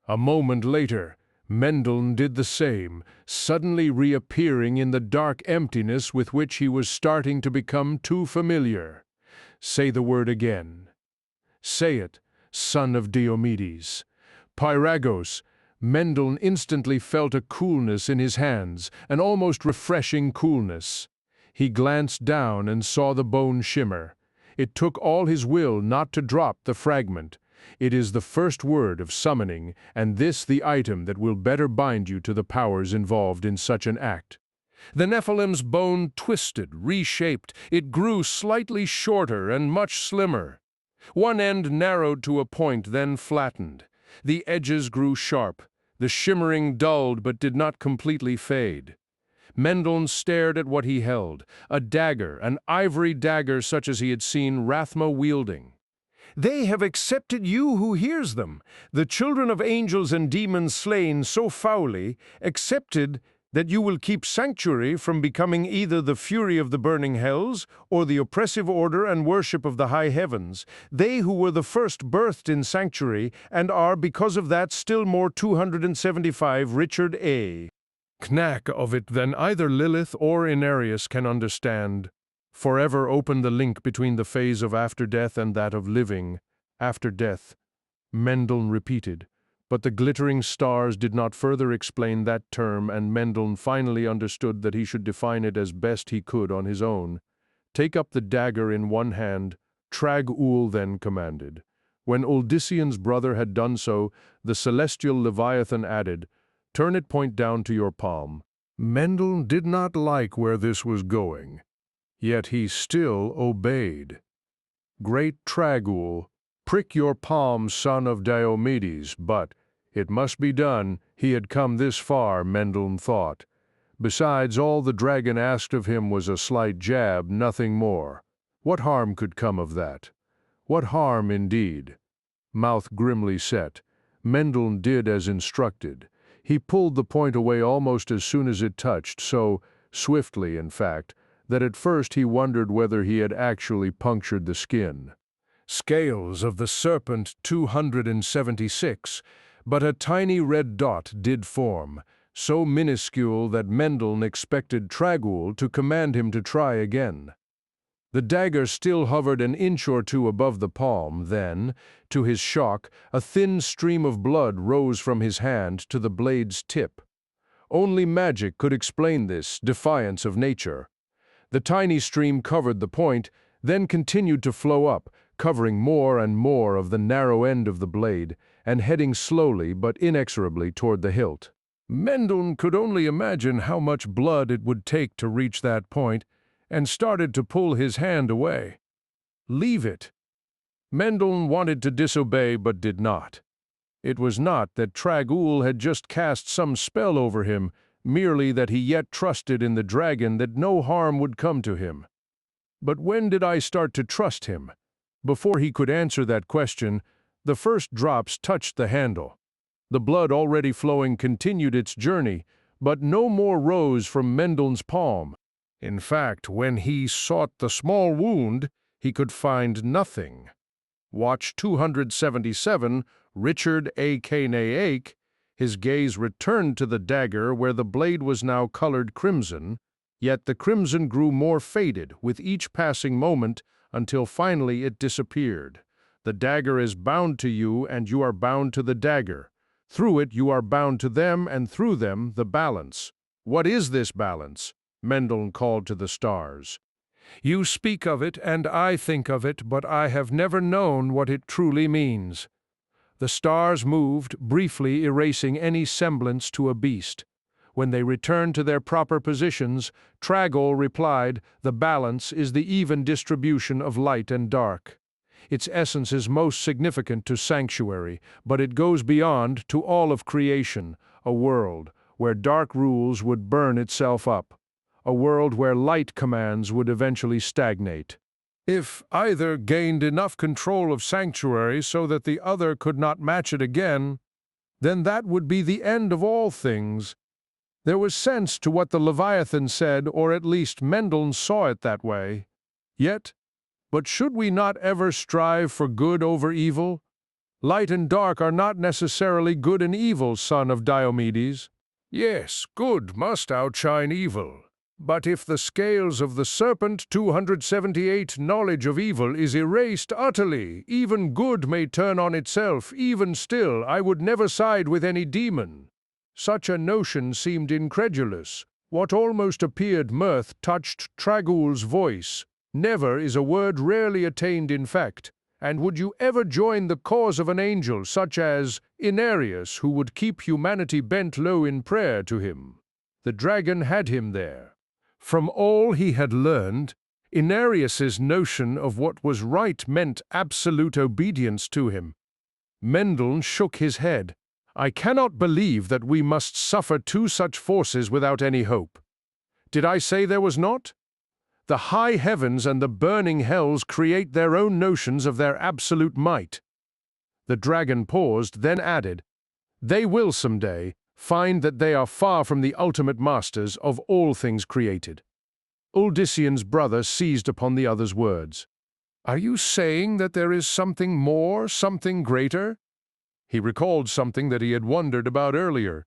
A moment later, Mendel did the same, suddenly reappearing in the dark emptiness with which he was starting to become too familiar. Say the word again. Say it, son of Diomedes. Pyragos. Mendel instantly felt a coolness in his hands, an almost refreshing coolness. He glanced down and saw the bone shimmer. It took all his will not to drop the fragment. It is the first word of summoning, and this the item that will better bind you to the powers involved in such an act. The Nephilim's bone twisted, reshaped. It grew slightly shorter and much slimmer. One end narrowed to a point, then flattened. The edges grew sharp. The shimmering dulled but did not completely fade. Mendel stared at what he held, a dagger, an ivory dagger such as he had seen Rathma wielding. They have accepted you who hears them, the children of angels and demons slain so foully, accepted that you will keep sanctuary from becoming either the fury of the burning hells or the oppressive order and worship of the high heavens, they who were the first birthed in sanctuary and are, because of that, still more 275 Richard A. Knack of it than either Lilith or Inarius can understand. Forever open the link between the phase of after death and that of living, after death, Mendel repeated. But the glittering stars did not further explain that term, and Mendel finally understood that he should define it as best he could on his own. Take up the dagger in one hand, Trag-Ul then commanded. When Uldissian's brother had done so, the celestial Leviathan added, "Turn it point down to your palm." Mendel did not like where this was going, yet he still obeyed. Great Trag-Ul, prick your palm, son of Diomedes, but it must be done. He had come this far, Mendel thought. Besides, all the dragon asked of him was a slight jab, nothing more. What harm could come of that? What harm, indeed? Mouth grimly set, Mendel did as instructed. He pulled the point away almost as soon as it touched, so swiftly, in fact, that at first he wondered whether he had actually punctured the skin. Scales of the Serpent 276, but a tiny red dot did form, so minuscule that Mendel expected Trag-Ul to command him to try again. The dagger still hovered an inch or two above the palm, then, to his shock, a thin stream of blood rose from his hand to the blade's tip. Only magic could explain this defiance of nature. The tiny stream covered the point, then continued to flow up, covering more and more of the narrow end of the blade, and heading slowly but inexorably toward the hilt. Mendel could only imagine how much blood it would take to reach that point, and started to pull his hand away. Leave it. Mendel wanted to disobey but did not. It was not that Trag-Ul had just cast some spell over him, merely that he yet trusted in the dragon that no harm would come to him. But when did I start to trust him? Before he could answer that question, the first drops touched the handle. The blood already flowing continued its journey, but no more rose from Mendel's palm. In fact, when he sought the small wound, he could find nothing. Watch 277, Richard A. Cain, his gaze returned to the dagger where the blade was now colored crimson, yet the crimson grew more faded with each passing moment until finally it disappeared. The dagger is bound to you, and you are bound to the dagger. Through it you are bound to them, and through them the balance. What is this balance? Mendel called to the stars. You speak of it, and I think of it, but I have never known what it truly means. The stars moved, briefly erasing any semblance to a beast. When they returned to their proper positions, Trag-Ul replied, "The balance is the even distribution of light and dark. Its essence is most significant to sanctuary, but it goes beyond to all of creation, a world where dark rules would burn itself up, a world where light commands would eventually stagnate. If either gained enough control of sanctuary so that the other could not match it again, then that would be the end of all things. There was sense to what the Leviathan said, or at least Mendel saw it that way. But should we not ever strive for good over evil? Light and dark are not necessarily good and evil, son of Diomedes. Yes, good must outshine evil. But if the scales of the Serpent 278 knowledge of evil is erased utterly, even good may turn on itself. Even still, I would never side with any demon. Such a notion seemed incredulous. What almost appeared mirth touched Tragul's voice. Never is a word rarely attained in fact. And would you ever join the cause of an angel such as Inarius, who would keep humanity bent low in prayer to him? The dragon had him there. From all he had learned, Inarius's notion of what was right meant absolute obedience to him. Mendel shook his head. I cannot believe that we must suffer two such forces without any hope. Did I say there was not? The high heavens and the burning hells create their own notions of their absolute might. The dragon paused, then added, They will someday find that they are far from the ultimate masters of all things created. Uldysian's brother seized upon the other's words. Are you saying that there is something more, something greater? He recalled something that he had wondered about earlier.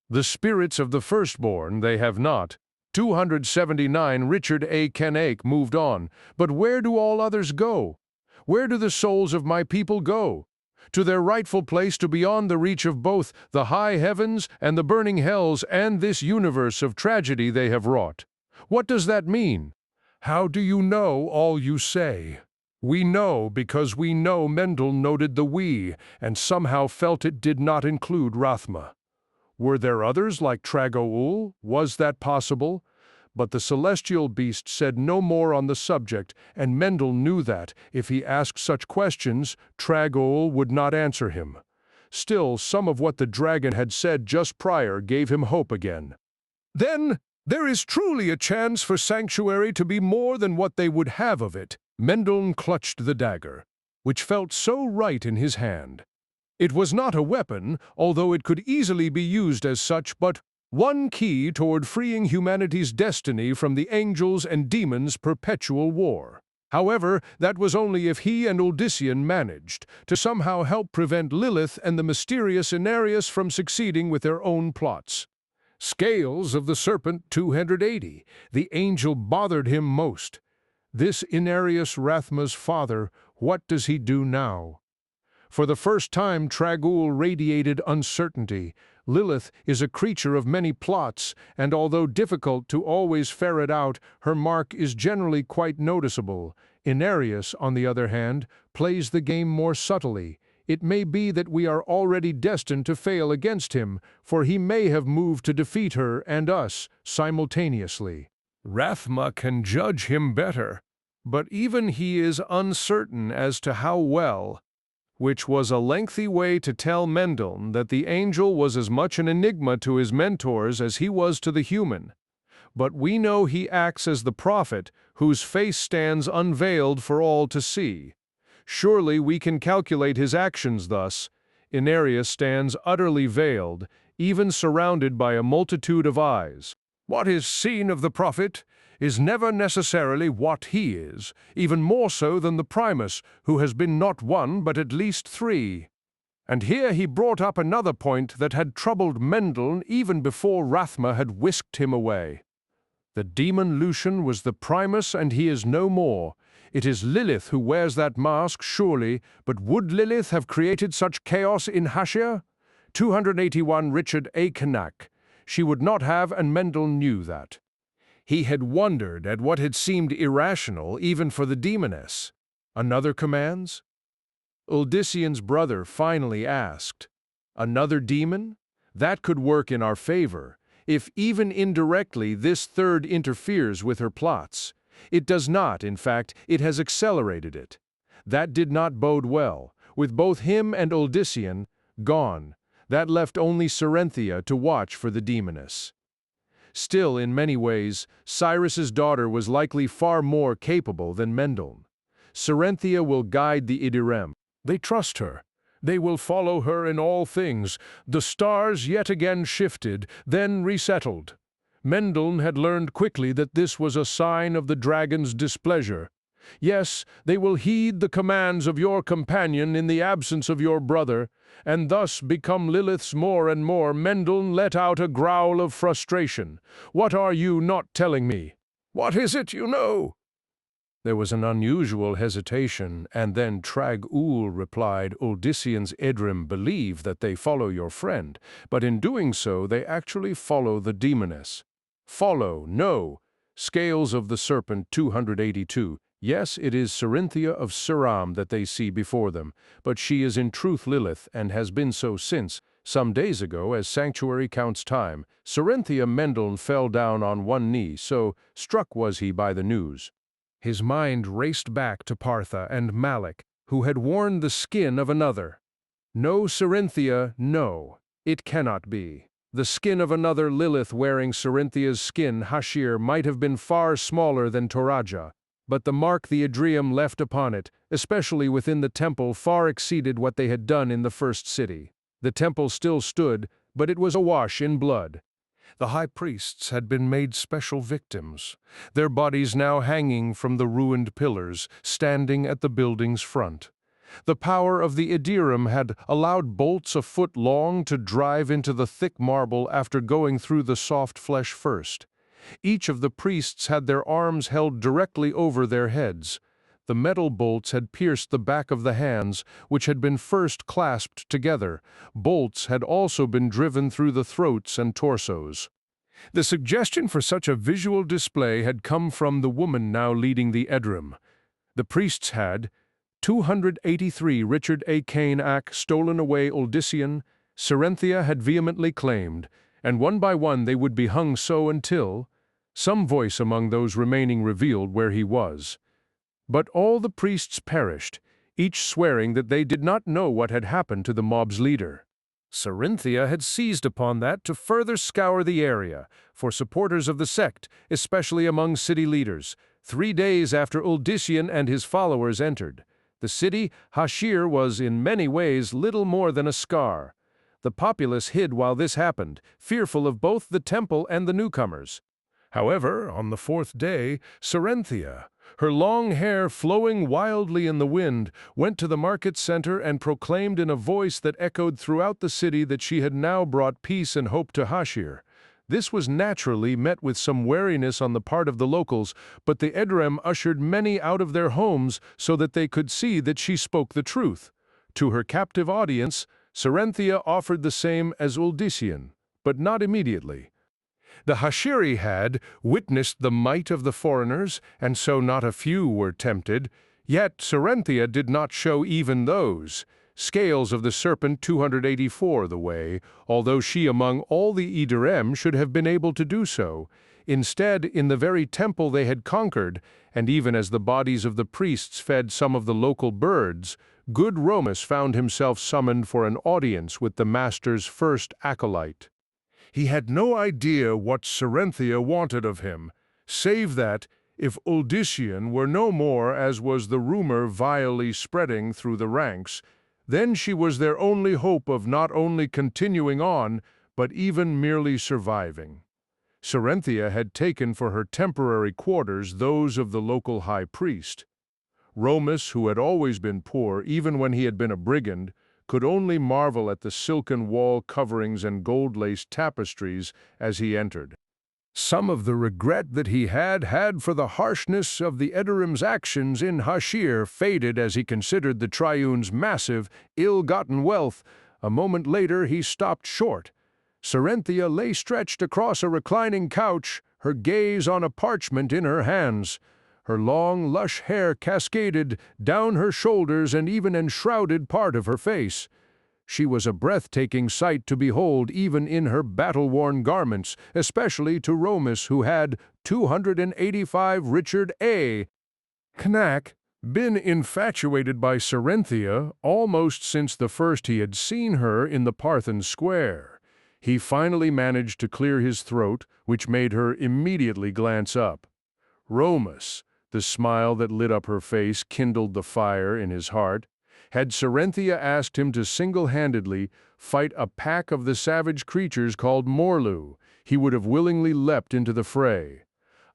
The spirits of the firstborn they have not. 279 Richard A. Kenake moved on, but where do all others go? Where do the souls of my people go? To their rightful place to beyond the reach of both the high heavens and the burning hells and this universe of tragedy they have wrought. What does that mean? How do you know all you say? We know because we know Mendel noted the we, and somehow felt it did not include Rathma. Were there others like Tragoul? Was that possible? But the celestial beast said no more on the subject, and Mendel knew that, if he asked such questions, Tragoul would not answer him. Still, some of what the dragon had said just prior gave him hope again. Then, there is truly a chance for Sanctuary to be more than what they would have of it. Mendel clutched the dagger, which felt so right in his hand. It was not a weapon, although it could easily be used as such, but one key toward freeing humanity's destiny from the angels' and demons' perpetual war. However, that was only if he and Uldysian managed to somehow help prevent Lilith and the mysterious Inarius from succeeding with their own plots. Scales of the Serpent 280. The angel bothered him most. This Inarius Rathma's father, what does he do now? For the first time, Tragul radiated uncertainty. Lilith is a creature of many plots, and although difficult to always ferret out, her mark is generally quite noticeable. Inarius, on the other hand, plays the game more subtly. It may be that we are already destined to fail against him, for he may have moved to defeat her and us simultaneously. Rathma can judge him better, but even he is uncertain as to how well, which was a lengthy way to tell Mendel that the angel was as much an enigma to his mentors as he was to the human. But we know he acts as the prophet, whose face stands unveiled for all to see. Surely we can calculate his actions thus. Inarius stands utterly veiled, even surrounded by a multitude of eyes. What is seen of the prophet is never necessarily what he is, even more so than the Primus, who has been not one but at least three. And here he brought up another point that had troubled Mendel even before Rathma had whisked him away. The demon Lucian was the Primus, and he is no more. It is Lilith who wears that mask, surely, but would Lilith have created such chaos in Hashir? 281 Richard A. Canak. She would not have, and Mendel knew that. He had wondered at what had seemed irrational even for the demoness. Another commands? Uldysian's brother finally asked. Another demon? That could work in our favor, if even indirectly this third interferes with her plots. It does not, in fact, it has accelerated it. That did not bode well. With both him and Uldysian gone, that left only Serenthia to watch for the demoness. Still, in many ways, Cyrus's daughter was likely far more capable than Mendel. Serenthia will guide the Idirem. They trust her. They will follow her in all things. The stars yet again shifted, then resettled. Mendelssohn had learned quickly that this was a sign of the dragon's displeasure. Yes, they will heed the commands of your companion in the absence of your brother, and thus become Lilith's more and more. Mendelssohn let out a growl of frustration. What are you not telling me? What is it you know? There was an unusual hesitation, and then Trag-Ul replied, Uldissian's Edrim believe that they follow your friend, but in doing so they actually follow the demoness. Follow, no. Scales of the Serpent 282. Yes, it is Cerinthia of Suram that they see before them, but she is in truth Lilith, and has been so since, some days ago, as Sanctuary counts time. Cerinthia Mendelssohn fell down on one knee, so struck was he by the news. His mind raced back to Partha and Malik, who had worn the skin of another. No, Cerinthia, no, it cannot be. The skin of another Lilith wearing Cerinthia's skin, Hashir, might have been far smaller than Toraja, but the mark the Adriam left upon it, especially within the temple, far exceeded what they had done in the first city. The temple still stood, but it was awash in blood. The high priests had been made special victims, their bodies now hanging from the ruined pillars, standing at the building's front. The power of the Ediram had allowed bolts a foot long to drive into the thick marble after going through the soft flesh first. Each of the priests had their arms held directly over their heads. The metal bolts had pierced the back of the hands, which had been first clasped together. Bolts had also been driven through the throats and torsos. The suggestion for such a visual display had come from the woman now leading the Edrim. The priests had 283 Richard A. Cain Ac stolen away Uldissian, Cerinthia had vehemently claimed, and one by one they would be hung so until some voice among those remaining revealed where he was. But all the priests perished, each swearing that they did not know what had happened to the mob's leader. Cerinthia had seized upon that to further scour the area for supporters of the sect, especially among city leaders. 3 days after Uldissian and his followers entered, the city, Hashir, was in many ways little more than a scar. The populace hid while this happened, fearful of both the temple and the newcomers. However, on the 4th day, Cerinthia, her long hair flowing wildly in the wind, went to the market center and proclaimed in a voice that echoed throughout the city that she had now brought peace and hope to Hashir. This was naturally met with some wariness on the part of the locals, but the Edrem ushered many out of their homes so that they could see that she spoke the truth. To her captive audience, Cerinthia offered the same as Uldissian, but not immediately. The Hashiri had witnessed the might of the foreigners, and so not a few were tempted, yet Cerinthia did not show even those. Scales of the Serpent 284 the way, although she among all the Iderem should have been able to do so. Instead, in the very temple they had conquered, and even as the bodies of the priests fed some of the local birds, good Romus found himself summoned for an audience with the master's first acolyte. He had no idea what Cerinthia wanted of him, save that, if Uldissian were no more, as was the rumor vilely spreading through the ranks, then she was their only hope of not only continuing on, but even merely surviving. Cerinthia had taken for her temporary quarters those of the local high priest. Romus, who had always been poor, even when he had been a brigand, could only marvel at the silken wall coverings and gold-laced tapestries as he entered. Some of the regret that he had for the harshness of the Edorim's actions in Hashir faded as he considered the Triune's massive, ill-gotten wealth. A moment later he stopped short. Cerinthia lay stretched across a reclining couch, her gaze on a parchment in her hands. Her long, lush hair cascaded down her shoulders and even enshrouded part of her face. She was a breathtaking sight to behold even in her battle-worn garments, especially to Romus, who had 285 Richard A. Knack been infatuated by Cerinthia almost since the first he had seen her in the Parthen Square. He finally managed to clear his throat, which made her immediately glance up. Romus, the smile that lit up her face kindled the fire in his heart. Had Serenthia asked him to single-handedly fight a pack of the savage creatures called Morlu, he would have willingly leapt into the fray.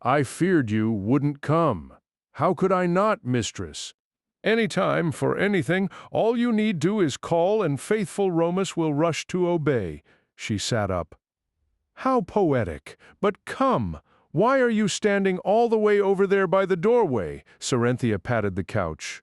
I feared you wouldn't come. How could I not, mistress? Anytime, for anything, all you need do is call and faithful Romus will rush to obey. She sat up. How poetic! But come! Why are you standing all the way over there by the doorway? Serenthia patted the couch.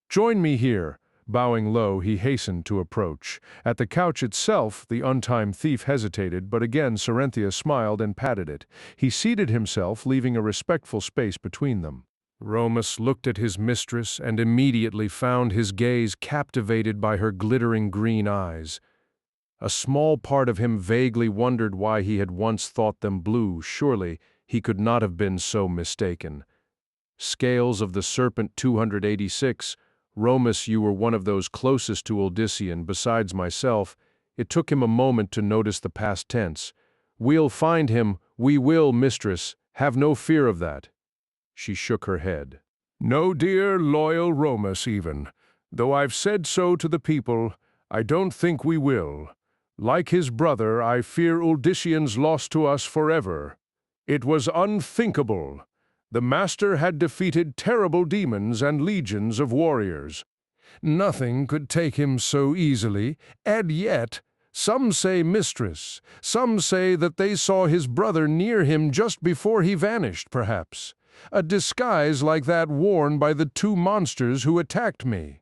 Join me here. Bowing low, he hastened to approach. At the couch itself, the untimed thief hesitated, but again Serenthia smiled and patted it. He seated himself, leaving a respectful space between them. Romus looked at his mistress and immediately found his gaze captivated by her glittering green eyes. A small part of him vaguely wondered why he had once thought them blue. Surely he could not have been so mistaken. Scales of the Serpent 286, Romus, you were one of those closest to Odyssean besides myself. It took him a moment to notice the past tense. We'll find him, we will, mistress. Have no fear of that. She shook her head. No, dear, loyal Romus even. Though I've said so to the people, I don't think we will. Like his brother, I fear Odyssean's lost to us forever. It was unthinkable. The master had defeated terrible demons and legions of warriors. Nothing could take him so easily, and yet, some say mistress, some say that they saw his brother near him just before he vanished, perhaps. A disguise like that worn by the two monsters who attacked me.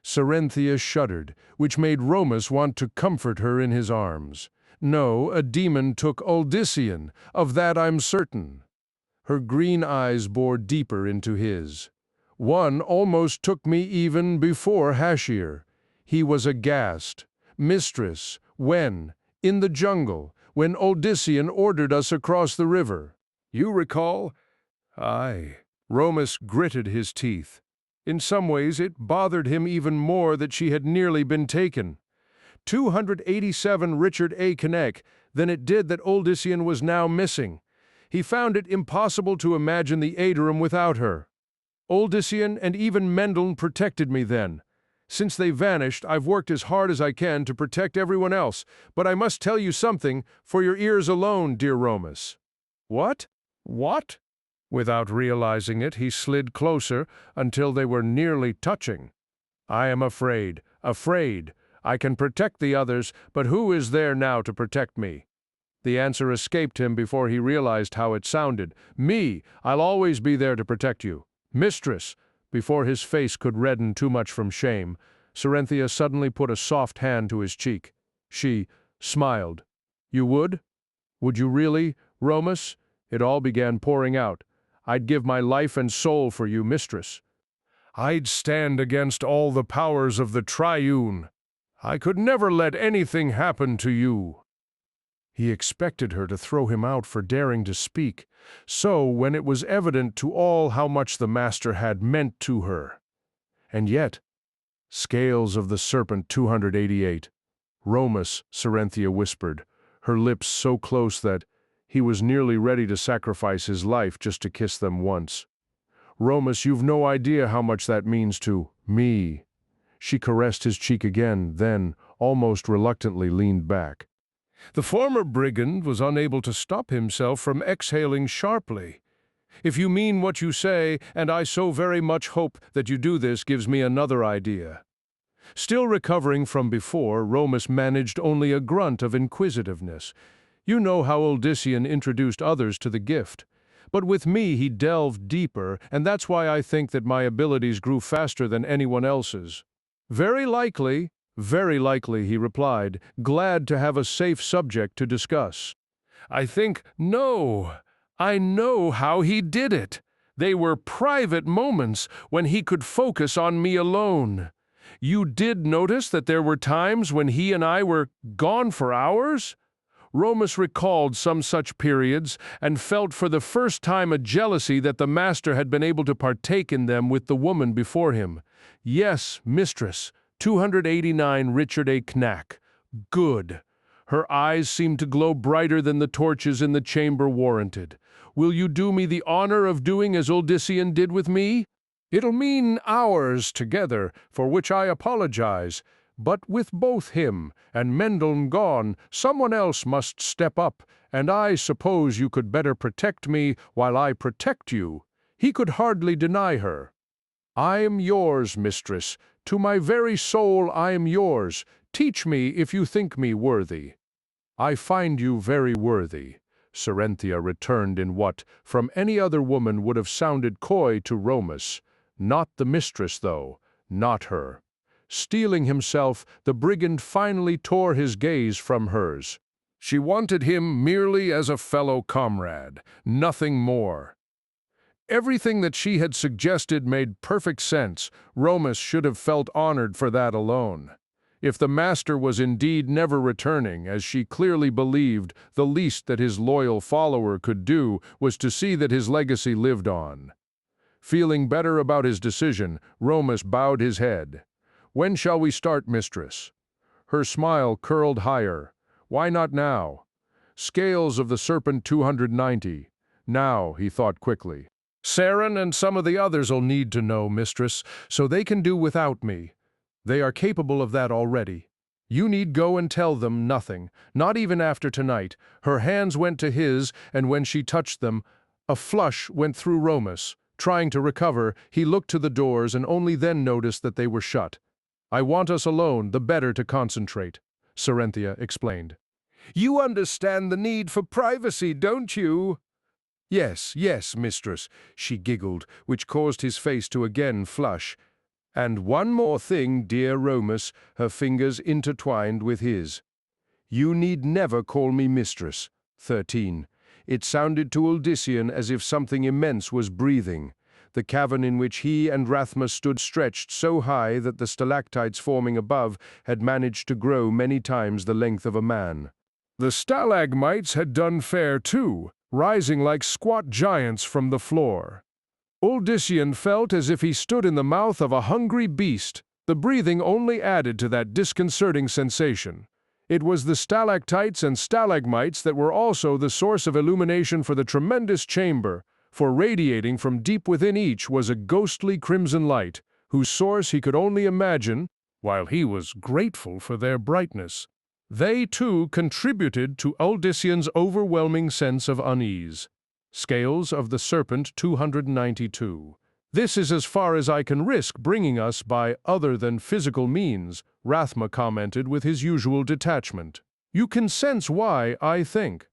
Serenthia shuddered, which made Romus want to comfort her in his arms. No, a demon took Odyssean, of that I'm certain. Her green eyes bored deeper into his. One almost took me even before Hashir. He was aghast. Mistress, when? In the jungle, when Odyssean ordered us across the river. You recall? Aye. Romus gritted his teeth. In some ways it bothered him even more that she had nearly been taken. 287 Richard A. Kneck than it did that Odyssean was now missing. He found it impossible to imagine the Aedurum without her. Odyssean and even Mendeln protected me then. Since they vanished, I've worked as hard as I can to protect everyone else, but I must tell you something, for your ears alone, dear Romus. What? What? Without realizing it, he slid closer until they were nearly touching. I am afraid. I can protect the others, but who is there now to protect me? The answer escaped him before he realized how it sounded. Me! I'll always be there to protect you. Mistress! Before his face could redden too much from shame, Serenthia suddenly put a soft hand to his cheek. She smiled. You would? Would you really, Romus? It all began pouring out. I'd give my life and soul for you, mistress. I'd stand against all the powers of the Triune. I could never let anything happen to you. He expected her to throw him out for daring to speak, so when it was evident to all how much the master had meant to her. And yet, Scales of the Serpent 288. Romus, Serenthia whispered, her lips so close that he was nearly ready to sacrifice his life just to kiss them once. Romus, you've no idea how much that means to me. She caressed his cheek again, then, almost reluctantly, leaned back. The former brigand was unable to stop himself from exhaling sharply. If you mean what you say, and I so very much hope that you do this, gives me another idea. Still recovering from before, Romus managed only a grunt of inquisitiveness. You know how Odyssean introduced others to the gift. But with me he delved deeper, and that's why I think that my abilities grew faster than anyone else's. Very likely, he replied, glad to have a safe subject to discuss. I know how he did it. They were private moments when he could focus on me alone. You did notice that there were times when he and I were gone for hours? Romus recalled some such periods and felt for the first time a jealousy that the master had been able to partake in them with the woman before him. Yes, mistress, 289 Richard A. Knack. Good. Her eyes seemed to glow brighter than the torches in the chamber warranted. Will you do me the honor of doing as Odyssean did with me? It'll mean hours together, for which I apologize. But with both him and Mendel gone, someone else must step up, and I suppose you could better protect me while I protect you. He could hardly deny her. I am yours, mistress. To my very soul I am yours. Teach me if you think me worthy. I find you very worthy, Serenthia returned in what, from any other woman, would have sounded coy to Romus. Not the mistress, though, not her. Steeling himself, the brigand finally tore his gaze from hers. She wanted him merely as a fellow comrade, nothing more. Everything that she had suggested made perfect sense. Romus should have felt honored for that alone. If the master was indeed never returning, as she clearly believed, the least that his loyal follower could do was to see that his legacy lived on. Feeling better about his decision, Romus bowed his head. "When shall we start, mistress?" Her smile curled higher. "Why not now?" Scales of the Serpent 290. Now, he thought quickly. Saren and some of the others'll need to know, mistress, so they can do without me. They are capable of that already. You need go and tell them nothing, not even after tonight. Her hands went to his, and when she touched them, a flush went through Romus. Trying to recover, he looked to the doors and only then noticed that they were shut. "I want us alone, the better to concentrate," Serenthia explained. "You understand the need for privacy, don't you?" "Yes, yes, mistress," she giggled, which caused his face to again flush. "And one more thing, dear Romus," her fingers intertwined with his. "You need never call me mistress." 13. It sounded to Uldissian as if something immense was breathing. The cavern in which he and Rathma stood stretched so high that the stalactites forming above had managed to grow many times the length of a man. The stalagmites had done fair too, rising like squat giants from the floor. Uldissian felt as if he stood in the mouth of a hungry beast. The breathing only added to that disconcerting sensation. It was the stalactites and stalagmites that were also the source of illumination for the tremendous chamber, for radiating from deep within each was a ghostly crimson light, whose source he could only imagine, while he was grateful for their brightness. They, too, contributed to Uldissian's overwhelming sense of unease. Scales of the Serpent 292. "This is as far as I can risk bringing us by other than physical means," Rathma commented with his usual detachment. "You can sense why, I think."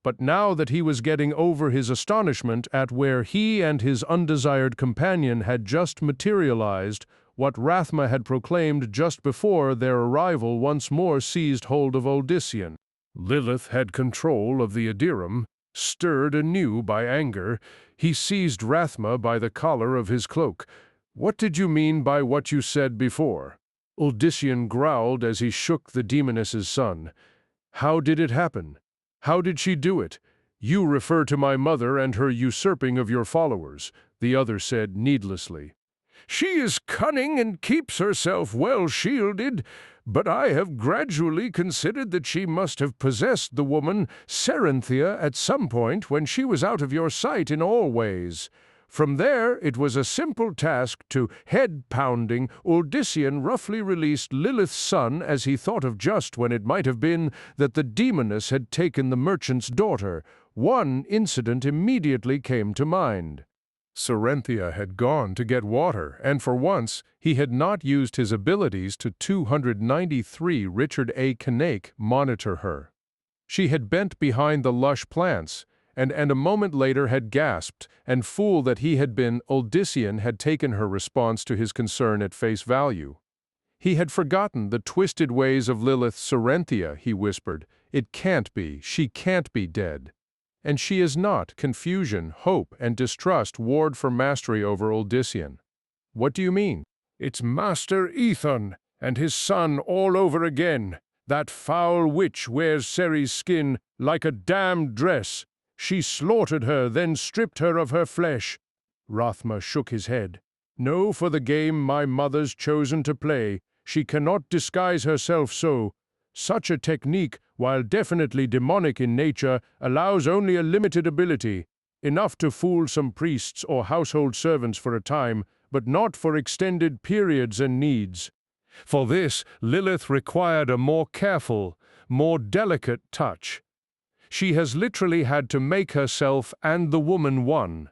But now that he was getting over his astonishment at where he and his undesired companion had just materialized, what Rathma had proclaimed just before their arrival once more seized hold of Uldissian. Lilith had control of the Adiram. Stirred anew by anger, he seized Rathma by the collar of his cloak. "What did you mean by what you said before?" Uldissian growled as he shook the demoness's son. "How did it happen? How did she do it? You refer to my mother and her usurping of your followers," the other said needlessly. "She is cunning and keeps herself well shielded, but I have gradually considered that she must have possessed the woman Serenthia at some point when she was out of your sight in all ways. From there, it was a simple task to head-pounding. Uldissian roughly released Lilith's son as he thought of just when it might have been that the demoness had taken the merchant's daughter. One incident immediately came to mind. Serenthia had gone to get water, and for once he had not used his abilities to 293 Richard A. Knake monitor her. She had bent behind the lush plants, and a moment later had gasped, and fool that he had been, Uldissian had taken her response to his concern at face value. He had forgotten the twisted ways of Lilith. "Serenthia," he whispered, "it can't be, she can't be dead." And she is not. Confusion, hope, and distrust warred for mastery over Uldissian. "What do you mean?" "It's Master Ethan and his son all over again. That foul witch wears Ceri's skin like a damned dress. She slaughtered her, then stripped her of her flesh." Rathma shook his head. "No, for the game my mother's chosen to play, she cannot disguise herself so. Such a technique, while definitely demonic in nature, allows only a limited ability, enough to fool some priests or household servants for a time, but not for extended periods and needs. For this, Lilith required a more careful, more delicate touch. She has literally had to make herself and the woman one.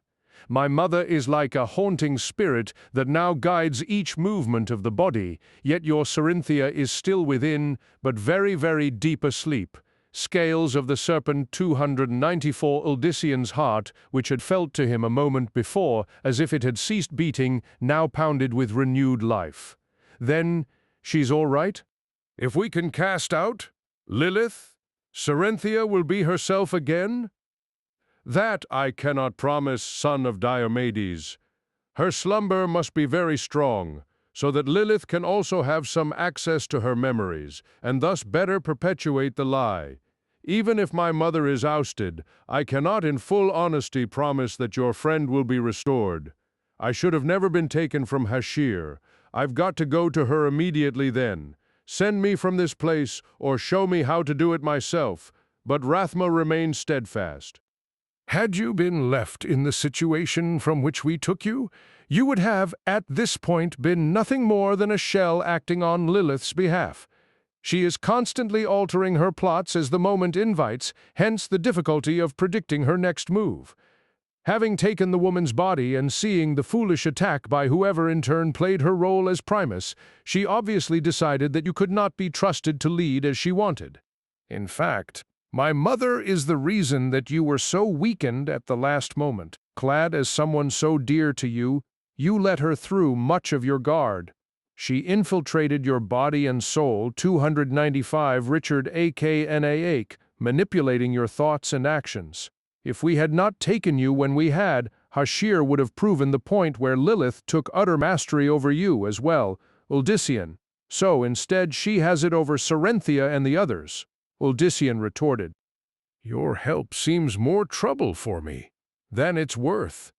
My mother is like a haunting spirit that now guides each movement of the body, yet your Cerynthia is still within, but very, very deep asleep. Scales of the Serpent 294 Uldyssian's heart, which had felt to him a moment before as if it had ceased beating, now pounded with renewed life. Then, she's all right? If we can cast out Lilith, Cerynthia will be herself again? That I cannot promise, son of Diomedes. Her slumber must be very strong, so that Lilith can also have some access to her memories, and thus better perpetuate the lie. Even if my mother is ousted, I cannot in full honesty promise that your friend will be restored. I should have never been taken from Hashir. I've got to go to her immediately then. Send me from this place, or show me how to do it myself. But Rathma remained steadfast. Had you been left in the situation from which we took you, you would have, at this point, been nothing more than a shell acting on Lilith's behalf. She is constantly altering her plots as the moment invites, hence the difficulty of predicting her next move. Having taken the woman's body and seeing the foolish attack by whoever in turn played her role as Primus, she obviously decided that you could not be trusted to lead as she wanted. In fact, my mother is the reason that you were so weakened at the last moment. Clad as someone so dear to you, you let her through much of your guard. She infiltrated your body and soul, 295 Richard A.K.N.A.Ake, manipulating your thoughts and actions. If we had not taken you when we had, Hashir would have proven the point where Lilith took utter mastery over you as well, Uldyssian. So instead she has it over Cerynthia and the others. Uldyssian retorted, Your help seems more trouble for me than it's worth.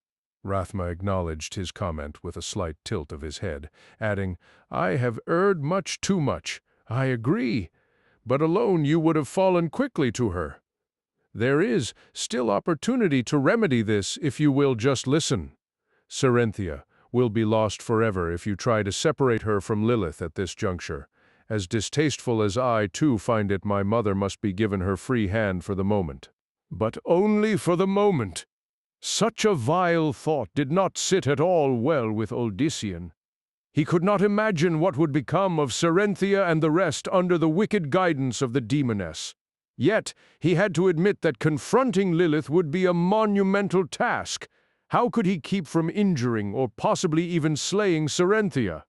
Rathma acknowledged his comment with a slight tilt of his head, adding, I have erred much too much, I agree, but alone you would have fallen quickly to her. There is still opportunity to remedy this if you will just listen. Cerynthia will be lost forever if you try to separate her from Lilith at this juncture. As distasteful as I, too, find it, my mother must be given her free hand for the moment. But only for the moment. Such a vile thought did not sit at all well with Uldyssian. He could not imagine what would become of Cerynthia and the rest under the wicked guidance of the demoness. Yet, he had to admit that confronting Lilith would be a monumental task. How could he keep from injuring or possibly even slaying Cerynthia?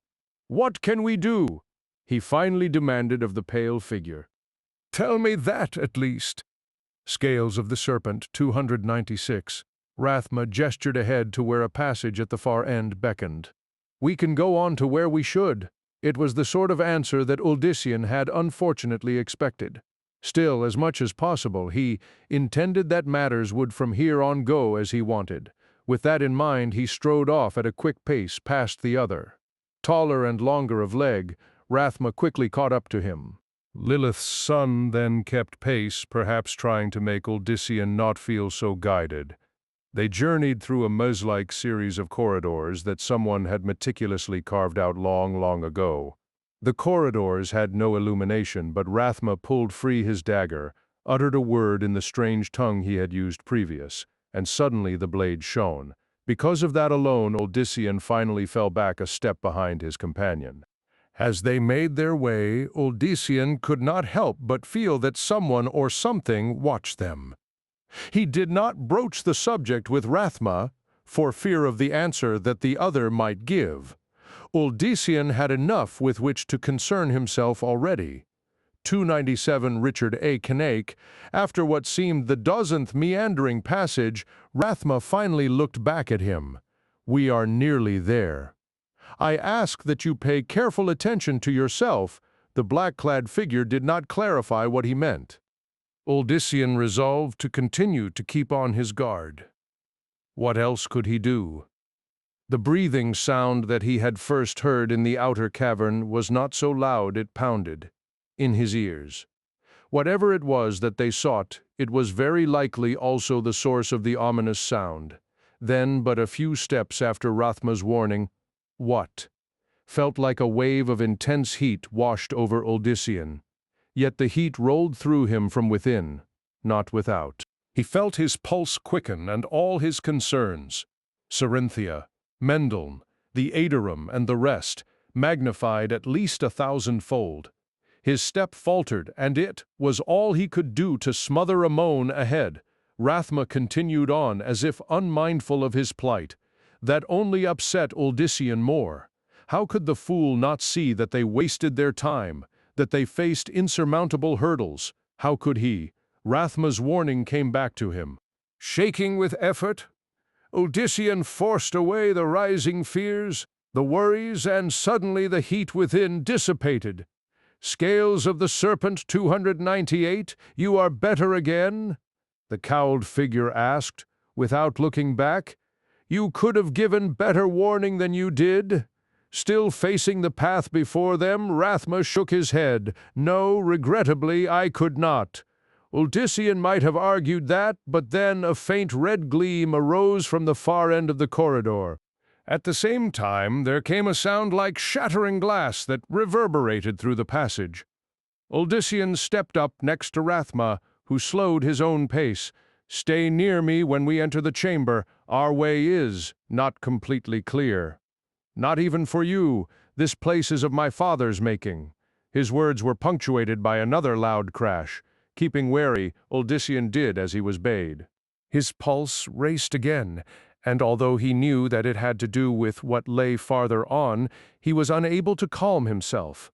What can we do? He finally demanded of the pale figure. Tell me that, at least. Scales of the Serpent, 296. Rathma gestured ahead to where a passage at the far end beckoned. We can go on to where we should. It was the sort of answer that Uldyssian had unfortunately expected. Still, as much as possible, he intended that matters would from here on go as he wanted. With that in mind, he strode off at a quick pace past the other. Taller and longer of leg, Rathma quickly caught up to him. Lilith's son then kept pace, perhaps trying to make Uldyssian not feel so guided. They journeyed through a maze-like series of corridors that someone had meticulously carved out long, long ago. The corridors had no illumination, but Rathma pulled free his dagger, uttered a word in the strange tongue he had used previous, and suddenly the blade shone. Because of that alone, Uldyssian finally fell back a step behind his companion. As they made their way, Uldyssian could not help but feel that someone or something watched them. He did not broach the subject with Rathma, for fear of the answer that the other might give. Uldyssian had enough with which to concern himself already. 297 Richard A. Cain. After what seemed the dozenth meandering passage, Rathma finally looked back at him. We are nearly there. I ask that you pay careful attention to yourself. The black-clad figure did not clarify what he meant. Uldyssian resolved to continue to keep on his guard. What else could he do? The breathing sound that he had first heard in the outer cavern was not so loud it pounded in his ears. Whatever it was that they sought, it was very likely also the source of the ominous sound. Then, but a few steps after Rathma's warning, what? Felt like a wave of intense heat washed over Odyssean. Yet the heat rolled through him from within, not without. He felt his pulse quicken and all his concerns, Cerynthia, Mendel, the Aedorum and the rest, magnified at least 1,000-fold. His step faltered, and it was all he could do to smother a moan ahead. Rathma continued on as if unmindful of his plight. That only upset Odyssean more. How could the fool not see that they wasted their time, that they faced insurmountable hurdles? How could he? Rathma's warning came back to him. Shaking with effort, Odyssean forced away the rising fears, the worries, and suddenly the heat within dissipated. "Scales of the Serpent 298, you are better again?" the cowled figure asked, without looking back. "You could have given better warning than you did." Still facing the path before them, Rathma shook his head. "No, regrettably, I could not." Odyssean might have argued that, but then a faint red gleam arose from the far end of the corridor. At the same time, there came a sound like shattering glass that reverberated through the passage. Odyssean stepped up next to Rathma, who slowed his own pace. "Stay near me when we enter the chamber. Our way is not completely clear." "Not even for you. This place is of my father's making." His words were punctuated by another loud crash. Keeping wary, Odyssean did as he was bade. His pulse raced again, and although he knew that it had to do with what lay farther on, he was unable to calm himself.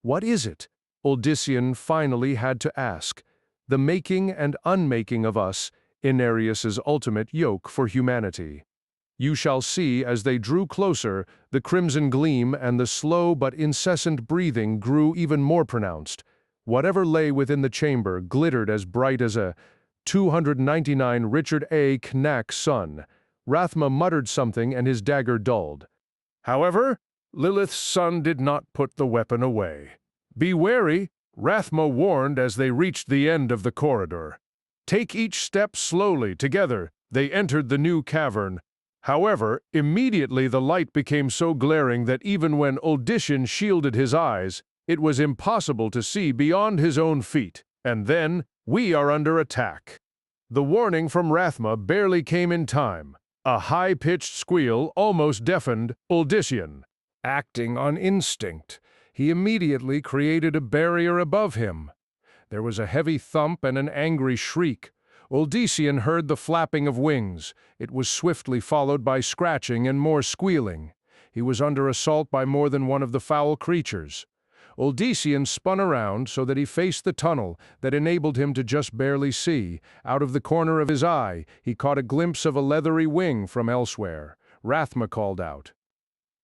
"What is it?" Odyssean finally had to ask. "The making and unmaking of us, Inarius's ultimate yoke for humanity." You shall see as they drew closer, the crimson gleam and the slow but incessant breathing grew even more pronounced. Whatever lay within the chamber glittered as bright as a 299 Richard A. Knack's sun. Rathma muttered something and his dagger dulled. However, Lilith's son did not put the weapon away. "Be wary," Rathma warned as they reached the end of the corridor. "Take each step slowly, together." They entered the new cavern. However, immediately the light became so glaring that even when Odyssean shielded his eyes, it was impossible to see beyond his own feet. And then, "We are under attack." The warning from Rathma barely came in time. A high-pitched squeal almost deafened Odyssean. Acting on instinct, he immediately created a barrier above him. There was a heavy thump and an angry shriek. Odyssean heard the flapping of wings. It was swiftly followed by scratching and more squealing. He was under assault by more than one of the foul creatures. Odyssean spun around so that he faced the tunnel that enabled him to just barely see. Out of the corner of his eye, he caught a glimpse of a leathery wing from elsewhere. Rathma called out.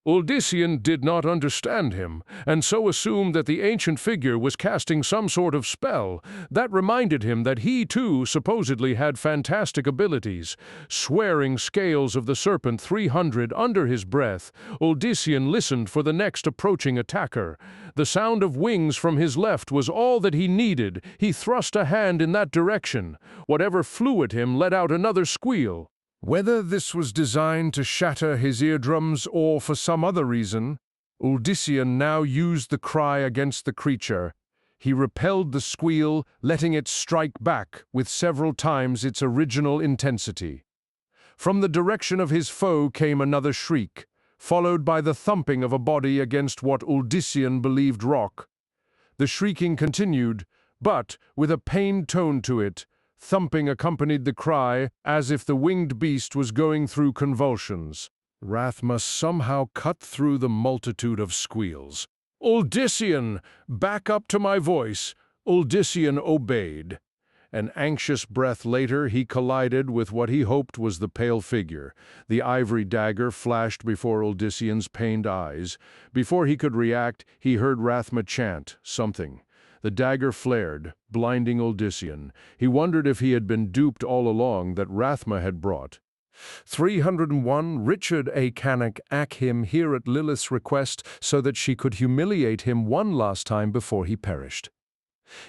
Odyssean did not understand him, and so assumed that the ancient figure was casting some sort of spell. That reminded him that he, too, supposedly had fantastic abilities. Swearing scales of the Serpent 300 under his breath, Odyssean listened for the next approaching attacker. The sound of wings from his left was all that he needed. He thrust a hand in that direction. Whatever flew at him let out another squeal. Whether this was designed to shatter his eardrums or for some other reason, Odyssean now used the cry against the creature. He repelled the squeal, letting it strike back with several times its original intensity. From the direction of his foe came another shriek, followed by the thumping of a body against what Odyssean believed rock. The shrieking continued, but with a pained tone to it. Thumping accompanied the cry, as if the winged beast was going through convulsions. Rathma somehow cut through the multitude of squeals. "Odyssean, back up to my voice." Odyssean obeyed. An anxious breath later, he collided with what he hoped was the pale figure. The ivory dagger flashed before Odyssean's pained eyes. Before he could react, he heard Rathma chant something. The dagger flared, blinding Odyssean. He wondered if he had been duped all along that Rathma had brought. 301 Richard A. Canuck ack him here at Lilith's request so that she could humiliate him one last time before he perished.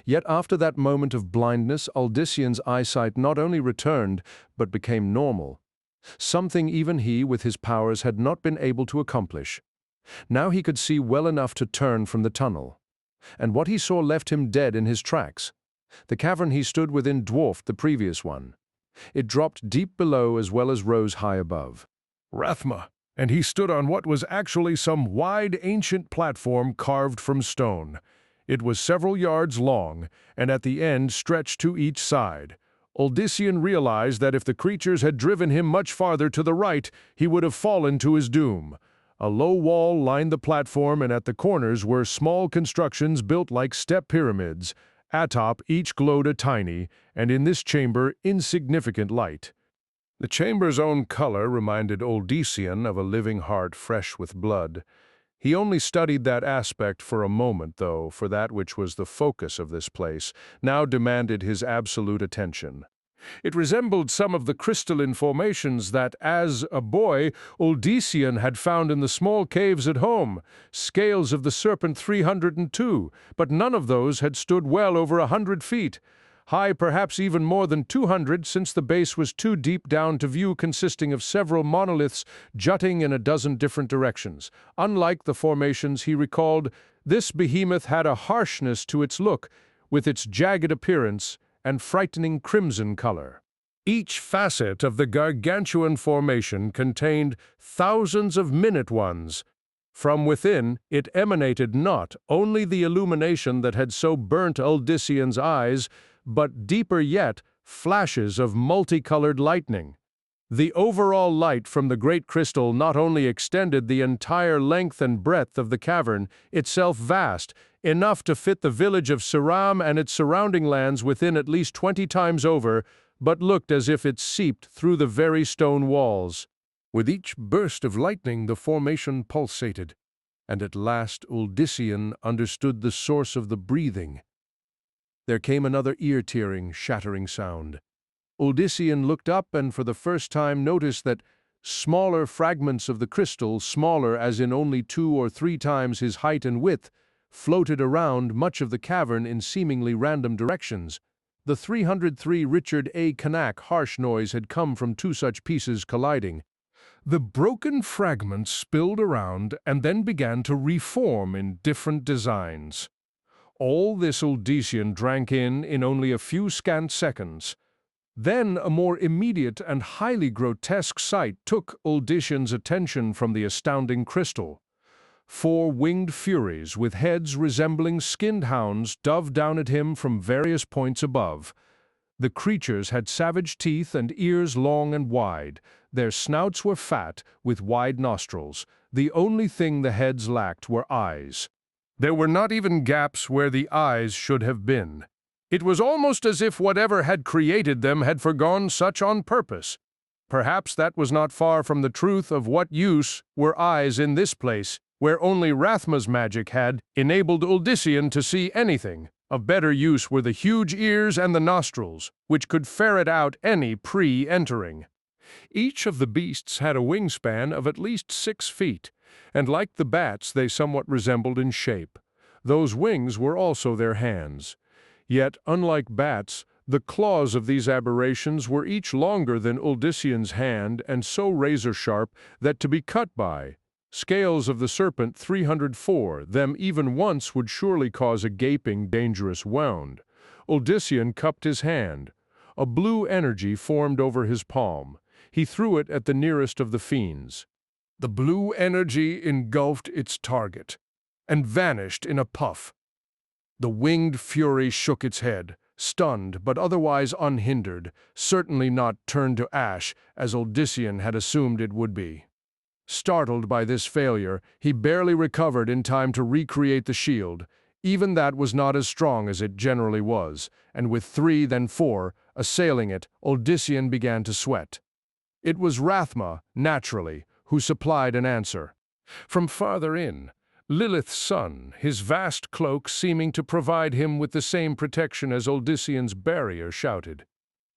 Yet after that moment of blindness, Odyssean's eyesight not only returned, but became normal. Something even he with his powers had not been able to accomplish. Now he could see well enough to turn from the tunnel. And what he saw left him dead in his tracks. The cavern he stood within dwarfed the previous one. It dropped deep below as well as rose high above. Rathma, and he stood on what was actually some wide ancient platform carved from stone. It was several yards long, and at the end stretched to each side. Uldyssian realized that if the creatures had driven him much farther to the right, he would have fallen to his doom. A low wall lined the platform, and at the corners were small constructions built like step pyramids. Atop each glowed a tiny, and in this chamber, insignificant light. The chamber's own color reminded Uldyssian of a living heart fresh with blood. He only studied that aspect for a moment, though, for that which was the focus of this place now demanded his absolute attention. It resembled some of the crystalline formations that, as a boy, Uldyssian had found in the small caves at home, scales of the Serpent 302, but none of those had stood well over 100 feet. High perhaps even more than 200, since the base was too deep down to view, consisting of several monoliths jutting in a dozen different directions. Unlike the formations he recalled, this behemoth had a harshness to its look, with its jagged appearance and frightening crimson color. Each facet of the gargantuan formation contained thousands of minute ones. From within, it emanated not only the illumination that had so burnt Uldyssian's eyes, but deeper yet, flashes of multicolored lightning. The overall light from the great crystal not only extended the entire length and breadth of the cavern, itself vast, enough to fit the village of Siram and its surrounding lands within at least 20 times over, but looked as if it seeped through the very stone walls. With each burst of lightning the formation pulsated, and at last Uldyssian understood the source of the breathing. There came another ear-tearing, shattering sound. Uldyssian looked up and for the first time noticed that smaller fragments of the crystal, smaller as in only 2 or 3 times his height and width, floated around much of the cavern in seemingly random directions. The 303 Richard A. Canak harsh noise had come from 2 such pieces colliding. The broken fragments spilled around and then began to reform in different designs. All this Uldyssian drank in only a few scant seconds. Then a more immediate and highly grotesque sight took Uldyssian's attention from the astounding crystal. 4 winged furies with heads resembling skinned hounds dove down at him from various points above. The creatures had savage teeth and ears long and wide. Their snouts were fat, with wide nostrils. The only thing the heads lacked were eyes. There were not even gaps where the eyes should have been. It was almost as if whatever had created them had forgone such on purpose. Perhaps that was not far from the truth. Of what use were eyes in this place, where only Rathma's magic had enabled Uldyssian to see anything? Of better use were the huge ears and the nostrils, which could ferret out any pre-entering. Each of the beasts had a wingspan of at least 6 feet, and like the bats they somewhat resembled in shape. Those wings were also their hands. Yet, unlike bats, the claws of these aberrations were each longer than Uldyssian's hand and so razor-sharp that to be cut by scales of the Serpent 304, them even once would surely cause a gaping, dangerous wound. Uldyssian cupped his hand. A blue energy formed over his palm. He threw it at the nearest of the fiends. The blue energy engulfed its target and vanished in a puff. The winged fury shook its head, stunned but otherwise unhindered, certainly not turned to ash as Uldyssian had assumed it would be. Startled by this failure, he barely recovered in time to recreate the shield. Even that was not as strong as it generally was, and with 3, then 4, assailing it, Uldyssian began to sweat. It was Rathma, naturally, who supplied an answer. From farther in, Lilith's son, his vast cloak seeming to provide him with the same protection as Uldyssian's barrier, shouted,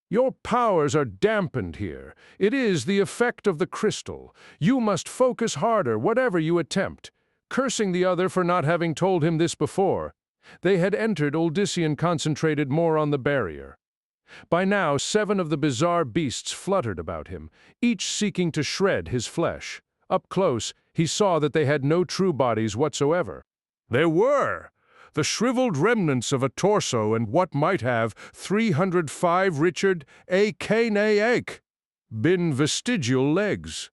"Your powers are dampened here. It is the effect of the crystal. You must focus harder, whatever you attempt." Cursing the other for not having told him this before, they had entered. Uldyssian concentrated more on the barrier. By now 7 of the bizarre beasts fluttered about him, each seeking to shred his flesh. Up close, he saw that they had no true bodies whatsoever. There were the shriveled remnants of a torso and what might have 305 Richard A. Cain been vestigial legs.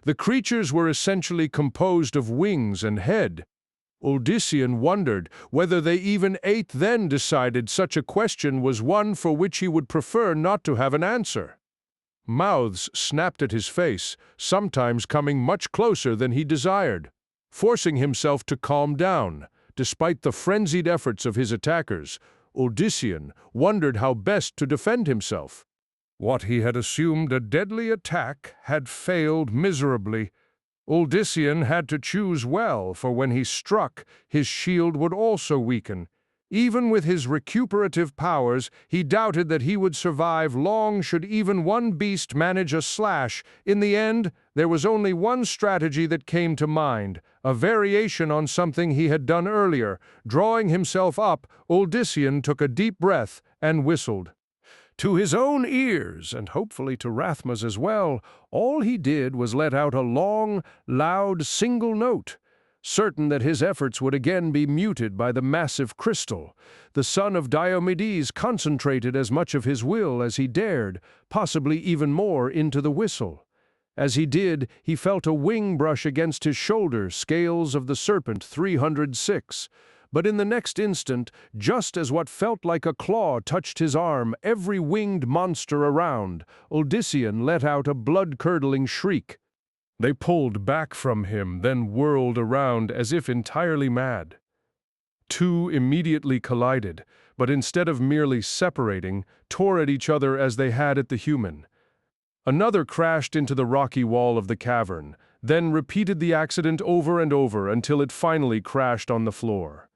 The creatures were essentially composed of wings and head. Odyssean wondered whether they even ate, then decided such a question was one for which he would prefer not to have an answer. Mouths snapped at his face, sometimes coming much closer than he desired. Forcing himself to calm down, despite the frenzied efforts of his attackers, Odyssean wondered how best to defend himself. What he had assumed a deadly attack had failed miserably. Odyssean had to choose well, for when he struck, his shield would also weaken. Even with his recuperative powers, he doubted that he would survive long should even one beast manage a slash. In the end, there was only one strategy that came to mind, a variation on something he had done earlier. Drawing himself up, Odyssean took a deep breath and whistled. To his own ears, and hopefully to Rathma's as well, all he did was let out a long, loud single note. Certain that his efforts would again be muted by the massive crystal, the son of Diomedes concentrated as much of his will as he dared, possibly even more, into the whistle. As he did, he felt a wing brush against his shoulder, scales of the Serpent 306. But in the next instant, just as what felt like a claw touched his arm, every winged monster around, Odyssean let out a blood-curdling shriek. They pulled back from him, then whirled around as if entirely mad. Two immediately collided, but instead of merely separating, tore at each other as they had at the human. Another crashed into the rocky wall of the cavern, then repeated the accident over and over until it finally crashed on the floor.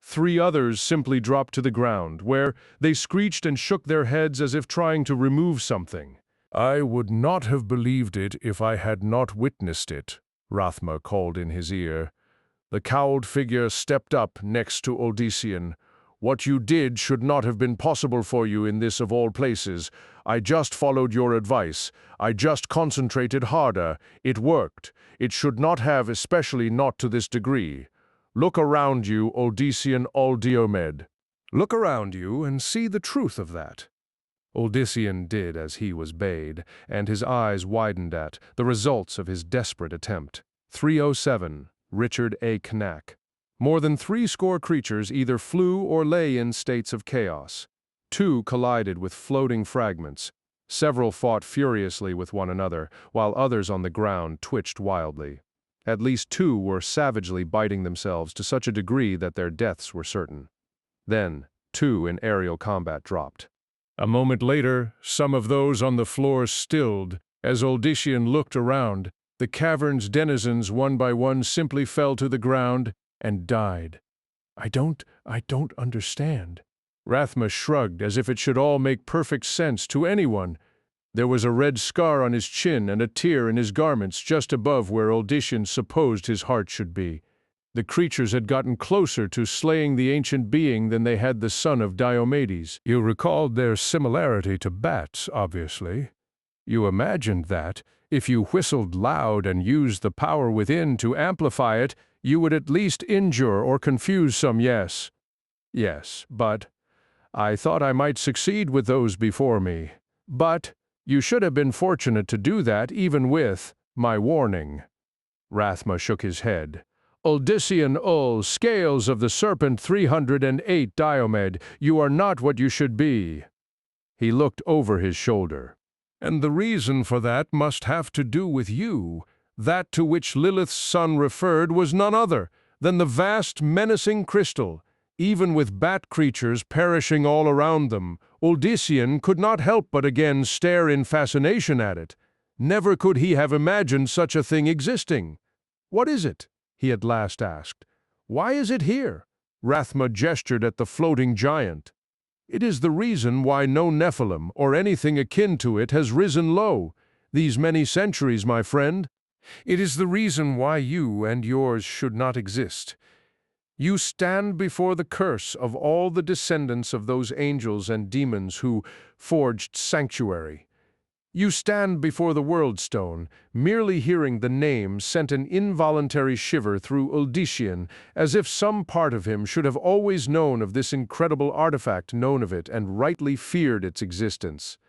Three others simply dropped to the ground, where they screeched and shook their heads as if trying to remove something. I would not have believed it if I had not witnessed it, Rathma called in his ear. The cowled figure stepped up next to Odyssean. What you did should not have been possible for you in this of all places. I just followed your advice. I just concentrated harder. It worked. It should not have, especially not to this degree. Look around you, Odyssean Diomed. Look around you and see the truth of that. Odyssean did as he was bade, and his eyes widened at the results of his desperate attempt. 307, Richard A. Knack. More than 80 creatures either flew or lay in states of chaos. 2 collided with floating fragments. Several fought furiously with one another, while others on the ground twitched wildly. At least 2 were savagely biting themselves to such a degree that their deaths were certain. Then, 2 in aerial combat dropped. A moment later, some of those on the floor stilled. As Odyssean looked around, the cavern's denizens one by one simply fell to the ground and died. I don't understand. Rathma shrugged as if it should all make perfect sense to anyone. There was a red scar on his chin and a tear in his garments just above where Odyssean supposed his heart should be. The creatures had gotten closer to slaying the ancient being than they had the son of Diomedes. You recalled their similarity to bats, obviously. You imagined that, if you whistled loud and used the power within to amplify it, you would at least injure or confuse some, yes. Yes, but I thought I might succeed with those before me. But you should have been fortunate to do that even with my warning. Rathma shook his head. Odyssean scales of the Serpent 308 Diomed, you are not what you should be. He looked over his shoulder. And the reason for that must have to do with you. That to which Lilith's son referred was none other than the vast menacing crystal. Even with bat creatures perishing all around them, Odyssean could not help but again stare in fascination at it. Never could he have imagined such a thing existing. What is it? He at last asked. Why is it here? Rathma gestured at the floating giant. It is the reason why no Nephilim, or anything akin to it, has risen low these many centuries, my friend. It is the reason why you and yours should not exist. You stand before the curse of all the descendants of those angels and demons who forged sanctuary. You stand before the World Stone. Merely hearing the name sent an involuntary shiver through Uldician, as if some part of him should have always known of this incredible artifact, known of it, and rightly feared its existence.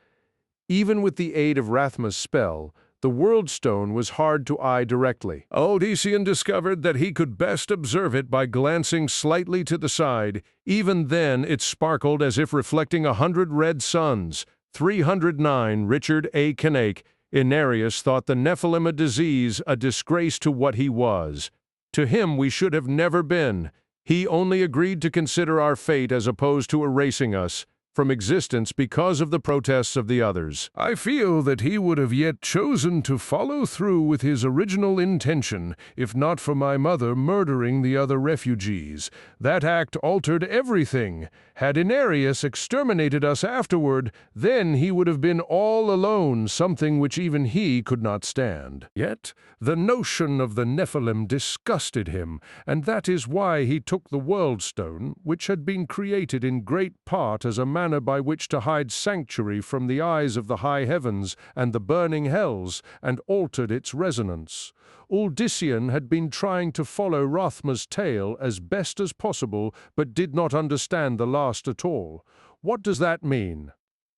Even with the aid of Rathma's spell, the World Stone was hard to eye directly. Uldician discovered that he could best observe it by glancing slightly to the side. Even then it sparkled as if reflecting 100 red suns. 309 Richard A. Cain. Inarius thought the Nephilim a disease, a disgrace to what he was. To him we should have never been. He only agreed to consider our fate as opposed to erasing us from existence because of the protests of the others. I feel that he would have yet chosen to follow through with his original intention, if not for my mother murdering the other refugees. That act altered everything. Had Inarius exterminated us afterward, then he would have been all alone, something which even he could not stand. Yet, the notion of the Nephilim disgusted him, and that is why he took the World Stone, which had been created in great part as a manner by which to hide sanctuary from the eyes of the high heavens and the burning hells, and altered its resonance. Uldician had been trying to follow Rathma's tale as best as possible, but did not understand the last at all. What does that mean?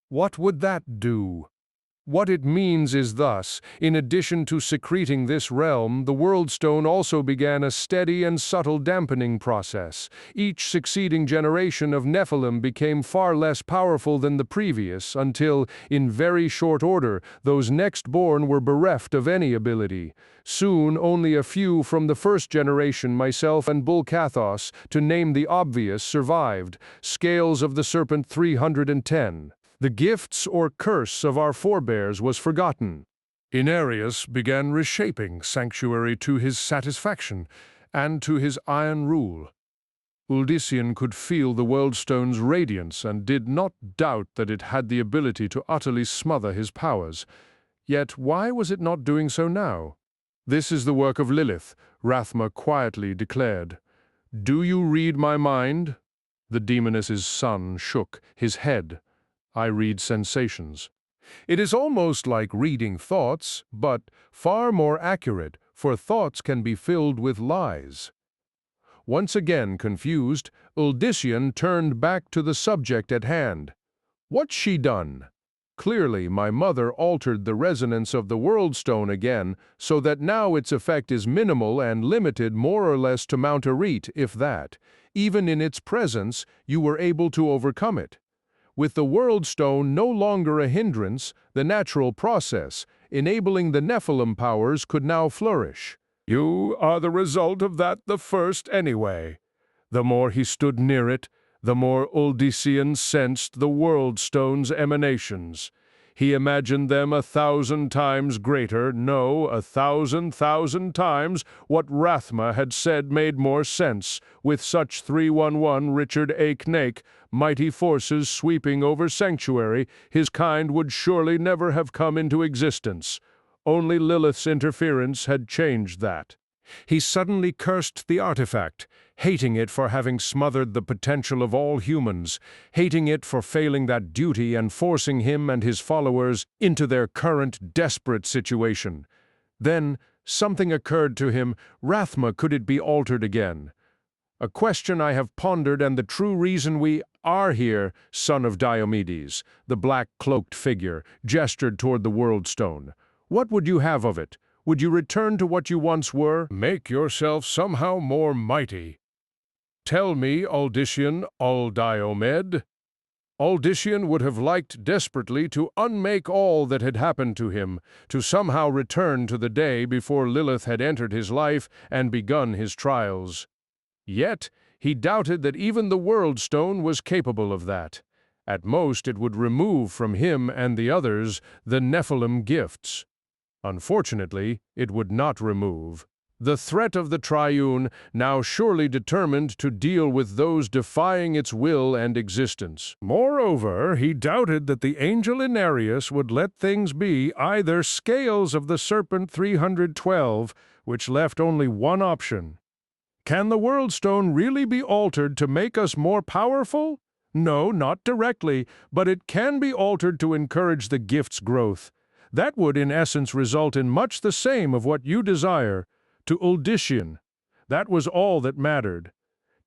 What would that do? What it means is thus, in addition to secreting this realm, the World Stone also began a steady and subtle dampening process. Each succeeding generation of Nephilim became far less powerful than the previous, until, in very short order, those next born were bereft of any ability. Soon, only a few from the first generation, myself and Bulkathos, to name the obvious, survived. Scales of the Serpent 310. The gifts or curse of our forebears was forgotten. Inarius began reshaping sanctuary to his satisfaction and to his iron rule. Uldician could feel the World Stone's radiance and did not doubt that it had the ability to utterly smother his powers. Yet why was it not doing so now? This is the work of Lilith, Rathma quietly declared. Do you read my mind? The demoness's son shook his head. I read sensations. It is almost like reading thoughts, but far more accurate, for thoughts can be filled with lies. Once again confused, Uldician turned back to the subject at hand. What's she done? Clearly, my mother altered the resonance of the World Stone again, so that now its effect is minimal and limited more or less to Mount Arete, if that. Even in its presence, you were able to overcome it. With the World Stone no longer a hindrance, the natural process, enabling the Nephilim powers, could now flourish. You are the result of that the first anyway. The more he stood near it, the more Uldician sensed the World Stone's emanations. He imagined them 1,000 times greater, no, 1,000,000 times what Rathma had said made more sense. With such 311 Richard A. Cain, mighty forces sweeping over sanctuary, his kind would surely never have come into existence. Only Lilith's interference had changed that. He suddenly cursed the artifact, hating it for having smothered the potential of all humans, hating it for failing that duty and forcing him and his followers into their current desperate situation. Then, something occurred to him. Rathma, could it be altered again? A question I have pondered, and the true reason we are here, son of Diomedes, the black-cloaked figure, gestured toward the World Stone. What would you have of it? Would you return to what you once were? Make yourself somehow more mighty. Tell me, Uldician, Diomed. Uldician would have liked desperately to unmake all that had happened to him, to somehow return to the day before Lilith had entered his life and begun his trials. Yet, he doubted that even the World Stone was capable of that. At most, it would remove from him and the others the Nephilim gifts. Unfortunately, it would not remove. The threat of the Triune, now surely determined to deal with those defying its will and existence. Moreover, he doubted that the angel Inarius would let things be either Scales of the Serpent 312, which left only one option. Can the World Stone really be altered to make us more powerful? No, not directly, but it can be altered to encourage the gift's growth. That would in essence result in much the same of what you desire, to Uldyssian. That was all that mattered.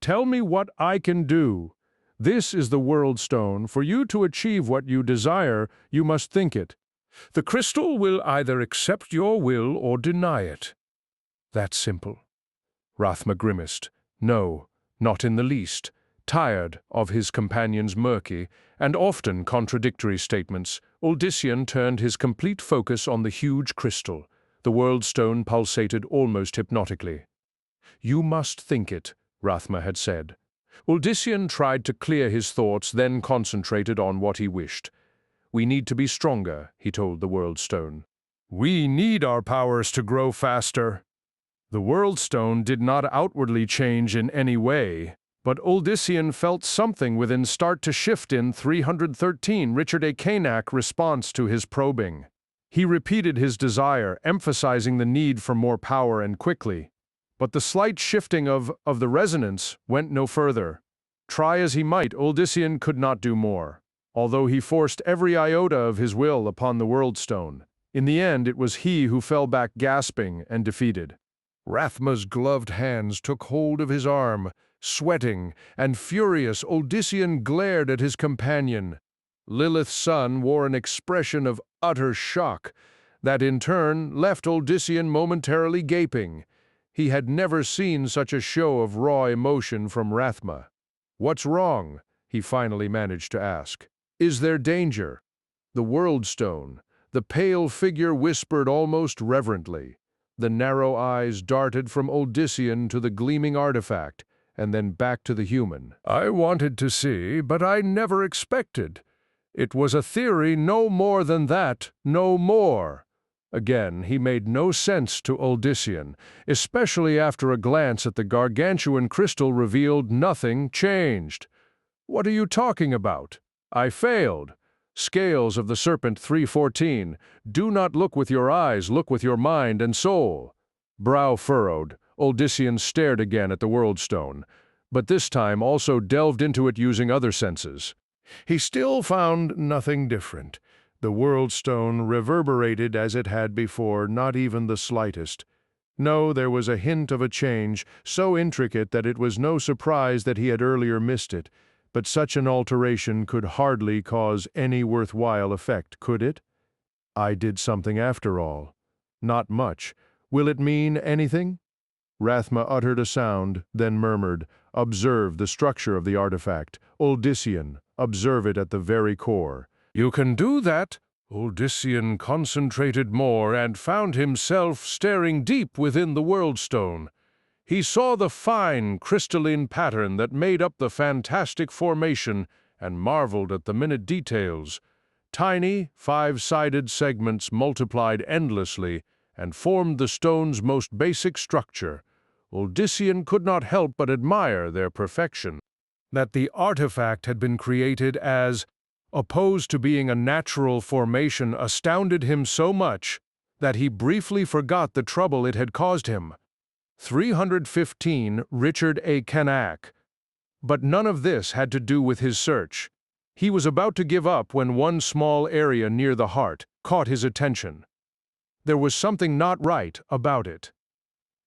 Tell me what I can do. This is the World Stone. For you to achieve what you desire, you must think it. The crystal will either accept your will or deny it. That's simple. Rathma grimaced. No, not in the least. Tired of his companion's murky and often contradictory statements, Uldyssian turned his complete focus on the huge crystal. The World Stone pulsated almost hypnotically. You must think it, Rathma had said. Uldyssian tried to clear his thoughts, then concentrated on what he wished. We need to be stronger, he told the World Stone. We need our powers to grow faster. The World Stone did not outwardly change in any way, but Uldyssian felt something within start to shift in 313 Richard A. Cainac response to his probing. He repeated his desire, emphasizing the need for more power and quickly. But the slight shifting of the resonance went no further. Try as he might, Uldyssian could not do more, although he forced every iota of his will upon the World Stone. In the end, it was he who fell back gasping and defeated. Rathma's gloved hands took hold of his arm. Sweating and furious, Uldyssian glared at his companion. Lilith's son wore an expression of utter shock that in turn left Uldyssian momentarily gaping. He had never seen such a show of raw emotion from Rathma. What's wrong? He finally managed to ask. Is there danger? The World Stone, the pale figure whispered almost reverently. The narrow eyes darted from Uldyssian to the gleaming artifact, and then back to the human. I wanted to see, but I never expected. It was a theory, no more than that, no more. Again, he made no sense to Uldyssian, especially after a glance at the gargantuan crystal revealed nothing changed. What are you talking about? I failed. Scales of the Serpent 314. Do not look with your eyes, look with your mind and soul. Brow furrowed, Uldyssian stared again at the World Stone, but this time also delved into it using other senses. He still found nothing different. The World Stone reverberated as it had before, not even the slightest. No, there was a hint of a change, so intricate that it was no surprise that he had earlier missed it, but such an alteration could hardly cause any worthwhile effect, could it? I did something after all. Not much. Will it mean anything? Rathma uttered a sound, then murmured, Observe the structure of the artifact. Uldyssian, observe it at the very core. You can do that. Uldyssian concentrated more and found himself staring deep within the World Stone. He saw the fine, crystalline pattern that made up the fantastic formation and marveled at the minute details. Tiny, five-sided segments multiplied endlessly and formed the stone's most basic structure. Uldyssian could not help but admire their perfection. That the artifact had been created as opposed to being a natural formation astounded him so much that he briefly forgot the trouble it had caused him. 315 Richard A. Cainac. But none of this had to do with his search. He was about to give up when one small area near the heart caught his attention. There was something not right about it.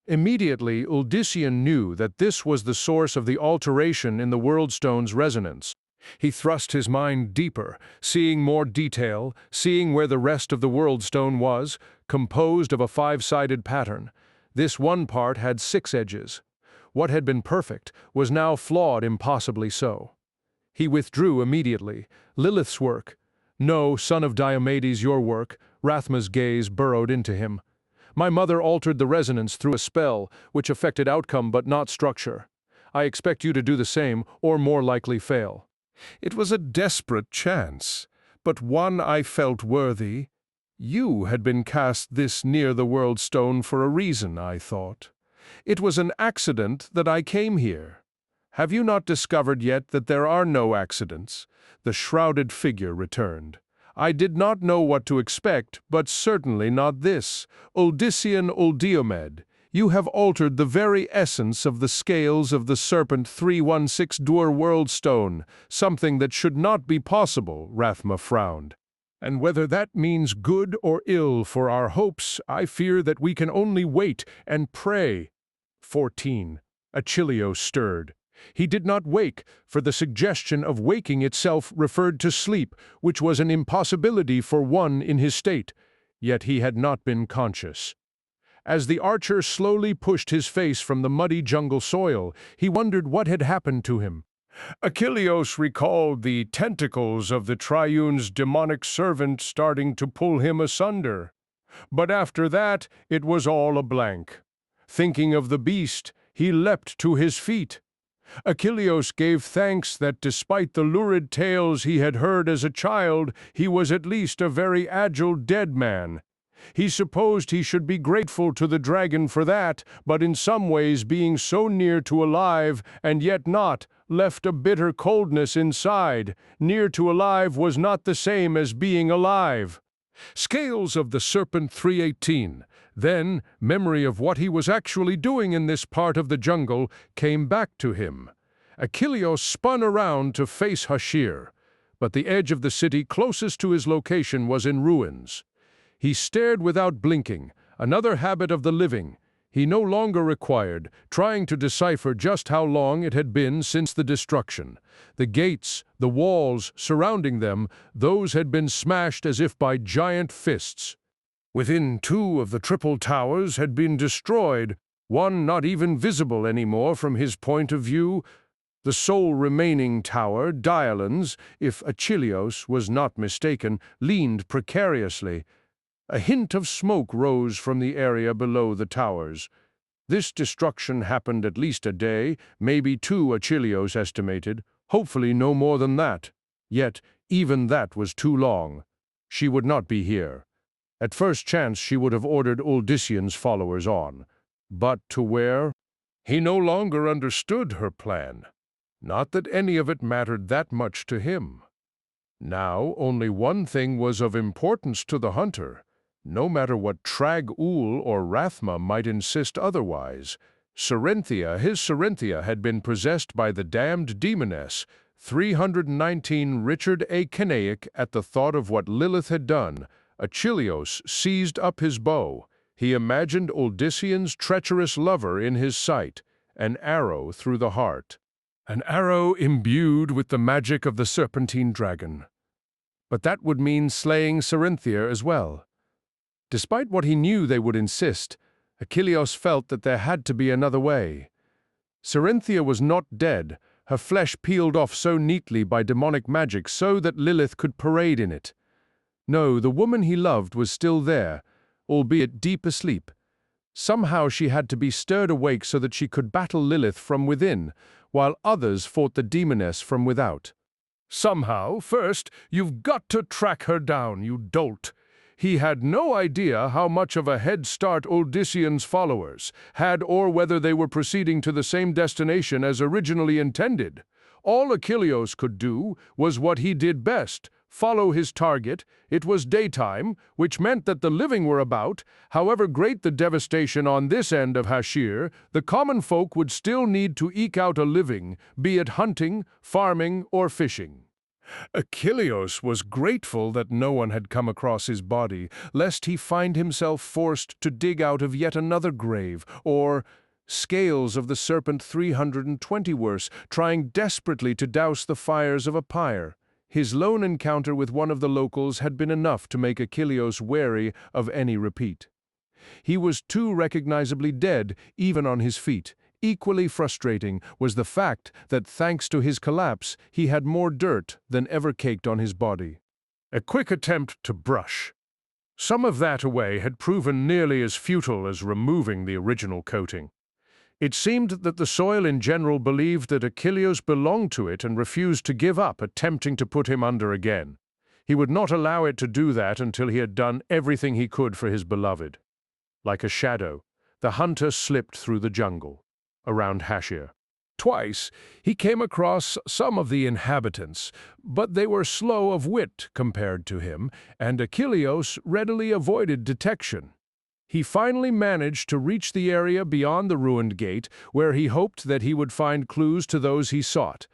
Immediately, Uldyssian knew that this was the source of the alteration in the World Stone's resonance. He thrust his mind deeper, seeing more detail, seeing where the rest of the World Stone was, composed of a five-sided pattern. This one part had 6 edges. What had been perfect was now flawed impossibly so. He withdrew immediately. Lilith's work. No, son of Diomedes, your work. Rathma's gaze burrowed into him. My mother altered the resonance through a spell, which affected outcome but not structure. I expect you to do the same, or more likely fail. It was a desperate chance, but one I felt worthy. You had been cast this near the World Stone for a reason, I thought. It was an accident that I came here. Have you not discovered yet that there are no accidents? The shrouded figure returned. I did not know what to expect, but certainly not this. Uldyssian Uldiomed, you have altered the very essence of the scales of the Serpent 316 Dur World Stone, something that should not be possible, Rathma frowned. And whether that means good or ill for our hopes, I fear that we can only wait and pray. 14. Achilleus stirred. He did not wake, for the suggestion of waking itself referred to sleep, which was an impossibility for one in his state. Yet he had not been conscious. As the archer slowly pushed his face from the muddy jungle soil, he wondered what had happened to him. Achilleus recalled the tentacles of the triune's demonic servant starting to pull him asunder. But after that, it was all a blank. Thinking of the beast, he leapt to his feet. Achilleus gave thanks that despite the lurid tales he had heard as a child, he was at least a very agile dead man. He supposed he should be grateful to the dragon for that, but in some ways being so near to alive, and yet not, left a bitter coldness inside. Near to alive was not the same as being alive. Scales of the Serpent 318. Then, memory of what he was actually doing in this part of the jungle came back to him. Achilleus spun around to face Hashir, but the edge of the city closest to his location was in ruins. He stared without blinking, another habit of the living. He no longer required, trying to decipher just how long it had been since the destruction. The gates, the walls surrounding them, those had been smashed as if by giant fists. Within 2 of the triple towers had been destroyed, one not even visible anymore from his point of view. The sole remaining tower, Dialen's, if Achilleus was not mistaken, leaned precariously. A hint of smoke rose from the area below the towers. This destruction happened at least a day, maybe 2, Achilleus estimated, hopefully no more than that. Yet, even that was too long. She would not be here. At first chance she would have ordered Uldyssian's followers on. But to where? He no longer understood her plan. Not that any of it mattered that much to him. Now only one thing was of importance to the hunter. No matter what Trag-Ul or Rathma might insist otherwise, his Sarinthia had been possessed by the damned demoness, 319 Richard A. Canaic. At the thought of what Lilith had done, Achilleus seized up his bow. He imagined Uldyssian's treacherous lover in his sight, an arrow through the heart. An arrow imbued with the magic of the serpentine dragon. But that would mean slaying Sarinthia as well. Despite what he knew they would insist, Achilleus felt that there had to be another way. Sarinthia was not dead, her flesh peeled off so neatly by demonic magic so that Lilith could parade in it. No, the woman he loved was still there, albeit deep asleep. Somehow she had to be stirred awake so that she could battle Lilith from within, while others fought the demoness from without. Somehow, first, you've got to track her down, you dolt. He had no idea how much of a head start Uldyssian's followers had or whether they were proceeding to the same destination as originally intended. All Achilleus could do was what he did best, follow his target. It was daytime, which meant that the living were about. However great the devastation on this end of Hashir, the common folk would still need to eke out a living, be it hunting, farming, or fishing. Achilleus was grateful that no one had come across his body, lest he find himself forced to dig out of yet another grave, or scales of the Serpent 320 worse, trying desperately to douse the fires of a pyre. His lone encounter with one of the locals had been enough to make Achilleus wary of any repeat. He was too recognizably dead, even on his feet. Equally frustrating was the fact that, thanks to his collapse, he had more dirt than ever caked on his body. A quick attempt to brush some of that away had proven nearly as futile as removing the original coating. It seemed that the soil in general believed that Achilleus belonged to it and refused to give up attempting to put him under again. He would not allow it to do that until he had done everything he could for his beloved. Like a shadow, the hunter slipped through the jungle, around Hashir. Twice he came across some of the inhabitants, but they were slow of wit compared to him, and Achilleus readily avoided detection. He finally managed to reach the area beyond the ruined gate, where he hoped that he would find clues to those he sought.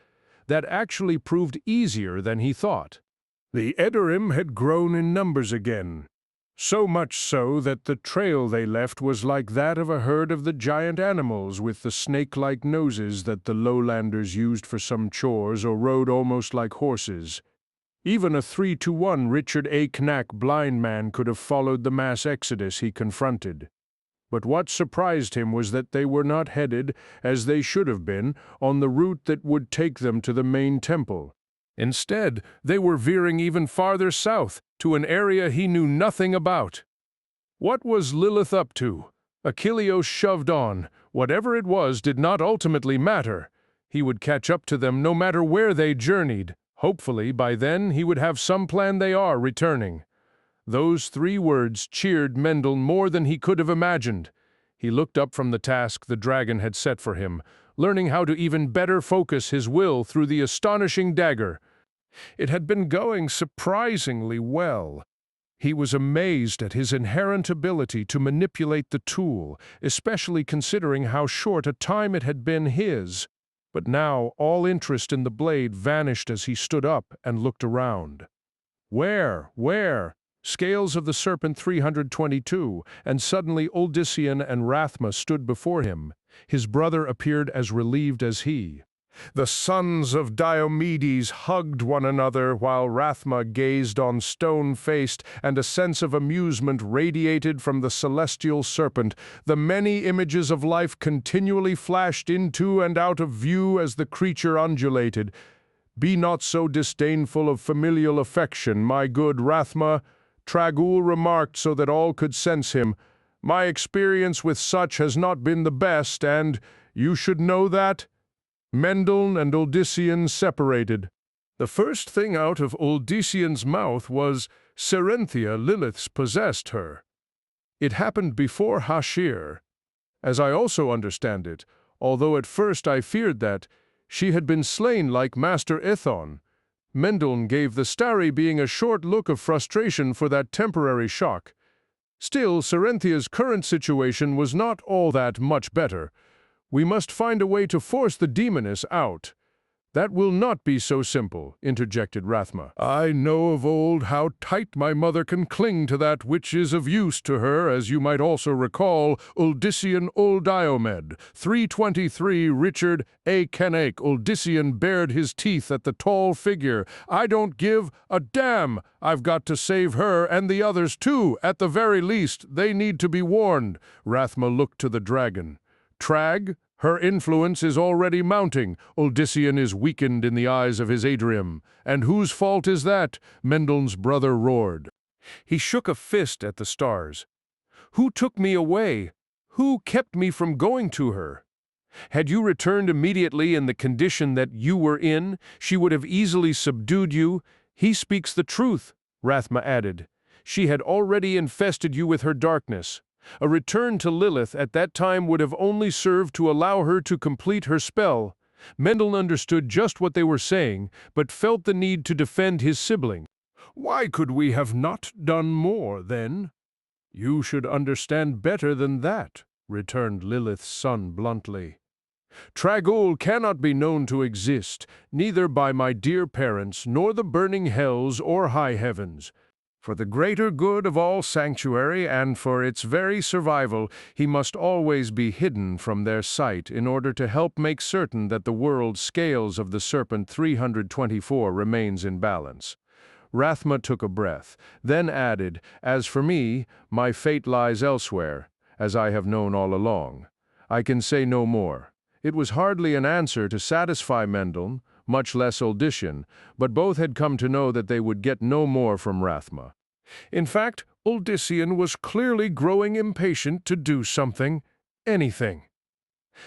That actually proved easier than he thought. The Edorim had grown in numbers again, so much so that the trail they left was like that of a herd of the giant animals with the snake-like noses that the lowlanders used for some chores or rode almost like horses. Even a 3-to-1 Richard A. Knack blind man could have followed the mass exodus he confronted. But what surprised him was that they were not headed, as they should have been, on the route that would take them to the main temple. Instead, they were veering even farther south, to an area he knew nothing about. What was Lilith up to? Achilleos shoved on. Whatever it was did not ultimately matter. He would catch up to them no matter where they journeyed. Hopefully, by then, he would have some plan they are returning. Those 3 words cheered Mendel more than he could have imagined. He looked up from the task the dragon had set for him, learning how to even better focus his will through the astonishing dagger. It had been going surprisingly well. He was amazed at his inherent ability to manipulate the tool, especially considering how short a time it had been his. But now all interest in the blade vanished as he stood up and looked around. Where? Scales of the Serpent 322, and suddenly Uldyssian and Rathma stood before him. His brother appeared as relieved as he. The sons of Diomedes hugged one another while Rathma gazed on stone-faced, and a sense of amusement radiated from the celestial serpent. The many images of life continually flashed into and out of view as the creature undulated. "Be not so disdainful of familial affection, my good Rathma," Tragul remarked so that all could sense him. "My experience with such has not been the best, and you should know that." Mendel and Uldyssian separated. The first thing out of Uldyssian's mouth was, "Serenthia Lilith's possessed her." It happened before Hashir. As I also understand it, although at first I feared that, she had been slain like Master Ithon. Mendel gave the starry being a short look of frustration for that temporary shock. Still, Serenthia's current situation was not all that much better. "We must find a way to force the demoness out." "That will not be so simple," interjected Rathma. "I know of old how tight my mother can cling to that which is of use to her, as you might also recall Uldyssian Uldiomed. 323 Richard A. Cain. Uldyssian bared his teeth at the tall figure. I don't give a damn. I've got to save her and the others too. At the very least, they need to be warned." Rathma looked to the dragon. "Trag, her influence is already mounting. Uldyssian is weakened in the eyes of his Adriam. And whose fault is that?" Mendel's brother roared. He shook a fist at the stars. "Who took me away? Who kept me from going to her? Had you returned immediately in the condition that you were in, she would have easily subdued you." "He speaks the truth," Rathma added. "She had already infested you with her darkness. A return to Lilith at that time would have only served to allow her to complete her spell." Mendel understood just what they were saying, but felt the need to defend his sibling. "Why could we have not done more, then?" "You should understand better than that," returned Lilith's son bluntly. "Tragul cannot be known to exist, neither by my dear parents, nor the burning hells or high heavens. For the greater good of all sanctuary and for its very survival, he must always be hidden from their sight in order to help make certain that the world scales of the Serpent 324 remains in balance." Rathma took a breath, then added, "As for me, my fate lies elsewhere, as I have known all along. I can say no more." It was hardly an answer to satisfy Mendel, much less Uldyssian, but both had come to know that they would get no more from Rathma. In fact, Uldyssian was clearly growing impatient to do something, anything.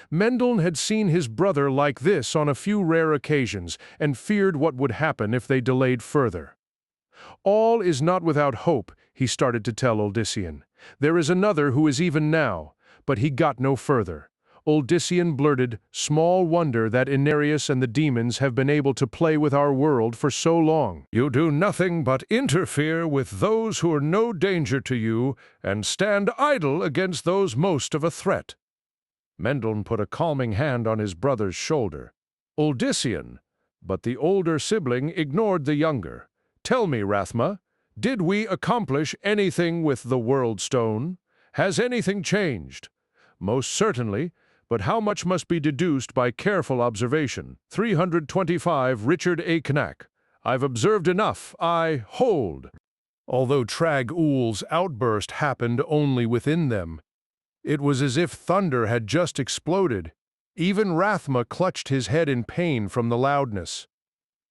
Mendel had seen his brother like this on a few rare occasions, and feared what would happen if they delayed further. "All is not without hope," he started to tell Uldyssian. "There is another who is even now," but he got no further. Uldyssian blurted, "Small wonder that Inarius and the demons have been able to play with our world for so long. You do nothing but interfere with those who are no danger to you, and stand idle against those most of a threat." Mendel put a calming hand on his brother's shoulder. "Uldyssian," but the older sibling ignored the younger. Tell me, Rathma, did we accomplish anything with the World Stone? Has anything changed? Most certainly, but how much must be deduced by careful observation? 325 Richard A. Knack. I've observed enough. I hold. Although Trag Ool's outburst happened only within them, it was as if thunder had just exploded. Even Rathma clutched his head in pain from the loudness.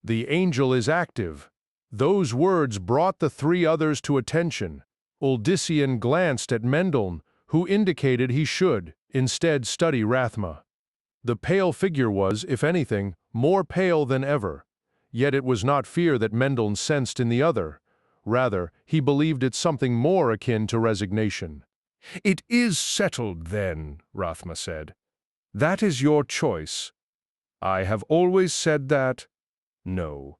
The angel is active. Those words brought the three others to attention. Uldyssian glanced at Mendeln, who indicated he should, instead, study Rathma. The pale figure was, if anything, more pale than ever. Yet it was not fear that Mendeln sensed in the other. Rather, he believed it something more akin to resignation. "It is settled, then," Rathma said. "That is your choice. I have always said that. No.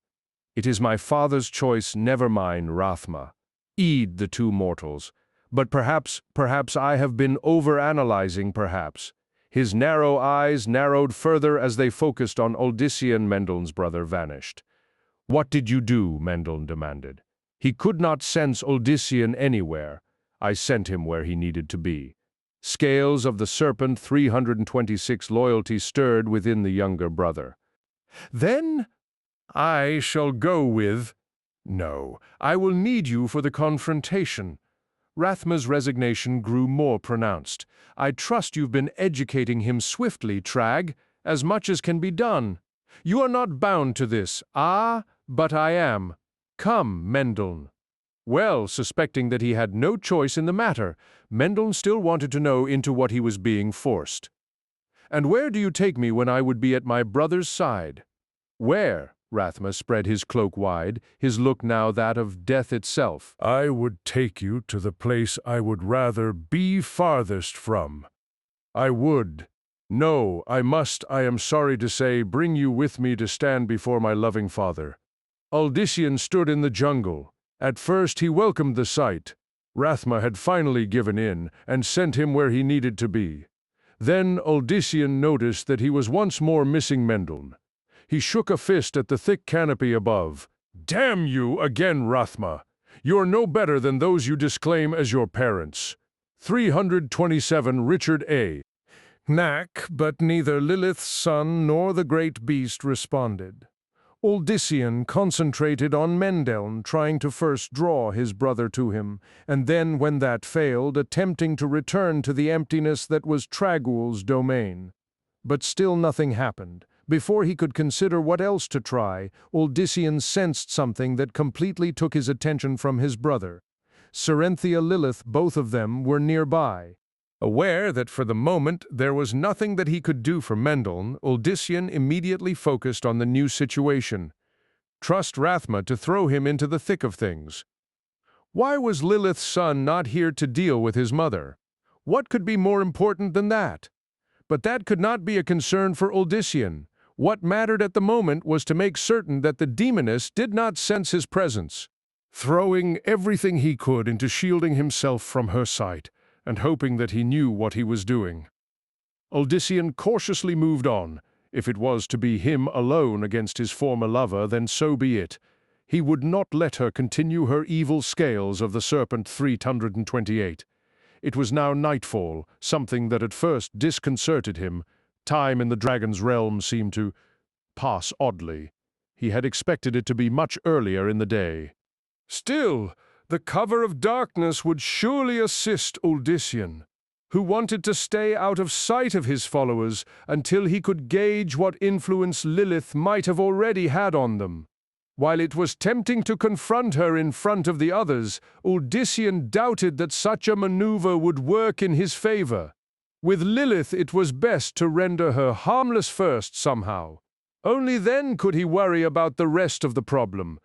It is my father's choice, never mine, Rathma. Eed the two mortals. But perhaps I have been over-analyzing, perhaps." His narrow eyes narrowed further as they focused on Uldyssian. Mendeln's brother vanished. "What did you do?" Mendeln demanded. "He could not sense Uldyssian anywhere. I sent him where he needed to be." Scales of the Serpent 326 loyalty stirred within the younger brother. "Then I shall go with... No, I will need you for the confrontation." Rathma's resignation grew more pronounced. "I trust you've been educating him swiftly, Trag, as much as can be done. You are not bound to this. Ah, but I am. Come, Mendeln." Well, suspecting that he had no choice in the matter, Mendeln still wanted to know into what he was being forced. "And where do you take me when I would be at my brother's side?" "Where?" Rathma spread his cloak wide, his look now that of death itself. "I would take you to the place I would rather be farthest from. I would. No, I must, I am sorry to say, bring you with me to stand before my loving father." Uldyssian stood in the jungle. At first he welcomed the sight. Rathma had finally given in and sent him where he needed to be. Then Uldyssian noticed that he was once more missing Mendeln. He shook a fist at the thick canopy above. "Damn you again, Rathma! You're no better than those you disclaim as your parents." 327 Richard A. Knack, but neither Lilith's son nor the great beast responded. Uldyssian concentrated on Mendeln, trying to first draw his brother to him, and then, when that failed, attempting to return to the emptiness that was Trag Ool's domain. But still nothing happened. Before he could consider what else to try, Uldyssian sensed something that completely took his attention from his brother. Serenthia Lilith, both of them, were nearby. Aware that for the moment there was nothing that he could do for Mendeln, Uldyssian immediately focused on the new situation. Trust Rathma to throw him into the thick of things. Why was Lilith's son not here to deal with his mother? What could be more important than that? But that could not be a concern for Uldyssian. What mattered at the moment was to make certain that the demoness did not sense his presence. Throwing everything he could into shielding himself from her sight, and hoping that he knew what he was doing. Uldyssian cautiously moved on. If it was to be him alone against his former lover, then so be it. He would not let her continue her evil scales of the Serpent 328. It was now nightfall, something that at first disconcerted him. Time in the dragon's realm seemed to pass oddly. He had expected it to be much earlier in the day. Still, the cover of darkness would surely assist Uldyssian, who wanted to stay out of sight of his followers until he could gauge what influence Lilith might have already had on them. While it was tempting to confront her in front of the others, Uldyssian doubted that such a maneuver would work in his favor. With Lilith it was best to render her harmless first somehow. Only then could he worry about the rest of the problem.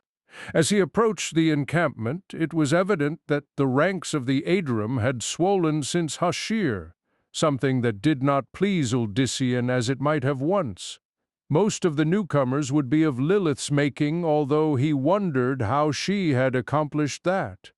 As he approached the encampment, it was evident that the ranks of the Aedrum had swollen since Hashir, something that did not please Uldyssian as it might have once. Most of the newcomers would be of Lilith's making, although he wondered how she had accomplished that.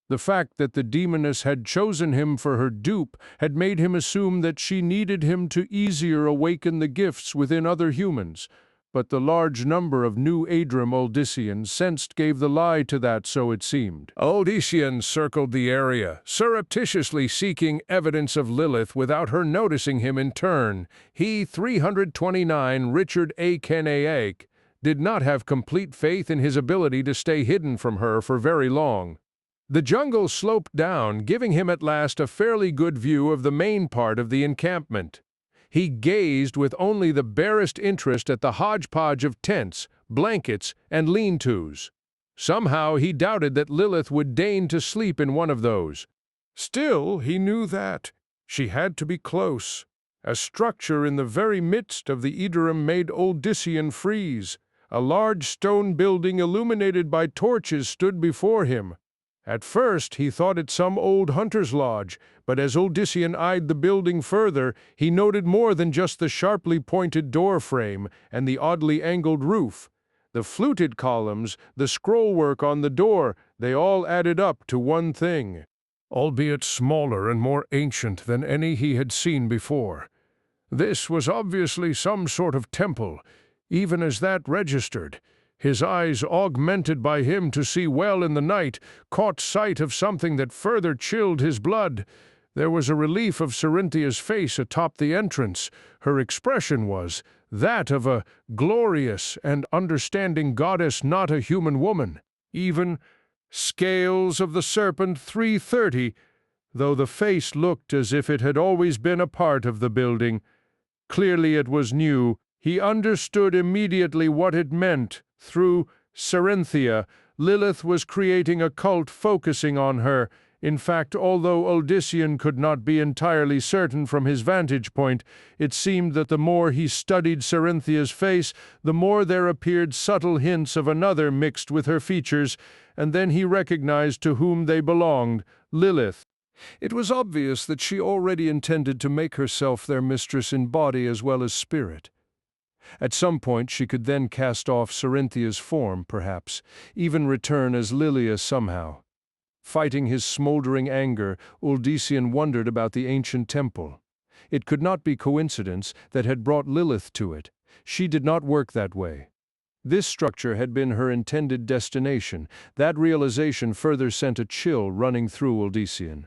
The fact that the demoness had chosen him for her dupe had made him assume that she needed him to easier awaken the gifts within other humans, but the large number of new Adrim Uldyssians sensed gave the lie to that, so it seemed. Uldyssians circled the area, surreptitiously seeking evidence of Lilith without her noticing him in turn. He, 329 Richard A. Cain, did not have complete faith in his ability to stay hidden from her for very long. The jungle sloped down, giving him at last a fairly good view of the main part of the encampment. He gazed with only the barest interest at the hodgepodge of tents, blankets, and lean-tos. Somehow he doubted that Lilith would deign to sleep in one of those. Still, he knew that she had to be close. A structure in the very midst of the Idrim made Uldyssian freeze. A large stone building illuminated by torches stood before him. At first he thought it some old hunter's lodge, but as Uldyssian eyed the building further, he noted more than just the sharply pointed door frame and the oddly angled roof. The fluted columns, the scrollwork on the door, they all added up to one thing. Albeit smaller and more ancient than any he had seen before. This was obviously some sort of temple, even as that registered. His eyes, augmented by him to see well in the night, caught sight of something that further chilled his blood. There was a relief of Cerinthia's face atop the entrance. Her expression was that of a glorious and understanding goddess, not a human woman. Even scales of the Serpent 330, though the face looked as if it had always been a part of the building. Clearly it was new. He understood immediately what it meant. Through Cerinthia, Lilith was creating a cult focusing on her. In fact, although Uldyssian could not be entirely certain from his vantage point, it seemed that the more he studied Cerinthia's face, the more there appeared subtle hints of another mixed with her features, and then he recognized to whom they belonged, Lilith. It was obvious that she already intended to make herself their mistress in body as well as spirit. At some point she could then cast off Cerinthia's form, perhaps, even return as Lilia somehow. Fighting his smoldering anger, Uldyssian wondered about the ancient temple. It could not be coincidence that had brought Lilith to it. She did not work that way. This structure had been her intended destination. That realization further sent a chill running through Uldyssian.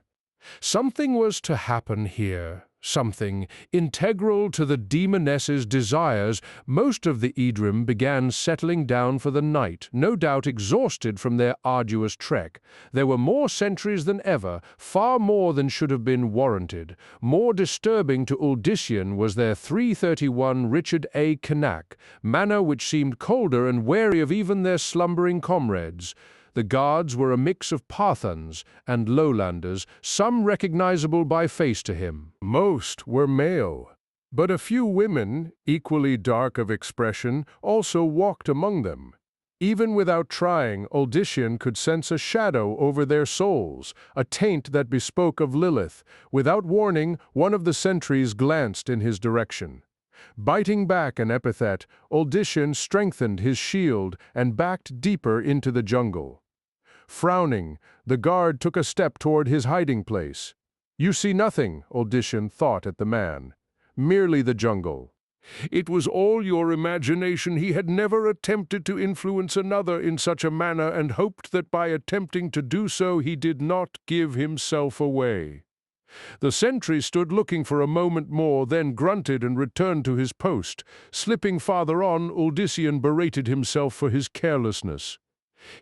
Something was to happen here. Something integral to the demoness's desires. Most of the Idrim began settling down for the night, no doubt exhausted from their arduous trek. There were more sentries than ever, far more than should have been warranted. More disturbing to Uldyssian was their 331 Richard A. Cain, manner which seemed colder and wary of even their slumbering comrades. The guards were a mix of Parthans and Lowlanders, some recognizable by face to him. Most were male, but a few women, equally dark of expression, also walked among them. Even without trying, Uldyssian could sense a shadow over their souls, a taint that bespoke of Lilith. Without warning, one of the sentries glanced in his direction. Biting back an epithet, Uldyssian strengthened his shield and backed deeper into the jungle. Frowning, the guard took a step toward his hiding place. "You see nothing," Uldyssian thought at the man. "Merely the jungle." It was all your imagination. He had never attempted to influence another in such a manner and hoped that by attempting to do so he did not give himself away. The sentry stood looking for a moment more, then grunted and returned to his post. Slipping farther on, Uldyssian berated himself for his carelessness.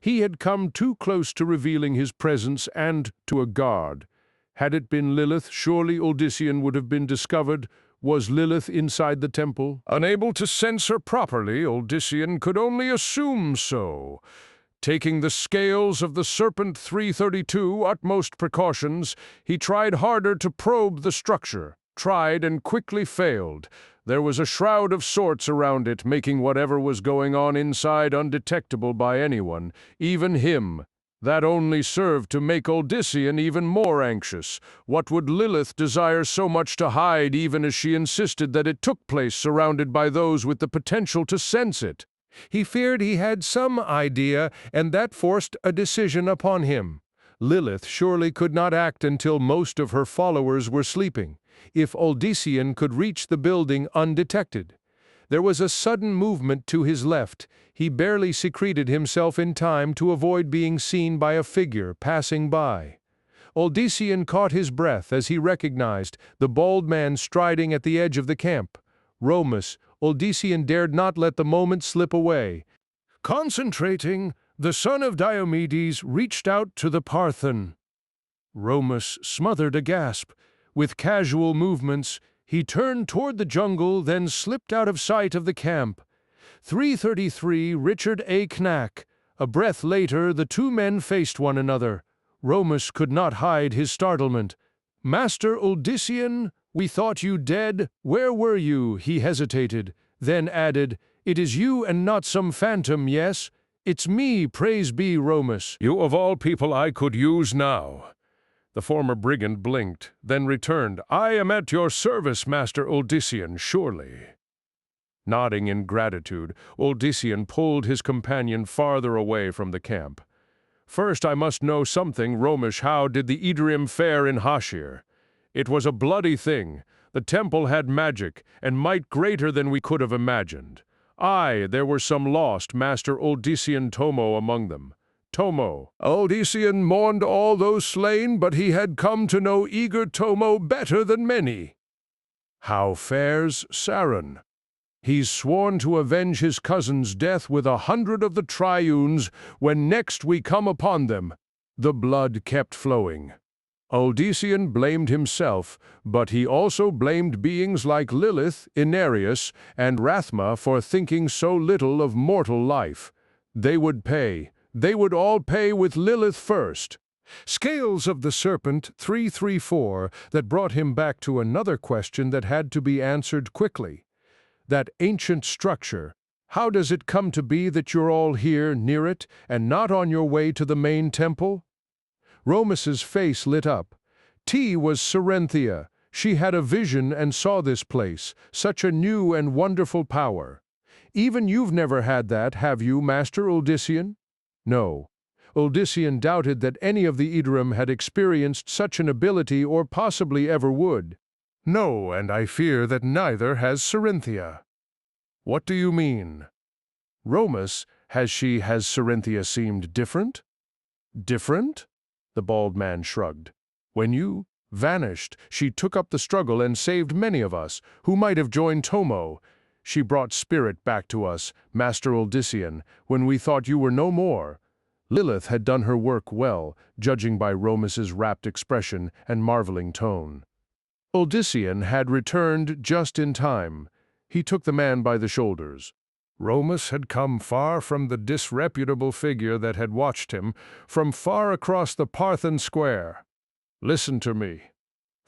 He had come too close to revealing his presence and to a guard. Had it been Lilith, surely Uldyssian would have been discovered. Was Lilith inside the temple? Unable to sense her properly, Uldyssian could only assume so. Taking the scales of the Serpent 332 utmost precautions, he tried harder to probe the structure. Tried and quickly failed. There was a shroud of sorts around it, making whatever was going on inside undetectable by anyone, even him. That only served to make Uldyssian even more anxious. What would Lilith desire so much to hide, even as she insisted that it took place surrounded by those with the potential to sense it? He feared he had some idea, and that forced a decision upon him. Lilith surely could not act until most of her followers were sleeping. If Uldyssian could reach the building undetected, There was a sudden movement to his left. He barely secreted himself in time to avoid being seen by a figure passing by. Odyssean caught his breath as he recognized the bald man striding at the edge of the camp. Romus, Odyssean dared not let the moment slip away. Concentrating, the son of Diomedes reached out to the Parthenon. Romus smothered a gasp. With casual movements, he turned toward the jungle, then slipped out of sight of the camp. 333 Richard A. Knack. A breath later, the two men faced one another. Romus could not hide his startlement. "Master Odyssean, we thought you dead. Where were you?" He hesitated, then added, "It is you and not some phantom, yes? It's me, praise be, Romus." "You of all people I could use now." The former brigand blinked, then returned. "I am at your service, Master Odyssean, surely." Nodding in gratitude, Odyssean pulled his companion farther away from the camp. "First I must know something, Romus. How did the Idrium fare in Hashir? It was a bloody thing. The temple had magic, and might greater than we could have imagined. Aye, there were some lost, Master Odyssean Tomo among them." Tomo. Odyssean mourned all those slain, but he had come to know eager Tomo better than many. How fares Saron? He's sworn to avenge his cousin's death with 100 of the triunes when next we come upon them. The blood kept flowing. Odyssean blamed himself, but he also blamed beings like Lilith, Inarius, and Rathma for thinking so little of mortal life. They would pay. They would all pay with Lilith first. Scales of the Serpent 334 that brought him back to another question that had to be answered quickly. That ancient structure, how does it come to be that you're all here near it and not on your way to the main temple? Romus's face lit up. T was Serenthia. She had a vision and saw this place, such a new and wonderful power. Even you've never had that, have you, Master Odyssean? No. Odyssean doubted that any of the Idrim had experienced such an ability or possibly ever would. No, and I fear that neither has Serenthia. What do you mean? Romus, has Serenthia seemed different? Different? The bald man shrugged. When you vanished, she took up the struggle and saved many of us, who might have joined Tomo. She brought spirit back to us, Master Odyssean, when we thought you were no more. Lilith had done her work well, judging by Romus's rapt expression and marveling tone. Odyssean had returned just in time. He took the man by the shoulders. Romus had come far from the disreputable figure that had watched him, from far across the Parthenon square. Listen to me.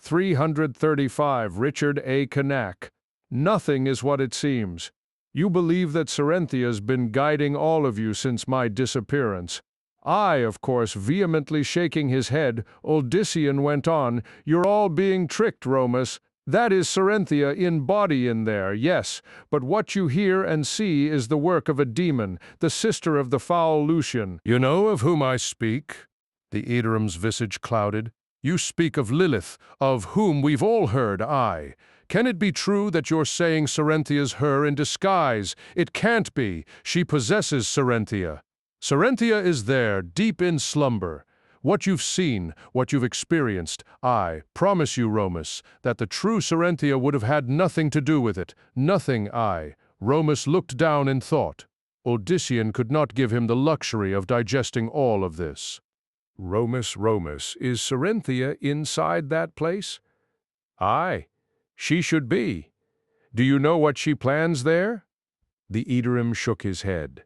335 Richard A. Knack. Nothing is what it seems. You believe that Serenthia's been guiding all of you since my disappearance. I, of course, vehemently shaking his head, Odyssean went on, "You're all being tricked, Romus. That is Serenthia in body in there, yes, but what you hear and see is the work of a demon, the sister of the foul Lucian." "You know of whom I speak?" The Idrim's visage clouded. "You speak of Lilith, of whom we've all heard, aye. Can it be true that you're saying Serenthia's her in disguise? It can't be. She possesses Serenthia. Serenthia is there, deep in slumber. What you've seen, what you've experienced, I promise you, Romus, that the true Serenthia would have had nothing to do with it. Nothing, I." Romus looked down in thought. Odyssean could not give him the luxury of digesting all of this. Romus, is Serenthia inside that place?" "Aye, she should be. Do you know what she plans there?" The Idrim shook his head.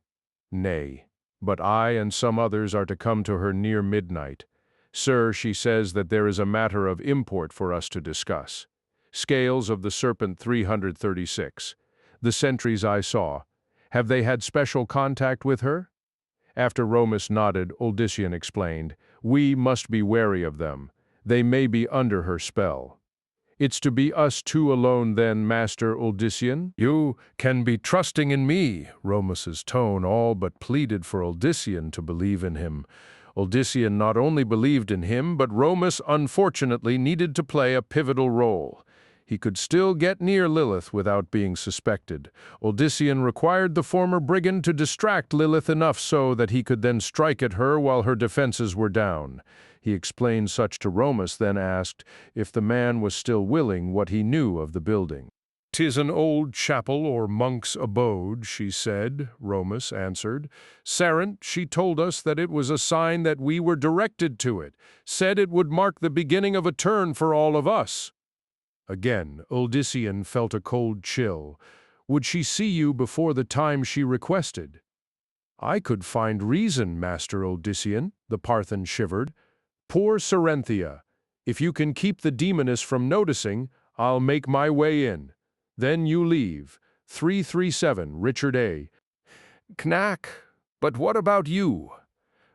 "Nay. But I and some others are to come to her near midnight. Sir, she says that there is a matter of import for us to discuss. Scales of the Serpent 336. The sentries I saw. Have they had special contact with her?" After Romus nodded, Odyssean explained, "We must be wary of them. They may be under her spell." "It's to be us two alone then, Master Odyssean?" "You can be trusting in me." Romus's tone all but pleaded for Odyssean to believe in him. Odyssean not only believed in him, but Romus unfortunately needed to play a pivotal role. he could still get near Lilith without being suspected. Odyssean required the former brigand to distract Lilith enough so that he could then strike at her while her defenses were down. He explained such to Romus, then asked if the man was still willing what he knew of the building. "'Tis an old chapel or monk's abode," she said, Romus answered. "Serpent, she told us that it was a sign that we were directed to it, said it would mark the beginning of a turn for all of us." Again, Odyssean felt a cold chill. Would she see you before the time she requested? "I could find reason, Master Odyssean," the Parthian shivered. "Poor Serenthia. If you can keep the demoness from noticing, I'll make my way in. Then you leave. 337, Richard A. Knack. But what about you?"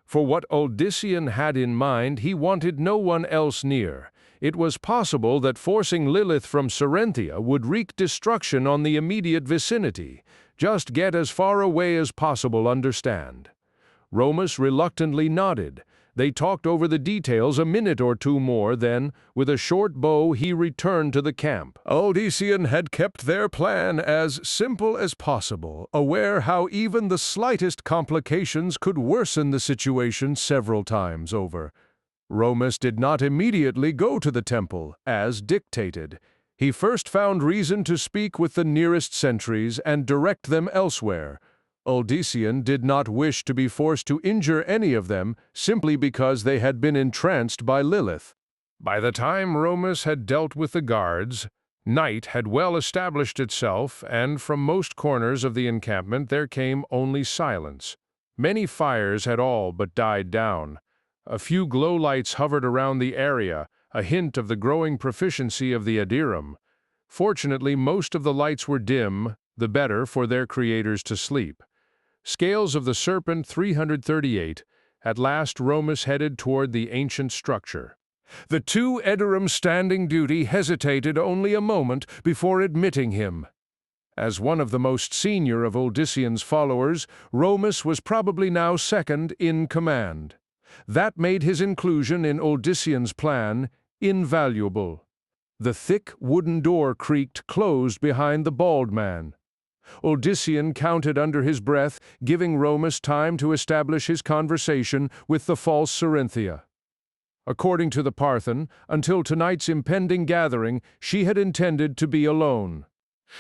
For what Odyssean had in mind, he wanted no one else near. It was possible that forcing Lilith from Serenthia would wreak destruction on the immediate vicinity. Just get as far away as possible, understand? Romus reluctantly nodded. They talked over the details a minute or two more, then, with a short bow, he returned to the camp. Odyssean had kept their plan as simple as possible, aware how even the slightest complications could worsen the situation several times over. Romus did not immediately go to the temple, as dictated. He first found reason to speak with the nearest sentries and direct them elsewhere. Odyssean did not wish to be forced to injure any of them simply because they had been entranced by Lilith. By the time Romus had dealt with the guards, night had well established itself, and from most corners of the encampment there came only silence. Many fires had all but died down. A few glow lights hovered around the area, a hint of the growing proficiency of the Adiram. Fortunately, most of the lights were dim, the better for their creators to sleep. Scales of the Serpent 338, at last Romus headed toward the ancient structure. The two Ediram standing duty hesitated only a moment before admitting him. As one of the most senior of Odyssean's followers, Romus was probably now second in command. That made his inclusion in Odyssean's plan invaluable. The thick wooden door creaked closed behind the bald man. Odyssean counted under his breath, giving Romus time to establish his conversation with the false Serenthia. According to the Parthian, until tonight's impending gathering, she had intended to be alone.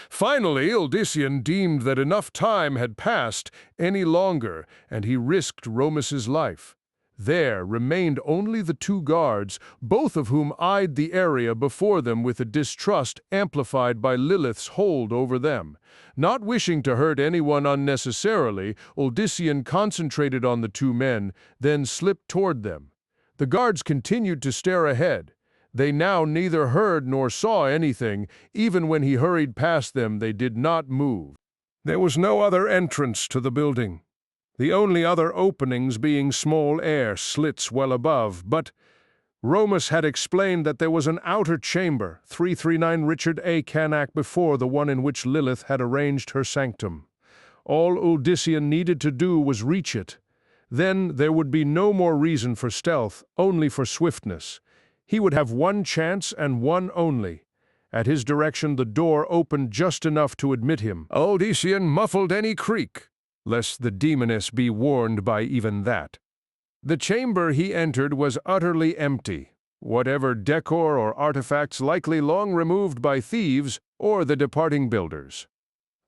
Finally, Odyssean deemed that enough time had passed any longer, and he risked Romus's life. There remained only the two guards, both of whom eyed the area before them with a distrust amplified by Lilith's hold over them. Not wishing to hurt anyone unnecessarily, Odyssean concentrated on the two men, then slipped toward them. The guards continued to stare ahead. They now neither heard nor saw anything. Even when he hurried past them, they did not move. There was no other entrance to the building, the only other openings being small air slits well above, but Romus had explained that there was an outer chamber, 339 Richard A. Canak, before the one in which Lilith had arranged her sanctum. All Odyssean needed to do was reach it. Then there would be no more reason for stealth, only for swiftness. He would have one chance and one only. At his direction the door opened just enough to admit him. Odyssean muffled any creak, lest the demoness be warned by even that. The chamber he entered was utterly empty, whatever decor or artifacts likely long removed by thieves or the departing builders.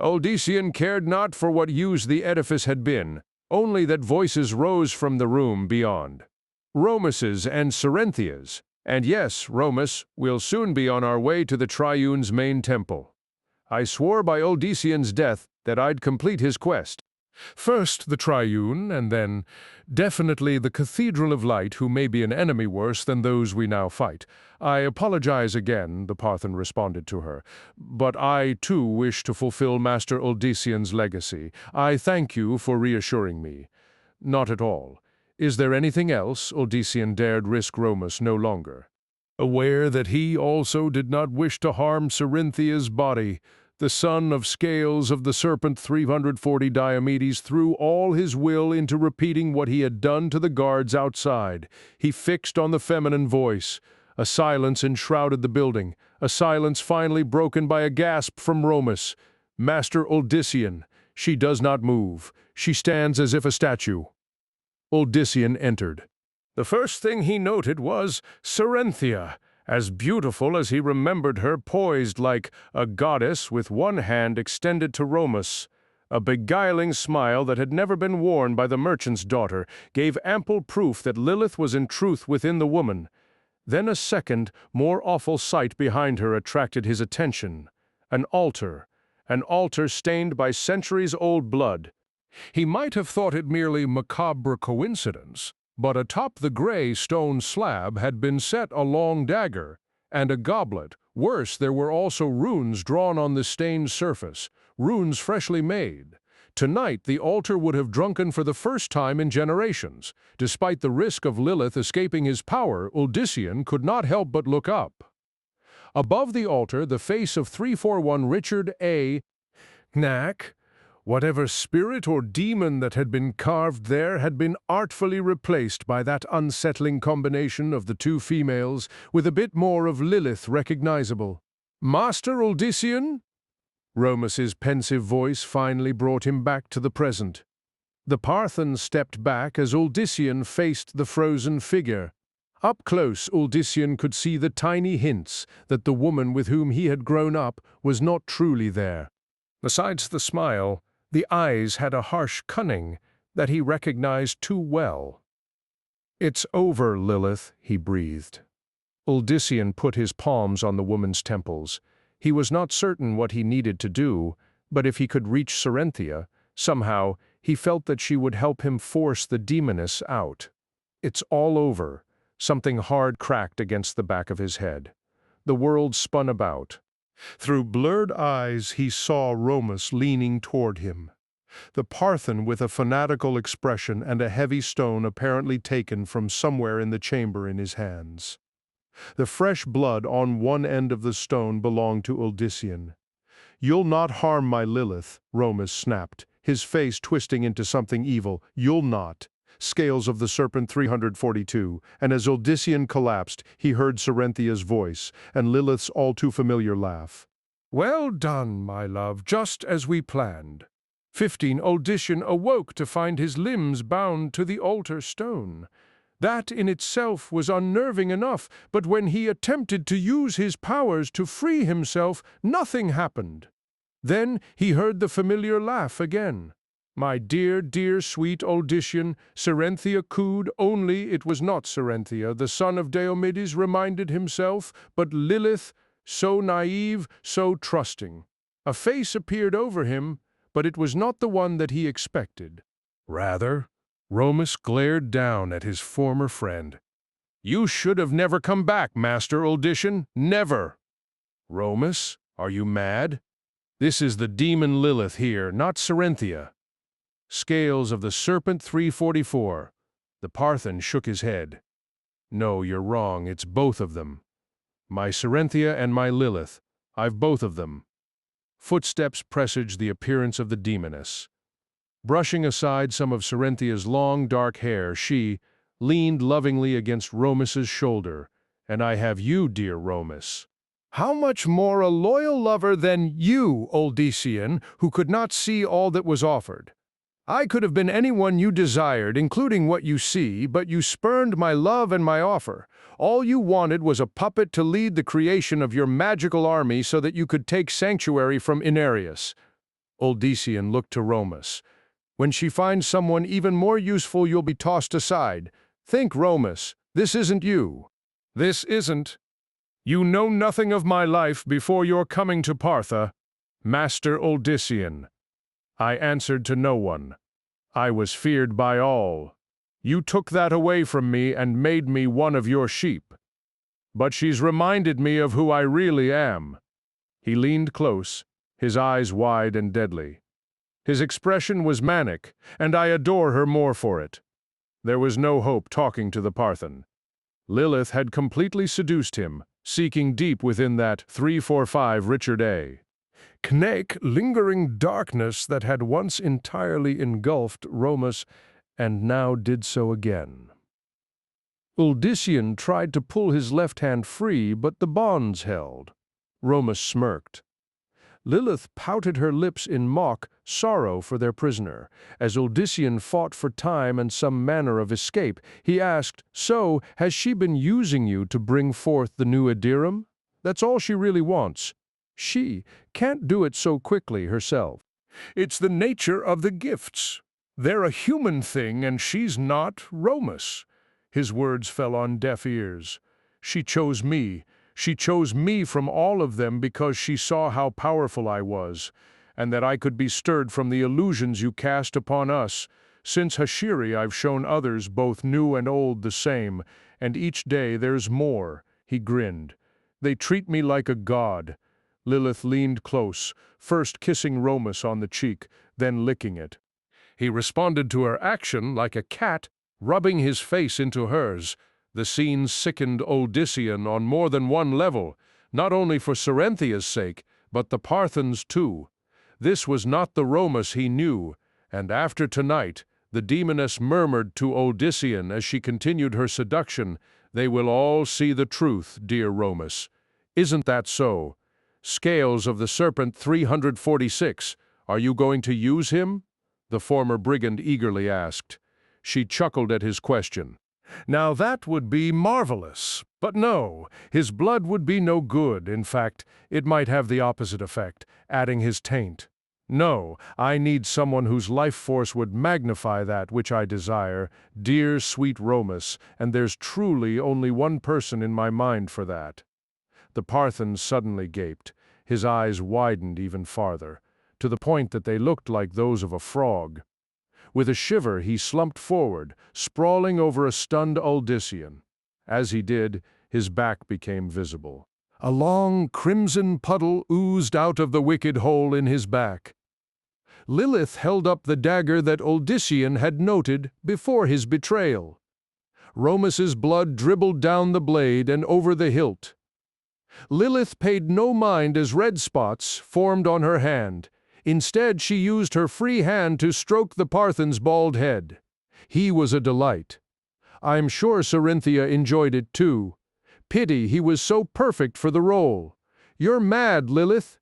Odyssean cared not for what use the edifice had been, only that voices rose from the room beyond. Romus's and Serenthia's, and yes, Romus, we'll soon be on our way to the Triune's main temple. I swore by Odyssean's death that I'd complete his quest. First the Triune, and then, definitely the Cathedral of Light, who may be an enemy worse than those we now fight. I apologize again, the Parthian responded to her, but I, too, wish to fulfill Master Odyssean's legacy. I thank you for reassuring me. Not at all. Is there anything else? Odyssean dared risk Romus no longer. Aware that he also did not wish to harm Cerinthia's body, the son of Scales of the Serpent 340 Diomedes threw all his will into repeating what he had done to the guards outside. He fixed on the feminine voice. A silence enshrouded the building, a silence finally broken by a gasp from Romus. "Master Uldyssian, she does not move. She stands as if a statue." Uldyssian entered. The first thing he noted was Serenthia, as beautiful as he remembered her, poised like a goddess with one hand extended to Romus. A beguiling smile that had never been worn by the merchant's daughter gave ample proof that Lilith was in truth within the woman. Then a second, more awful sight behind her attracted his attention. An altar stained by centuries-old blood. He might have thought it merely macabre coincidence, but atop the gray stone slab had been set a long dagger and a goblet. Worse, there were also runes drawn on the stained surface, runes freshly made. Tonight, the altar would have drunken for the first time in generations. Despite the risk of Lilith escaping his power, Uldyssian could not help but look up. Above the altar, the face of 341 Richard A. Knack. Whatever spirit or demon that had been carved there had been artfully replaced by that unsettling combination of the two females, with a bit more of Lilith recognizable. "Master Uldyssian?" Romus's pensive voice finally brought him back to the present. The Parthen stepped back as Uldyssian faced the frozen figure. Up close, Uldyssian could see the tiny hints that the woman with whom he had grown up was not truly there. Besides the smile, the eyes had a harsh cunning that he recognized too well. "It's over, Lilith," he breathed. Uldyssian put his palms on the woman's temples. He was not certain what he needed to do, but if he could reach Serenthia, somehow he felt that she would help him force the demoness out. "It's all over." Something hard cracked against the back of his head. The world spun about. Through blurred eyes he saw Romus leaning toward him, the Parthen with a fanatical expression and a heavy stone apparently taken from somewhere in the chamber in his hands. The fresh blood on one end of the stone belonged to Uldyssian. "You'll not harm my Lilith," Romus snapped, his face twisting into something evil. "You'll not." Scales of the Serpent 342, and as Uldyssian collapsed, he heard Serenthia's voice, and Lilith's all-too-familiar laugh. "Well done, my love, just as we planned." 15 Uldyssian awoke to find his limbs bound to the altar stone. That in itself was unnerving enough, but when he attempted to use his powers to free himself, nothing happened. Then he heard the familiar laugh again. "My dear, dear, sweet Uldyssian, Serenthia cooed, only it was not Serenthia, the son of Diomedes reminded himself, but Lilith, so naive, so trusting." A face appeared over him, but it was not the one that he expected. Rather, Romus glared down at his former friend. "You should have never come back, Master Uldyssian, never." "Romus, are you mad? This is the demon Lilith here, not Serenthia." Scales of the Serpent 344. The Parthen shook his head. "No, you're wrong, it's both of them. My Serenthia and my Lilith, I've both of them." Footsteps presaged the appearance of the demoness. Brushing aside some of Serenthia's long, dark hair, she leaned lovingly against Romus's shoulder. "And I have you, dear Romus." "How much more a loyal lover than you, Uldyssian, who could not see all that was offered. I could have been anyone you desired, including what you see, but you spurned my love and my offer. All you wanted was a puppet to lead the creation of your magical army so that you could take sanctuary from Inarius." Uldyssian looked to Romus. "When she finds someone even more useful, you'll be tossed aside. Think, Romus, this isn't you." "This isn't. You know nothing of my life before your coming to Partha, Master Uldyssian. I answered to no one. I was feared by all. You took that away from me and made me one of your sheep. But she's reminded me of who I really am." He leaned close, his eyes wide and deadly. His expression was manic, and I adore her more for it. There was no hope talking to the Parthen. Lilith had completely seduced him, seeking deep within that 345 Richard A. Knake lingering darkness that had once entirely engulfed Romus and now did so again. Uldyssian tried to pull his left hand free, but the bonds held. Romus smirked. Lilith pouted her lips in mock sorrow for their prisoner. As Uldyssian fought for time and some manner of escape, he asked, "So, has she been using you to bring forth the new Aedirum? That's all she really wants. She can't do it so quickly herself." "It's the nature of the gifts. They're a human thing, and she's not Romus." His words fell on deaf ears. "She chose me. She chose me from all of them because she saw how powerful I was, and that I could be stirred from the illusions you cast upon us. Since Hashiri I've shown others, both new and old, the same, and each day there's more." He grinned. "They treat me like a god." Lilith leaned close, first kissing Romus on the cheek, then licking it. He responded to her action like a cat, rubbing his face into hers. The scene sickened Uldyssian on more than one level, not only for Cerinthia's sake, but the Parthens too. This was not the Romus he knew, and after tonight, the demoness murmured to Uldyssian as she continued her seduction, "They will all see the truth, dear Romus. Isn't that so? Scales of the Serpent 346, are you going to use him?" the former brigand eagerly asked. She chuckled at his question. "Now that would be marvelous. But no, his blood would be no good. In fact, it might have the opposite effect, adding his taint. No, I need someone whose life force would magnify that which I desire, dear sweet Romus, and there's truly only one person in my mind for that." The Parthen suddenly gaped. His eyes widened even farther, to the point that they looked like those of a frog. With a shiver, he slumped forward, sprawling over a stunned Uldyssian. As he did, his back became visible. A long crimson puddle oozed out of the wicked hole in his back. Lilith held up the dagger that Uldyssian had noted before his betrayal. Romus's blood dribbled down the blade and over the hilt. Lilith paid no mind as red spots formed on her hand. Instead, she used her free hand to stroke the Parthen's bald head. He was a delight. I'm sure Cerinthia enjoyed it too. Pity he was so perfect for the role. "You're mad, Lilith."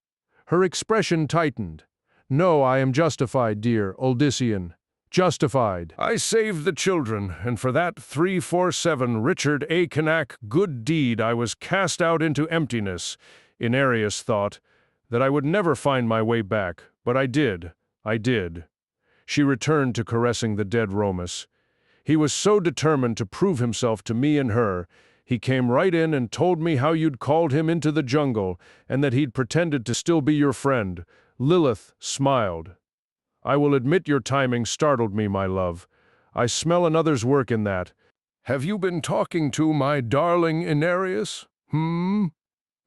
Her expression tightened. "No, I am justified, dear Uldyssian. Justified. I saved the children, and for that 347 Richard A. Canak good deed I was cast out into emptiness. Inarius thought that I would never find my way back, but I did. She returned to caressing the dead Romus. "He was so determined to prove himself to me and her, he came right in and told me how you'd called him into the jungle, and that he'd pretended to still be your friend." Lilith smiled. "I will admit your timing startled me, my love. I smell another's work in that. Have you been talking to my darling Inarius?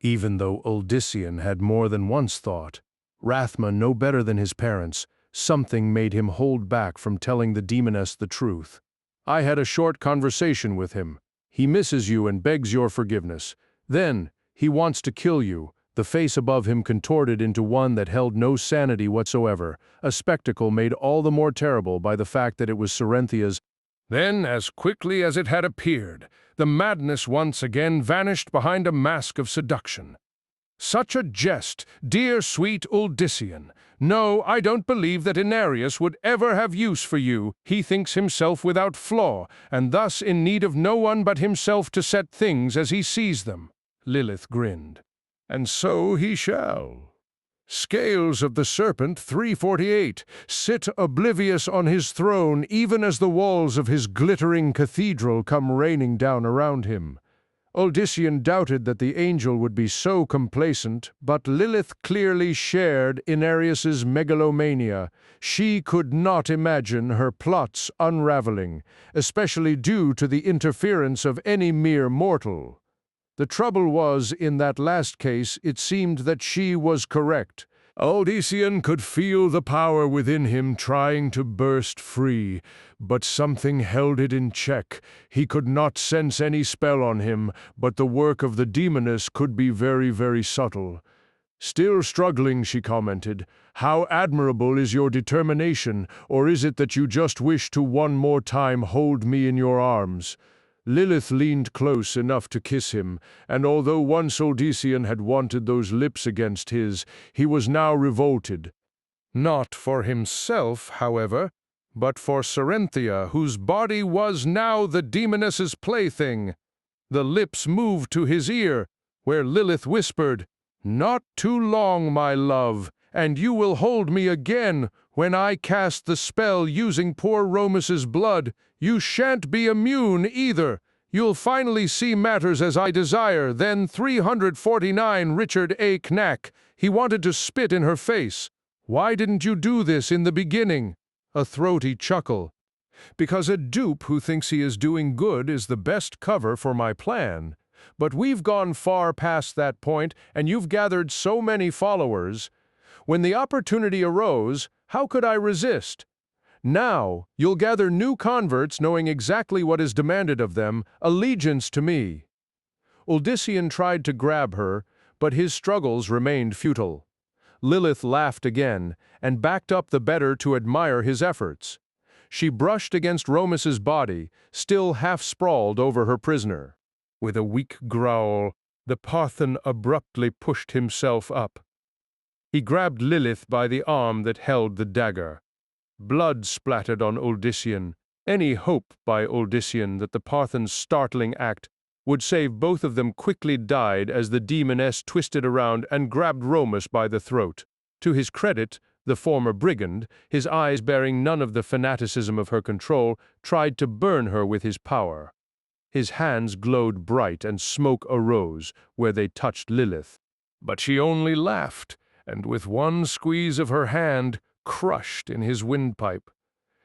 Even though Uldyssian had more than once thought, Rathma no better than his parents, something made him hold back from telling the demoness the truth. "I had a short conversation with him. He misses you and begs your forgiveness. Then, he wants to kill you." The face above him contorted into one that held no sanity whatsoever, a spectacle made all the more terrible by the fact that it was Cerinthia's. Then, as quickly as it had appeared, the madness once again vanished behind a mask of seduction. "Such a jest, dear sweet Uldyssian. No, I don't believe that Inarius would ever have use for you. He thinks himself without flaw, and thus in need of no one but himself to set things as he sees them." Lilith grinned. "And so he shall. Scales of the Serpent 348 sit oblivious on his throne even as the walls of his glittering cathedral come raining down around him." Uldyssian doubted that the angel would be so complacent, but Lilith clearly shared Inarius's megalomania. She could not imagine her plots unraveling, especially due to the interference of any mere mortal. The trouble was, in that last case, it seemed that she was correct. Uldyssian could feel the power within him trying to burst free, but something held it in check. He could not sense any spell on him, but the work of the demoness could be very, very subtle. "Still struggling," she commented. "How admirable is your determination, or is it that you just wish to one more time hold me in your arms?" Lilith leaned close enough to kiss him, and although once Odyssean had wanted those lips against his, he was now revolted. Not for himself, however, but for Cerynthia, whose body was now the demoness's plaything. The lips moved to his ear, where Lilith whispered, "Not too long, my love, and you will hold me again when I cast the spell using poor Romus's blood. You shan't be immune either. You'll finally see matters as I desire." Then 349 Richard A. Knack. He wanted to spit in her face. "Why didn't you do this in the beginning?" A throaty chuckle. "Because a dupe who thinks he is doing good is the best cover for my plan. But we've gone far past that point, and you've gathered so many followers. When the opportunity arose, how could I resist? Now, you'll gather new converts knowing exactly what is demanded of them, allegiance to me." Odyssean tried to grab her, but his struggles remained futile. Lilith laughed again, and backed up the better to admire his efforts. She brushed against Romus's body, still half-sprawled over her prisoner. With a weak growl, the Parthen abruptly pushed himself up. He grabbed Lilith by the arm that held the dagger. Blood splattered on Odyssean. Any hope by Odyssean that the Parthen's startling act would save both of them quickly died as the demoness twisted around and grabbed Romus by the throat. To his credit, the former brigand, his eyes bearing none of the fanaticism of her control, tried to burn her with his power. His hands glowed bright and smoke arose where they touched Lilith. But she only laughed, and with one squeeze of her hand, crushed in his windpipe.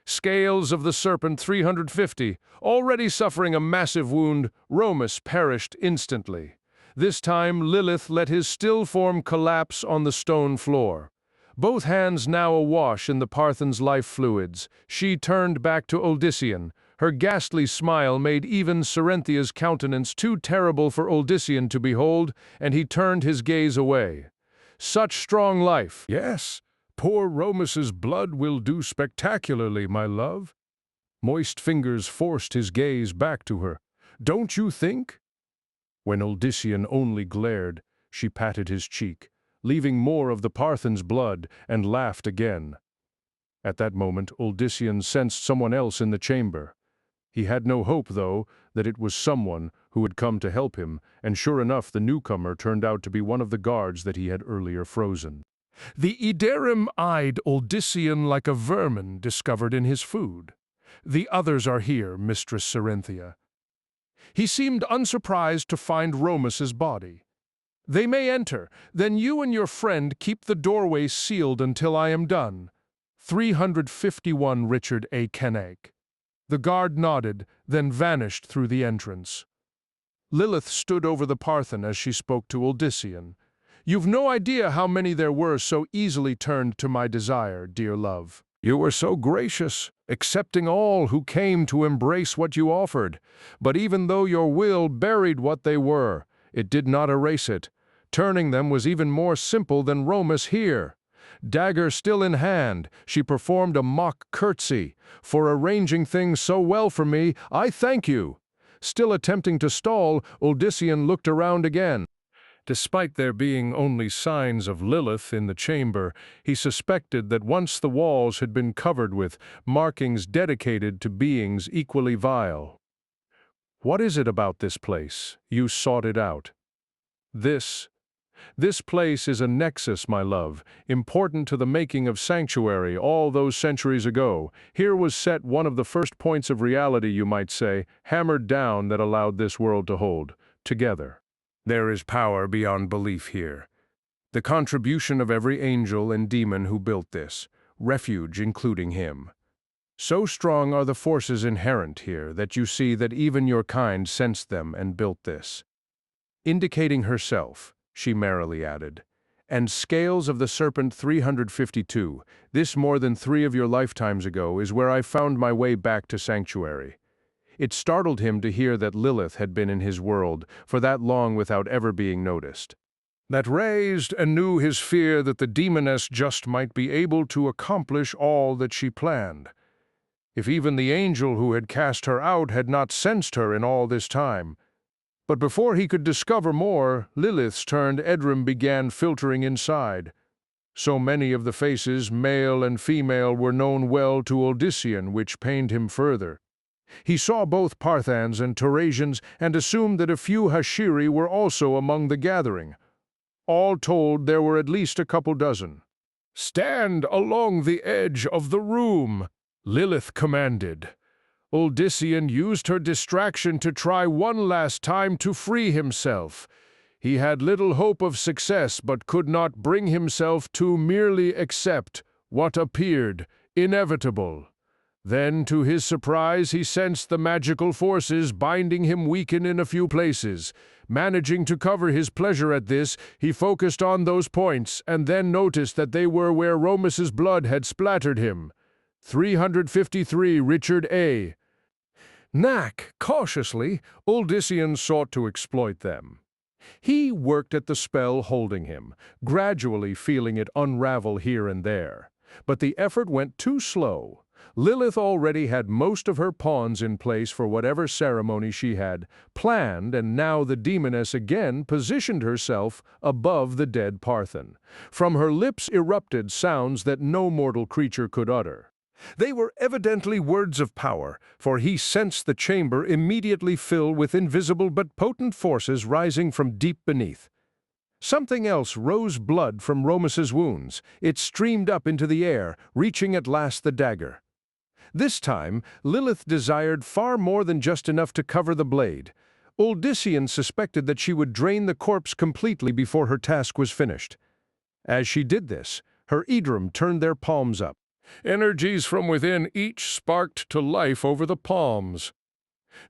Scales of the Serpent 350, already suffering a massive wound, Romus perished instantly. This time Lilith let his still form collapse on the stone floor. Both hands now awash in the Parthen's life fluids, she turned back to Odyssean. Her ghastly smile made even Cerynthia's countenance too terrible for Odyssean to behold, and he turned his gaze away. Such strong life. "Yes, poor Romus's blood will do spectacularly, my love." Moist fingers forced his gaze back to her. "Don't you think?" When Odyssean only glared, she patted his cheek, leaving more of the Parthen's blood, and laughed again. At that moment, Odyssean sensed someone else in the chamber. He had no hope, though, that it was someone who had come to help him, and sure enough the newcomer turned out to be one of the guards that he had earlier frozen. The Edarim eyed Odyssean like a vermin discovered in his food. "The others are here, Mistress Cerynthia." He seemed unsurprised to find Romus's body. "They may enter, then you and your friend keep the doorway sealed until I am done." 351 Richard A. Kenegg. The guard nodded, then vanished through the entrance. Lilith stood over the Parthen as she spoke to Odyssean. "You've no idea how many there were so easily turned to my desire, dear love. You were so gracious, accepting all who came to embrace what you offered. But even though your will buried what they were, it did not erase it. Turning them was even more simple than Romus here." Dagger still in hand, she performed a mock curtsy. "For arranging things so well for me, I thank you." Still attempting to stall, Odyssean looked around again. Despite there being only signs of Lilith in the chamber, he suspected that once the walls had been covered with markings dedicated to beings equally vile. "What is it about this place? You sought it out." This place is a nexus, my love, important to the making of sanctuary all those centuries ago. Here was set one of the first points of reality, you might say, hammered down that allowed this world to hold together. There is power beyond belief here. The contribution of every angel and demon who built this, refuge including him. So strong are the forces inherent here that you see that even your kind sensed them and built this. Indicating herself, she merrily added, "And scales of the Serpent 352, this more than 3 of your lifetimes ago is where I found my way back to sanctuary." It startled him to hear that Lilith had been in his world for that long without ever being noticed. That raised anew his fear that the demoness just might be able to accomplish all that she planned. if even the angel who had cast her out had not sensed her in all this time. But before he could discover more, Lilith's turned Edrim began filtering inside. So many of the faces, male and female, were known well to Odyssean, which pained him further. He saw both Parthans and Taurasians and assumed that a few Hashiri were also among the gathering. All told, there were at least a couple dozen. "Stand along the edge of the room," Lilith commanded. Odyssean used her distraction to try one last time to free himself. He had little hope of success, but could not bring himself to merely accept what appeared inevitable. Then, to his surprise, he sensed the magical forces binding him weaken in a few places. Managing to cover his pleasure at this, he focused on those points and then noticed that they were where Romus's blood had splattered him. 353 Richard A. Knack, cautiously, Odyssean sought to exploit them. He worked at the spell holding him, gradually feeling it unravel here and there. But the effort went too slow. Lilith already had most of her pawns in place for whatever ceremony she had planned, and now the demoness again positioned herself above the dead Parthan. From her lips erupted sounds that no mortal creature could utter. They were evidently words of power, for he sensed the chamber immediately fill with invisible but potent forces rising from deep beneath. Something else rose blood from Romus's wounds. It streamed up into the air, reaching at last the dagger. This time, Lilith desired far more than just enough to cover the blade. Odyssean suspected that she would drain the corpse completely before her task was finished. As she did this, her Edrim turned their palms up. Energies from within each sparked to life over the palms.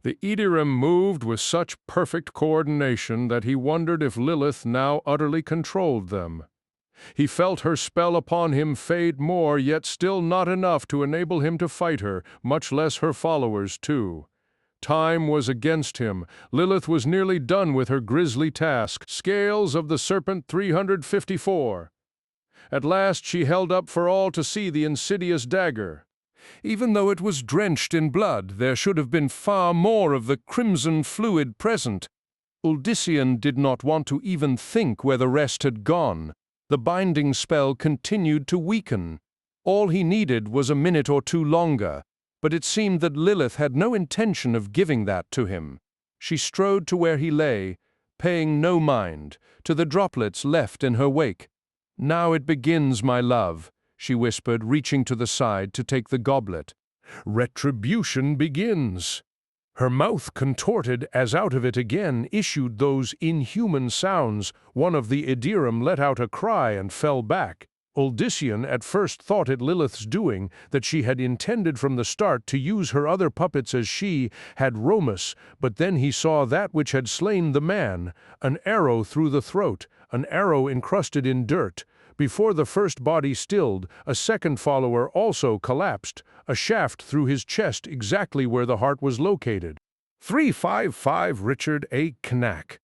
The Edrim moved with such perfect coordination that he wondered if Lilith now utterly controlled them. He felt her spell upon him fade more, yet still not enough to enable him to fight her, much less her followers, too. Time was against him. Lilith was nearly done with her grisly task. Scales of the Serpent 354. At last she held up for all to see the insidious dagger. Even though it was drenched in blood, there should have been far more of the crimson fluid present. Odyssean did not want to even think where the rest had gone. The binding spell continued to weaken. All he needed was a minute or two longer, but it seemed that Lilith had no intention of giving that to him. She strode to where he lay, paying no mind to the droplets left in her wake. "Now it begins, my love," she whispered, reaching to the side to take the goblet. "Retribution begins." Her mouth contorted as out of it again issued those inhuman sounds. One of the Edrim let out a cry and fell back. Odyssean at first thought it Lilith's doing, that she had intended from the start to use her other puppets as she had Romus, but then he saw that which had slain the man, an arrow through the throat, an arrow encrusted in dirt. Before the first body stilled, a second follower also collapsed, a shaft through his chest exactly where the heart was located. 355 Richard A. Knack.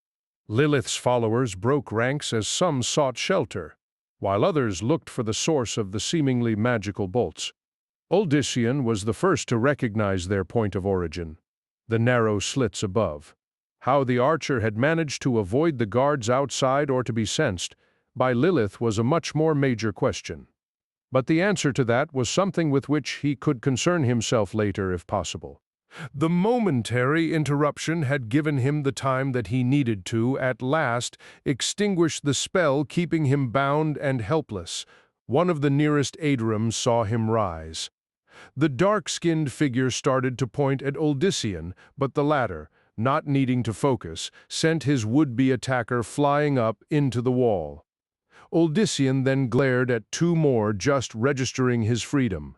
Lilith's followers broke ranks as some sought shelter, while others looked for the source of the seemingly magical bolts. Odyssean was the first to recognize their point of origin, the narrow slits above. How the archer had managed to avoid the guards outside or to be sensed by Lilith was a much more major question. But the answer to that was something with which he could concern himself later if possible. The momentary interruption had given him the time that he needed to, at last, extinguish the spell keeping him bound and helpless. One of the nearest Edrims saw him rise. The dark-skinned figure started to point at Odyssean, but the latter, not needing to focus, sent his would-be attacker flying up into the wall. Odyssean then glared at two more, just registering his freedom.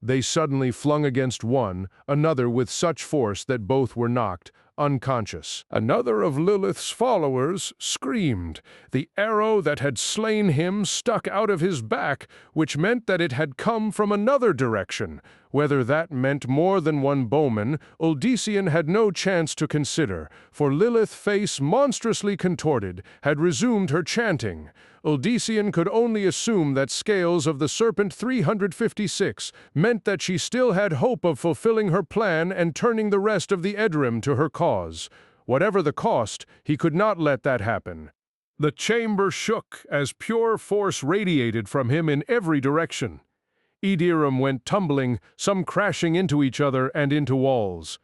They suddenly flung against one, another with such force that both were knocked, unconscious. Another of Lilith's followers screamed. The arrow that had slain him stuck out of his back, which meant that it had come from another direction. Whether that meant more than one bowman, Uldyssian had no chance to consider, for Lilith, face monstrously contorted, had resumed her chanting. Uldyssian could only assume that scales of the Serpent 356 meant that she still had hope of fulfilling her plan and turning the rest of the Edrim to her cause. Whatever the cost, he could not let that happen. The chamber shook as pure force radiated from him in every direction. Edirim went tumbling, some crashing into each other and into walls.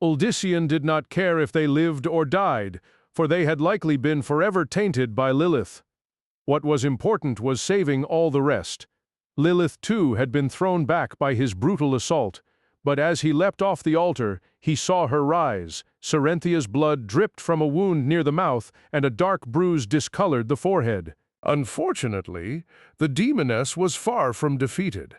Uldyssian did not care if they lived or died, for they had likely been forever tainted by Lilith. What was important was saving all the rest. Lilith, too, had been thrown back by his brutal assault, but as he leapt off the altar, he saw her rise. Cerinthia's blood dripped from a wound near the mouth, and a dark bruise discolored the forehead. Unfortunately, the demoness was far from defeated.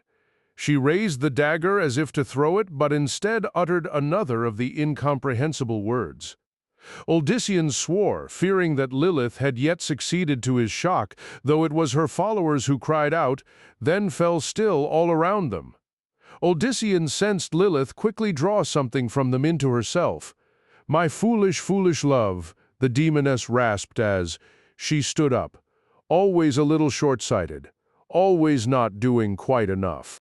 She raised the dagger as if to throw it, but instead uttered another of the incomprehensible words. Uldyssian swore, fearing that Lilith had yet succeeded to his shock, though it was her followers who cried out, then fell still all around them. Uldyssian sensed Lilith quickly draw something from them into herself. "My foolish, foolish love," the demoness rasped as she stood up, always a little short-sighted, always not doing quite enough.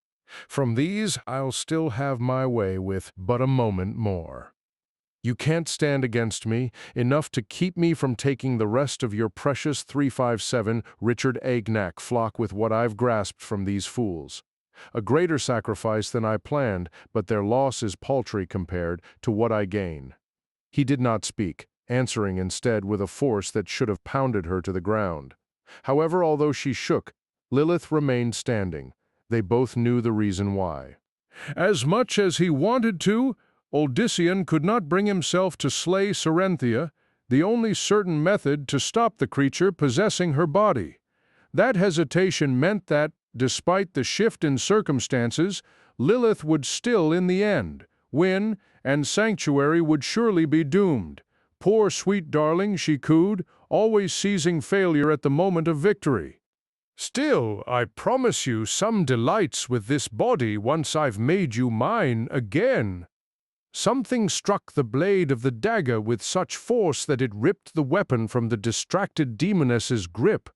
"From these I'll still have my way with but a moment more. You can't stand against me, enough to keep me from taking the rest of your precious 357 Richard A. Knack flock with what I've grasped from these fools. A greater sacrifice than I planned, but their loss is paltry compared to what I gain." He did not speak, answering instead with a force that should have pounded her to the ground. However, although she shook, Lilith remained standing. They both knew the reason why. As much as he wanted to, Uldyssian could not bring himself to slay Cerenthia, the only certain method to stop the creature possessing her body. That hesitation meant that, despite the shift in circumstances, Lilith would still, in the end, win, and Sanctuary would surely be doomed. Poor sweet darling, she cooed, always seizing failure at the moment of victory. "Still, I promise you some delights with this body once I've made you mine again." Something struck the blade of the dagger with such force that it ripped the weapon from the distracted demoness's grip.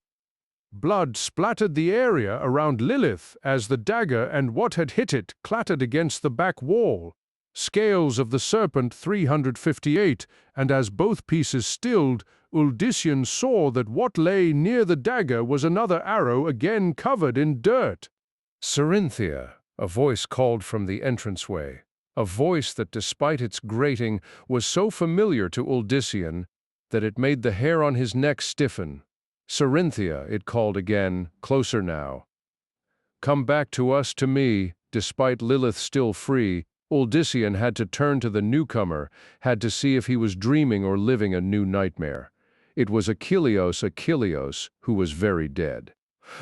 Blood splattered the area around Lilith as the dagger and what had hit it clattered against the back wall. Scales of the Serpent 358, and as both pieces stilled, Uldyssian saw that what lay near the dagger was another arrow again covered in dirt. "Cerenthia," a voice called from the entranceway. A voice that, despite its grating, was so familiar to Uldyssian that it made the hair on his neck stiffen. "Cerenthia," it called again, closer now. "Come back to us, to me." Despite Lilith still free, Uldyssian had to turn to the newcomer, had to see if he was dreaming or living a new nightmare. It was Achilleos, who was very dead.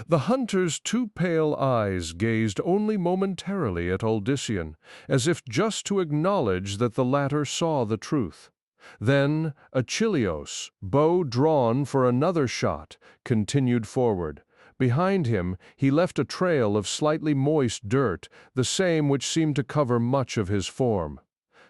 The hunter's two pale eyes gazed only momentarily at Uldyssian, as if just to acknowledge that the latter saw the truth. Then Achilleos, bow drawn for another shot, continued forward. Behind him, he left a trail of slightly moist dirt, the same which seemed to cover much of his form.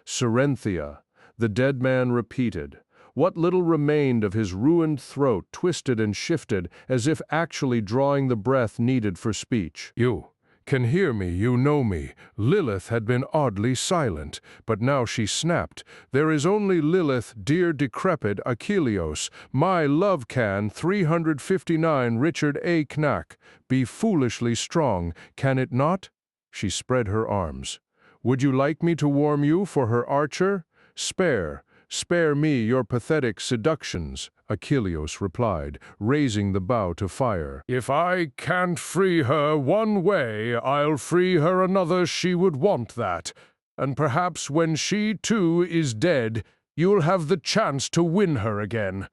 "Cerenthia," the dead man repeated. What little remained of his ruined throat twisted and shifted, as if actually drawing the breath needed for speech. "You can hear me, you know me." Lilith had been oddly silent, but now she snapped. "There is only Lilith, dear decrepit Achilleos, my love can 359 Richard A. Knack. Be foolishly strong, can it not?" She spread her arms. "Would you like me to warm you for her archer? Spare me your pathetic seductions," Achilleos replied, raising the bow to fire. "If I can't free her one way, I'll free her another she would want that. And perhaps when she too is dead, you'll have the chance to win her again.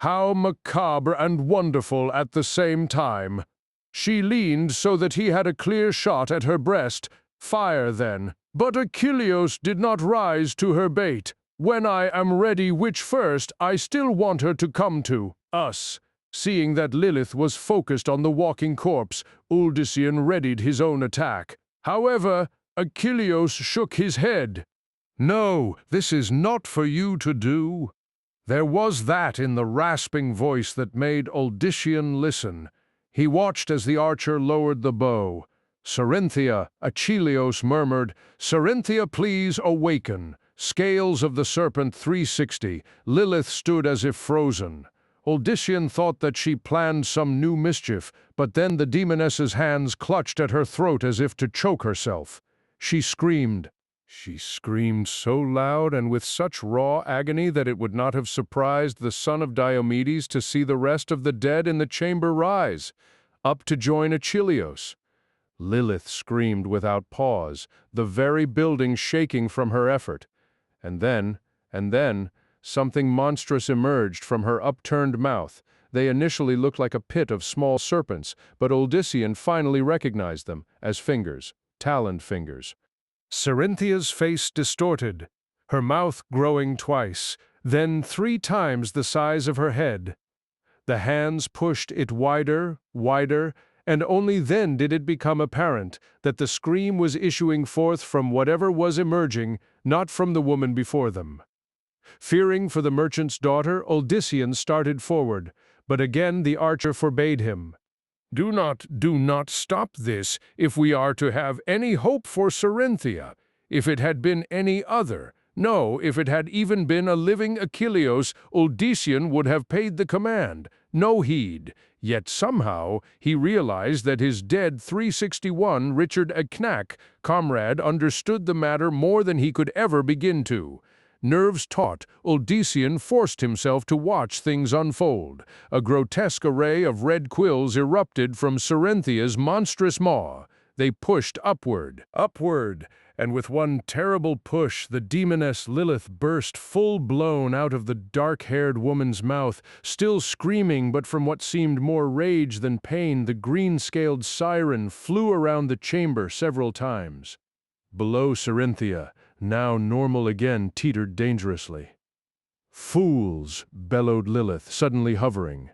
How macabre and wonderful at the same time." She leaned so that he had a clear shot at her breast. Fire then. But Achilleos did not rise to her bait. When I am ready which first, I still want her to come to us. Seeing that Lilith was focused on the walking corpse, Uldyssian readied his own attack. However, Achilleos shook his head. No, this is not for you to do. There was that in the rasping voice that made Uldyssian listen. He watched as the archer lowered the bow. Cerynthia, Achilleos murmured, Cerynthia, please awaken. Scales of the Serpent 360. Lilith stood as if frozen. Uldyssian thought that she planned some new mischief, but then the demoness's hands clutched at her throat as if to choke herself. She screamed. She screamed so loud and with such raw agony that it would not have surprised the son of Diomedes to see the rest of the dead in the chamber rise, up to join Achilleos. Lilith screamed without pause, the very building shaking from her effort. And then, something monstrous emerged from her upturned mouth. They initially looked like a pit of small serpents, but Uldyssian finally recognized them as fingers, taloned fingers. Cerynthia's face distorted, her mouth growing twice, then 3 times the size of her head. The hands pushed it wider, wider, and only then did it become apparent that the scream was issuing forth from whatever was emerging, not from the woman before them. Fearing for the merchant's daughter, Uldyssian started forward, but again the archer forbade him. Do not stop this if we are to have any hope for Cerynthia. If it had been any other, no, if it had even been a living Achilleos, Uldyssian would have paid the command. No heed. Yet somehow he realized that his dead 361 Richard Knack comrade understood the matter more than he could ever begin to. Nerves taut, Uldyssian forced himself to watch things unfold. A grotesque array of red quills erupted from Cerynthia's monstrous maw. They pushed upward, and with one terrible push, the demoness Lilith burst full-blown out of the dark-haired woman's mouth, still screaming, but from what seemed more rage than pain, the green-scaled siren flew around the chamber several times. Below Cerynthia, now normal again, teetered dangerously. Fools, bellowed Lilith, suddenly hovering.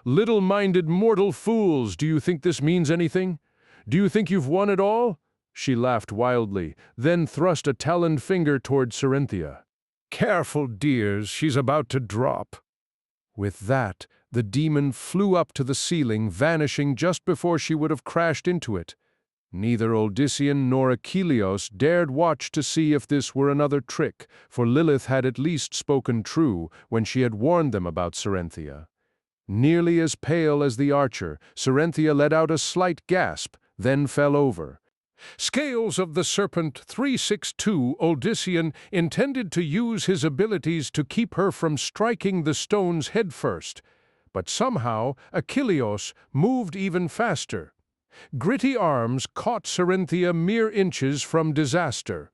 Little-minded mortal fools, do you think this means anything? Do you think you've won it all? She laughed wildly, then thrust a taloned finger toward Cerynthia. Careful, dears, she's about to drop. With that, the demon flew up to the ceiling, vanishing just before she would have crashed into it. Neither Uldyssian nor Achilleos dared watch to see if this were another trick, for Lilith had at least spoken true when she had warned them about Cerynthia. Nearly as pale as the archer, Cerynthia let out a slight gasp, then fell over. Scales of the Serpent 362 Uldyssian intended to use his abilities to keep her from striking the stones headfirst, but somehow Achilleos moved even faster. Gritty arms caught Cerynthia mere inches from disaster.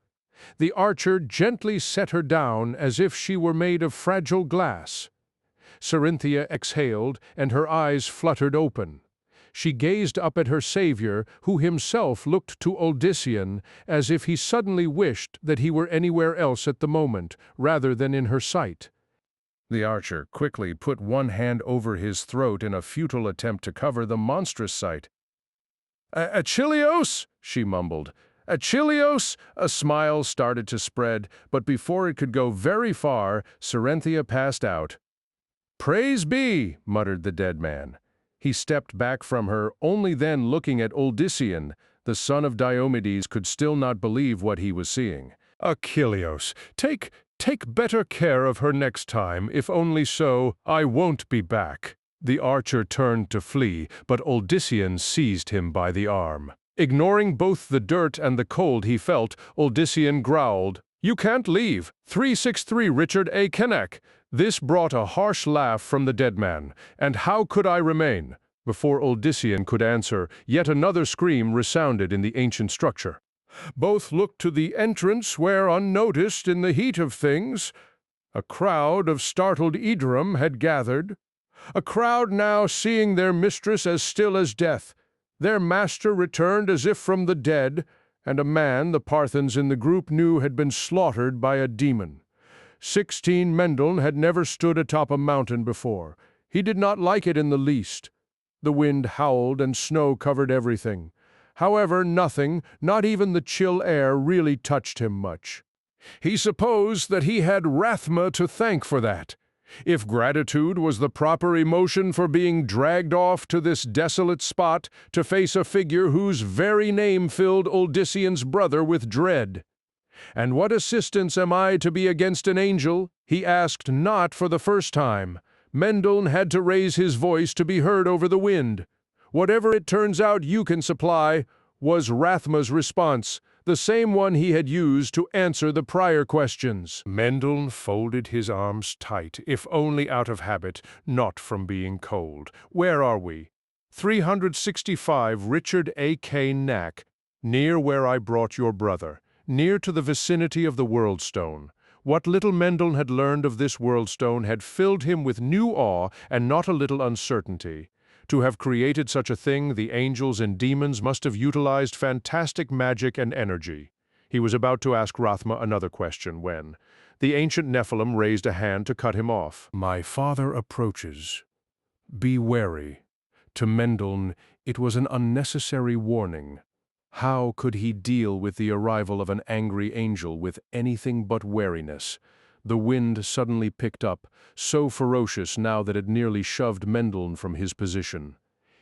The archer gently set her down as if she were made of fragile glass. Cerynthia exhaled, and her eyes fluttered open. She gazed up at her savior, who himself looked to Uldyssian as if he suddenly wished that he were anywhere else at the moment, rather than in her sight. The archer quickly put one hand over his throat in a futile attempt to cover the monstrous sight. Achilleos, she mumbled. Achilleos! A smile started to spread, but before it could go very far, Cerynthia passed out. Praise be, muttered the dead man. He stepped back from her, only then looking at Uldyssian. The son of Diomedes could still not believe what he was seeing. Achilleos, take better care of her next time, if only so I won't be back. The archer turned to flee, but Uldyssian seized him by the arm. Ignoring both the dirt and the cold he felt, Uldyssian growled, You can't leave. 363 Richard Cain. This brought a harsh laugh from the dead man. And how could I remain? Before Uldyssian could answer, yet another scream resounded in the ancient structure. Both looked to the entrance where, unnoticed in the heat of things, a crowd of startled Idrum had gathered. A crowd now seeing their mistress as still as death. Their master returned as if from the dead, and a man the Parthans in the group knew had been slaughtered by a demon. Mendel had never stood atop a mountain before. He did not like it in the least. The wind howled and snow covered everything. However, nothing, not even the chill air, really touched him much. He supposed that he had Rathma to thank for that. If gratitude was the proper emotion for being dragged off to this desolate spot to face a figure whose very name filled Odyssean's brother with dread. "And what assistance am I to be against an angel?" he asked, not for the first time. Mendel had to raise his voice to be heard over the wind. "Whatever it turns out you can supply," was Rathma's response, the same one he had used to answer the prior questions. Mendel folded his arms tight, if only out of habit, not from being cold. "Where are we?" 365 Richard A. Cain Knack, "Near where I brought your brother, near to the vicinity of the Worldstone." What little Mendel had learned of this Worldstone had filled him with new awe and not a little uncertainty. To have created such a thing, the angels and demons must have utilized fantastic magic and energy. He was about to ask Rathma another question when the ancient Nephilim raised a hand to cut him off. "My father approaches. Be wary." To Mendel, it was an unnecessary warning. How could he deal with the arrival of an angry angel with anything but wariness? The wind suddenly picked up, so ferocious now that it nearly shoved Mendel from his position.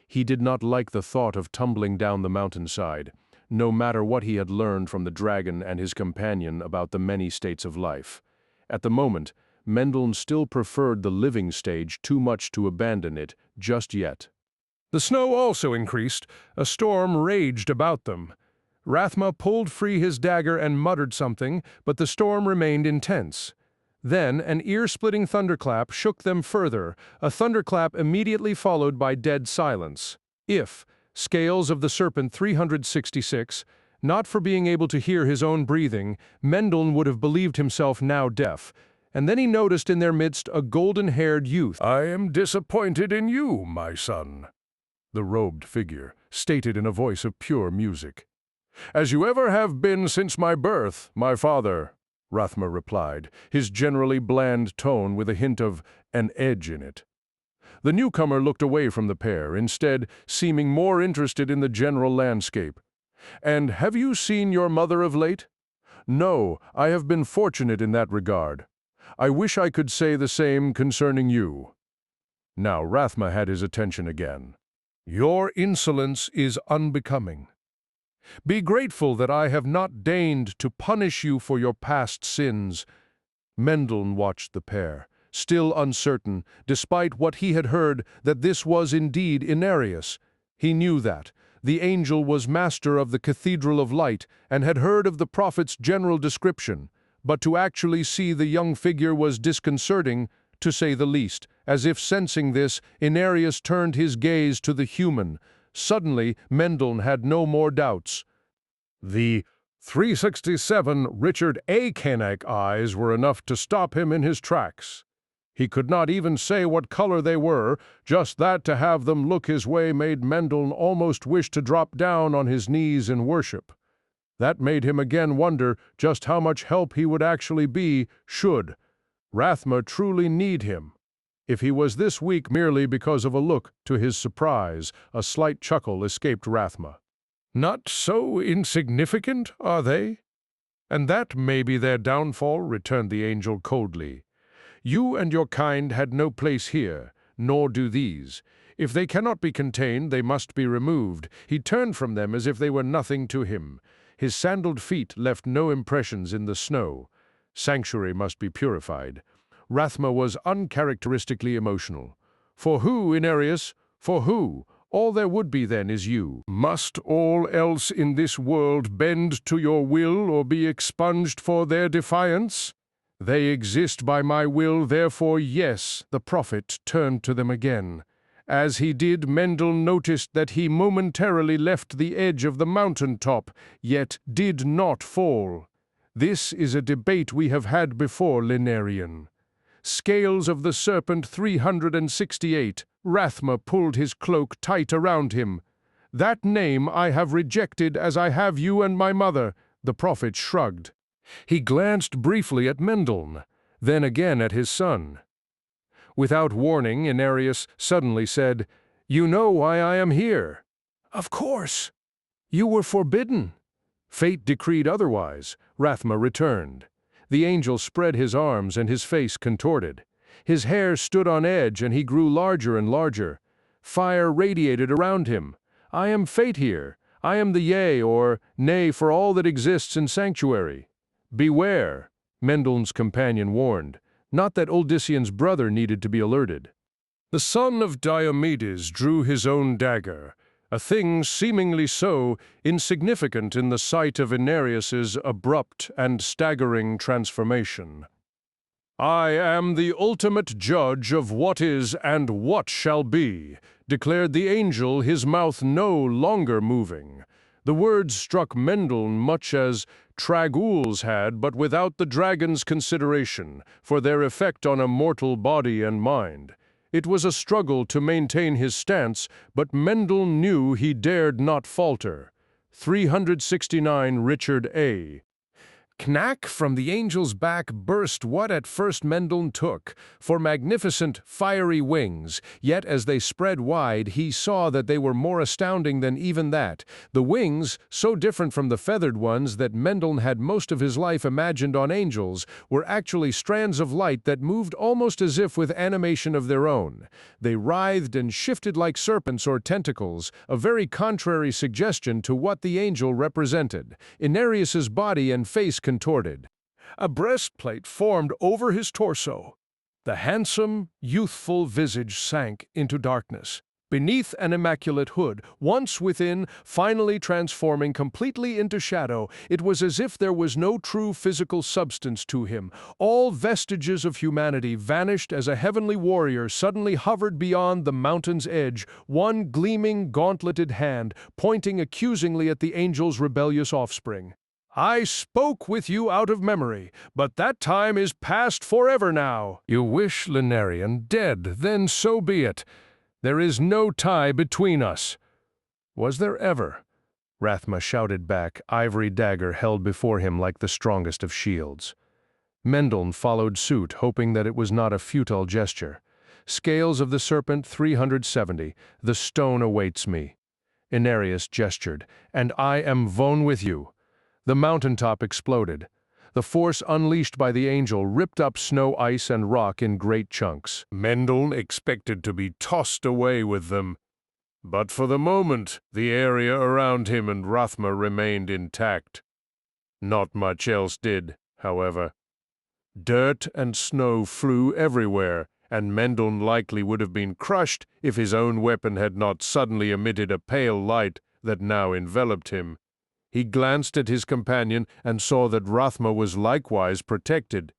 He did not like the thought of tumbling down the mountainside, no matter what he had learned from the dragon and his companion about the many states of life. At the moment, Mendel still preferred the living stage too much to abandon it just yet. The snow also increased. A storm raged about them. Rathma pulled free his dagger and muttered something, but the storm remained intense. Then an ear-splitting thunderclap shook them further, a thunderclap immediately followed by dead silence. If, Scales of the Serpent 366, not for being able to hear his own breathing, Mendel would have believed himself now deaf, and then he noticed in their midst a golden-haired youth. "I am disappointed in you, my son," the robed figure stated in a voice of pure music. "As you ever have been since my birth, my father," Rathma replied, his generally bland tone with a hint of an edge in it. The newcomer looked away from the pair, instead seeming more interested in the general landscape. "And have you seen your mother of late?" "No, I have been fortunate in that regard. I wish I could say the same concerning you." Now Rathma had his attention again. "Your insolence is unbecoming. Be grateful that I have not deigned to punish you for your past sins." Mendel watched the pair, still uncertain, despite what he had heard, that this was indeed Inarius. He knew that. The angel was master of the Cathedral of Light and had heard of the prophet's general description, but to actually see the young figure was disconcerting, to say the least. As if sensing this, Inarius turned his gaze to the human. Suddenly, Mendel had no more doubts. The 367 Richard A. Cainac eyes were enough to stop him in his tracks. He could not even say what color they were, just that to have them look his way made Mendel almost wish to drop down on his knees in worship. That made him again wonder just how much help he would actually be should Rathma truly need him. If he was this weak merely because of a look, to his surprise, a slight chuckle escaped Rathma. "Not so insignificant, are they? And that may be their downfall," returned the angel coldly. "You and your kind had no place here, nor do these. If they cannot be contained, they must be removed." He turned from them as if they were nothing to him. His sandaled feet left no impressions in the snow. Sanctuary must be purified. Rathma was uncharacteristically emotional. "For who, Inarius? For who? All there would be then is you. Must all else in this world bend to your will or be expunged for their defiance? They exist by my will, therefore yes." The prophet turned to them again. As he did, Mendel noticed that he momentarily left the edge of the mountain top, yet did not fall. "This is a debate we have had before, Linnarian." Scales of the Serpent 368, Rathma pulled his cloak tight around him. "That name I have rejected as I have you and my mother," the prophet shrugged. He glanced briefly at Mendel. then again at his son. Without warning, Inarius suddenly said, "You know why I am here." "Of course." "You were forbidden." Fate decreed otherwise. Rathma returned. The angel spread his arms and his face contorted. His hair stood on edge and he grew larger and larger. Fire radiated around him. "I am fate here. I am the yea or nay for all that exists in sanctuary." "Beware," Mendeln's companion warned. Not that Odyssean's brother needed to be alerted. The son of Diomedes drew his own dagger, a thing seemingly so insignificant in the sight of Inarius's abrupt and staggering transformation. "I am the ultimate judge of what is and what shall be," declared the angel, his mouth no longer moving. The words struck Mendeln much as Tragoul's had, but without the dragon's consideration for their effect on a mortal body and mind. It was a struggle to maintain his stance, but Mendeln knew he dared not falter. 369 Richard A. Knack from the angel's back burst what at first Mendeln took for magnificent, fiery wings, yet as they spread wide he saw that they were more astounding than even that. The wings, so different from the feathered ones that Mendeln had most of his life imagined on angels, were actually strands of light that moved almost as if with animation of their own. They writhed and shifted like serpents or tentacles, a very contrary suggestion to what the angel represented. Inarius's body and face contorted. A breastplate formed over his torso. The handsome, youthful visage sank into darkness. Beneath an immaculate hood, once within, finally transforming completely into shadow, it was as if there was no true physical substance to him. All vestiges of humanity vanished as a heavenly warrior suddenly hovered beyond the mountain's edge, one gleaming, gauntleted hand pointing accusingly at the angel's rebellious offspring. "I spoke with you out of memory, but that time is past forever now." "You wish Lunarian dead, then so be it. There is no tie between us." "Was there ever?" Rathma shouted back, ivory dagger held before him like the strongest of shields. Mendeln followed suit, hoping that it was not a futile gesture. "Scales of the Serpent 370, the stone awaits me." Inarius gestured, "And I am Von with you." The mountaintop exploded. The force unleashed by the angel ripped up snow, ice, and rock in great chunks. Mendeln expected to be tossed away with them. But for the moment, the area around him and Rathma remained intact. Not much else did, however. Dirt and snow flew everywhere, and Mendeln likely would have been crushed if his own weapon had not suddenly emitted a pale light that now enveloped him. He glanced at his companion and saw that Rathma was likewise protected.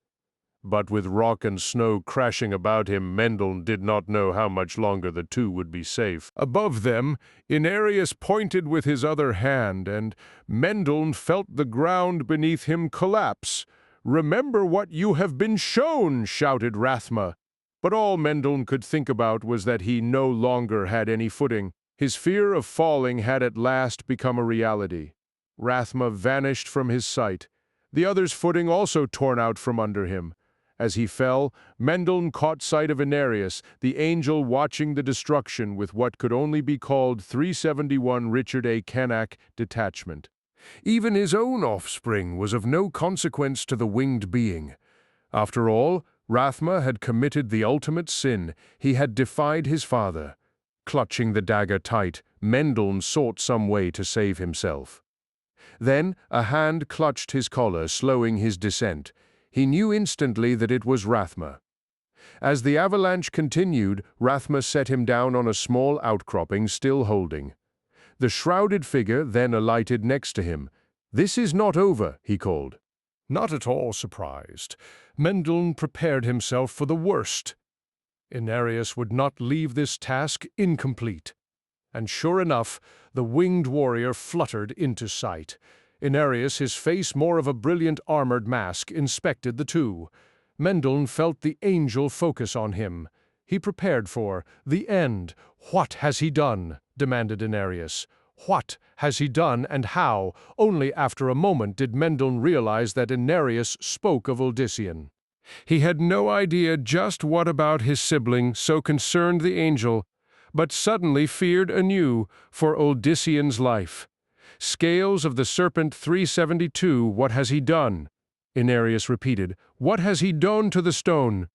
But with rock and snow crashing about him, Mendeln did not know how much longer the two would be safe. Above them, Inarius pointed with his other hand, and Mendeln felt the ground beneath him collapse. "Remember what you have been shown," shouted Rathma. But all Mendeln could think about was that he no longer had any footing. His fear of falling had at last become a reality. Rathma vanished from his sight, the other's footing also torn out from under him. As he fell, Mendeln caught sight of Inarius, the angel watching the destruction with what could only be called 371 Richard A. Canak detachment. Even his own offspring was of no consequence to the winged being. After all, Rathma had committed the ultimate sin. He had defied his father. Clutching the dagger tight, Mendeln sought some way to save himself. Then a hand clutched his collar, slowing his descent. He knew instantly that it was Rathma. As the avalanche continued, Rathma set him down on a small outcropping, still holding. The shrouded figure then alighted next to him. "This is not over," he called. Not at all surprised, Mendeln prepared himself for the worst. Inarius would not leave this task incomplete. And sure enough, the winged warrior fluttered into sight. Inarius, his face more of a brilliant armored mask, inspected the two. Mendeln felt the angel focus on him. He prepared for the end. "What has he done?" demanded Inarius. What has he done and how? Only after a moment did Mendeln realize that Inarius spoke of Odyssean. He had no idea just what about his sibling so concerned the angel, but suddenly feared anew for Odyssean's life. "Scales of the Serpent 372, what has he done?" Inarius repeated. "What has he done to the stone?"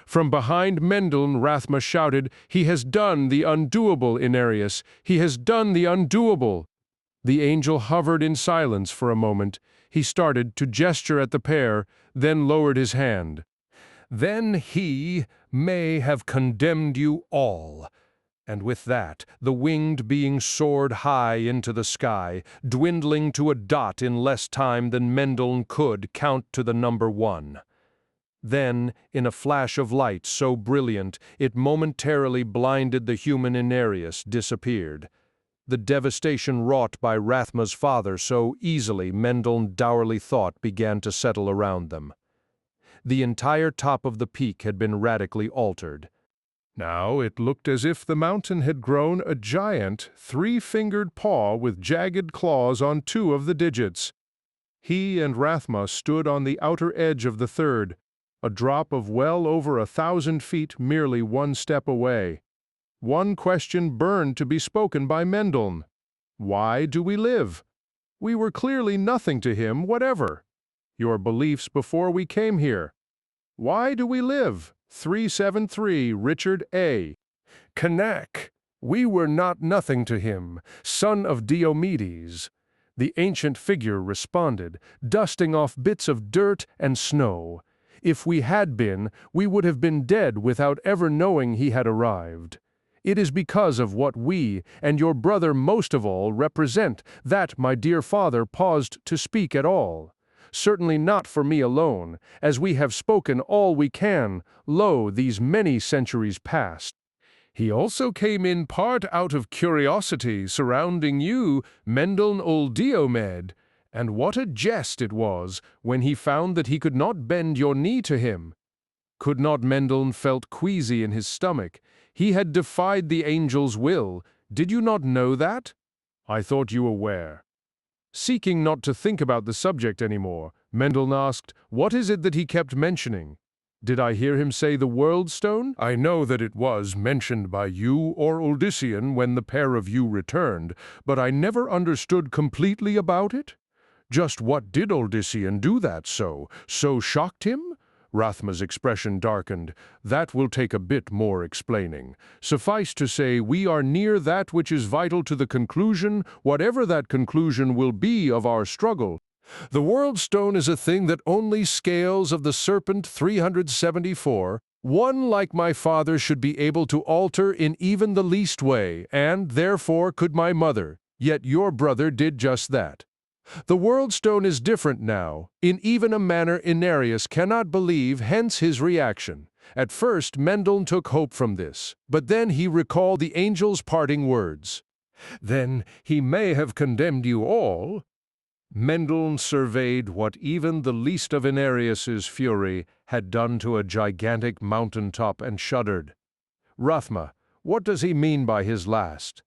From behind Mendel, Rathma shouted, "He has done the undoable, Inarius! He has done the undoable!" The angel hovered in silence for a moment. He started to gesture at the pair, then lowered his hand. "Then he may have condemned you all." And with that, the winged being soared high into the sky, dwindling to a dot in less time than Mendel could count to the number 1. Then, in a flash of light so brilliant it momentarily blinded the human Inarius, disappeared. The devastation wrought by Rathma's father so easily Mendel dourly thought began to settle around them. The entire top of the peak had been radically altered. Now it looked as if the mountain had grown a giant, 3-fingered paw with jagged claws on 2 of the digits. He and Rathma stood on the outer edge of the third, a drop of well over 1,000 feet merely 1 step away. One question burned to be spoken by Mendel. Why do we live? We were clearly nothing to him whatever. Your beliefs before we came here. Why do we live? 373 Richard A. Kanak. We were not nothing to him, son of Diomedes. The ancient figure responded, dusting off bits of dirt and snow. If we had been, we would have been dead without ever knowing he had arrived. It is because of what we, and your brother most of all, represent, that my dear father paused to speak at all. Certainly not for me alone, as we have spoken all we can, lo, these many centuries past. He also came in part out of curiosity surrounding you, Mendel old Diomed, and what a jest it was when he found that he could not bend your knee to him. Could not Mendel felt queasy in his stomach? He had defied the angel's will. Did you not know that? I thought you aware. Seeking not to think about the subject anymore, Mendel asked, what is it that he kept mentioning? Did I hear him say the World Stone? I know that it was mentioned by you or Odyssean when the pair of you returned, but I never understood completely about it. Just what did Odyssean do that so shocked him? Rathma's expression darkened. That will take a bit more explaining. Suffice to say, we are near that which is vital to the conclusion, whatever that conclusion will be of our struggle. The World Stone is a thing that only scales of the Serpent 374, one like my father, should be able to alter in even the least way, and, therefore, could my mother. Yet your brother did just that. The World Stone is different now, in even a manner Inarius cannot believe, hence his reaction. At first Mendel took hope from this, but then he recalled the angel's parting words. Then he may have condemned you all. Mendel surveyed what even the least of Inarius's fury had done to a gigantic mountaintop and shuddered. Rathma, what does he mean by his last?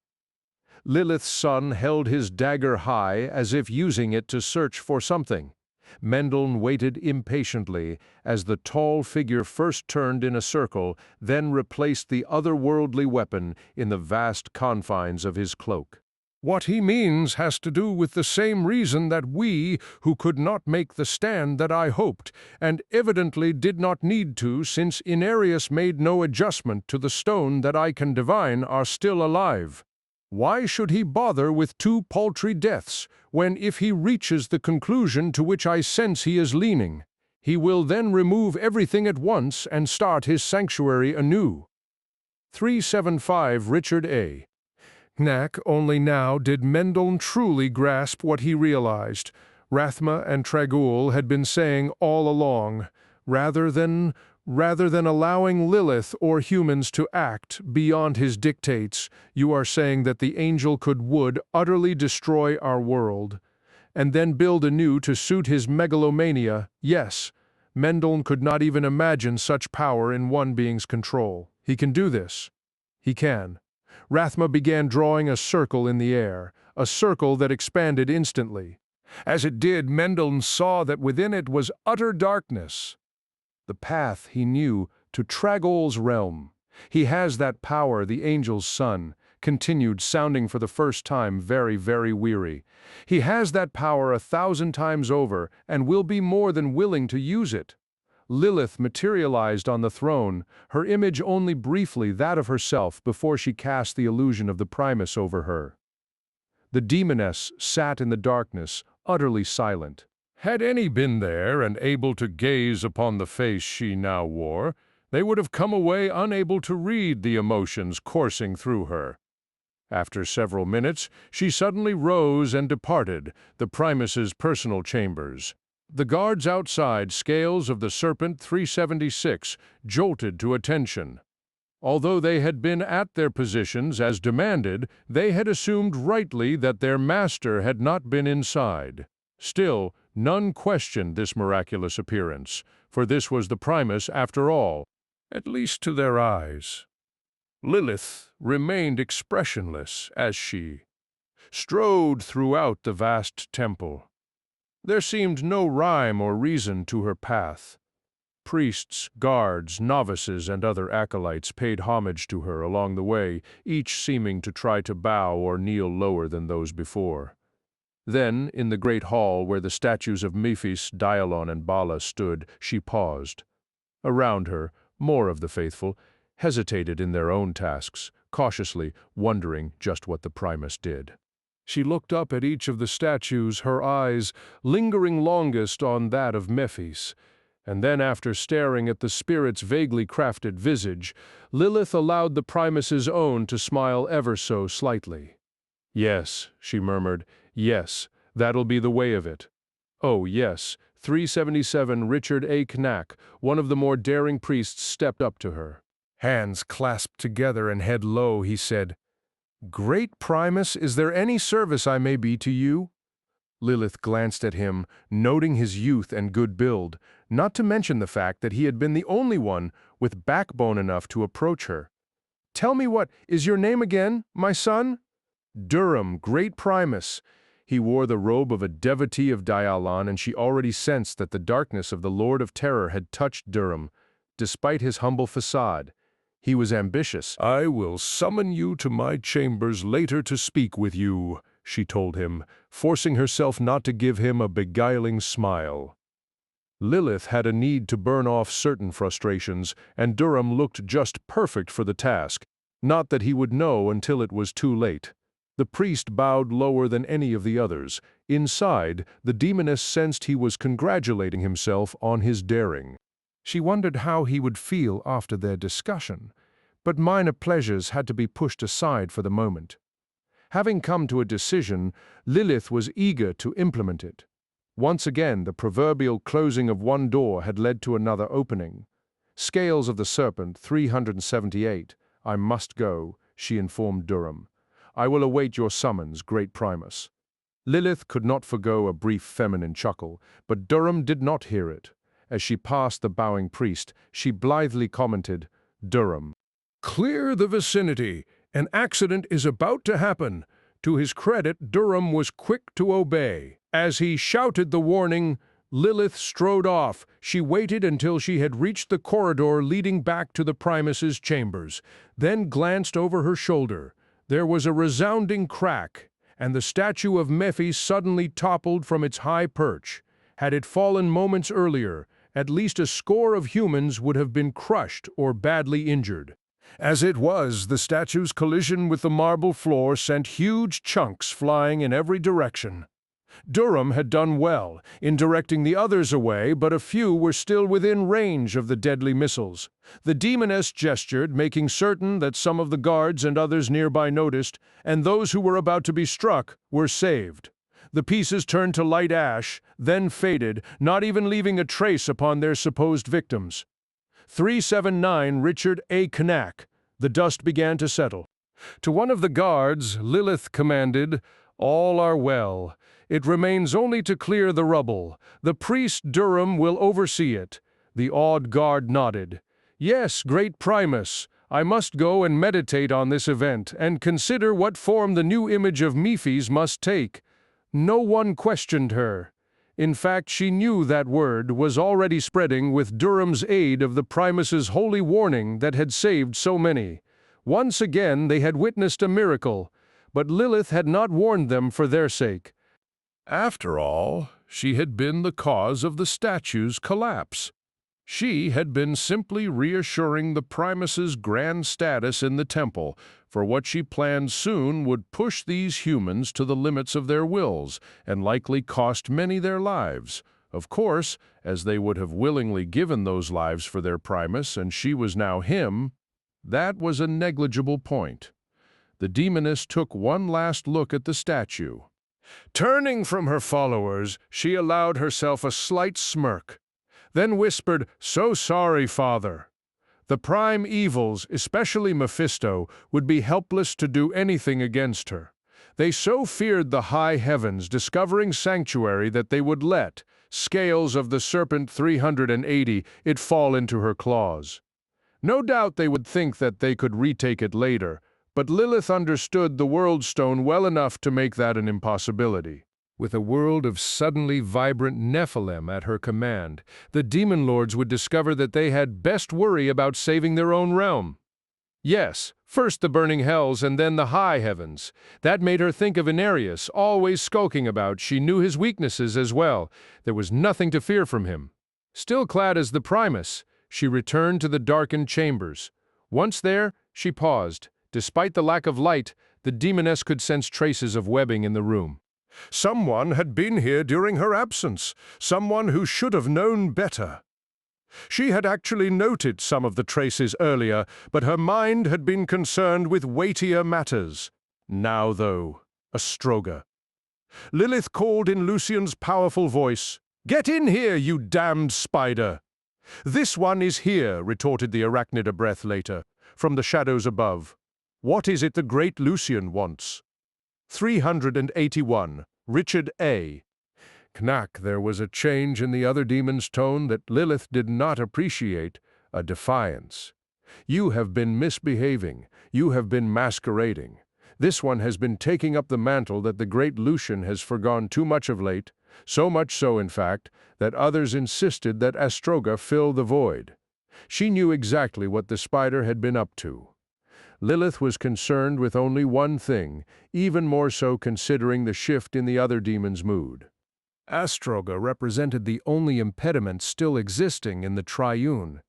Lilith's son held his dagger high as if using it to search for something. Mendel waited impatiently as the tall figure first turned in a circle, then replaced the otherworldly weapon in the vast confines of his cloak. What he means has to do with the same reason that we, who could not make the stand that I hoped, and evidently did not need to since Inarius made no adjustment to the stone that I can divine, are still alive. Why should he bother with 2 paltry deaths, when if he reaches the conclusion to which I sense he is leaning, he will then remove everything at once and start his sanctuary anew? 375 Richard A. Knack, only now did Mendel truly grasp what he realized. Rathma and Tragul had been saying all along, rather than allowing Lilith or humans to act beyond his dictates, you are saying that the angel would utterly destroy our world, and then build anew to suit his megalomania. Yes, Mendel could not even imagine such power in one being's control. He can do this. He can. Rathma began drawing a circle in the air, a circle that expanded instantly. As it did, Mendel saw that within it was utter darkness. The path, he knew, to Tragol's realm. He has that power, the angel's son, continued, sounding for the first time very, very weary. He has that power 1,000 times over, and will be more than willing to use it. Lilith materialized on the throne, her image only briefly that of herself before she cast the illusion of the Primus over her. The demoness sat in the darkness, utterly silent. Had any been there and able to gaze upon the face she now wore, they would have come away unable to read the emotions coursing through her. After several minutes, she suddenly rose and departed the Primus's personal chambers. The guards outside, scales of the Serpent 376, jolted to attention. Although they had been at their positions as demanded, they had assumed rightly that their master had not been inside. Still, none questioned this miraculous appearance, for this was the Primus after all, at least to their eyes. Lilith remained expressionless as she strode throughout the vast temple. There seemed no rhyme or reason to her path. Priests, guards, novices, and other acolytes paid homage to her along the way, each seeming to try to bow or kneel lower than those before. Then, in the great hall where the statues of Mephis, Dialon, and Bala stood, she paused. Around her, more of the faithful hesitated in their own tasks, cautiously wondering just what the Primus did. She looked up at each of the statues, her eyes lingering longest on that of Mephis, and then after staring at the spirit's vaguely crafted visage, Lilith allowed the Primus's own to smile ever so slightly. "Yes," she murmured, "yes, that'll be the way of it." "Oh, yes." 377 Richard A. Knack, one of the more daring priests, stepped up to her. Hands clasped together and head low, he said, "Great Primus, is there any service I may be to you?" Lilith glanced at him, noting his youth and good build, not to mention the fact that he had been the only one with backbone enough to approach her. "Tell me, what is your name again, my son?" "Durham, Great Primus." He wore the robe of a devotee of Dialon, and she already sensed that the darkness of the Lord of Terror had touched Durham, despite his humble facade. He was ambitious. "I will summon you to my chambers later to speak with you," she told him, forcing herself not to give him a beguiling smile. Lilith had a need to burn off certain frustrations, and Durham looked just perfect for the task, not that he would know until it was too late. The priest bowed lower than any of the others. Inside, the demoness sensed he was congratulating himself on his daring. She wondered how he would feel after their discussion, but minor pleasures had to be pushed aside for the moment. Having come to a decision, Lilith was eager to implement it. Once again, the proverbial closing of one door had led to another opening. "Scales of the Serpent 378, I must go," she informed Durham. "I will await your summons, Great Primus." Lilith could not forgo a brief feminine chuckle, but Durham did not hear it. As she passed the bowing priest, she blithely commented, "Durham, clear the vicinity. An accident is about to happen." To his credit, Durham was quick to obey. As he shouted the warning, Lilith strode off. She waited until she had reached the corridor leading back to the Primus's chambers, then glanced over her shoulder. There was a resounding crack, and the statue of Mephis suddenly toppled from its high perch. Had it fallen moments earlier, at least a score of humans would have been crushed or badly injured. As it was, the statue's collision with the marble floor sent huge chunks flying in every direction. Durham had done well in directing the others away, but a few were still within range of the deadly missiles. The demoness gestured, making certain that some of the guards and others nearby noticed, and those who were about to be struck were saved. The pieces turned to light ash, then faded, not even leaving a trace upon their supposed victims. 379 Richard A. Knack. The dust began to settle. To one of the guards, Lilith commanded, "All are well. It remains only to clear the rubble. The priest Durham will oversee it." The awed guard nodded. "Yes, Great Primus. I must go and meditate on this event, and consider what form the new image of Mephis must take." No one questioned her. In fact, she knew that word was already spreading with Durham's aid of the Primus's holy warning that had saved so many. Once again they had witnessed a miracle, but Lilith had not warned them for their sake. After all, she had been the cause of the statue's collapse. She had been simply reassuring the Primus's grand status in the temple, for what she planned soon would push these humans to the limits of their wills and likely cost many their lives. Of course, as they would have willingly given those lives for their Primus, and she was now him, that was a negligible point. The demoness took one last look at the statue. Turning from her followers, she allowed herself a slight smirk, then whispered, "So sorry, Father." The prime evils, especially Mephisto, would be helpless to do anything against her. They so feared the high heavens discovering sanctuary that they would let scales of the Serpent 380 it fall into her claws. No doubt they would think that they could retake it later, but Lilith understood the World Stone well enough to make that an impossibility. With a world of suddenly vibrant Nephilim at her command, the demon lords would discover that they had best worry about saving their own realm. Yes, first the burning hells and then the high heavens. That made her think of Inarius, always skulking about. She knew his weaknesses as well. There was nothing to fear from him. Still clad as the Primus, she returned to the darkened chambers. Once there, she paused. Despite the lack of light, the demoness could sense traces of webbing in the room. Someone had been here during her absence, someone who should have known better. She had actually noted some of the traces earlier, but her mind had been concerned with weightier matters. Now, though, Astroga. Lilith called in Lucian's powerful voice, "Get in here, you damned spider!" "This one is here," retorted the arachnid a breath later, from the shadows above. "What is it the great Lucian wants?" 381. Richard A. Knack, there was a change in the other demon's tone that Lilith did not appreciate, a defiance. "You have been misbehaving. You have been masquerading. This one has been taking up the mantle that the great Lucian has forgone too much of late, so much so, in fact, that others insisted that Astroga fill the void." She knew exactly what the spider had been up to. Lilith was concerned with only one thing, even more so considering the shift in the other demon's mood. Astroga represented the only impediment still existing in the triune.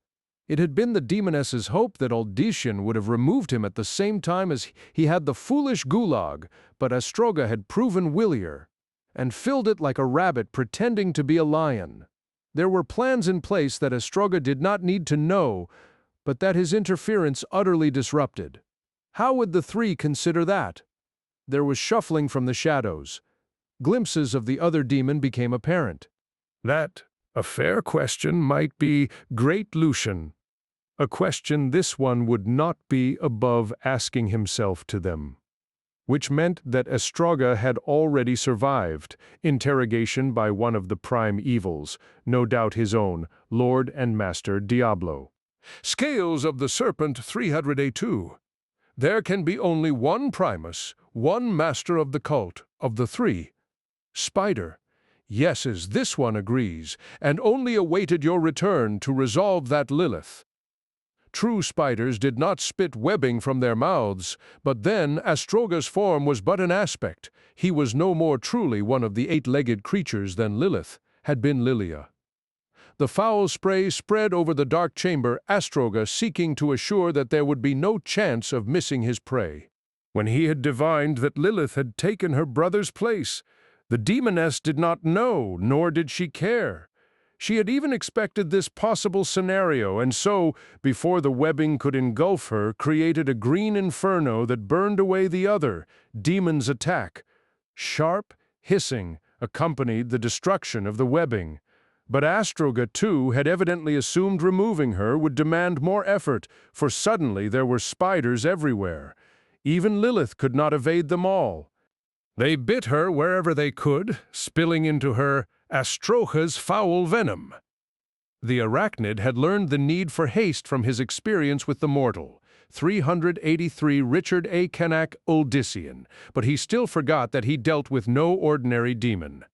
It had been the demoness's hope that Aldician would have removed him at the same time as he had the foolish gulag, but Astroga had proven willier, and filled it like a rabbit pretending to be a lion. There were plans in place that Astroga did not need to know, but that his interference utterly disrupted. How would the three consider that? There was shuffling from the shadows. Glimpses of the other demon became apparent. That, a fair question, might be Great Lucian. A question this one would not be above asking himself to them. Which meant that Astroga had already survived interrogation by one of the prime evils, no doubt his own, Lord and Master Diablo. Scales of the Serpent 382. There can be only one Primus, one master of the cult, of the three. Spider. Yes, as this one agrees, and only awaited your return to resolve that Lilith. True spiders did not spit webbing from their mouths, but then Astroga's form was but an aspect. He was no more truly one of the eight-legged creatures than Lilith had been Lilia. The foul spray spread over the dark chamber, Astroga seeking to assure that there would be no chance of missing his prey. When he had divined that Lilith had taken her brother's place, the demoness did not know, nor did she care. She had even expected this possible scenario, and so, before the webbing could engulf her, created a green inferno that burned away the other, demon's attack. Sharp, hissing, accompanied the destruction of the webbing. But Astroga, too, had evidently assumed removing her would demand more effort, for suddenly there were spiders everywhere. Even Lilith could not evade them all. They bit her wherever they could, spilling into her Astroga's foul venom. The arachnid had learned the need for haste from his experience with the mortal. 383 Richard A. Canak Uldician, but he still forgot that he dealt with no ordinary demon.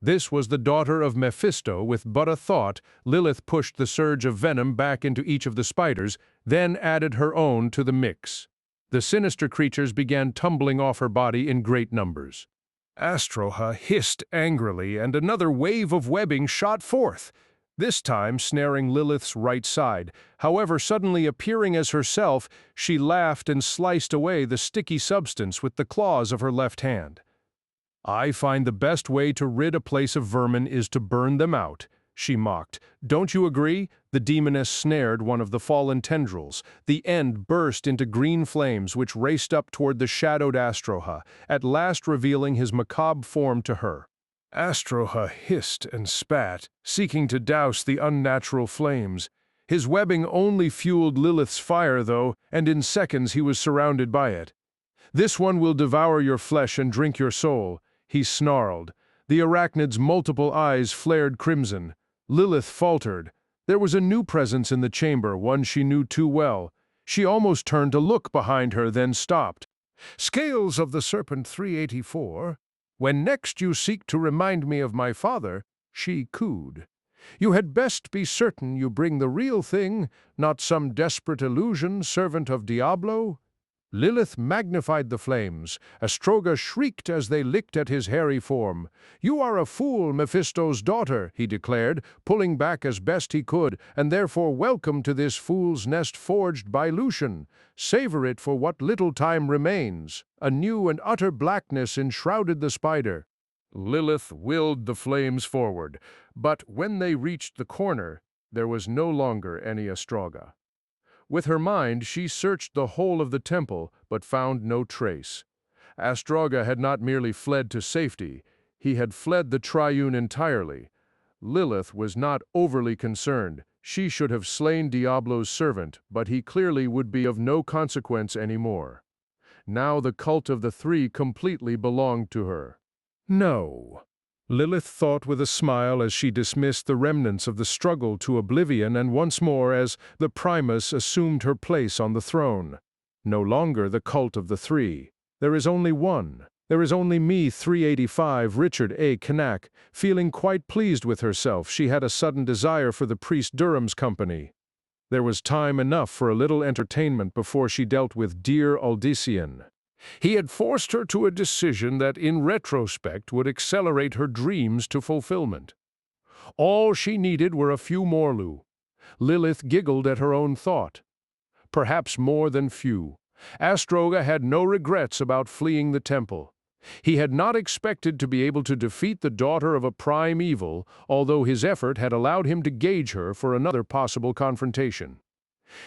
This was the daughter of Mephisto. With but a thought, Lilith pushed the surge of venom back into each of the spiders, then added her own to the mix. The sinister creatures began tumbling off her body in great numbers. Astroha hissed angrily, and another wave of webbing shot forth, this time snaring Lilith's right side. However, suddenly appearing as herself, she laughed and sliced away the sticky substance with the claws of her left hand. "I find the best way to rid a place of vermin is to burn them out," she mocked. "Don't you agree?" The demoness snared one of the fallen tendrils. The end burst into green flames which raced up toward the shadowed Astroha, at last revealing his macabre form to her. Astroha hissed and spat, seeking to douse the unnatural flames. His webbing only fueled Lilith's fire, though, and in seconds he was surrounded by it. "This one will devour your flesh and drink your soul," he snarled. The arachnid's multiple eyes flared crimson. Lilith faltered. There was a new presence in the chamber, one she knew too well. She almost turned to look behind her, then stopped. "Scales of the Serpent 384, when next you seek to remind me of my father," she cooed, "you had best be certain you bring the real thing, not some desperate illusion, servant of Diablo." Lilith magnified the flames. Astroga shrieked as they licked at his hairy form. "You are a fool, Mephisto's daughter," he declared, pulling back as best he could, "and therefore welcome to this fool's nest forged by Lucian. Savor it for what little time remains." A new and utter blackness enshrouded the spider. Lilith willed the flames forward, but when they reached the corner, there was no longer any Astroga. With her mind, she searched the whole of the temple, but found no trace. Astroga had not merely fled to safety, he had fled the Triune entirely. Lilith was not overly concerned. She should have slain Diablo's servant, but he clearly would be of no consequence anymore. Now the cult of the three completely belonged to her. No. Lilith thought with a smile as she dismissed the remnants of the struggle to oblivion, and once more as the Primus assumed her place on the throne. No longer the cult of the three. There is only one. There is only me, 385, Richard A. Canak. Feeling quite pleased with herself, she had a sudden desire for the priest Durham's company. There was time enough for a little entertainment before she dealt with dear Uldyssian. He had forced her to a decision that, in retrospect, would accelerate her dreams to fulfillment. All she needed were a few Morlu. Lilith giggled at her own thought. Perhaps more than few. Astroga had no regrets about fleeing the temple. He had not expected to be able to defeat the daughter of a prime evil, although his effort had allowed him to gauge her for another possible confrontation.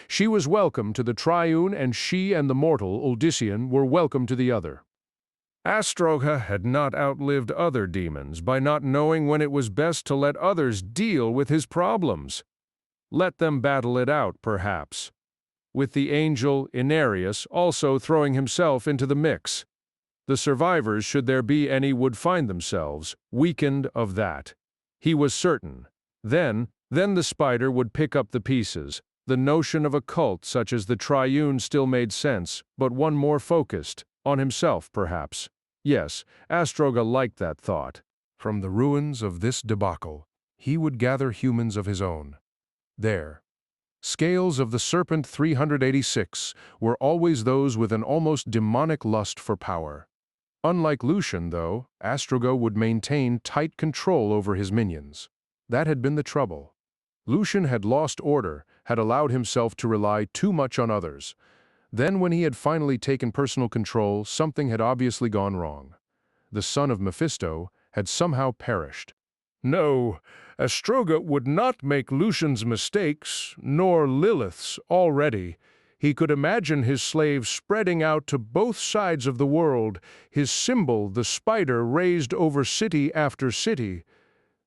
She was welcome to the Triune, and she and the mortal, Uldyssian, were welcome to the other. Astroga had not outlived other demons by not knowing when it was best to let others deal with his problems. Let them battle it out, perhaps. With the angel, Inarius, also throwing himself into the mix. The survivors, should there be any, would find themselves weakened of that. He was certain. Then the spider would pick up the pieces. The notion of a cult such as the Triune still made sense, but one more focused, on himself perhaps. Yes, Astroga liked that thought. From the ruins of this debacle, he would gather humans of his own. There. Scales of the Serpent 386 were always those with an almost demonic lust for power. Unlike Lucian, though, Astroga would maintain tight control over his minions. That had been the trouble. Lucian had lost order, had allowed himself to rely too much on others. Then, when he had finally taken personal control, something had obviously gone wrong. The son of Mephisto had somehow perished. No, Astroga would not make Lucian's mistakes, nor Lilith's already. He could imagine his slave spreading out to both sides of the world, his symbol, the spider, raised over city after city.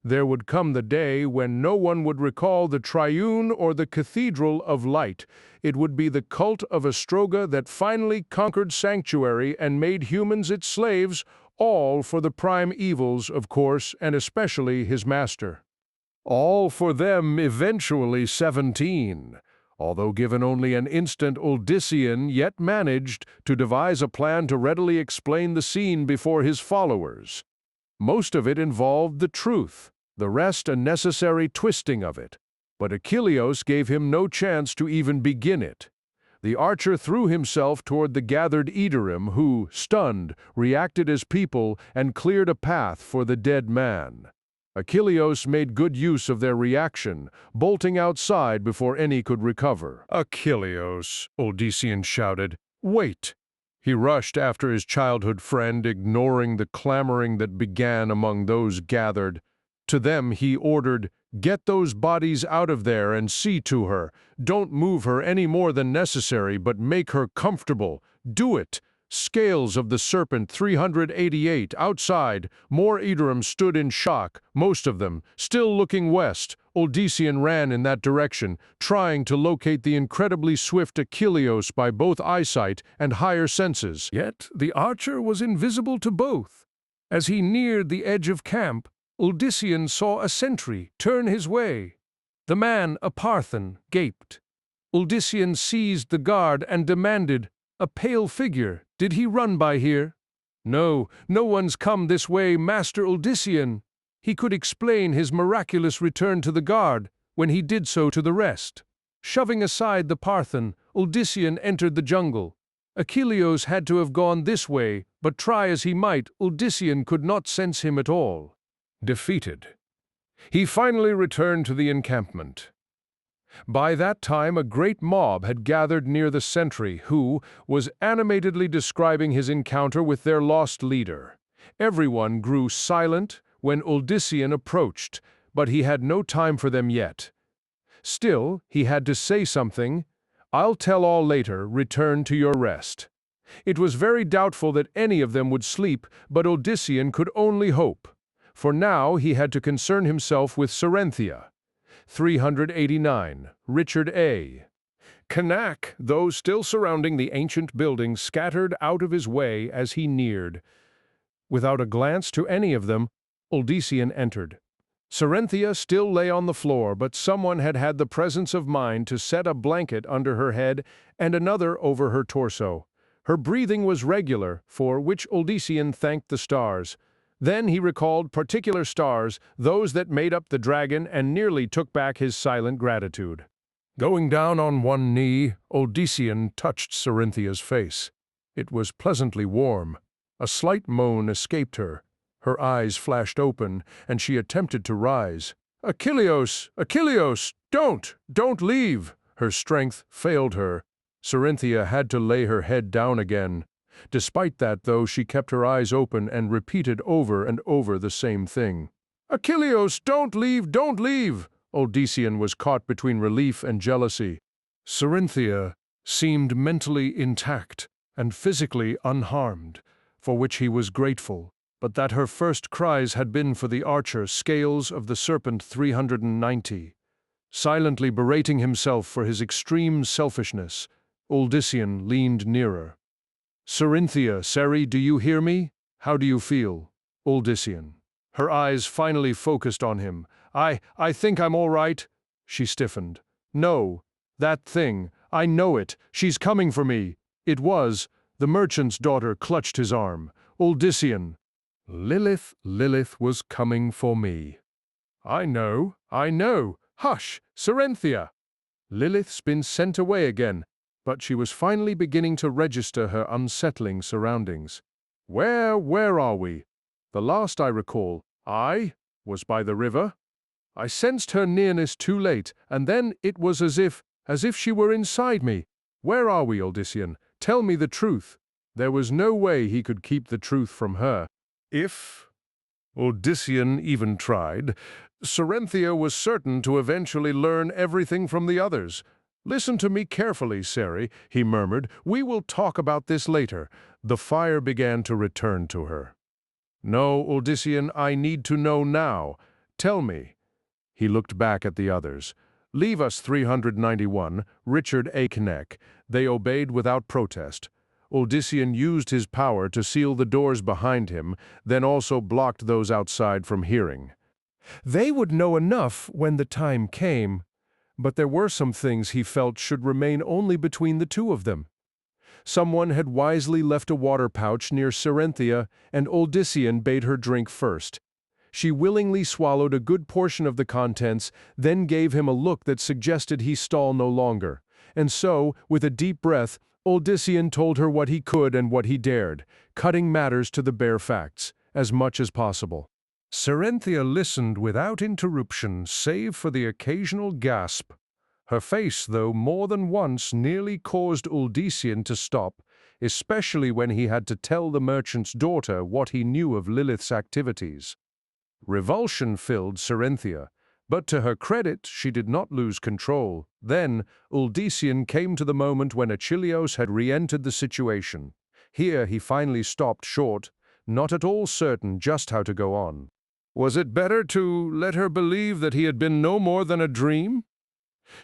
There would come the day when no one would recall the Triune or the Cathedral of Light. It would be the cult of Astroga that finally conquered Sanctuary and made humans its slaves, all for the prime evils, of course, and especially his master. All for them eventually 17. Although given only an instant, Uldyssian yet managed to devise a plan to readily explain the scene before his followers. Most of it involved the truth, the rest a necessary twisting of it. But Achilleus gave him no chance to even begin it. The archer threw himself toward the gathered Edorim who, stunned, reacted as people and cleared a path for the dead man. Achilleus made good use of their reaction, bolting outside before any could recover. "Achilleus," Odysseus shouted, "wait!" He rushed after his childhood friend, ignoring the clamoring that began among those gathered. To them he ordered, "Get those bodies out of there and see to her. Don't move her any more than necessary, but make her comfortable. Do it!" Scales of the Serpent 388 outside. More Edorim stood in shock, most of them, still looking west. Odysseus ran in that direction, trying to locate the incredibly swift Achilleus by both eyesight and higher senses. Yet the archer was invisible to both. As he neared the edge of camp, Odysseus saw a sentry turn his way. The man, a Parthian, gaped. Odysseus seized the guard and demanded, "A pale figure, did he run by here?" "No, no one's come this way, Master Odysseus." He could explain his miraculous return to the guard when he did so to the rest. Shoving aside the Parthian, Odysseus entered the jungle. Achilleus had to have gone this way, but try as he might, Odysseus could not sense him at all. Defeated, he finally returned to the encampment. By that time a great mob had gathered near the sentry, who was animatedly describing his encounter with their lost leader. Everyone grew silent when Odysseus approached, but he had no time for them yet. Still, he had to say something. "I'll tell all later, return to your rest." It was very doubtful that any of them would sleep, but Odysseus could only hope. For now he had to concern himself with Serenthia. 389. Richard A. Canak, those still surrounding the ancient building, scattered out of his way as he neared. Without a glance to any of them, Odysseus entered. Serenthia still lay on the floor, but someone had had the presence of mind to set a blanket under her head and another over her torso. Her breathing was regular, for which Odysseus thanked the stars. Then he recalled particular stars, those that made up the dragon, and nearly took back his silent gratitude. Going down on one knee, Odysseus touched Cerinthia's face. It was pleasantly warm. A slight moan escaped her. Her eyes flashed open, and she attempted to rise. "Achilleus! Achilleus! Don't leave!" Her strength failed her. Cerinthia had to lay her head down again. Despite that, though, she kept her eyes open and repeated over and over the same thing. "Achilleus, don't leave, don't leave!" Odysseus was caught between relief and jealousy. Cerinthia seemed mentally intact and physically unharmed, for which he was grateful, but that her first cries had been for the archer Scales of the Serpent 390. Silently berating himself for his extreme selfishness, Odysseus leaned nearer. "Cerinthia, Ceri, do you hear me? How do you feel?" Odysseus. Her eyes finally focused on him. I think I'm all right." She stiffened. "No, that thing, I know it. She's coming for me." It was. The merchant's daughter clutched his arm. Odysseus. Lilith was coming for me." I know. Hush, Cerinthia." Lilith's been sent away again, but she was finally beginning to register her unsettling surroundings. Where are we? The last I recall, I was by the river. I sensed her nearness too late, and then it was as if she were inside me. Where are we, Odysseus? Tell me the truth." There was no way he could keep the truth from her. If Odysseus even tried, Cerinthia was certain to eventually learn everything from the others. "Listen to me carefully, Ceri," he murmured. "We will talk about this later." The fire began to return to her. "No, Odysseus, I need to know now. Tell me." He looked back at the others. "Leave us 391, Richard A. Kneck." They obeyed without protest. Odysseus used his power to seal the doors behind him, then also blocked those outside from hearing. They would know enough when the time came, but there were some things he felt should remain only between the two of them. Someone had wisely left a water pouch near Cerynthia, and Odyssean bade her drink first. She willingly swallowed a good portion of the contents, then gave him a look that suggested he stall no longer. And so, with a deep breath, Odyssean told her what he could and what he dared, cutting matters to the bare facts, as much as possible. Cerynthia listened without interruption, save for the occasional gasp. Her face, though, more than once nearly caused Odyssean to stop, especially when he had to tell the merchant's daughter what he knew of Lilith's activities. Revulsion filled Cerynthia, but to her credit, she did not lose control. Then, Odyssean came to the moment when Achilleus had re-entered the situation. Here he finally stopped short, not at all certain just how to go on. Was it better to let her believe that he had been no more than a dream?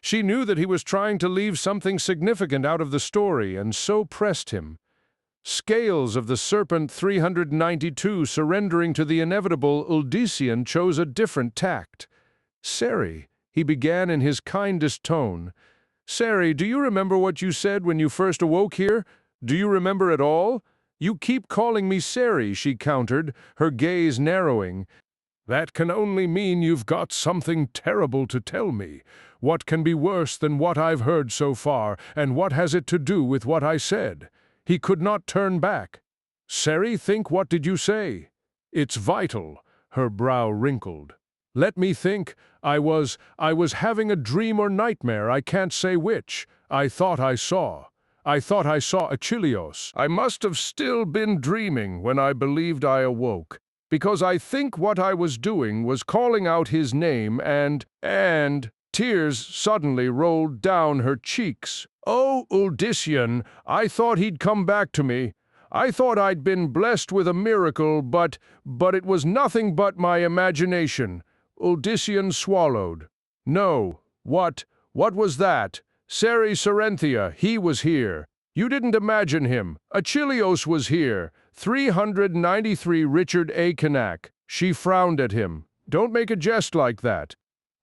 She knew that he was trying to leave something significant out of the story, and so pressed him. Scales of the Serpent 392 surrendering to the inevitable, Odyssean chose a different tact. "Seri," he began in his kindest tone. "Seri, do you remember what you said when you first awoke here? Do you remember at all?" "You keep calling me Seri," she countered, her gaze narrowing. "That can only mean you've got something terrible to tell me. What can be worse than what I've heard so far, and what has it to do with what I said?" He could not turn back. "Seri, think, what did you say?" "It's vital." Her brow wrinkled. "Let me think. I was having a dream or nightmare, I can't say which. I thought I saw Achilleus. I must have still been dreaming when I believed I awoke, because I think what I was doing was calling out his name and tears suddenly rolled down her cheeks. "Oh, Odyssean, I thought he'd come back to me. I thought I'd been blessed with a miracle, but it was nothing but my imagination." Odyssean swallowed. "No. What was that?" "Seri, Cerynthia, he was here. You didn't imagine him. Achilleus was here. 393 Richard A. Canak." She frowned at him. "Don't make a jest like that."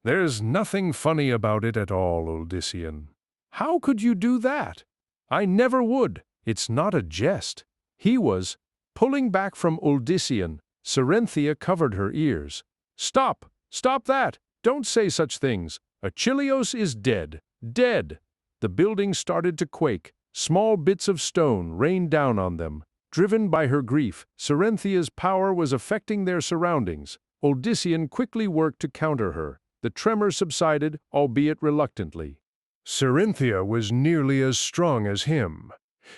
"There's nothing funny about it at all, Odyssean." "How could you do that?" "I never would. It's not a jest." He was pulling back from Odyssean. Cerynthia covered her ears. "Stop! Stop that! Don't say such things. Achilleus is dead. Dead!" The building started to quake. Small bits of stone rained down on them. Driven by her grief, Cerynthia's power was affecting their surroundings. Odyssean quickly worked to counter her. The tremor subsided, albeit reluctantly. Cerynthia was nearly as strong as him.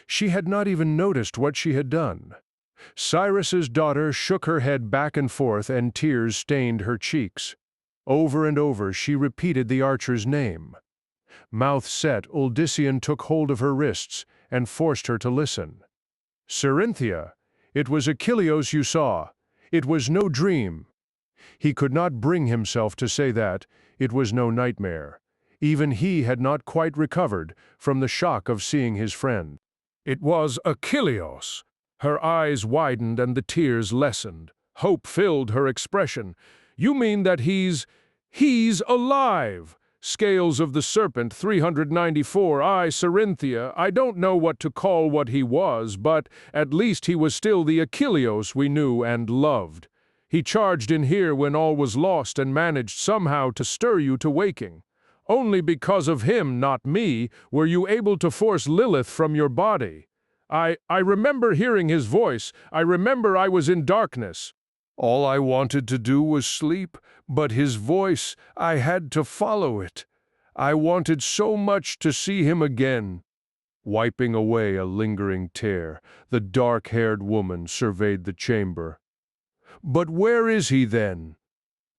She had not even noticed what she had done. Cyrus's daughter shook her head back and forth, and tears stained her cheeks. Over and over she repeated the archer's name. Mouth set, Odyssean took hold of her wrists and forced her to listen. "Cerynthia, it was Achilleus you saw. It was no dream." He could not bring himself to say that. It was no nightmare. Even he had not quite recovered from the shock of seeing his friend. "It was Achilleus." Her eyes widened and the tears lessened. Hope filled her expression. "You mean that he's alive?" "Scales of the Serpent 394, Cerynthia, I don't know what to call what he was, but at least he was still the Achilleus we knew and loved. He charged in here when all was lost and managed somehow to stir you to waking. Only because of him, not me, were you able to force Lilith from your body. I remember hearing his voice. I remember I was in darkness. All I wanted to do was sleep, but his voice, I had to follow it. I wanted so much to see him again." Wiping away a lingering tear, the dark-haired woman surveyed the chamber. "But where is he then?"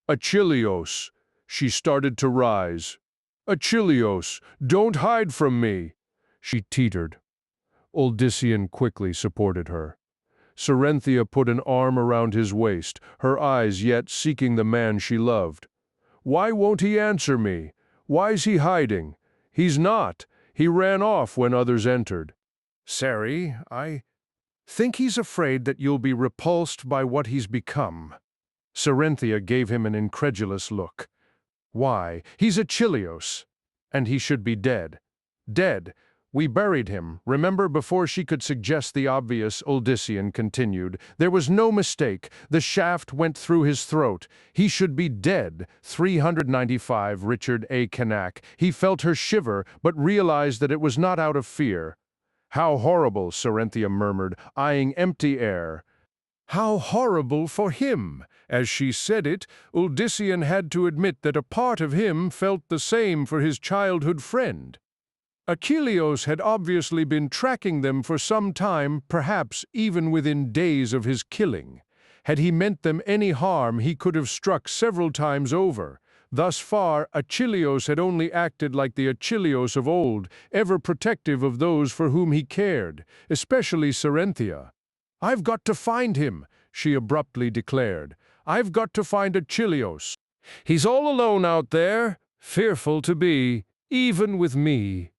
"Achilleus." She started to rise. "Achilleus, don't hide from me." She teetered. Odyssean quickly supported her. Cerynthia put an arm around his waist, her eyes yet seeking the man she loved. "Why won't he answer me? Why's he hiding? He's not. He ran off when others entered." "Seri, I think he's afraid that you'll be repulsed by what he's become." Cerynthia gave him an incredulous look. "Why, he's Achilleus, and he should be dead. Dead. We buried him. Remember, before she could suggest the obvious, Uldyssian continued. There was no mistake. The shaft went through his throat. He should be dead. 395 Richard A. Canak. He felt her shiver, but realized that it was not out of fear. How horrible, Sarenthia murmured, eyeing empty air. How horrible for him! As she said it, Uldyssian had to admit that a part of him felt the same for his childhood friend. Achilleos had obviously been tracking them for some time, perhaps even within days of his killing. Had he meant them any harm, he could have struck several times over. Thus far, Achilleos had only acted like the Achilleos of old, ever protective of those for whom he cared, especially Sarenthia. "I've got to find him," she abruptly declared. "I've got to find Achilleos. He's all alone out there, fearful to be, even with me."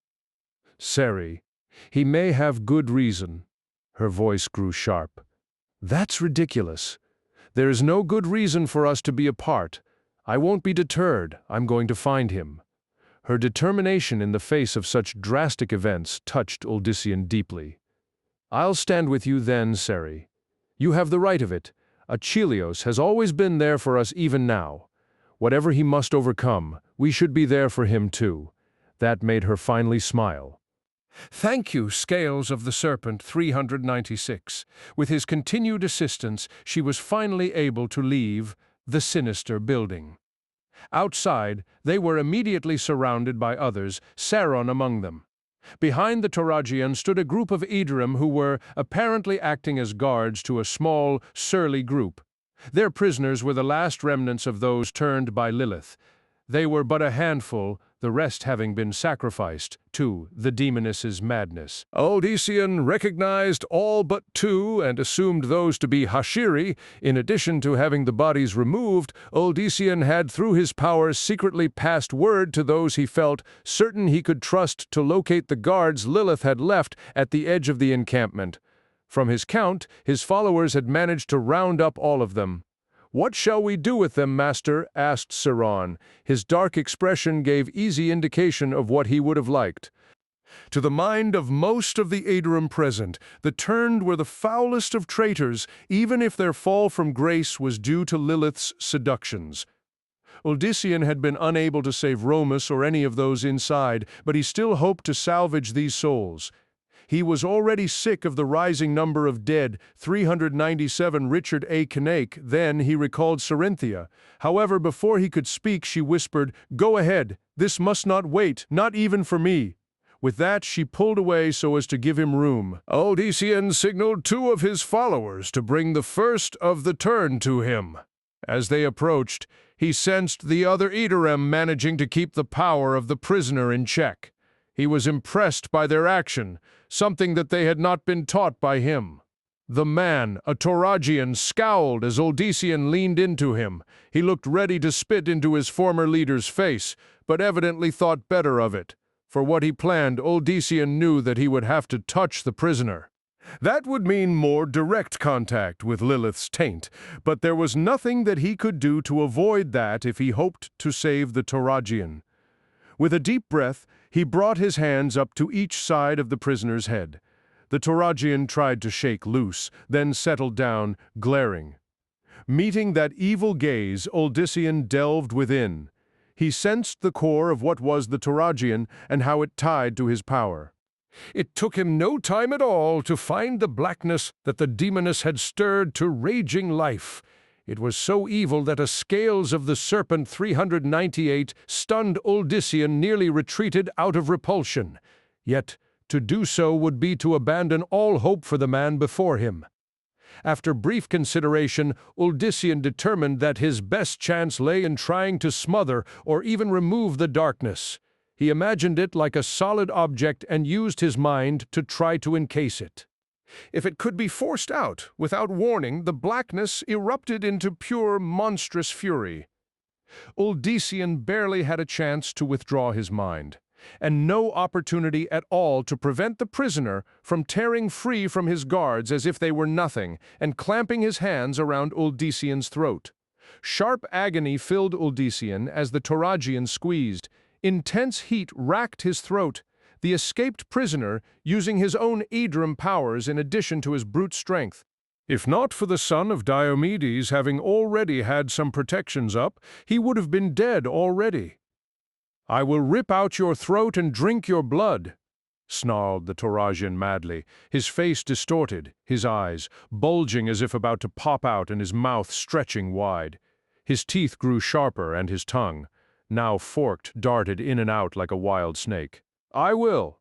Seri, he may have good reason. Her voice grew sharp. That's ridiculous. There is no good reason for us to be apart. I won't be deterred. I'm going to find him. Her determination in the face of such drastic events touched Uldyssian deeply. I'll stand with you then, Seri. You have the right of it. Achilleos has always been there for us even now. Whatever he must overcome, we should be there for him too. That made her finally smile. Thank you, Scales of the Serpent 396. With his continued assistance, she was finally able to leave the sinister building. Outside, they were immediately surrounded by others, Saron among them. Behind the Toragian stood a group of Edorim who were apparently acting as guards to a small, surly group. Their prisoners were the last remnants of those turned by Lilith. They were but a handful, the rest having been sacrificed to the demoness's madness. Uldyssian recognized all but two and assumed those to be Hashiri. In addition to having the bodies removed, Uldyssian had, through his powers, secretly passed word to those he felt certain he could trust to locate the guards Lilith had left at the edge of the encampment. From his count, his followers had managed to round up all of them. "What shall we do with them, master?" asked Saron. His dark expression gave easy indication of what he would have liked. To the mind of most of the Edorim present, the Turned were the foulest of traitors, even if their fall from grace was due to Lilith's seductions. Uldyssian had been unable to save Romus or any of those inside, but he still hoped to salvage these souls. He was already sick of the rising number of dead, 397 Richard A. Cain. Then he recalled Sarenthia. However, before he could speak, she whispered, "Go ahead. This must not wait, not even for me." With that, she pulled away so as to give him room. Uldyssian signaled two of his followers to bring the first of the Turn to him. As they approached, he sensed the other Edorim managing to keep the power of the prisoner in check. He was impressed by their action, something that they had not been taught by him. The man, a Toragian, scowled as Uldyssian leaned into him. He looked ready to spit into his former leader's face, but evidently thought better of it. For what he planned, Uldyssian knew that he would have to touch the prisoner. That would mean more direct contact with Lilith's taint, but there was nothing that he could do to avoid that if he hoped to save the Toragian. With a deep breath, he brought his hands up to each side of the prisoner's head. The Toragian tried to shake loose, then settled down, glaring. Meeting that evil gaze, Uldyssian delved within. He sensed the core of what was the Toragian and how it tied to his power. It took him no time at all to find the blackness that the demoness had stirred to raging life. It was so evil that a Scales of the Serpent 398 stunned Uldyssian nearly retreated out of repulsion. Yet, to do so would be to abandon all hope for the man before him. After brief consideration, Uldyssian determined that his best chance lay in trying to smother or even remove the darkness. He imagined it like a solid object and used his mind to try to encase it. If it could be forced out, without warning, the blackness erupted into pure, monstrous fury. Uldyssian barely had a chance to withdraw his mind, and no opportunity at all to prevent the prisoner from tearing free from his guards as if they were nothing, and clamping his hands around Uldyssian's throat. Sharp agony filled Uldyssian as the Toragian squeezed. Intense heat racked his throat. the escaped prisoner using his own Idrim powers in addition to his brute strength. If not for the son of Diomedes having already had some protections up, he would have been dead already. "I will rip out your throat and drink your blood," snarled the Toragian madly, his face distorted, his eyes bulging as if about to pop out and his mouth stretching wide. His teeth grew sharper and his tongue, now forked, darted in and out like a wild snake. "I will.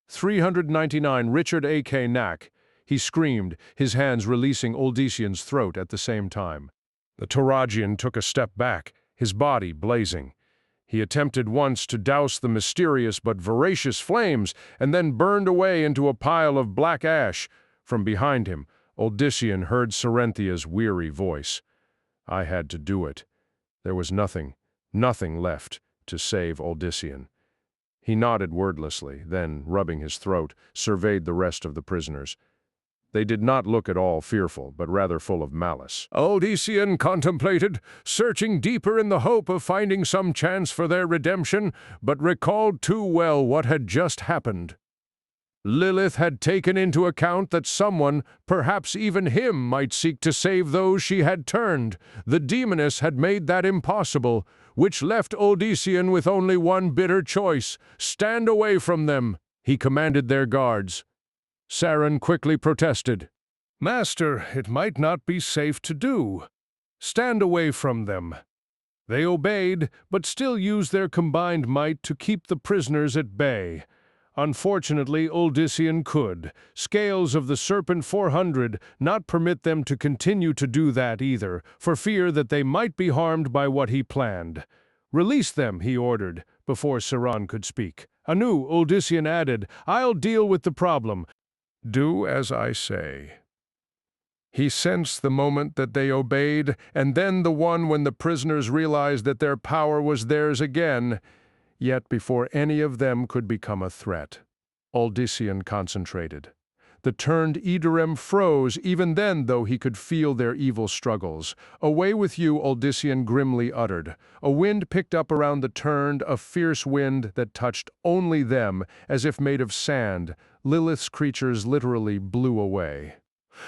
399 Richard A.K. Knack," he screamed, his hands releasing Odyssean's throat at the same time. The Toragian took a step back, his body blazing. He attempted once to douse the mysterious but voracious flames, and then burned away into a pile of black ash. From behind him, Odyssean heard Cerinthia's weary voice. "I had to do it." There was nothing left to save Odyssean. He nodded wordlessly, then, rubbing his throat, surveyed the rest of the prisoners. They did not look at all fearful, but rather full of malice. Odyssean contemplated, searching deeper in the hope of finding some chance for their redemption, but recalled too well what had just happened. Lilith had taken into account that someone, perhaps even him, might seek to save those she had turned. The demoness had made that impossible, which left Odyssean with only one bitter choice: stand away from them, he commanded their guards. Sarin quickly protested. "Master, it might not be safe to do. Stand away from them." They obeyed, but still used their combined might to keep the prisoners at bay. Unfortunately, Odyssean could. Scales of the Serpent 400 not permit them to continue to do that either, for fear that they might be harmed by what he planned. "Release them," he ordered, before Saran could speak. Anew, Odyssean added, "I'll deal with the problem." "Do as I say." He sensed the moment that they obeyed, and then the one when the prisoners realized that their power was theirs again. Yet before any of them could become a threat, Odyssean concentrated. The turned Idrim froze even then, though he could feel their evil struggles. "Away with you," Odyssean grimly uttered. A wind picked up around the turned, a fierce wind that touched only them, as if made of sand. Lilith's creatures literally blew away.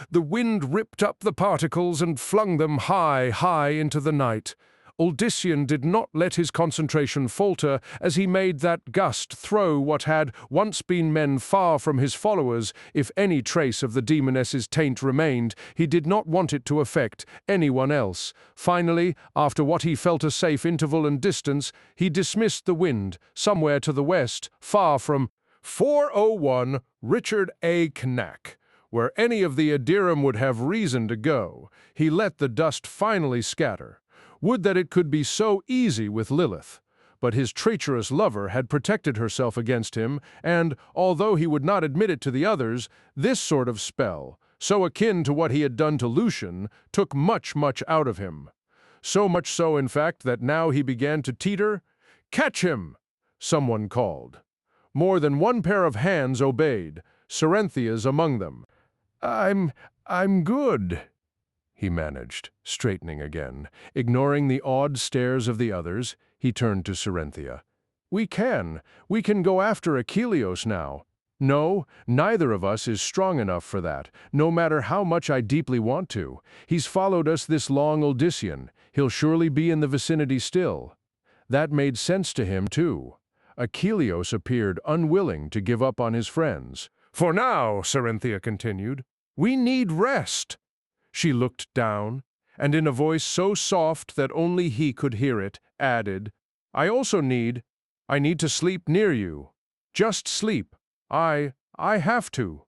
The wind ripped up the particles and flung them high, high into the night. Odyssean did not let his concentration falter as he made that gust throw what had once been men far from his followers. If any trace of the demoness's taint remained, he did not want it to affect anyone else. Finally, after what he felt a safe interval and distance, he dismissed the wind, somewhere to the west, far from 401 Richard A. Knack, where any of the Idrim would have reason to go. He let the dust finally scatter. Would that it could be so easy with Lilith. But his treacherous lover had protected herself against him, and, although he would not admit it to the others, this sort of spell, so akin to what he had done to Lucian, took much out of him. So much so, in fact, that now he began to teeter. "Catch him!" someone called. More than one pair of hands obeyed, Cerinthia's among them. I'm good," he managed, straightening again. Ignoring the awed stares of the others, he turned to Cerynthia. We can go after Achilleos now." "No, neither of us is strong enough for that, no matter how much I deeply want to. He's followed us this long, Odyssean. He'll surely be in the vicinity still." That made sense to him, too. Achilleos appeared unwilling to give up on his friends. "For now," Cerynthia continued, "we need rest." She looked down, and in a voice so soft that only he could hear it, added, I need to sleep near you. Just sleep. I have to."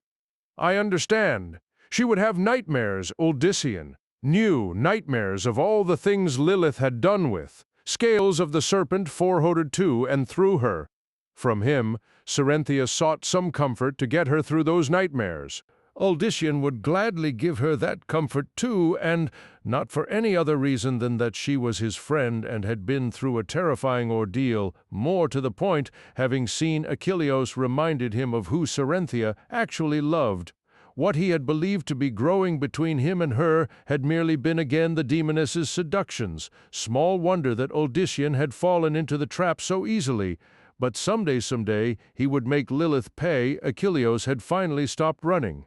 "I understand." She would have nightmares, Odyssean. New nightmares of all the things Lilith had done with. Scales of the Serpent 402 and through her. From him, Cerynthia sought some comfort to get her through those nightmares. Odyssean would gladly give her that comfort too, and not for any other reason than that she was his friend and had been through a terrifying ordeal. More to the point, having seen Achilleos reminded him of who Cerynthia actually loved. What he had believed to be growing between him and her had merely been again the demoness's seductions. Small wonder that Odyssean had fallen into the trap so easily. But someday, he would make Lilith pay. Achilleus had finally stopped running.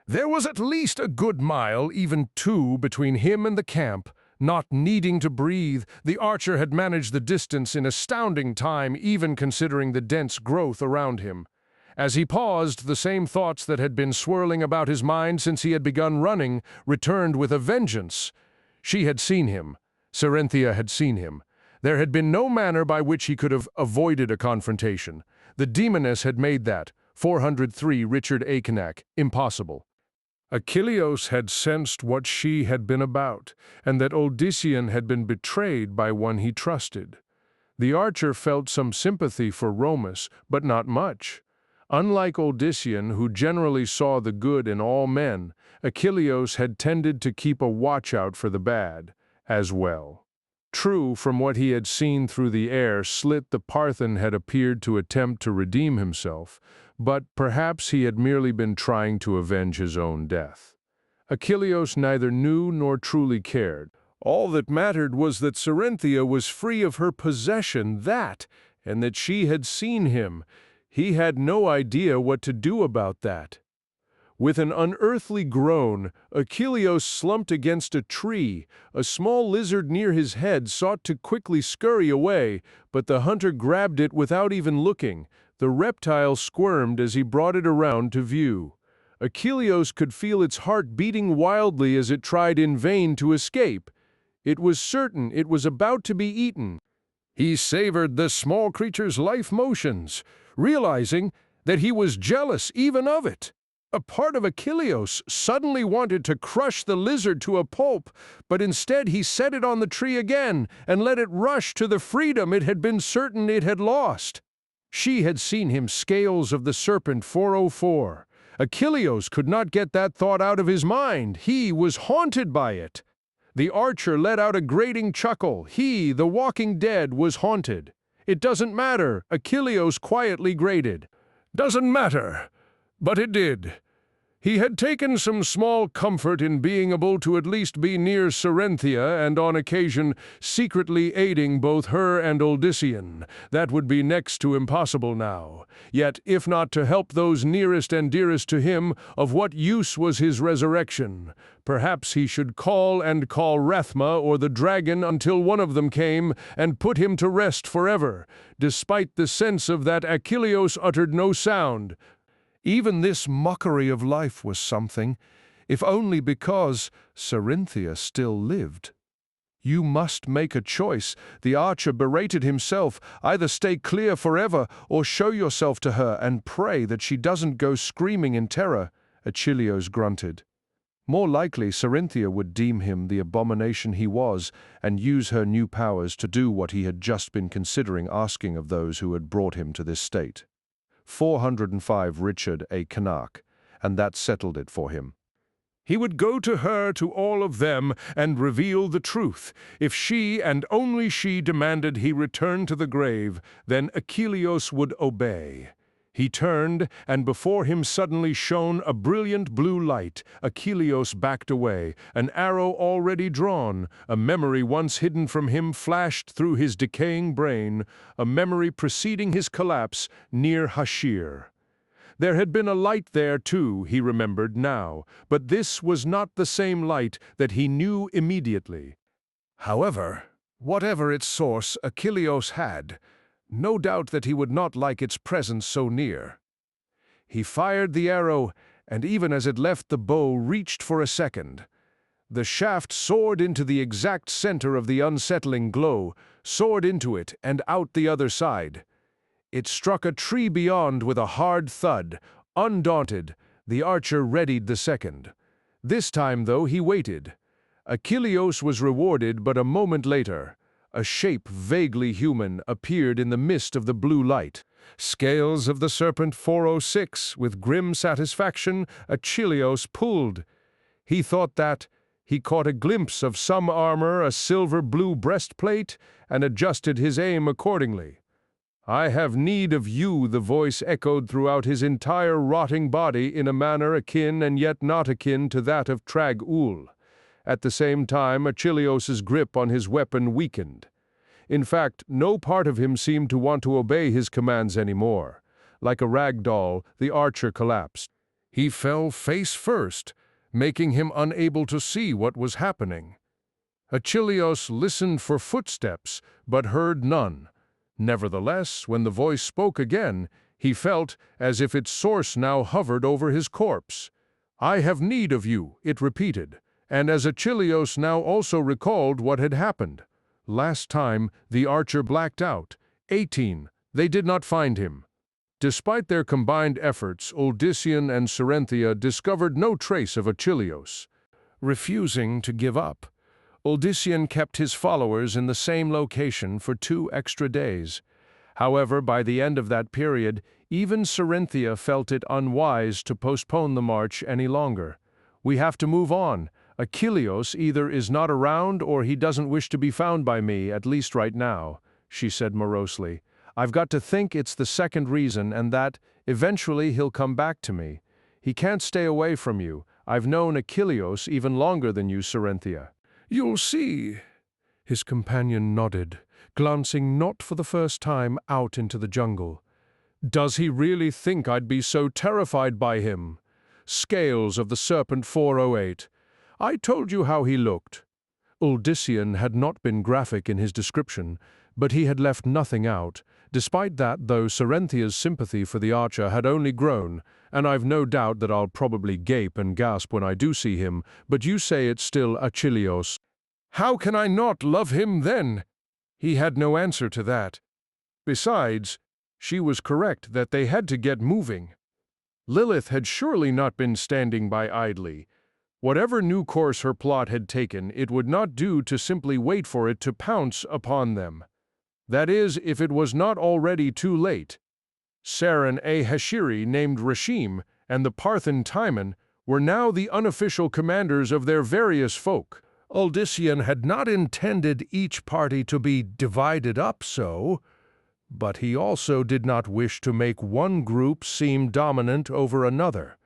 There was at least a good mile, even 2, between him and the camp. Not needing to breathe, the archer had managed the distance in astounding time, even considering the dense growth around him. As he paused, the same thoughts that had been swirling about his mind since he had begun running returned with a vengeance. She had seen him. Cerynthia had seen him. There had been no manner by which he could have avoided a confrontation. The demoness had made that, 403 Richard Akenak, impossible. Achilleus had sensed what she had been about, and that Odyssean had been betrayed by one he trusted. The archer felt some sympathy for Romus, but not much. Unlike Odyssean, who generally saw the good in all men, Achilleus had tended to keep a watch-out for the bad, as well. True, from what he had seen through the air slit, the Parthian had appeared to attempt to redeem himself, but perhaps he had merely been trying to avenge his own death. Achilleus neither knew nor truly cared. All that mattered was that Cerynthia was free of her possession, and that she had seen him. He had no idea what to do about that. With an unearthly groan, Achilleus slumped against a tree. A small lizard near his head sought to quickly scurry away, but the hunter grabbed it without even looking. The reptile squirmed as he brought it around to view. Achilleus could feel its heart beating wildly as it tried in vain to escape. It was certain it was about to be eaten. He savored the small creature's life motions, realizing that he was jealous even of it. A part of Achilleus suddenly wanted to crush the lizard to a pulp, but instead he set it on the tree again and let it rush to the freedom it had been certain it had lost. She had seen him scales of the Serpent 404. Achilleus could not get that thought out of his mind. He was haunted by it. The archer let out a grating chuckle. He, the walking dead, was haunted. It doesn't matter, Achilleus quietly grated. Doesn't matter. But it did. He had taken some small comfort in being able to at least be near Cerynthia and on occasion secretly aiding both her and Odyssean. That would be next to impossible now. Yet, if not to help those nearest and dearest to him, of what use was his resurrection? Perhaps he should call Rathma or the dragon until one of them came and put him to rest forever. Despite the sense of that, Achilleus uttered no sound. Even this mockery of life was something, if only because Cerynthia still lived. You must make a choice, the archer berated himself. Either stay clear forever or show yourself to her and pray that she doesn't go screaming in terror, Achilleus grunted. More likely, Cerynthia would deem him the abomination he was and use her new powers to do what he had just been considering asking of those who had brought him to this state. 405 Richard A. Canak, and that settled it for him. He would go to her, to all of them, and reveal the truth. If she, and only she, demanded he return to the grave, then Achilleus would obey. He turned, and before him suddenly shone a brilliant blue light. Achilleus backed away, an arrow already drawn. A memory once hidden from him flashed through his decaying brain, a memory preceding his collapse near Hashir. There had been a light there too, he remembered now, but this was not the same light that he knew immediately. However, whatever its source, Achilleus had no doubt that he would not like its presence so near. He fired the arrow, and even as it left the bow, reached for a second. The shaft soared into the exact center of the unsettling glow, soared into it and out the other side. It struck a tree beyond with a hard thud. Undaunted, the archer readied the second. This time, though, he waited. Achilleus was rewarded, but a moment later, a shape vaguely human appeared in the mist of the blue light. Scales of the Serpent 406, with grim satisfaction, Achilleus pulled. He thought that he caught a glimpse of some armor, a silver-blue breastplate, and adjusted his aim accordingly. "I have need of you," the voice echoed throughout his entire rotting body in a manner akin and yet not akin to that of Trag-Ul. At the same time, Achilleus's grip on his weapon weakened. In fact, no part of him seemed to want to obey his commands anymore. Like a rag doll, the archer collapsed. He fell face first, making him unable to see what was happening. Achilleos listened for footsteps, but heard none. Nevertheless, when the voice spoke again, he felt as if its source now hovered over his corpse. "I have need of you," it repeated, and as Achilleos now also recalled what had happened. Last time, the archer blacked out. 18. They did not find him. Despite their combined efforts, Odysseus and Cerynthia discovered no trace of Achilleos. Refusing to give up, Odysseus kept his followers in the same location for 2 extra days. However, by the end of that period, even Cerynthia felt it unwise to postpone the march any longer. "We have to move on. Achilleos either is not around or he doesn't wish to be found by me, at least right now," she said morosely. "I've got to think it's the second reason and that, eventually, he'll come back to me. He can't stay away from you. I've known Achilleos even longer than you, Cerynthia." "You'll see." His companion nodded, glancing not for the first time out into the jungle. "Does he really think I'd be so terrified by him? Scales of the Serpent 408. I told you how he looked." Odysseus had not been graphic in his description, but he had left nothing out. Despite that, though, Cerynthia's sympathy for the archer had only grown, and I've no doubt that I'll probably gape and gasp when I do see him, but you say it's still Achilleos. "How can I not love him then?" He had no answer to that. Besides, she was correct that they had to get moving. Lilith had surely not been standing by idly. Whatever new course her plot had taken, it would not do to simply wait for it to pounce upon them. That is, if it was not already too late. Saran a Hashiri named Rashim and the Parthian Timon were now the unofficial commanders of their various folk. Odysseus had not intended each party to be divided up so, but he also did not wish to make one group seem dominant over another.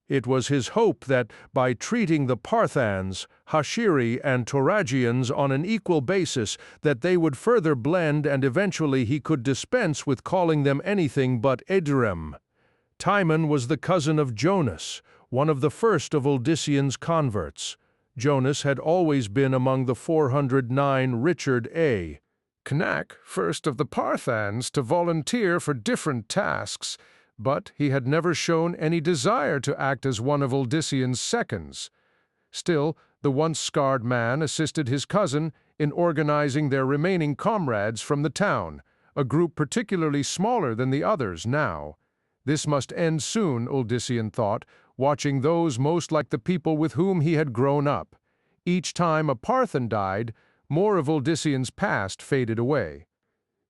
It was his hope that by treating the Parthians, Hashiri, and Toragians on an equal basis, that they would further blend and eventually he could dispense with calling them anything but Edrem. Timon was the cousin of Jonas, one of the first of Odysseus' converts. Jonas had always been among the 409 Richard A. Knack, first of the Parthians to volunteer for different tasks, but he had never shown any desire to act as one of Odysseus' seconds. Still, the once scarred man assisted his cousin in organizing their remaining comrades from the town, a group particularly smaller than the others now. This must end soon, Odysseus thought, watching those most like the people with whom he had grown up. Each time a Parthian died, more of Odysseus' past faded away.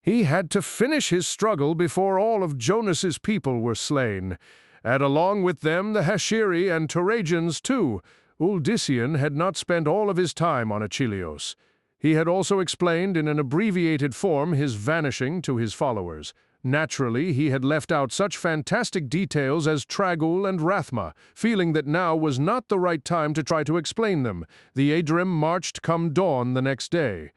He had to finish his struggle before all of Jonas's people were slain, and along with them the Hashiri and Toragians too. Odysseus had not spent all of his time on Achilleos. He had also explained in an abbreviated form his vanishing to his followers. Naturally, he had left out such fantastic details as Tragul and Rathma, feeling that now was not the right time to try to explain them. The Adrim marched come dawn the next day.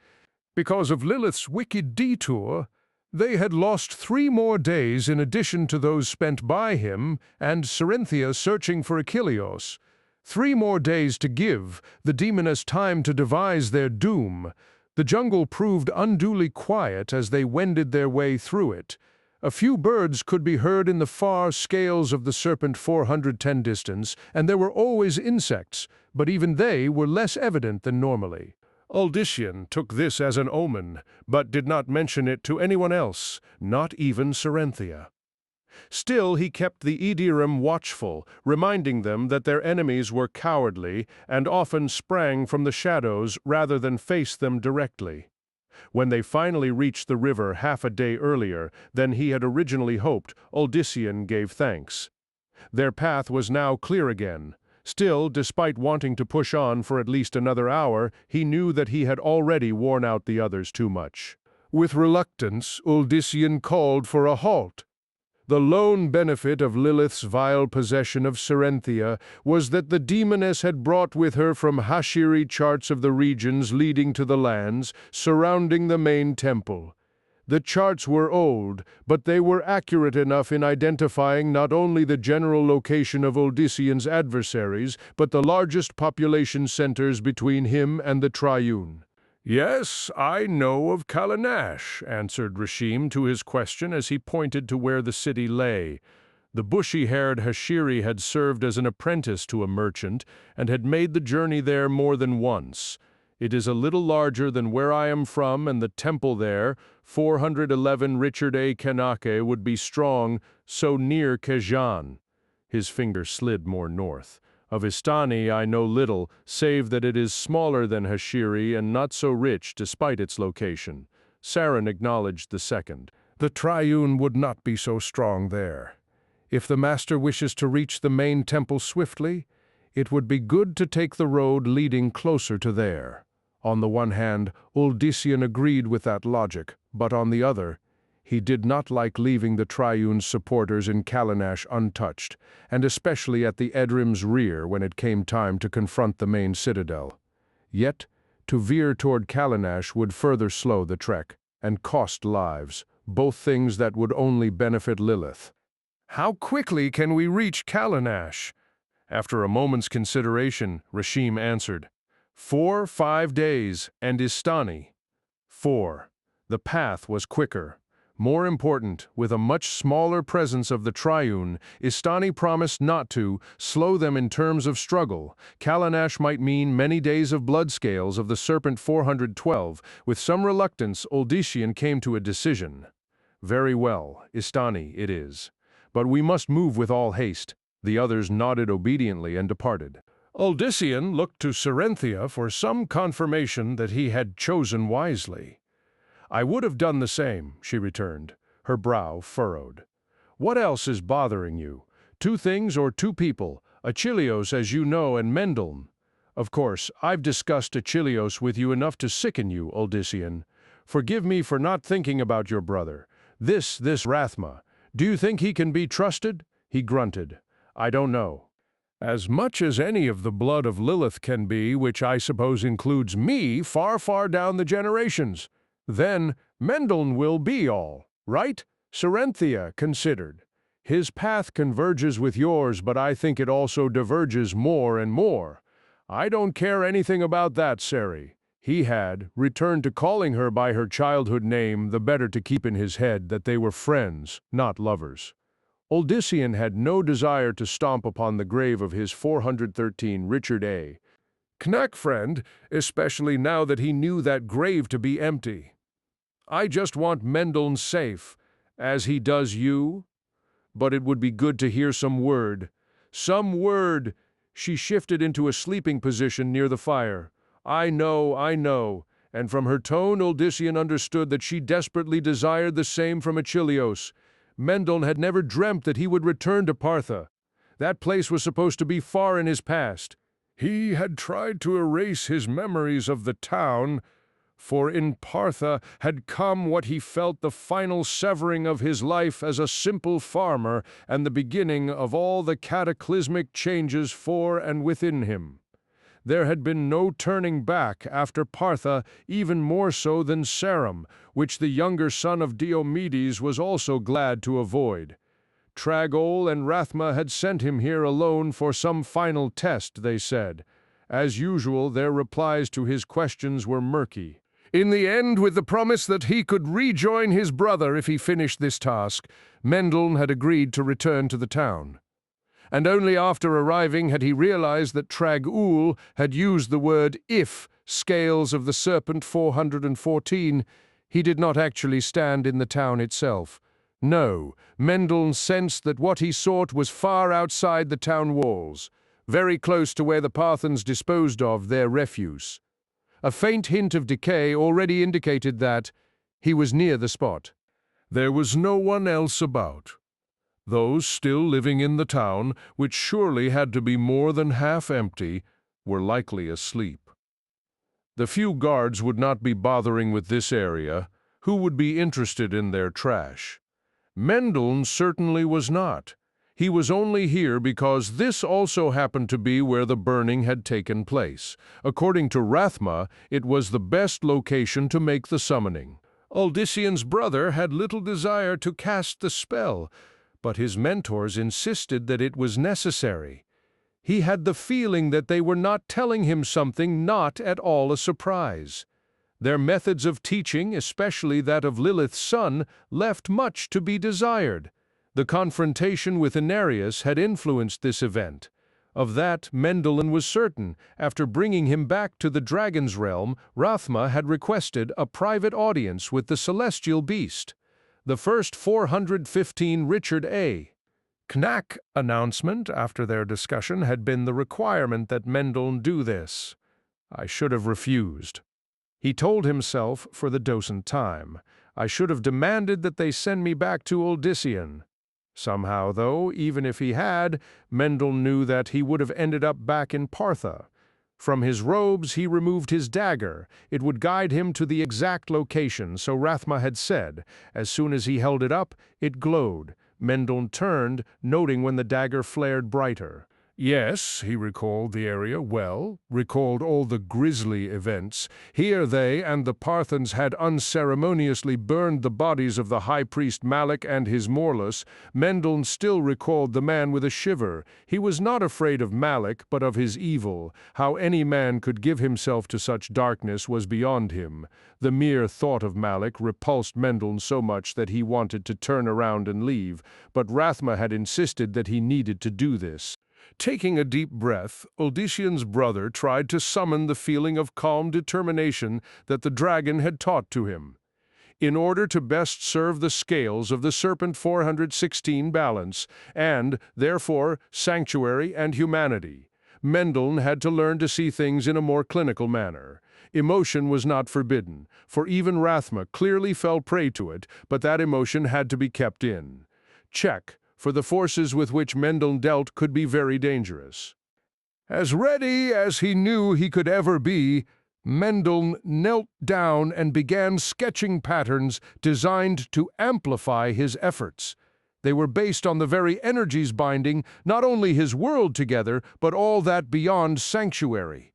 Because of Lilith's wicked detour, they had lost 3 more days in addition to those spent by him and Cerynthia searching for Achilleos. 3 more days to give the demoness time to devise their doom. The jungle proved unduly quiet as they wended their way through it. A few birds could be heard in the far scales of the Serpent 410 distance, and there were always insects, but even they were less evident than normally. Odysseus took this as an omen, but did not mention it to anyone else, not even Cerynthia. Still, he kept the Edirim watchful, reminding them that their enemies were cowardly and often sprang from the shadows rather than face them directly. When they finally reached the river half a day earlier than he had originally hoped, Odysseus gave thanks. Their path was now clear again. Still, despite wanting to push on for at least another hour, he knew that he had already worn out the others too much. With reluctance, Odysseus called for a halt. The lone benefit of Lilith's vile possession of Serenthia was that the demoness had brought with her from Hashiri charts of the regions leading to the lands surrounding the main temple. The charts were old, but they were accurate enough in identifying not only the general location of Odyssean's adversaries, but the largest population centers between him and the Triune. "Yes, I know of Kalanash," answered Rashim to his question as he pointed to where the city lay. The bushy-haired Hashiri had served as an apprentice to a merchant and had made the journey there more than once. "It is a little larger than where I am from, and the temple there, 411 Richard A. Kanake, would be strong, so near Kejan." His finger slid more north. "Of Istani I know little, save that it is smaller than Hashiri and not so rich despite its location." Saren acknowledged the second. "The Triune would not be so strong there. If the Master wishes to reach the main temple swiftly, it would be good to take the road leading closer to there." On the one hand, Odyssean agreed with that logic, but on the other, he did not like leaving the Triune's supporters in Kalanash untouched, and especially at the Edrim's rear when it came time to confront the main citadel. Yet, to veer toward Kalanash would further slow the trek, and cost lives, both things that would only benefit Lilith. "How quickly can we reach Kalanash?" After a moment's consideration, Rashim answered, 4-5 days, and Istani. 4. The path was quicker. More important, with a much smaller presence of the Triune, Istani promised not to slow them in terms of struggle. Kalanash might mean many days of blood scales of the Serpent 412. With some reluctance, Odyssean came to a decision. "Very well, Istani it is. But we must move with all haste." The others nodded obediently and departed. Odyssean looked to Serenthia for some confirmation that he had chosen wisely. "I would have done the same," she returned, her brow furrowed. "What else is bothering you? 2 things or 2 people, Achilleos as you know and Mendelssohn. Of course, I've discussed Achilleos with you enough to sicken you, Odyssean. Forgive me for not thinking about your brother. This Rathma. Do you think he can be trusted?" He grunted. "I don't know." "As much as any of the blood of Lilith can be, which I suppose includes me far, far down the generations. Then Mendelssohn will be all, right?" Serenthia considered. "His path converges with yours, but I think it also diverges more and more. I don't care anything about that, Seri." He had returned to calling her by her childhood name, the better to keep in his head that they were friends, not lovers. Odyssean had no desire to stomp upon the grave of his 413 Richard A. Knack friend, especially now that he knew that grave to be empty. "I just want Mendelssohn safe, as he does you. But it would be good to hear some word. Some word." She shifted into a sleeping position near the fire. I know," and from her tone Odyssean understood that she desperately desired the same from Achilleos. Mendelssohn had never dreamt that he would return to Partha. That place was supposed to be far in his past. He had tried to erase his memories of the town, for in Partha had come what he felt the final severing of his life as a simple farmer and the beginning of all the cataclysmic changes for and within him. There had been no turning back after Partha, even more so than Sarum, which the younger son of Diomedes was also glad to avoid. Tragol and Rathma had sent him here alone for some final test, they said. As usual, their replies to his questions were murky. In the end, with the promise that he could rejoin his brother if he finished this task, Mendelssohn had agreed to return to the town. And only after arriving had he realized that Trag-Ul had used the word "if" scales of the Serpent 414. He did not actually stand in the town itself. No, Mendelssohn sensed that what he sought was far outside the town walls, very close to where the Parthans disposed of their refuse. A faint hint of decay already indicated that he was near the spot. There was no one else about. Those still living in the town, which surely had to be more than half empty, were likely asleep. The few guards would not be bothering with this area. Who would be interested in their trash? Mendeln certainly was not. He was only here because this also happened to be where the burning had taken place. According to Rathma, it was the best location to make the summoning. Uldissian's brother had little desire to cast the spell, but his mentors insisted that it was necessary. He had the feeling that they were not telling him something not at all a surprise. Their methods of teaching, especially that of Lilith's son, left much to be desired. The confrontation with Inarius had influenced this event. Of that, Mendeln was certain. After bringing him back to the dragon's realm, Rathma had requested a private audience with the celestial beast. The first 415 Richard A. Knack announcement after their discussion had been the requirement that Mendeln do this. I should have refused. He told himself for the dozent time. I should have demanded that they send me back to Uldissian. Somehow, though, even if he had, Mendeln knew that he would have ended up back in Partha. From his robes he removed his dagger. It would guide him to the exact location, so Rathma had said. As soon as he held it up, it glowed. Mendeln turned, noting when the dagger flared brighter. Yes, he recalled the area well, recalled all the grisly events. Here they and the Parthans had unceremoniously burned the bodies of the high priest Malik and his Morlus. Mendeln still recalled the man with a shiver. He was not afraid of Malik, but of his evil. How any man could give himself to such darkness was beyond him. The mere thought of Malik repulsed Mendeln so much that he wanted to turn around and leave, but Rathma had insisted that he needed to do this. Taking a deep breath, Uldissian's brother tried to summon the feeling of calm determination that the dragon had taught to him. In order to best serve the scales of the Serpent 416 balance, and, therefore, sanctuary and humanity, Mendeln had to learn to see things in a more clinical manner. Emotion was not forbidden, for even Rathma clearly fell prey to it, but that emotion had to be kept in. Check. For the forces with which Mendeln dealt could be very dangerous. As ready as he knew he could ever be, Mendeln knelt down and began sketching patterns designed to amplify his efforts. They were based on the very energies binding not only his world together, but all that beyond sanctuary.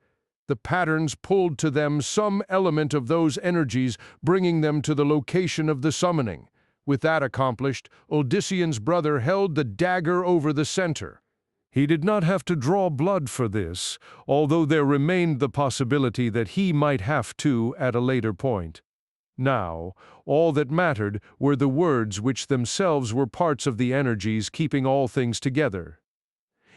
The patterns pulled to them some element of those energies, bringing them to the location of the summoning. With that accomplished, Uldissian's brother held the dagger over the center. He did not have to draw blood for this, although there remained the possibility that he might have to at a later point. Now, all that mattered were the words which themselves were parts of the energies keeping all things together.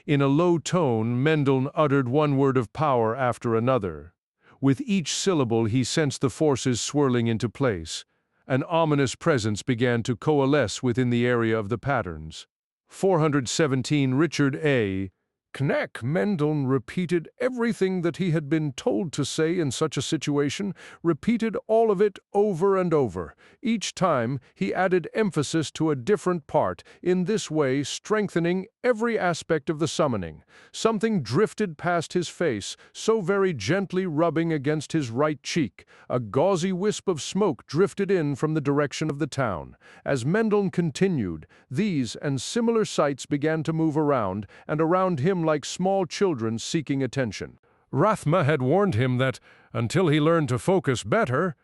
In a low tone, Mendeln uttered one word of power after another. With each syllable he sensed the forces swirling into place. An ominous presence began to coalesce within the area of the patterns. 417 Richard A. Knack Mendeln repeated everything that he had been told to say in such a situation, repeated all of it over and over. Each time he added emphasis to a different part, in this way strengthening every aspect of the summoning. Something drifted past his face, so very gently rubbing against his right cheek. A gauzy wisp of smoke drifted in from the direction of the town. As Mendeln continued, these and similar sights began to move around, and around him like small children seeking attention. Rathma had warned him that, until he learned to focus better,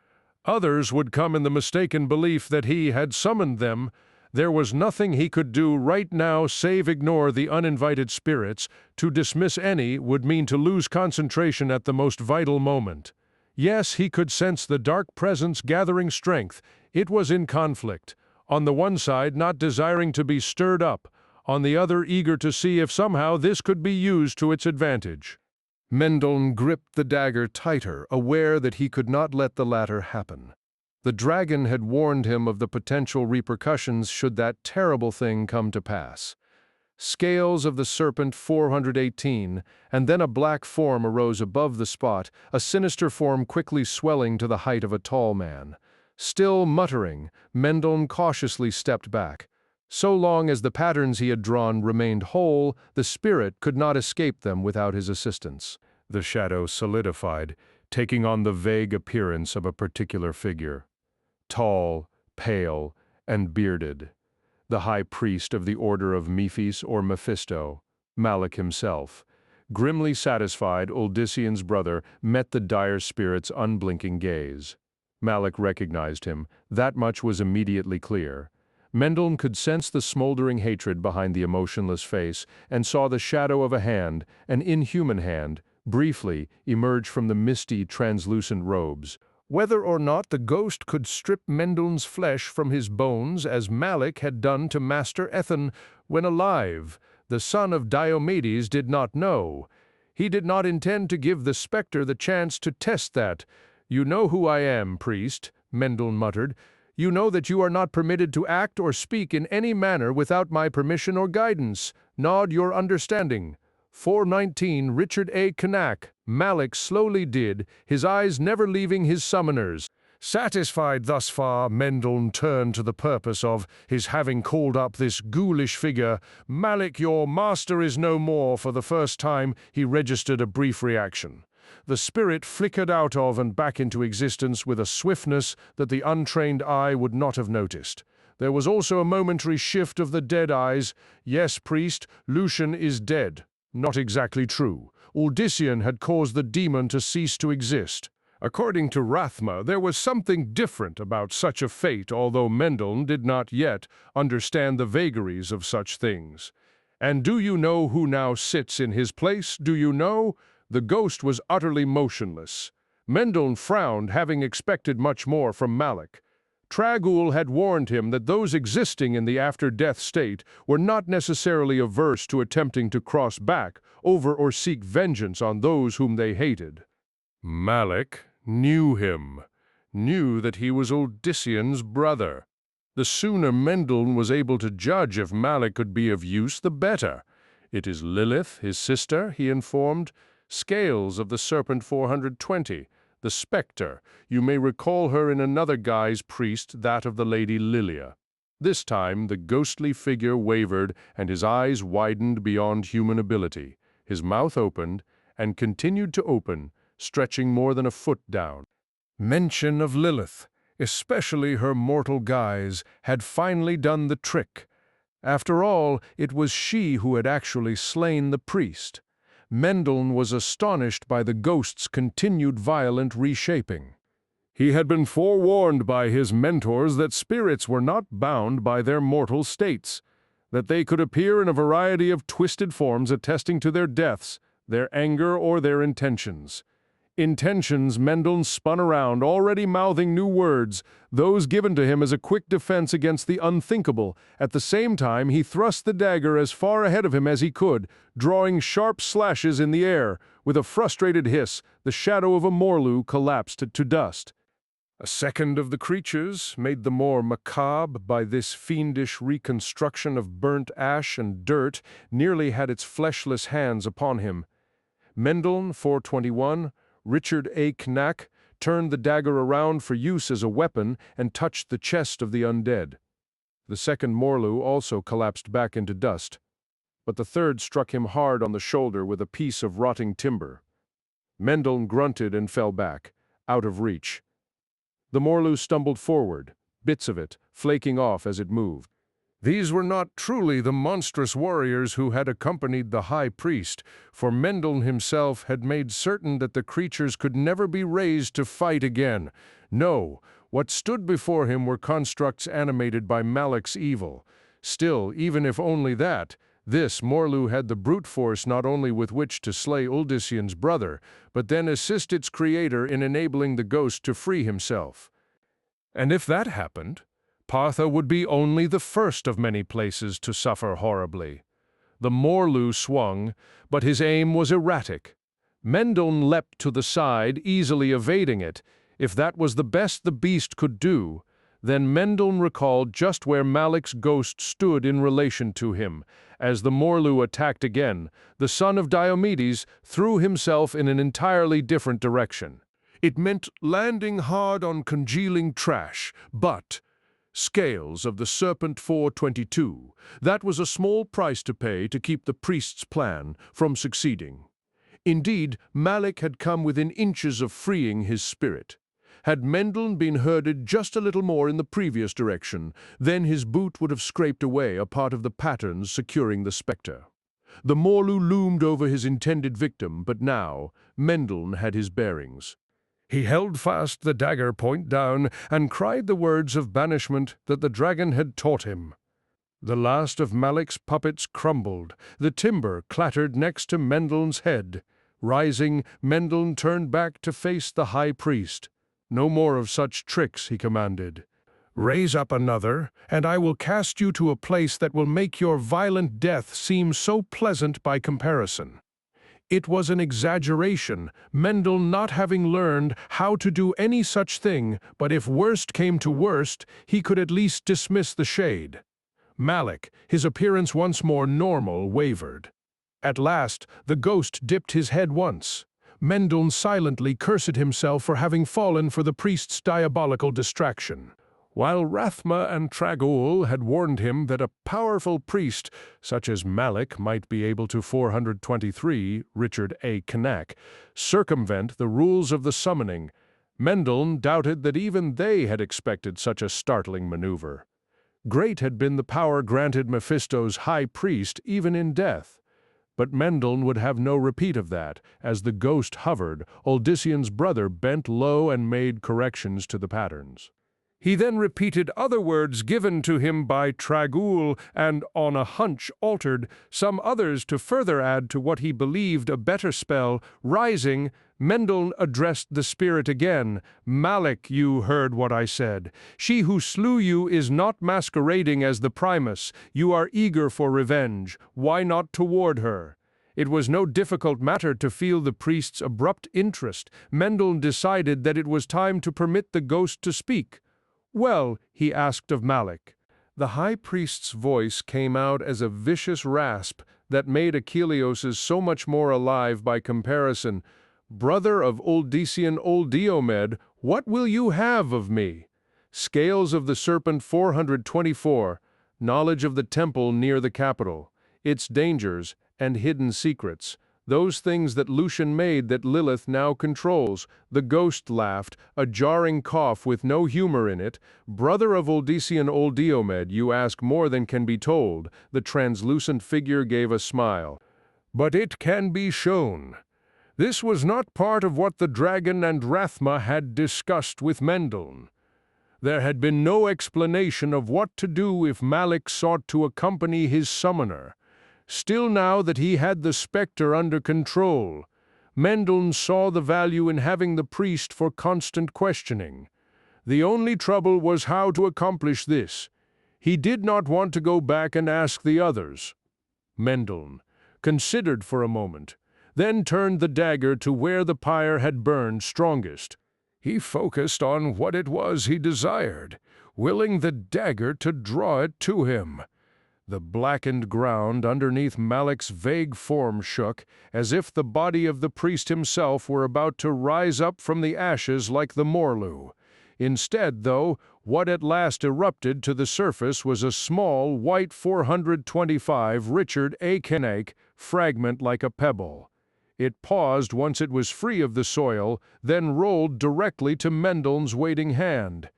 others would come in the mistaken belief that he had summoned them. There was nothing he could do right now save ignore the uninvited spirits. To dismiss any would mean to lose concentration at the most vital moment. Yes, he could sense the dark presence gathering strength. It was in conflict. On the one side, not desiring to be stirred up. On the other, eager to see if somehow this could be used to its advantage. Mendeln gripped the dagger tighter, aware that he could not let the latter happen. The dragon had warned him of the potential repercussions should that terrible thing come to pass. Scales of the Serpent 418, and then a black form arose above the spot, a sinister form quickly swelling to the height of a tall man. Still muttering, Mendeln cautiously stepped back. So long as the patterns he had drawn remained whole, the spirit could not escape them without his assistance. The shadow solidified, taking on the vague appearance of a particular figure. Tall, pale, and bearded. the high priest of the order of Mephis or Mephisto, Malak himself. Grimly satisfied, Uldysian's brother met the dire spirit's unblinking gaze. Malak recognized him. That much was immediately clear. Mendel could sense the smoldering hatred behind the emotionless face and saw the shadow of a hand, an inhuman hand, briefly emerge from the misty, translucent robes. Whether or not the ghost could strip Mendel's flesh from his bones, as Malak had done to Master Ethan when alive, the son of Diomedes did not know. He did not intend to give the specter the chance to test that. "You know who I am, priest," Mendel muttered. "You know that you are not permitted to act or speak in any manner without my permission or guidance. Nod your understanding." 419 Richard A. Cain, Malak slowly did, his eyes never leaving his summoners. Satisfied thus far, Mendel turned to the purpose of his having called up this ghoulish figure. "Malak, your master is no more." For the first time, he registered a brief reaction. The spirit flickered out of and back into existence with a swiftness that the untrained eye would not have noticed. There was also a momentary shift of the dead eyes. "Yes, priest, Lucian is dead." Not exactly true. Uldysian had caused the demon to cease to exist. According to Rathma, there was something different about such a fate, although Mendel did not yet understand the vagaries of such things. "And do you know who now sits in his place? Do you know?" The ghost was utterly motionless. Mendel frowned, having expected much more from Malak. Tragul had warned him that those existing in the after-death state were not necessarily averse to attempting to cross back over or seek vengeance on those whom they hated. Malak knew him, knew that he was Uldysian's brother. The sooner Mendel was able to judge if Malak could be of use, the better. "It is Lilith, his sister," he informed. "Scales of the Serpent 420. The spectre. You may recall her in another guise, priest, that of the Lady Lilia." This time the ghostly figure wavered and his eyes widened beyond human ability. His mouth opened and continued to open, stretching more than a foot down. Mention of Lilith, especially her mortal guise, had finally done the trick. After all, it was she who had actually slain the priest. Mendel was astonished by the ghost's continued violent reshaping. He had been forewarned by his mentors that spirits were not bound by their mortal states, that they could appear in a variety of twisted forms attesting to their deaths, their anger, or their intentions. Intentions, Mendel spun around, already mouthing new words, those given to him as a quick defense against the unthinkable. At the same time, he thrust the dagger as far ahead of him as he could, drawing sharp slashes in the air. With a frustrated hiss, the shadow of a Morlu collapsed to dust. A second of the creatures, made the more macabre by this fiendish reconstruction of burnt ash and dirt, nearly had its fleshless hands upon him. Mendel, 421, Richard A. Cain, turned the dagger around for use as a weapon and touched the chest of the undead. The second Morlu also collapsed back into dust, but the third struck him hard on the shoulder with a piece of rotting timber. Mendel grunted and fell back, out of reach. The Morlu stumbled forward, bits of it flaking off as it moved. These were not truly the monstrous warriors who had accompanied the high priest, for Mendel himself had made certain that the creatures could never be raised to fight again. No, what stood before him were constructs animated by Malak's evil. Still, even if only that, this Morlu had the brute force not only with which to slay Uldysian's brother, but then assist its creator in enabling the ghost to free himself. And if that happened, Partha would be only the first of many places to suffer horribly. The Morlu swung, but his aim was erratic. Mendel leapt to the side, easily evading it. If that was the best the beast could do, then Mendel recalled just where Malak's ghost stood in relation to him. As the Morlu attacked again, the son of Diomedes threw himself in an entirely different direction. It meant landing hard on congealing trash, but Scales of the Serpent 422. That was a small price to pay to keep the priest's plan from succeeding. Indeed, Malak had come within inches of freeing his spirit. Had Mendel been herded just a little more in the previous direction, then his boot would have scraped away a part of the patterns securing the spectre. The Morlu loomed over his intended victim, but now Mendel had his bearings. He held fast the dagger point down and cried the words of banishment that the dragon had taught him. The last of Malik's puppets crumbled. The timber clattered next to Mendel's head. Rising, Mendel turned back to face the high priest. "No more of such tricks," he commanded. "Raise up another, and I will cast you to a place that will make your violent death seem so pleasant by comparison." It was an exaggeration, Mendel not having learned how to do any such thing, but if worst came to worst, he could at least dismiss the shade. Malik, his appearance once more normal, wavered. At last, the ghost dipped his head once. Mendel silently cursed himself for having fallen for the priest's diabolical distraction. While Rathma and Trag'Oul had warned him that a powerful priest, such as Malik, might be able to 423, Richard A. Canak, circumvent the rules of the summoning, Mendel doubted that even they had expected such a startling maneuver. Great had been the power granted Mephisto's high priest even in death. But Mendel would have no repeat of that. As the ghost hovered, Odyssean's brother bent low and made corrections to the patterns. He then repeated other words given to him by Trag'Oul and, on a hunch, altered some others to further add to what he believed a better spell. Rising, Mendel addressed the spirit again. "Malik, you heard what I said. She who slew you is not masquerading as the Primus. You are eager for revenge. Why not toward her?" It was no difficult matter to feel the priest's abrupt interest. Mendel decided that it was time to permit the ghost to speak. "Well," he asked of Malik. The high priest's voice came out as a vicious rasp that made Achilleos so much more alive by comparison. "Brother of Odyssean old Diomed, what will you have of me?" Scales of the Serpent 424, knowledge of the temple near the capital, its dangers and hidden secrets, those things that Lucian made that Lilith now controls. The ghost laughed, a jarring cough with no humor in it. "Brother of Odyssean old Diomed, you ask more than can be told." The translucent figure gave a smile. "But it can be shown." This was not part of what the dragon and Rathma had discussed with Mendel. There had been no explanation of what to do if Malik sought to accompany his summoner. Still, now that he had the spectre under control, Mendel saw the value in having the priest for constant questioning. The only trouble was how to accomplish this. He did not want to go back and ask the others. Mendel considered for a moment, then turned the dagger to where the pyre had burned strongest. He focused on what it was he desired, willing the dagger to draw it to him. The blackened ground underneath Malik's vague form shook, as if the body of the priest himself were about to rise up from the ashes like the Morlu. Instead, though, what at last erupted to the surface was a small, white 425 Richard A. Canak fragment like a pebble. It paused once it was free of the soil, then rolled directly to Mendel's waiting hand.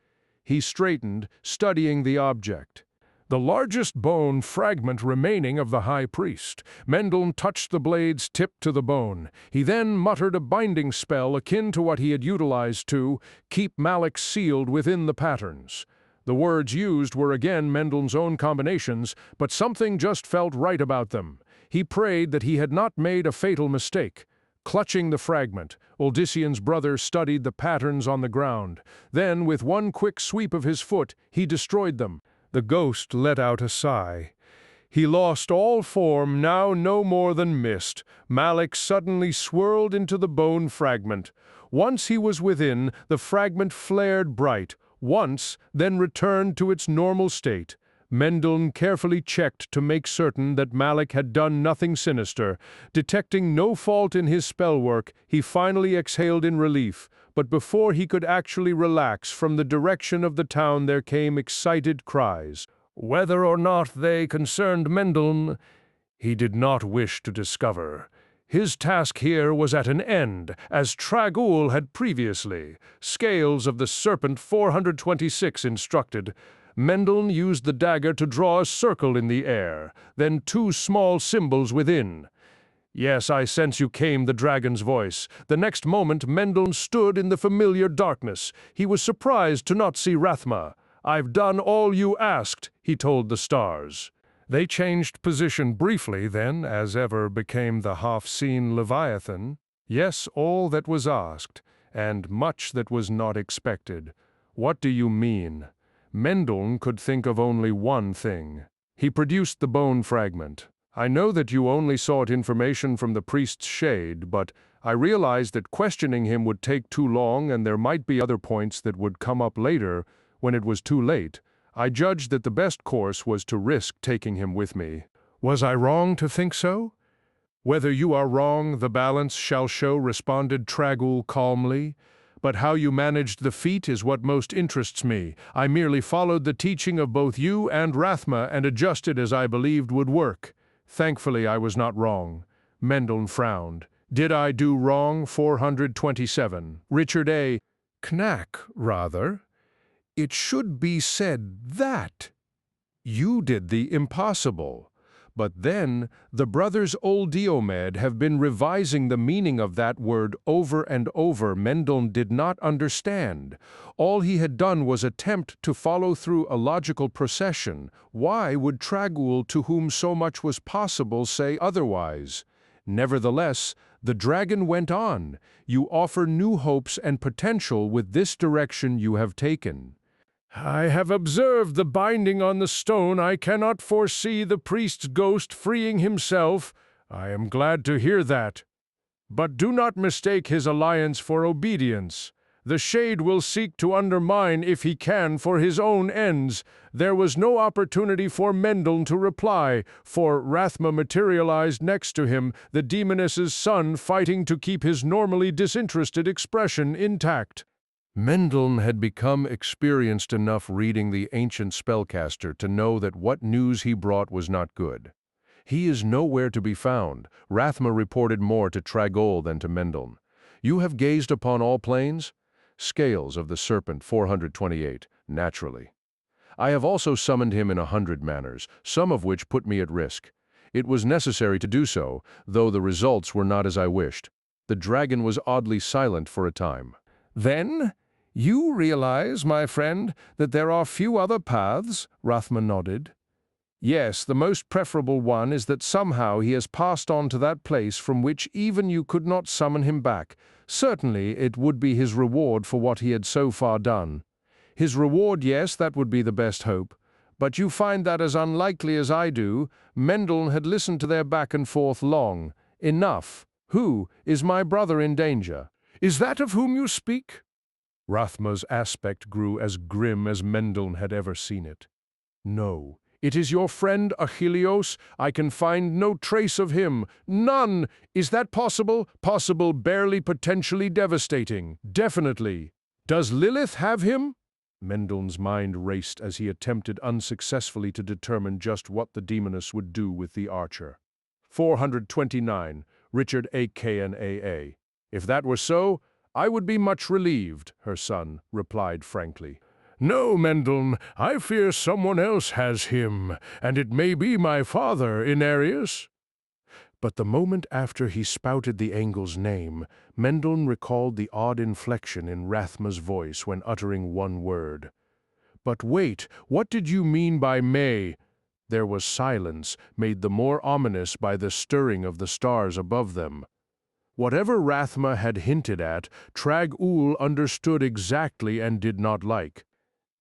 He straightened, studying the object. The largest bone fragment remaining of the high priest. Mendel touched the blade's tip to the bone. He then muttered a binding spell akin to what he had utilized to keep Malik sealed within the patterns. The words used were again Mendel's own combinations, but something just felt right about them. He prayed that he had not made a fatal mistake. Clutching the fragment, Odyssean's brother studied the patterns on the ground. Then, with one quick sweep of his foot, he destroyed them. The ghost let out a sigh. He lost all form, now no more than mist. Malik suddenly swirled into the bone fragment. Once he was within, the fragment flared bright. Once, then returned to its normal state. Mendel carefully checked to make certain that Malik had done nothing sinister. Detecting no fault in his spellwork, he finally exhaled in relief. But before he could actually relax, from the direction of the town there came excited cries. Whether or not they concerned Mendel, he did not wish to discover. His task here was at an end, as Trag'Oul had previously. Scales of the Serpent 426 instructed. Mendel used the dagger to draw a circle in the air, then two small symbols within. "Yes, I sense you came," the dragon's voice. The next moment, Mendel stood in the familiar darkness. He was surprised to not see Rathma. "I've done all you asked," he told the stars. They changed position briefly then, as ever became the half-seen Leviathan. Yes, all that was asked, and much that was not expected. "What do you mean?" Mendel could think of only one thing. He produced the bone fragment. "I know that you only sought information from the priest's shade, but I realized that questioning him would take too long and there might be other points that would come up later when it was too late. I judged that the best course was to risk taking him with me." "Was I wrong to think so?" "Whether you are wrong, the balance shall show," responded Trag'Oul calmly. "But how you managed the feat is what most interests me. I merely followed the teaching of both you and Rathma and adjusted as I believed would work. Thankfully, I was not wrong." Mendel frowned. "Did I do wrong, 427? Richard A. Knack, rather. It should be said that you did the impossible. But then, the brothers Old Diomed have been revising the meaning of that word over and over. Mendel did not understand. All he had done was attempt to follow through a logical procession. Why would Trag'Oul, to whom so much was possible, say otherwise? Nevertheless, the dragon went on. "You offer new hopes and potential with this direction you have taken. I have observed the binding on the stone. I cannot foresee the priest's ghost freeing himself. I am glad to hear that. But do not mistake his alliance for obedience. The Shade will seek to undermine if he can for his own ends." There was no opportunity for Mendel to reply, for Rathma materialized next to him, the demoness's son fighting to keep his normally disinterested expression intact. Mendel had become experienced enough reading the ancient spellcaster to know that what news he brought was not good. "He is nowhere to be found," Rathma reported more to Trag'Oul than to Mendel. "You have gazed upon all planes?" "Scales of the Serpent 428, naturally. I have also summoned him in 100 manners, some of which put me at risk. It was necessary to do so, though the results were not as I wished." The dragon was oddly silent for a time. "Then you realize, my friend, that there are few other paths?" Rathma nodded. "Yes, the most preferable one is that somehow he has passed on to that place from which even you could not summon him back. Certainly it would be his reward for what he had so far done." "His reward, yes, that would be the best hope. But you find that as unlikely as I do." Mendel had listened to their back and forth long. "Enough. Who is my brother in danger?" "Is that of whom you speak?" Rathma's aspect grew as grim as Mendel had ever seen it. "No. It is your friend Achilleos. I can find no trace of him. None. Is that possible? Possible, barely, potentially devastating. Definitely. Does Lilith have him?" Mendel's mind raced as he attempted unsuccessfully to determine just what the demoness would do with the archer. 429. Richard A. Cain. "If that were so, I would be much relieved," her son replied frankly. "No, Mendel, I fear someone else has him, and it may be my father, Inarius." But the moment after he spouted the Angel's name, Mendel recalled the odd inflection in Rathma's voice when uttering one word. "But wait, what did you mean by may?" There was silence, made the more ominous by the stirring of the stars above them. Whatever Rathma had hinted at, Trag'Oul understood exactly and did not like.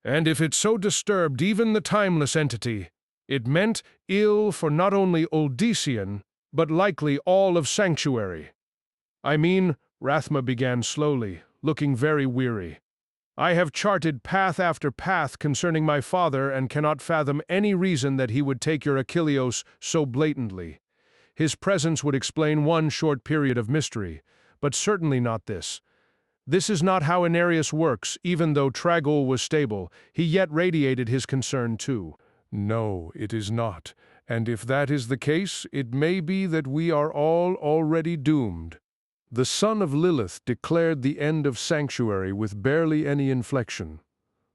"And if it so disturbed even the timeless entity, it meant ill for not only Oldesian, but likely all of Sanctuary. I mean," Rathma began slowly, looking very weary, "I have charted path after path concerning my father and cannot fathom any reason that he would take your Achilleos so blatantly. His presence would explain one short period of mystery, but certainly not this. This is not how Inarius works. Even though Trag'Oul was stable, he yet radiated his concern too." "No, it is not. And if that is the case, it may be that we are all already doomed. The son of Lilith declared the end of sanctuary with barely any inflection.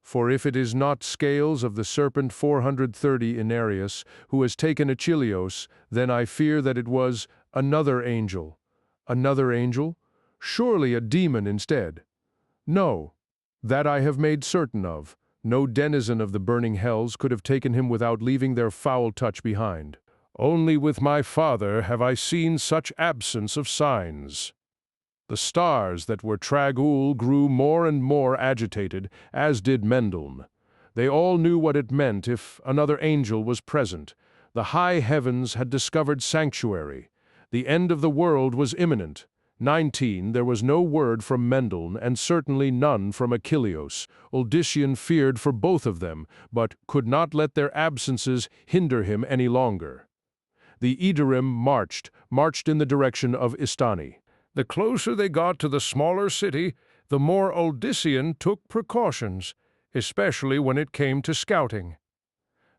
For if it is not Scales of the Serpent 430 in Arius who has taken Achilleos, then I fear that it was another angel. Another angel? Surely a demon instead. No, that I have made certain of. No denizen of the burning hells could have taken him without leaving their foul touch behind. Only with my father have I seen such absence of signs. The stars that were Trag'ul grew more and more agitated, as did Mendeln. They all knew what it meant if another angel was present. The high heavens had discovered sanctuary. The end of the world was imminent. 19, there was no word from Mendeln, and certainly none from Achilleos. Odyssean feared for both of them, but could not let their absences hinder him any longer. The Edarim marched in the direction of Istani. The closer they got to the smaller city, the more Odyssean took precautions, especially when it came to scouting.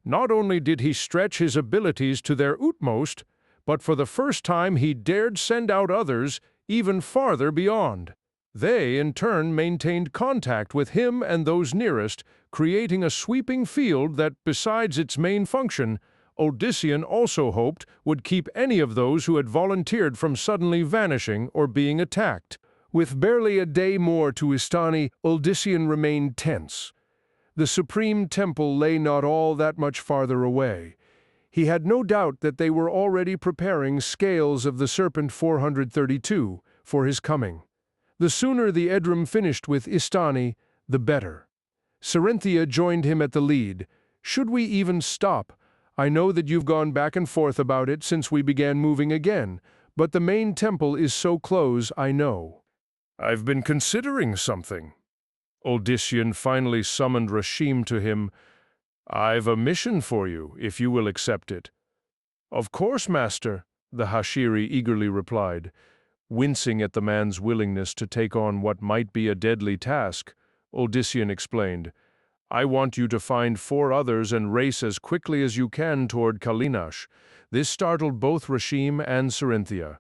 Not only did he stretch his abilities to their utmost, but for the first time he dared send out others even farther beyond. They, in turn, maintained contact with him and those nearest, creating a sweeping field that, besides its main function, Odyssean also hoped would keep any of those who had volunteered from suddenly vanishing or being attacked. With barely a day more to Istani, Odyssean remained tense. The supreme temple lay not all that much farther away. He had no doubt that they were already preparing Scales of the Serpent 432 for his coming. The sooner the Edrim finished with Istani, the better. Cerynthia joined him at the lead. Should we even stop? I know that you've gone back and forth about it since we began moving again, but the main temple is so close, I know. I've been considering something. Odyssean finally summoned Rashim to him. I've a mission for you, if you will accept it. Of course, master, the Hashiri eagerly replied. Wincing at the man's willingness to take on what might be a deadly task, Odyssean explained, I want you to find 4 others and race as quickly as you can toward Kalinash. This startled both Rashim and Cerynthia.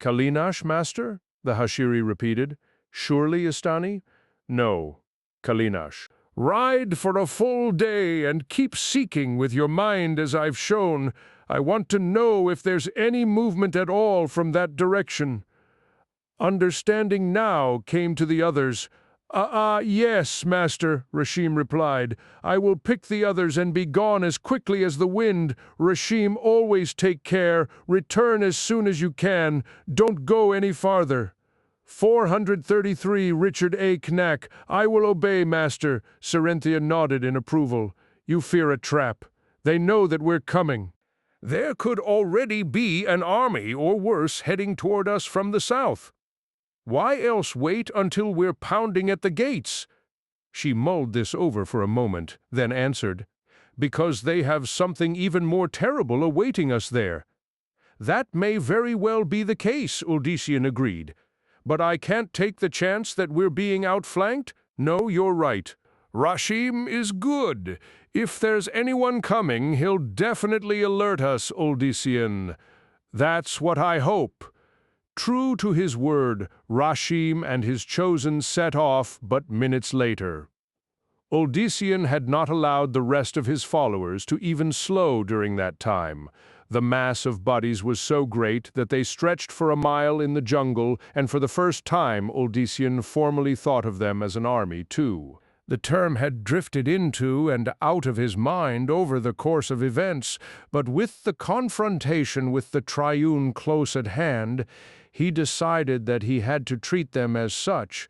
Kalinash, master? The Hashiri repeated. Surely, Istani? No, Kalinash. Ride for a full day and keep seeking with your mind as I've shown. I want to know if there's any movement at all from that direction. Understanding now came to the others. Yes, master, Rashim replied. I will pick the others and be gone as quickly as the wind. Rashim, always take care. Return as soon as you can. Don't go any farther. 433 Richard A. Knack. I will obey, master. Cerynthia nodded in approval. You fear a trap. They know that we're coming. There could already be an army or worse heading toward us from the south. Why else wait until we're pounding at the gates? She mulled this over for a moment, then answered, Because they have something even more terrible awaiting us there. That may very well be the case, Odyssean agreed. But I can't take the chance that we're being outflanked? No, you're right. Rashim is good. If there's anyone coming, he'll definitely alert us, Odyssean. That's what I hope. True to his word, Rashim and his chosen set off but minutes later. Odyssean had not allowed the rest of his followers to even slow during that time. The mass of bodies was so great that they stretched for a mile in the jungle, and for the first time Odyssean formally thought of them as an army, too. The term had drifted into and out of his mind over the course of events, but with the confrontation with the Triune close at hand, he decided that he had to treat them as such.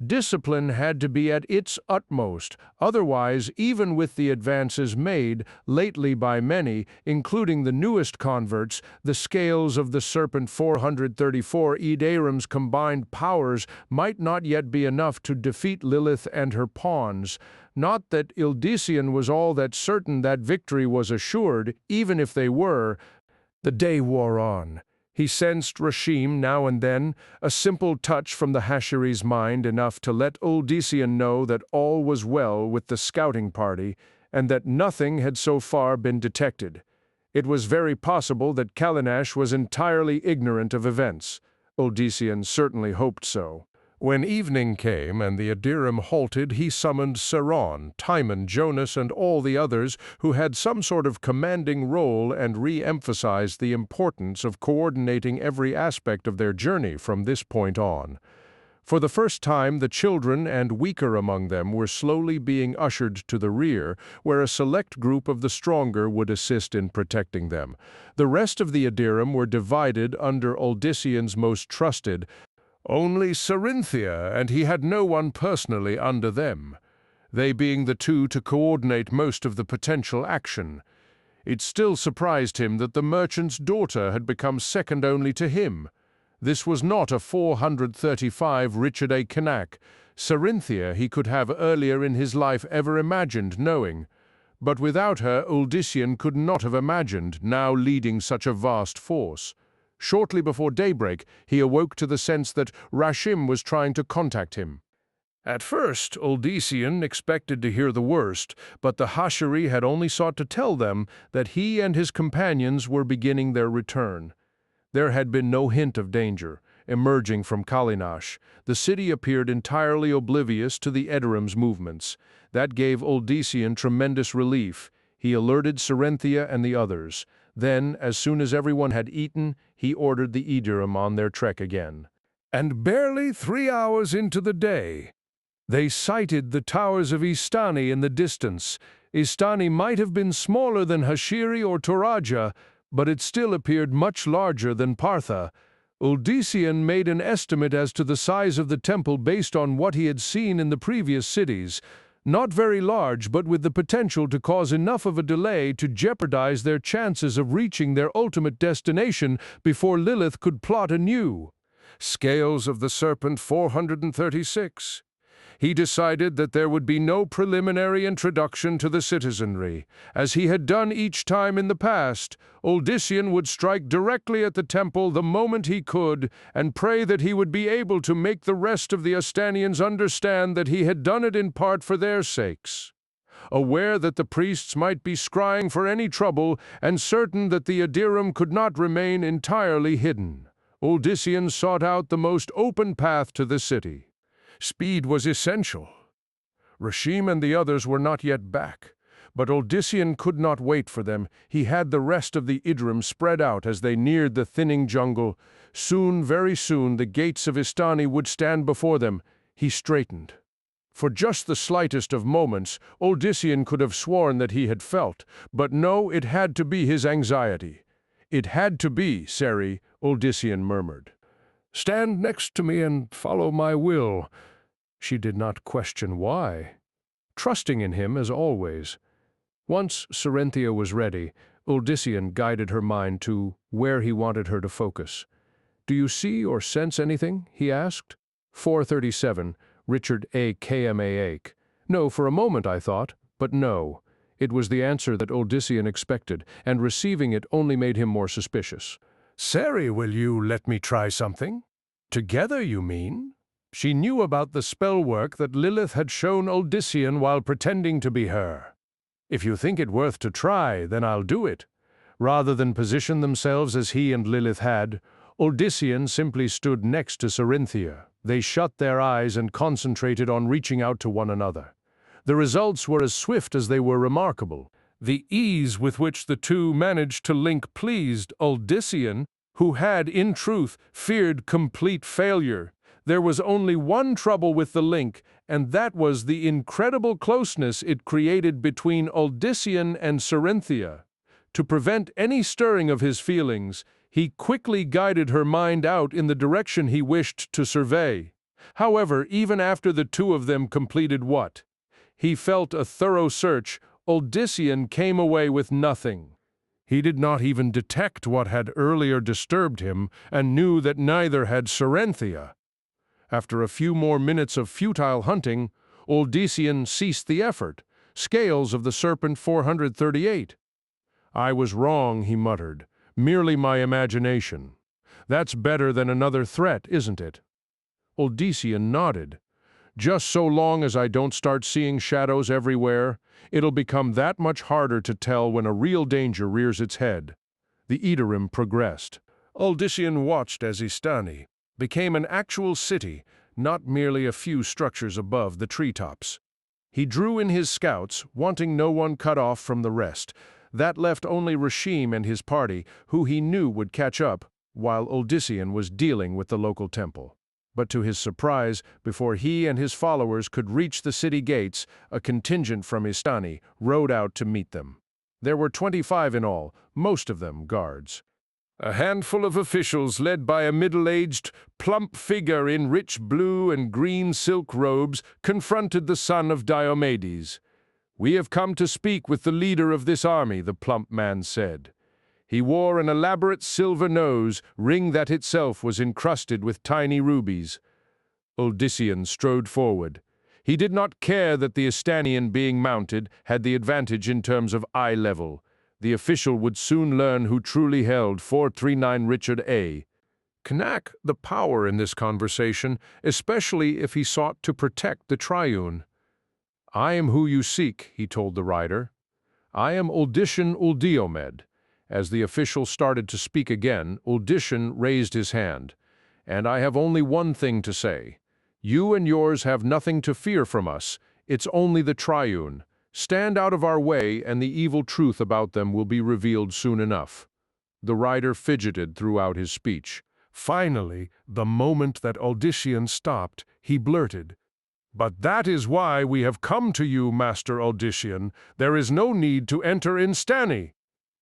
Discipline had to be at its utmost, otherwise, even with the advances made lately by many, including the newest converts, the Scales of the Serpent 434 Edarim's combined powers might not yet be enough to defeat Lilith and her pawns. Not that Odyssean was all that certain that victory was assured, even if they were. The day wore on. He sensed Rashim now and then, a simple touch from the Hashiri's mind enough to let Odyssean know that all was well with the scouting party, and that nothing had so far been detected. It was very possible that Kalinash was entirely ignorant of events. Odyssean certainly hoped so. When evening came and the Adyram halted, he summoned Saron, Timon, Jonas, and all the others who had some sort of commanding role and re-emphasized the importance of coordinating every aspect of their journey from this point on. For the first time, the children and weaker among them were slowly being ushered to the rear, where a select group of the stronger would assist in protecting them. The rest of the Adyram were divided under Odyssean's most trusted. Only Cerynthia, and he had no one personally under them, they being the two to coordinate most of the potential action. It still surprised him that the merchant's daughter had become second only to him. This was not a 435 Richard A. Canak, Cerynthia he could have earlier in his life ever imagined knowing. But without her, Odyssean could not have imagined now leading such a vast force. Shortly before daybreak, he awoke to the sense that Rashim was trying to contact him. At first, Odyssean expected to hear the worst, but the Hashari had only sought to tell them that he and his companions were beginning their return. There had been no hint of danger. Emerging from Kalinash, the city appeared entirely oblivious to the Adyram's movements. That gave Odyssean tremendous relief. He alerted Cerynthia and the others. Then, as soon as everyone had eaten, he ordered the Adyram on their trek again. And barely 3 hours into the day, they sighted the towers of Istani in the distance. Istani might have been smaller than Hashiri or Toraja, but it still appeared much larger than Partha. Odyssean made an estimate as to the size of the temple based on what he had seen in the previous cities. Not very large, but with the potential to cause enough of a delay to jeopardize their chances of reaching their ultimate destination before Lilith could plot anew. Scales of the Serpent 436. He decided that there would be no preliminary introduction to the citizenry. As he had done each time in the past, Odyssean would strike directly at the temple the moment he could and pray that he would be able to make the rest of the Astanians understand that he had done it in part for their sakes. Aware that the priests might be scrying for any trouble and certain that the Adyram could not remain entirely hidden, Odyssean sought out the most open path to the city. Speed was essential. Rashim and the others were not yet back, but Odyssean could not wait for them. He had the rest of the Adyram spread out as they neared the thinning jungle. Soon, very soon, the gates of Istani would stand before them. He straightened. For just the slightest of moments, Odyssean could have sworn that he had felt, but no, it had to be his anxiety. It had to be, Seri, Odyssean murmured. Stand next to me and follow my will. She did not question why, trusting in him as always. Once Cerynthia was ready, Odyssean guided her mind to where he wanted her to focus. Do you see or sense anything? He asked. 437, Richard A. Kmaak. No, for a moment I thought, but no. It was the answer that Odyssean expected, and receiving it only made him more suspicious. Seri, will you let me try something? Together, you mean? She knew about the spell work that Lilith had shown Odyssean while pretending to be her. If you think it worth to try, then I'll do it. Rather than position themselves as he and Lilith had, Odyssean simply stood next to Cerynthia. They shut their eyes and concentrated on reaching out to one another. The results were as swift as they were remarkable. The ease with which the two managed to link pleased Odyssean, who had, in truth, feared complete failure. There was only one trouble with the link, and that was the incredible closeness it created between Odyssean and Cerynthia. To prevent any stirring of his feelings, he quickly guided her mind out in the direction he wished to survey. However, even after the two of them completed what he felt a thorough search, Odyssean came away with nothing. He did not even detect what had earlier disturbed him, and knew that neither had Cerynthia. After a few more minutes of futile hunting, Odyssean ceased the effort. Scales of the Serpent 438. I was wrong, he muttered. Merely my imagination. That's better than another threat, isn't it? Odyssean nodded. Just so long as I don't start seeing shadows everywhere, it'll become that much harder to tell when a real danger rears its head." The Edorim progressed. Uldyssian watched as Istani became an actual city, not merely a few structures above the treetops. He drew in his scouts, wanting no one cut off from the rest. That left only Rashim and his party, who he knew would catch up, while Uldyssian was dealing with the local temple. But to his surprise, before he and his followers could reach the city gates, a contingent from Istani rode out to meet them. There were 25 in all, most of them guards. A handful of officials led by a middle-aged, plump figure in rich blue and green silk robes confronted the son of Diomedes. "We have come to speak with the leader of this army," the plump man said. He wore an elaborate silver nose ring that itself was encrusted with tiny rubies. Uldyssian strode forward. He did not care that the Istanian being mounted had the advantage in terms of eye level. The official would soon learn who truly held 439 Richard A. Canak the power in this conversation, especially if he sought to protect the Triune. "I am who you seek," he told the rider. "I am Uldyssian Uldiomed." As the official started to speak again, Uldyssian raised his hand. "And I have only one thing to say. You and yours have nothing to fear from us. It's only the Triune. Stand out of our way, and the evil truth about them will be revealed soon enough." The rider fidgeted throughout his speech. Finally, the moment that Uldyssian stopped, he blurted, "But that is why we have come to you, Master Uldyssian. There is no need to enter Instani.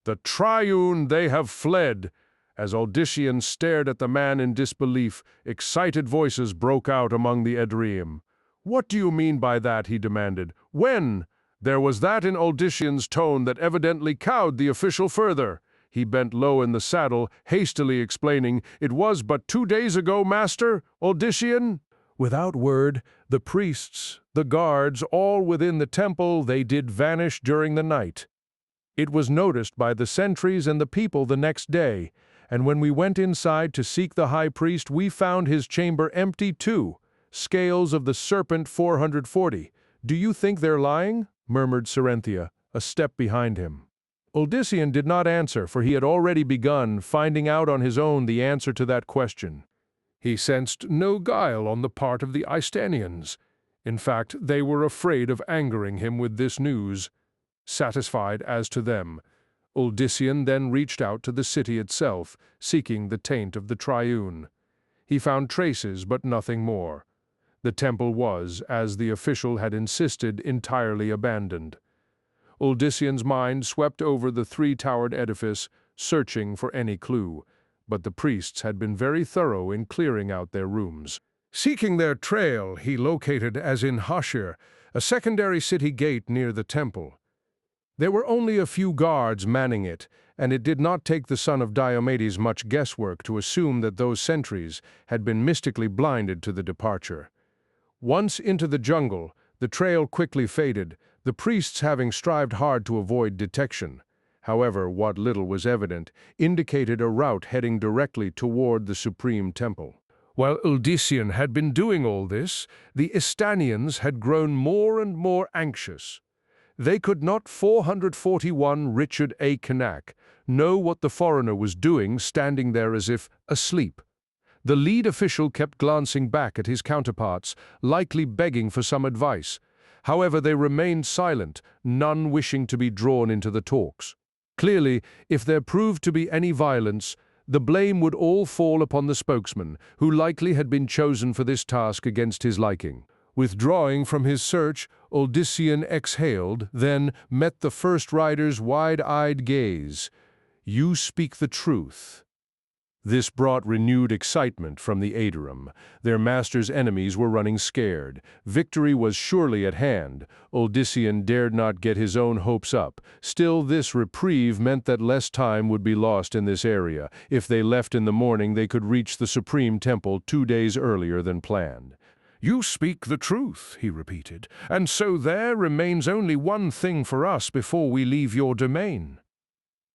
The Triune, they have fled." As Uldyssian stared at the man in disbelief, excited voices broke out among the Edorim. "What do you mean by that?" he demanded. "When?" There was that in Uldyssian's tone that evidently cowed the official further. He bent low in the saddle, hastily explaining, "It was but 2 days ago, Master Uldyssian." Without word, the priests, the guards, all within the temple, they did vanish during the night. It was noticed by the sentries and the people the next day, and when we went inside to seek the high priest, we found his chamber empty too. Scales of the Serpent 440. "Do you think they're lying?" murmured Serenthia, a step behind him. Uldyssian did not answer, for he had already begun finding out on his own the answer to that question. He sensed no guile on the part of the Istanians. In fact, they were afraid of angering him with this news. Satisfied as to them, Uldyssian then reached out to the city itself, seeking the taint of the Triune. He found traces, but nothing more. The temple was, as the official had insisted, entirely abandoned. Uldyssian's mind swept over the three-towered edifice, searching for any clue, but the priests had been very thorough in clearing out their rooms. Seeking their trail, he located, as in Hashir, a secondary city gate near the temple. There were only a few guards manning it, and it did not take the son of Diomedes much guesswork to assume that those sentries had been mystically blinded to the departure. Once into the jungle, the trail quickly faded, the priests having strived hard to avoid detection. However, what little was evident indicated a route heading directly toward the Supreme Temple. While Uldyssian had been doing all this, the Istanians had grown more and more anxious. They could not 441 Richard A. Canak know what the foreigner was doing, standing there as if asleep. The lead official kept glancing back at his counterparts, likely begging for some advice. However, they remained silent, none wishing to be drawn into the talks. Clearly, if there proved to be any violence, the blame would all fall upon the spokesman, who likely had been chosen for this task against his liking. Withdrawing from his search, Uldyssian exhaled, then met the first rider's wide-eyed gaze. "You speak the truth." This brought renewed excitement from the Aedorum. Their master's enemies were running scared. Victory was surely at hand. Uldyssian dared not get his own hopes up. Still, this reprieve meant that less time would be lost in this area. If they left in the morning, they could reach the Supreme Temple 2 days earlier than planned. "You speak the truth," he repeated, "and so there remains only one thing for us before we leave your domain."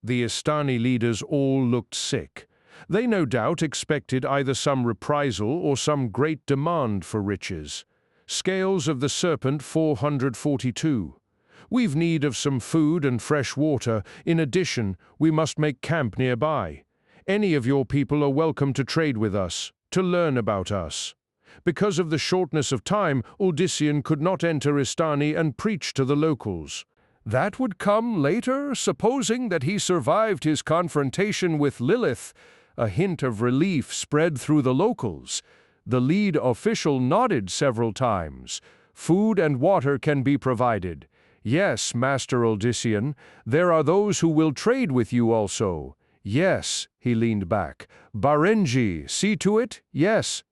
The Istani leaders all looked sick. They no doubt expected either some reprisal or some great demand for riches. Scales of the Serpent 442. We've need of some food and fresh water. In addition, we must make camp nearby. Any of your people are welcome to trade with us, to learn about us. Because of the shortness of time, Odyssean could not enter Istani and preach to the locals. That would come later, supposing that he survived his confrontation with Lilith. A hint of relief spread through the locals. The lead official nodded several times. Food and water can be provided. Yes, Master Odyssean, there are those who will trade with you also. Yes, he leaned back. Barenji, see to it? Yes.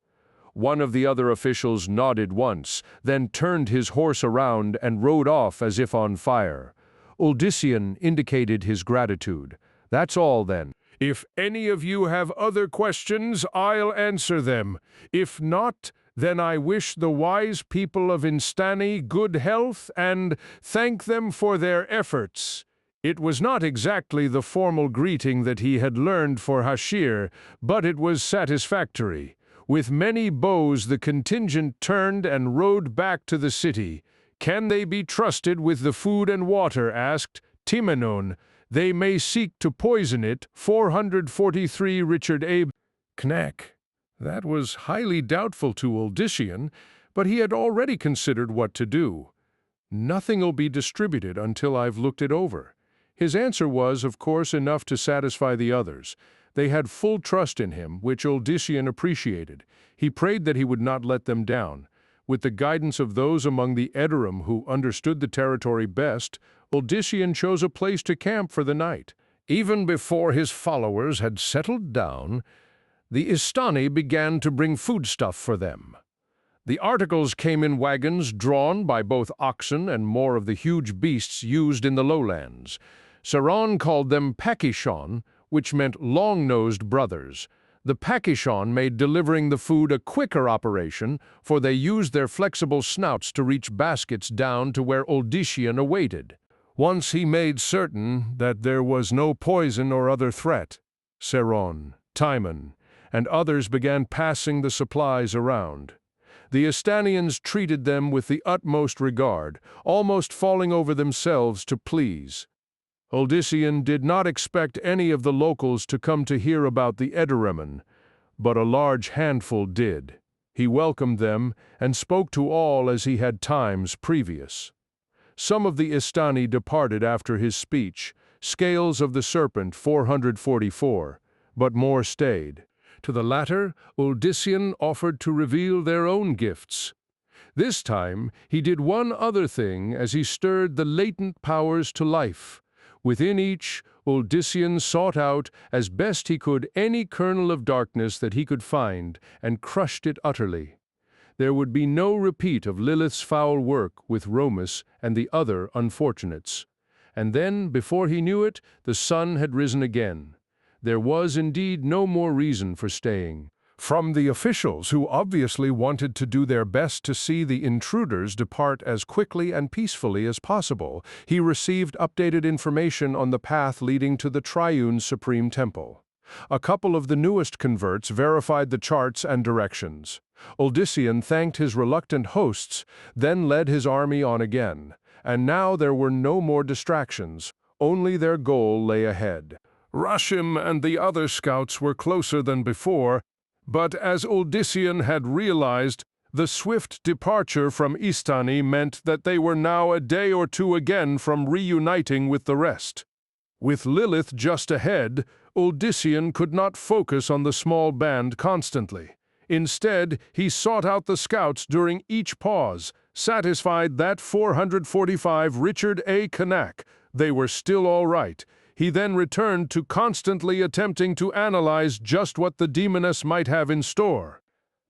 One of the other officials nodded once, then turned his horse around and rode off as if on fire. Odyssean indicated his gratitude. That's all then. If any of you have other questions, I'll answer them. If not, then I wish the wise people of Instani good health and thank them for their efforts. It was not exactly the formal greeting that he had learned for Hashir, but it was satisfactory. With many bows the contingent turned and rode back to the city. Can they be trusted with the food and water? Asked Timenon. They may seek to poison it. 443 Richard Abe. Knack. That was highly doubtful to Odyssean, but he had already considered what to do. Nothing'll be distributed until I've looked it over. His answer was, of course, enough to satisfy the others. They had full trust in him, which Odyssean appreciated. He prayed that he would not let them down. With the guidance of those among the Edorum who understood the territory best, Odyssean chose a place to camp for the night. Even before his followers had settled down, the Istani began to bring foodstuff for them. The articles came in wagons drawn by both oxen and more of the huge beasts used in the lowlands. Saron called them Pakishon, which meant long-nosed brothers. The Pakishon made delivering the food a quicker operation, for they used their flexible snouts to reach baskets down to where Odyssean awaited. Once he made certain that there was no poison or other threat, Saron, Timon, and others began passing the supplies around. The Istanians treated them with the utmost regard, almost falling over themselves to please. Odyssean did not expect any of the locals to come to hear about the Edoremen, but a large handful did. He welcomed them and spoke to all as he had times previous. Some of the Istani departed after his speech, Scales of the Serpent 444, but more stayed. To the latter, Odyssean offered to reveal their own gifts. This time, he did one other thing as he stirred the latent powers to life. Within each, Odyssean sought out, as best he could, any kernel of darkness that he could find, and crushed it utterly. There would be no repeat of Lilith's foul work with Romus and the other unfortunates. And then, before he knew it, the sun had risen again. There was indeed no more reason for staying. From the officials, who obviously wanted to do their best to see the intruders depart as quickly and peacefully as possible, he received updated information on the path leading to the Triune Supreme Temple. A couple of the newest converts verified the charts and directions. Odyssean thanked his reluctant hosts, then led his army on again. And now there were no more distractions, only their goal lay ahead. Rashim and the other scouts were closer than before, but as Odyssean had realized, the swift departure from Istani meant that they were now a day or two again from reuniting with the rest. With Lilith just ahead, Odyssean could not focus on the small band constantly. Instead, he sought out the scouts during each pause, satisfied that 445 Richard A. Kanak, they were still all right. He then returned to constantly attempting to analyze just what the demoness might have in store.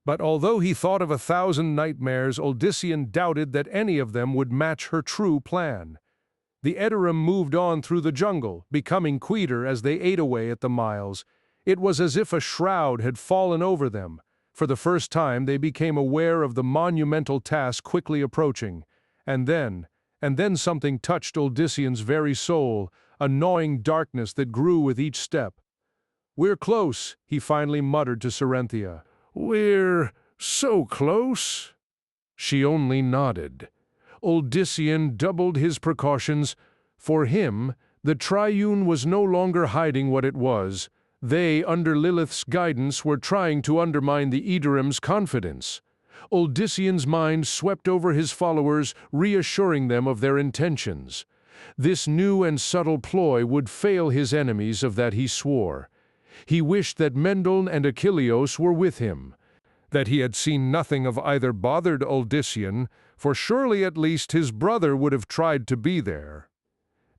But although he thought of 1,000 nightmares, Odyssean doubted that any of them would match her true plan. The Edorum moved on through the jungle, becoming quieter as they ate away at the miles. It was as if a shroud had fallen over them. For the first time, they became aware of the monumental task quickly approaching. And then something touched Odyssean's very soul, a gnawing darkness that grew with each step. "We're close," he finally muttered to Serenthia. "We're so close." She only nodded. Odyssean doubled his precautions. For him, the Triune was no longer hiding what it was. They, under Lilith's guidance, were trying to undermine the Edorim's confidence. Odyssean's mind swept over his followers, reassuring them of their intentions. This new and subtle ploy would fail his enemies, of that he swore. He wished that Mendel and Achilleos were with him, that he had seen nothing of either bothered Odyssean, for surely at least his brother would have tried to be there.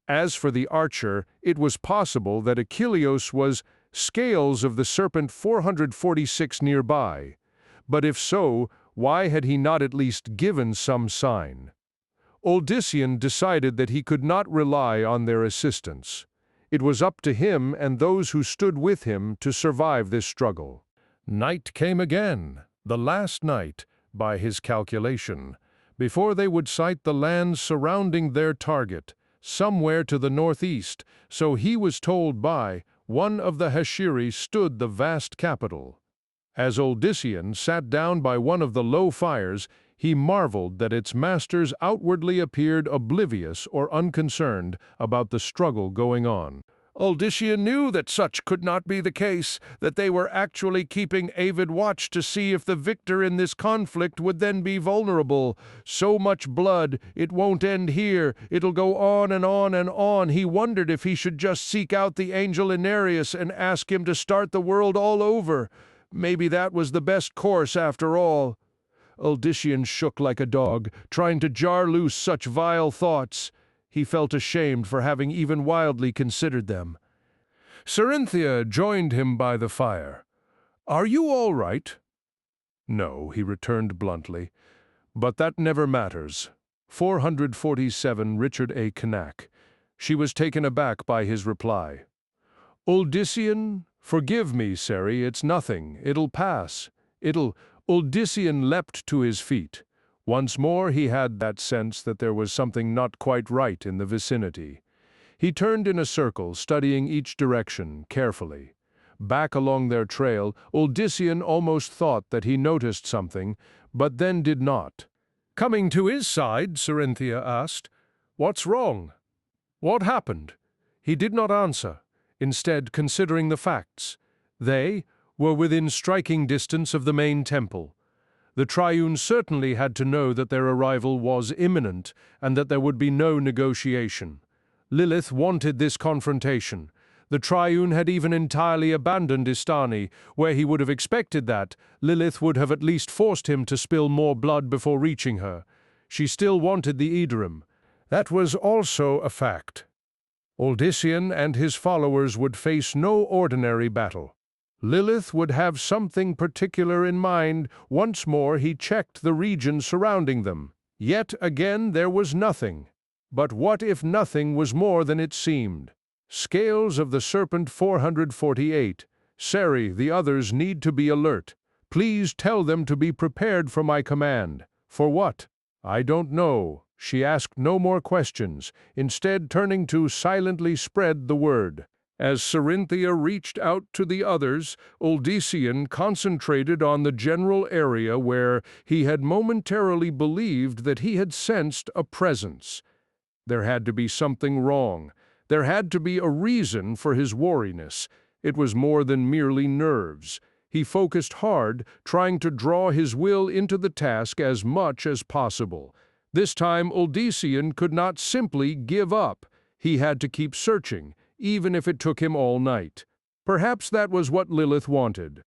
As for the archer, it was possible that Achilleos was scales of the Serpent 446 nearby. But if so, why had he not at least given some sign? Odyssean decided that he could not rely on their assistance. It was up to him and those who stood with him to survive this struggle. Night came again, the last night, by his calculation, before they would sight the land surrounding their target, somewhere to the northeast, so he was told by one of the Hashiri stood the vast capital. As Odyssean sat down by one of the low fires, he marveled that its masters outwardly appeared oblivious or unconcerned about the struggle going on. Odyssean knew that such could not be the case, that they were actually keeping avid watch to see if the victor in this conflict would then be vulnerable. So much blood, it won't end here, it'll go on and on and on. He wondered if he should just seek out the angel Inarius and ask him to start the world all over. Maybe that was the best course after all. Odyssean shook like a dog, trying to jar loose such vile thoughts. He felt ashamed for having even wildly considered them. Cerynthia joined him by the fire. "Are you all right?" "No," he returned bluntly. "But that never matters." 447 Richard A. Knack. She was taken aback by his reply. "Odyssean, forgive me, Ceri, it's nothing. It'll pass. Odyssean leapt to his feet. Once more he had that sense that there was something not quite right in the vicinity. He turned in a circle, studying each direction carefully. Back along their trail, Odyssean almost thought that he noticed something, but then did not. Coming to his side, Cerynthia asked, "What's wrong? What happened?" He did not answer, instead considering the facts. They were within striking distance of the main temple. The Triune certainly had to know that their arrival was imminent, and that there would be no negotiation. Lilith wanted this confrontation. The Triune had even entirely abandoned Istani, where he would have expected that Lilith would have at least forced him to spill more blood before reaching her. She still wanted the Edorim. That was also a fact. Odyssean and his followers would face no ordinary battle. Lilith would have something particular in mind. Once more he checked the region surrounding them. Yet again there was nothing. But what if nothing was more than it seemed? Scales of the Serpent 448. Ceri, the others need to be alert. Please tell them to be prepared for my command. For what? I don't know. She asked no more questions, instead turning to silently spread the word. As Cerynthia reached out to the others, Odyssean concentrated on the general area where he had momentarily believed that he had sensed a presence. There had to be something wrong. There had to be a reason for his wariness. It was more than merely nerves. He focused hard, trying to draw his will into the task as much as possible. This time Odyssean could not simply give up. He had to keep searching, even if it took him all night. Perhaps that was what Lilith wanted.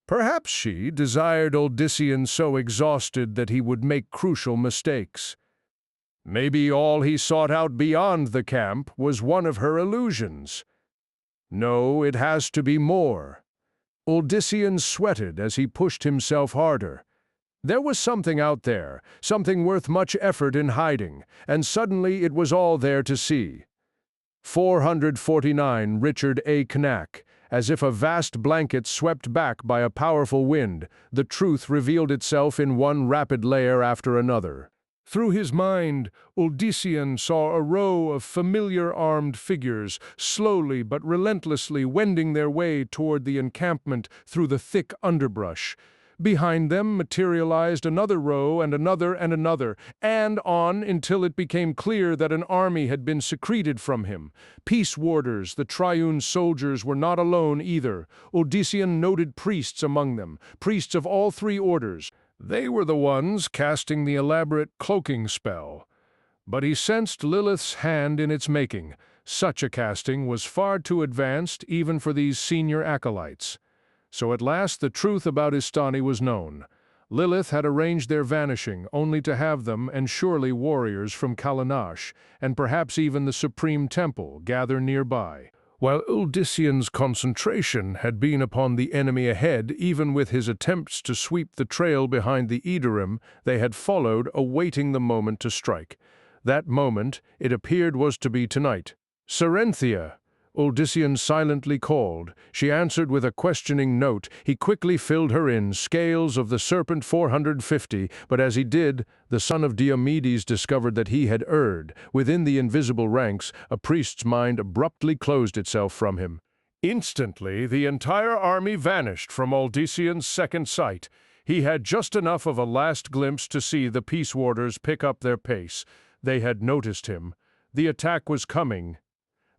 Perhaps she desired Odyssean so exhausted that he would make crucial mistakes. Maybe all he sought out beyond the camp was one of her illusions. No, it has to be more. Odyssean sweated as he pushed himself harder. There was something out there, something worth much effort in hiding, and suddenly it was all there to see. 449 Richard A. Knack. As if a vast blanket swept back by a powerful wind, the truth revealed itself in one rapid layer after another. Through his mind, Odyssean saw a row of familiar armed figures, slowly but relentlessly wending their way toward the encampment through the thick underbrush. Behind them materialized another row and another, and on until it became clear that an army had been secreted from him. Peace warders, the triune soldiers, were not alone either. Odyssean noted priests among them, priests of all three orders. They were the ones casting the elaborate cloaking spell. But he sensed Lilith's hand in its making. Such a casting was far too advanced even for these senior acolytes. So at last the truth about Istani was known. Lilith had arranged their vanishing, only to have them, and surely warriors from Kalanash, and perhaps even the Supreme Temple, gather nearby. While Odyssean's concentration had been upon the enemy ahead, even with his attempts to sweep the trail behind the Edorim, they had followed, awaiting the moment to strike. That moment, it appeared, was to be tonight. "Serenthia," Odyssean silently called. She answered with a questioning note. He quickly filled her in, scales of the Serpent 450, but as he did, the son of Diomedes discovered that he had erred. Within the invisible ranks, a priest's mind abruptly closed itself from him. Instantly, the entire army vanished from Odyssean's second sight. He had just enough of a last glimpse to see the peace warders pick up their pace. They had noticed him. The attack was coming.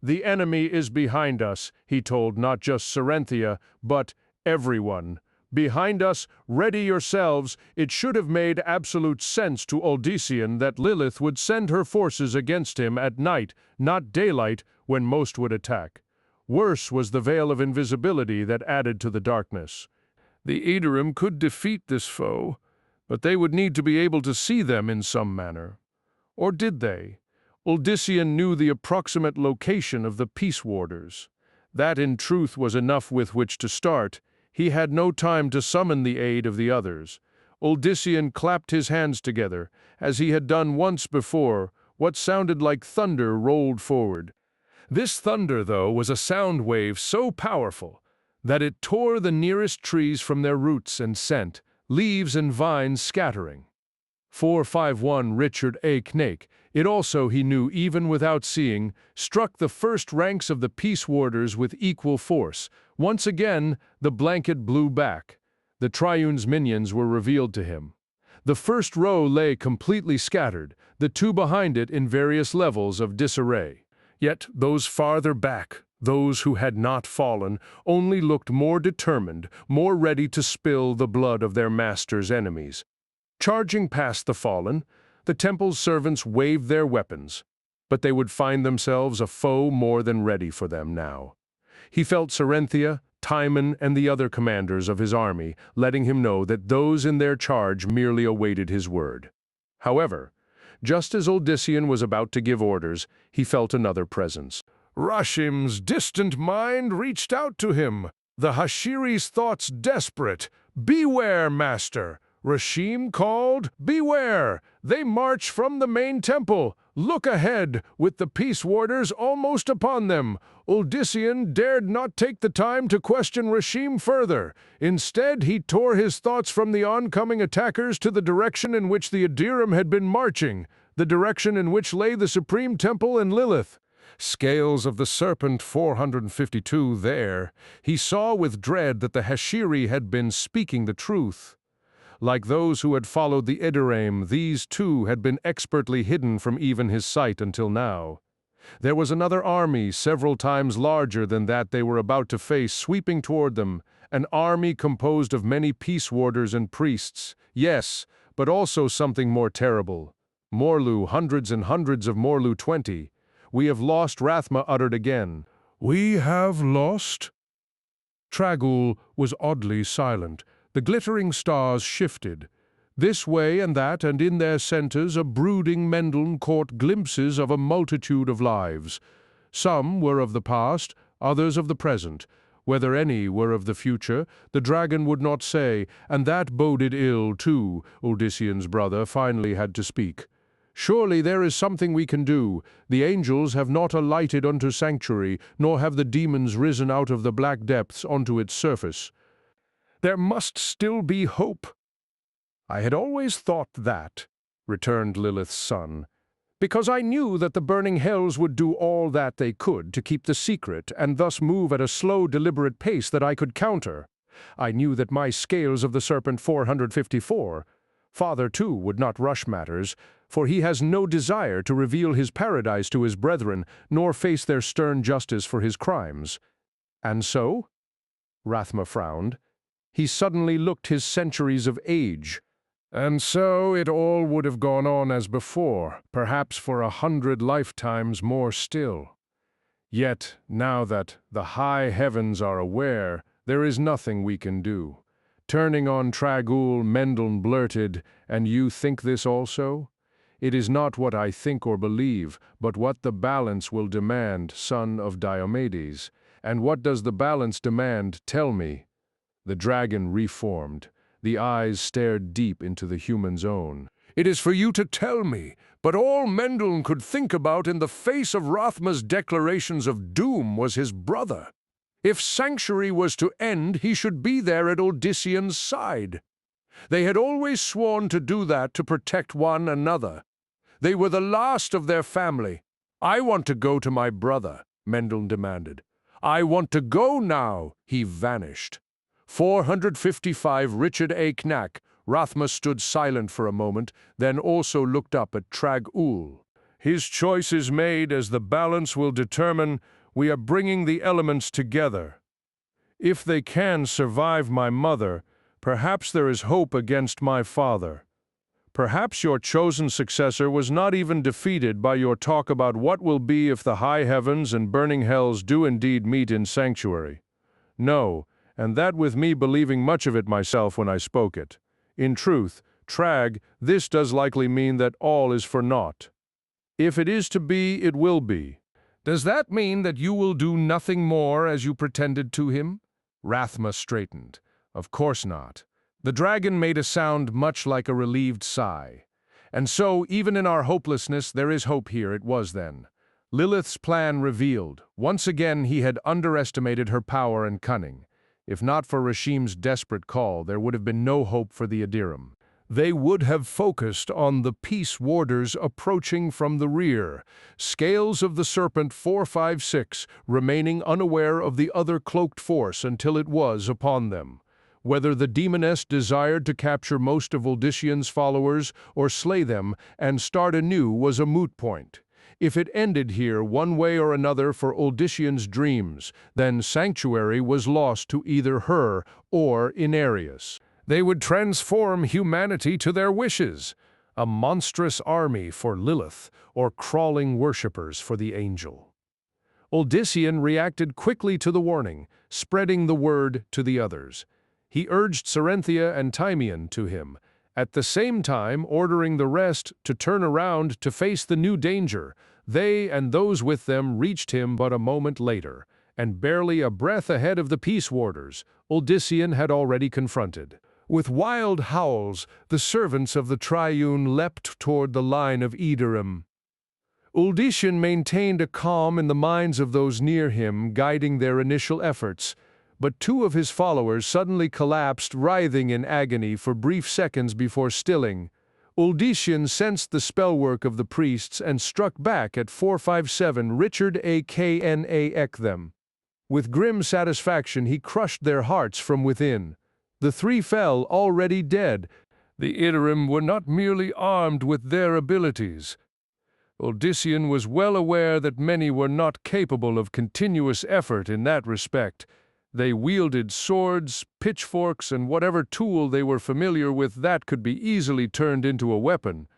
"The enemy is behind us," he told not just Serenthia, but everyone. "Behind us, ready yourselves." It should have made absolute sense to Odyssean that Lilith would send her forces against him at night, not daylight, when most would attack. Worse was the veil of invisibility that added to the darkness. The Edorim could defeat this foe, but they would need to be able to see them in some manner. Or did they? Odyssean knew the approximate location of the peace warders. That, in truth, was enough with which to start. He had no time to summon the aid of the others. Odyssean clapped his hands together. As he had done once before, what sounded like thunder rolled forward. This thunder, though, was a sound wave so powerful that it tore the nearest trees from their roots and sent leaves and vines scattering. 451 Richard A. Knake. It also, he knew even without seeing, struck the first ranks of the peace warders with equal force. Once again, the blanket blew back. The triune's minions were revealed to him. The first row lay completely scattered, the two behind it in various levels of disarray. Yet those farther back, those who had not fallen, only looked more determined, more ready to spill the blood of their master's enemies. Charging past the fallen, the temple's servants waved their weapons, but they would find themselves a foe more than ready for them now. He felt Serenthia, Timon, and the other commanders of his army letting him know that those in their charge merely awaited his word. However, just as Odyssean was about to give orders, he felt another presence. Rashim's distant mind reached out to him. The Hashiri's thoughts desperate. "Beware, master!" Rashim called. "Beware! They march from the main temple. Look ahead, with the peace warders almost upon them." Odyssean dared not take the time to question Rashim further. Instead, he tore his thoughts from the oncoming attackers to the direction in which the Edorim had been marching, the direction in which lay the Supreme Temple and Lilith. Scales of the Serpent 452 there. He saw with dread that the Hashiri had been speaking the truth. Like those who had followed the Edorim, these too had been expertly hidden from even his sight until now. There was another army several times larger than that they were about to face sweeping toward them, an army composed of many peace warders and priests. Yes, but also something more terrible. Morlu, hundreds and hundreds of Morlu 20. "We have lost," Rathma uttered again. "We have lost?" Tragul was oddly silent. The glittering stars shifted. This way and that, and in their centers a brooding Mendeln caught glimpses of a multitude of lives. Some were of the past, others of the present. Whether any were of the future, the dragon would not say, and that boded ill, too, Odyssean's brother finally had to speak. "Surely there is something we can do. The angels have not alighted unto sanctuary, nor have the demons risen out of the black depths onto its surface. There must still be hope." "I had always thought that," returned Lilith's son, "because I knew that the burning hells would do all that they could to keep the secret and thus move at a slow, deliberate pace that I could counter. I knew that my scales of the Serpent 454. Father, too, would not rush matters, for he has no desire to reveal his paradise to his brethren, nor face their stern justice for his crimes. And so? Rathma frowned. He suddenly looked his centuries of age. And so it all would have gone on as before, perhaps for 100 lifetimes more still. Yet, now that the high heavens are aware, there is nothing we can do. Turning on Trag'Oul, Mendel blurted, "And you think this also? It is not what I think or believe, but what the balance will demand, son of Diomedes. And what does the balance demand, tell me?" The dragon reformed. The eyes stared deep into the human's own. "It is for you to tell me, but all Mendel could think about in the face of Rathma's declarations of doom was his brother. If Sanctuary was to end, he should be there at Odyssean's side. They had always sworn to do that to protect one another. They were the last of their family. I want to go to my brother," Mendel demanded. "I want to go now." He vanished. 455 Richard A. Knack. Rathma stood silent for a moment, then also looked up at Trag'Oul. "His choice is made as the balance will determine. We are bringing the elements together. If they can survive my mother, perhaps there is hope against my father. Perhaps your chosen successor was not even defeated by your talk about what will be if the high heavens and burning hells do indeed meet in Sanctuary. No, and that with me believing much of it myself when I spoke it. In truth, Trag, this does likely mean that all is for naught. If it is to be, it will be. Does that mean that you will do nothing more as you pretended to him?" Rathma straightened. "Of course not." The dragon made a sound much like a relieved sigh. "And so, even in our hopelessness, there is hope here," it was then. Lilith's plan revealed. Once again he had underestimated her power and cunning. If not for Rashim's desperate call, there would have been no hope for the Adiram. They would have focused on the Peace Warders approaching from the rear, scales of the Serpent 456 remaining unaware of the other cloaked force until it was upon them. Whether the demoness desired to capture most of Odyssean's followers or slay them and start anew was a moot point. If it ended here one way or another for Odyssean's dreams, then Sanctuary was lost to either her or Inarius. They would transform humanity to their wishes, a monstrous army for Lilith, or crawling worshippers for the angel. Odyssean reacted quickly to the warning, spreading the word to the others. He urged Cerynthia and Timian to him, at the same time ordering the rest to turn around to face the new danger. They and those with them reached him but a moment later, and barely a breath ahead of the Peace Warders, Odyssean had already confronted. With wild howls, the servants of the Triune leapt toward the line of Idarim. Odyssean maintained a calm in the minds of those near him, guiding their initial efforts, but two of his followers suddenly collapsed, writhing in agony for brief seconds before stilling. Odyssean sensed the spellwork of the priests and struck back at 457 Richard A. Kna them. With grim satisfaction he crushed their hearts from within. The three fell, already dead. The Idarim were not merely armed with their abilities. Odyssean was well aware that many were not capable of continuous effort in that respect. They wielded swords, pitchforks, and whatever tool they were familiar with that could be easily turned into a weapon.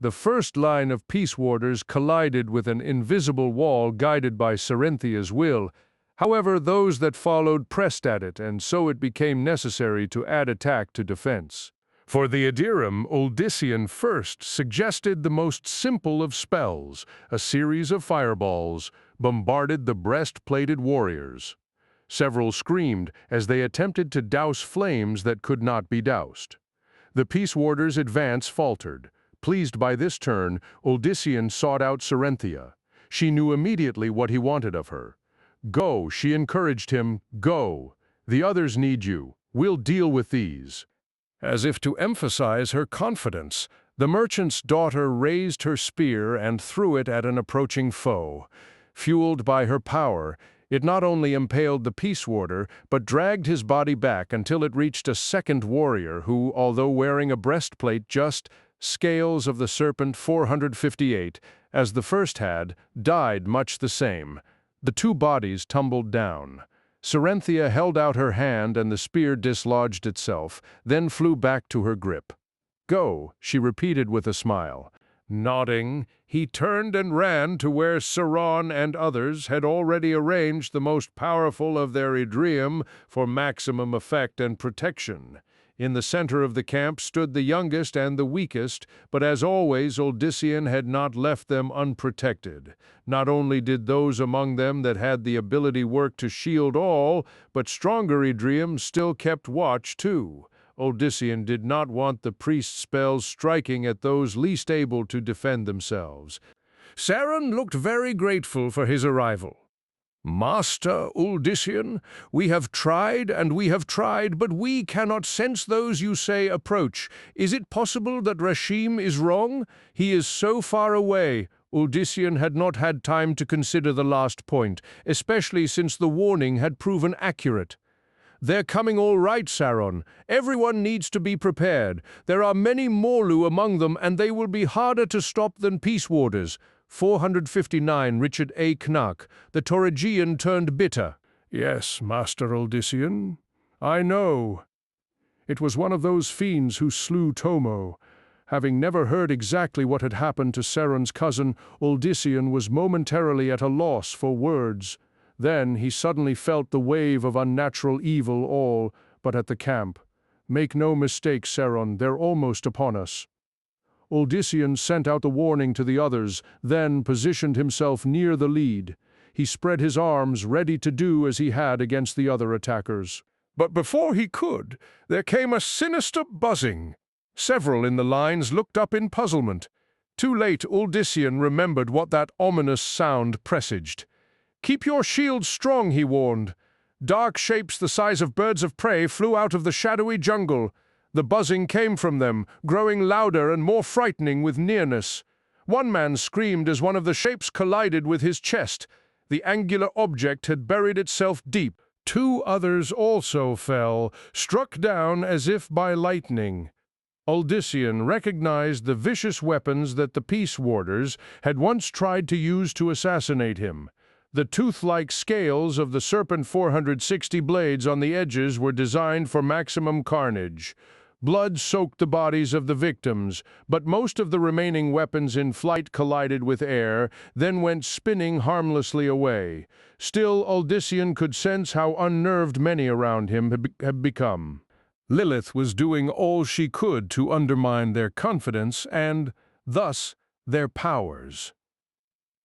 The first line of Peace Warders collided with an invisible wall guided by Cerynthia's will. However, those that followed pressed at it, and so it became necessary to add attack to defense. For the Adiram, Odyssean first suggested the most simple of spells, a series of fireballs, bombarded the breast-plated warriors. Several screamed as they attempted to douse flames that could not be doused. The Peace Warders' advance faltered. Pleased by this turn, Odyssean sought out Cerynthia. She knew immediately what he wanted of her. "Go," she encouraged him, "go. The others need you. We'll deal with these." As if to emphasize her confidence, the merchant's daughter raised her spear and threw it at an approaching foe. Fueled by her power, It not only impaled the Peace Warder, but dragged his body back until it reached a second warrior who, although wearing a breastplate just Scales of the Serpent 458, as the first had, died much the same. The two bodies tumbled down. Serenthia held out her hand and the spear dislodged itself, then flew back to her grip. "Go," she repeated with a smile. Nodding, he turned and ran to where Saron and others had already arranged the most powerful of their Idrium for maximum effect and protection. In the center of the camp stood the youngest and the weakest, but as always Uldyssian had not left them unprotected. Not only did those among them that had the ability work to shield all, but stronger Idrium still kept watch too. Uldyssian did not want the priest's spells striking at those least able to defend themselves. Saron looked very grateful for his arrival. "Master Uldyssian, we have tried and we have tried, but we cannot sense those you say approach. Is it possible that Rashim is wrong? He is so far away." Uldyssian had not had time to consider the last point, especially since the warning had proven accurate. "They're coming all right, Saron. Everyone needs to be prepared. There are many Morlu among them, and they will be harder to stop than Peace Warders." 459 Richard A. Knack. The Toragian turned bitter. "Yes, Master Uldyssian, I know. It was one of those fiends who slew Tomo." Having never heard exactly what had happened to Saron's cousin, Uldyssian was momentarily at a loss for words. Then he suddenly felt the wave of unnatural evil all but at the camp. "Make no mistake, Saron, they're almost upon us." Uldyssian sent out the warning to the others, then positioned himself near the lead. He spread his arms, ready to do as he had against the other attackers. But before he could, there came a sinister buzzing. Several in the lines looked up in puzzlement. Too late, Uldyssian remembered what that ominous sound presaged. "Keep your shields strong," he warned. Dark shapes the size of birds of prey flew out of the shadowy jungle. The buzzing came from them, growing louder and more frightening with nearness. One man screamed as one of the shapes collided with his chest. The angular object had buried itself deep. Two others also fell, struck down as if by lightning. Uldyssian recognized the vicious weapons that the Peace Warders had once tried to use to assassinate him. The tooth-like scales of the Serpent 460 blades on the edges were designed for maximum carnage. Blood soaked the bodies of the victims, but most of the remaining weapons in flight collided with air, then went spinning harmlessly away. Still, Uldyssian could sense how unnerved many around him had become. Lilith was doing all she could to undermine their confidence and, thus, their powers.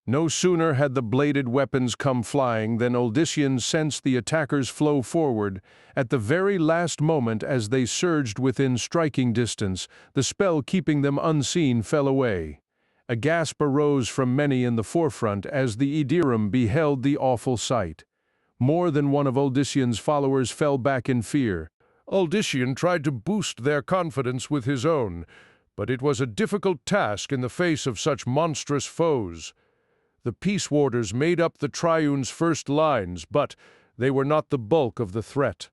No sooner had the bladed weapons come flying than Uldyssian sensed the attackers flow forward. At the very last moment, as they surged within striking distance, the spell keeping them unseen fell away. A gasp arose from many in the forefront as the Idrium beheld the awful sight. More than one of Uldyssian's followers fell back in fear. Uldyssian tried to boost their confidence with his own, but it was a difficult task in the face of such monstrous foes. The Peace Warders made up the Triune's first lines, but they were not the bulk of the threat.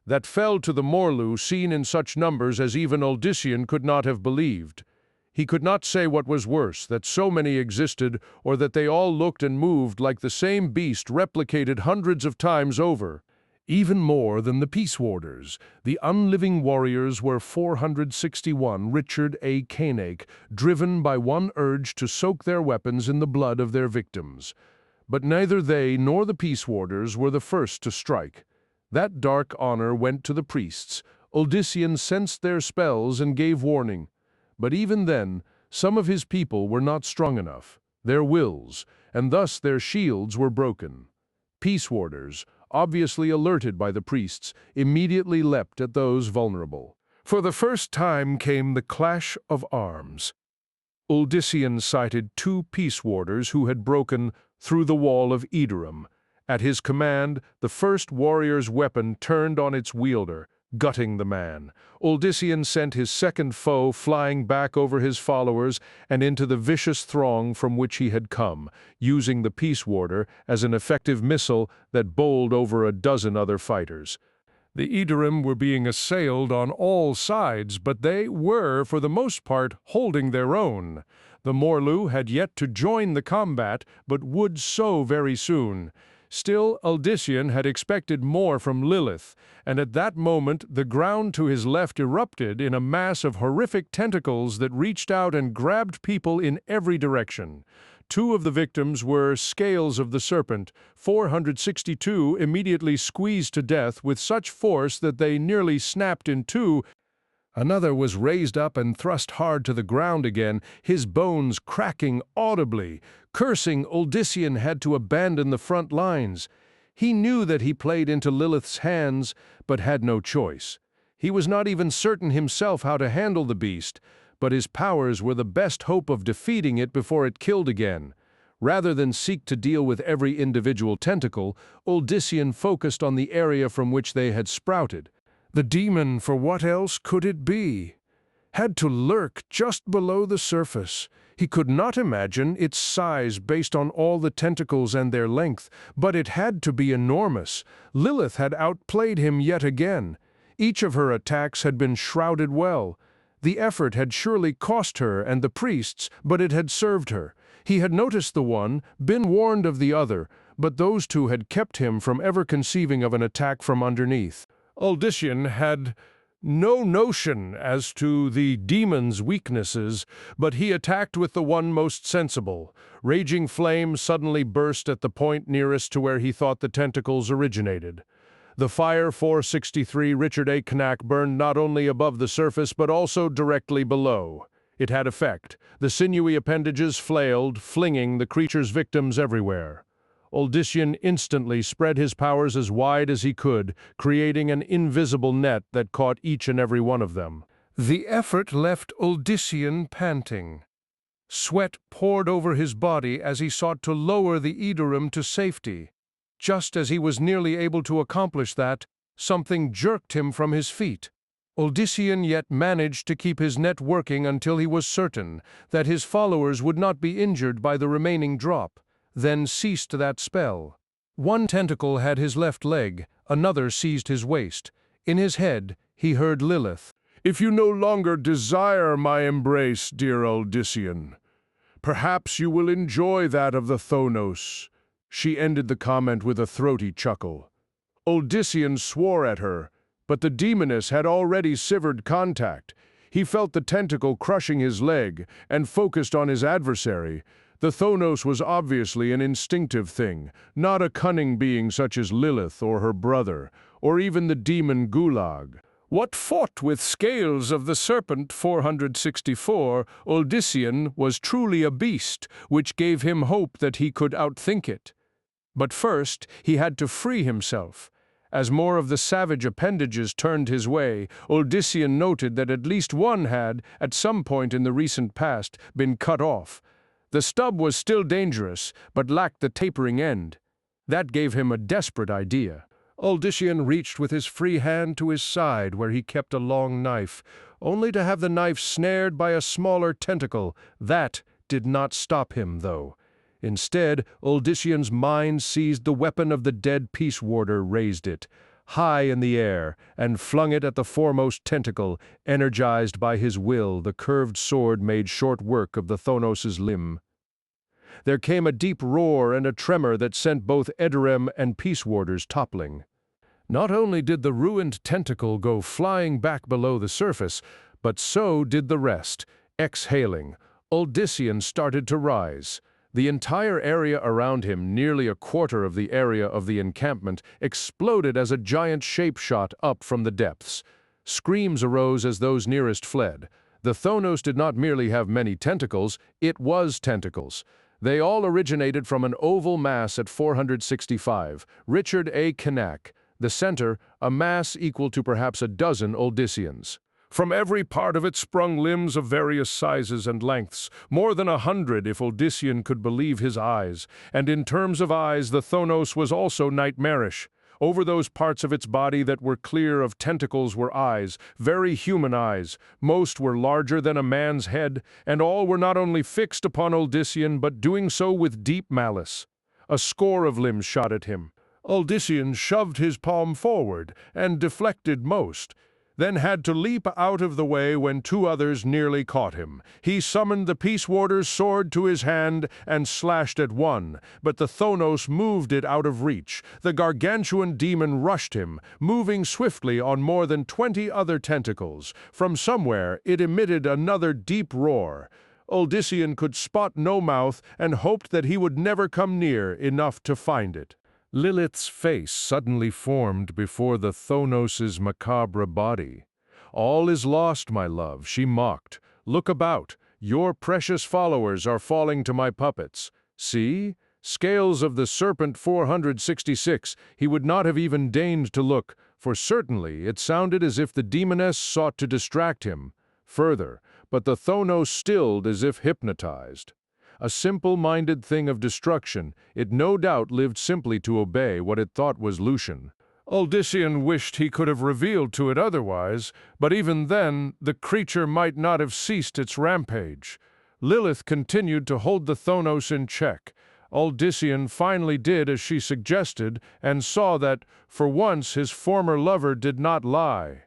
That fell to the Morlu seen in such numbers as even Uldyssian could not have believed. He could not say what was worse, that so many existed, or that they all looked and moved like the same beast replicated hundreds of times over. Even more than the Peace Warders, the unliving warriors were 461 Richard A. Cain, driven by one urge to soak their weapons in the blood of their victims. But neither they nor the Peace Warders were the first to strike. That dark honor went to the priests. Uldyssian sensed their spells and gave warning. But even then, some of his people were not strong enough, their wills, and thus their shields were broken. Peace Warders, obviously alerted by the priests, immediately leapt at those vulnerable. For the first time came the clash of arms. Uldyssian sighted two Peace Warders who had broken through the wall of Idrium. At his command, the first warrior's weapon turned on its wielder. gutting the man. Uldyssian sent his second foe flying back over his followers and into the vicious throng from which he had come, using the Peace Warder as an effective missile that bowled over a dozen other fighters. The Edorim were being assailed on all sides, but they were, for the most part, holding their own. The Morlu had yet to join the combat, but would so very soon. Still, Uldyssian had expected more from Lilith, and at that moment the ground to his left erupted in a mass of horrific tentacles that reached out and grabbed people in every direction. Two of the victims were scales of the serpent, 462 immediately squeezed to death with such force that they nearly snapped in two. Another was raised up and thrust hard to the ground again, his bones cracking audibly. Cursing, Uldyssian had to abandon the front lines. He knew that he played into Lilith's hands, but had no choice. He was not even certain himself how to handle the beast, but his powers were the best hope of defeating it before it killed again. Rather than seek to deal with every individual tentacle, Uldyssian focused on the area from which they had sprouted. The demon, for what else could it be? Had to lurk just below the surface. He could not imagine its size based on all the tentacles and their length, but it had to be enormous. Lilith had outplayed him yet again. Each of her attacks had been shrouded well. The effort had surely cost her and the priests, but it had served her. He had noticed the one, been warned of the other, but those two had kept him from ever conceiving of an attack from underneath. Uldyssian had no notion as to the demon's weaknesses, but he attacked with the one most sensible. Raging flame suddenly burst at the point nearest to where he thought the tentacles originated. The Fire 463 Richard A. Knack burned not only above the surface but also directly below. It had effect. The sinewy appendages flailed, flinging the creature's victims everywhere. Uldyssian instantly spread his powers as wide as he could, creating an invisible net that caught each and every one of them. The effort left Uldyssian panting. Sweat poured over his body as he sought to lower the Edorim to safety. Just as he was nearly able to accomplish that, something jerked him from his feet. Uldyssian yet managed to keep his net working until he was certain that his followers would not be injured by the remaining drop, then ceased that spell. One tentacle had his left leg, another seized his waist. In his head, he heard Lilith. "If you no longer desire my embrace, dear Uldyssian, perhaps you will enjoy that of the Thonos." She ended the comment with a throaty chuckle. Uldyssian swore at her, but the demoness had already severed contact. He felt the tentacle crushing his leg and focused on his adversary. The Thonos was obviously an instinctive thing, not a cunning being such as Lilith or her brother, or even the demon Gulag. What fought with scales of the Serpent 464, Uldyssian was truly a beast, which gave him hope that he could outthink it. But first, he had to free himself. As more of the savage appendages turned his way, Uldyssian noted that at least one had, at some point in the recent past, been cut off. The stub was still dangerous, but lacked the tapering end. That gave him a desperate idea. Uldyssian reached with his free hand to his side where he kept a long knife, only to have the knife snared by a smaller tentacle. That did not stop him, though. Instead, Uldyssian's mind seized the weapon of the dead Peace Warder, raised it high in the air, and flung it at the foremost tentacle. Energized by his will, the curved sword made short work of the Thonos' limb. There came a deep roar and a tremor that sent both Edorim and Peace Warders toppling. Not only did the ruined tentacle go flying back below the surface, but so did the rest. Exhaling, Uldyssian started to rise. The entire area around him, nearly a quarter of the area of the encampment, exploded as a giant shape shot up from the depths. Screams arose as those nearest fled. The Thonos did not merely have many tentacles, it was tentacles. They all originated from an oval mass at 465, Richard A. Knack. The center, a mass equal to perhaps a dozen Uldyssians. From every part of it sprung limbs of various sizes and lengths, more than 100 if Uldyssian could believe his eyes, and in terms of eyes the Thonos was also nightmarish. Over those parts of its body that were clear of tentacles were eyes, very human eyes. Most were larger than a man's head, and all were not only fixed upon Uldyssian, but doing so with deep malice. A score of limbs shot at him. Uldyssian shoved his palm forward and deflected most, then had to leap out of the way when two others nearly caught him. He summoned the Peace Warder's sword to his hand and slashed at one, but the Thonos moved it out of reach. The gargantuan demon rushed him, moving swiftly on more than 20 other tentacles. From somewhere it emitted another deep roar. Uldyssian could spot no mouth and hoped that he would never come near enough to find it. Lilith's face suddenly formed before the Thonos' macabre body. "All is lost, my love," she mocked. "Look about. Your precious followers are falling to my puppets. See? Scales of the Serpent 466. He would not have even deigned to look, for certainly it sounded as if the demoness sought to distract him. Further, but the Thonos stilled as if hypnotized. A simple-minded thing of destruction, it no doubt lived simply to obey what it thought was Lucian. Uldyssian wished he could have revealed to it otherwise, but even then the creature might not have ceased its rampage. Lilith continued to hold the Thonos in check. Uldyssian finally did as she suggested and saw that, for once, his former lover did not lie.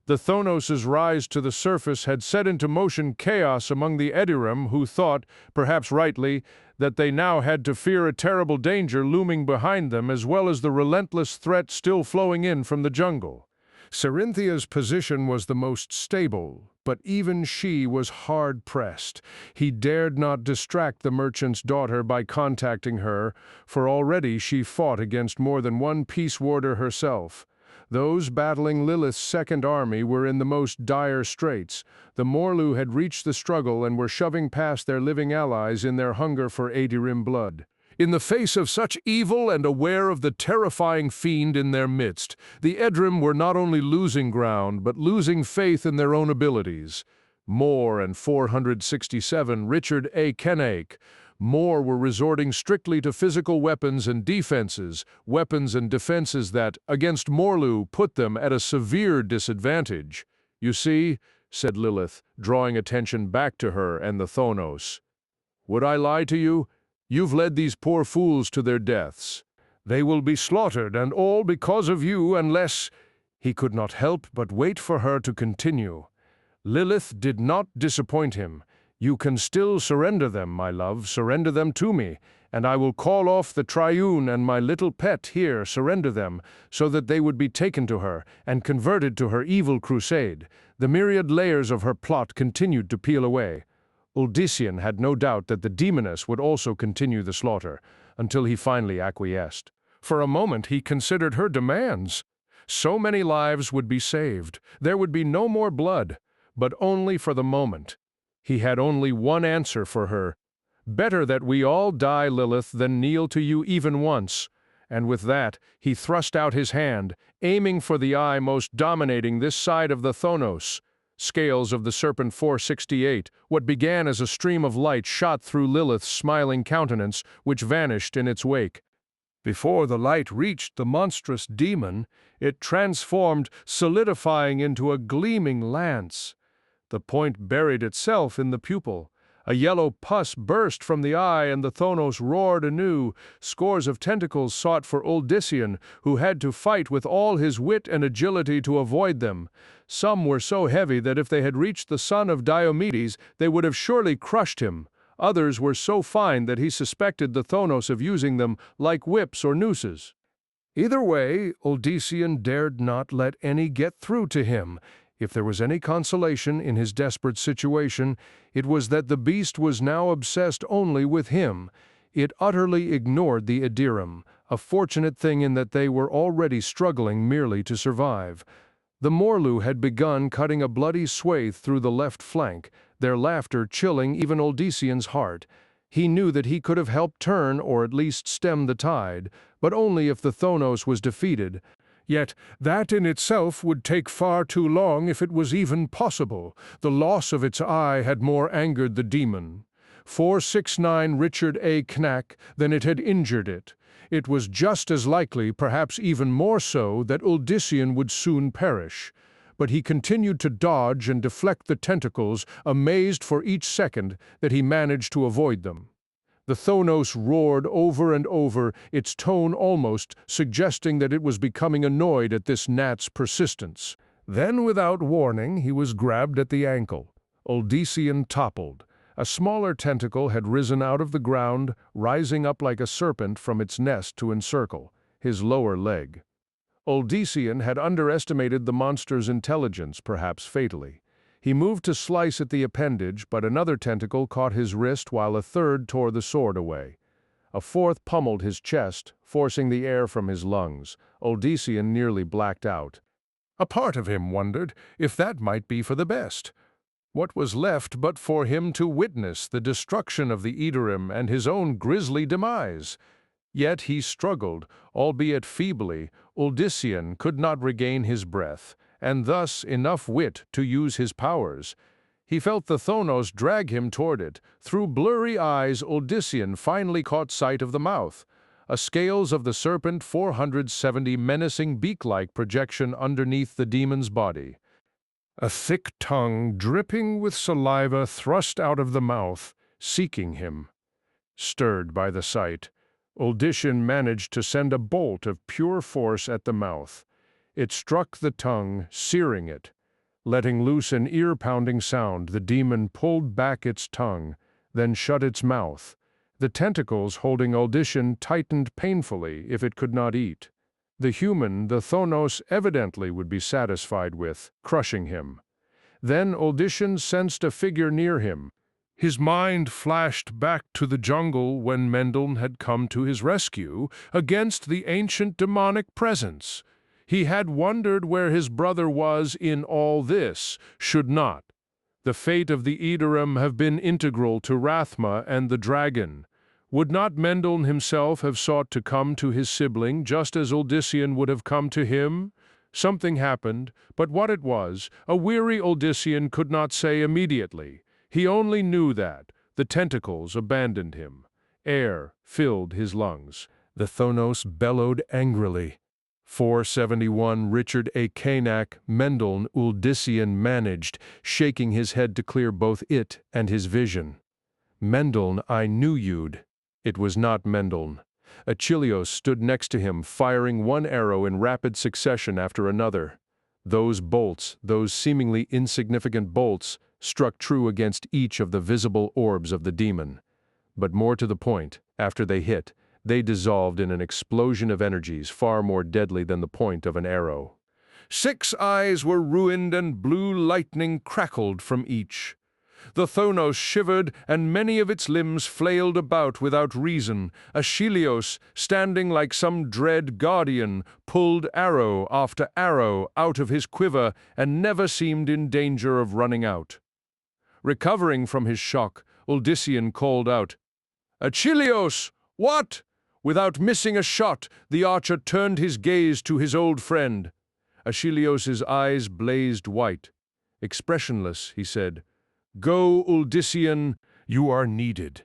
The Thonos' rise to the surface had set into motion chaos among the Edirim, who thought, perhaps rightly, that they now had to fear a terrible danger looming behind them, as well as the relentless threat still flowing in from the jungle. Cerinthia's position was the most stable, but even she was hard-pressed. He dared not distract the merchant's daughter by contacting her, for already she fought against more than one Peace Warder herself. Those battling Lilith's second army were in the most dire straits. The Morlu had reached the struggle and were shoving past their living allies in their hunger for Edirim blood. In the face of such evil and aware of the terrifying fiend in their midst, the Edirim were not only losing ground, but losing faith in their own abilities. More and 467 Richard A. Kenake. More were resorting strictly to physical weapons and defenses, weapons and defenses that, against Morlu, put them at a severe disadvantage. "You see," said Lilith, drawing attention back to her and the Thonos. "Would I lie to you? You've led these poor fools to their deaths. They will be slaughtered, and all because of you, unless—" He could not help but wait for her to continue. Lilith did not disappoint him. "You can still surrender them, my love, surrender them to me, and I will call off the Triune and my little pet here surrender them, so that they would be taken to her and converted to her evil crusade." The myriad layers of her plot continued to peel away. Uldyssian had no doubt that the demoness would also continue the slaughter, until he finally acquiesced. For a moment he considered her demands. So many lives would be saved, there would be no more blood, but only for the moment. He had only one answer for her. "Better that we all die, Lilith, than kneel to you even once." And with that, he thrust out his hand, aiming for the eye most dominating this side of the Thonos. Scales of the Serpent 468, what began as a stream of light shot through Lilith's smiling countenance, which vanished in its wake. Before the light reached the monstrous demon, it transformed, solidifying into a gleaming lance. The point buried itself in the pupil. A yellow pus burst from the eye, and the Thonos roared anew. Scores of tentacles sought for Uldyssian, who had to fight with all his wit and agility to avoid them. Some were so heavy that if they had reached the son of Diomedes, they would have surely crushed him. Others were so fine that he suspected the Thonos of using them like whips or nooses. Either way, Uldyssian dared not let any get through to him. If there was any consolation in his desperate situation, it was that the beast was now obsessed only with him. It utterly ignored the Edirim, a fortunate thing in that they were already struggling merely to survive. The Morlu had begun cutting a bloody swathe through the left flank, their laughter chilling even Uldyssian's heart. He knew that he could have helped turn or at least stem the tide, but only if the Thonos was defeated. Yet that in itself would take far too long if it was even possible. The loss of its eye had more angered the demon. 469 Richard A. Knack than it had injured it. it was just as likely, perhaps even more so, that Uldyssian would soon perish. But he continued to dodge and deflect the tentacles, amazed for each second that he managed to avoid them. The Thonos roared over and over, its tone almost suggesting that it was becoming annoyed at this gnat's persistence. Then, without warning, he was grabbed at the ankle. Uldyssian toppled. A smaller tentacle had risen out of the ground, rising up like a serpent from its nest to encircle his lower leg. Uldyssian had underestimated the monster's intelligence, perhaps fatally. He moved to slice at the appendage, but another tentacle caught his wrist while a third tore the sword away. A fourth pummeled his chest, forcing the air from his lungs. Uldyssian nearly blacked out. A part of him wondered if that might be for the best. What was left but for him to witness the destruction of the Edorim and his own grisly demise? Yet he struggled, albeit feebly. Uldyssian could not regain his breath, and thus enough wit to use his powers. He felt the Thonos drag him toward it. Through blurry eyes, Uldyssian finally caught sight of the mouth, a scales of the Serpent 470 menacing beak-like projection underneath the demon's body. A thick tongue, dripping with saliva, thrust out of the mouth, seeking him. Stirred by the sight, Uldyssian managed to send a bolt of pure force at the mouth. It struck the tongue, searing it. Letting loose an ear-pounding sound, the demon pulled back its tongue, then shut its mouth. The tentacles holding Uldyssian tightened painfully if it could not eat. The human, the Thonos, evidently would be satisfied with, crushing him. Then Uldyssian sensed a figure near him. His mind flashed back to the jungle when Mendel had come to his rescue against the ancient demonic presence. He had wondered where his brother was in all this, should not the fate of the Edorim have been integral to Rathma and the dragon. Would not Mendel himself have sought to come to his sibling just as Uldyssian would have come to him? Something happened, but what it was, a weary Uldyssian could not say immediately. He only knew that the tentacles abandoned him. Air filled his lungs. The Thonos bellowed angrily. 471 Richard A. Cainac, Mendel Uldyssian managed, shaking his head to clear both it and his vision. Mendel, I knew you'd. It was not Mendel. Achilleos stood next to him, firing one arrow in rapid succession after another. Those bolts, those seemingly insignificant bolts, struck true against each of the visible orbs of the demon. But more to the point, after they hit, they dissolved in an explosion of energies far more deadly than the point of an arrow. 6 eyes were ruined and blue lightning crackled from each. The Thonos shivered, and many of its limbs flailed about without reason. Achilleos, standing like some dread guardian, pulled arrow after arrow out of his quiver and never seemed in danger of running out. Recovering from his shock, Uldyssian called out, "Achilleos, what?" Without missing a shot, the archer turned his gaze to his old friend. Achilleos's eyes blazed white. Expressionless, he said, "Go, Uldyssian, you are needed."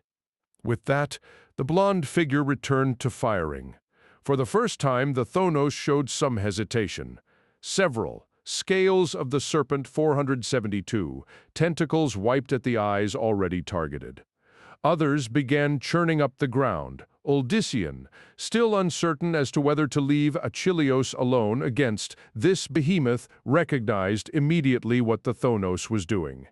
With that, the blond figure returned to firing. For the first time, the Thonos showed some hesitation. Several scales of the Serpent 472, tentacles wiped at the eyes already targeted. Others began churning up the ground. Uldyssian, still uncertain as to whether to leave Achilleos alone against this behemoth, recognized immediately what the Thonos was doing.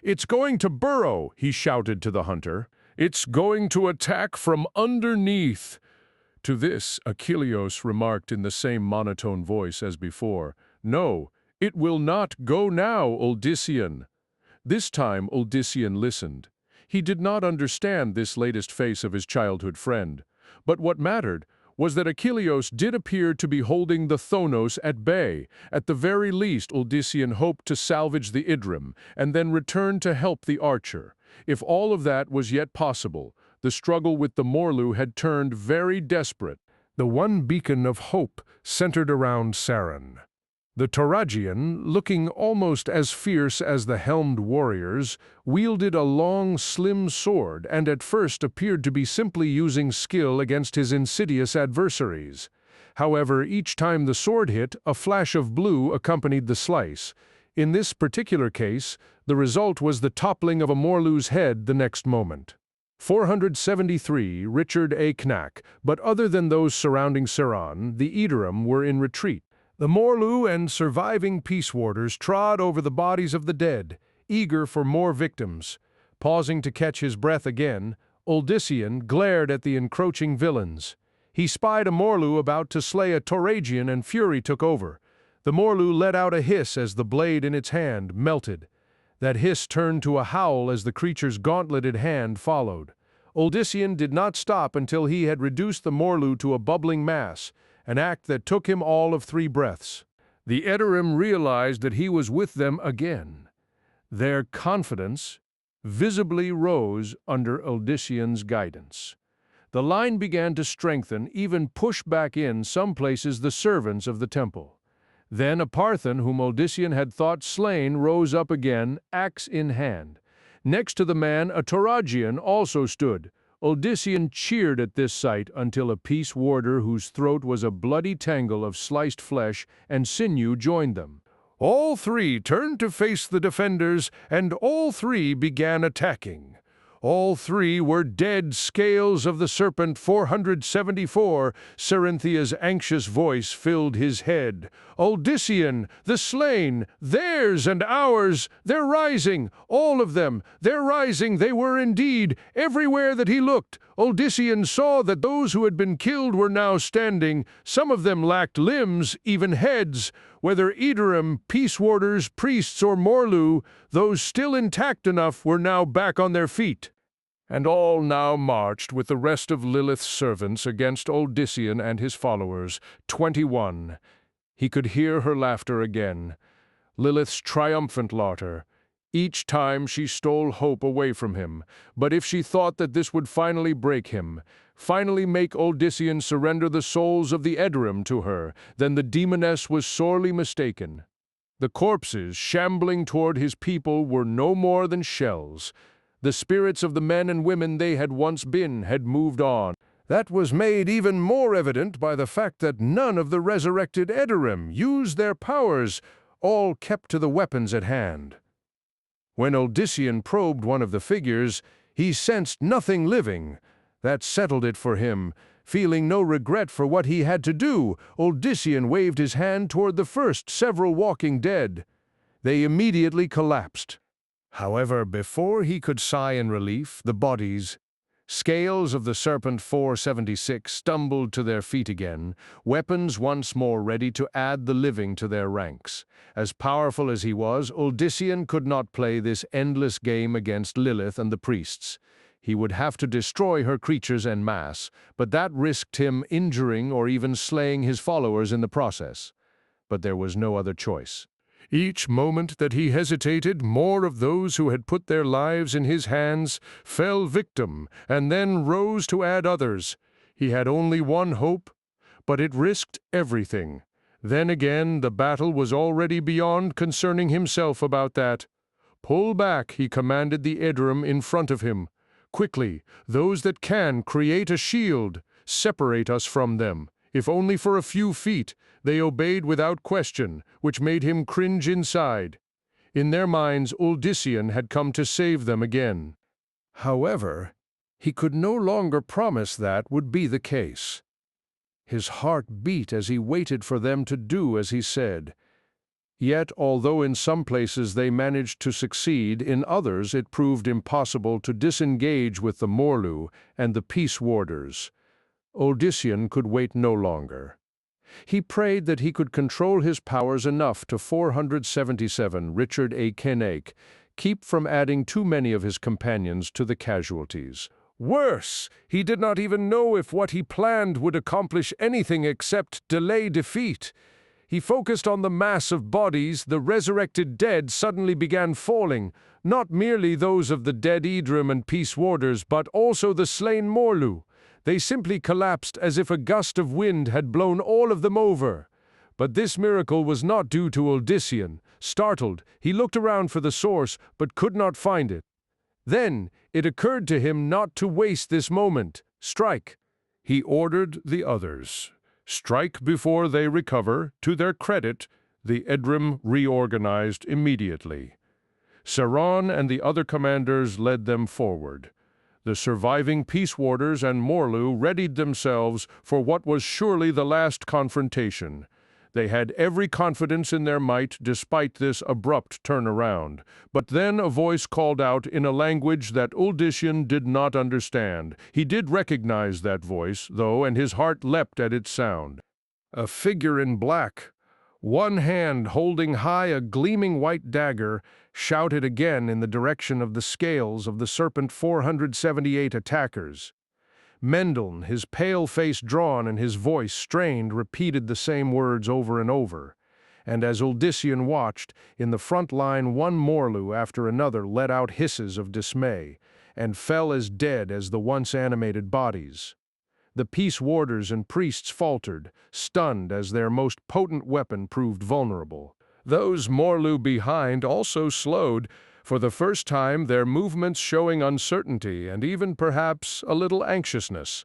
"It's going to burrow," he shouted to the hunter. "It's going to attack from underneath." To this, Achilleos remarked in the same monotone voice as before, "No, it will not go now, Uldyssian." This time Uldyssian listened. He did not understand this latest face of his childhood friend, but what mattered was that Achilleos did appear to be holding the Thonos at bay. At the very least, Uldyssian hoped to salvage the Idrim and then return to help the archer. If all of that was yet possible, the struggle with the Morlu had turned very desperate. The one beacon of hope centered around Saren. The Toragian, looking almost as fierce as the helmed warriors, wielded a long, slim sword and at first appeared to be simply using skill against his insidious adversaries. However, each time the sword hit, a flash of blue accompanied the slice. In this particular case, the result was the toppling of a Morlu's head the next moment. 473 Richard A. Knack, but other than those surrounding Siran, the Edorim were in retreat. The Morlu and surviving peace warders trod over the bodies of the dead, eager for more victims. Pausing to catch his breath again, Uldyssian glared at the encroaching villains. He spied a Morlu about to slay a Toragian and fury took over. The Morlu let out a hiss as the blade in its hand melted. That hiss turned to a howl as the creature's gauntleted hand followed. Uldyssian did not stop until he had reduced the Morlu to a bubbling mass, an act that took him all of 3 breaths. The Edorim realized that he was with them again. Their confidence visibly rose under Uldyssian's guidance. The line began to strengthen, even push back in some places the servants of the temple. Then a Parthan whom Uldyssian had thought slain rose up again, axe in hand. Next to the man, a Toragian also stood. Uldyssian cheered at this sight until a peace warder whose throat was a bloody tangle of sliced flesh and sinew joined them. All 3 turned to face the defenders, and all 3 began attacking. All 3 were dead scales of the Serpent 474. Cerinthia's anxious voice filled his head. Uldyssian, the slain, theirs and ours, they're rising, all of them, they're rising, they were indeed. Everywhere that he looked, Uldyssian saw that those who had been killed were now standing. Some of them lacked limbs, even heads. Whether Edorim, peace warders, priests, or Morlu, those still intact enough were now back on their feet. And all now marched with the rest of Lilith's servants against Uldyssian and his followers, 21. He could hear her laughter again, Lilith's triumphant laughter. Each time she stole hope away from him, but if she thought that this would finally break him, finally make Uldyssian surrender the souls of the Edorim to her, then the demoness was sorely mistaken. The corpses shambling toward his people were no more than shells. The spirits of the men and women they had once been had moved on. That was made even more evident by the fact that none of the resurrected Edorim used their powers, all kept to the weapons at hand. When Uldyssian probed one of the figures, he sensed nothing living. That settled it for him. Feeling no regret for what he had to do, Uldyssian waved his hand toward the first several walking dead. They immediately collapsed. However, before he could sigh in relief, the bodies, scales of the Serpent 476, stumbled to their feet again, weapons once more ready to add the living to their ranks. As powerful as he was, Uldyssian could not play this endless game against Lilith and the priests. He would have to destroy her creatures en masse, but that risked him injuring or even slaying his followers in the process. But there was no other choice. Each moment that he hesitated, more of those who had put their lives in his hands fell victim, and then rose to add others. He had only one hope, but it risked everything. Then again, the battle was already beyond concerning himself about that. "Pull back," he commanded the Edorim in front of him. "Quickly, those that can, create a shield. Separate us from them, if only for a few feet." They obeyed without question, which made him cringe inside. In their minds, Uldyssian had come to save them again. However, he could no longer promise that would be the case. His heart beat as he waited for them to do as he said. Yet, although in some places they managed to succeed, in others it proved impossible to disengage with the Morlu and the peace warders. Uldyssian could wait no longer. He prayed that he could control his powers enough to 477 Richard A. Cain, keep from adding too many of his companions to the casualties. Worse, he did not even know if what he planned would accomplish anything except delay defeat. He focused on the mass of bodies. The resurrected dead suddenly began falling, not merely those of the dead Edorim and peace warders, but also the slain Morlu. They simply collapsed as if a gust of wind had blown all of them over. But this miracle was not due to Odyssean. Startled, he looked around for the source, but could not find it. Then it occurred to him not to waste this moment. Strike! He ordered the others. Strike before they recover. To their credit, the Edrim reorganized immediately. Saron and the other commanders led them forward. The surviving Peace Warders and Morlu readied themselves for what was surely the last confrontation. They had every confidence in their might despite this abrupt turnaround. But then a voice called out in a language that Odyssean did not understand. He did recognize that voice, though, and his heart leapt at its sound. A figure in black, one hand holding high a gleaming white dagger, shouted again in the direction of the scales of the Serpent 478 attackers. Mendelssohn, his pale face drawn and his voice strained, repeated the same words over and over. And as Odyssean watched, in the front line one Morlu after another let out hisses of dismay, and fell as dead as the once animated bodies. The Peace Warders and priests faltered, stunned as their most potent weapon proved vulnerable. Those Morlu behind also slowed, for the first time their movements showing uncertainty and even perhaps a little anxiousness.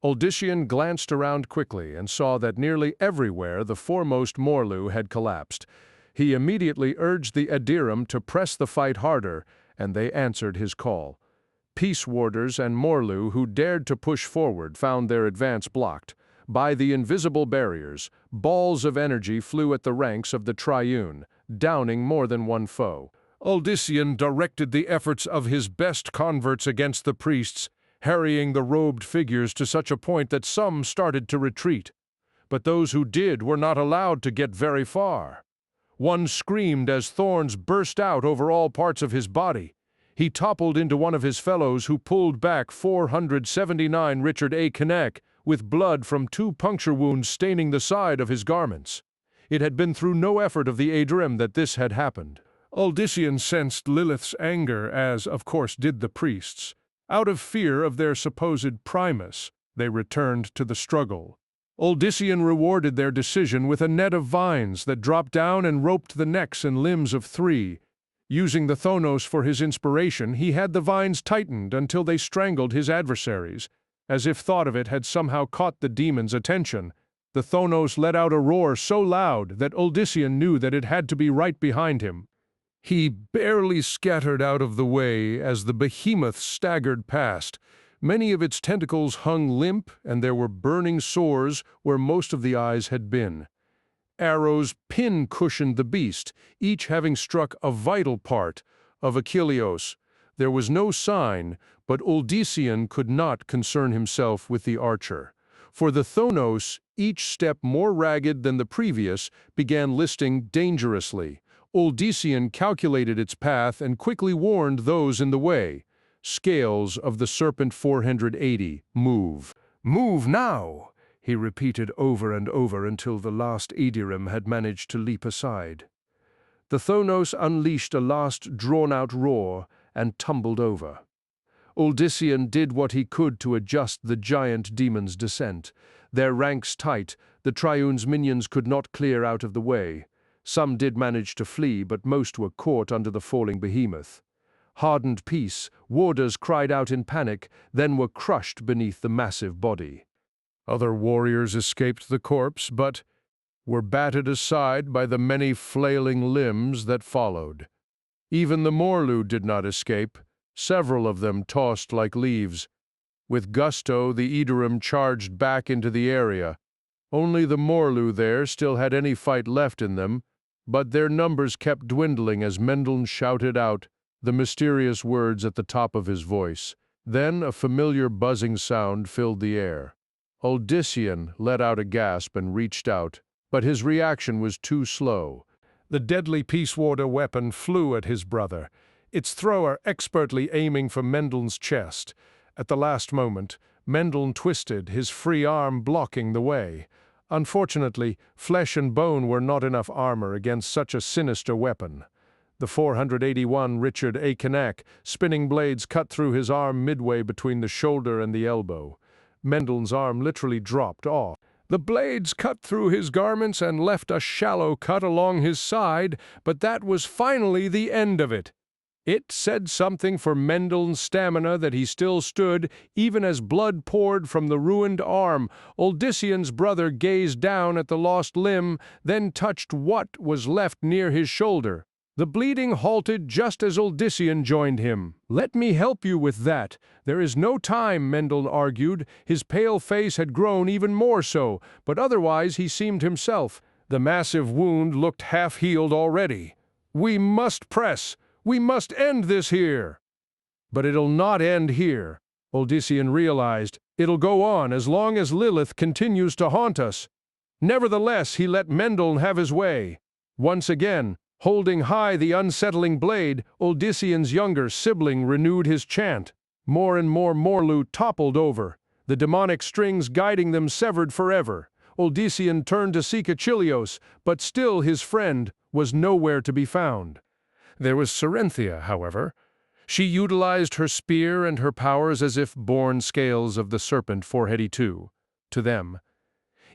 Odyssean glanced around quickly and saw that nearly everywhere the foremost Morlu had collapsed. He immediately urged the Edirim to press the fight harder, and they answered his call. Peace Warders and Morlu who dared to push forward found their advance blocked. By the invisible barriers, balls of energy flew at the ranks of the Triune, downing more than one foe. Odyssean directed the efforts of his best converts against the priests, harrying the robed figures to such a point that some started to retreat. But those who did were not allowed to get very far. One screamed as thorns burst out over all parts of his body. He toppled into one of his fellows who pulled back 479 Richard A. Cain, with blood from 2 puncture wounds staining the side of his garments. It had been through no effort of the Edrim that this had happened. Odyssean sensed Lilith's anger, as, of course, did the priests. Out of fear of their supposed primus, they returned to the struggle. Odyssean rewarded their decision with a net of vines that dropped down and roped the necks and limbs of 3. Using the Thonos for his inspiration, he had the vines tightened until they strangled his adversaries. As if thought of it had somehow caught the demon's attention, the Thonos let out a roar so loud that Odyssean knew that it had to be right behind him. He barely scattered out of the way as the behemoth staggered past. Many of its tentacles hung limp, and there were burning sores where most of the eyes had been. Arrows pin-cushioned the beast, each having struck a vital part of Achilleos. There was no sign, but Odyssean could not concern himself with the archer. For the Thonos, each step more ragged than the previous, began listing dangerously. Odyssean calculated its path and quickly warned those in the way. Scales of the Serpent 480, move. Move now, he repeated over and over until the last Edirim had managed to leap aside. The Thonos unleashed a last drawn-out roar and tumbled over. Odyssean did what he could to adjust the giant demon's descent. Their ranks tight, the Triune's minions could not clear out of the way. Some did manage to flee, but most were caught under the falling behemoth. Hardened Peace Warders cried out in panic, then were crushed beneath the massive body. Other warriors escaped the corpse, but were battered aside by the many flailing limbs that followed. Even the Morlu did not escape, several of them tossed like leaves. With gusto, the Edirim charged back into the area. Only the Morlu there still had any fight left in them, but their numbers kept dwindling as Mendelssohn shouted out the mysterious words at the top of his voice. Then a familiar buzzing sound filled the air. Odyssean let out a gasp and reached out, but his reaction was too slow. The deadly Peace Warder weapon flew at his brother, its thrower expertly aiming for Mendelssohn's chest. At the last moment, Mendelssohn twisted, his free arm blocking the way. Unfortunately, flesh and bone were not enough armor against such a sinister weapon. The 481 Richard A. Cain, spinning blades cut through his arm midway between the shoulder and the elbow. Mendelssohn's arm literally dropped off. The blades cut through his garments and left a shallow cut along his side, but that was finally the end of it. It said something for Mendel's stamina that he still stood, even as blood poured from the ruined arm. Odyssean's brother gazed down at the lost limb, then touched what was left near his shoulder. The bleeding halted just as Odyssean joined him. "Let me help you with that. There is no time," Mendel argued. His pale face had grown even more so, but otherwise he seemed himself. The massive wound looked half-healed already. "We must press. We must end this here." "But it'll not end here," Odyssean realized. "It'll go on as long as Lilith continues to haunt us." Nevertheless, he let Mendel have his way. Once again, holding high the unsettling blade, Odyssean's younger sibling renewed his chant. More and more Morlu toppled over, the demonic strings guiding them severed forever. Odyssean turned to seek Achilleos, but still his friend was nowhere to be found. There was Serenthia, however. She utilized her spear and her powers as if born scales of the Serpent 482. To them,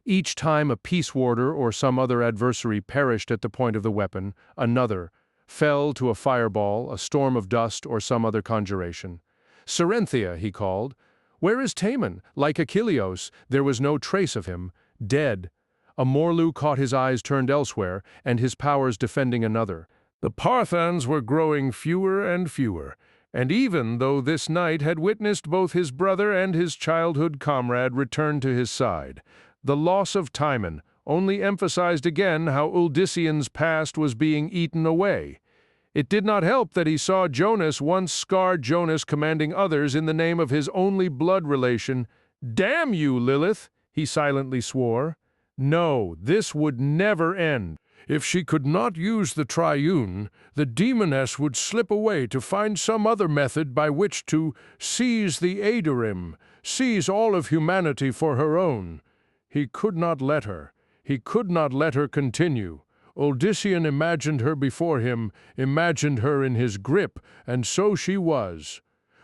each time a peace warder or some other adversary perished at the point of the weapon, another fell to a fireball, a storm of dust, or some other conjuration. "Serenthia," he called. "Where is Taman?" Like Achilleos, there was no trace of him. Dead. A Morlu caught his eyes turned elsewhere, and his powers defending another. The Parthans were growing fewer and fewer, and even though this night had witnessed both his brother and his childhood comrade return to his side, the loss of Timon only emphasized again how Odyssean's past was being eaten away. It did not help that he saw Jonas, once scarred Jonas, commanding others in the name of his only blood relation. "Damn you, Lilith!" he silently swore. No, this would never end. If she could not use the triune, the demoness would slip away to find some other method by which to seize the Aedorim, seize all of humanity for her own. He could not let her. He could not let her continue. Odyssean imagined her before him, imagined her in his grip, and so she was.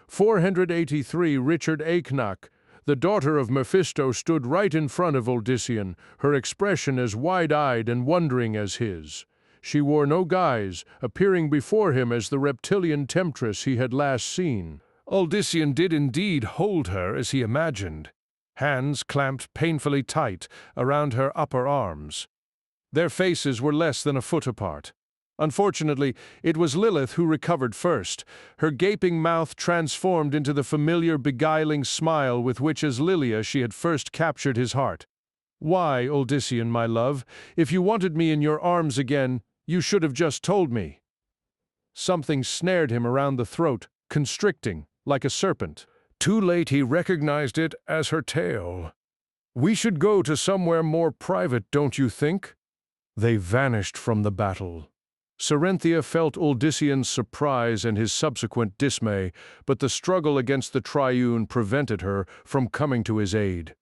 483 Richard Aiknak, the daughter of Mephisto, stood right in front of Odyssean, her expression as wide-eyed and wondering as his. She wore no guise, appearing before him as the reptilian temptress he had last seen. Odyssean did indeed hold her as he imagined, hands clamped painfully tight around her upper arms. Their faces were less than a foot apart. Unfortunately, it was Lilith who recovered first, her gaping mouth transformed into the familiar beguiling smile with which as Lilia she had first captured his heart. "Why, Odyssean, my love, if you wanted me in your arms again, you should have just told me." Something snared him around the throat, constricting, like a serpent. Too late he recognized it as her tail. "We should go to somewhere more private, don't you think?" They vanished from the battle. Serenthia felt Odyssean's surprise and his subsequent dismay, but the struggle against the triune prevented her from coming to his aid.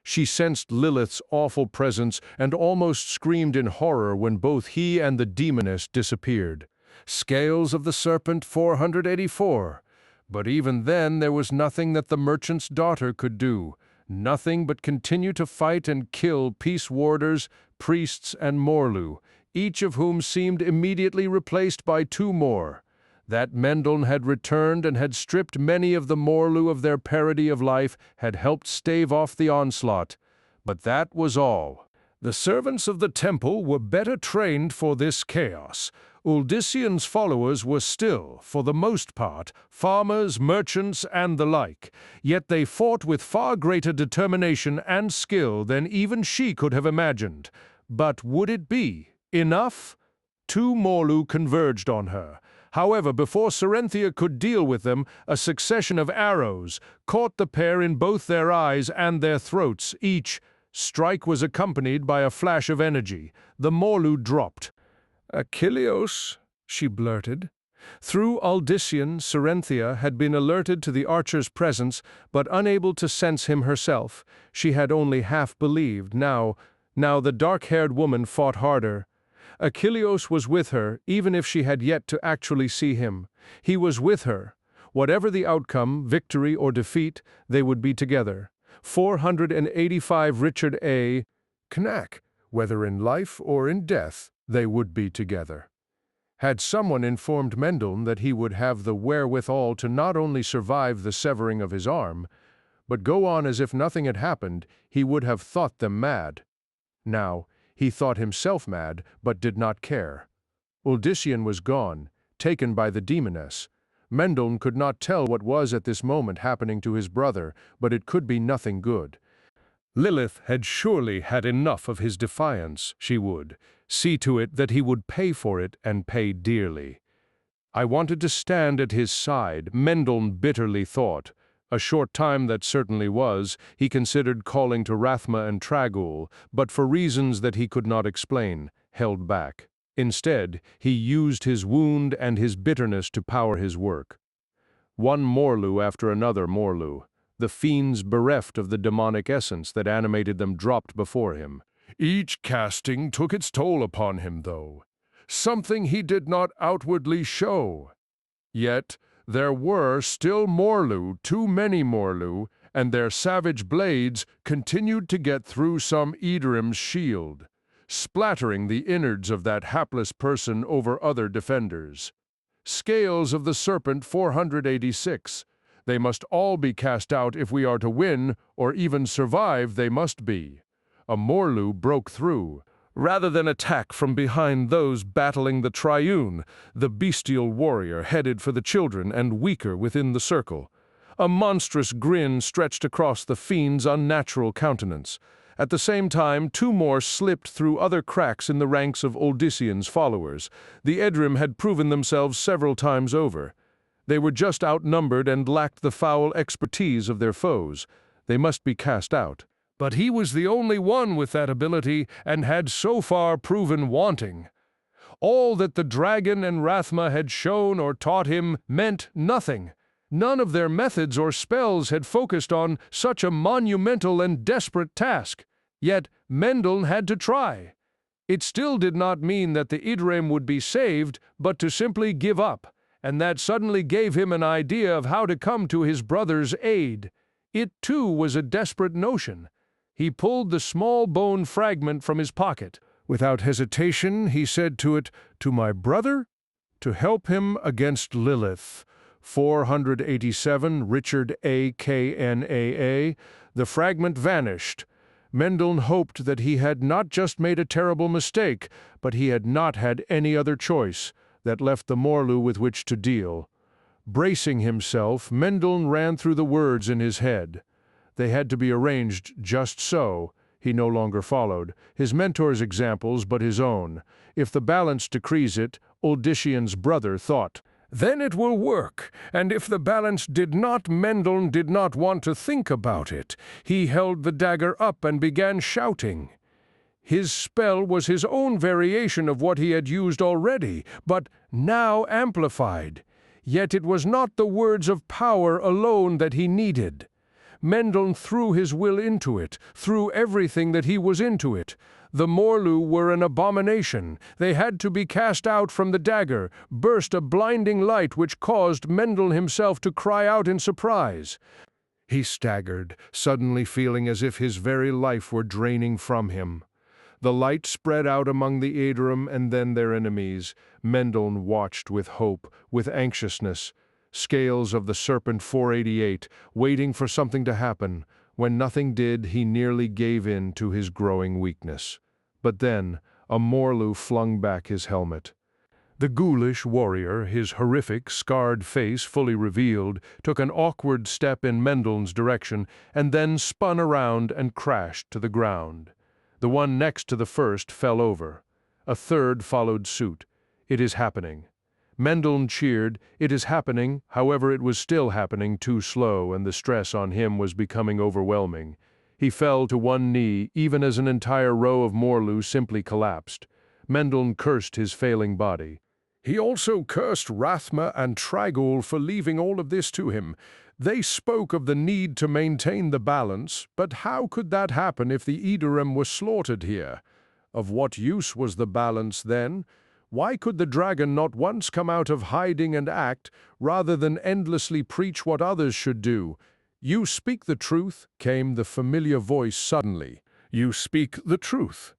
She sensed Lilith's awful presence and almost screamed in horror when both he and the demoness disappeared. Scales of the Serpent 484. But even then there was nothing that the merchant's daughter could do, nothing but continue to fight and kill peace warders, priests, and Morlu, each of whom seemed immediately replaced by two more. That Mendel had returned and had stripped many of the Morlu of their parody of life had helped stave off the onslaught. But that was all. The servants of the temple were better trained for this chaos. Odyssean's followers were still, for the most part, farmers, merchants, and the like, yet they fought with far greater determination and skill than even she could have imagined. But would it be enough? Two Morlu converged on her. However, before Serenthia could deal with them, a succession of arrows caught the pair in both their eyes and their throats. Each strike was accompanied by a flash of energy. The Morlu dropped. "Achilleos," she blurted. Through Odyssean, Serenthia had been alerted to the archer's presence, but unable to sense him herself. She had only half believed. Now the dark-haired woman fought harder. Achilleos was with her, even if she had yet to actually see him. He was with her. Whatever the outcome, victory or defeat, they would be together. 485 Richard A. Knack, whether in life or in death, they would be together. Had someone informed Mendelssohn that he would have the wherewithal to not only survive the severing of his arm, but go on as if nothing had happened, he would have thought them mad. Now, he thought himself mad, but did not care. Uldissian was gone, taken by the demoness. Mendelssohn could not tell what was at this moment happening to his brother, but it could be nothing good. Lilith had surely had enough of his defiance. She would see to it that he would pay for it, and pay dearly. I wanted to stand at his side, Mendelssohn bitterly thought. A short time that certainly was. He considered calling to Rathma and Tragul, but for reasons that he could not explain, held back. Instead, he used his wound and his bitterness to power his work. One Morlu after another Morlu. The fiends bereft of the demonic essence that animated them dropped before him. Each casting took its toll upon him, though, something he did not outwardly show. Yet there were still Morlu, too many Morlu, and their savage blades continued to get through some Edorim's shield, splattering the innards of that hapless person over other defenders. Scales of the Serpent 486. They must all be cast out if we are to win, or even survive they must be. A Morlu broke through. Rather than attack from behind those battling the Triune, the bestial warrior headed for the children and weaker within the circle. A monstrous grin stretched across the fiend's unnatural countenance. At the same time, two more slipped through other cracks in the ranks of Uldissian's followers. The Edrim had proven themselves several times over. They were just outnumbered and lacked the foul expertise of their foes. They must be cast out. But he was the only one with that ability, and had so far proven wanting. All that the dragon and Rathma had shown or taught him meant nothing. None of their methods or spells had focused on such a monumental and desperate task. Yet Mendelssohn had to try. It still did not mean that the Idrim would be saved, but to simply give up, and that suddenly gave him an idea of how to come to his brother's aid. It, too, was a desperate notion. He pulled the small bone fragment from his pocket. Without hesitation, he said to it, "To my brother? To help him against Lilith." 487 Richard A. Knaa. The fragment vanished. Mendelssohn hoped that he had not just made a terrible mistake, but he had not had any other choice. That left the Morlu with which to deal. Bracing himself, Mendelssohn ran through the words in his head. They had to be arranged just so. He no longer followed his mentor's examples, but his own. If the balance decrees it, Uldissian's brother thought, then it will work, and if the balance did not, Mendelssohn did not want to think about it. He held the dagger up and began shouting. His spell was his own variation of what he had used already, but now amplified. Yet it was not the words of power alone that he needed. Mendelssohn threw his will into it, threw everything that he was into it. The Morlu were an abomination. They had to be cast out from the dagger, burst a blinding light which caused Mendelssohn himself to cry out in surprise. He staggered, suddenly feeling as if his very life were draining from him. The light spread out among the Aedorum and then their enemies. Mendelssohn watched with hope, with anxiousness. Scales of the Serpent 488, waiting for something to happen. When nothing did, he nearly gave in to his growing weakness. But then, a Morlu flung back his helmet. The ghoulish warrior, his horrific, scarred face fully revealed, took an awkward step in Mendelssohn's direction, and then spun around and crashed to the ground. The one next to the first fell over. A third followed suit. It is happening. Mendelssohn cheered. It is happening. However, it was still happening too slow, and the stress on him was becoming overwhelming. He fell to one knee, even as an entire row of Morlu simply collapsed. Mendelssohn cursed his failing body. He also cursed Rathma and Tragul for leaving all of this to him. They spoke of the need to maintain the balance, but how could that happen if the Edorim were slaughtered here? Of what use was the balance then? Why could the dragon not once come out of hiding and act, rather than endlessly preach what others should do? "You speak the truth," came the familiar voice suddenly. "You speak the truth."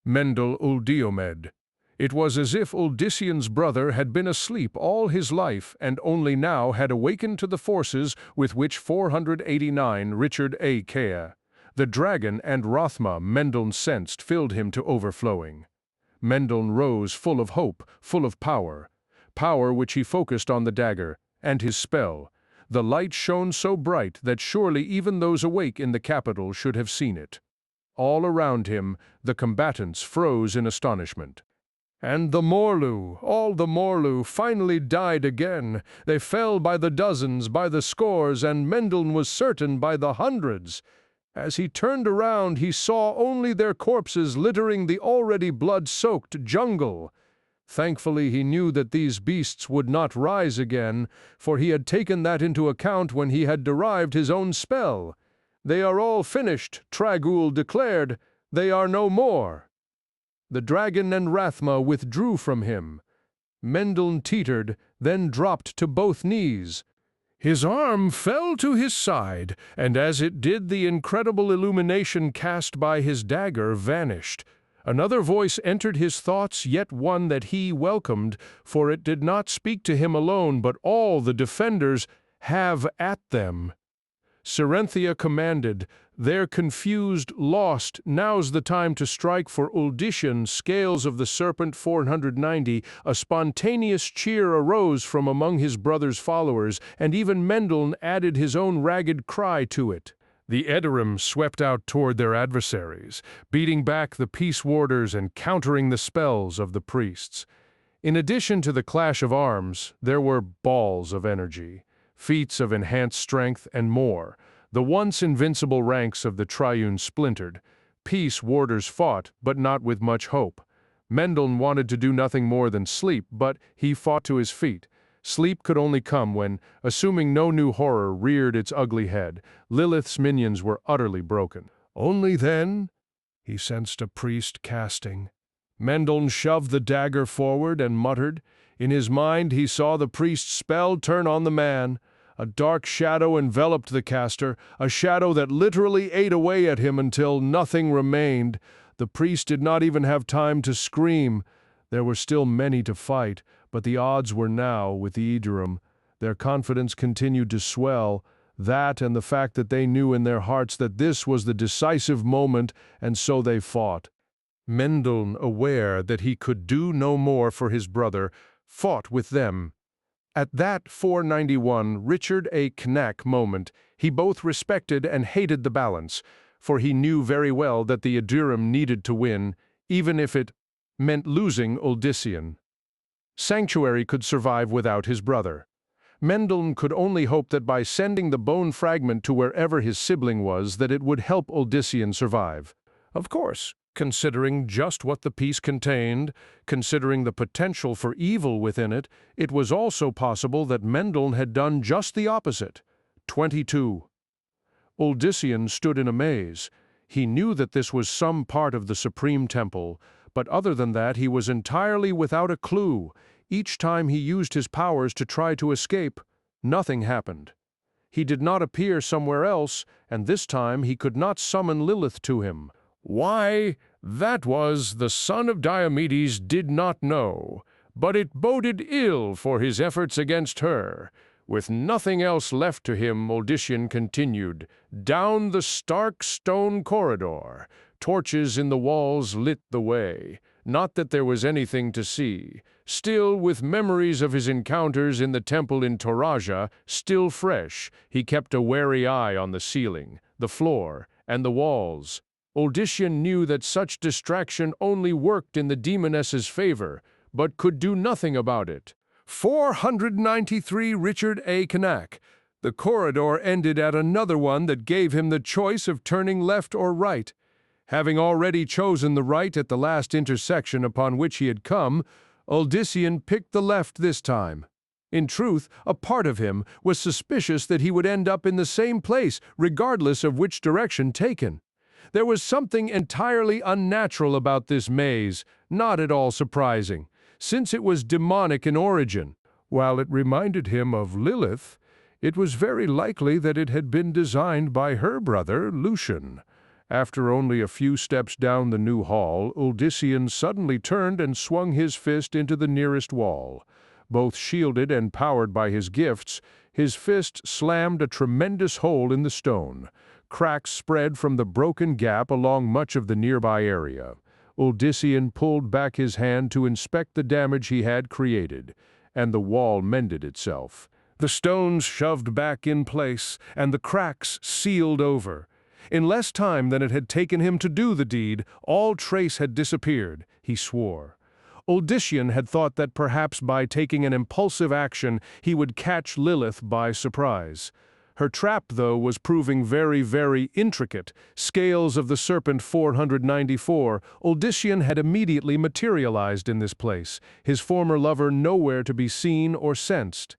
Mendel Uldiomed. It was as if Uldissian's brother had been asleep all his life and only now had awakened to the forces with which 489 Richard A. Kea. The dragon and Rothma Mendel sensed filled him to overflowing. Mendel rose full of hope, full of power. Power which he focused on the dagger, and his spell. The light shone so bright that surely even those awake in the capital should have seen it. All around him, the combatants froze in astonishment. And the Morlu, all the Morlu, finally died again. They fell by the dozens, by the scores, and Mendel was certain by the hundreds. As he turned around, he saw only their corpses littering the already blood-soaked jungle. Thankfully, he knew that these beasts would not rise again, for he had taken that into account when he had derived his own spell. "They are all finished," Tragul declared. "They are no more." The dragon and Rathma withdrew from him. Mendel teetered, then dropped to both knees. His arm fell to his side, and as it did, the incredible illumination cast by his dagger vanished. Another voice entered his thoughts, yet one that he welcomed, for it did not speak to him alone, but all the defenders. "Have at them." Serenthia commanded. "They're confused, lost. Now's the time to strike for Uldisian." Scales of the Serpent 490. A spontaneous cheer arose from among his brother's followers, and even Mendel added his own ragged cry to it. The Edorim swept out toward their adversaries, beating back the peace warders and countering the spells of the priests. In addition to the clash of arms, there were balls of energy, feats of enhanced strength, and more. The once invincible ranks of the Triune splintered. Peace warders fought, but not with much hope. Mendel wanted to do nothing more than sleep, but he fought to his feet. Sleep could only come when, assuming no new horror reared its ugly head, Lilith's minions were utterly broken. Only then he sensed a priest casting. Mendel shoved the dagger forward and muttered. In his mind he saw the priest's spell turn on the man. A dark shadow enveloped the caster, a shadow that literally ate away at him until nothing remained. The priest did not even have time to scream. There were still many to fight, but the odds were now with the Edorim. Their confidence continued to swell, that and the fact that they knew in their hearts that this was the decisive moment, and so they fought. Mendel, aware that he could do no more for his brother, fought with them. At that 491 Richard A. Knack moment, he both respected and hated the balance, for he knew very well that the Edorim needed to win, even if it meant losing Uldisian. Sanctuary could survive without his brother. Mendel could only hope that by sending the bone fragment to wherever his sibling was, that it would help Uldisian survive. Of course, considering just what the piece contained, considering the potential for evil within it, it was also possible that Mendel had done just the opposite. 22. Uldisian stood in amaze. He knew that this was some part of the Supreme Temple, but other than that he was entirely without a clue. Each time he used his powers to try to escape, nothing happened. He did not appear somewhere else, and this time he could not summon Lilith to him. Why, that was the son of Diomedes did not know, but it boded ill for his efforts against her. With nothing else left to him, Uldisian continued, down the stark stone corridor. Torches in the walls lit the way. Not that there was anything to see. Still, with memories of his encounters in the temple in Toraja still fresh, he kept a wary eye on the ceiling, the floor, and the walls. Uldisian knew that such distraction only worked in the demoness's favor, but could do nothing about it. 493 Richard A. Knack. The corridor ended at another one that gave him the choice of turning left or right. Having already chosen the right at the last intersection upon which he had come, Uldisian picked the left this time. In truth, a part of him was suspicious that he would end up in the same place, regardless of which direction taken. There was something entirely unnatural about this maze, not at all surprising, since it was demonic in origin. While it reminded him of Lilith, It was very likely that it had been designed by her brother, Lucian. After only a few steps down the new hall, Uldyssian suddenly turned and swung his fist into the nearest wall. Both shielded and powered by his gifts, his fist slammed a tremendous hole in the stone. Cracks spread from the broken gap along much of the nearby area. Uldyssian pulled back his hand to inspect the damage he had created, and the wall mended itself. The stones shoved back in place, and the cracks sealed over. In less time than it had taken him to do the deed, all trace had disappeared, he swore. Uldyssian had thought that perhaps by taking an impulsive action he would catch Lilith by surprise. Her trap, though, was proving very, very intricate. Scales of the Serpent 494, Uldyssian had immediately materialized in this place, his former lover nowhere to be seen or sensed.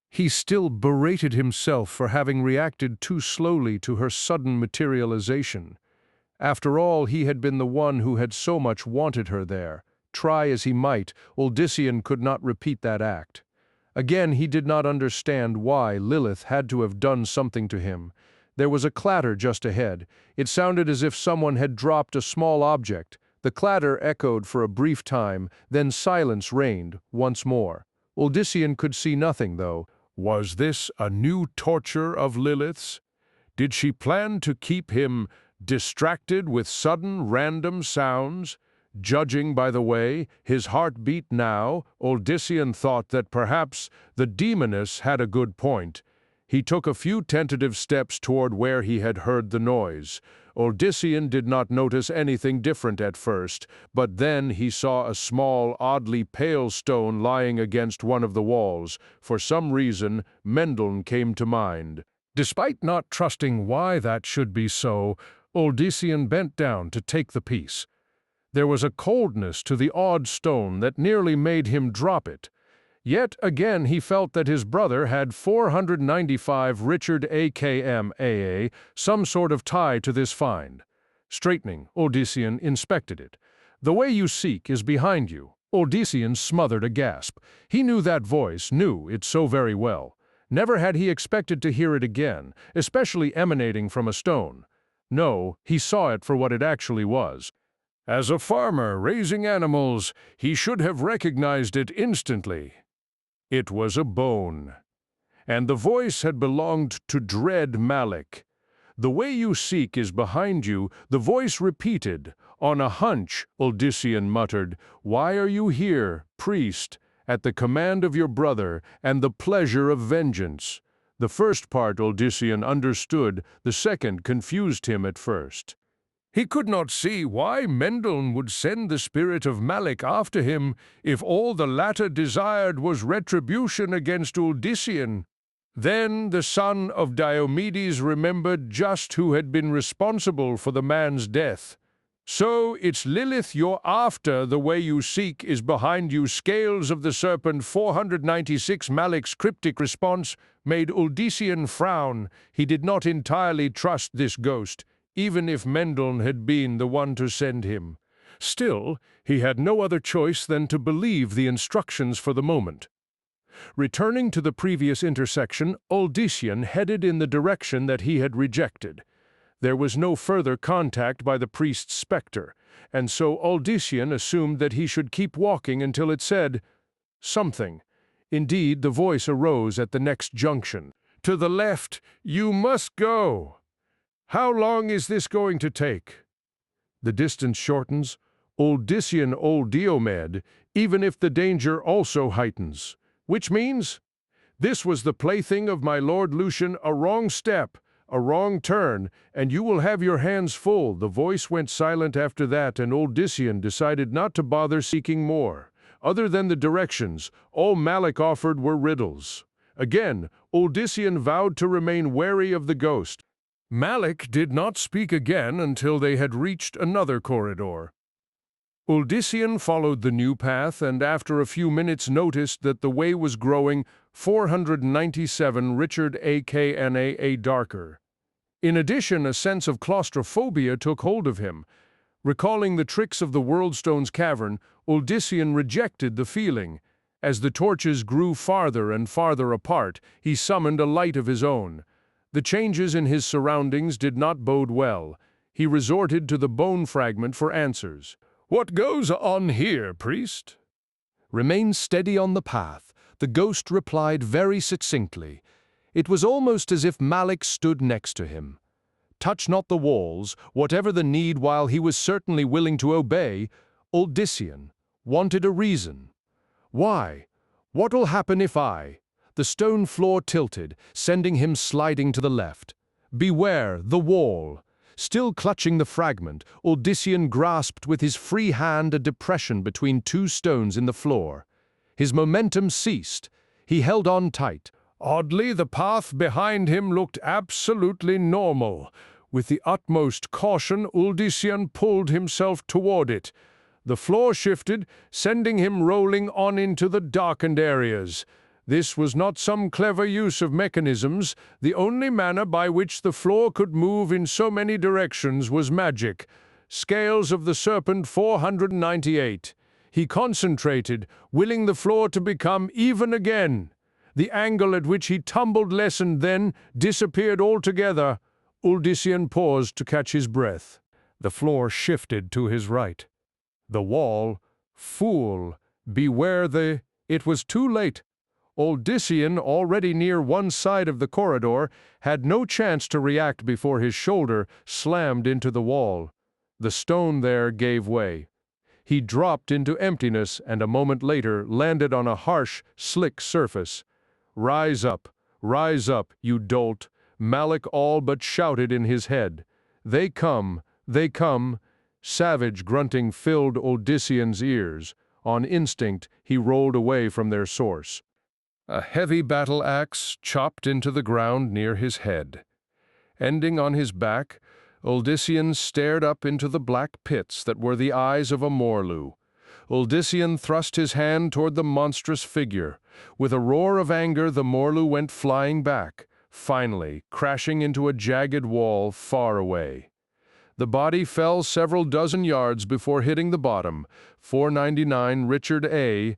He still berated himself for having reacted too slowly to her sudden materialization. After all, he had been the one who had so much wanted her there. Try as he might, Uldyssian could not repeat that act. Again, he did not understand why Lilith had to have done something to him. There was a clatter just ahead. It sounded as if someone had dropped a small object. The clatter echoed for a brief time, then silence reigned once more. Uldyssian could see nothing, though. Was this a new torture of Lilith's? Did she plan to keep him distracted with sudden, random sounds? Judging by the way his heart beat now, Uldyssian thought that perhaps the demoness had a good point. He took a few tentative steps toward where he had heard the noise. Uldyssian did not notice anything different at first, but then he saw a small, oddly pale stone lying against one of the walls. For some reason, Mendeln came to mind. Despite not trusting why that should be so, Uldyssian bent down to take the piece. There was a coldness to the odd stone that nearly made him drop it. Yet again he felt that his brother had 495 Richard AKM-AA, some sort of tie to this find. Straightening, Uldyssian inspected it. "The way you seek is behind you." Uldyssian smothered a gasp. He knew that voice, knew it so very well. Never had he expected to hear it again, especially emanating from a stone. No, he saw it for what it actually was. As a farmer raising animals, he should have recognized it instantly. It was a bone. And the voice had belonged to dread Malik. "The way you seek is behind you," the voice repeated. "On a hunch," Uldyssian muttered. "Why are you here, priest? At the command of your brother, and the pleasure of vengeance." The first part Uldyssian understood, the second confused him at first. He could not see why Mendeln would send the spirit of Malik after him if all the latter desired was retribution against Uldyssian. Then the son of Diomedes remembered just who had been responsible for the man's death. "So it's Lilith you're after, the way you seek is behind you." Scales of the Serpent 496 Malik's cryptic response made Uldyssian frown. He did not entirely trust this ghost, even if Mendeln had been the one to send him. Still, he had no other choice than to believe the instructions for the moment. Returning to the previous intersection, Uldyssian headed in the direction that he had rejected. There was no further contact by the priest's specter, and so Uldyssian assumed that he should keep walking until it said something. Indeed, the voice arose at the next junction. "To the left, you must go. How long is this going to take?" The distance shortens. Uldyssian old Diomed, even if the danger also heightens. Which means, "This was the plaything of my lord Lucian, a wrong step, a wrong turn, and you will have your hands full." The voice went silent after that, and Uldyssian decided not to bother seeking more. Other than the directions, all Malik offered were riddles. Again, Uldyssian vowed to remain wary of the ghost. Malik did not speak again until they had reached another corridor. Uldyssian followed the new path, and after a few minutes noticed that the way was growing 497 Richard AKNAA darker. In addition, a sense of claustrophobia took hold of him. Recalling the tricks of the Worldstone's cavern, Uldyssian rejected the feeling. As the torches grew farther and farther apart, he summoned a light of his own. The changes in his surroundings did not bode well. He resorted to the bone fragment for answers. "What goes on here, priest?" "Remain steady on the path," the ghost replied very succinctly. It was almost as if Malik stood next to him. "Touch not the walls, whatever the need, while he was certainly willing to obey. Uldissian wanted a reason. Why? What will happen if I—" The stone floor tilted, sending him sliding to the left. "Beware, the wall." Still clutching the fragment, Uldissian grasped with his free hand a depression between two stones in the floor. His momentum ceased. He held on tight. Oddly, the path behind him looked absolutely normal. With the utmost caution, Uldissian pulled himself toward it. The floor shifted, sending him rolling on into the darkened areas. This was not some clever use of mechanisms. The only manner by which the floor could move in so many directions was magic. Scales of the Serpent 498. He concentrated, willing the floor to become even again. The angle at which he tumbled lessened, then disappeared altogether. Uldissian paused to catch his breath. The floor shifted to his right. The wall. Fool! Beware the— It was too late. Uldissian, already near one side of the corridor, had no chance to react before his shoulder slammed into the wall. The stone there gave way. He dropped into emptiness and a moment later landed on a harsh, slick surface. Rise up, you dolt," Malik all but shouted in his head. They come. Savage grunting filled Uldissian's ears. On instinct, he rolled away from their source. A heavy battle axe chopped into the ground near his head. Ending on his back, Uldissian stared up into the black pits that were the eyes of a Morlu. Uldissian thrust his hand toward the monstrous figure. With a roar of anger, the Morlu went flying back, finally crashing into a jagged wall far away. The body fell several dozen yards before hitting the bottom. 499 Richard A.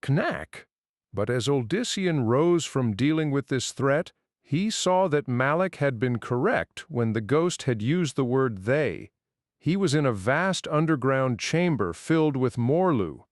Knack. But as Uldissian rose from dealing with this threat, he saw that Malik had been correct when the ghost had used the word they. He was in a vast underground chamber filled with Morlu.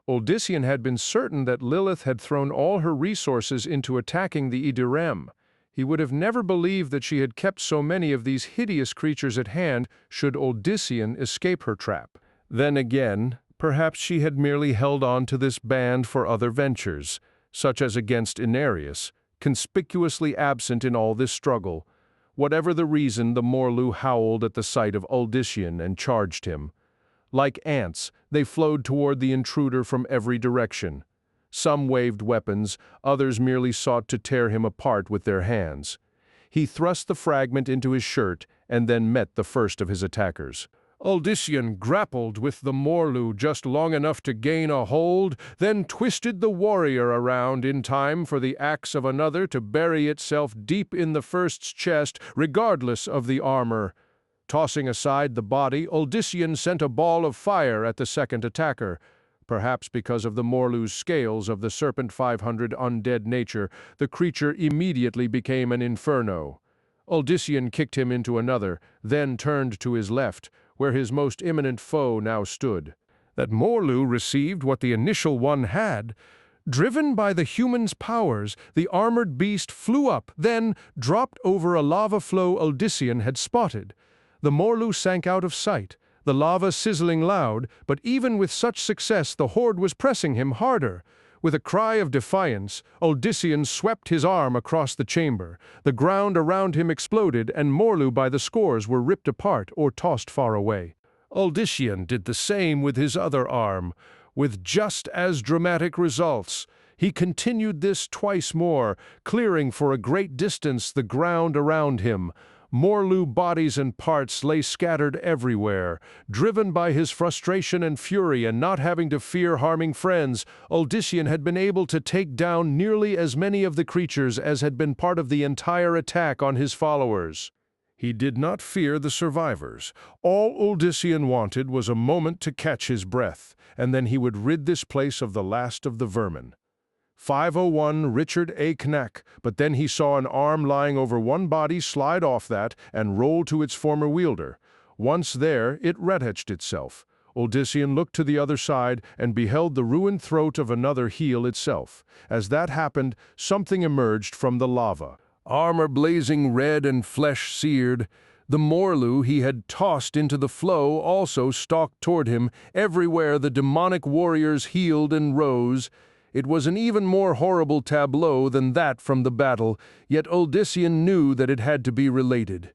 Uldissian had been certain that Lilith had thrown all her resources into attacking the Idirem. He would have never believed that she had kept so many of these hideous creatures at hand should Uldissian escape her trap. Then again, perhaps she had merely held on to this band for other ventures, such as against Inarius, conspicuously absent in all this struggle. Whatever the reason, the Morlu howled at the sight of Uldissian and charged him. Like ants, they flowed toward the intruder from every direction. Some waved weapons, others merely sought to tear him apart with their hands. He thrust the fragment into his shirt and then met the first of his attackers. Uldissian grappled with the Morlu just long enough to gain a hold, then twisted the warrior around in time for the axe of another to bury itself deep in the first's chest, regardless of the armor. Tossing aside the body, Uldissian sent a ball of fire at the second attacker. Perhaps because of the Morlu's scales of the Serpent 500 undead nature, the creature immediately became an inferno. Uldissian kicked him into another, then turned to his left, where his most imminent foe now stood. That Morlu received what the initial one had. Driven by the human's powers, the armored beast flew up, then dropped over a lava flow Uldissian had spotted. The Morlu sank out of sight, the lava sizzling loud, but even with such success the horde was pressing him harder. With a cry of defiance, Uldissian swept his arm across the chamber. The ground around him exploded, and Morlu by the scores were ripped apart or tossed far away. Uldissian did the same with his other arm, with just as dramatic results. He continued this twice more, clearing for a great distance the ground around him. Morlu bodies and parts lay scattered everywhere. Driven by his frustration and fury and not having to fear harming friends, Uldissian had been able to take down nearly as many of the creatures as had been part of the entire attack on his followers. He did not fear the survivors. All Uldissian wanted was a moment to catch his breath, and then he would rid this place of the last of the vermin. 501 Richard A. Knack, but then he saw an arm lying over one body slide off that and roll to its former wielder. Once there, it reattached itself. Odyssean looked to the other side and beheld the ruined throat of another heel itself. As that happened, something emerged from the lava. Armor blazing red and flesh seared, the Morlu he had tossed into the flow also stalked toward him. Everywhere the demonic warriors healed and rose. It was an even more horrible tableau than that from the battle, yet Odyssean knew that it had to be related.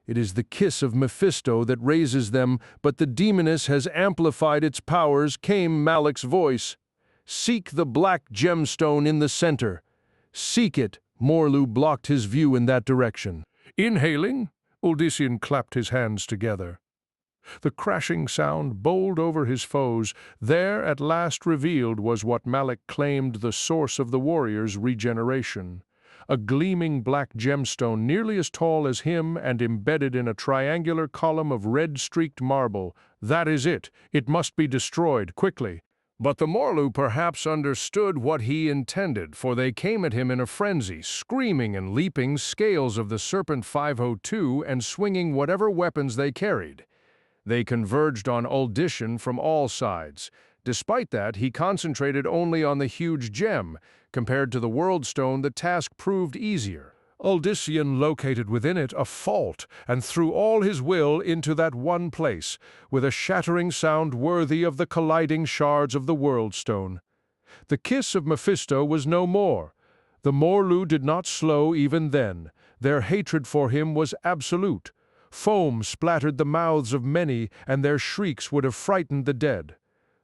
It is the kiss of Mephisto that raises them, but the demoness has amplified its powers, came Malek's voice. Seek the black gemstone in the center. Seek it. Morlu blocked his view in that direction. Inhaling, Odyssean clapped his hands together. The crashing sound bowled over his foes. There, at last revealed, was what Malek claimed the source of the warrior's regeneration. A gleaming black gemstone nearly as tall as him and embedded in a triangular column of red-streaked marble. That is it. It must be destroyed, quickly. But the Morlu perhaps understood what he intended, for they came at him in a frenzy, screaming and leaping, scales of the Serpent 502 and swinging whatever weapons they carried. They converged on Odyssean from all sides. Despite that, he concentrated only on the huge gem. Compared to the World Stone, the task proved easier. Odyssean located within it a fault and threw all his will into that one place, with a shattering sound worthy of the colliding shards of the World Stone. The kiss of Mephisto was no more. The Morlu did not slow even then. Their hatred for him was absolute. Foam splattered the mouths of many, and their shrieks would have frightened the dead.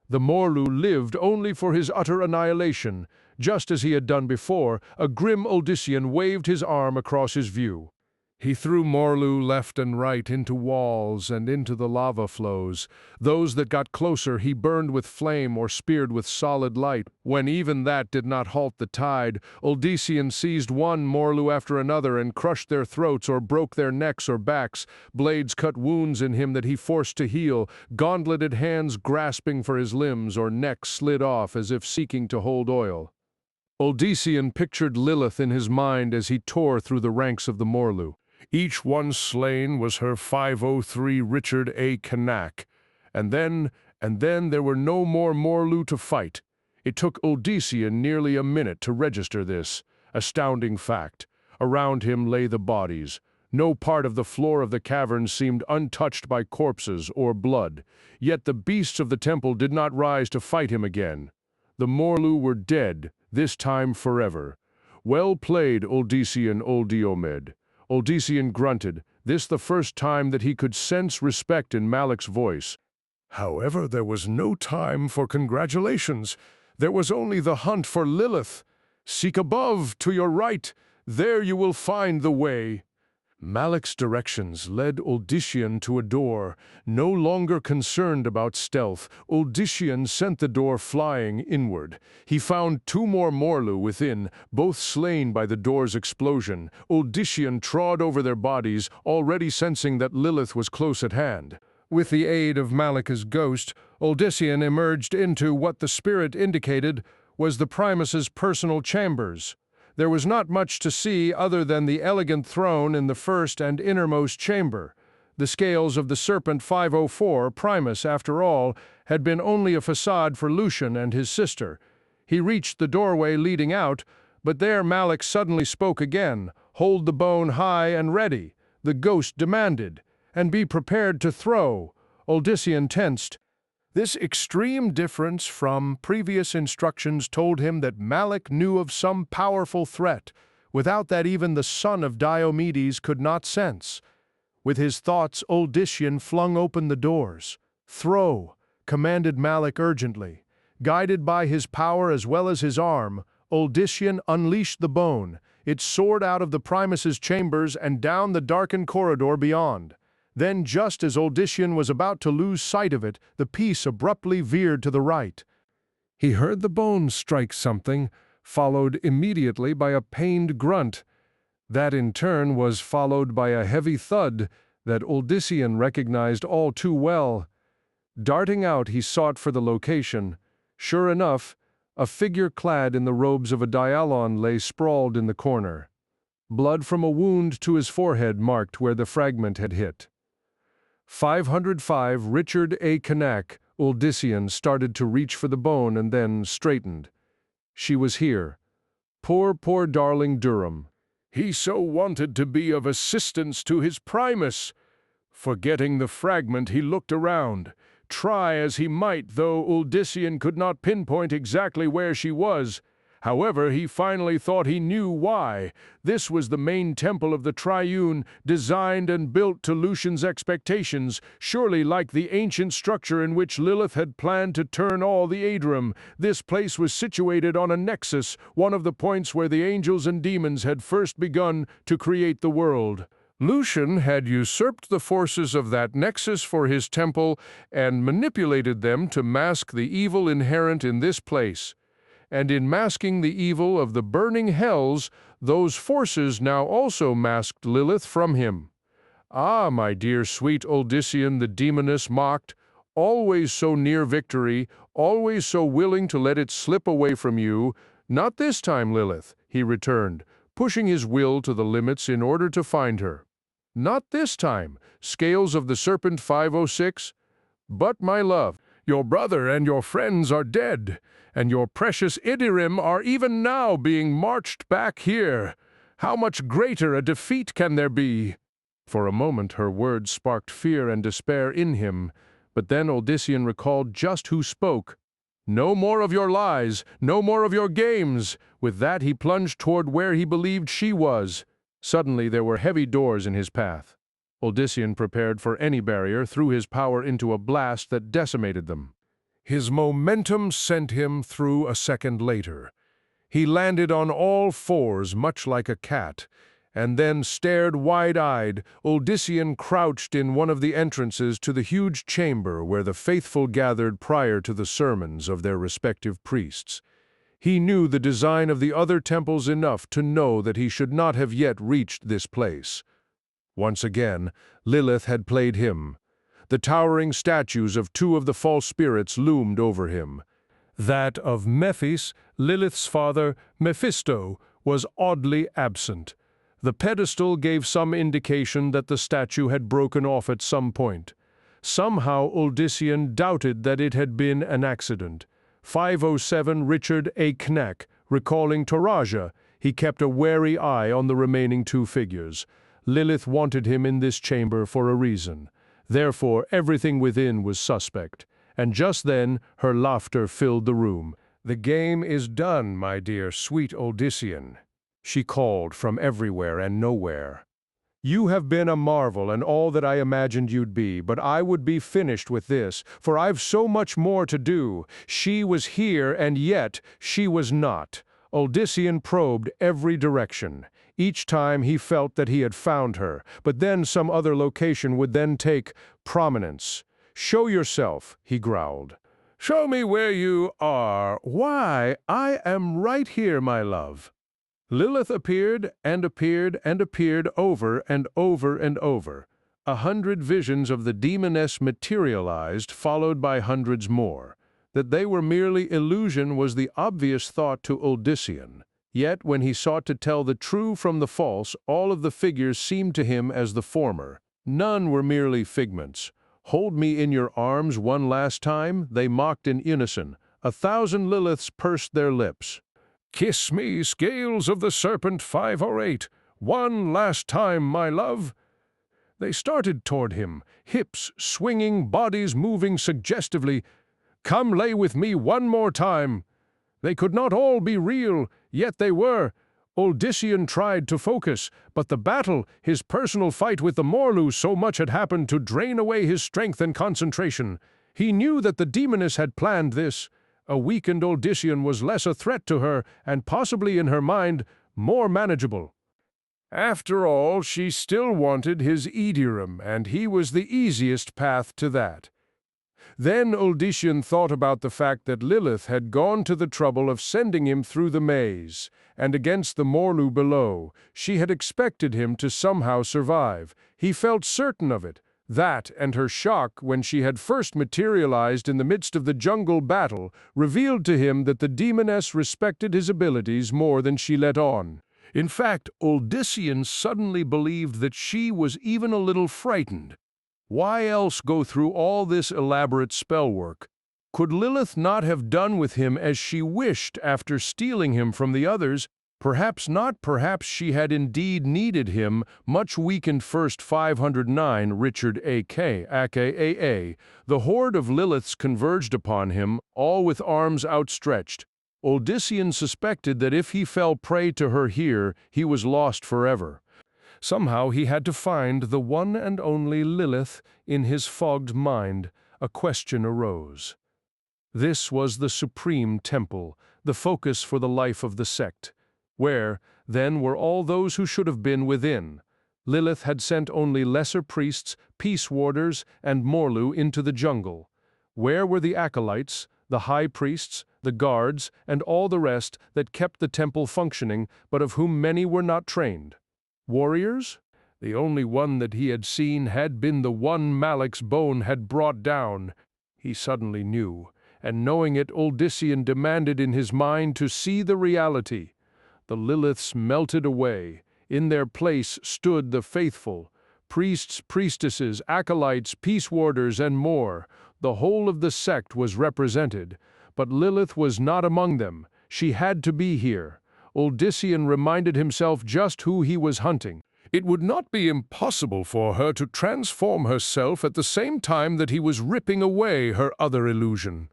The Morlu lived only for his utter annihilation. Just as he had done before, a grim Odyssean waved his arm across his view. He threw Morlu left and right into walls and into the lava flows. Those that got closer he burned with flame or speared with solid light. When even that did not halt the tide, Odyssean seized one Morlu after another and crushed their throats or broke their necks or backs. Blades cut wounds in him that he forced to heal, gauntleted hands grasping for his limbs or necks slid off as if seeking to hold oil. Odyssean pictured Lilith in his mind as he tore through the ranks of the Morlu. Each one slain was her 503 Richard A. Knack. And then there were no more Morlu to fight. It took Odyssean nearly a minute to register this astounding fact. Around him lay the bodies. No part of the floor of the cavern seemed untouched by corpses or blood. Yet the beasts of the temple did not rise to fight him again. The Morlu were dead, this time forever. Well played, Odyssean, old Diomed. Odyssean grunted, this the first time that he could sense respect in Malek's voice. However, there was no time for congratulations. There was only the hunt for Lilith. Seek above, to your right. There you will find the way. Malek's directions led Odyssean to a door. No longer concerned about stealth, Odyssean sent the door flying inward. He found two more Morlu within, both slain by the door's explosion. Odyssean trod over their bodies, already sensing that Lilith was close at hand. With the aid of Malek's ghost, Odyssean emerged into what the spirit indicated was the Primus's personal chambers. There was not much to see other than the elegant throne in the first and innermost chamber. The scales of the Serpent 504, Primus, after all, had been only a facade for Lucian and his sister. He reached the doorway leading out, but there Malek suddenly spoke again. Hold the bone high and ready, the ghost demanded, and be prepared to throw. Odyssean tensed. This extreme difference from previous instructions told him that Malek knew of some powerful threat, without that even the son of Diomedes could not sense. With his thoughts, Odyssean flung open the doors. Throw, commanded Malek urgently. Guided by his power as well as his arm, Odyssean unleashed the bone. It soared out of the Primus's chambers and down the darkened corridor beyond. Then, just as Odyssean was about to lose sight of it, the piece abruptly veered to the right. He heard the bones strike something, followed immediately by a pained grunt. That, in turn, was followed by a heavy thud that Odyssean recognized all too well. Darting out, he sought for the location. Sure enough, A figure clad in the robes of a dialon lay sprawled in the corner. Blood from a wound to his forehead marked where the fragment had hit. 505 Richard A. Cain, Uldyssian, started to reach for the bone and then straightened. She was here. Poor, poor darling Durham. He so wanted to be of assistance to his Primus. Forgetting the fragment, he looked around. Try as he might, though, Uldyssian could not pinpoint exactly where she was. However, he finally thought he knew why. This was the main temple of the Triune, designed and built to Lucian's expectations, surely like the ancient structure in which Lilith had planned to turn all the Aedrum. This place was situated on a nexus, one of the points where the angels and demons had first begun to create the world. Lucian had usurped the forces of that nexus for his temple and manipulated them to mask the evil inherent in this place. And in masking the evil of the burning hells, those forces now also masked Lilith from him. "Ah, my dear sweet Uldyssian," the demoness mocked, "always so near victory, always so willing to let it slip away from you." "Not this time, Lilith," he returned, pushing his will to the limits in order to find her. "Not this time, Scales of the Serpent 506. But, my love, your brother and your friends are dead, and your precious Aedrum are even now being marched back here. How much greater a defeat can there be?" For a moment her words sparked fear and despair in him, but then Uldyssian recalled just who spoke. "No more of your lies, no more of your games." With that he plunged toward where he believed she was. Suddenly there were heavy doors in his path. Uldyssian, prepared for any barrier, threw his power into a blast that decimated them. His momentum sent him through a second later. He landed on all fours, much like a cat, and then stared wide-eyed. Uldyssian crouched in one of the entrances to the huge chamber where the faithful gathered prior to the sermons of their respective priests. He knew the design of the other temples enough to know that he should not have yet reached this place. Once again, Lilith had played him. The towering statues of two of the false spirits loomed over him. That of Mephis, Lilith's father, Mephisto, was oddly absent. The pedestal gave some indication that the statue had broken off at some point. Somehow Uldyssian doubted that it had been an accident. 507 Richard A. Cain, recalling Toraja, he kept a wary eye on the remaining two figures. Lilith wanted him in this chamber for a reason. Therefore, everything within was suspect. And just then, her laughter filled the room. "The game is done, my dear, sweet Uldyssian," she called from everywhere and nowhere. "You have been a marvel and all that I imagined you'd be, but I would be finished with this, for I've so much more to do. She was here, and yet she was not." Uldyssian probed every direction. Each time he felt that he had found her, but then some other location would then take prominence. "Show yourself," he growled. "Show me where you are. Why, I am right here, my love." Lilith appeared and appeared and appeared over and over and over. 100 visions of the demoness materialized, followed by hundreds more. That they were merely illusion was the obvious thought to Uldyssian. Yet, when he sought to tell the true from the false, all of the figures seemed to him as the former. None were merely figments. "Hold me in your arms one last time," they mocked in unison. 1,000 Liliths pursed their lips. "Kiss me, Scales of the Serpent 508. One last time, my love." They started toward him, hips swinging, bodies moving suggestively. "Come lay with me one more time." They could not all be real, yet they were. Uldyssian tried to focus, but the battle, his personal fight with the Morlu, so much had happened to drain away his strength and concentration. He knew that the demoness had planned this. A weakened Uldyssian was less a threat to her, and possibly in her mind, more manageable. After all, she still wanted his Aedrum, and he was the easiest path to that. Then Uldyssian thought about the fact that Lilith had gone to the trouble of sending him through the maze, and against the Morlu below. She had expected him to somehow survive. He felt certain of it. That, and her shock when she had first materialized in the midst of the jungle battle, revealed to him that the demoness respected his abilities more than she let on. In fact, Odysseus suddenly believed that she was even a little frightened. Why else go through all this elaborate spell work? Could Lilith not have done with him as she wished after stealing him from the others? Perhaps not, perhaps she had indeed needed him, much weakened first 509 Richard A.K., aka. The horde of Liliths converged upon him, all with arms outstretched. Odysseus suspected that if he fell prey to her here, he was lost forever. Somehow he had to find the one and only Lilith in his fogged mind. A question arose. This was the supreme temple, the focus for the life of the sect. Where, then, were all those who should have been within? Lilith had sent only lesser priests, peace warders, and Morlu into the jungle. Where were the acolytes, the high priests, the guards, and all the rest that kept the temple functioning, but of whom many were not trained? Warriors? The only one that he had seen had been the one Malak's bone had brought down. He suddenly knew, and knowing it, Odysseus demanded in his mind to see the reality. The Liliths melted away. In their place stood the faithful, priests, priestesses, acolytes, peace warders, and more. The whole of the sect was represented, but Lilith was not among them. She had to be here. Odysseus reminded himself just who he was hunting. It would not be impossible for her to transform herself at the same time that he was ripping away her other illusion.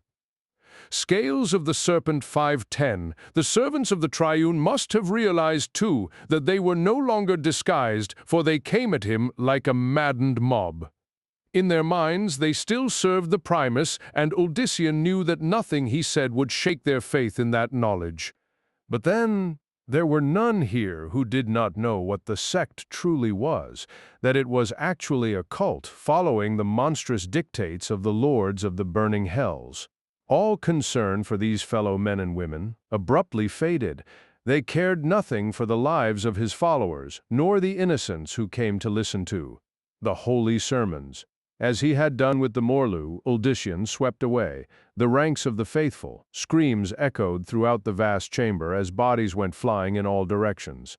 Scales of the Serpent 510, the servants of the Triune must have realized too that they were no longer disguised, for they came at him like a maddened mob. In their minds they still served the Primus, and Odysseus knew that nothing he said would shake their faith in that knowledge. But then there were none here who did not know what the sect truly was, that it was actually a cult following the monstrous dictates of the lords of the burning hells. All concern for these fellow men and women abruptly faded. They cared nothing for the lives of his followers, nor the innocents who came to listen to the holy sermons. As he had done with the Morlu, Odysseus swept away. The ranks of the faithful, screams echoed throughout the vast chamber as bodies went flying in all directions.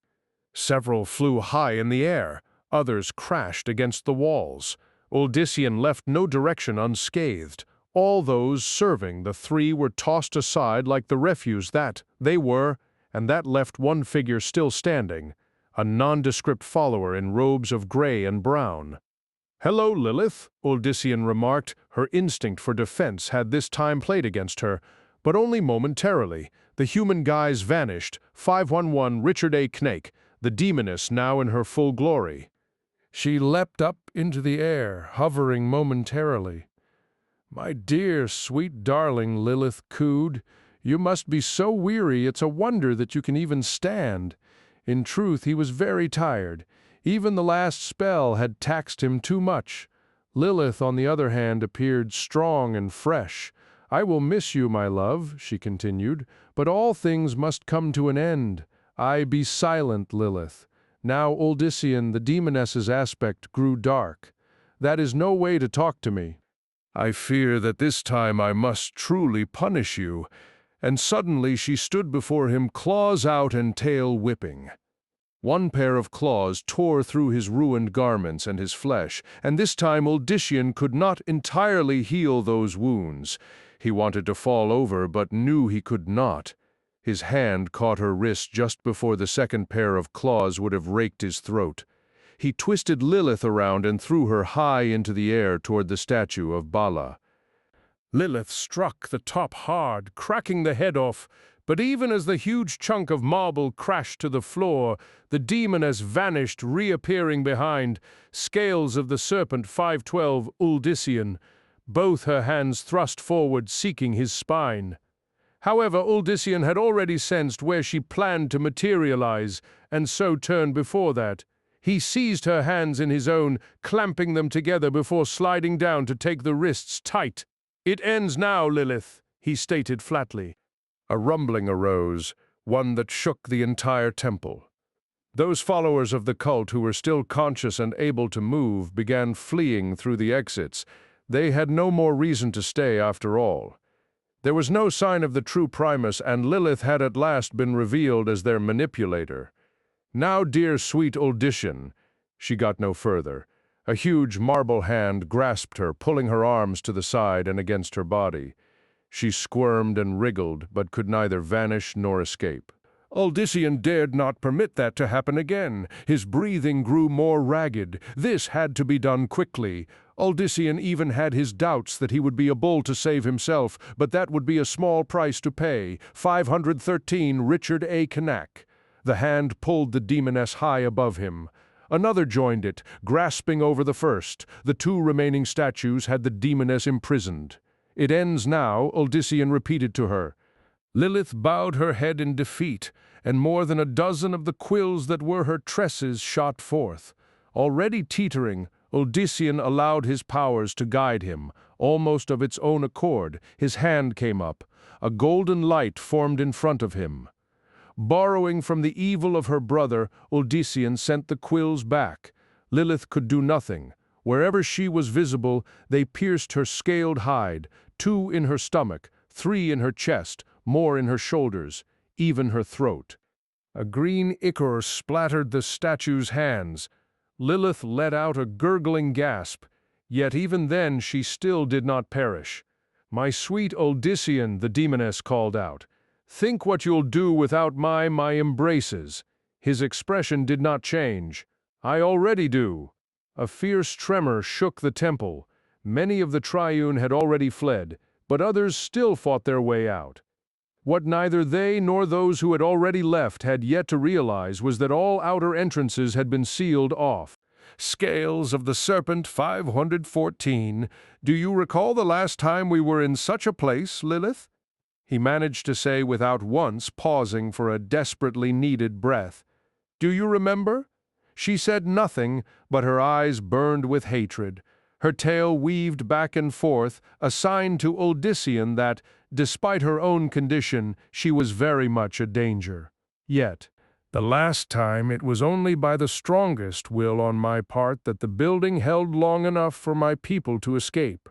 Several flew high in the air, others crashed against the walls. Odysseus left no direction unscathed. All those serving the three were tossed aside like the refuse that they were, and that left one figure still standing, a nondescript follower in robes of gray and brown. "Hello, Lilith," Odysseus remarked. Her instinct for defense had this time played against her, but only momentarily. The human guise vanished. 511 Richard A. Knake, the demoness now in her full glory. She leapt up into the air, hovering momentarily. "My dear, sweet darling," Lilith cooed, "you must be so weary it's a wonder that you can even stand." In truth, he was very tired. Even the last spell had taxed him too much. Lilith, on the other hand, appeared strong and fresh. "I will miss you, my love," she continued, "but all things must come to an end. Be silent, Lilith." Now Odysseus, the demoness's aspect, grew dark. "That is no way to talk to me. I fear that this time I must truly punish you." And suddenly she stood before him, claws out and tail whipping. One pair of claws tore through his ruined garments and his flesh, and this time Odysseus could not entirely heal those wounds. He wanted to fall over, but knew he could not. His hand caught her wrist just before the second pair of claws would have raked his throat. He twisted Lilith around and threw her high into the air toward the statue of Bala. Lilith struck the top hard, cracking the head off, but even as the huge chunk of marble crashed to the floor, the demoness vanished, reappearing behind. Scales of the Serpent 512 Odysseus, both her hands thrust forward, seeking his spine. However, Odysseus had already sensed where she planned to materialize, and so turned before that. He seized her hands in his own, clamping them together before sliding down to take the wrists tight. "It ends now, Lilith," he stated flatly. A rumbling arose, one that shook the entire temple. Those followers of the cult who were still conscious and able to move began fleeing through the exits. They had no more reason to stay after all. There was no sign of the true Primus, and Lilith had at last been revealed as their manipulator. "Now, dear sweet Uldition," she got no further. A huge marble hand grasped her, pulling her arms to the side and against her body. She squirmed and wriggled, but could neither vanish nor escape. Uldition dared not permit that to happen again. His breathing grew more ragged. This had to be done quickly. Uldition even had his doubts that he would be able to save himself, but that would be a small price to pay. 513 Richard A. Cain. The hand pulled the demoness high above him. Another joined it, grasping over the first. The two remaining statues had the demoness imprisoned. "It ends now," Uldition repeated to her. Lilith bowed her head in defeat, and more than a dozen of the quills that were her tresses shot forth. Already teetering, Uldition allowed his powers to guide him. Almost of its own accord, his hand came up. A golden light formed in front of him. Borrowing from the evil of her brother, Uldition sent the quills back. Lilith could do nothing. Wherever she was visible, they pierced her scaled hide, 2 in her stomach, 3 in her chest, more in her shoulders, even her throat. A green ichor splattered the statue's hands. Lilith let out a gurgling gasp, yet even then she still did not perish. "My sweet Uldition," the demoness called out, "think what you'll do without my embraces." His expression did not change. "I already do." A fierce tremor shook the temple. Many of the Triune had already fled, but others still fought their way out. What neither they nor those who had already left had yet to realize was that all outer entrances had been sealed off. "Scales of the Serpent 514, do you recall the last time we were in such a place, Lilith?" He managed to say without once pausing for a desperately needed breath. "Do you remember?" She said nothing, but her eyes burned with hatred. Her tail weaved back and forth, a sign to Uldition that, despite her own condition, she was very much a danger. Yet, the last time it was only by the strongest will on my part that the building held long enough for my people to escape.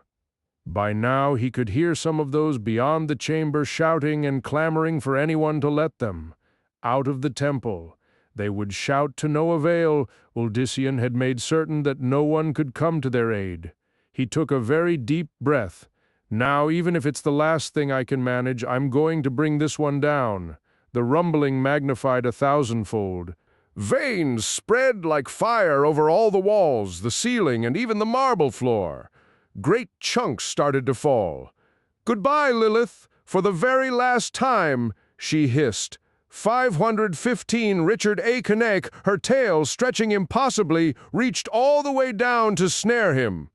By now he could hear some of those beyond the chamber shouting and clamoring for anyone to let them. Out of the temple. They would shout to no avail. Uldition had made certain that no one could come to their aid. He took a very deep breath. "Now, even if it's the last thing I can manage, I'm going to bring this one down." The rumbling magnified 1,000-fold. Veins spread like fire over all the walls, the ceiling, and even the marble floor. Great chunks started to fall. "Goodbye, Lilith, for the very last time," she hissed. 515 Richard A. Cain, her tail, stretching impossibly, reached all the way down to snare him.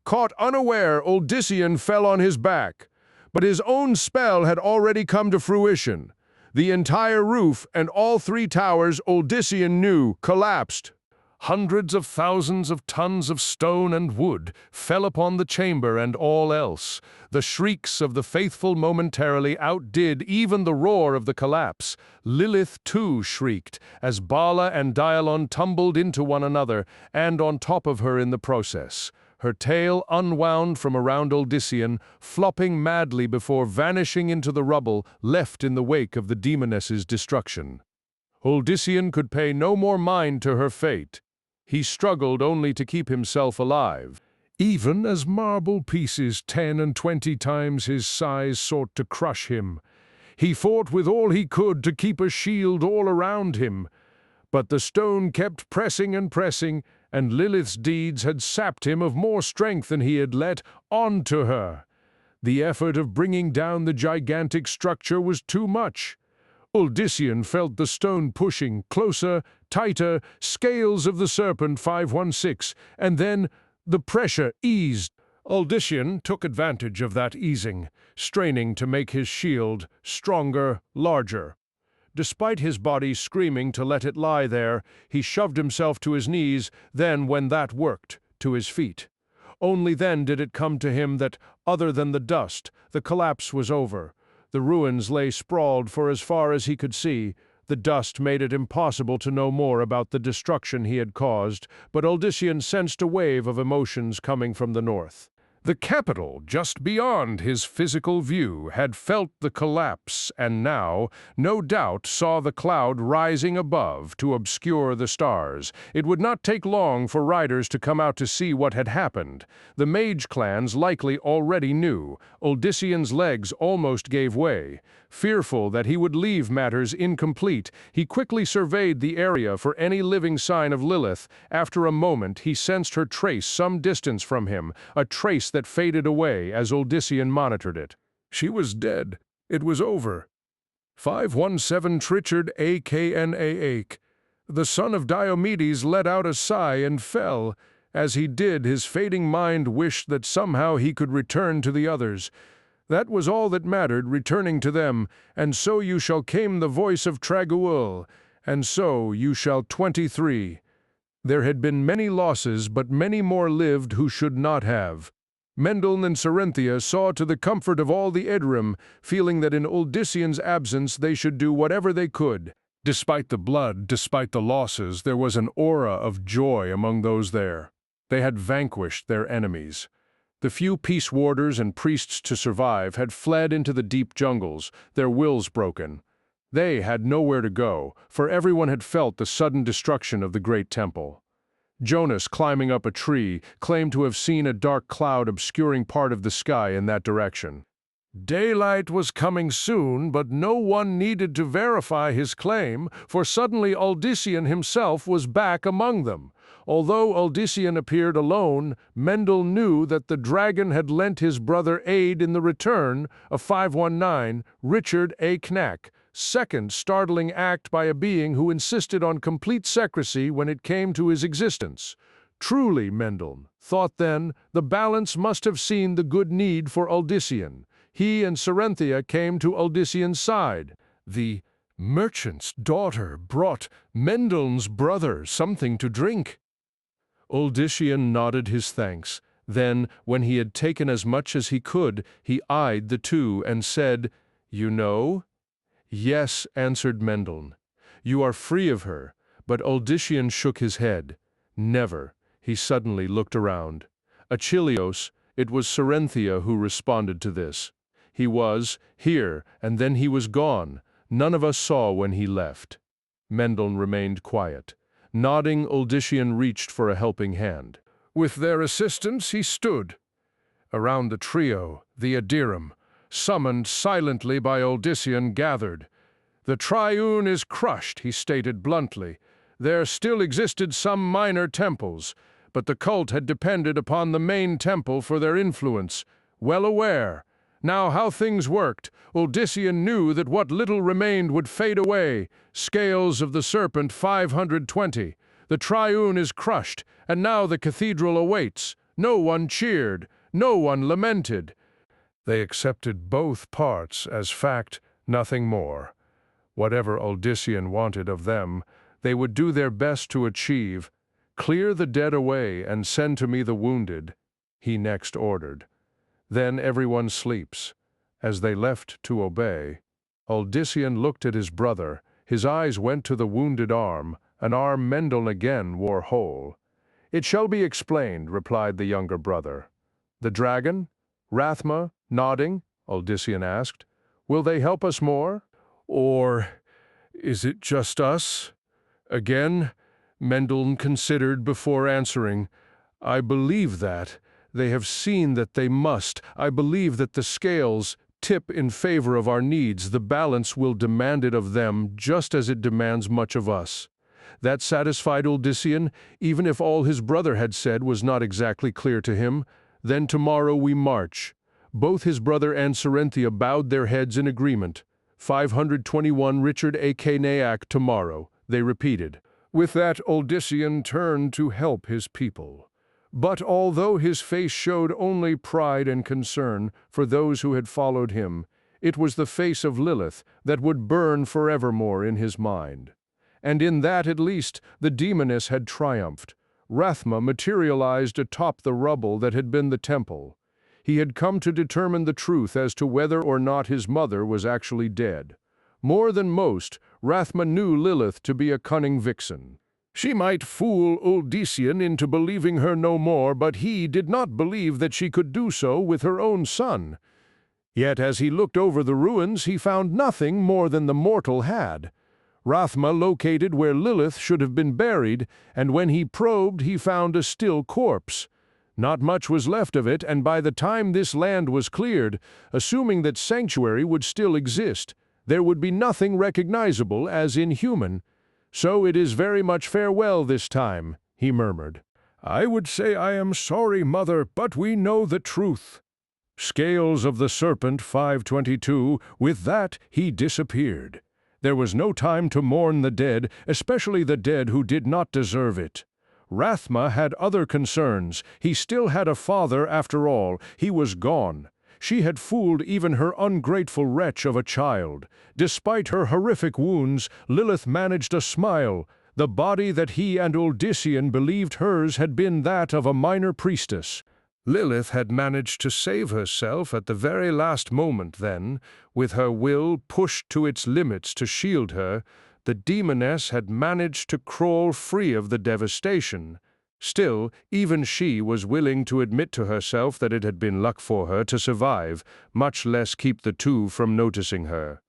Caught unaware, Uldition fell on his back. But his own spell had already come to fruition. The entire roof and all 3 towers, Uldition knew, collapsed. Hundreds of thousands of tons of stone and wood fell upon the chamber and all else. The shrieks of the faithful momentarily outdid even the roar of the collapse. Lilith too shrieked, as Bala and Dialon tumbled into one another, and on top of her in the process. Her tail unwound from around Uldition, flopping madly before vanishing into the rubble left in the wake of the demoness's destruction. Uldition could pay no more mind to her fate. He struggled only to keep himself alive. Even as marble pieces 10 and 20 times his size sought to crush him, he fought with all he could to keep a shield all around him. But the stone kept pressing and pressing, and Lilith's deeds had sapped him of more strength than he had let on to her. The effort of bringing down the gigantic structure was too much. Uldition felt the stone pushing closer, tighter, scales of the Serpent 516, and then the pressure eased. Uldition took advantage of that easing, straining to make his shield stronger, larger. Despite his body screaming to let it lie there, he shoved himself to his knees, then, when that worked, to his feet. Only then did it come to him that, other than the dust, the collapse was over. The ruins lay sprawled for as far as he could see. The The dust made it impossible to know more about the destruction he had caused, but Uldyssian sensed a wave of emotions coming from the north. The capital, just beyond his physical view, had felt the collapse and now, no doubt, saw the cloud rising above to obscure the stars. It would not take long for riders to come out to see what had happened. The mage clans likely already knew. Uldyssian's legs almost gave way. Fearful that he would leave matters incomplete, he quickly surveyed the area for any living sign of Lilith. After a moment, he sensed her trace some distance from him, a trace that faded away as Uldyssian monitored it. She was dead. It was over. 517 Trichard Akna. The son of Diomedes let out a sigh and fell. As he did, his fading mind wished that somehow he could return to the others. That was all that mattered, returning to them, and so you shall came the voice of Traguul, and so you shall 23. There had been many losses, but many more lived who should not have. Mendel and Cerynthia saw to the comfort of all the Edrim, feeling that in Uldyssian's absence they should do whatever they could. Despite the blood, despite the losses, there was an aura of joy among those there. They had vanquished their enemies. The few peace warders and priests to survive had fled into the deep jungles, their wills broken. They had nowhere to go, for everyone had felt the sudden destruction of the great temple. Jonas, climbing up a tree, claimed to have seen a dark cloud obscuring part of the sky in that direction. Daylight was coming soon, but no one needed to verify his claim, for suddenly Uldyssian himself was back among them. Although Uldyssian appeared alone, Mendel knew that the dragon had lent his brother aid in the return of 519, Richard A. Knack, second startling act by a being who insisted on complete secrecy when it came to his existence. Truly, Mendel thought then, the balance must have seen the good need for Uldyssian. He and Cerynthia came to Uldyssian's side. The merchant's daughter brought Mendel's brother something to drink. Uldyssian nodded his thanks. Then, when he had taken as much as he could, he eyed the two and said, "You know?" "Yes," answered Mendel. "You are free of her." But Uldyssian shook his head. "Never." He suddenly looked around. Achilleos, it was Cerynthia who responded to this. He was here, and then he was gone. None of us saw when he left. Mendel remained quiet. Nodding, Uldyssian reached for a helping hand. With their assistance, he stood. Around the trio, the Adiram, summoned silently by Uldyssian, gathered. "The Triune is crushed," he stated bluntly. There still existed some minor temples, but the cult had depended upon the main temple for their influence. Well aware. Now how things worked, Uldyssian knew that what little remained would fade away. Scales of the Serpent 520. The Triune is crushed, and now the cathedral awaits. No one cheered, no one lamented. They accepted both parts as fact, nothing more. Whatever Uldyssian wanted of them, they would do their best to achieve. "Clear the dead away and send to me the wounded," he next ordered. Then everyone sleeps. As they left to obey, Uldyssian looked at his brother. His eyes went to the wounded arm, an arm Mendel again wore whole. "It shall be explained," replied the younger brother. "The dragon?" Rathma, nodding, Uldyssian asked. "Will they help us more? Or is it just us?" Again, Mendel considered before answering. "I believe that. They have seen that they must. I believe that the scales tip in favor of our needs. The balance will demand it of them, just as it demands much of us." That satisfied Uldyssian, even if all his brother had said was not exactly clear to him. "Then tomorrow we march." Both his brother and Cerynthia bowed their heads in agreement. 521 Richard A. Cain tomorrow, they repeated. With that, Uldyssian turned to help his people. But although his face showed only pride and concern for those who had followed him, it was the face of Lilith that would burn forevermore in his mind. And in that, at least, the demoness had triumphed. Rathma materialized atop the rubble that had been the temple. He had come to determine the truth as to whether or not his mother was actually dead. More than most, Rathma knew Lilith to be a cunning vixen. She might fool Odyssean into believing her no more, but he did not believe that she could do so with her own son. Yet as he looked over the ruins, he found nothing more than the mortal had. Rathma located where Lilith should have been buried, and when he probed, he found a still corpse. Not much was left of it, and by the time this land was cleared, assuming that sanctuary would still exist, there would be nothing recognizable as inhuman. "So it is very much farewell this time," he murmured. "I would say I am sorry, Mother, but we know the truth." Scales of the Serpent 522, with that he disappeared. There was no time to mourn the dead, especially the dead who did not deserve it. Rathma had other concerns. He still had a father after all. He was gone. She had fooled even her ungrateful wretch of a child. Despite her horrific wounds, Lilith managed a smile. The body that he and Odyssean believed hers had been that of a minor priestess. Lilith had managed to save herself at the very last moment then, with her will pushed to its limits to shield her. The demoness had managed to crawl free of the devastation. Still, even she was willing to admit to herself that it had been luck for her to survive, much less keep the two from noticing her.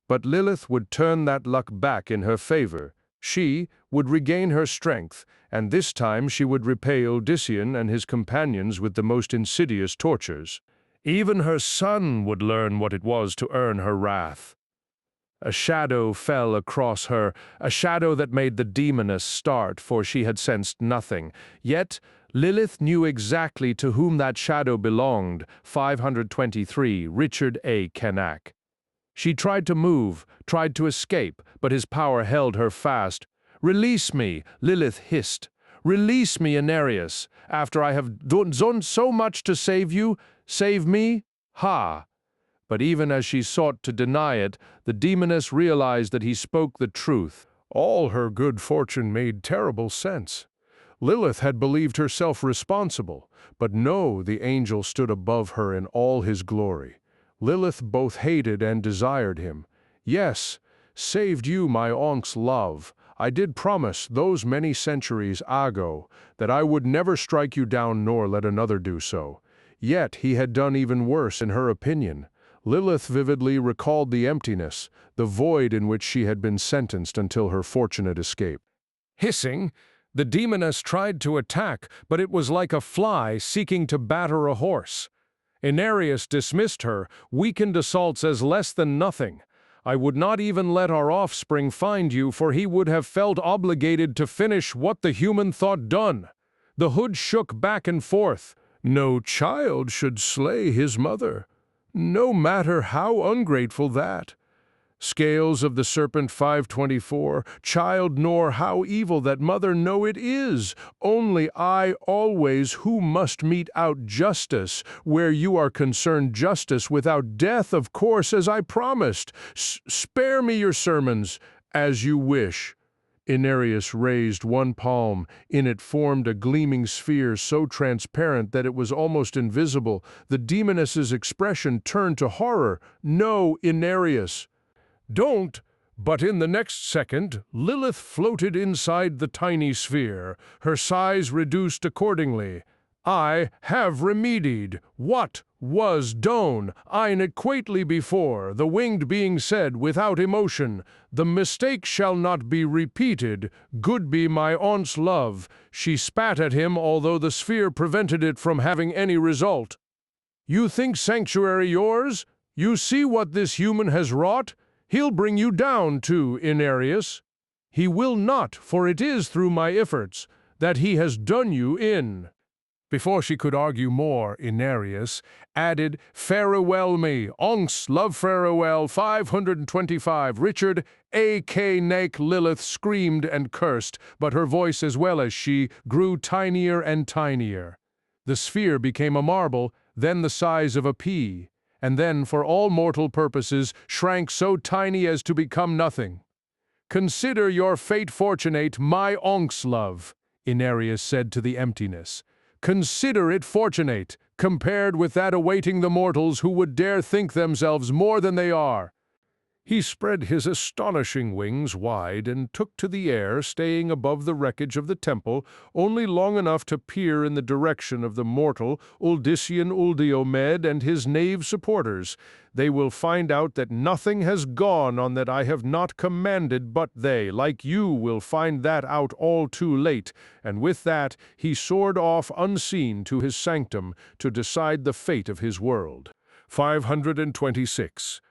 But Lilith would turn that luck back in her favor. She would regain her strength, and this time she would repay Odyssean and his companions with the most insidious tortures. Even her son would learn what it was to earn her wrath. A shadow fell across her, a shadow that made the demoness start, for she had sensed nothing. Yet Lilith knew exactly to whom that shadow belonged, 523, Richard A. Cain. She tried to move, tried to escape, but his power held her fast. "Release me," Lilith hissed. "Release me, Inarius. After I have done so much to save you, save me? Ha!" But even as she sought to deny it, the demoness realized that he spoke the truth. All her good fortune made terrible sense. Lilith had believed herself responsible, but no, the angel stood above her in all his glory. Lilith both hated and desired him. "Yes, saved you, my onk's love. I did promise those many centuries ago that I would never strike you down nor let another do so." Yet he had done even worse in her opinion. Lilith vividly recalled the emptiness, the void in which she had been sentenced until her fortunate escape. Hissing, the demoness tried to attack, but it was like a fly seeking to batter a horse. Inarius dismissed her, weakened assaults as less than nothing. "I would not even let our offspring find you, for he would have felt obligated to finish what the human thought done." The hood shook back and forth. "No child should slay his mother, no matter how ungrateful that." Scales of the Serpent 524, "Child nor how evil that mother, no it is. Only I always who must mete out justice. Where you are concerned, justice without death, of course, as I promised. Spare me your sermons, as you wish." Inarius raised one palm. In it formed a gleaming sphere so transparent that it was almost invisible. The demoness's expression turned to horror. "No, Inarius, don't." But in the next second, Lilith floated inside the tiny sphere, her size reduced accordingly. "I have remedied what was done inadequately before," the winged being said without emotion. "The mistake shall not be repeated. Good be my aunt's love." She spat at him, although the sphere prevented it from having any result. "You think sanctuary yours? You see what this human has wrought? He'll bring you down too, Inarius. He will not, for it is through my efforts that he has done you in." Before she could argue more, Inarius added, "Farewell me, onks love farewell, 525, Richard A.K. Nake." Lilith screamed and cursed, but her voice as well as she grew tinier and tinier. The sphere became a marble, then the size of a pea, and then, for all mortal purposes, shrank so tiny as to become nothing. "Consider your fate fortunate, my onks love," Inarius said to the emptiness. "Consider it fortunate, compared with that awaiting the mortals who would dare think themselves more than they are." He spread his astonishing wings wide and took to the air, staying above the wreckage of the temple only long enough to peer in the direction of the mortal Uldician Uldiomed and his knave supporters. They will find out that nothing has gone on that I have not commanded, but they, like you, will find that out all too late. And with that, he soared off unseen to his sanctum to decide the fate of his world. 526.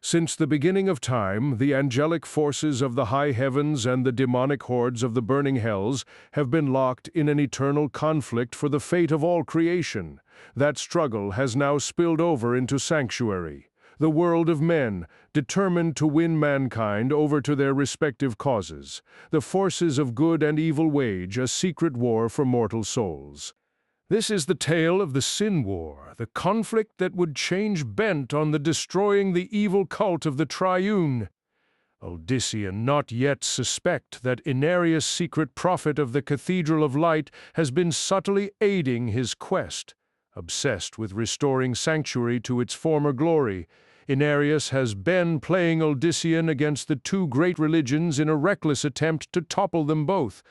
Since the beginning of time, the angelic forces of the high heavens and the demonic hordes of the burning hells have been locked in an eternal conflict for the fate of all creation. That struggle has now spilled over into sanctuary, the world of men, determined to win mankind over to their respective causes. The forces of good and evil wage a secret war for mortal souls. This is the tale of the Sin War, the conflict that would change bent on the destroying the evil cult of the Triune. Odyssean not yet suspect that Inarius, secret prophet of the Cathedral of Light, has been subtly aiding his quest. Obsessed with restoring sanctuary to its former glory, Inarius has been playing Odyssean against the two great religions in a reckless attempt to topple them both.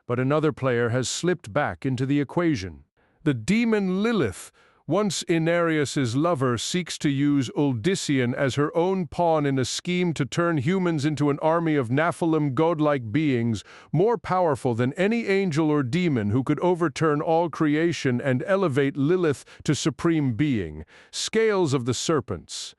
But another player has slipped back into the equation. The demon Lilith, once Inarius's lover, seeks to use Odyssean as her own pawn in a scheme to turn humans into an army of Nephilim godlike beings, more powerful than any angel or demon who could overturn all creation and elevate Lilith to supreme being. Scales of the serpents.